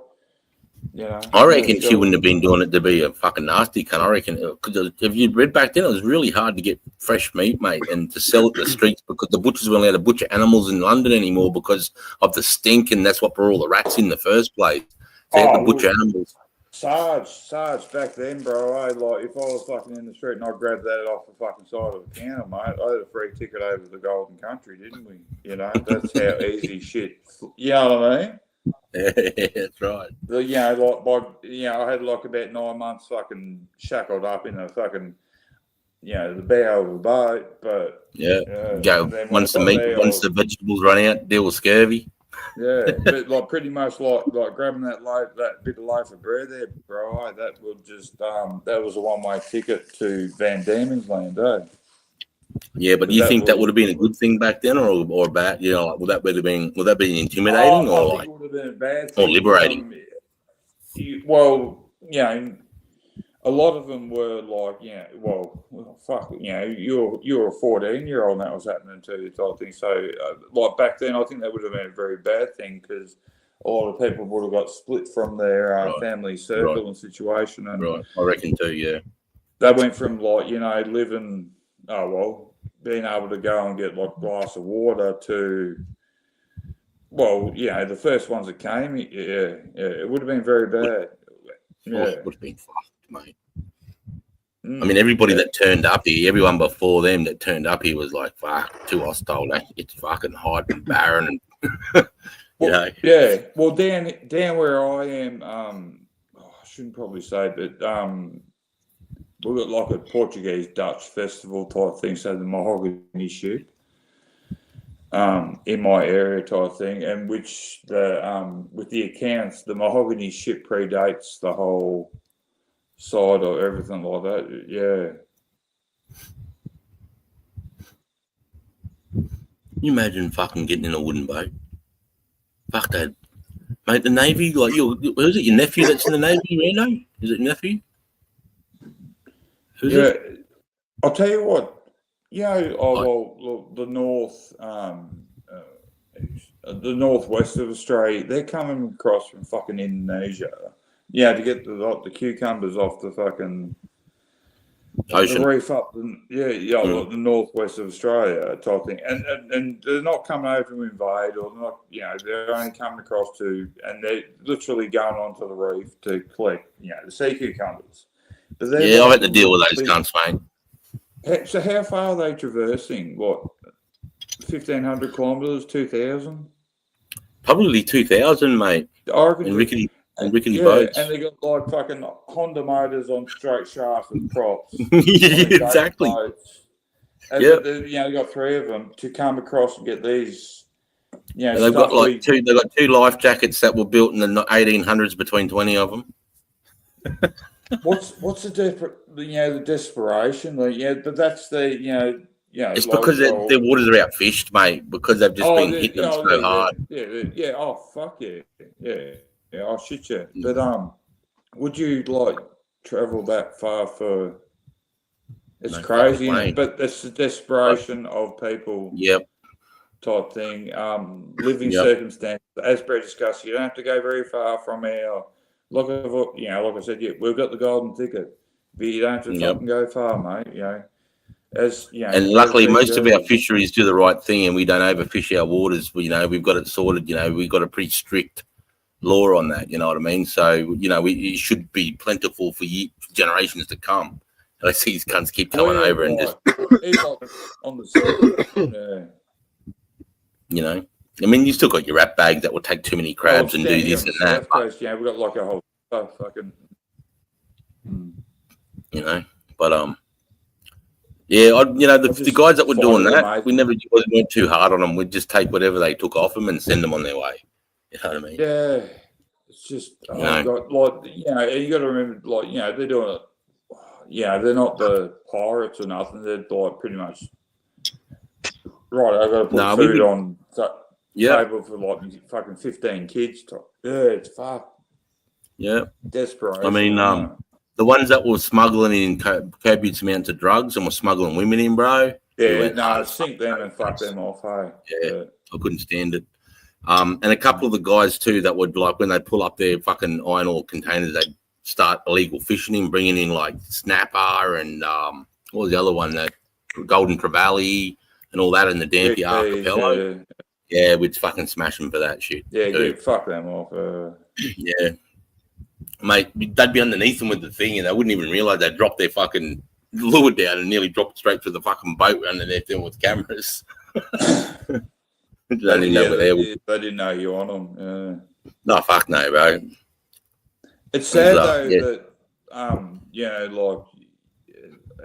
You know, I reckon she wouldn't have been doing it to be a fucking nasty cunt. I reckon because if you read back then, it was really hard to get fresh meat, mate, and to sell it in the streets because the butchers weren't allowed to butcher animals in London anymore because of the stink, and that's what brought all the rats in the first place. They had to butcher animals. Sarge, back then, bro, like if I was fucking in the street and I grabbed that off the fucking side of the counter, mate, I had a free ticket over the Golden Country, didn't we? You know, that's how easy shit. You know what I mean? Yeah, that's right. I had like about 9 months fucking shackled up in a fucking, the bow of a boat, but once the vegetables run out, deal with scurvy. Yeah, but like pretty much like grabbing that bit of loaf of bread there, bro. That would just that was a one-way ticket to Van Diemen's Land, eh? Yeah, but do you think that would have been a good thing back then, or bad? You know, like, would that be intimidating, or like, it would have been a bad or thing. liberating? A lot of them were like, fuck, you're a 14-year-old and that was happening to you type thing. So, like back then, I think that would have been a very bad thing because a lot of people would have got split from their family circle and situation. And I reckon too, yeah. They went from like, living, being able to go and get like a glass of water to, the first ones that came, it would have been very bad. Yeah. It would have been fucked, mate. I mean, everybody that turned up here, everyone before them that turned up here was like, fuck, too hostile. It's fucking hot and barren. And, Yeah. Well, down where I am, I shouldn't probably say, but we've got like a Portuguese Dutch festival type thing, so the mahogany ship in my area type thing, and which with the accounts, the mahogany ship predates the whole side or everything like that. Yeah. you imagine fucking getting in a wooden boat? Fuck that. Mate, the Navy, like, is it your nephew that's in the Navy, Reno? Is it nephew? Who's it? I'll tell you what. The northwest of Australia, they're coming across from fucking Indonesia. Yeah, to get the cucumbers off the fucking ocean, the reef up, the northwest of Australia type thing, and they're not coming over to invade, or not. They're only coming across and they're literally going onto the reef to collect, the sea cucumbers. But I've had to deal with those cunts, mate. So how far are they traversing? What, 1,500 kilometres, 2,000? Probably 2,000, mate. I reckon. And rickety boats. And they got like fucking Honda motors on straight shafts with props. Exactly. Yeah. They got 3 of them to come across and get these. They've got like two. They've got 2 life jackets that were built in the 1800s between 20 of them. What's the desperation? But that's the It's because their waters are outfished, mate. Because they've just been hitting them so hard. Yeah. Oh fuck yeah. Yeah, I'll shit you. But would you like travel that far for? It's crazy, but that's the desperation of people. Yep. Type thing. Living circumstances. As Brett discussed, you don't have to go very far from our. Like I said, we've got the golden ticket, but you don't have to fucking go far, mate. And luckily, most of our fisheries do the right thing, and we don't overfish our waters. We've got it sorted. We've got a pretty strict law on that. You know what I mean? So it should be plentiful for generations to come. And I see these cunts keep coming over and just on the I mean, you still got your rat bags that will take too many crabs and do this and that. Coast, we've got like a whole fucking. The guys that were doing that, we never went too hard on them. We'd just take whatever they took off them and send them on their way. You know what I mean? Yeah, it's just you got to remember, they're doing it. They're not the pirates or nothing. They're like pretty much right. I got to put food on table for like fucking 15 kids. It's fuck. Yeah, desperate. I mean, the ones that were smuggling in copious amounts of drugs and were smuggling women in, bro. Sink them and fuck them off. Hey, I couldn't stand it. And a couple of the guys too that would, like, when they pull up their fucking iron ore containers, they'd start illegal fishing in, bringing in like snapper and what was the other one, that golden trevally and all that in the Dampier archipelago. Yeah, we'd fucking smash them for that shit. Fuck them off. Yeah, mate, they'd be underneath them with the thing, and they wouldn't even realize they'd drop their fucking lure down and nearly drop it straight to the fucking boat underneath them with cameras. They didn't know you on them. No, fuck no, bro. It's sad though that like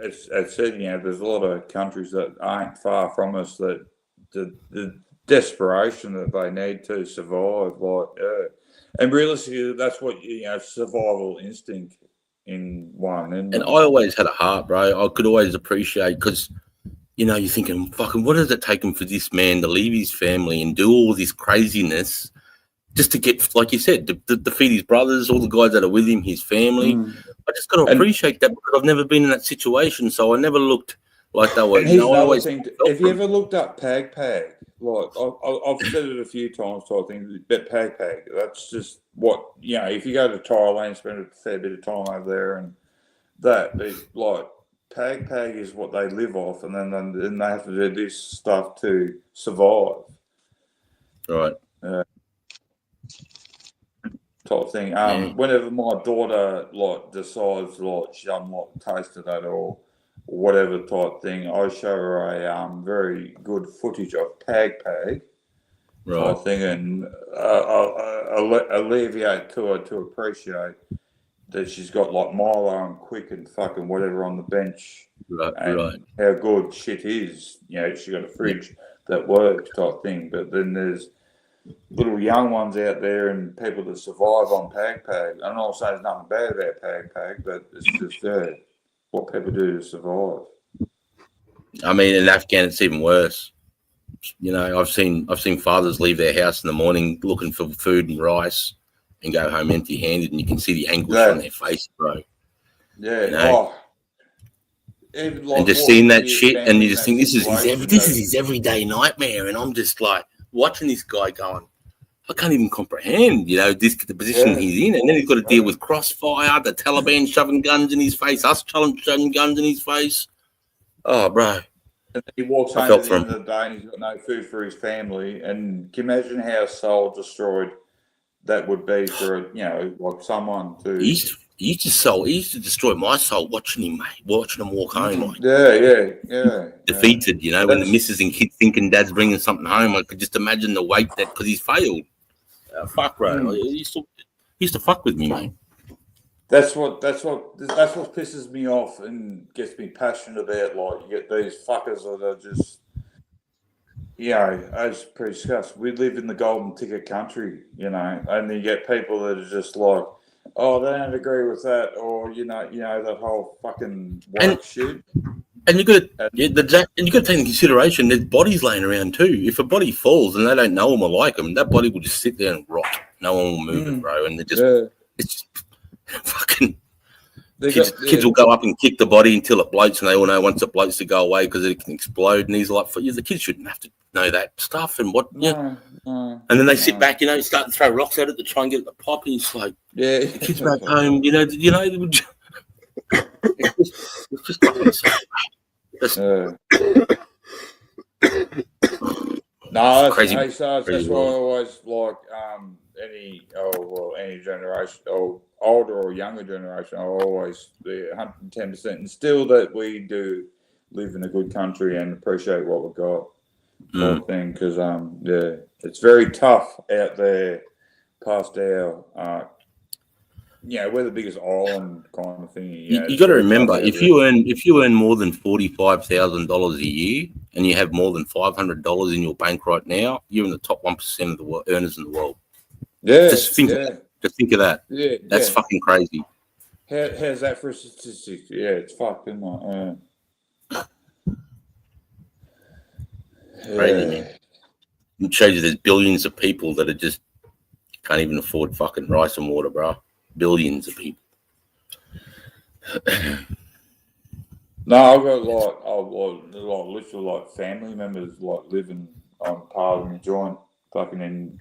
it's said, there's a lot of countries that aren't far from us that the desperation that they need to survive, and realistically, that's what survival instinct in one. And I always had a heart, bro. I could always appreciate, because you're thinking, fucking, what does it take him for this man to leave his family and do all this craziness just to get, like you said, to feed his brothers, all the guys that are with him, his family. I just got to appreciate that, because I've never been in that situation, so I never looked like they were. Have you ever looked up Pag Pag? Like I've said it a few times, type thing. But Pag Pag, that's just what if you go to Thailand, spend a fair bit of time over there, and that is like. Pag Pag is what they live off, and then they have to do this stuff to survive. Right. Type thing. Whenever my daughter decides she doesn't like the taste of that or whatever type thing, I show her a very good footage of Pag Pag. Right. Type thing, and alleviate to her to appreciate that she's got like Milo and Quick and fucking whatever on the bench, and how good shit is. She got a fridge that works type thing. But then there's little young ones out there and people that survive on Pag Pag. I'm not saying there's nothing bad about Pag Pag, but it's just what people do to survive. I mean, in Afghan, it's even worse. You know, I've seen fathers leave their house in the morning looking for food and rice and go home empty-handed, and you can see the anguish on their face, bro. Yeah. You know? Even like And just walking seeing with that your shit, family and you in just that think this is situation, his everyday nightmare, and I'm just like watching this guy going, I can't even comprehend, you know, the position he's in, and then he's got to deal with crossfire, the Taliban shoving guns in his face, us shoving guns in his face. Oh, bro. And then he walks I home felt at the for end him. of the day and he's got no food for his family. And can you imagine how soul destroyed that would be for, you know, like someone to. He used to destroy my soul watching him, mate, watching him walk home, like Yeah. defeated, you know, when the That's- missus and kids thinking dad's bringing something home. I could just imagine the weight that because he's failed. Fuck, bro. He used to fuck with me, mate. That's what pisses me off and gets me passionate about. Like, you get these fuckers that are just, you know, as per discussed, we live in the golden ticket country, you know, and you get people that are just like, oh, they don't agree with that, or you know that whole fucking woke shit. And you got to and you got to take into consideration there's bodies laying around too. If a body falls and they don't know them or like them, that body will just sit there and rot. No one will move it, bro. And it's just fucking kids will go up and kick the body until it bloats, and they all know once it bloats to go away because it can explode. And he's like, the kids shouldn't have to know that stuff. And what, and then they sit back, you know, start to throw rocks at it to try and get it to pop. And it's like, the kids back home, you know, it's just fucking No, that's crazy. crazy. That's why I always like any generation or older or younger generation. I always be 110% instill that we do live in a good country and appreciate what we've got. Sort of thing, because it's very tough out there past our. We're the biggest island kind of thing. You got to remember, if you earn more than $45,000 a year and you have more than $500 in your bank right now, you're in the top 1% of the earners in the world. Yeah, just think of that. Yeah, that's fucking crazy. How's that for a statistic? Yeah, it's fucking crazy, man. It shows you there's billions of people that are just can't even afford fucking rice and water, bro. Billions of people. No, I've got literally family members living on Parliament joint, fucking in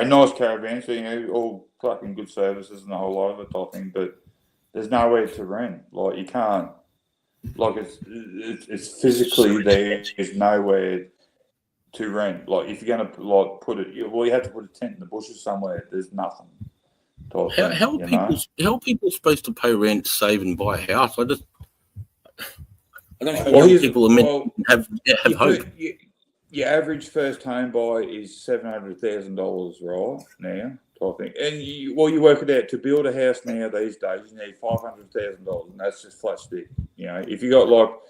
nice caravans, so all fucking good services and the whole lot of it type thing. But there's nowhere to rent. Like you can't. Like it's physically there's nowhere to rent. Like if you're gonna put it, you have to put a tent in the bushes somewhere. There's nothing. How are people supposed to pay rent, save, and buy a house? I don't know how people are meant to have hope. Your average first home buy is $700,000 right now, type thing. And you work it out to build a house now these days. You need $500,000, and that's just flat stick. You know, if you got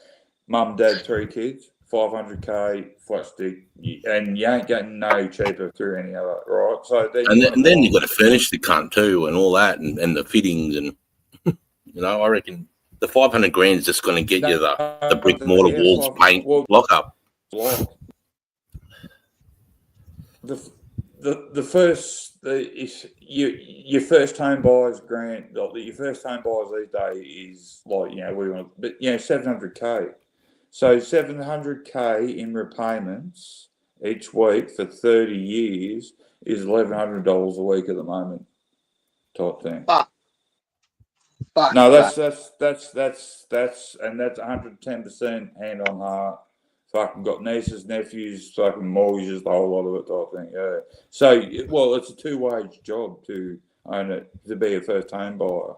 mum, dad, 3 kids, $500K flat stick, and you ain't getting no cheaper through any other, right? So then you got to furnish the cunt too, and all that, and the fittings, and I reckon the $500,000 is just going to get you the brick mortar walls, paint, lock up. Your first home buyers grant, your first home buyers these days is $700K. So $700K in repayments each week for 30 years is $1,100 a week at the moment, type thing. No, that's 110% hand on heart. Fucking got nieces, nephews, fucking mortgages, the whole lot of it type thing. Yeah. So it's a 2-wage job to own it, to be a first home buyer.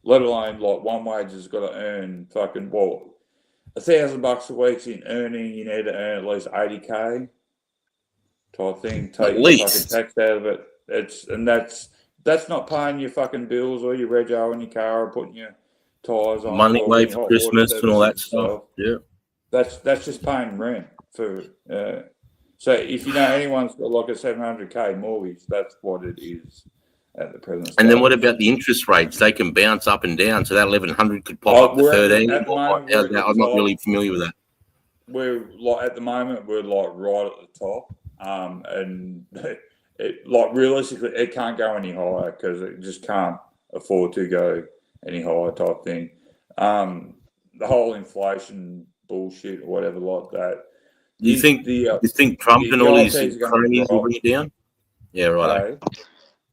Let alone one wage has got to earn fucking $1,000 a week's in earning. You need to earn at least $80K type thing. Take the fucking tax out of it. That's not paying your fucking bills or your rego in your car or putting your tyres on. Money away for Christmas and all that stuff. Yeah. That's just paying rent for. So if you know anyone's got a $700K mortgage, that's what it is at the present. And then what about the interest rates? They can bounce up and down, so that 1,100 could pop up to 13. I'm not really familiar with that. we're like at the moment we're like right at the top, and it like realistically it can't go any higher because it just can't afford to go any higher type thing. The whole inflation bullshit or whatever like that. You think Trump and all his cronies will bring it down? Yeah, right.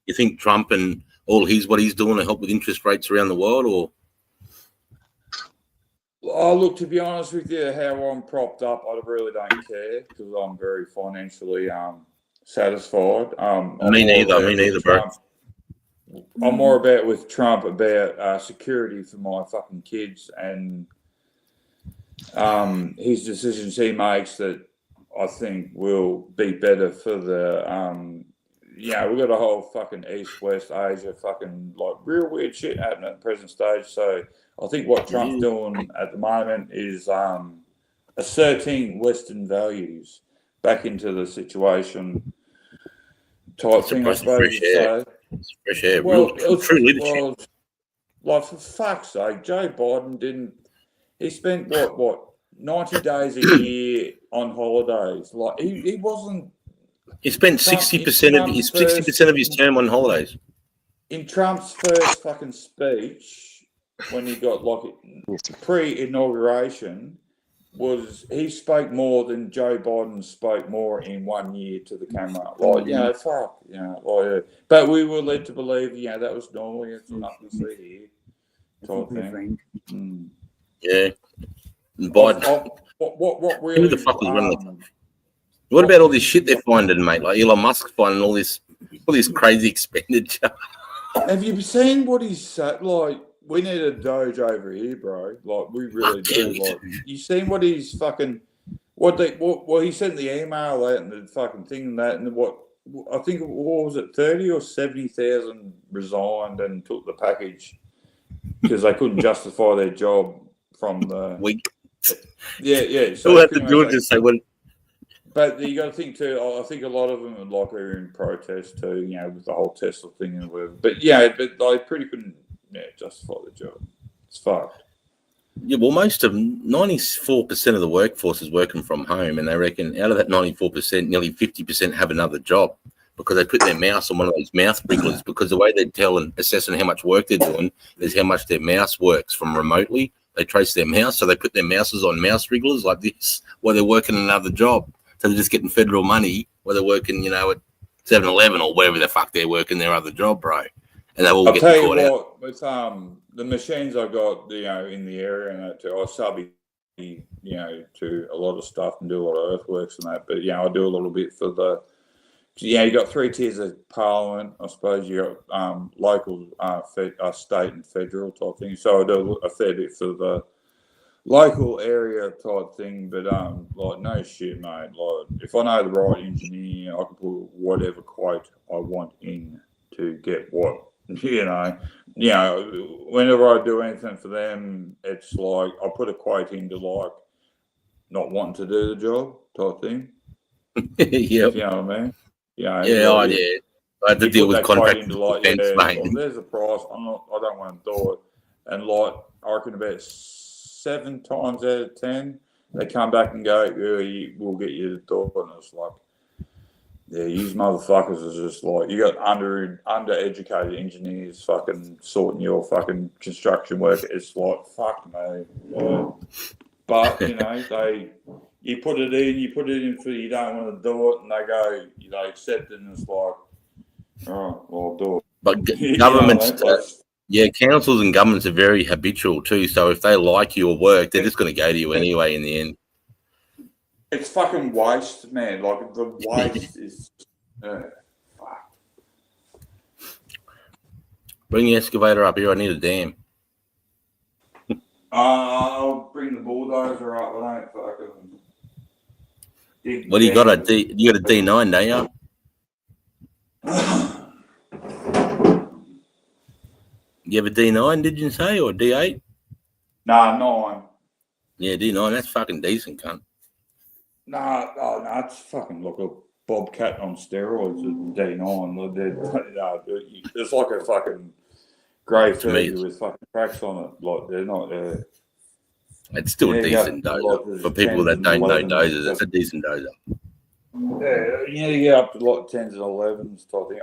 You think Trump and all what he's doing to help with interest rates around the world, or? Oh, look, to be honest with you, how I'm propped up, I really don't care because I'm very financially satisfied. Me neither, bro. I'm more about with Trump about security for my fucking kids and his decisions he makes that I think will be better for the we've got a whole fucking East, West Asia fucking like real weird shit happening at the present stage. So I think what Trump's doing at the moment is asserting Western values back into the situation type thing, I suppose you'd say. Fresh air. Well, True leadership. well, like for fuck's sake, Joe Biden he spent what 90 days a year on holidays. Like he wasn't. He spent 60% of his term on holidays. In Trump's first fucking speech, when he got like pre-inauguration, he spoke more than Joe Biden spoke more in 1 year to the camera. Like, but we were led to believe, that was normal. It's nothing to see here. Type thing. Yeah. Biden. What really? Who the fuck was running the country? What about all this shit they're finding, mate? Like Elon Musk finding all this crazy expenditure. Have you seen what he's said? Like, we need a Doge over here, bro. Like, we really do. Like, you seen what he's fucking what he sent the email out and the fucking thing and that and what I think what was it 30 or 70,000 resigned and took the package because they couldn't justify their job from the week. Yeah. So have to do it. Just say what. But you got to think too. I think a lot of them are in protest too. With the whole Tesla thing and whatever. But they pretty couldn't justify the job. It's fucked. Yeah, well, most of 94% of the workforce is working from home, and they reckon out of that 94%, nearly 50% have another job because they put their mouse on one of those mouse wrigglers. Because the way they tell and assessing how much work they're doing is how much their mouse works from remotely. They trace their mouse, so they put their mouses on mouse wrigglers like this while they're working another job. So they're just getting federal money while they're working, at 7-Eleven or wherever the fuck they're working their other job, bro. And they all get caught out. With the machines I got, in the area and that too, I sub to a lot of stuff and do a lot of earthworks and that. But I do a little bit for the. You got 3 tiers of parliament. I suppose you got local, state and federal type thing. So I do a fair bit for the local area type thing, but like no shit, mate. Like if I know the right engineer, I can put whatever quote I want in to get what whenever I do anything for them, it's like I put a quote into like not wanting to do the job type thing. Yeah, you know what I mean. I had to deal with contract defense, mate. Well, there's a price. I don't want to do it, and like I reckon about 7 times out of 10, they come back and go, we'll get you to do it. And it's like, these motherfuckers are just like, you got undereducated engineers fucking sorting your fucking construction work. It's like, fuck me. Yeah. But, you put it in for you don't want to do it, and they go, they accept it, and it's like, oh, well, I'll do it. But governments, councils and governments are very habitual too. So if they like your work, they're just going to go to you anyway in the end. It's fucking waste, man. Like the waste is fuck. Bring the excavator up here. I need a dam. I'll bring the bulldozer up. I don't fucking. What do you got? You got a D9, don't you? You have a D9, did you say, or D8? Nah, 9. Yeah, D9. That's fucking decent, cunt. Nah, it's fucking like a Bobcat on steroids. D9. It's like a fucking grey 30 with fucking cracks on it. Like they're not. It's still a Yeah, decent yeah, dozer. like For people that don't know 10s and dozers, it's a decent dozer. Yeah, you get up to like 10s and 11s type thing.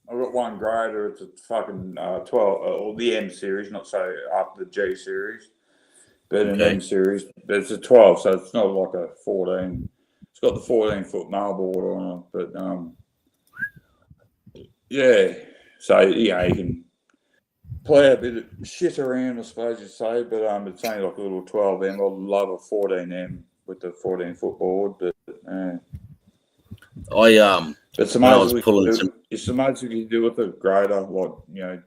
I got one grader. It's a fucking 12, or the M series, not so up the G series, but an Okay. M series. But it's a 12, so it's not like a 14. It's got the 14-foot mailboard on it, but yeah. So yeah, you can play a bit of shit around, I suppose you'd say, but it's only like a little 12M. I love a 14M with the 14-foot board, but it's when I was amazing. pulling some. It's amazing what you do with a grader, like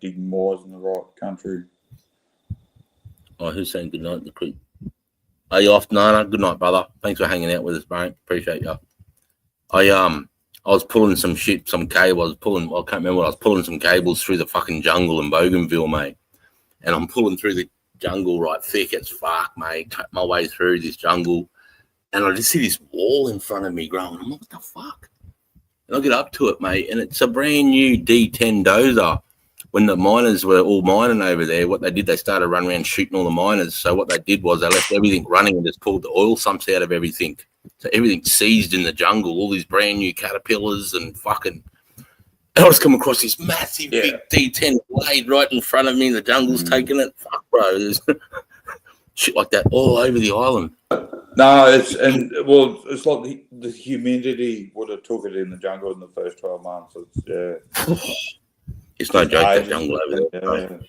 digging moors in the right country. Oh, who's saying good night, the creek? Are you off? No, good night, brother. Thanks for hanging out with us, mate. Appreciate you. I was pulling some shit, some cable. I can't remember what I was pulling some cables through the fucking jungle in Bougainville, mate. And I'm pulling through the jungle right thick as fuck, mate. Cut my way through this jungle. And I just see this wall in front of me growing. I'm like, what the fuck? And I get up to it, mate, and it's a brand new D10 dozer. When the miners were all mining over there, what they did, they started running around shooting all the miners. So what they did was they left everything running and just pulled the oil sumps out of everything. So everything seized in the jungle, all these brand new caterpillars and fucking... And I just come across this massive big D10 blade right in front of me. The jungle's taking it. Fuck, bro. There's shit like that all over the island. No, it's like the humidity would have took it in the jungle in the first 12 months. It's no joke, that jungle over there.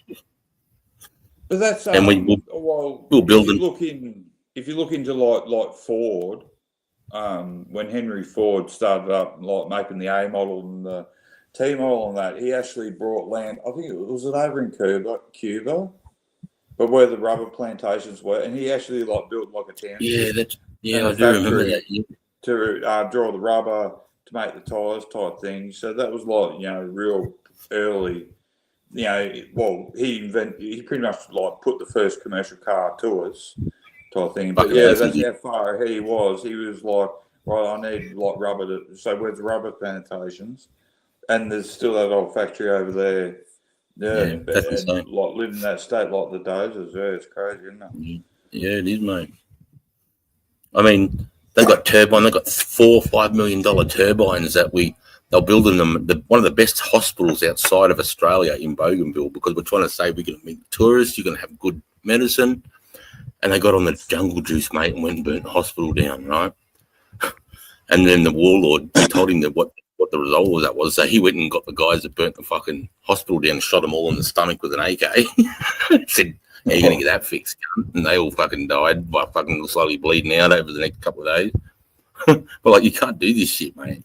But that's and we're building. If you look into like Ford, when Henry Ford started up like making the A model and the T model and that, he actually brought land. I think it was over in Cuba, but where the rubber plantations were, and he actually like built like a town. Yeah, I do remember that. Yeah. To draw the rubber to make the tires type thing. So that was like real early. He pretty much like put the first commercial car to us type thing. But yeah, that's how far he was. He was like, right, I need like rubber so where's the rubber plantations? And there's still that old factory over there. Yeah, that's insane. Like living in that state like the dozers, it's crazy, isn't it? Yeah, it is, mate. I mean, they've got turbine. They've got $4-5 million turbines that they're building them. One of the best hospitals outside of Australia in Bougainville, because we're trying to say we're going to meet tourists. You're going to have good medicine, and they got on the jungle juice, mate, and went and burnt the hospital down, right? And then the warlord, he told him that what the result was. That was, so he went and got the guys that burnt the fucking hospital down and shot them all in the stomach with an AK. Said, "How you going to get that fixed?" And they all fucking died by fucking slowly bleeding out over the next couple of days. But like, you can't do this shit, mate.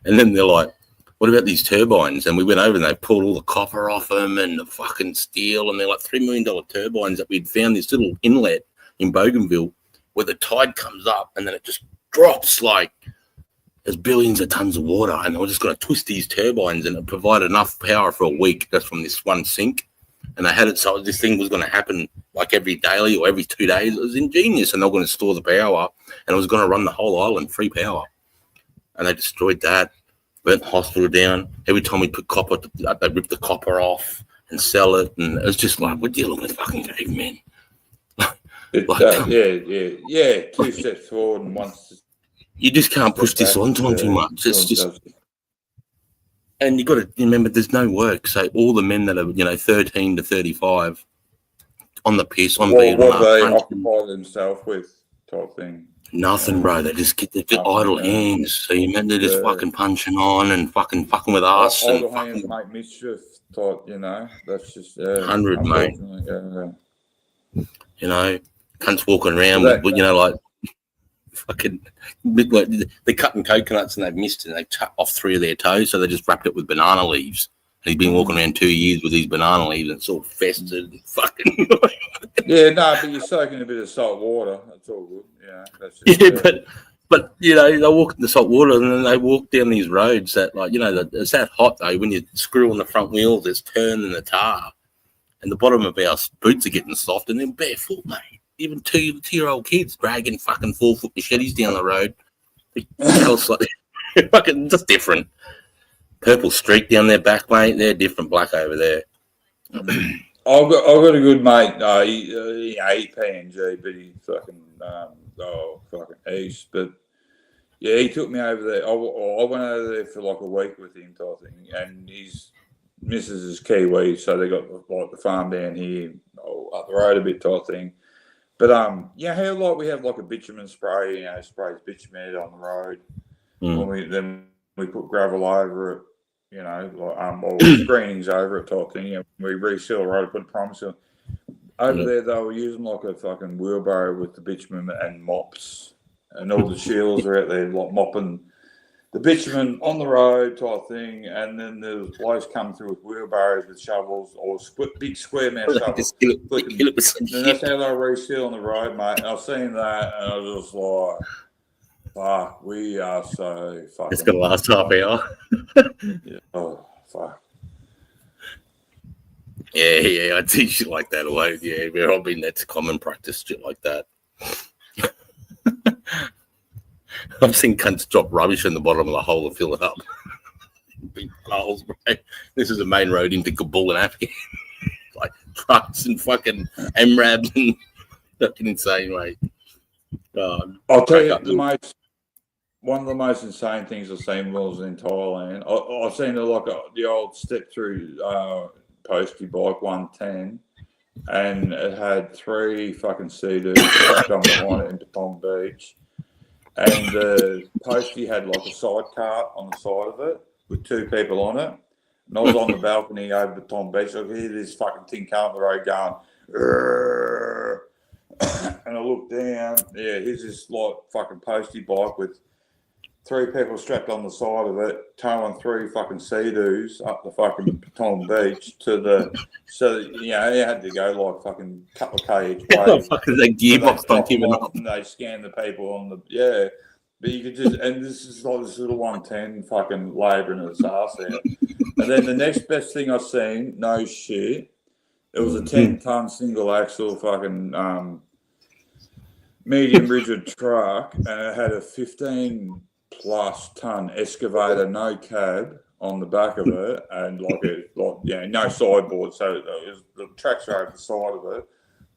And then they're like, "What about these turbines?" And we went over and they pulled all the copper off them and the fucking steel, and they're like $3 million turbines that we'd found this little inlet in Bougainville where the tide comes up and then it just drops like there's billions of tons of water, and they were just going to twist these turbines and it provided enough power for a week just from this one sink. And they had it so this thing was going to happen like every daily or every 2 days. It was ingenious, and they were going to store the power, and it was going to run the whole island free power. And they destroyed that, burnt the hospital down. Every time we put copper, they ripped the copper off and sell it, and it was just like, we're dealing with fucking cavemen. Yeah. 2 steps forward and 1 step. You just can't push this on too much. It's just, and you got to remember, there's no work. So all the men that are 13 to 35 on the piss, on being what they occupy themselves with, type thing. Nothing, bro. They just get idle hands. So you meant they're just fucking punching on and fucking with us and idle hands make mischief, type. That's just 100, mate. Cunts walking around with like. Fucking, like, they're cutting coconuts and they've missed it and they cut off 3 of their toes, so they just wrapped it with banana leaves. And he's been walking around 2 years with these banana leaves and it's all festered and fucking. But you're soaking a bit of salt water. That's all good. That's just, but they walk in the salt water and then they walk down these roads that, like, it's that hot though. When you screw on the front wheels, it's turning the tar, and the bottom of our boots are getting soft, and they're barefoot, mate. Even 2-year-old kids dragging fucking 4-foot machetes down the road. It's like fucking just different. Purple streak down their back, mate. They're different black over there. I've got a good mate. He PNG, but he fucking East. But yeah, he took me over there. I went over there for like a week with him, type thing. And his missus is Kiwi, so they got like the farm down here, up the road a bit, type thing. But yeah, how like we have like a bitumen spray, sprays bitumen on the road. When we put gravel over it. Or screenings over it, type thing. We reseal the road, put a primer seal. Over there, they were using like a fucking wheelbarrow with the bitumen and mops, and all the shields are out there like mopping the bitumen on the road, type thing. And then there's blokes coming through with wheelbarrows with shovels or big square mouth shovels. And that's how they reseal on the road, mate. And I've seen that, and I was just like, fuck, we are so fucking. It's gonna last half hour. Yeah. Oh, fuck. Yeah, I teach shit like that away. Yeah, I mean that's common practice, shit like that. I've seen cunts drop rubbish in the bottom of the hole and fill it up. Big holes, bro. This is a main road into Kabul and Afghan. Like trucks and fucking MRABs and fucking insane, mate. I'll tell you, one of the most insane things I've seen was in Thailand. I've seen the old step through postie bike 110, and it had 3 fucking Sea-Doos strapped on behind it in Patong Beach, and the postie had like a side cart on the side of it with 2 people on it. And I was on the balcony over Patong Beach. I could hear this fucking thing coming up the road going, "Rrr." And I looked down. Yeah, here's this like fucking postie bike with 3 people strapped on the side of it, towing 3 fucking Sea-Doos up the fucking Patong Beach you had to go like fucking couple of K each way. Fucking that gearbox don't give up. And they scan the people on the but you could just, and this is like this little 110 fucking labouring its ass out. And then the next best thing I've seen, no shit, it was a 10-ton single axle fucking medium rigid truck, and it had a 15+ ton excavator, no cab on the back of it, and no sideboard. So the tracks are over the side of it.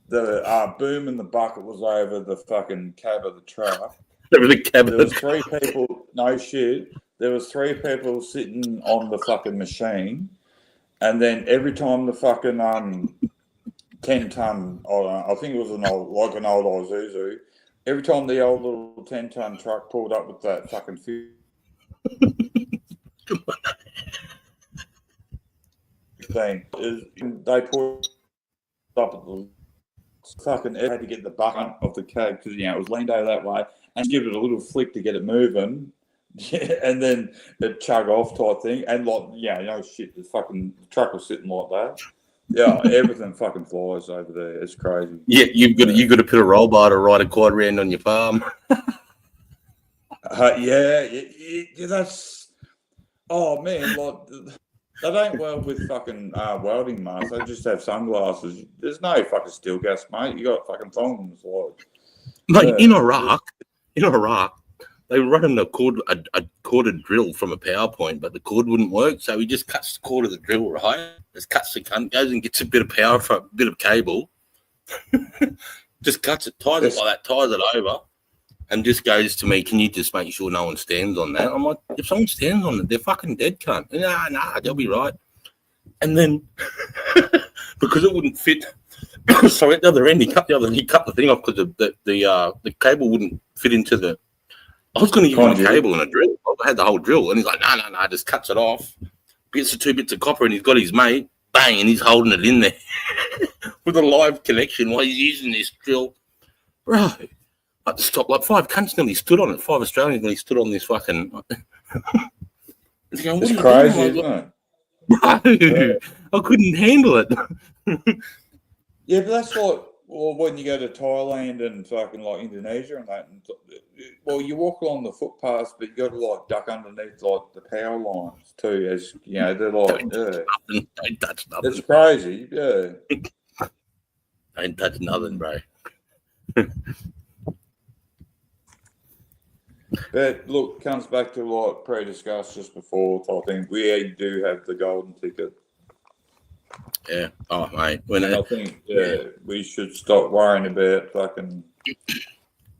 The boom in the bucket was over the fucking cab of the truck. There was 3 people. No shit. There was 3 people sitting on the fucking machine, and then every time the fucking 10-ton, I think it was an old Isuzu. Every time the old little 10-ton truck pulled up with that fucking thing, they pulled up at the fucking had to get the bucket of the cab because it was leaned over that way and give it a little flick to get it moving. Yeah, and then it chug off type thing, and no shit, the truck was sitting like that. Yeah, everything fucking flies over there. It's crazy. Yeah, you've got to put a roll bar to ride a quad round on your farm. That's. Oh man, they don't weld with fucking welding masks. They just have sunglasses. There's no fucking steel gas, mate. You got fucking thongs, in Iraq, they were running a corded drill from a PowerPoint, but the cord wouldn't work, so he just cuts the cord of the drill, right? Just cuts the cunt, goes and gets a bit of power for a bit of cable, just cuts it, ties it like that, ties it over, and just goes to me, "Can you just make sure no one stands on that?" I'm like, "If someone stands on it, they're fucking dead, cunt." Nah, they'll be right. And then, because it wouldn't fit, so at the other end, he cut the thing off because the cable wouldn't fit into the. I was going to give him a cable and a drill. I had the whole drill, and he's like, "No," just cuts it off. Gets the 2 bits of copper, and he's got his mate, bang, and he's holding it in there with a live connection while he's using this drill. Bro, I had to stop. Like 5 cunts nearly stood on it. 5 Australians nearly stood on this fucking. It's crazy, isn't it? Bro, I couldn't handle it. Yeah, but that's like, when you go to Thailand and fucking like Indonesia and that, you walk along the footpaths, but you got to duck underneath the power lines too, as they're like, don't touch nothing. It's crazy, yeah. Don't touch nothing, bro. But look, comes back to what pre-discussed just before. I think we do have the golden ticket. Yeah. Oh, mate. When And I think we should stop worrying about fucking.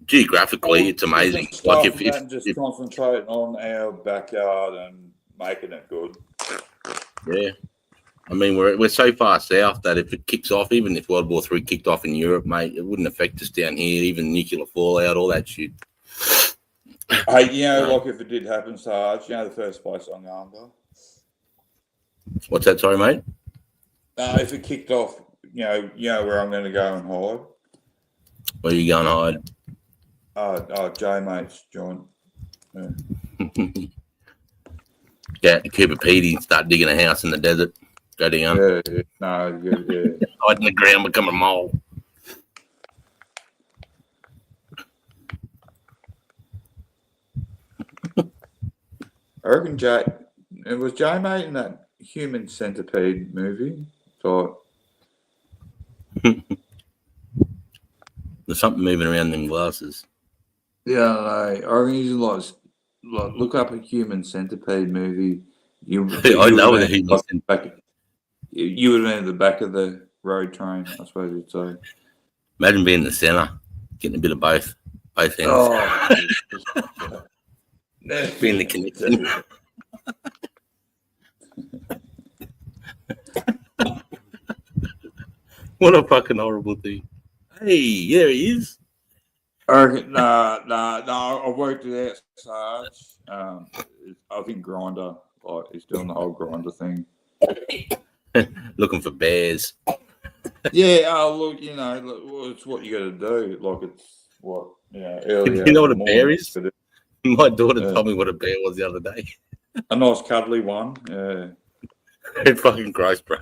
Geographically, it's amazing. Like if just concentrating on our backyard and making it good. yeah. I mean, we're so far south that if it kicks off, even if World War III kicked off in Europe, mate, it wouldn't affect us down here. Even nuclear fallout, all that shit. Hey, you know, like if it did happen, Sarge, you know, the first place I'm going to. What's that? Sorry, mate. If it kicked off, you know where I'm going to go and hide. Where are you going to hide? J Mate's joint. Yeah. Yeah, Cooper Petey and start digging a house in the desert. Go down. Yeah. No, yeah. Hide in the ground, become a mole. I reckon it was J Mate in that Human Centipede movie. So There's something moving around in them glasses. yeah, I reckon he's like look up a Human Centipede movie. I know what a Human Centipede. You would have been at the back of the road train, I suppose you'd say. Imagine being in the centre, getting a bit of both ends. Oh, being the connection. What a fucking horrible thing. Hey, there he is. I reckon, no, I worked it out, Sarge. I think Grinder, like he's doing the whole Grinder thing. Looking for bears. Yeah, look, it's what you got to do. Like it's what, early. You know what a morning, bear is? but My daughter told me what a bear was the other day. a nice cuddly one. Yeah. It's fucking gross, bro.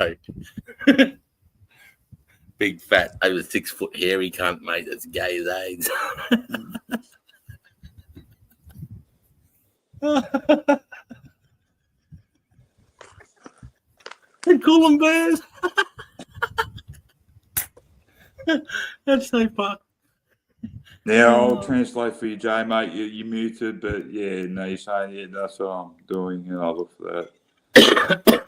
Big fat, over 6 foot hairy cunt, mate. That's gay as AIDS. They call them bears. That's so fucked. Now I'll translate for you, Jay, mate. You muted, but yeah, no, you're saying that's what I'm doing, and I'll look for that.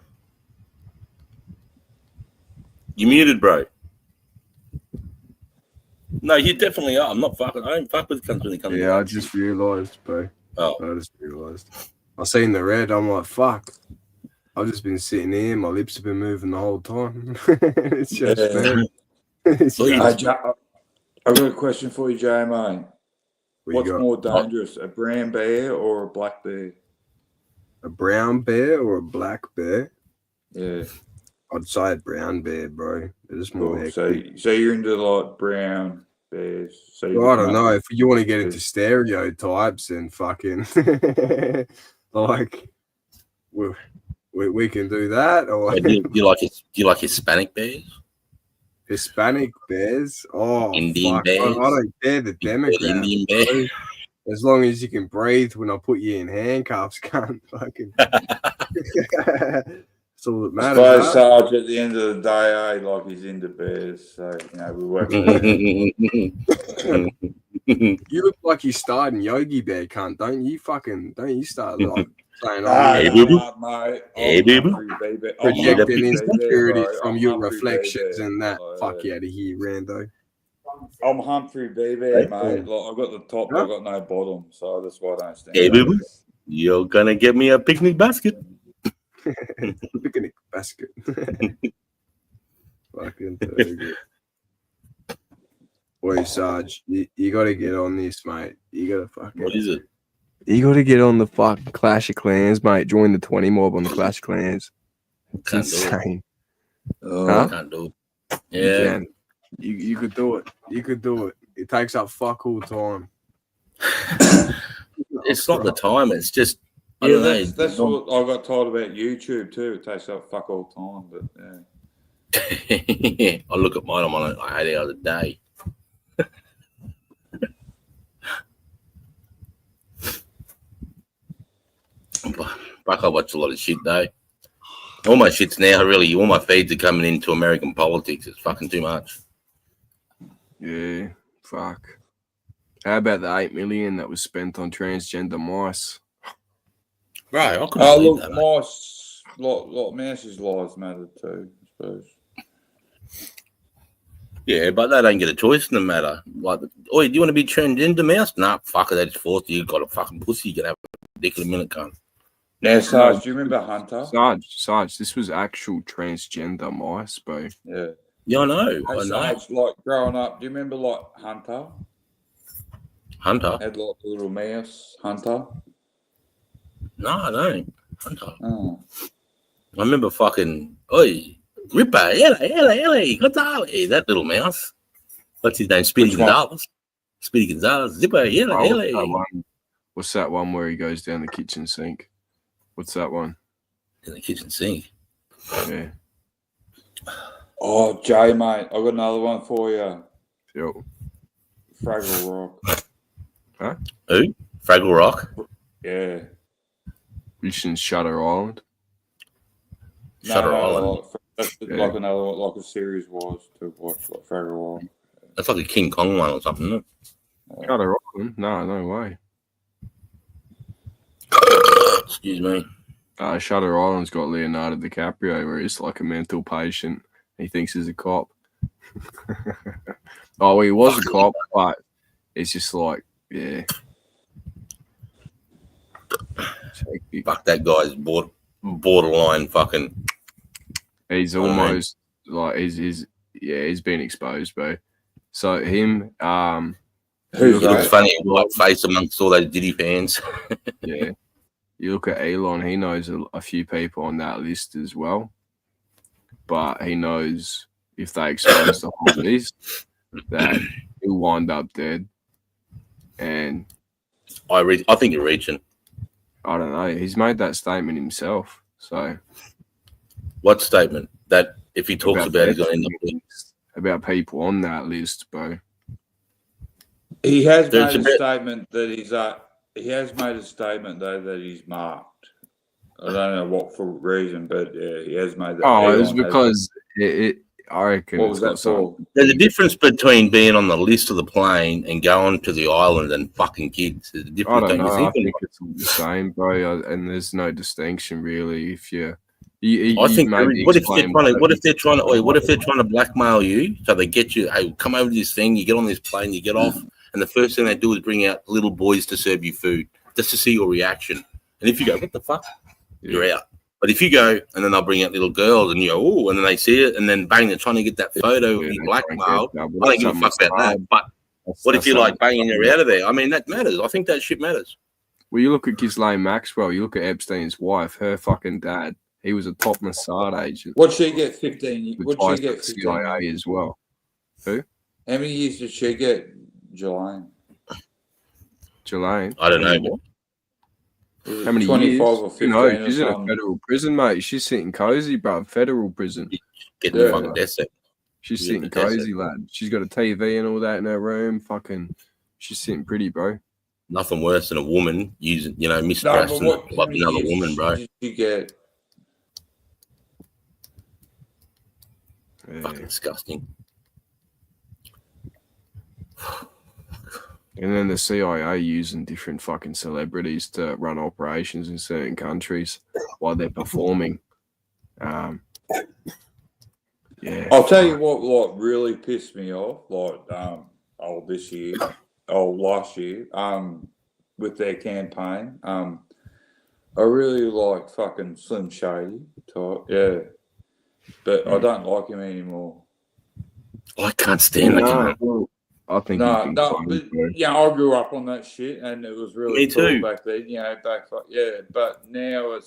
You muted, bro. No, you definitely are. I'm not fucking. I don't fuck with cunts when they come. Yeah, I just realised, bro. Oh. I just realised. I seen the red. I'm like, fuck. I've just been sitting here. My lips have been moving the whole time. It's just. I've got a question for you, Jay, mate. What's more dangerous, a brown bear or a black bear? A brown bear or a black bear? Yeah. I'd say a brown bear, bro. It's more hectic. So you're into like brown bears. So Well, I don't know. If you want to get into stereotypes and fucking like we can do that. Or do you like Hispanic bears? Hispanic bears? Oh, Indian fuck. bears? I don't care the demographic. Indian bear. bro. As long as you can breathe when I put you in handcuffs, can't fucking. That's all that I matters. suppose Sarge at the end of the day, like he's into bears, so we work You look like you're starting Yogi Bear, cunt, don't you? Don't you start like saying, Hey, boo-boo. mate. Hey, boo-boo. Projecting insecurity bro. from I'm your Humphrey reflections Bear. and that. Fuck you out of here, Rando. I'm Humphrey BB, mate. Like, I've got the top, I've got no bottom, so that's why I don't stand. Hey, out. boo-boo. You're gonna get me a picnic basket. Picnic basket. Fucking good. Boy, Sarge, you got to get on this, mate. You got to fucking. What is it? You got to get on the fucking Clash of Clans, mate. Join the 20 mob on the Clash of Clans. It's Can't do it. insane. I can't do it. Yeah. You can. You could do it. You could do it. It takes up fuck all time. It's not the time. It's just. I Yeah, don't know. that's what I got told about YouTube too. It takes up fuck all time, but yeah. I look at mine. I'm on it like 8 hours a day. Fuck, I watch a lot of shit though. All my shit's now all my feeds are coming into American politics. It's fucking too much. Yeah, fuck. How about the 8 million that was spent on transgender mice? Right, I couldn't Oh, believe look, that, mate. mice, lot Mouse's lives matter too, I suppose. Yeah, but they don't get a choice no matter. Like, oh, do you want to be transgender, mouse? Nah, fuck it, they just forced you. You got a fucking pussy. You can have a dick in a minute, cunt. Now, Sarge, do you remember Hunter? Sarge, this was actual transgender mice, bro. Yeah. Yeah, I know. Hey, I know. Sarge, like growing up, do you remember like Hunter? Hunter? Had like a little mouse, Hunter. No, I don't. Hunter. Oh. I remember fucking, oi, Ripper, Ella, that little mouse. What's his name? Speedy Which one? Gonzalez. Speedy Gonzalez. Zipper, What's that one where he goes down the kitchen sink? What's that one? In the kitchen sink. Yeah. Oh, Jay, mate, I got another one for you. Yo. Fraggle Rock. Huh? Who? Fraggle Rock? Yeah. Mission Shutter Island. Shutter Island. Like, that's like another one, like a series was to watch, like Fraggle Rock. That's like a King Kong one or something, isn't it? Shutter Island? No way. Excuse me. Shutter Island's got Leonardo DiCaprio, where he's like a mental patient. He thinks he's a cop. Oh, well, he was a cop, but it's just like, yeah. Fuck, that guy's borderline fucking. He's almost like he's been exposed, bro. So him, he looks funny, white face amongst all those Diddy fans. Yeah. You look at Elon, he knows a few people on that list as well. But he knows if they expose the whole list, that he'll wind up dead. And I think you're reaching. I don't know. He's made that statement himself. So what statement? That if he talks about he's going to end up about people on that list, bro. He has made a statement that he's he has made a statement though that he's marked. I don't know what for reason, but yeah, he has made that. Oh, it was because I reckon. What was that for? There's a difference between being on the list of the plane and going to the island and fucking kids. There's a difference. I don't know. I think it's all the same, bro. And there's no distinction really. If I think what if they're trying to blackmail you so they get you? Hey, come over to this thing. You get on this plane. You get off, and the first thing they do is bring out little boys to serve you food, just to see your reaction. And if you go, what the fuck? You're out. But if you go and then they'll bring out little girls and you go, oh, and then they see it and then bang, they're trying to get that photo of you blackmailed. I don't give a fuck about that. But what if you're like banging her out of there? I mean, that matters. I think that shit matters. Well, you look at Ghislaine Maxwell, you look at Epstein's wife, her fucking dad. He was a top Mossad agent. What'd she get? 15. What'd she get? 15? CIA as well. Who? How many years did she get, Jelaine? Jelaine? I don't know. How many 25 years? or 15 No, she's in a federal prison, mate. She's sitting cozy, bro. Federal prison. Getting the fucking death sentence. She's sitting cozy, lad. She's got a TV and all that in her room. Fucking, she's sitting pretty, bro. Nothing worse than a woman using, mistrusting another woman, bro. Did you get? Yeah. Fucking disgusting. And then the CIA using different fucking celebrities to run operations in certain countries while they're performing. Yeah. I'll tell you what really pissed me off, last year, with their campaign. I really like fucking Slim Shady type, yeah. But I don't like him anymore. I can't stand the guy. I think I grew up on that shit, and it was really cool back then. But now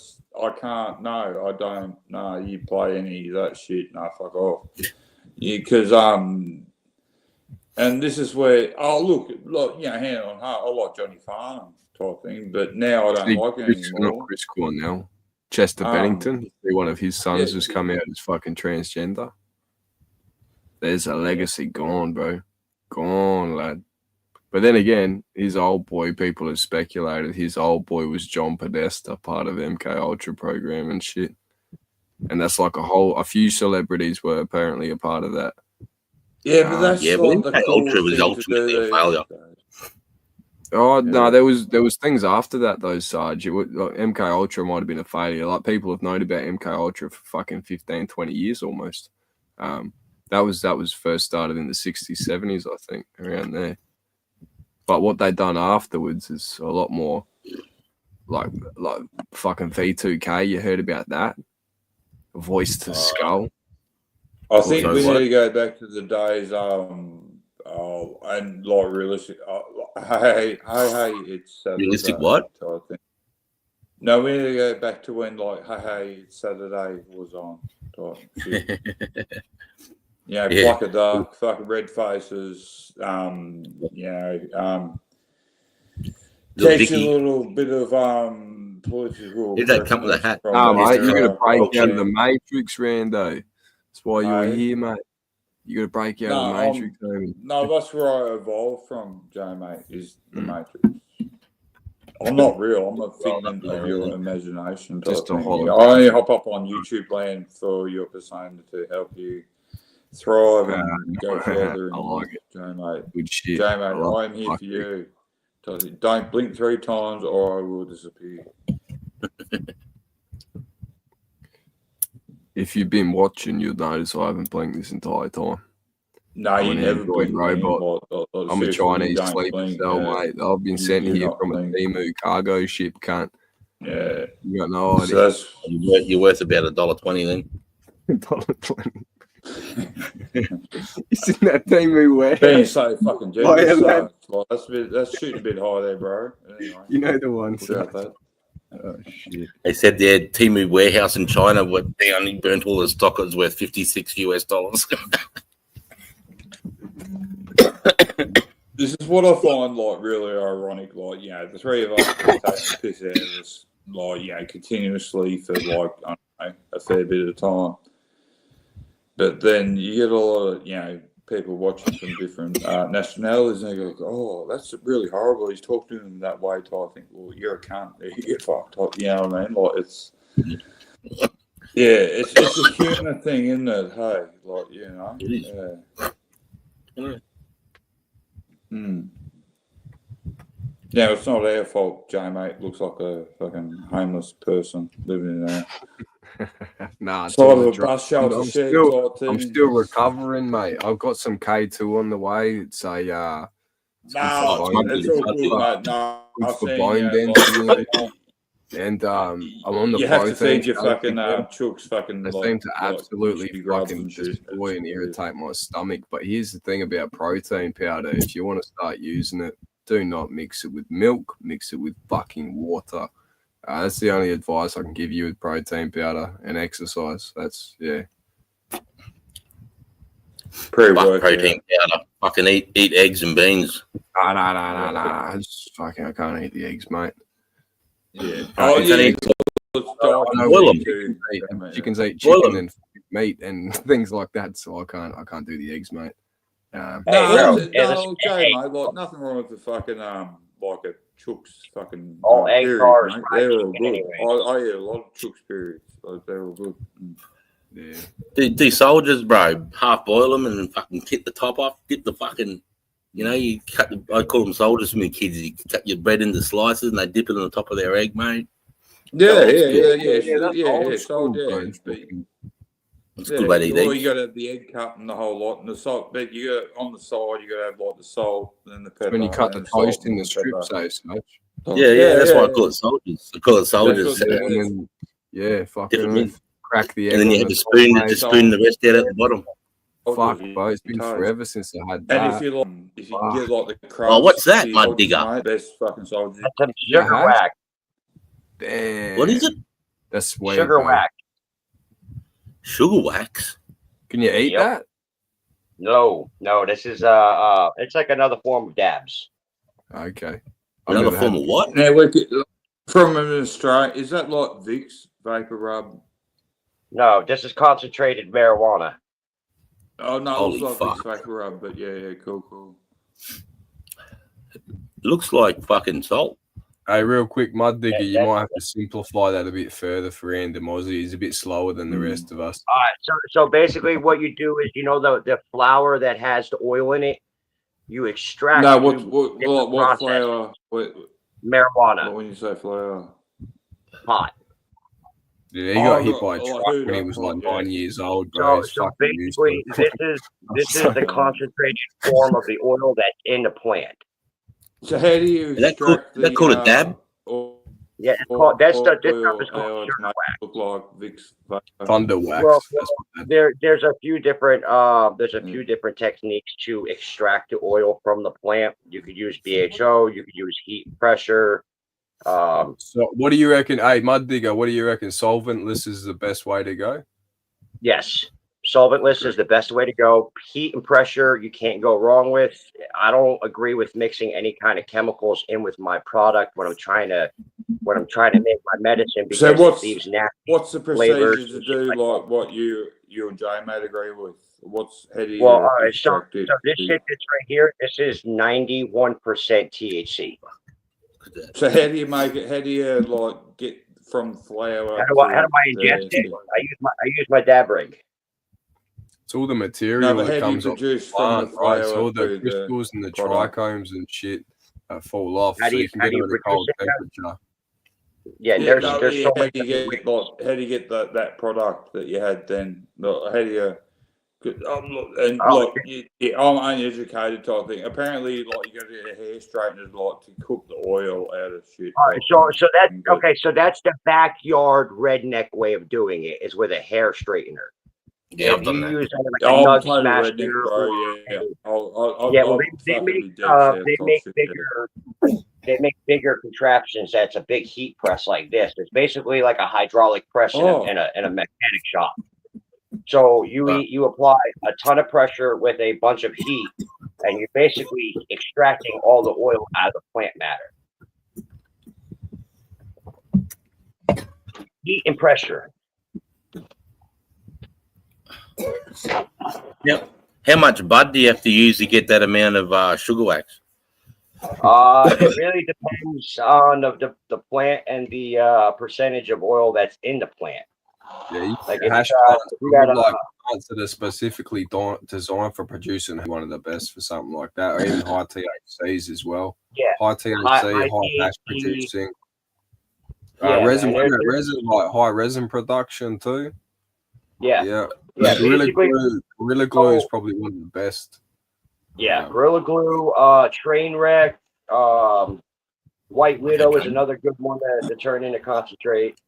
I can't. No, I don't. No, you play any of that shit? No, fuck off. Because and this is where hand on heart, I like Johnny Farnham type thing, but now I don't like him anymore. Not Chris Cornell, Chester Bennington. One of his sons has come out as fucking transgender. There's a legacy gone, bro. Gone, lad. But then again, his old boy, people have speculated his old boy was John Podesta, part of MK Ultra program and shit. And that's like a few celebrities were apparently a part of that. Yeah, but that's MK Ultra was ultimately a failure. Oh no, there was things after that though, Sarge. MK Ultra might have been a failure. Like people have known about MK Ultra for fucking 15, 20 years almost. That was first started in the 60s, 70s, I think, around there. But what they done afterwards is a lot more like fucking V2K. You heard about that? Voice to skull. I think So we what? need to go back to the days, and like realistic. Hey, it's Saturday. Realistic what? I think. No, we need to go back to when like, hey, it's Saturday was on. Type shit. Yeah. Pluck a duck, fucking red faces. Takes a little bit of political. Did that come with a hat? No, mate, you got to break out culture. of the Matrix, Rando. That's why you were Hey. here, mate. You got to break out of the Matrix. No, that's where I evolved from, Joe, mate, is the Matrix. I'm not real. I'm a figment of your imagination. Just a type thing. hologram. I only hop up on YouTube land for your persona to help you thrive and go further. I like it. Joe, mate. Good shit. Joe, mate, I love I'm here fuck for you. Don't blink 3 times or I will disappear. If you've been watching, you'll notice I haven't blinked this entire time. No, I'm you an never Android blink. robot. I'm a seriously, you Chinese don't sleeper blink, cell, yeah. mate. I've been You sent do here not from blink. a Temu cargo ship, cunt. Yeah. You got no idea. So that's You're worth about $1.20 then. $1.20. Isn't that Temu warehouse? being so fucking Oh, yeah, generous. man. So, like, that's shooting a bit high there, bro. Anyway, You know the one. put out that. Oh, shit. They said their Temu warehouse in China, they only burnt all the stock. It was worth $56. This is what I find like really ironic. Like, the three of us are taking the piss out of us, like, continuously for like, I don't know, a fair bit of time. But then you get a lot of, people watching from different nationalities and they go, oh, that's really horrible. He's talking to them that way. So I think, well, you're a cunt. You get fucked. You know what I mean? Like, it's a human thing, isn't it? Hey, like, It is. Yeah. Yeah, it's not our fault, Jay, mate. Looks like a fucking homeless person living in there. Nah, it's Side all of a a drug. bus shelter I'm shed still, type I'm thing. still recovering, mate. I've got some K2 on the way. It's a it's good No, for bone it's all good, mate. No, good I've for seen bone you. density. And I'm on the You have to protein feed your shake fucking again. chooks fucking. They like, seem to like absolutely crispy grubs fucking and shit. destroy and irritate my stomach. But here's the thing about protein powder: if you want to start using it, do not mix it with milk. Mix it with fucking water. That's the only advice I can give you with protein powder and exercise. That's Fuck protein powder. Fucking eat eggs and beans. No. I just fucking I can't eat the eggs, mate. Yeah. Oh, yeah. Boil them. Chickens Chickens eat Boil chicken 'em. and meat and things like that, so I can't do the eggs, mate. No, Hey, Jay, mate. Like nothing wrong with the fucking like a chook's fucking all egg period, bars, mate. fried They're all chicken good. anyway. I eat a lot of chook's periods. Like, they're all good. Yeah. These soldiers, bro, half boil them and fucking get the top off. Get the fucking, you cut. I call them soldiers for my kids. You cut your bread into slices and they dip it on the top of their egg, mate. Yeah. Old school, So, yeah. bro. It's a good way to eat Well, eggs. you got to have the egg cut and the whole lot, and the salt. But you got on the side, you got to have like the salt and then the pepper. When you cut the and salt toast in and the strips, pepper. so much. Yeah, that's why I call it soldiers. I call it soldiers. That's what And then, yeah, fucking Dip 'em in. crack the egg. And then on you have the to top, spoon, mate. just spoon the rest out at the bottom. Fuck, bro, it's been forever since I had And that. if you can get like the crust, Oh, what's that, mud soldiers, digger? mate, best fucking soldiers. That's some sugar Yeah. whack. Damn. What is it? That's sweet. Sugar bro. whack. Sugar wax? Can you eat Yep. that? No, this is it's like another form of dabs. Okay. Another form of what? Now, look, from an Australia, is that like Vicks Vapor Rub? No, this is concentrated marijuana. Oh no, Holy it's like fuck. Vicks Vapor Rub, but yeah, cool. Looks like fucking salt. Hey, real quick, Mud Digger, you that- might have to simplify that a bit further for Random Aussie. He's a bit slower than the rest of us. All right, so basically what you do is the flour that has the oil in it, you extract No, it what through different processes. flour? What Marijuana, when you say flour? pot. Yeah, he got hit look, by a I truck heard when he that was point, like yeah. 9 years old, bro. So, He's so fucking basically, useless. this is the concentrated form of the oil that's in the plant. So how do you Is that called, extract is that called a dab? oil Yeah, it's called this stuff is how called it might look like Vicks Vapor? Thunder wax. Well, That's what that there's a few different techniques to extract the oil from the plant. You could use BHO, you could use heat and pressure. So what do you reckon? Hey, Mud Digger, what do you reckon? Solventless is the best way to go? Yes, solventless is the best way to go. Heat and pressure you can't go wrong with. I don't agree with mixing any kind of chemicals in with my product when I'm trying to make my medicine because So it leaves nasty what's the flavors procedure to and do shit like what you and J Mate agree with? How do you Well, all right. So extract it? this shit that's right here, this is 91% THC. So how do you make it? How do you like get from flour? How do I ingest it? I use my dab rig. It's all the No, material but that how do you comes off the produce from the plant, right? It's flour all the to the crystals and the product? trichomes and shit that fall off, How so do you can how get do them you at a produce cold it? temperature. Yeah, Yeah, there's no, there's yeah, so how many do you different get how do you get that product that you had then? How do you? I'm uneducated type thing. Apparently, like you got to get a hair straightener like to cook the oil out of shit. All right, so that's okay. So that's the backyard redneck way of doing it is with a hair straightener. Yeah, if I've you done that. use like a I'm Nug totally Smaster redneck, bro. Yeah. yeah, well, I'm they fucking make dead south they type make shit, bigger contraptions. That's a big heat press like this. It's basically like a hydraulic press in Oh. a mechanic shop. So you apply a ton of pressure with a bunch of heat, and you're basically extracting all the oil out of the plant matter. Heat and pressure. Yep. How much bud do you have to use to get that amount of sugar wax? It really depends on the plant and the percentage of oil that's in the plant. Yeah, you Like hash you got like plants that are specifically designed for producing one of the best for something like that, or even high THCs as well. Yeah, high THC, high hash producing. Yeah, resin, man, resin, like high resin production too. Yeah. Yeah. Yeah, Gorilla basically- Glue, Gorilla Glue is probably one of the best. Yeah, Gorilla Glue, Trainwreck, White Widow is another good one to turn into concentrate.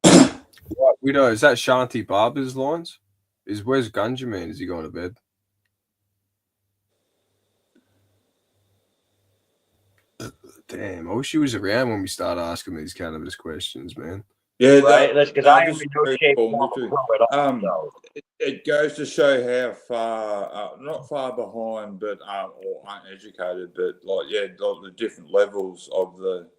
White Widow, is that Shanti Barber's lines? Where's Gunja Man? Is he going to bed? Damn, I wish he was around when we start asking these cannabis questions, man. Yeah, Right, that's 'cause I am in no very shape informative. to grow it up, It goes to show how far, not far behind, but or uneducated, but like the different levels of the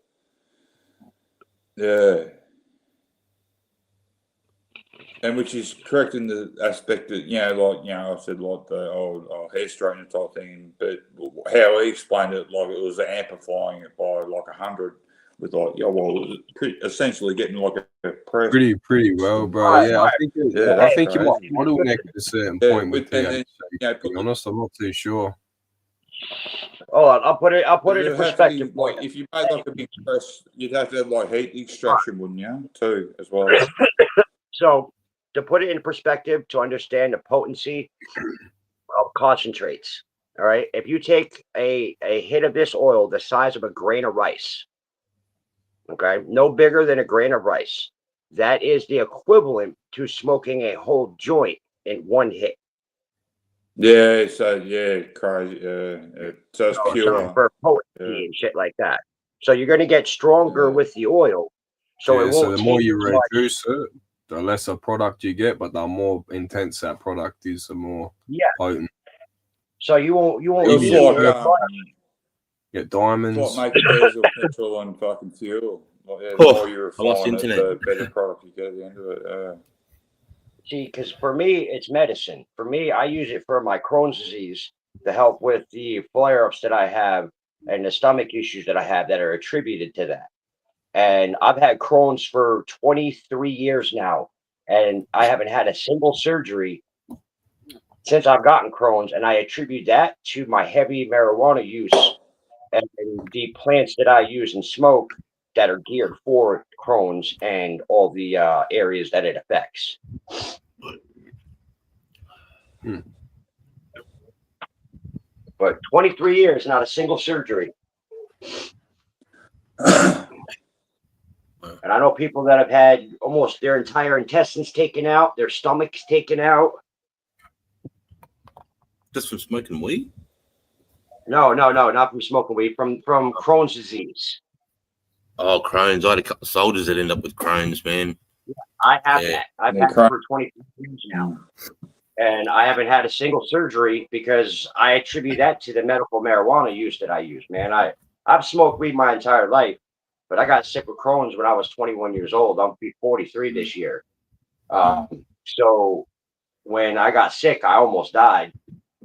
and which is correct in the aspect that I said like the old hair straightener type thing, but how he explained it, like it was amplifying it by like 100 with essentially getting like a press. Pretty well, bro. Yeah, I think I think you might bottleneck at a certain point with THC. To be honest, I'm not too sure. Oh, I'll put it in It'd have to perspective. be, like if you made like a big press, you'd have to have like heat extraction, wouldn't you? Too as well. So to put it in perspective, to understand the potency of concentrates, all right, if you take a hit of this oil the size of a grain of rice, okay, no bigger than a grain of rice, that is the equivalent to smoking a whole joint in one hit. Yeah, so crazy. So it's pure. For potency and shit like that. So you're going to get stronger with the oil. So it won't. So the more taste you as much. reduce it, the lesser product you get, but the more intense that product is, the more potent. So you won't. It's need like it. Get diamonds. it's like making diesel, petrol, and fucking fuel. Like, the Oh, more you I lost refine it, internet. the better product you get at the end of it. See, because for me, it's medicine. For me, I use it for my Crohn's disease to help with the flare-ups that I have and the stomach issues that I have that are attributed to that. And I've had Crohn's for 23 years now, and I haven't had a single surgery since I've gotten Crohn's. And I attribute that to my heavy marijuana use and the plants that I use and smoke that are geared for Crohn's and all the areas that it affects. But 23 years, not a single surgery. And I know people that have had almost their entire intestines taken out, their stomachs taken out. Just from smoking weed? No, not from smoking weed, from Crohn's disease. Oh, Crohn's. I had a couple of soldiers that end up with Crohn's, man. I have that. I've had it for 23 years now. And I haven't had a single surgery because I attribute that to the medical marijuana use that I use, man. I've smoked weed my entire life, but I got sick with Crohn's when I was 21 years old. I'm 43 this year. So when I got sick, I almost died.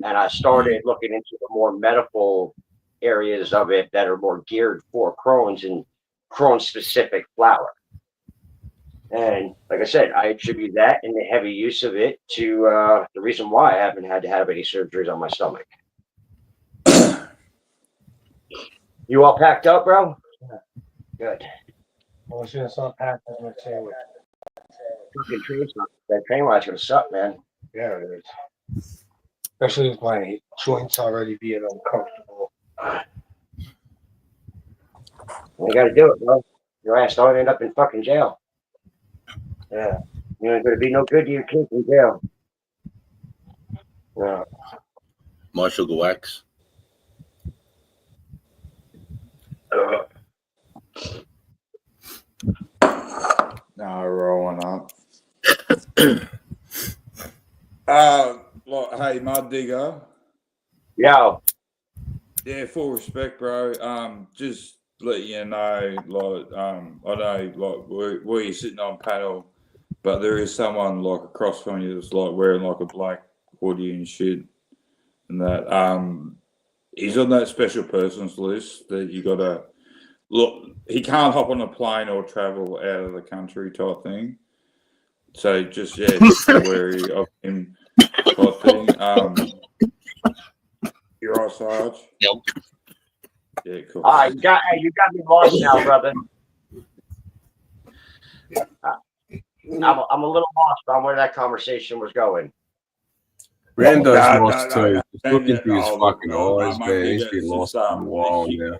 And I started looking into the more medical areas of it that are more geared for Crohn's and Crohn's specific flower. And like I said, I attribute that and the heavy use of it to the reason why I haven't had to have any surgeries on my stomach. You all packed up, bro? Good. Well, as soon as I'm packed, I'm going to say it. Fucking that train ride's going to suck, man. Yeah, it is. Especially with my joints already being uncomfortable. You got to do it, bro. Your ass don't end up in fucking jail. Yeah. You ain't going to be no good to your kids in jail. Yeah. My sugar wax. No, rolling up. Hey, Mud Digger. Yo. Yeah, full respect, bro. Just let you know, I know, where you're sitting on panel, but there is someone across from you that's wearing a black hoodie and shit, and that he's on that special persons list that you gotta look. He can't hop on a plane or travel out of the country type thing. So just be wary of him type thing. You're right, Sarge? Yep. Yeah, cool. You got me lost now, brother. I'm a little lost on where that conversation was going. Rando's No, lost too. Just look into his fucking eyes, mate, man. He's it's been just, lost for a while now.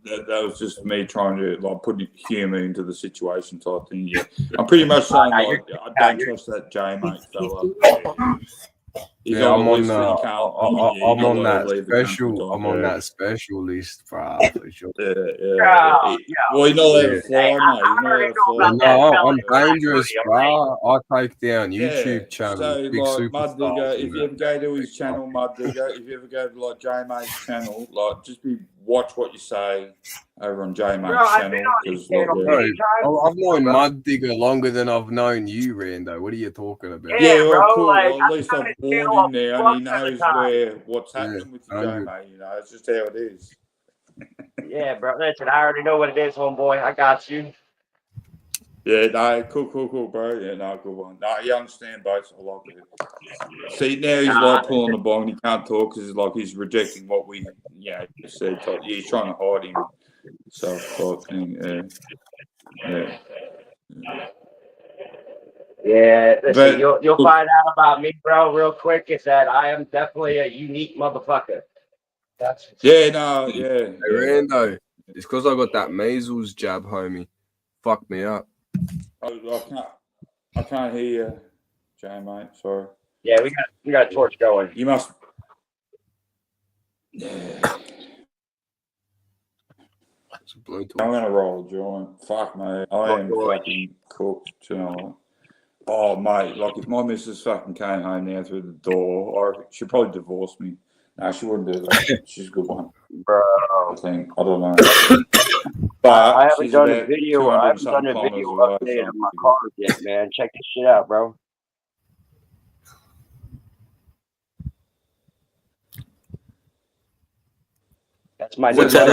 That was just me trying to put humour into the situation type thing. Yeah, I'm pretty much saying I don't trust that J mate fella. Yeah, I'm on that special. I'm on that special list, bro, for sure. Yeah. Well, you're not allowed to fly, mate. You're not allowed to fly. No, I'm dangerous, bro. I take down YouTube Yeah, channels. so Big Mud Digger, superstars. if you ever go to his channel, Mud Digger, if you ever go to J Mate's channel, just watch what you say over on J Mate's channel. Bro, I've known Mud Digger longer than I've known you, Rando. What are you talking about? Yeah, well, cool. Well, at least I've warned him now, and he knows what's happening with you, J Mate. It's just how it is. Yeah, bro. Listen, I already know what it is, homeboy. I got you. Yeah, no, cool, bro. Yeah, no, good one. No, you understand, both. I like it. See, now he's pulling the bong. He can't talk because he's rejecting what we, said. He's trying to hide himself, type thing. Yeah, listen, you'll find out about me, bro, real quick. Is that I am definitely a unique motherfucker. Hey, Rando, it's because I got that measles jab, homie. Fucked me up. I can't hear you, Jay, mate. Sorry. Yeah, we got a torch going. You must. I'm gonna roll a joint. Fuck, mate. I am fucking cooked. You know. Oh, mate. If my missus fucking came home now through the door, she'd probably divorce me. No, she wouldn't do that. She's a good one, bro. I think. I don't know. But I haven't done a video. I haven't done a video update of my car yet, man. Check this shit out, bro. That's my new truck.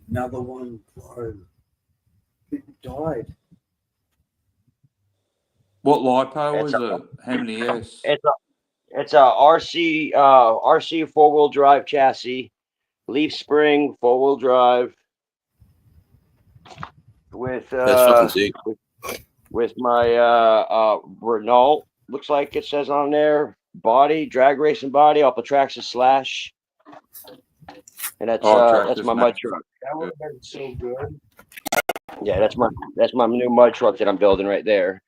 Another one, bro. People died. What LiPo is it? How many years? It's a RC 4-wheel drive chassis. Leaf spring, 4-wheel drive. With That's fucking sick. with my Renault, looks like it says on there, body, drag racing body, off the Traxxas Slash. And that's my mud truck. That would have been so good. Yeah, that's my new mud truck that I'm building right there.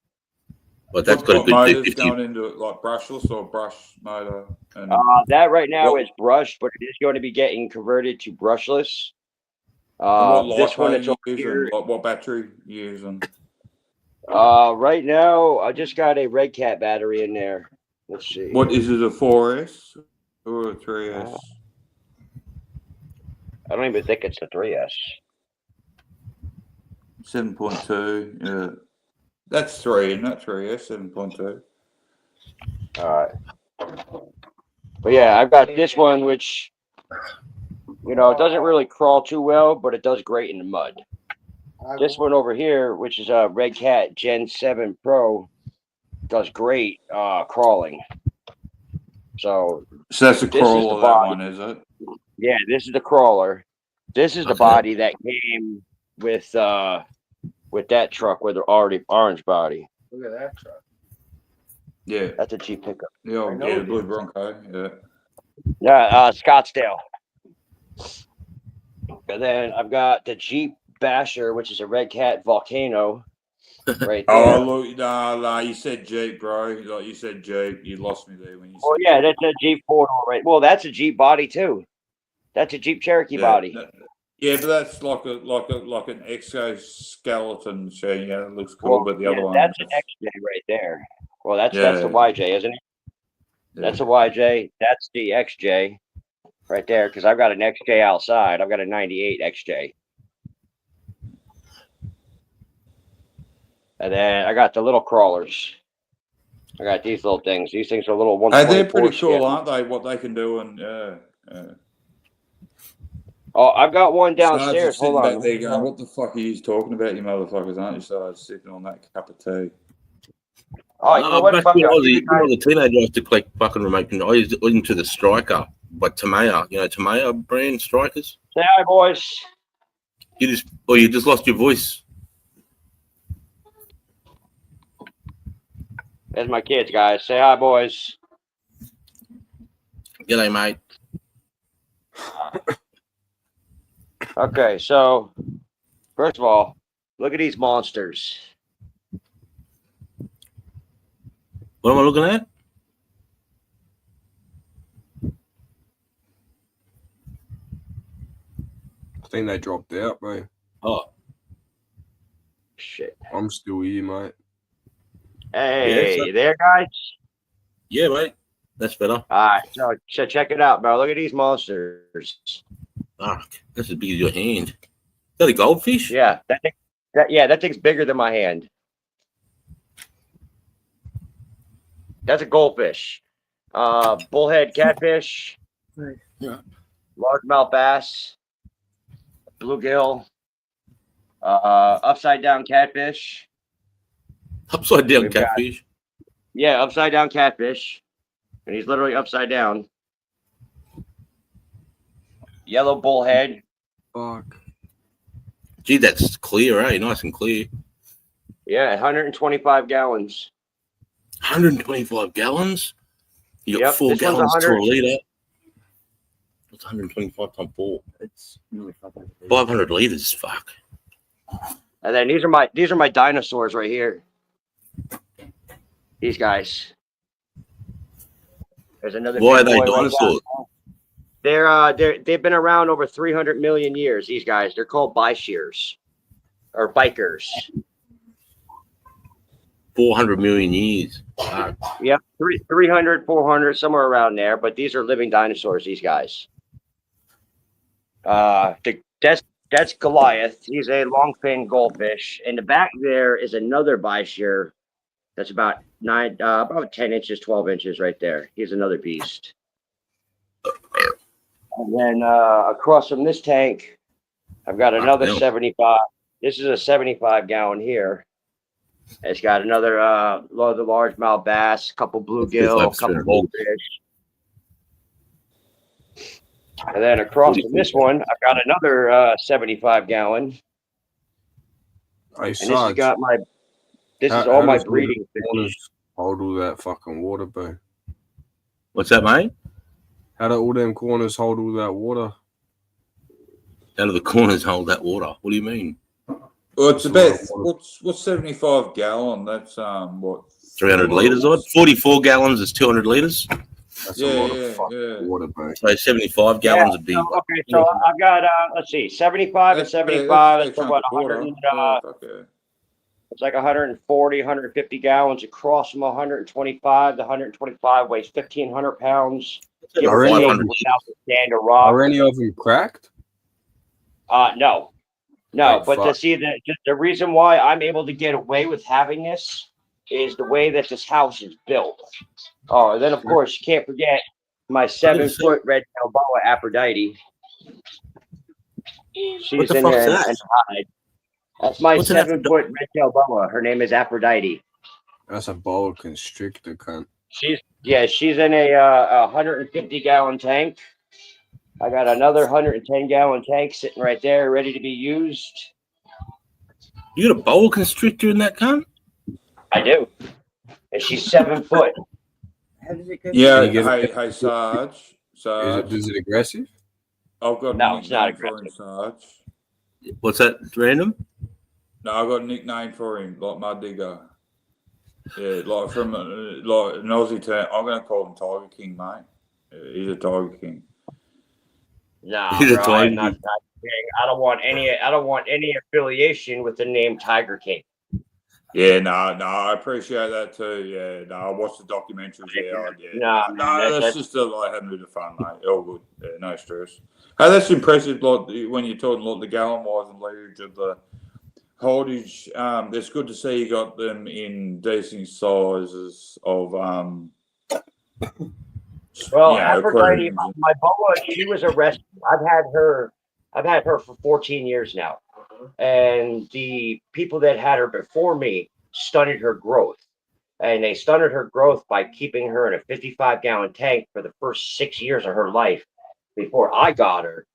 But that's What got a good motors 50. going into it, like brushless or brush motor? And That right now what- is brushed, but it is going to be getting converted to brushless. and what This one light is you over using? here. Like what battery you using? Right now, I just got a Red Cat battery in there. Let's see. What is it, a 4S or a 3S? I don't even think it's a 3S. 7.2. Yeah, that's 3, and not 3S. 7.2. All right. But yeah, I've got this one, which, it doesn't really crawl too well, but it does great in the mud. This one over here, which is a Red Cat Gen 7 Pro, does great crawling. So that's a this is crawler, the that body. one, is it? Yeah, this is the crawler. This is the body that came with that truck with the already orange body. Look at that truck. Yeah. That's a Jeep pickup. Yeah, the Blue Bronco. Yeah. Yeah, Scottsdale. And then I've got the Jeep Basher, which is a Red Cat Volcano, right there. Oh, look, nah, you said Jeep, bro. Like you said Jeep. You lost me there when you Oh said yeah, that's a Jeep 4-door, right? Well, that's a Jeep body too. That's a Jeep Cherokee body. Yeah, but that's like an exoskeleton machine. Yeah, it looks cool, but the other one. That's an XJ right there. Well, that's the Yeah. YJ, isn't it? That's a YJ. That's the XJ right there, because I've got an XJ outside. I've got a 98 XJ. And then I got the little crawlers. I got these little things. These things are little 124 Hey, they're pretty cool, scale. aren't they? What they can do, and Oh, I've got one Sarge is downstairs. sitting Hold on. back there going, "What the fuck are you talking about, you motherfuckers? Aren't you?" So I was sipping on that cup of tea. Oh, you know what? Back Fuck when it, I I'll was give a, you guys- a teenager, I used to collect fucking remote control. I used into the Striker, but Tamiya, Tamiya brand Strikers. Say hi, boys. You just lost your voice. There's my kids, guys. Say hi, boys. G'day, mate. Okay, so first of all, look at these monsters. What am I looking at? I think they dropped out, bro. Oh. Shit. I'm still here, mate. Hey, Yeah, you there, guys? Yeah, mate. That's better. All right, so check it out, bro. Look at these monsters. Fuck. That's as big as your hand. Is that a goldfish? Yeah, that thing's bigger than my hand. That's a goldfish. Bullhead catfish. Yeah. Largemouth bass. Bluegill. Upside down catfish. Upside down We've got- catfish. Yeah, upside down catfish. And he's literally upside down. Yellow bullhead. Fuck. Gee, that's clear, eh? Nice and clear. Yeah, 125 gallons. 125 gallons? You got Yep, 4 this one's gallons to a 100. litre. What's 125 times 4? It's nearly 500. 500 litres. Fuck. And then these are my dinosaurs right here. These guys. There's another. Why are big they boy right dinosaurs? They've been around over 300 million years. These guys, they're called bishears or bikers. 400 million years. Fuck. Yep, 300, 400, somewhere around there. But these are living dinosaurs. These guys. That's Goliath. He's a long-fin goldfish. In the back there is another bishear. That's about 10 inches, 12 inches right there. He's another beast. And then across from this tank, I've got another damn. 75. This is a 75 gallon here. It's got another load of largemouth bass, a couple bluegill, a couple bulk. bluefish. And then across from this one, I've got another 75 gallon. Hey, And this has Sarge, got my, this is how all my does all breeding them fish. corners hold all that fucking water, bro? What's that, mate? How do all them corners hold all that water? How do the corners hold that water? What do you mean? Well, it's That's a lot about of water. what's 75 gallon. That's what 300 litres odd. 44 gallons is 200 litres. That's Yeah, a lot yeah, of fucking yeah. water, bro. So 75 gallons would be. So, okay, so I've got, let's see, 75 and That's fair, 75. that's a That's chunk about of water. 100. Yeah, fuck yeah. It's like 140, 150 gallons across from 125. The 125 weighs 1,500 pounds. Give or Are any take, of them, without the stand or rock. are any of them cracked? No, Like, but to fuck. see the reason why I'm able to get away with having this is the way that this house is built. Oh, and then of course you can't forget my 7-foot red-tailed boa Aphrodite. She's What the in fuck's there that? and hide. That's my What's an 7-foot red-tailed boa. Her name is Aphrodite. That's a boa constrictor, cunt. She's in a 150 gallon tank. I got another 110 gallon tank sitting right there, ready to be used. You got a boa constrictor in that cunt? I do, and she's 7 foot. How does it go? Yeah, Can you get hey, Sarge. Is it aggressive? I've got No, a it's not nickname for him, Sarge. What's that? Random? No, I've got a nickname for him, like Mud Digger. Yeah, like from like an Aussie term. I'm gonna call him Tiger King, mate. Yeah, he's a Tiger King. No, He's a bro, Tiger I'm not Tiger King. I don't want any affiliation with the name Tiger King. Yeah, no, I appreciate that too. Yeah, no, I watched the documentaries. No, man, that's just like having a bit of fun, mate. All good. Yeah, no stress. Hey, that's impressive. Like when you're talking like the gallon wise and litre of the holdage. It's good to see you got them in decent sizes of Well, you know, Aphrodite, aquariums. my boa, she was arrested. I've had her for 14 years now, and the people that had her before me stunted her growth, and they stunted her growth by keeping her in a 55 gallon tank for the first 6 years of her life before I got her.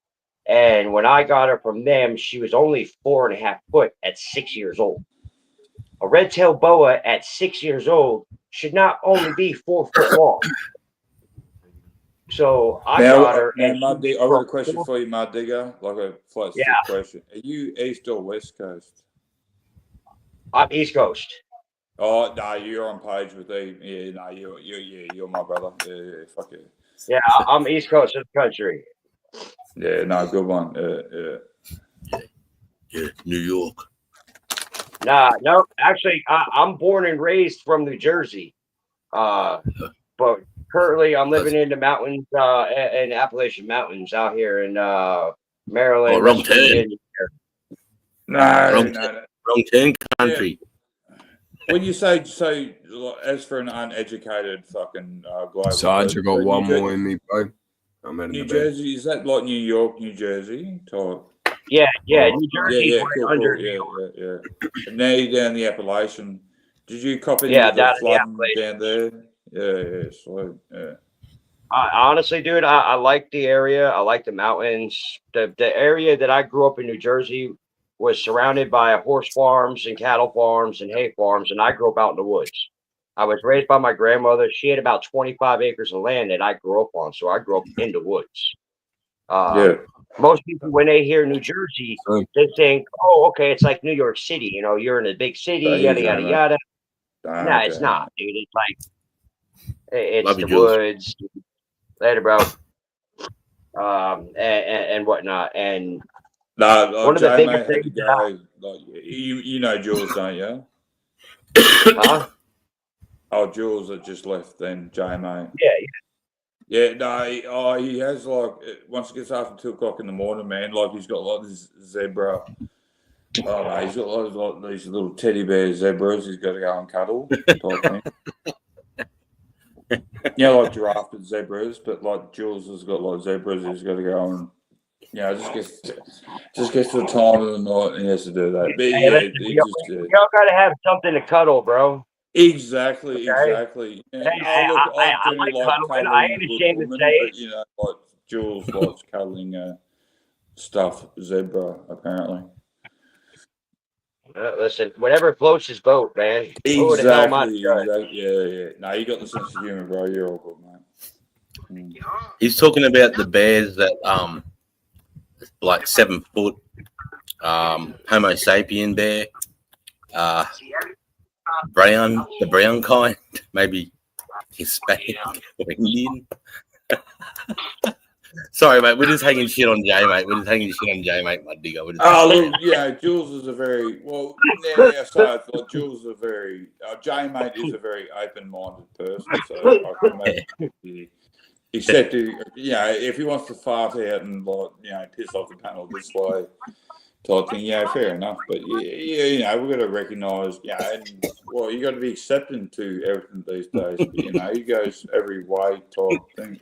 And when I got her from them, she was only 4.5 foot at 6 years old. A red-tailed boa at 6 years old should not only be 4 foot long. So I got her. Now, And Mud Digger, I've got a question for you, Mud Digger. Like a flat stick question. Are you East or West Coast? I'm East Coast. Oh no, you're on page with me. Yeah, no, you're my brother. Yeah, fuck yeah. Yeah, I'm East Coast of the country. Yeah, no, good one. Yeah, New York. No, actually, I'm born and raised from New Jersey, but currently I'm living in the mountains, in Appalachian Mountains out here in Maryland. Oh, wrong West turn. Virginia. Wrong turn country. When you say so, as for an uneducated fucking global, Sarge, I got New one Jersey- more in me, bro. I'm in New the bed. Jersey, is that like New York, New Jersey type? Yeah, Oh, New Jersey's yeah, right cool, under. yeah. And now you're down the Appalachian. Did you copy Yeah, the down in the flooding down there? Yeah, sweet. Yeah. Honestly, dude, I like the area. I like the mountains. The area that I grew up in, New Jersey, was surrounded by horse farms and cattle farms and hay farms, and I grew up out in the woods. I was raised by my grandmother. She had about 25 acres of land that I grew up on, so I grew up in the woods. Most people, when they hear New Jersey, they think, "Oh, okay, it's like New York City. You know, you're in a big city, yada yada yada." No, it's not, dude. It's like it's Love you, the Jules. woods. Later, bro. And whatnot. And No, one of the Jay, biggest mate, had to things. go. Like, you know Jules, don't you? Huh? Oh, Jules had just left then, Jay, mate. Yeah. Yeah, no, he has like once it gets after 2 o'clock in the morning, man. Like he's got like this zebra. Oh no, he's got like these little teddy bear zebras. He's got to go and cuddle. Type thing. You know, like giraffe and zebras, but like Jules has got like zebras. He's got to go and just gets to the time of the night and he has to do that. But Hey, yeah, listen, he y'all gotta have something to cuddle, bro. Exactly. Okay? And, Hey, I like cuddling. I ain't ashamed to say it. but you know, like Jules likes cuddling stuffed zebra, apparently. Listen, whatever floats his boat, man. Who the hell am I to Exactly. judge? Yeah. No, you got the sense of humor, bro. You're all good, man. He's talking about the bears that like 7 foot Homo sapien bear, the brown kind, maybe Hispanic or Indian. Sorry, mate. We're just hanging shit on Jay, mate. We're just hanging shit on Jay, mate. My digger. Look, yeah, Jules is a very well. Now, so like, Jules is a very Jay, mate, is a very open-minded person. So I can imagine he said to if he wants to fart out and like piss off the panel this way, type thing. Yeah, fair enough. But we've got to recognise, and well, you got to be accepting to everything these days. But, he goes every way type thing.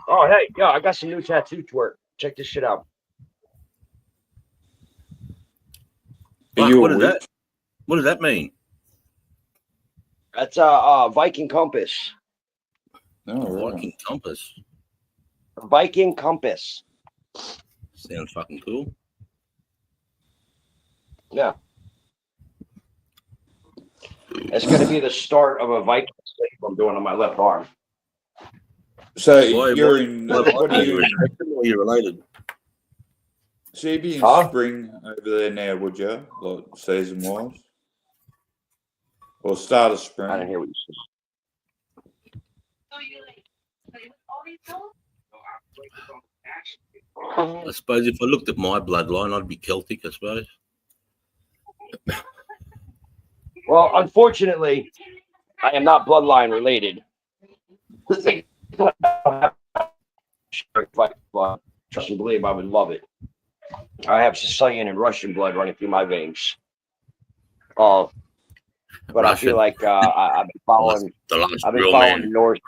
Oh, hey, yo, I got some new tattoo twerk. Check this shit out. What is that? What does that mean? That's a Viking compass. Viking compass. Viking compass. Sounds fucking cool. Yeah. It's going to be the start of a Viking sleeve I'm doing on my left arm. So you're in. What are you? You're related. So you'd be in spring over there now, would you? Like season wise, or start of spring? I didn't hear what you said. I suppose if I looked at my bloodline, I'd be Celtic. I suppose. Well, unfortunately, I am not bloodline related. Trust and believe, I would love it. I have Sicilian and Russian blood running through my veins. But I feel like I've been following the Norse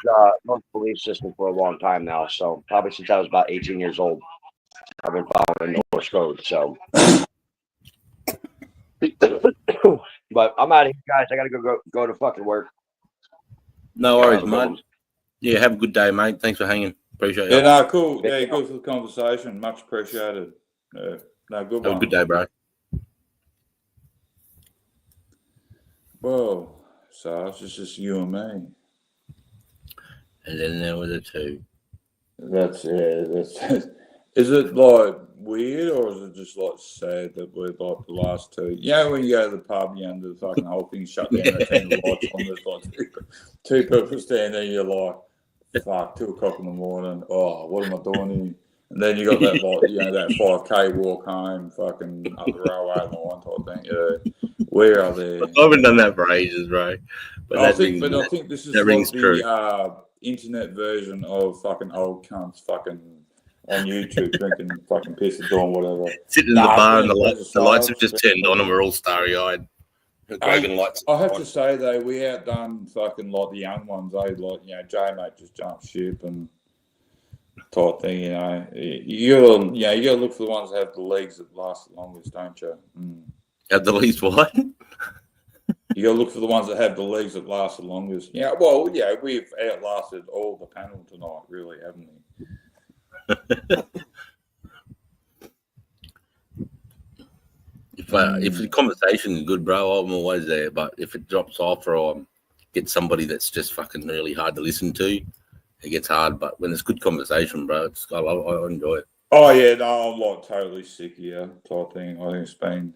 belief system for a long time now. So probably since I was about 18 years old, I've been following the Norse code. So. But I'm out of here, guys. I gotta go to fucking work. No worries, mate. Yeah, have a good day, mate. Thanks for hanging. Appreciate it. Yeah, no, cool. Yeah, good for the conversation. Much appreciated. No, good one. Have a good day, bro. Whoa, so it's just you and me. And then there were the two. That's Is it like weird or is it just like sad that we're like the last two? When you go to the pub, the fucking whole thing's shut down, they turn the lights on, there's like two people standing there, you're like, fuck, 2 o'clock in the morning, oh, what am I doing here? And then you got that that 5K walk home, fucking up the railway line type thing. Where are they? I haven't done that for ages, bro. But I think this is like true. the internet version of fucking old cunts fucking on YouTube drinking fucking piss at dawn, whatever. Sitting in the bar and the lights have just turned on and we're all starry-eyed. I have to say though, we outdone fucking like the young ones. J-Mate just jumped ship and type thing. You gotta look for the ones that have the legs that last the longest, don't you? Have the least what? You gotta look for the ones that have the legs that last the longest. We've outlasted all the panel tonight, really, haven't we? If the conversation is good, bro, I'm always there. But if it drops off or I get somebody that's just fucking really hard to listen to, it gets hard. But when it's good conversation, bro, I enjoy it. Oh yeah, no, I'm like totally sick here type thing. I think it's been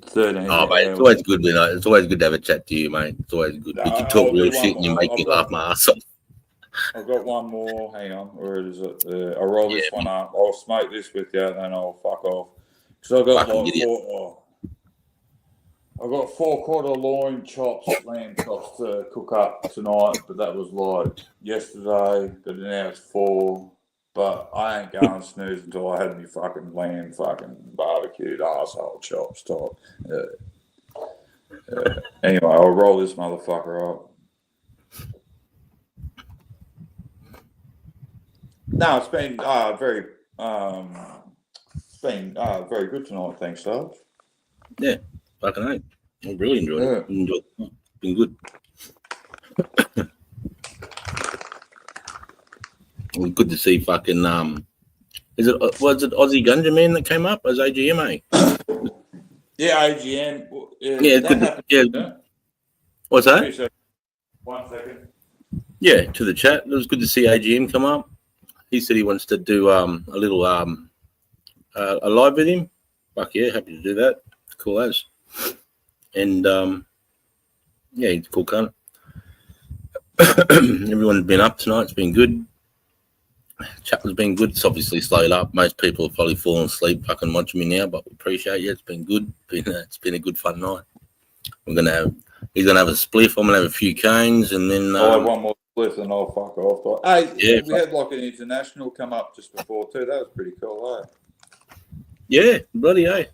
13. Oh mate, it's always good, it's always good to have a chat to you, mate. It's always good. You can talk real shit and you make me laugh my ass off. I've got one more. Hang on, where is it? I'll roll this one up. I'll smoke this with you, and then I'll fuck off. Because I've got I've got 4-quarter loin chops, lamb chops to cook up tonight. But that was like yesterday. But now it's 4. But I ain't going to snooze until I had me fucking lamb, fucking barbecued arsehole chops type. Anyway, I'll roll this motherfucker up. No, it's been very very good tonight. Thanks, Sarge. Yeah, fucking right. I really enjoyed it. Enjoyed it. Been good. Well, good to see fucking was it Aussie Gunja Man that came up as AGM, eh? Yeah, AGM. Yeah, good. Yeah. What's that? 1 second. Yeah, to the chat. It was good to see AGM come up. He said he wants to do a little a live with him. Fuck yeah, happy to do that. Cool as. And yeah, he's a cool cunt. Everyone's been up tonight. It's been good. Chat has been good. It's obviously slowed up. Most people have probably fallen asleep fucking watching me now, but we appreciate you. It's been good. It's been a good fun night. He's gonna have a spliff. I'm gonna have a few canes, and then I'll have one more spliff and I'll fuck off. Hey, yeah, we had like an international come up just before too. That was pretty cool, eh? Yeah, bloody hey.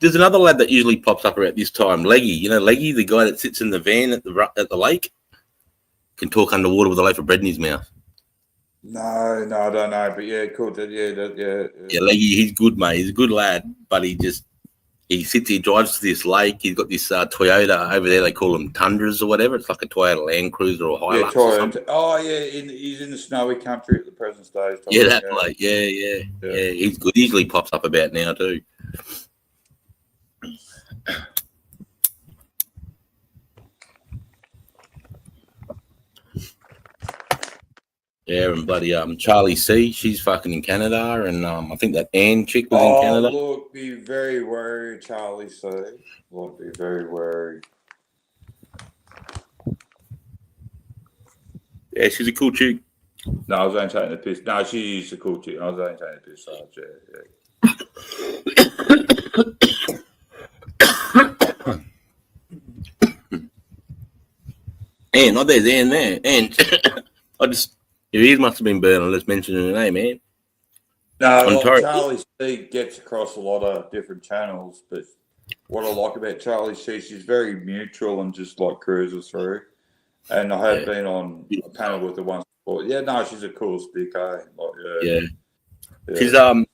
There's another lad that usually pops up around this time, Leggy. You know, Leggy, the guy that sits in the van at the lake, can talk underwater with a loaf of bread in his mouth. No, I don't know, but yeah, cool. Yeah, Leggy, he's good, mate. He's a good lad, but he drives to this lake. He's got this Toyota over there. They call them Tundras or whatever. It's like a Toyota Land Cruiser or Hilux or something. Oh yeah, he's in the snowy country at the present stage. Yeah, that like yeah. He's good. He usually pops up about now too. Yeah, and bloody Charlie C, she's fucking in Canada, and I think that Ann chick was in Canada. Look, be very wary, Charlie C. Look, be very wary. Yeah, she's a cool chick. No, I was only taking the piss. No, she's a cool chick. I was only taking the piss. Ann, oh, there's Ann there. Ann, your ears must have been burning. Let's mention her name, man. No, like Charlie C gets across a lot of different channels, but what I like about Charlie C, she's very neutral and just like cruises through. And I have been on a panel with her once before. Yeah, no, she's a cool stick, eh? Like,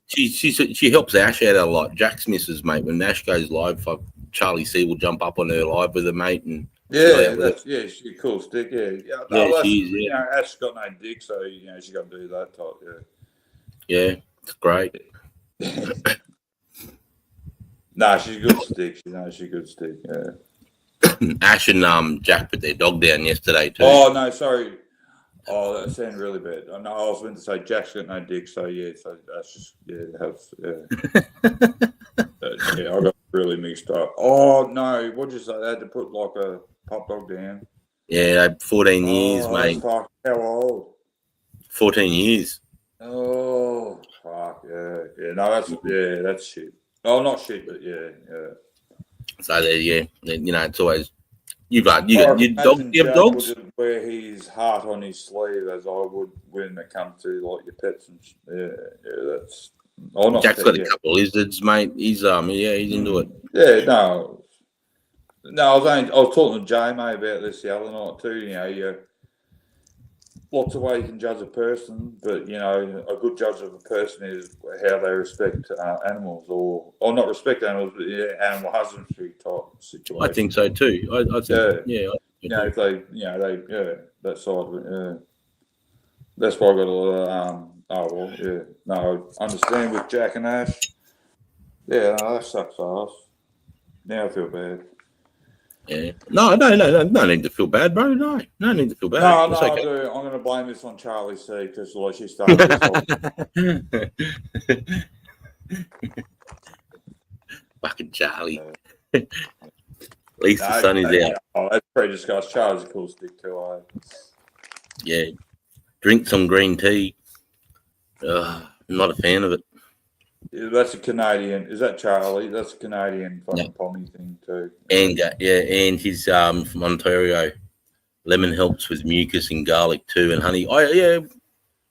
She helps Ash out a lot. Jack's missus, mate. When Ash goes live, Charlie C will jump up on her live with her, mate, and she's a cool stick. She's you know, Ash's got no dick, so you know she's got to do that type. Yeah, it's great. Nah, she's a good stick. She's a good stick. Yeah. Ash and Jack put their dog down yesterday too. Oh no, sorry. Oh, that sounded really bad. No, I was going to say Jack's got no dick, so that's just I got really mixed up. Oh no, what'd you say? They had to put like a pop dog down. Yeah, 14 years, mate. Fuck, how old? 14 years. Oh fuck, yeah. No, that's shit. Oh, not shit, but yeah. So you know, it's always you got your dog. You have dogs. Would wear his heart on his sleeve as I would when it comes to like your pets and that's. Jack's got a couple of lizards, mate. He's he's into it. Yeah, no, I was talking to Jay, mate, about this the other night too. You know, lots of ways you can judge a person, but you know, a good judge of a person is how they respect animals, or not respect animals, but animal husbandry type situation. I think so too. I think, you know, if they, that side of it, that's why I got a lot of, no, I understand with Jack and Ash. Yeah, no, that sucks ass. Now I feel bad. Yeah. No need to feel bad, bro. No need to feel bad. No, okay. I do. I'm going to blame this on Charlie C because like she started this fucking Charlie. At least the sun is out. Oh, that's pretty disgusting. Charlie's a cool stick too, Yeah. Drink some green tea. Not a fan of it. Yeah, that's a Canadian. Is that Charlie? That's a Canadian fucking pommy thing too. And and he's from Ontario. Lemon helps with mucus and garlic too, and honey.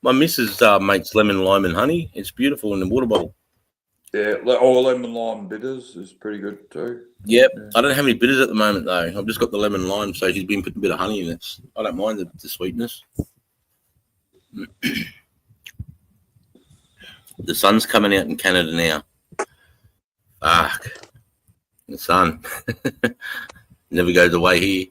My missus makes lemon, lime, and honey. It's beautiful in the water bottle. Yeah, or lemon lime bitters is pretty good too. Yep. Yeah. I don't have any bitters at the moment though. I've just got the lemon lime, so she's been putting a bit of honey in it. I don't mind the sweetness. The sun's coming out in Canada now. Fuck. The sun never goes away here.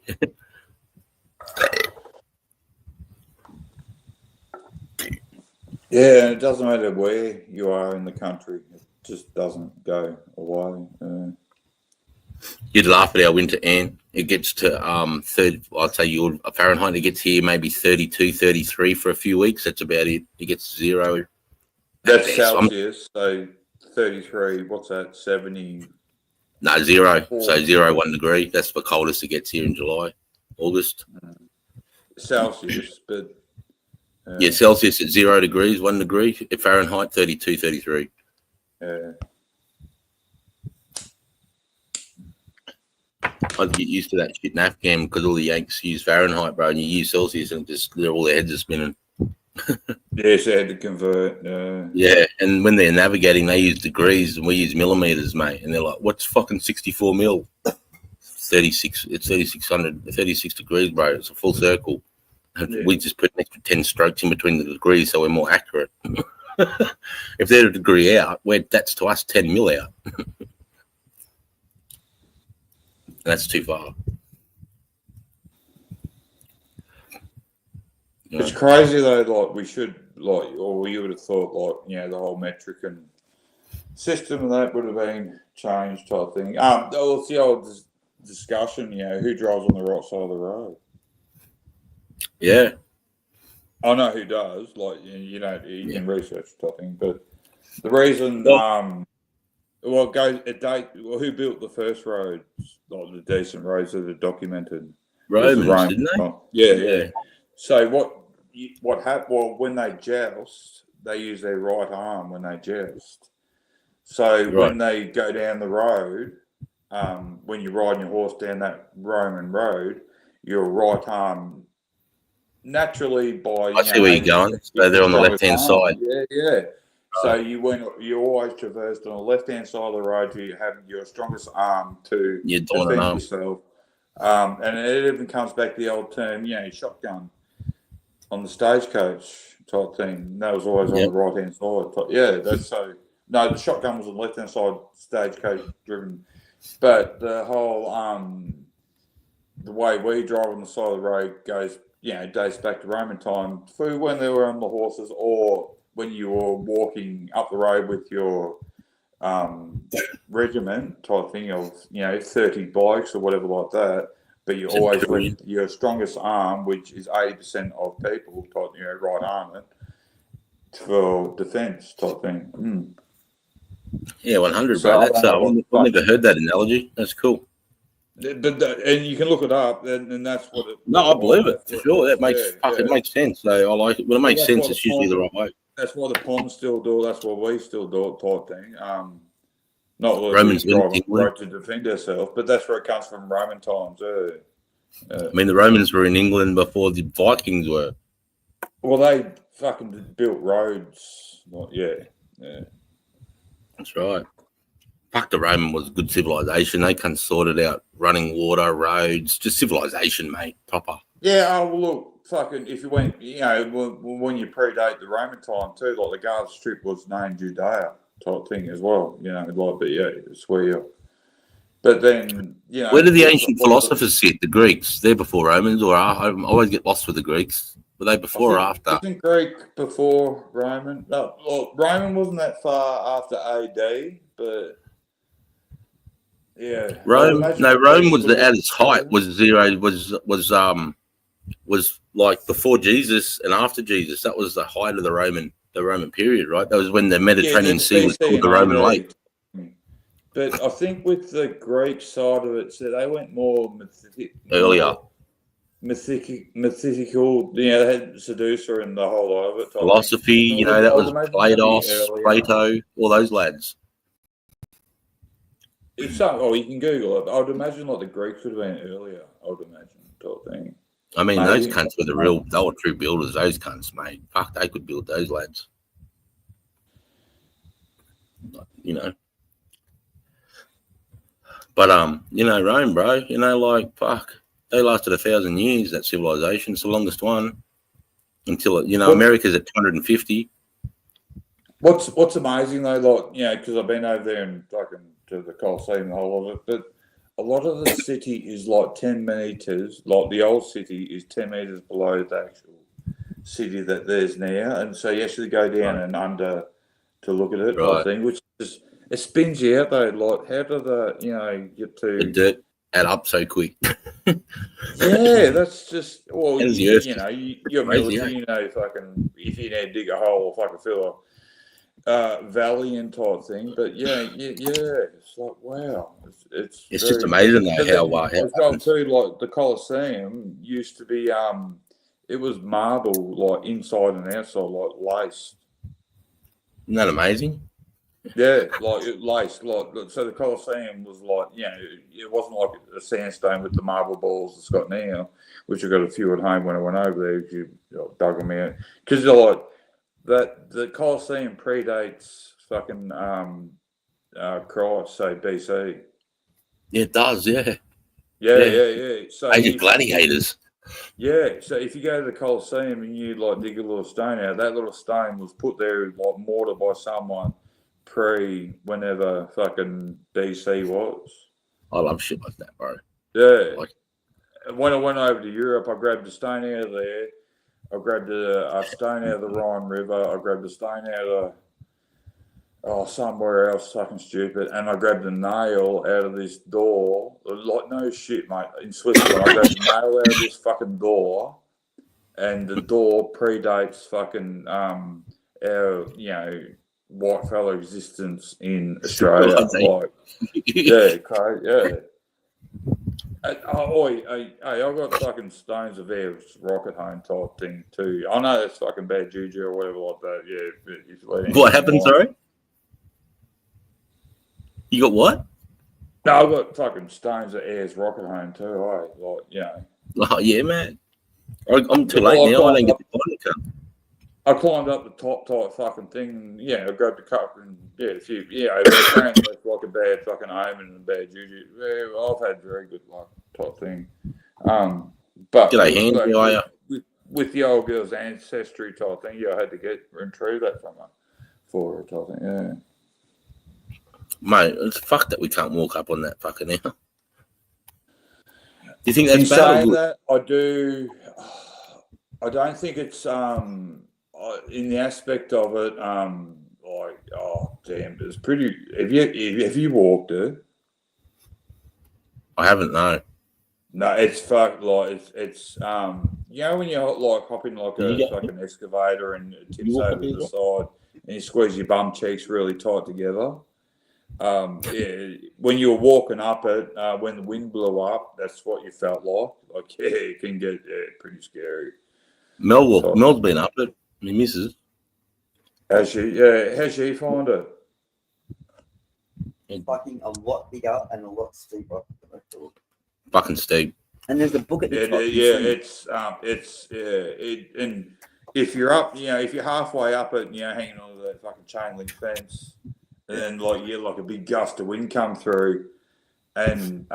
Yeah, it doesn't matter where you are in the country; it just doesn't go away. You'd laugh at our winter, Ann. It gets to 30. I'd say your Fahrenheit. It gets here maybe 32, 33 for a few weeks. That's about it. It gets 0. That's Celsius. So 33. What's that? 70. No, 0. So 0, 1 degree. That's the coldest it gets here in July, August. Celsius, but yeah, Celsius at 0 degrees, 1 degree. Fahrenheit, 32, 33. Yeah. I'd get used to that shit in Afghan because all the Yanks use Fahrenheit, bro, and you use Celsius and just all their heads are spinning. Yes, they had to convert. Yeah, and when they're navigating, they use degrees and we use millimeters, mate. And they're like, "What's fucking 64 mil?" 36. It's 36 degrees, bro. It's a full circle. And we just put an extra 10 strokes in between the degrees, so we're more accurate. If they're a degree out, that's to us 10 mil out. That's too far. It's crazy though. Like we should, or you would have thought, the whole metric and system and that would have been changed, type thing. It's the old discussion. Who drives on the right side of the road? Yeah, I know who does. You can research type thing. But the reason, who built the first roads, like the decent roads that are documented? Romans, didn't they? Yeah. So what happened? Well, when they joust, they use their right arm when they joust. So when they go down the road, when you're riding your horse down that Roman road, your right arm naturally by. I see where you're going. So they're on the left-hand side. Yeah. So you always traversed on the left-hand side of the road to have your strongest arm to defend yourself. And it even comes back to the old term, shotgun on the stagecoach type thing. That was always on the right-hand side. That's so. No, the shotgun was on the left-hand side, stagecoach driven. But the whole the way we drive on the side of the road goes, dates back to Roman time, through when they were on the horses or when you were walking up the road with your regiment type thing of 30 bikes or whatever like that, but you always left your strongest arm, which is 80% of people type right arm it for defense type thing. Yeah, 100, bro. That's I've never heard that analogy. That's cool. But and you can look it up, and that's what it. No, I believe it for sure. That makes it makes sense. So I like it. When it makes sense, it's usually the right way. That's why the Poms still do. That's what we still do. Type thing. Not that Romans we drive road to defend ourselves, but that's where it comes from. Roman times. I mean, the Romans were in England before the Vikings were. Well, they fucking built roads. That's right. Fuck, the Roman was good civilization. They can sort it out, running water, roads, just civilization, mate. Proper. Yeah. Oh, well, look, fucking. If you went, when you predate the Roman time too, like the Gaza Strip was named Judea type thing as well. It's where you. But then, where did the ancient philosophers sit? The Greeks. They're before Romans, or I always get lost with the Greeks. Were they before or after? Isn't Greek before Roman? No, well, Roman wasn't that far after AD, but yeah. Rome was at its height. Was like before Jesus and after Jesus. That was the height of the Roman period, right? That was when the Mediterranean Sea was called the Roman Lake. But I think with the Greek side of it, so they went more earlier. Mythical, they had seducer and the whole lot of it. Philosophy, that was Plato, all those lads. It's something, you can Google it. I would imagine like the Greeks would have been earlier. I would imagine type thing. I mean, those cunts were they were true builders. Those cunts, mate. Fuck, they could build those lads. But Rome, bro. Fuck. They lasted 1,000 years, that civilization. It's the longest one. Until, America's at 250. What's amazing, though, because I've been over there and fucking to the Colosseum, the whole of it, but a lot of the city is like 10 meters, like the old city is 10 meters below the actual city that there's now. And so you actually go down and under to look at it, Right. I think, which is, it spins you out though. Like, how do get The to. dirt add up so quick. Yeah, that's just, well, How does the earth you're crazy, military, fucking, if you need to dig a hole or fucking fill a valley and type thing. But yeah, it's like, wow. It's It's just very amazing impressive. though But how then it's got too, like, the Colosseum used to be, it was marble, like, inside and outside, like, laced. isn't that amazing? Yeah, like it laced, like so. The Colosseum was like, it wasn't like a sandstone with the marble balls it's got now, which I got a few at home when I went over there. You dug them out because they're like that. The Colosseum predates fucking Christ, so BC. Yeah, it does. Yeah. Yeah. So Age of gladiators. Yeah, so if you go to the Colosseum and you like dig a little stone out, that little stone was put there like mortar by someone whenever fucking BC was. I love shit like that, bro. Yeah. Like, when I went over to Europe, I grabbed a stone out of there. I grabbed a stone out of the Rhine River. I grabbed a stone out of somewhere else, fucking stupid. And I grabbed a nail out of this door. Like, no shit, mate. In Switzerland, I grabbed a nail out of this fucking door. And the door predates fucking our, white fella existence in Australia. Like, yeah, crazy, yeah. I got fucking stones of Ev's rocket home type thing too. I know that's fucking bad juju or whatever like that. Yeah. what happened? Sorry, you got what? No, I got fucking stones of Air's rocket home too. Oh yeah, man. I'm too late now. I don't get to find it. I climbed up the top type fucking thing. Yeah, I grabbed a cup and apparently it's like a bad fucking omen and bad juju. Yeah, I've had very good luck type thing. But G'day, Handy, are ya? with the old girl's ancestry type thing, I had to get and retrieve that from her for her type thing. Yeah, Mate, it's fucked that we can't walk up on that fucking now. Do you think that's in bad or saying good? that, I do. I don't think it's in the aspect of it. It's pretty. Have you walked it? I haven't. No, it's fucked. Like it's when you like hop in like a fucking excavator and it tips over to the side and you squeeze your bum cheeks really tight together. When you were walking up it, when the wind blew up, that's what you felt like. Like, it can get pretty scary. Mel's been up it. My missus. How's she find it? Fucking a lot bigger and a lot steeper. Fucking steep. And there's a book at the top. And if you're up, if you're halfway up it, hanging on to that fucking chain link fence, and then like a big gust of wind come through, and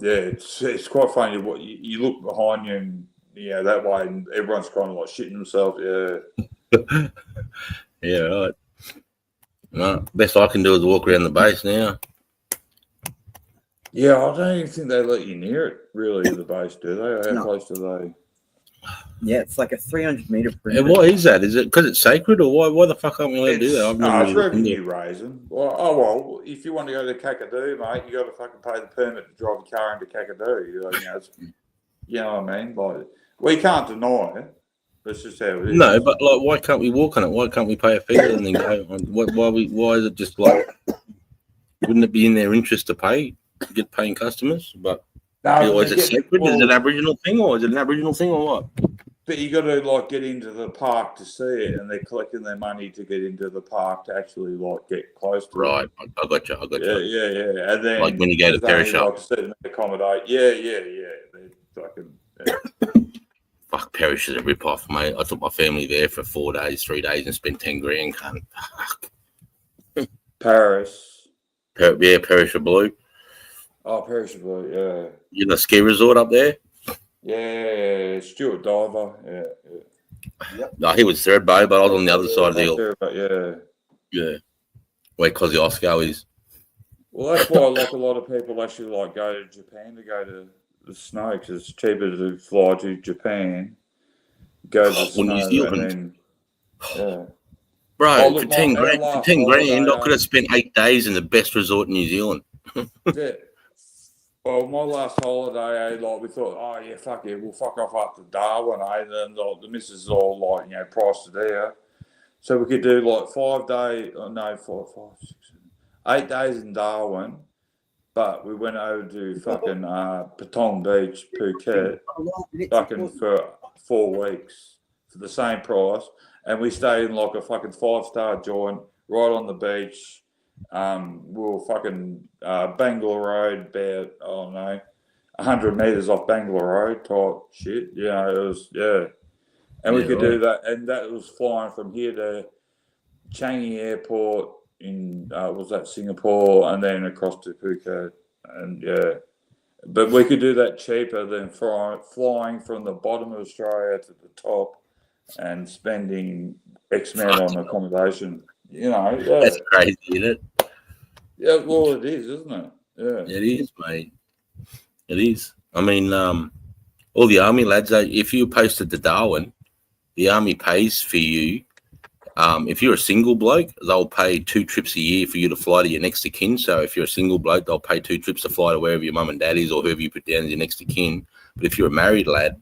it's quite funny. What you look behind you and that way, and everyone's kind of like shitting themselves. Yeah. Yeah, right. No, best I can do is walk around the base now. Yeah, I don't even think they let you near it, really, the base, do they? How close do they? Yeah, it's like a 300-meter Yeah, perimeter. what is that? Is it because it's sacred, or why the fuck aren't we allowed to do that? I've never It's really looked into it. revenue raising. Well, if you want to go to Kakadu, mate, you got to fucking pay the permit to drive a car into Kakadu. You know what I mean? Like, we can't deny it. That's just how it is. No, but like, why can't we walk on it? Why can't we pay a fee and then go? Why is it just like? Wouldn't it be in their interest to get paying customers? But is it sacred? Is it an Aboriginal thing, or what? But you got to like get into the park to see it, and they're collecting their money to get into the park to actually like get close to Right, it. I got you. Yeah. And then Like when you go to there's only, Perisher. like, a certain accommodate. Yeah. They're fucking. Fuck, Parish is a rip off, mate. I took my family there for 4 days, 3 days, and spent 10 grand. Fuck. Paris. Parish of Blue. Oh, Paris, yeah. You know, the ski resort up there. Yeah, Stuart Diver. Yeah. No, he was Threadbow, but I was on the other side of the hill. Yeah. Yeah. Where Kosciuszko is. Well, that's why like a lot of people actually like go to Japan to go to the snow because it's cheaper to fly to Japan, go to the Well, snow, New and Zealand, then yeah. bro, Oh, for look, 10 our grand, last 10 grand, I holiday, could have spent 8 days in the best resort in New Zealand. yeah. Well, my last holiday, like we thought, oh yeah, fuck it, we'll fuck off up to Darwin, and then like, the missus is all like, priced it out, so we could do like 5 days, 8 days in Darwin, but we went over to fucking Patong Beach, Phuket, fucking for 4 weeks for the same price, and we stayed in like a fucking 5-star joint right on the beach. We were fucking Bangalore Road, about 100 meters off Bangalore Road type shit. It was and we could do that, and that was flying from here to Changi Airport in was that Singapore, and then across to Phuket, and but we could do that cheaper than flying from the bottom of Australia to the top and spending X amount on accommodation. That's crazy, isn't it? Yeah, well, it is, isn't it? Yeah, it is, mate. It is. I mean, all the army lads, if you posted to Darwin, the army pays for you. If you're a single bloke, they'll pay 2 trips a year for you to fly to your next of kin. So if you're a single bloke, they'll pay 2 trips to fly to wherever your mum and dad is or whoever you put down as your next of kin. But if you're a married lad,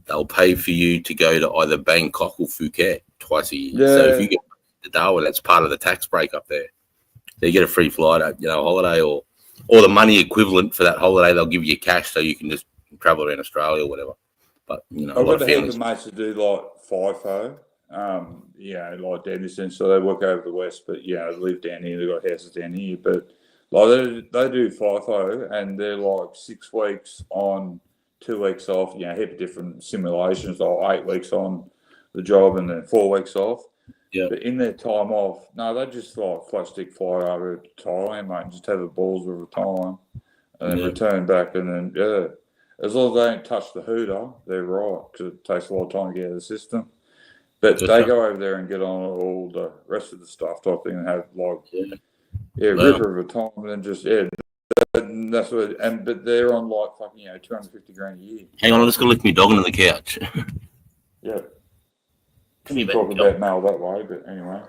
they'll pay for you to go to either Bangkok or Phuket twice a year. Yeah. So if you get to Darwin, that's part of the tax break up there. So you get a free flight, holiday, or the money equivalent for that holiday. They'll give you cash so you can just travel around Australia or whatever. But I've got a heap of mates that do like FIFO, like down this end, so they work over the west, but they live down here. They've got houses down here, but like they do FIFO, and they're like 6 weeks on, 2 weeks off. A heap of different simulations, like 8 weeks on the job and then 4 weeks off. Yeah. But in their time off, no, they just like flat stick fly over to Thailand, mate, and just have the balls of the time, and then return back, and then as long as they don't touch the hooter, they're right, because it takes a lot of time to get out of the system. But they go over there and get on all the rest of the stuff type thing and have like ripper of a time, and then just and that's what. But they're on like fucking 250 grand a year. Hang on, I'm just gonna lift my dog on the couch. Yeah. Come here, Talk baby. about mail that way, but anyway.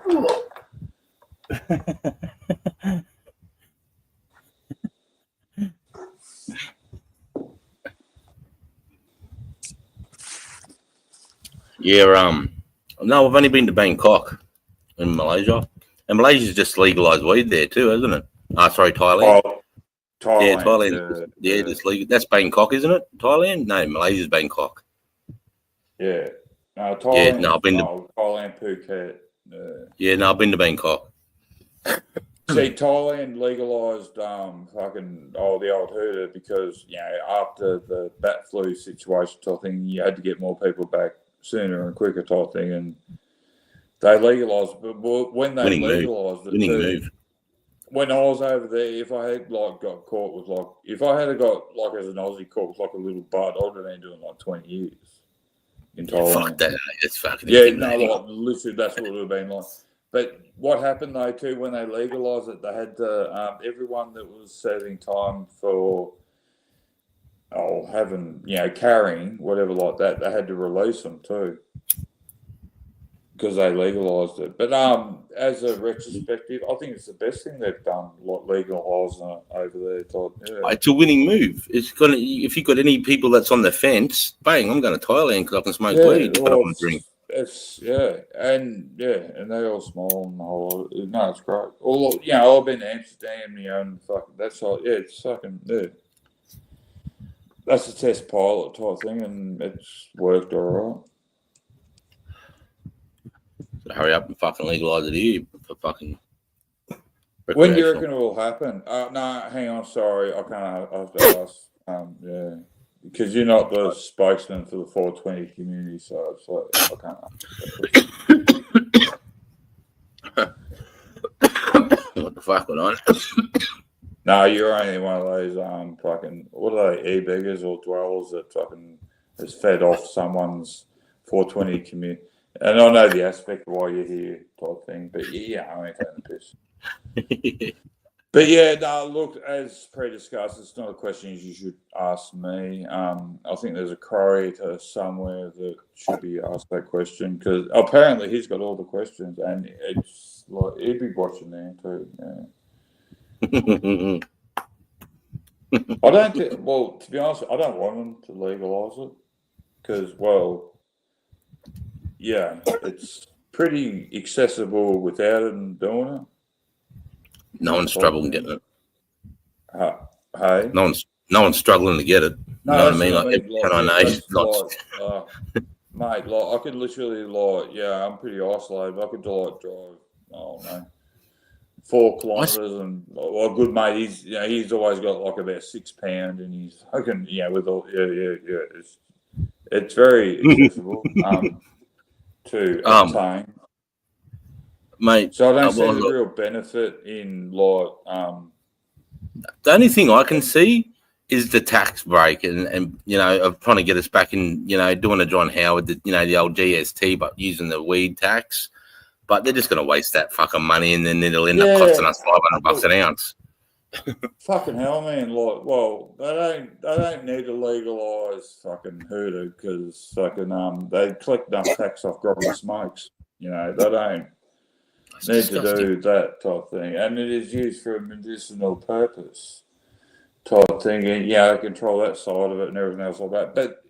No, I've only been to Bangkok in Malaysia, and Malaysia's just legalized weed there too, isn't it? Sorry, Thailand. Oh, Thailand. Yeah, Thailand. Just legal. That's Bangkok, isn't it? Thailand? No, Malaysia's Bangkok. Yeah. No, Thailand. I've been to Thailand, Phuket. I've been to Bangkok. See, Thailand legalized the old hooter because after the bat flu situation type thing, you had to get more people back sooner and quicker type thing, and they legalized. But when they legalized it, when I was over there, if I had got caught with if I had got as an Aussie caught with a little bud, I would have been doing 20 years in Thailand. Fuck that! It's fucking literally that's what it would have been like. But what happened though too when they legalised it, they had to everyone that was serving time for carrying whatever like that, they had to release them too because they legalised it. But as a retrospective, I think it's the best thing they've done, legalising it over there. It's a winning move. It's gonna if you got any people that's on the fence, bang! I'm going to Thailand because I can smoke weed, but I want to drink. And they all small and the whole. No, it's great. I've been to Amsterdam, and that's all. Yeah, it's fucking That's a test pilot type thing, and it's worked all right. So hurry up and fucking legalise it here for fucking. When do you reckon it will happen? No, hang on. Sorry, I can't. I have to ask. Because you're not the spokesman for the 420 community, so it's like I can't. What the fuck went on? No, you're only one of those what are they, e-beggars or dwellers that fucking has fed off someone's 420 community. And I know the aspect of why you're here type thing, but I ain't taking the piss. But yeah, no, look, as pre-discussed, it's not a question you should ask me. I think there's a creator somewhere that should be asked that question because apparently he's got all the questions and it's like he'd be watching there too. Yeah. I don't think, well, to be honest, I don't want them to legalise it because, well, yeah, it's pretty accessible without them doing it. No one's struggling getting it. Hey? No one's struggling to get it. No, You know what I that's mean? what Like, mean, can I know? that's Not- mate, like I could literally yeah, I'm pretty isolated. I could drive, I don't know, 4 kilometres, and a good mate, he's always got like about 6 pound, and he's fucking with all it's very accessible to obtain. Mate, So I don't see well, the look, real benefit in like the only thing I can see is the tax break and of trying to get us back in, doing a John Howard, the old GST, but using the weed tax. But they're just going to waste that fucking money, and then it'll end up costing us $500 an ounce. fucking hell, man. Like, well, they don't need to legalise fucking hoodoo because fucking they collect enough tax off growing smokes. They don't need to do that type of thing, and it is used for a medicinal purpose type thing. And they control that side of it and everything else like that. But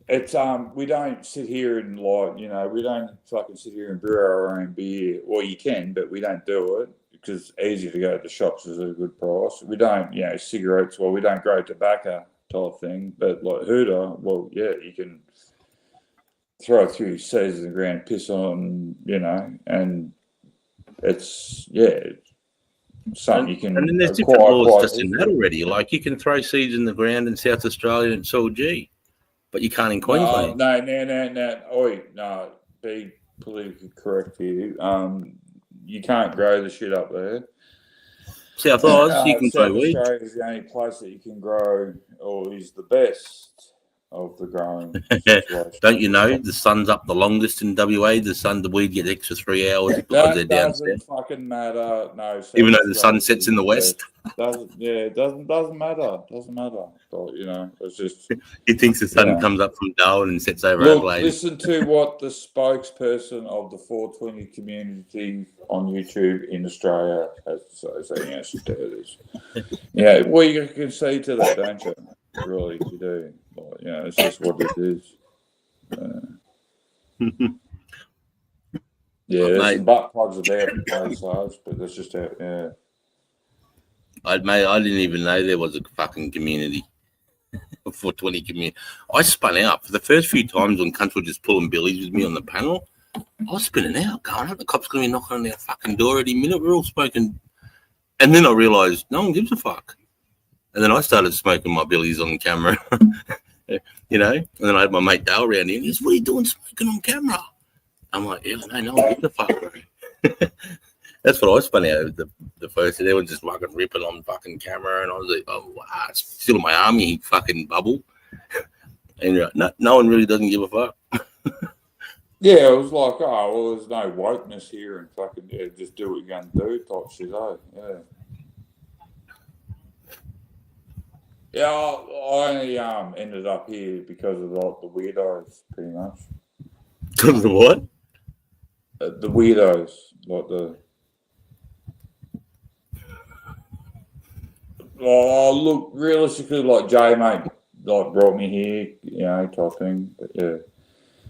it's we don't sit here and we don't fucking sit here and brew our own beer. Well, you can, but we don't do it because it's easy to go to the shops at a good price. We don't, cigarettes. Well, we don't grow tobacco type thing, but like hoodoo, well, yeah, you can throw a few seeds in the ground, piss on, and it's something you can. And then there's different laws just in that already. Like you can throw seeds in the ground in South Australia and it's all G, but you can't in Queensland. No. Oi, no. Be politically correct here. You can't grow the shit up there. South Oz, you can South grow weed. Australia is the only place that you can grow, or is the best of the growing situation. Don't you know the sun's up the longest in WA? The weed gets extra 3 hours because That they're down doesn't south. fucking matter. No, Even though the sun sets in the west. It doesn't matter. Doesn't matter. But, it's just. He thinks the sun comes up from Darwin and sets over Look, Adelaide. listen to what the spokesperson of the 420 community on YouTube in Australia has to say. Yes, you do this. Well, you can see to that, don't you? Really, you do. It's just what it is. There's some butt plugs about both sides, but that's just how. I didn't even know there was a fucking community. 420 community. I spun out for the first few times when Cunts were just pulling billies with me on the panel. I was spinning out, going, "Oh, the cops going to be knocking on their fucking door any minute. We're all smoking." And then I realised no one gives a fuck. And then I started smoking my billies on camera, And then I had my mate Dale around here. And he goes, "What are you doing smoking on camera?" I'm like, "Yeah, no one gives a fuck, bro." That's what I spun out of the first. They were just fucking ripping on fucking camera, and I was like, "Oh wow, it's still my army fucking bubble." And no one really doesn't give a fuck. Yeah, it was like, there's no wokeness here, and fucking just do what you're gonna do type shit. Yeah, I only ended up here because of like the weirdos, pretty much. The what? The weirdos, like the. Look, realistically, like Jay, mate, like brought me here, type thing. But yeah,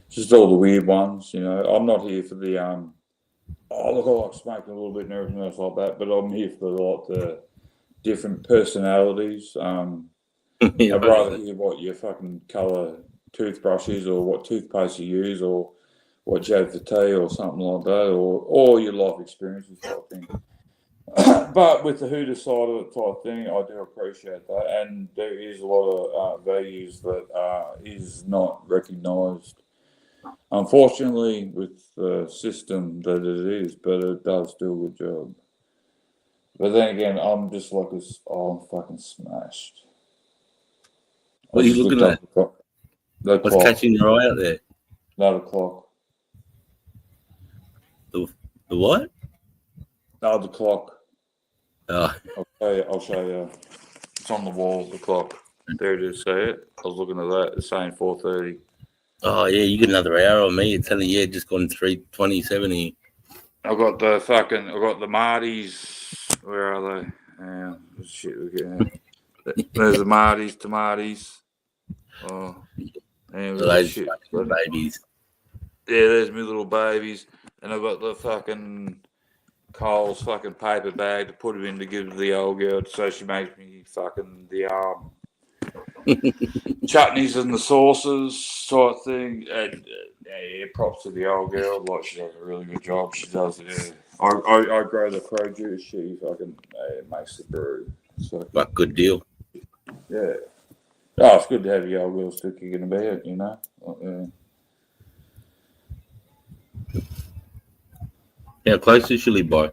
just all the weird ones, I'm not here for the look, I like smoking a little bit and everything else like that, but I'm here for the different personalities. I'd rather hear what your fucking colour toothbrush is, or what toothpaste you use, or what you have for tea, or something like that, or your life experiences type thing. But with the hoodoo side of it type thing, I do appreciate that, and there is a lot of values that is not recognised, unfortunately, with the system that it is, but it does do a good job. But then again, I'm just like I'm fucking smashed. What are you looking at? What's catching your eye out there? Not a clock. The what? No, the clock. I'll show you. It's on the wall, the clock. There it is, see it? I was looking at that. It's saying 4:30. Oh yeah, you get another hour on me. It's only just gone 3:27 here. I got the Marties. Where are they? Shit, there's the Marties, tomatoes. Oh, and So those shit. fucking babies. Yeah, there's my little babies. And I've got the fucking Coles fucking paper bag to put them in to give to the old girl so she makes me fucking the chutneys and the sauces sort of thing. And yeah, props to the old girl. Like, she does a really good job. She does, yeah. I grow the produce. She fucking makes the brew. So, But good deal. yeah. Oh, it's good to have the old girl still kicking about, you know. How close is she live by?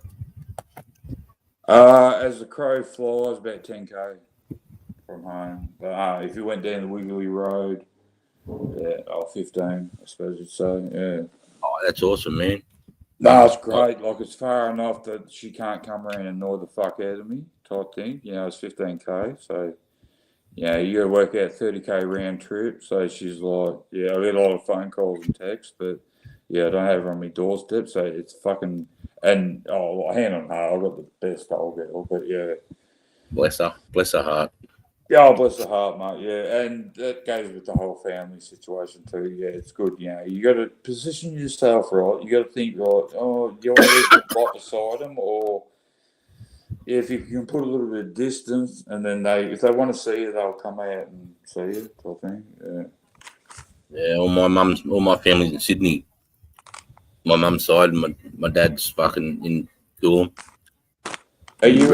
As the crow flies, about 10k from home. But if you went down the Wiggly Road, 15, I suppose you'd say. Yeah. Oh, that's awesome, man. No, it's great. Like, it's far enough that she can't come around and annoy the fuck out of me, type thing. You know, it's 15k, so yeah, you got to work out 30k round trip. So she's like, yeah, I get a lot of phone calls and texts, but yeah, I don't have her on my doorstep, so it's fucking. And hand on heart, I've got the best old girl, but yeah. Bless her heart. Yeah, bless her heart, mate. Yeah, and that goes with the whole family situation too. Yeah, it's good. You know, you got to position yourself right. You got to think right. Oh, you want to live right beside them, or if you can put a little bit of distance, and then if they want to see you, they'll come out and see you. Type thing. Yeah. Yeah, all my family's in Sydney. My mum's side, my dad's fucking in Coolum. Are you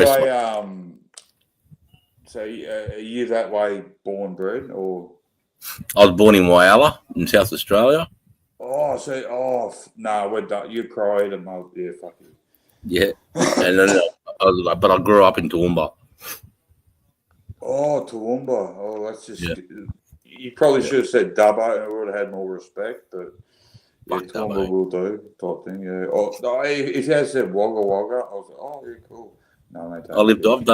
So are you that way born bred, or? I was born in Whyalla in South Australia. No, we're done. You cried and yeah, fuck you. Yeah, and then but I grew up in Toowoomba. Oh, Toowoomba. Oh, that's just. Yeah. You probably should have said Dubbo, and I would have had more respect, but. Yeah, Toowoomba will do, type thing, yeah. If you had said Wagga Wagga, I was like, oh, yeah, cool. No, mate,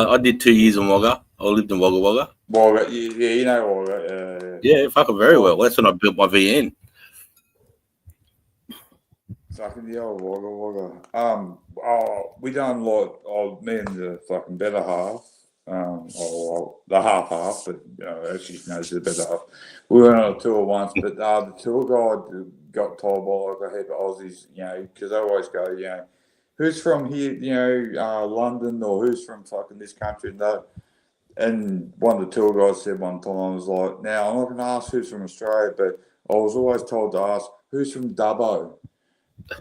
I did 2 years in Wagga. I lived in Wagga Wagga. Wagga, yeah, you know Wagga. Yeah, fucking very well. That's when I built my VN. Fucking the old Wagga Wagga. We done me and the fucking better half. The half, but actually, no, it's the better half. We went on a tour once, but the tour guide got told by like a heap of Aussies, you know, because they always go, you know, who's from here, you know, London, or who's from fucking this country and that. And one of the tour guides said one time, I was like, now I'm not going to ask who's from Australia, but I was always told to ask who's from Dubbo,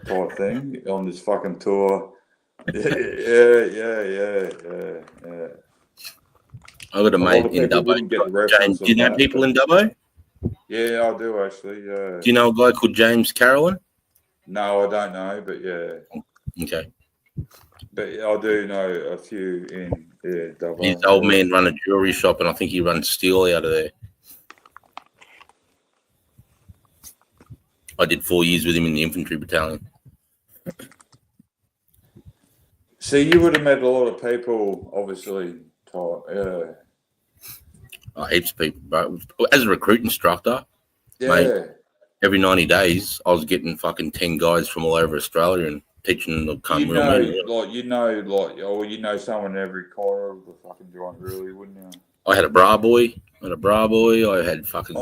type thing on this fucking tour. Yeah. I got a mate in Dubbo. James, do you know people in Dubbo? Yeah, I do actually. Yeah. Do you know a guy called James Carolyn? No, I don't know, but yeah. Okay. But I do know a few in Dubbo. His old man run a jewelry shop, and I think he runs steel out of there. I did 4 years with him in the infantry battalion. So you would have met a lot of people, obviously. Yeah. Heaps of people, bro. As a recruit instructor, mate, every 90 days, I was getting fucking 10 guys from all over Australia and teaching them to come you know someone in every corner of the fucking joint, really, wouldn't you? I had a bra boy. I had fucking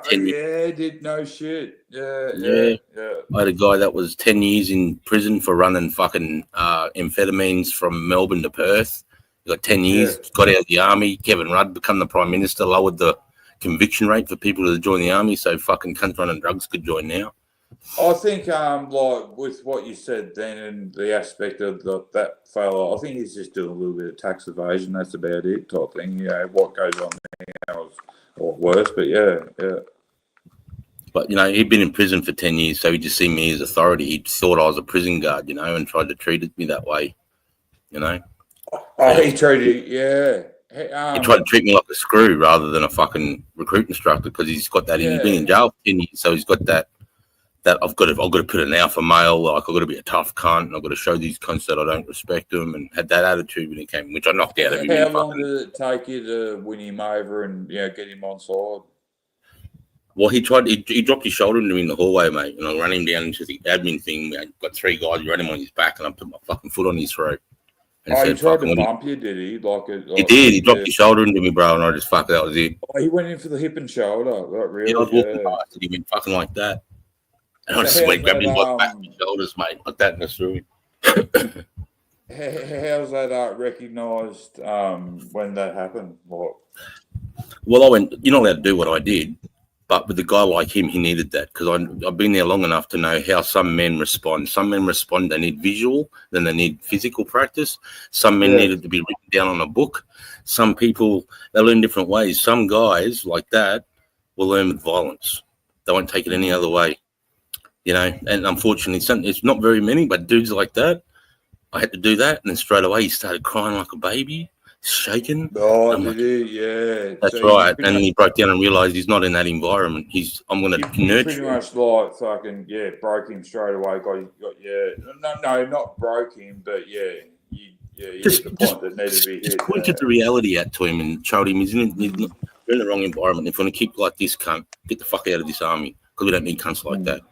did no shit. Yeah. I had a guy that was 10 years in prison for running fucking amphetamines from Melbourne to Perth. He got 10 years, got out of the army. Kevin Rudd became the Prime Minister, lowered the conviction rate for people to join the army so fucking cunts running drugs could join now. I think, like with what you said then, and the aspect of that fella, I think he's just doing a little bit of tax evasion. That's about it, type thing. You know, what goes on now is or worse, but yeah. But you know, he'd been in prison for 10 years, so he just seen me as authority. He thought I was a prison guard, you know, and tried to treat me that way, you know. Oh, he treated he tried to treat me like a screw rather than a fucking recruit instructor because he's got that. He's been in jail for 10 years, so he's got that that I've got to put an alpha male, like I've got to be a tough cunt, and I've got to show these cunts that I don't respect them, and had that attitude when he came, which I knocked out of him. How long did it take you to win him over and get him on side? Well, he dropped his shoulder into me in the hallway, mate, and I ran him down into the admin thing. I got 3 guys, ran him on his back, and I put my fucking foot on his throat. And He tried to bump you, did he? He did. He dropped his shoulder into me, bro, and I just that was it. Oh, he went in for the hip and shoulder. Like, really? Yeah, I was walking past, and he went fucking like that. And I just went, grabbed him by the back of his shoulders, mate, like that, and I threw him. How's that recognised when that happened? What? Well, I went, you're not allowed to do what I did, but with a guy like him, he needed that because I've been there long enough to know how some men respond. Some men respond, they need visual, then they need physical practice. Some men needed to be written down on a book. Some people, they learn different ways. Some guys like that will learn with violence. They won't take it any other way, and unfortunately, it's not very many, but dudes like that, I had to do that. And then straight away, he started crying like a baby. Shaken. Oh, did he? Yeah. That's right. And he broke down and realised he's not in that environment. I'm going to nurture pretty him. much like fucking broke him straight away. No, not broke him, but you hit the point that needed to be hit. Just pointed the reality out to him and showed him he's in the wrong environment. If you want to keep like this cunt, get the fuck out of this army because we don't need cunts like that.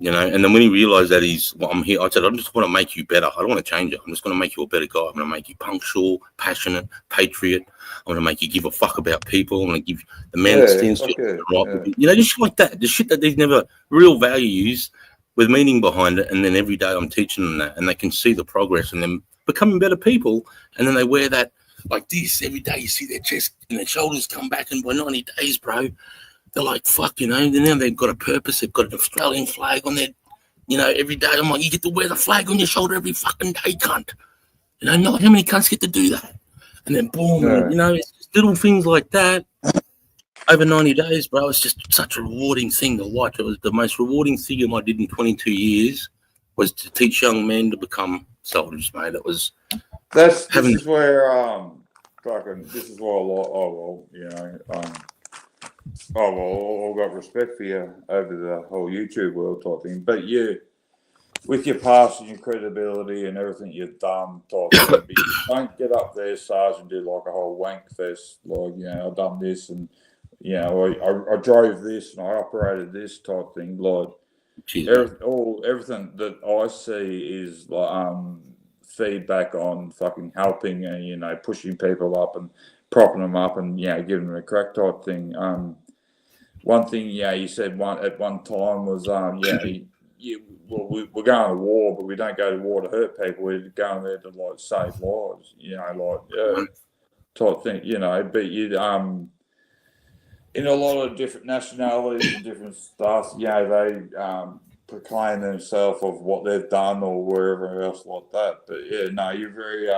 And then when he realised that I'm here, I said, I just want to make you better. I don't want to change it. I'm just going to make you a better guy. I'm going to make you punctual, passionate, patriot. I'm going to make you give a fuck about people. I'm going to give you the man that stands for right. Just shit like that. The shit that there's never real values with meaning behind it. And then every day I'm teaching them that, and they can see the progress and them becoming better people. And then they wear that like this every day. You see their chest and their shoulders come back, and by 90 days, bro, they're like, fuck, now they've got a purpose. They've got an Australian flag on their, every day. I'm like, you get to wear the flag on your shoulder every fucking day, cunt. Not how many cunts get to do that. And then boom, it's just little things like that. Over 90 days, bro, it's just such a rewarding thing to watch. It was the most rewarding thing I did in 22 years was to teach young men to become soldiers, mate. It was this is where this is why a lot. I've got respect for you over the whole YouTube world type thing. But with your past and your credibility and everything you've done type thing, but you don't get up there, Sarge, and do like a whole wank fest. Like, I've done this and, I drove this and I operated this type thing. Like, everything that I see is like feedback on fucking helping and, pushing people up and propping them up and giving them a crack type thing. One thing you said at one time was we're going to war, but we don't go to war to hurt people. We're going there to like save lives, type thing, But you in a lot of different nationalities and different stuff, they proclaim themselves of what they've done or wherever else like that. But you're very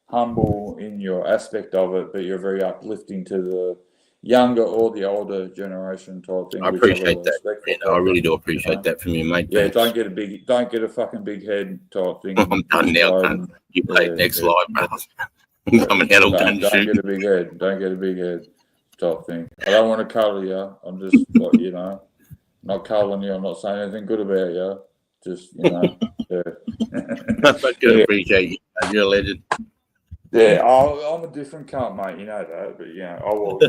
humble in your aspect of it, but you're very uplifting to the younger or the older generation type thing. I appreciate that. I really do appreciate that from you, mate. Yeah, don't get a fucking big head type thing. I'm done now, cunt. You play next live, bro. I'm coming out all done. Don't get a big head. Don't get a big head type thing. I don't want to cuddle you. I'm just like, not cuddling you. I'm not saying anything good about you. Just, I appreciate you. You're a legend. Yeah, I'm a different cunt, mate. You know that, but I will.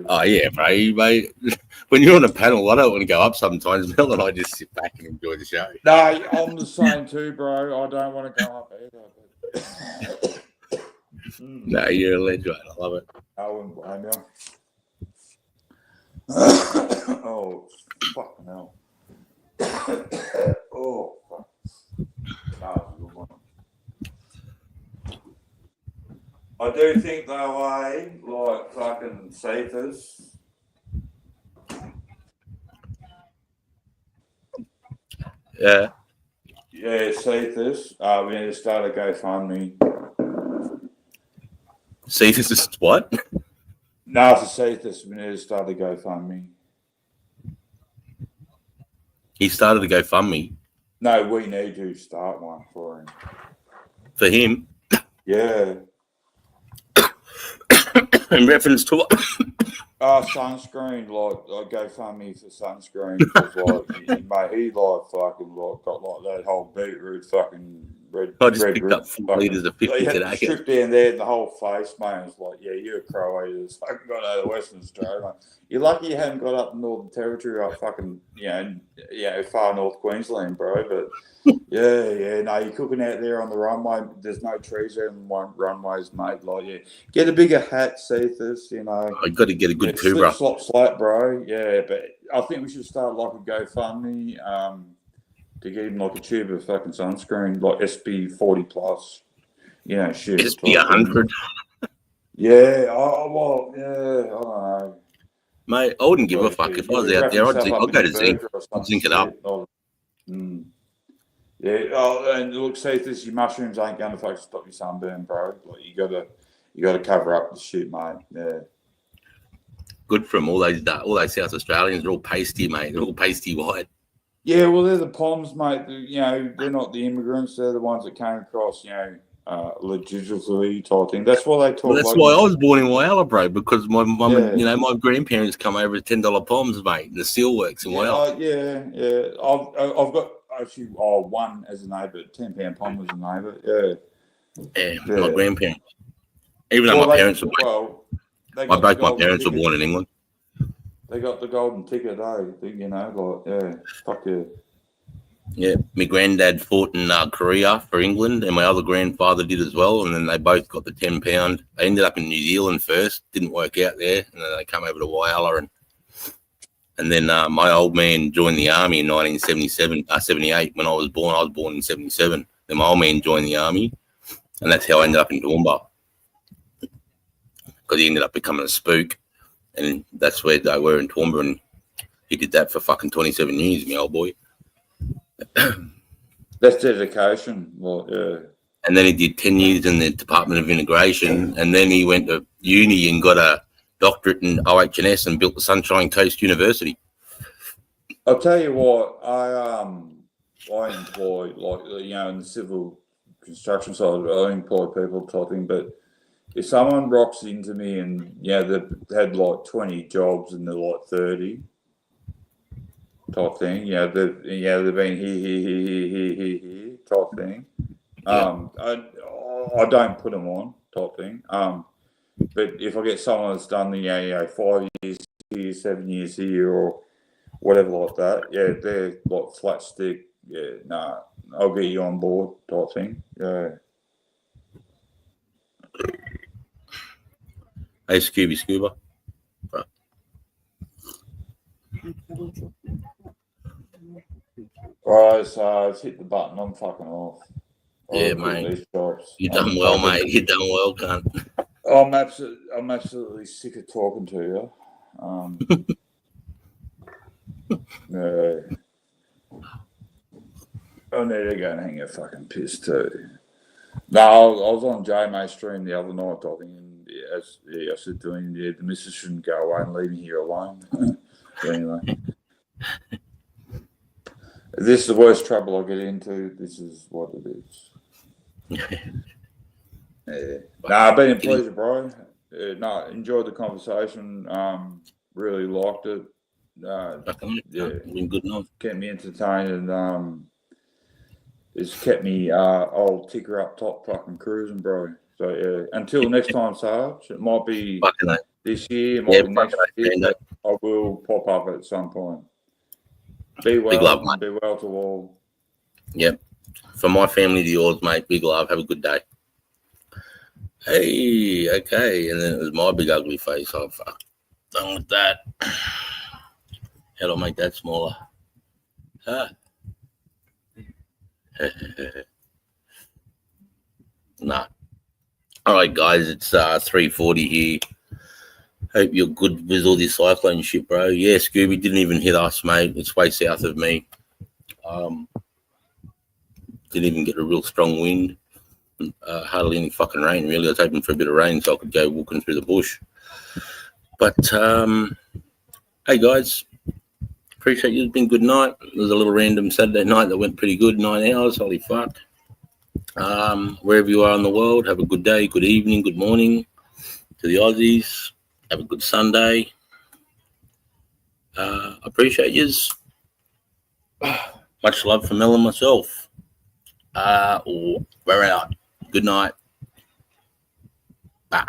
Oh yeah, bro, mate. When you're on a panel, I don't want to go up sometimes. Mel and I just sit back and enjoy the show. No, I'm the same too, bro. I don't want to go up either. No, you're a legend. I love it. I wouldn't blame you. Oh, fucking hell. Oh, fuck. That was a good one. I do think they weigh like fucking Cephas. Yeah. Yeah, Cephas. We need to start a GoFundMe. Cephas is what? No, for Cephas, we need to start a GoFundMe. He started a GoFundMe. No, we need to start one for him. For him? Yeah. In reference to what? Sunscreen, like GoFundMe for sunscreen, because mate, he fucking got that whole beetroot fucking red. I just red picked root up 4 litres of 50 He had today. the strip down there and the whole face, mate. It's like, yeah, you're a crow eater. It's fucking got out of Western Australia, mate. You're lucky you haven't got up Northern Territory, up fucking, far North Queensland, bro. But yeah, no, you're cooking out there on the runway. There's no trees there on the runways, mate. Like, yeah, get a bigger hat, Cephas. I got to get a good Cobra. Slap, bro. Yeah, but I think we should start like a GoFundMe to get him like a tube of fucking sunscreen, like SB 40 plus. Shit. SB 100. Yeah, I don't know. Mate, I wouldn't give a fuck. If I was out there, I'd go to Zinc. I'd zinc it up. Yeah, and look, Cephas, your mushrooms ain't going to fucking stop your sunburn, bro. Like, you gotta cover up the shit, mate. Yeah. Good from all those South Australians. They're all pasty, mate. They're all pasty white. Yeah, well, they're the Poms, mate. They're not the immigrants. They're the ones that came across, legitimately type thing. That's why they talk. Well, that's why I was born in Whyalla, bro, because my mum and my grandparents come over with $10 Poms, mate. The steelworks in Whyalla. I've got actually one as a neighbour, £10 Pom as a neighbour. Yeah, my grandparents. Even though my parents were both my parents were born in England. They got the golden ticket, fuck yeah. Yeah, my granddad fought in Korea for England, and my other grandfather did as well. And then they both got the £10. They ended up in New Zealand first, didn't work out there, and then they came over to Whyalla. And then my old man joined the army in 78. When I was born in 77. Then my old man joined the army, and that's how I ended up in Toowoomba. Because he ended up becoming a spook, and that's where they were in Toowoomba, and he did that for fucking 27 years, my old boy. That's dedication. Well, yeah. And then he did 10 years in the Department of Integration, and then he went to uni and got a doctorate in OH&S and built the Sunshine Coast University. I'll tell you what, I employ, in the civil construction side, I employ people type thing, but if someone rocks into me and they've had 20 jobs and they're 30 type thing, they've been here type thing. I don't put them on type thing. But if I get someone that's done 5 years here, 7 years here, or whatever like that, they're flat stick. I'll get you on board type thing. Yeah. Hey, Scuba. Right, so let's hit the button. I'm fucking off. Yeah, mate. You done well, mate. You done well, cunt. I'm absolutely sick of talking to you. I need to go and hang a fucking piss too. No, I was on J-May's stream the other night, I think, and I said to him, the missus shouldn't go away and leave me here alone. But anyway. If this is the worst trouble I get into, this is what it is. Been a pleasure, bro. Enjoyed the conversation. Really liked it. Been good enough. Kept me entertained, and it's kept me old ticker up top fucking cruising, bro. So until next time, Sarge, it might be this year, it might be next year, but I will pop up at some point. Be well, big love, mate. Be well to all. Yep. From my family to yours, mate. Big love. Have a good day. Hey, okay. And then it was my big ugly face. Oh, fuck. Done with that. How do I make that smaller? Nah. All right, guys. It's 3:40 here. Hope you're good with all this cyclone shit, bro. Yeah, Scooby didn't even hit us, mate. It's way south of me. Didn't even get a real strong wind. Hardly any fucking rain, really. I was hoping for a bit of rain so I could go walking through the bush. But, hey, guys. Appreciate you. It's been a good night. It was a little random Saturday night that went pretty good, 9 hours. Holy fuck. Wherever you are in the world, have a good day, good evening, good morning to the Aussies. Have a good Sunday. Appreciate yous. Much love for Mel and myself. We're out. Good night. Bye.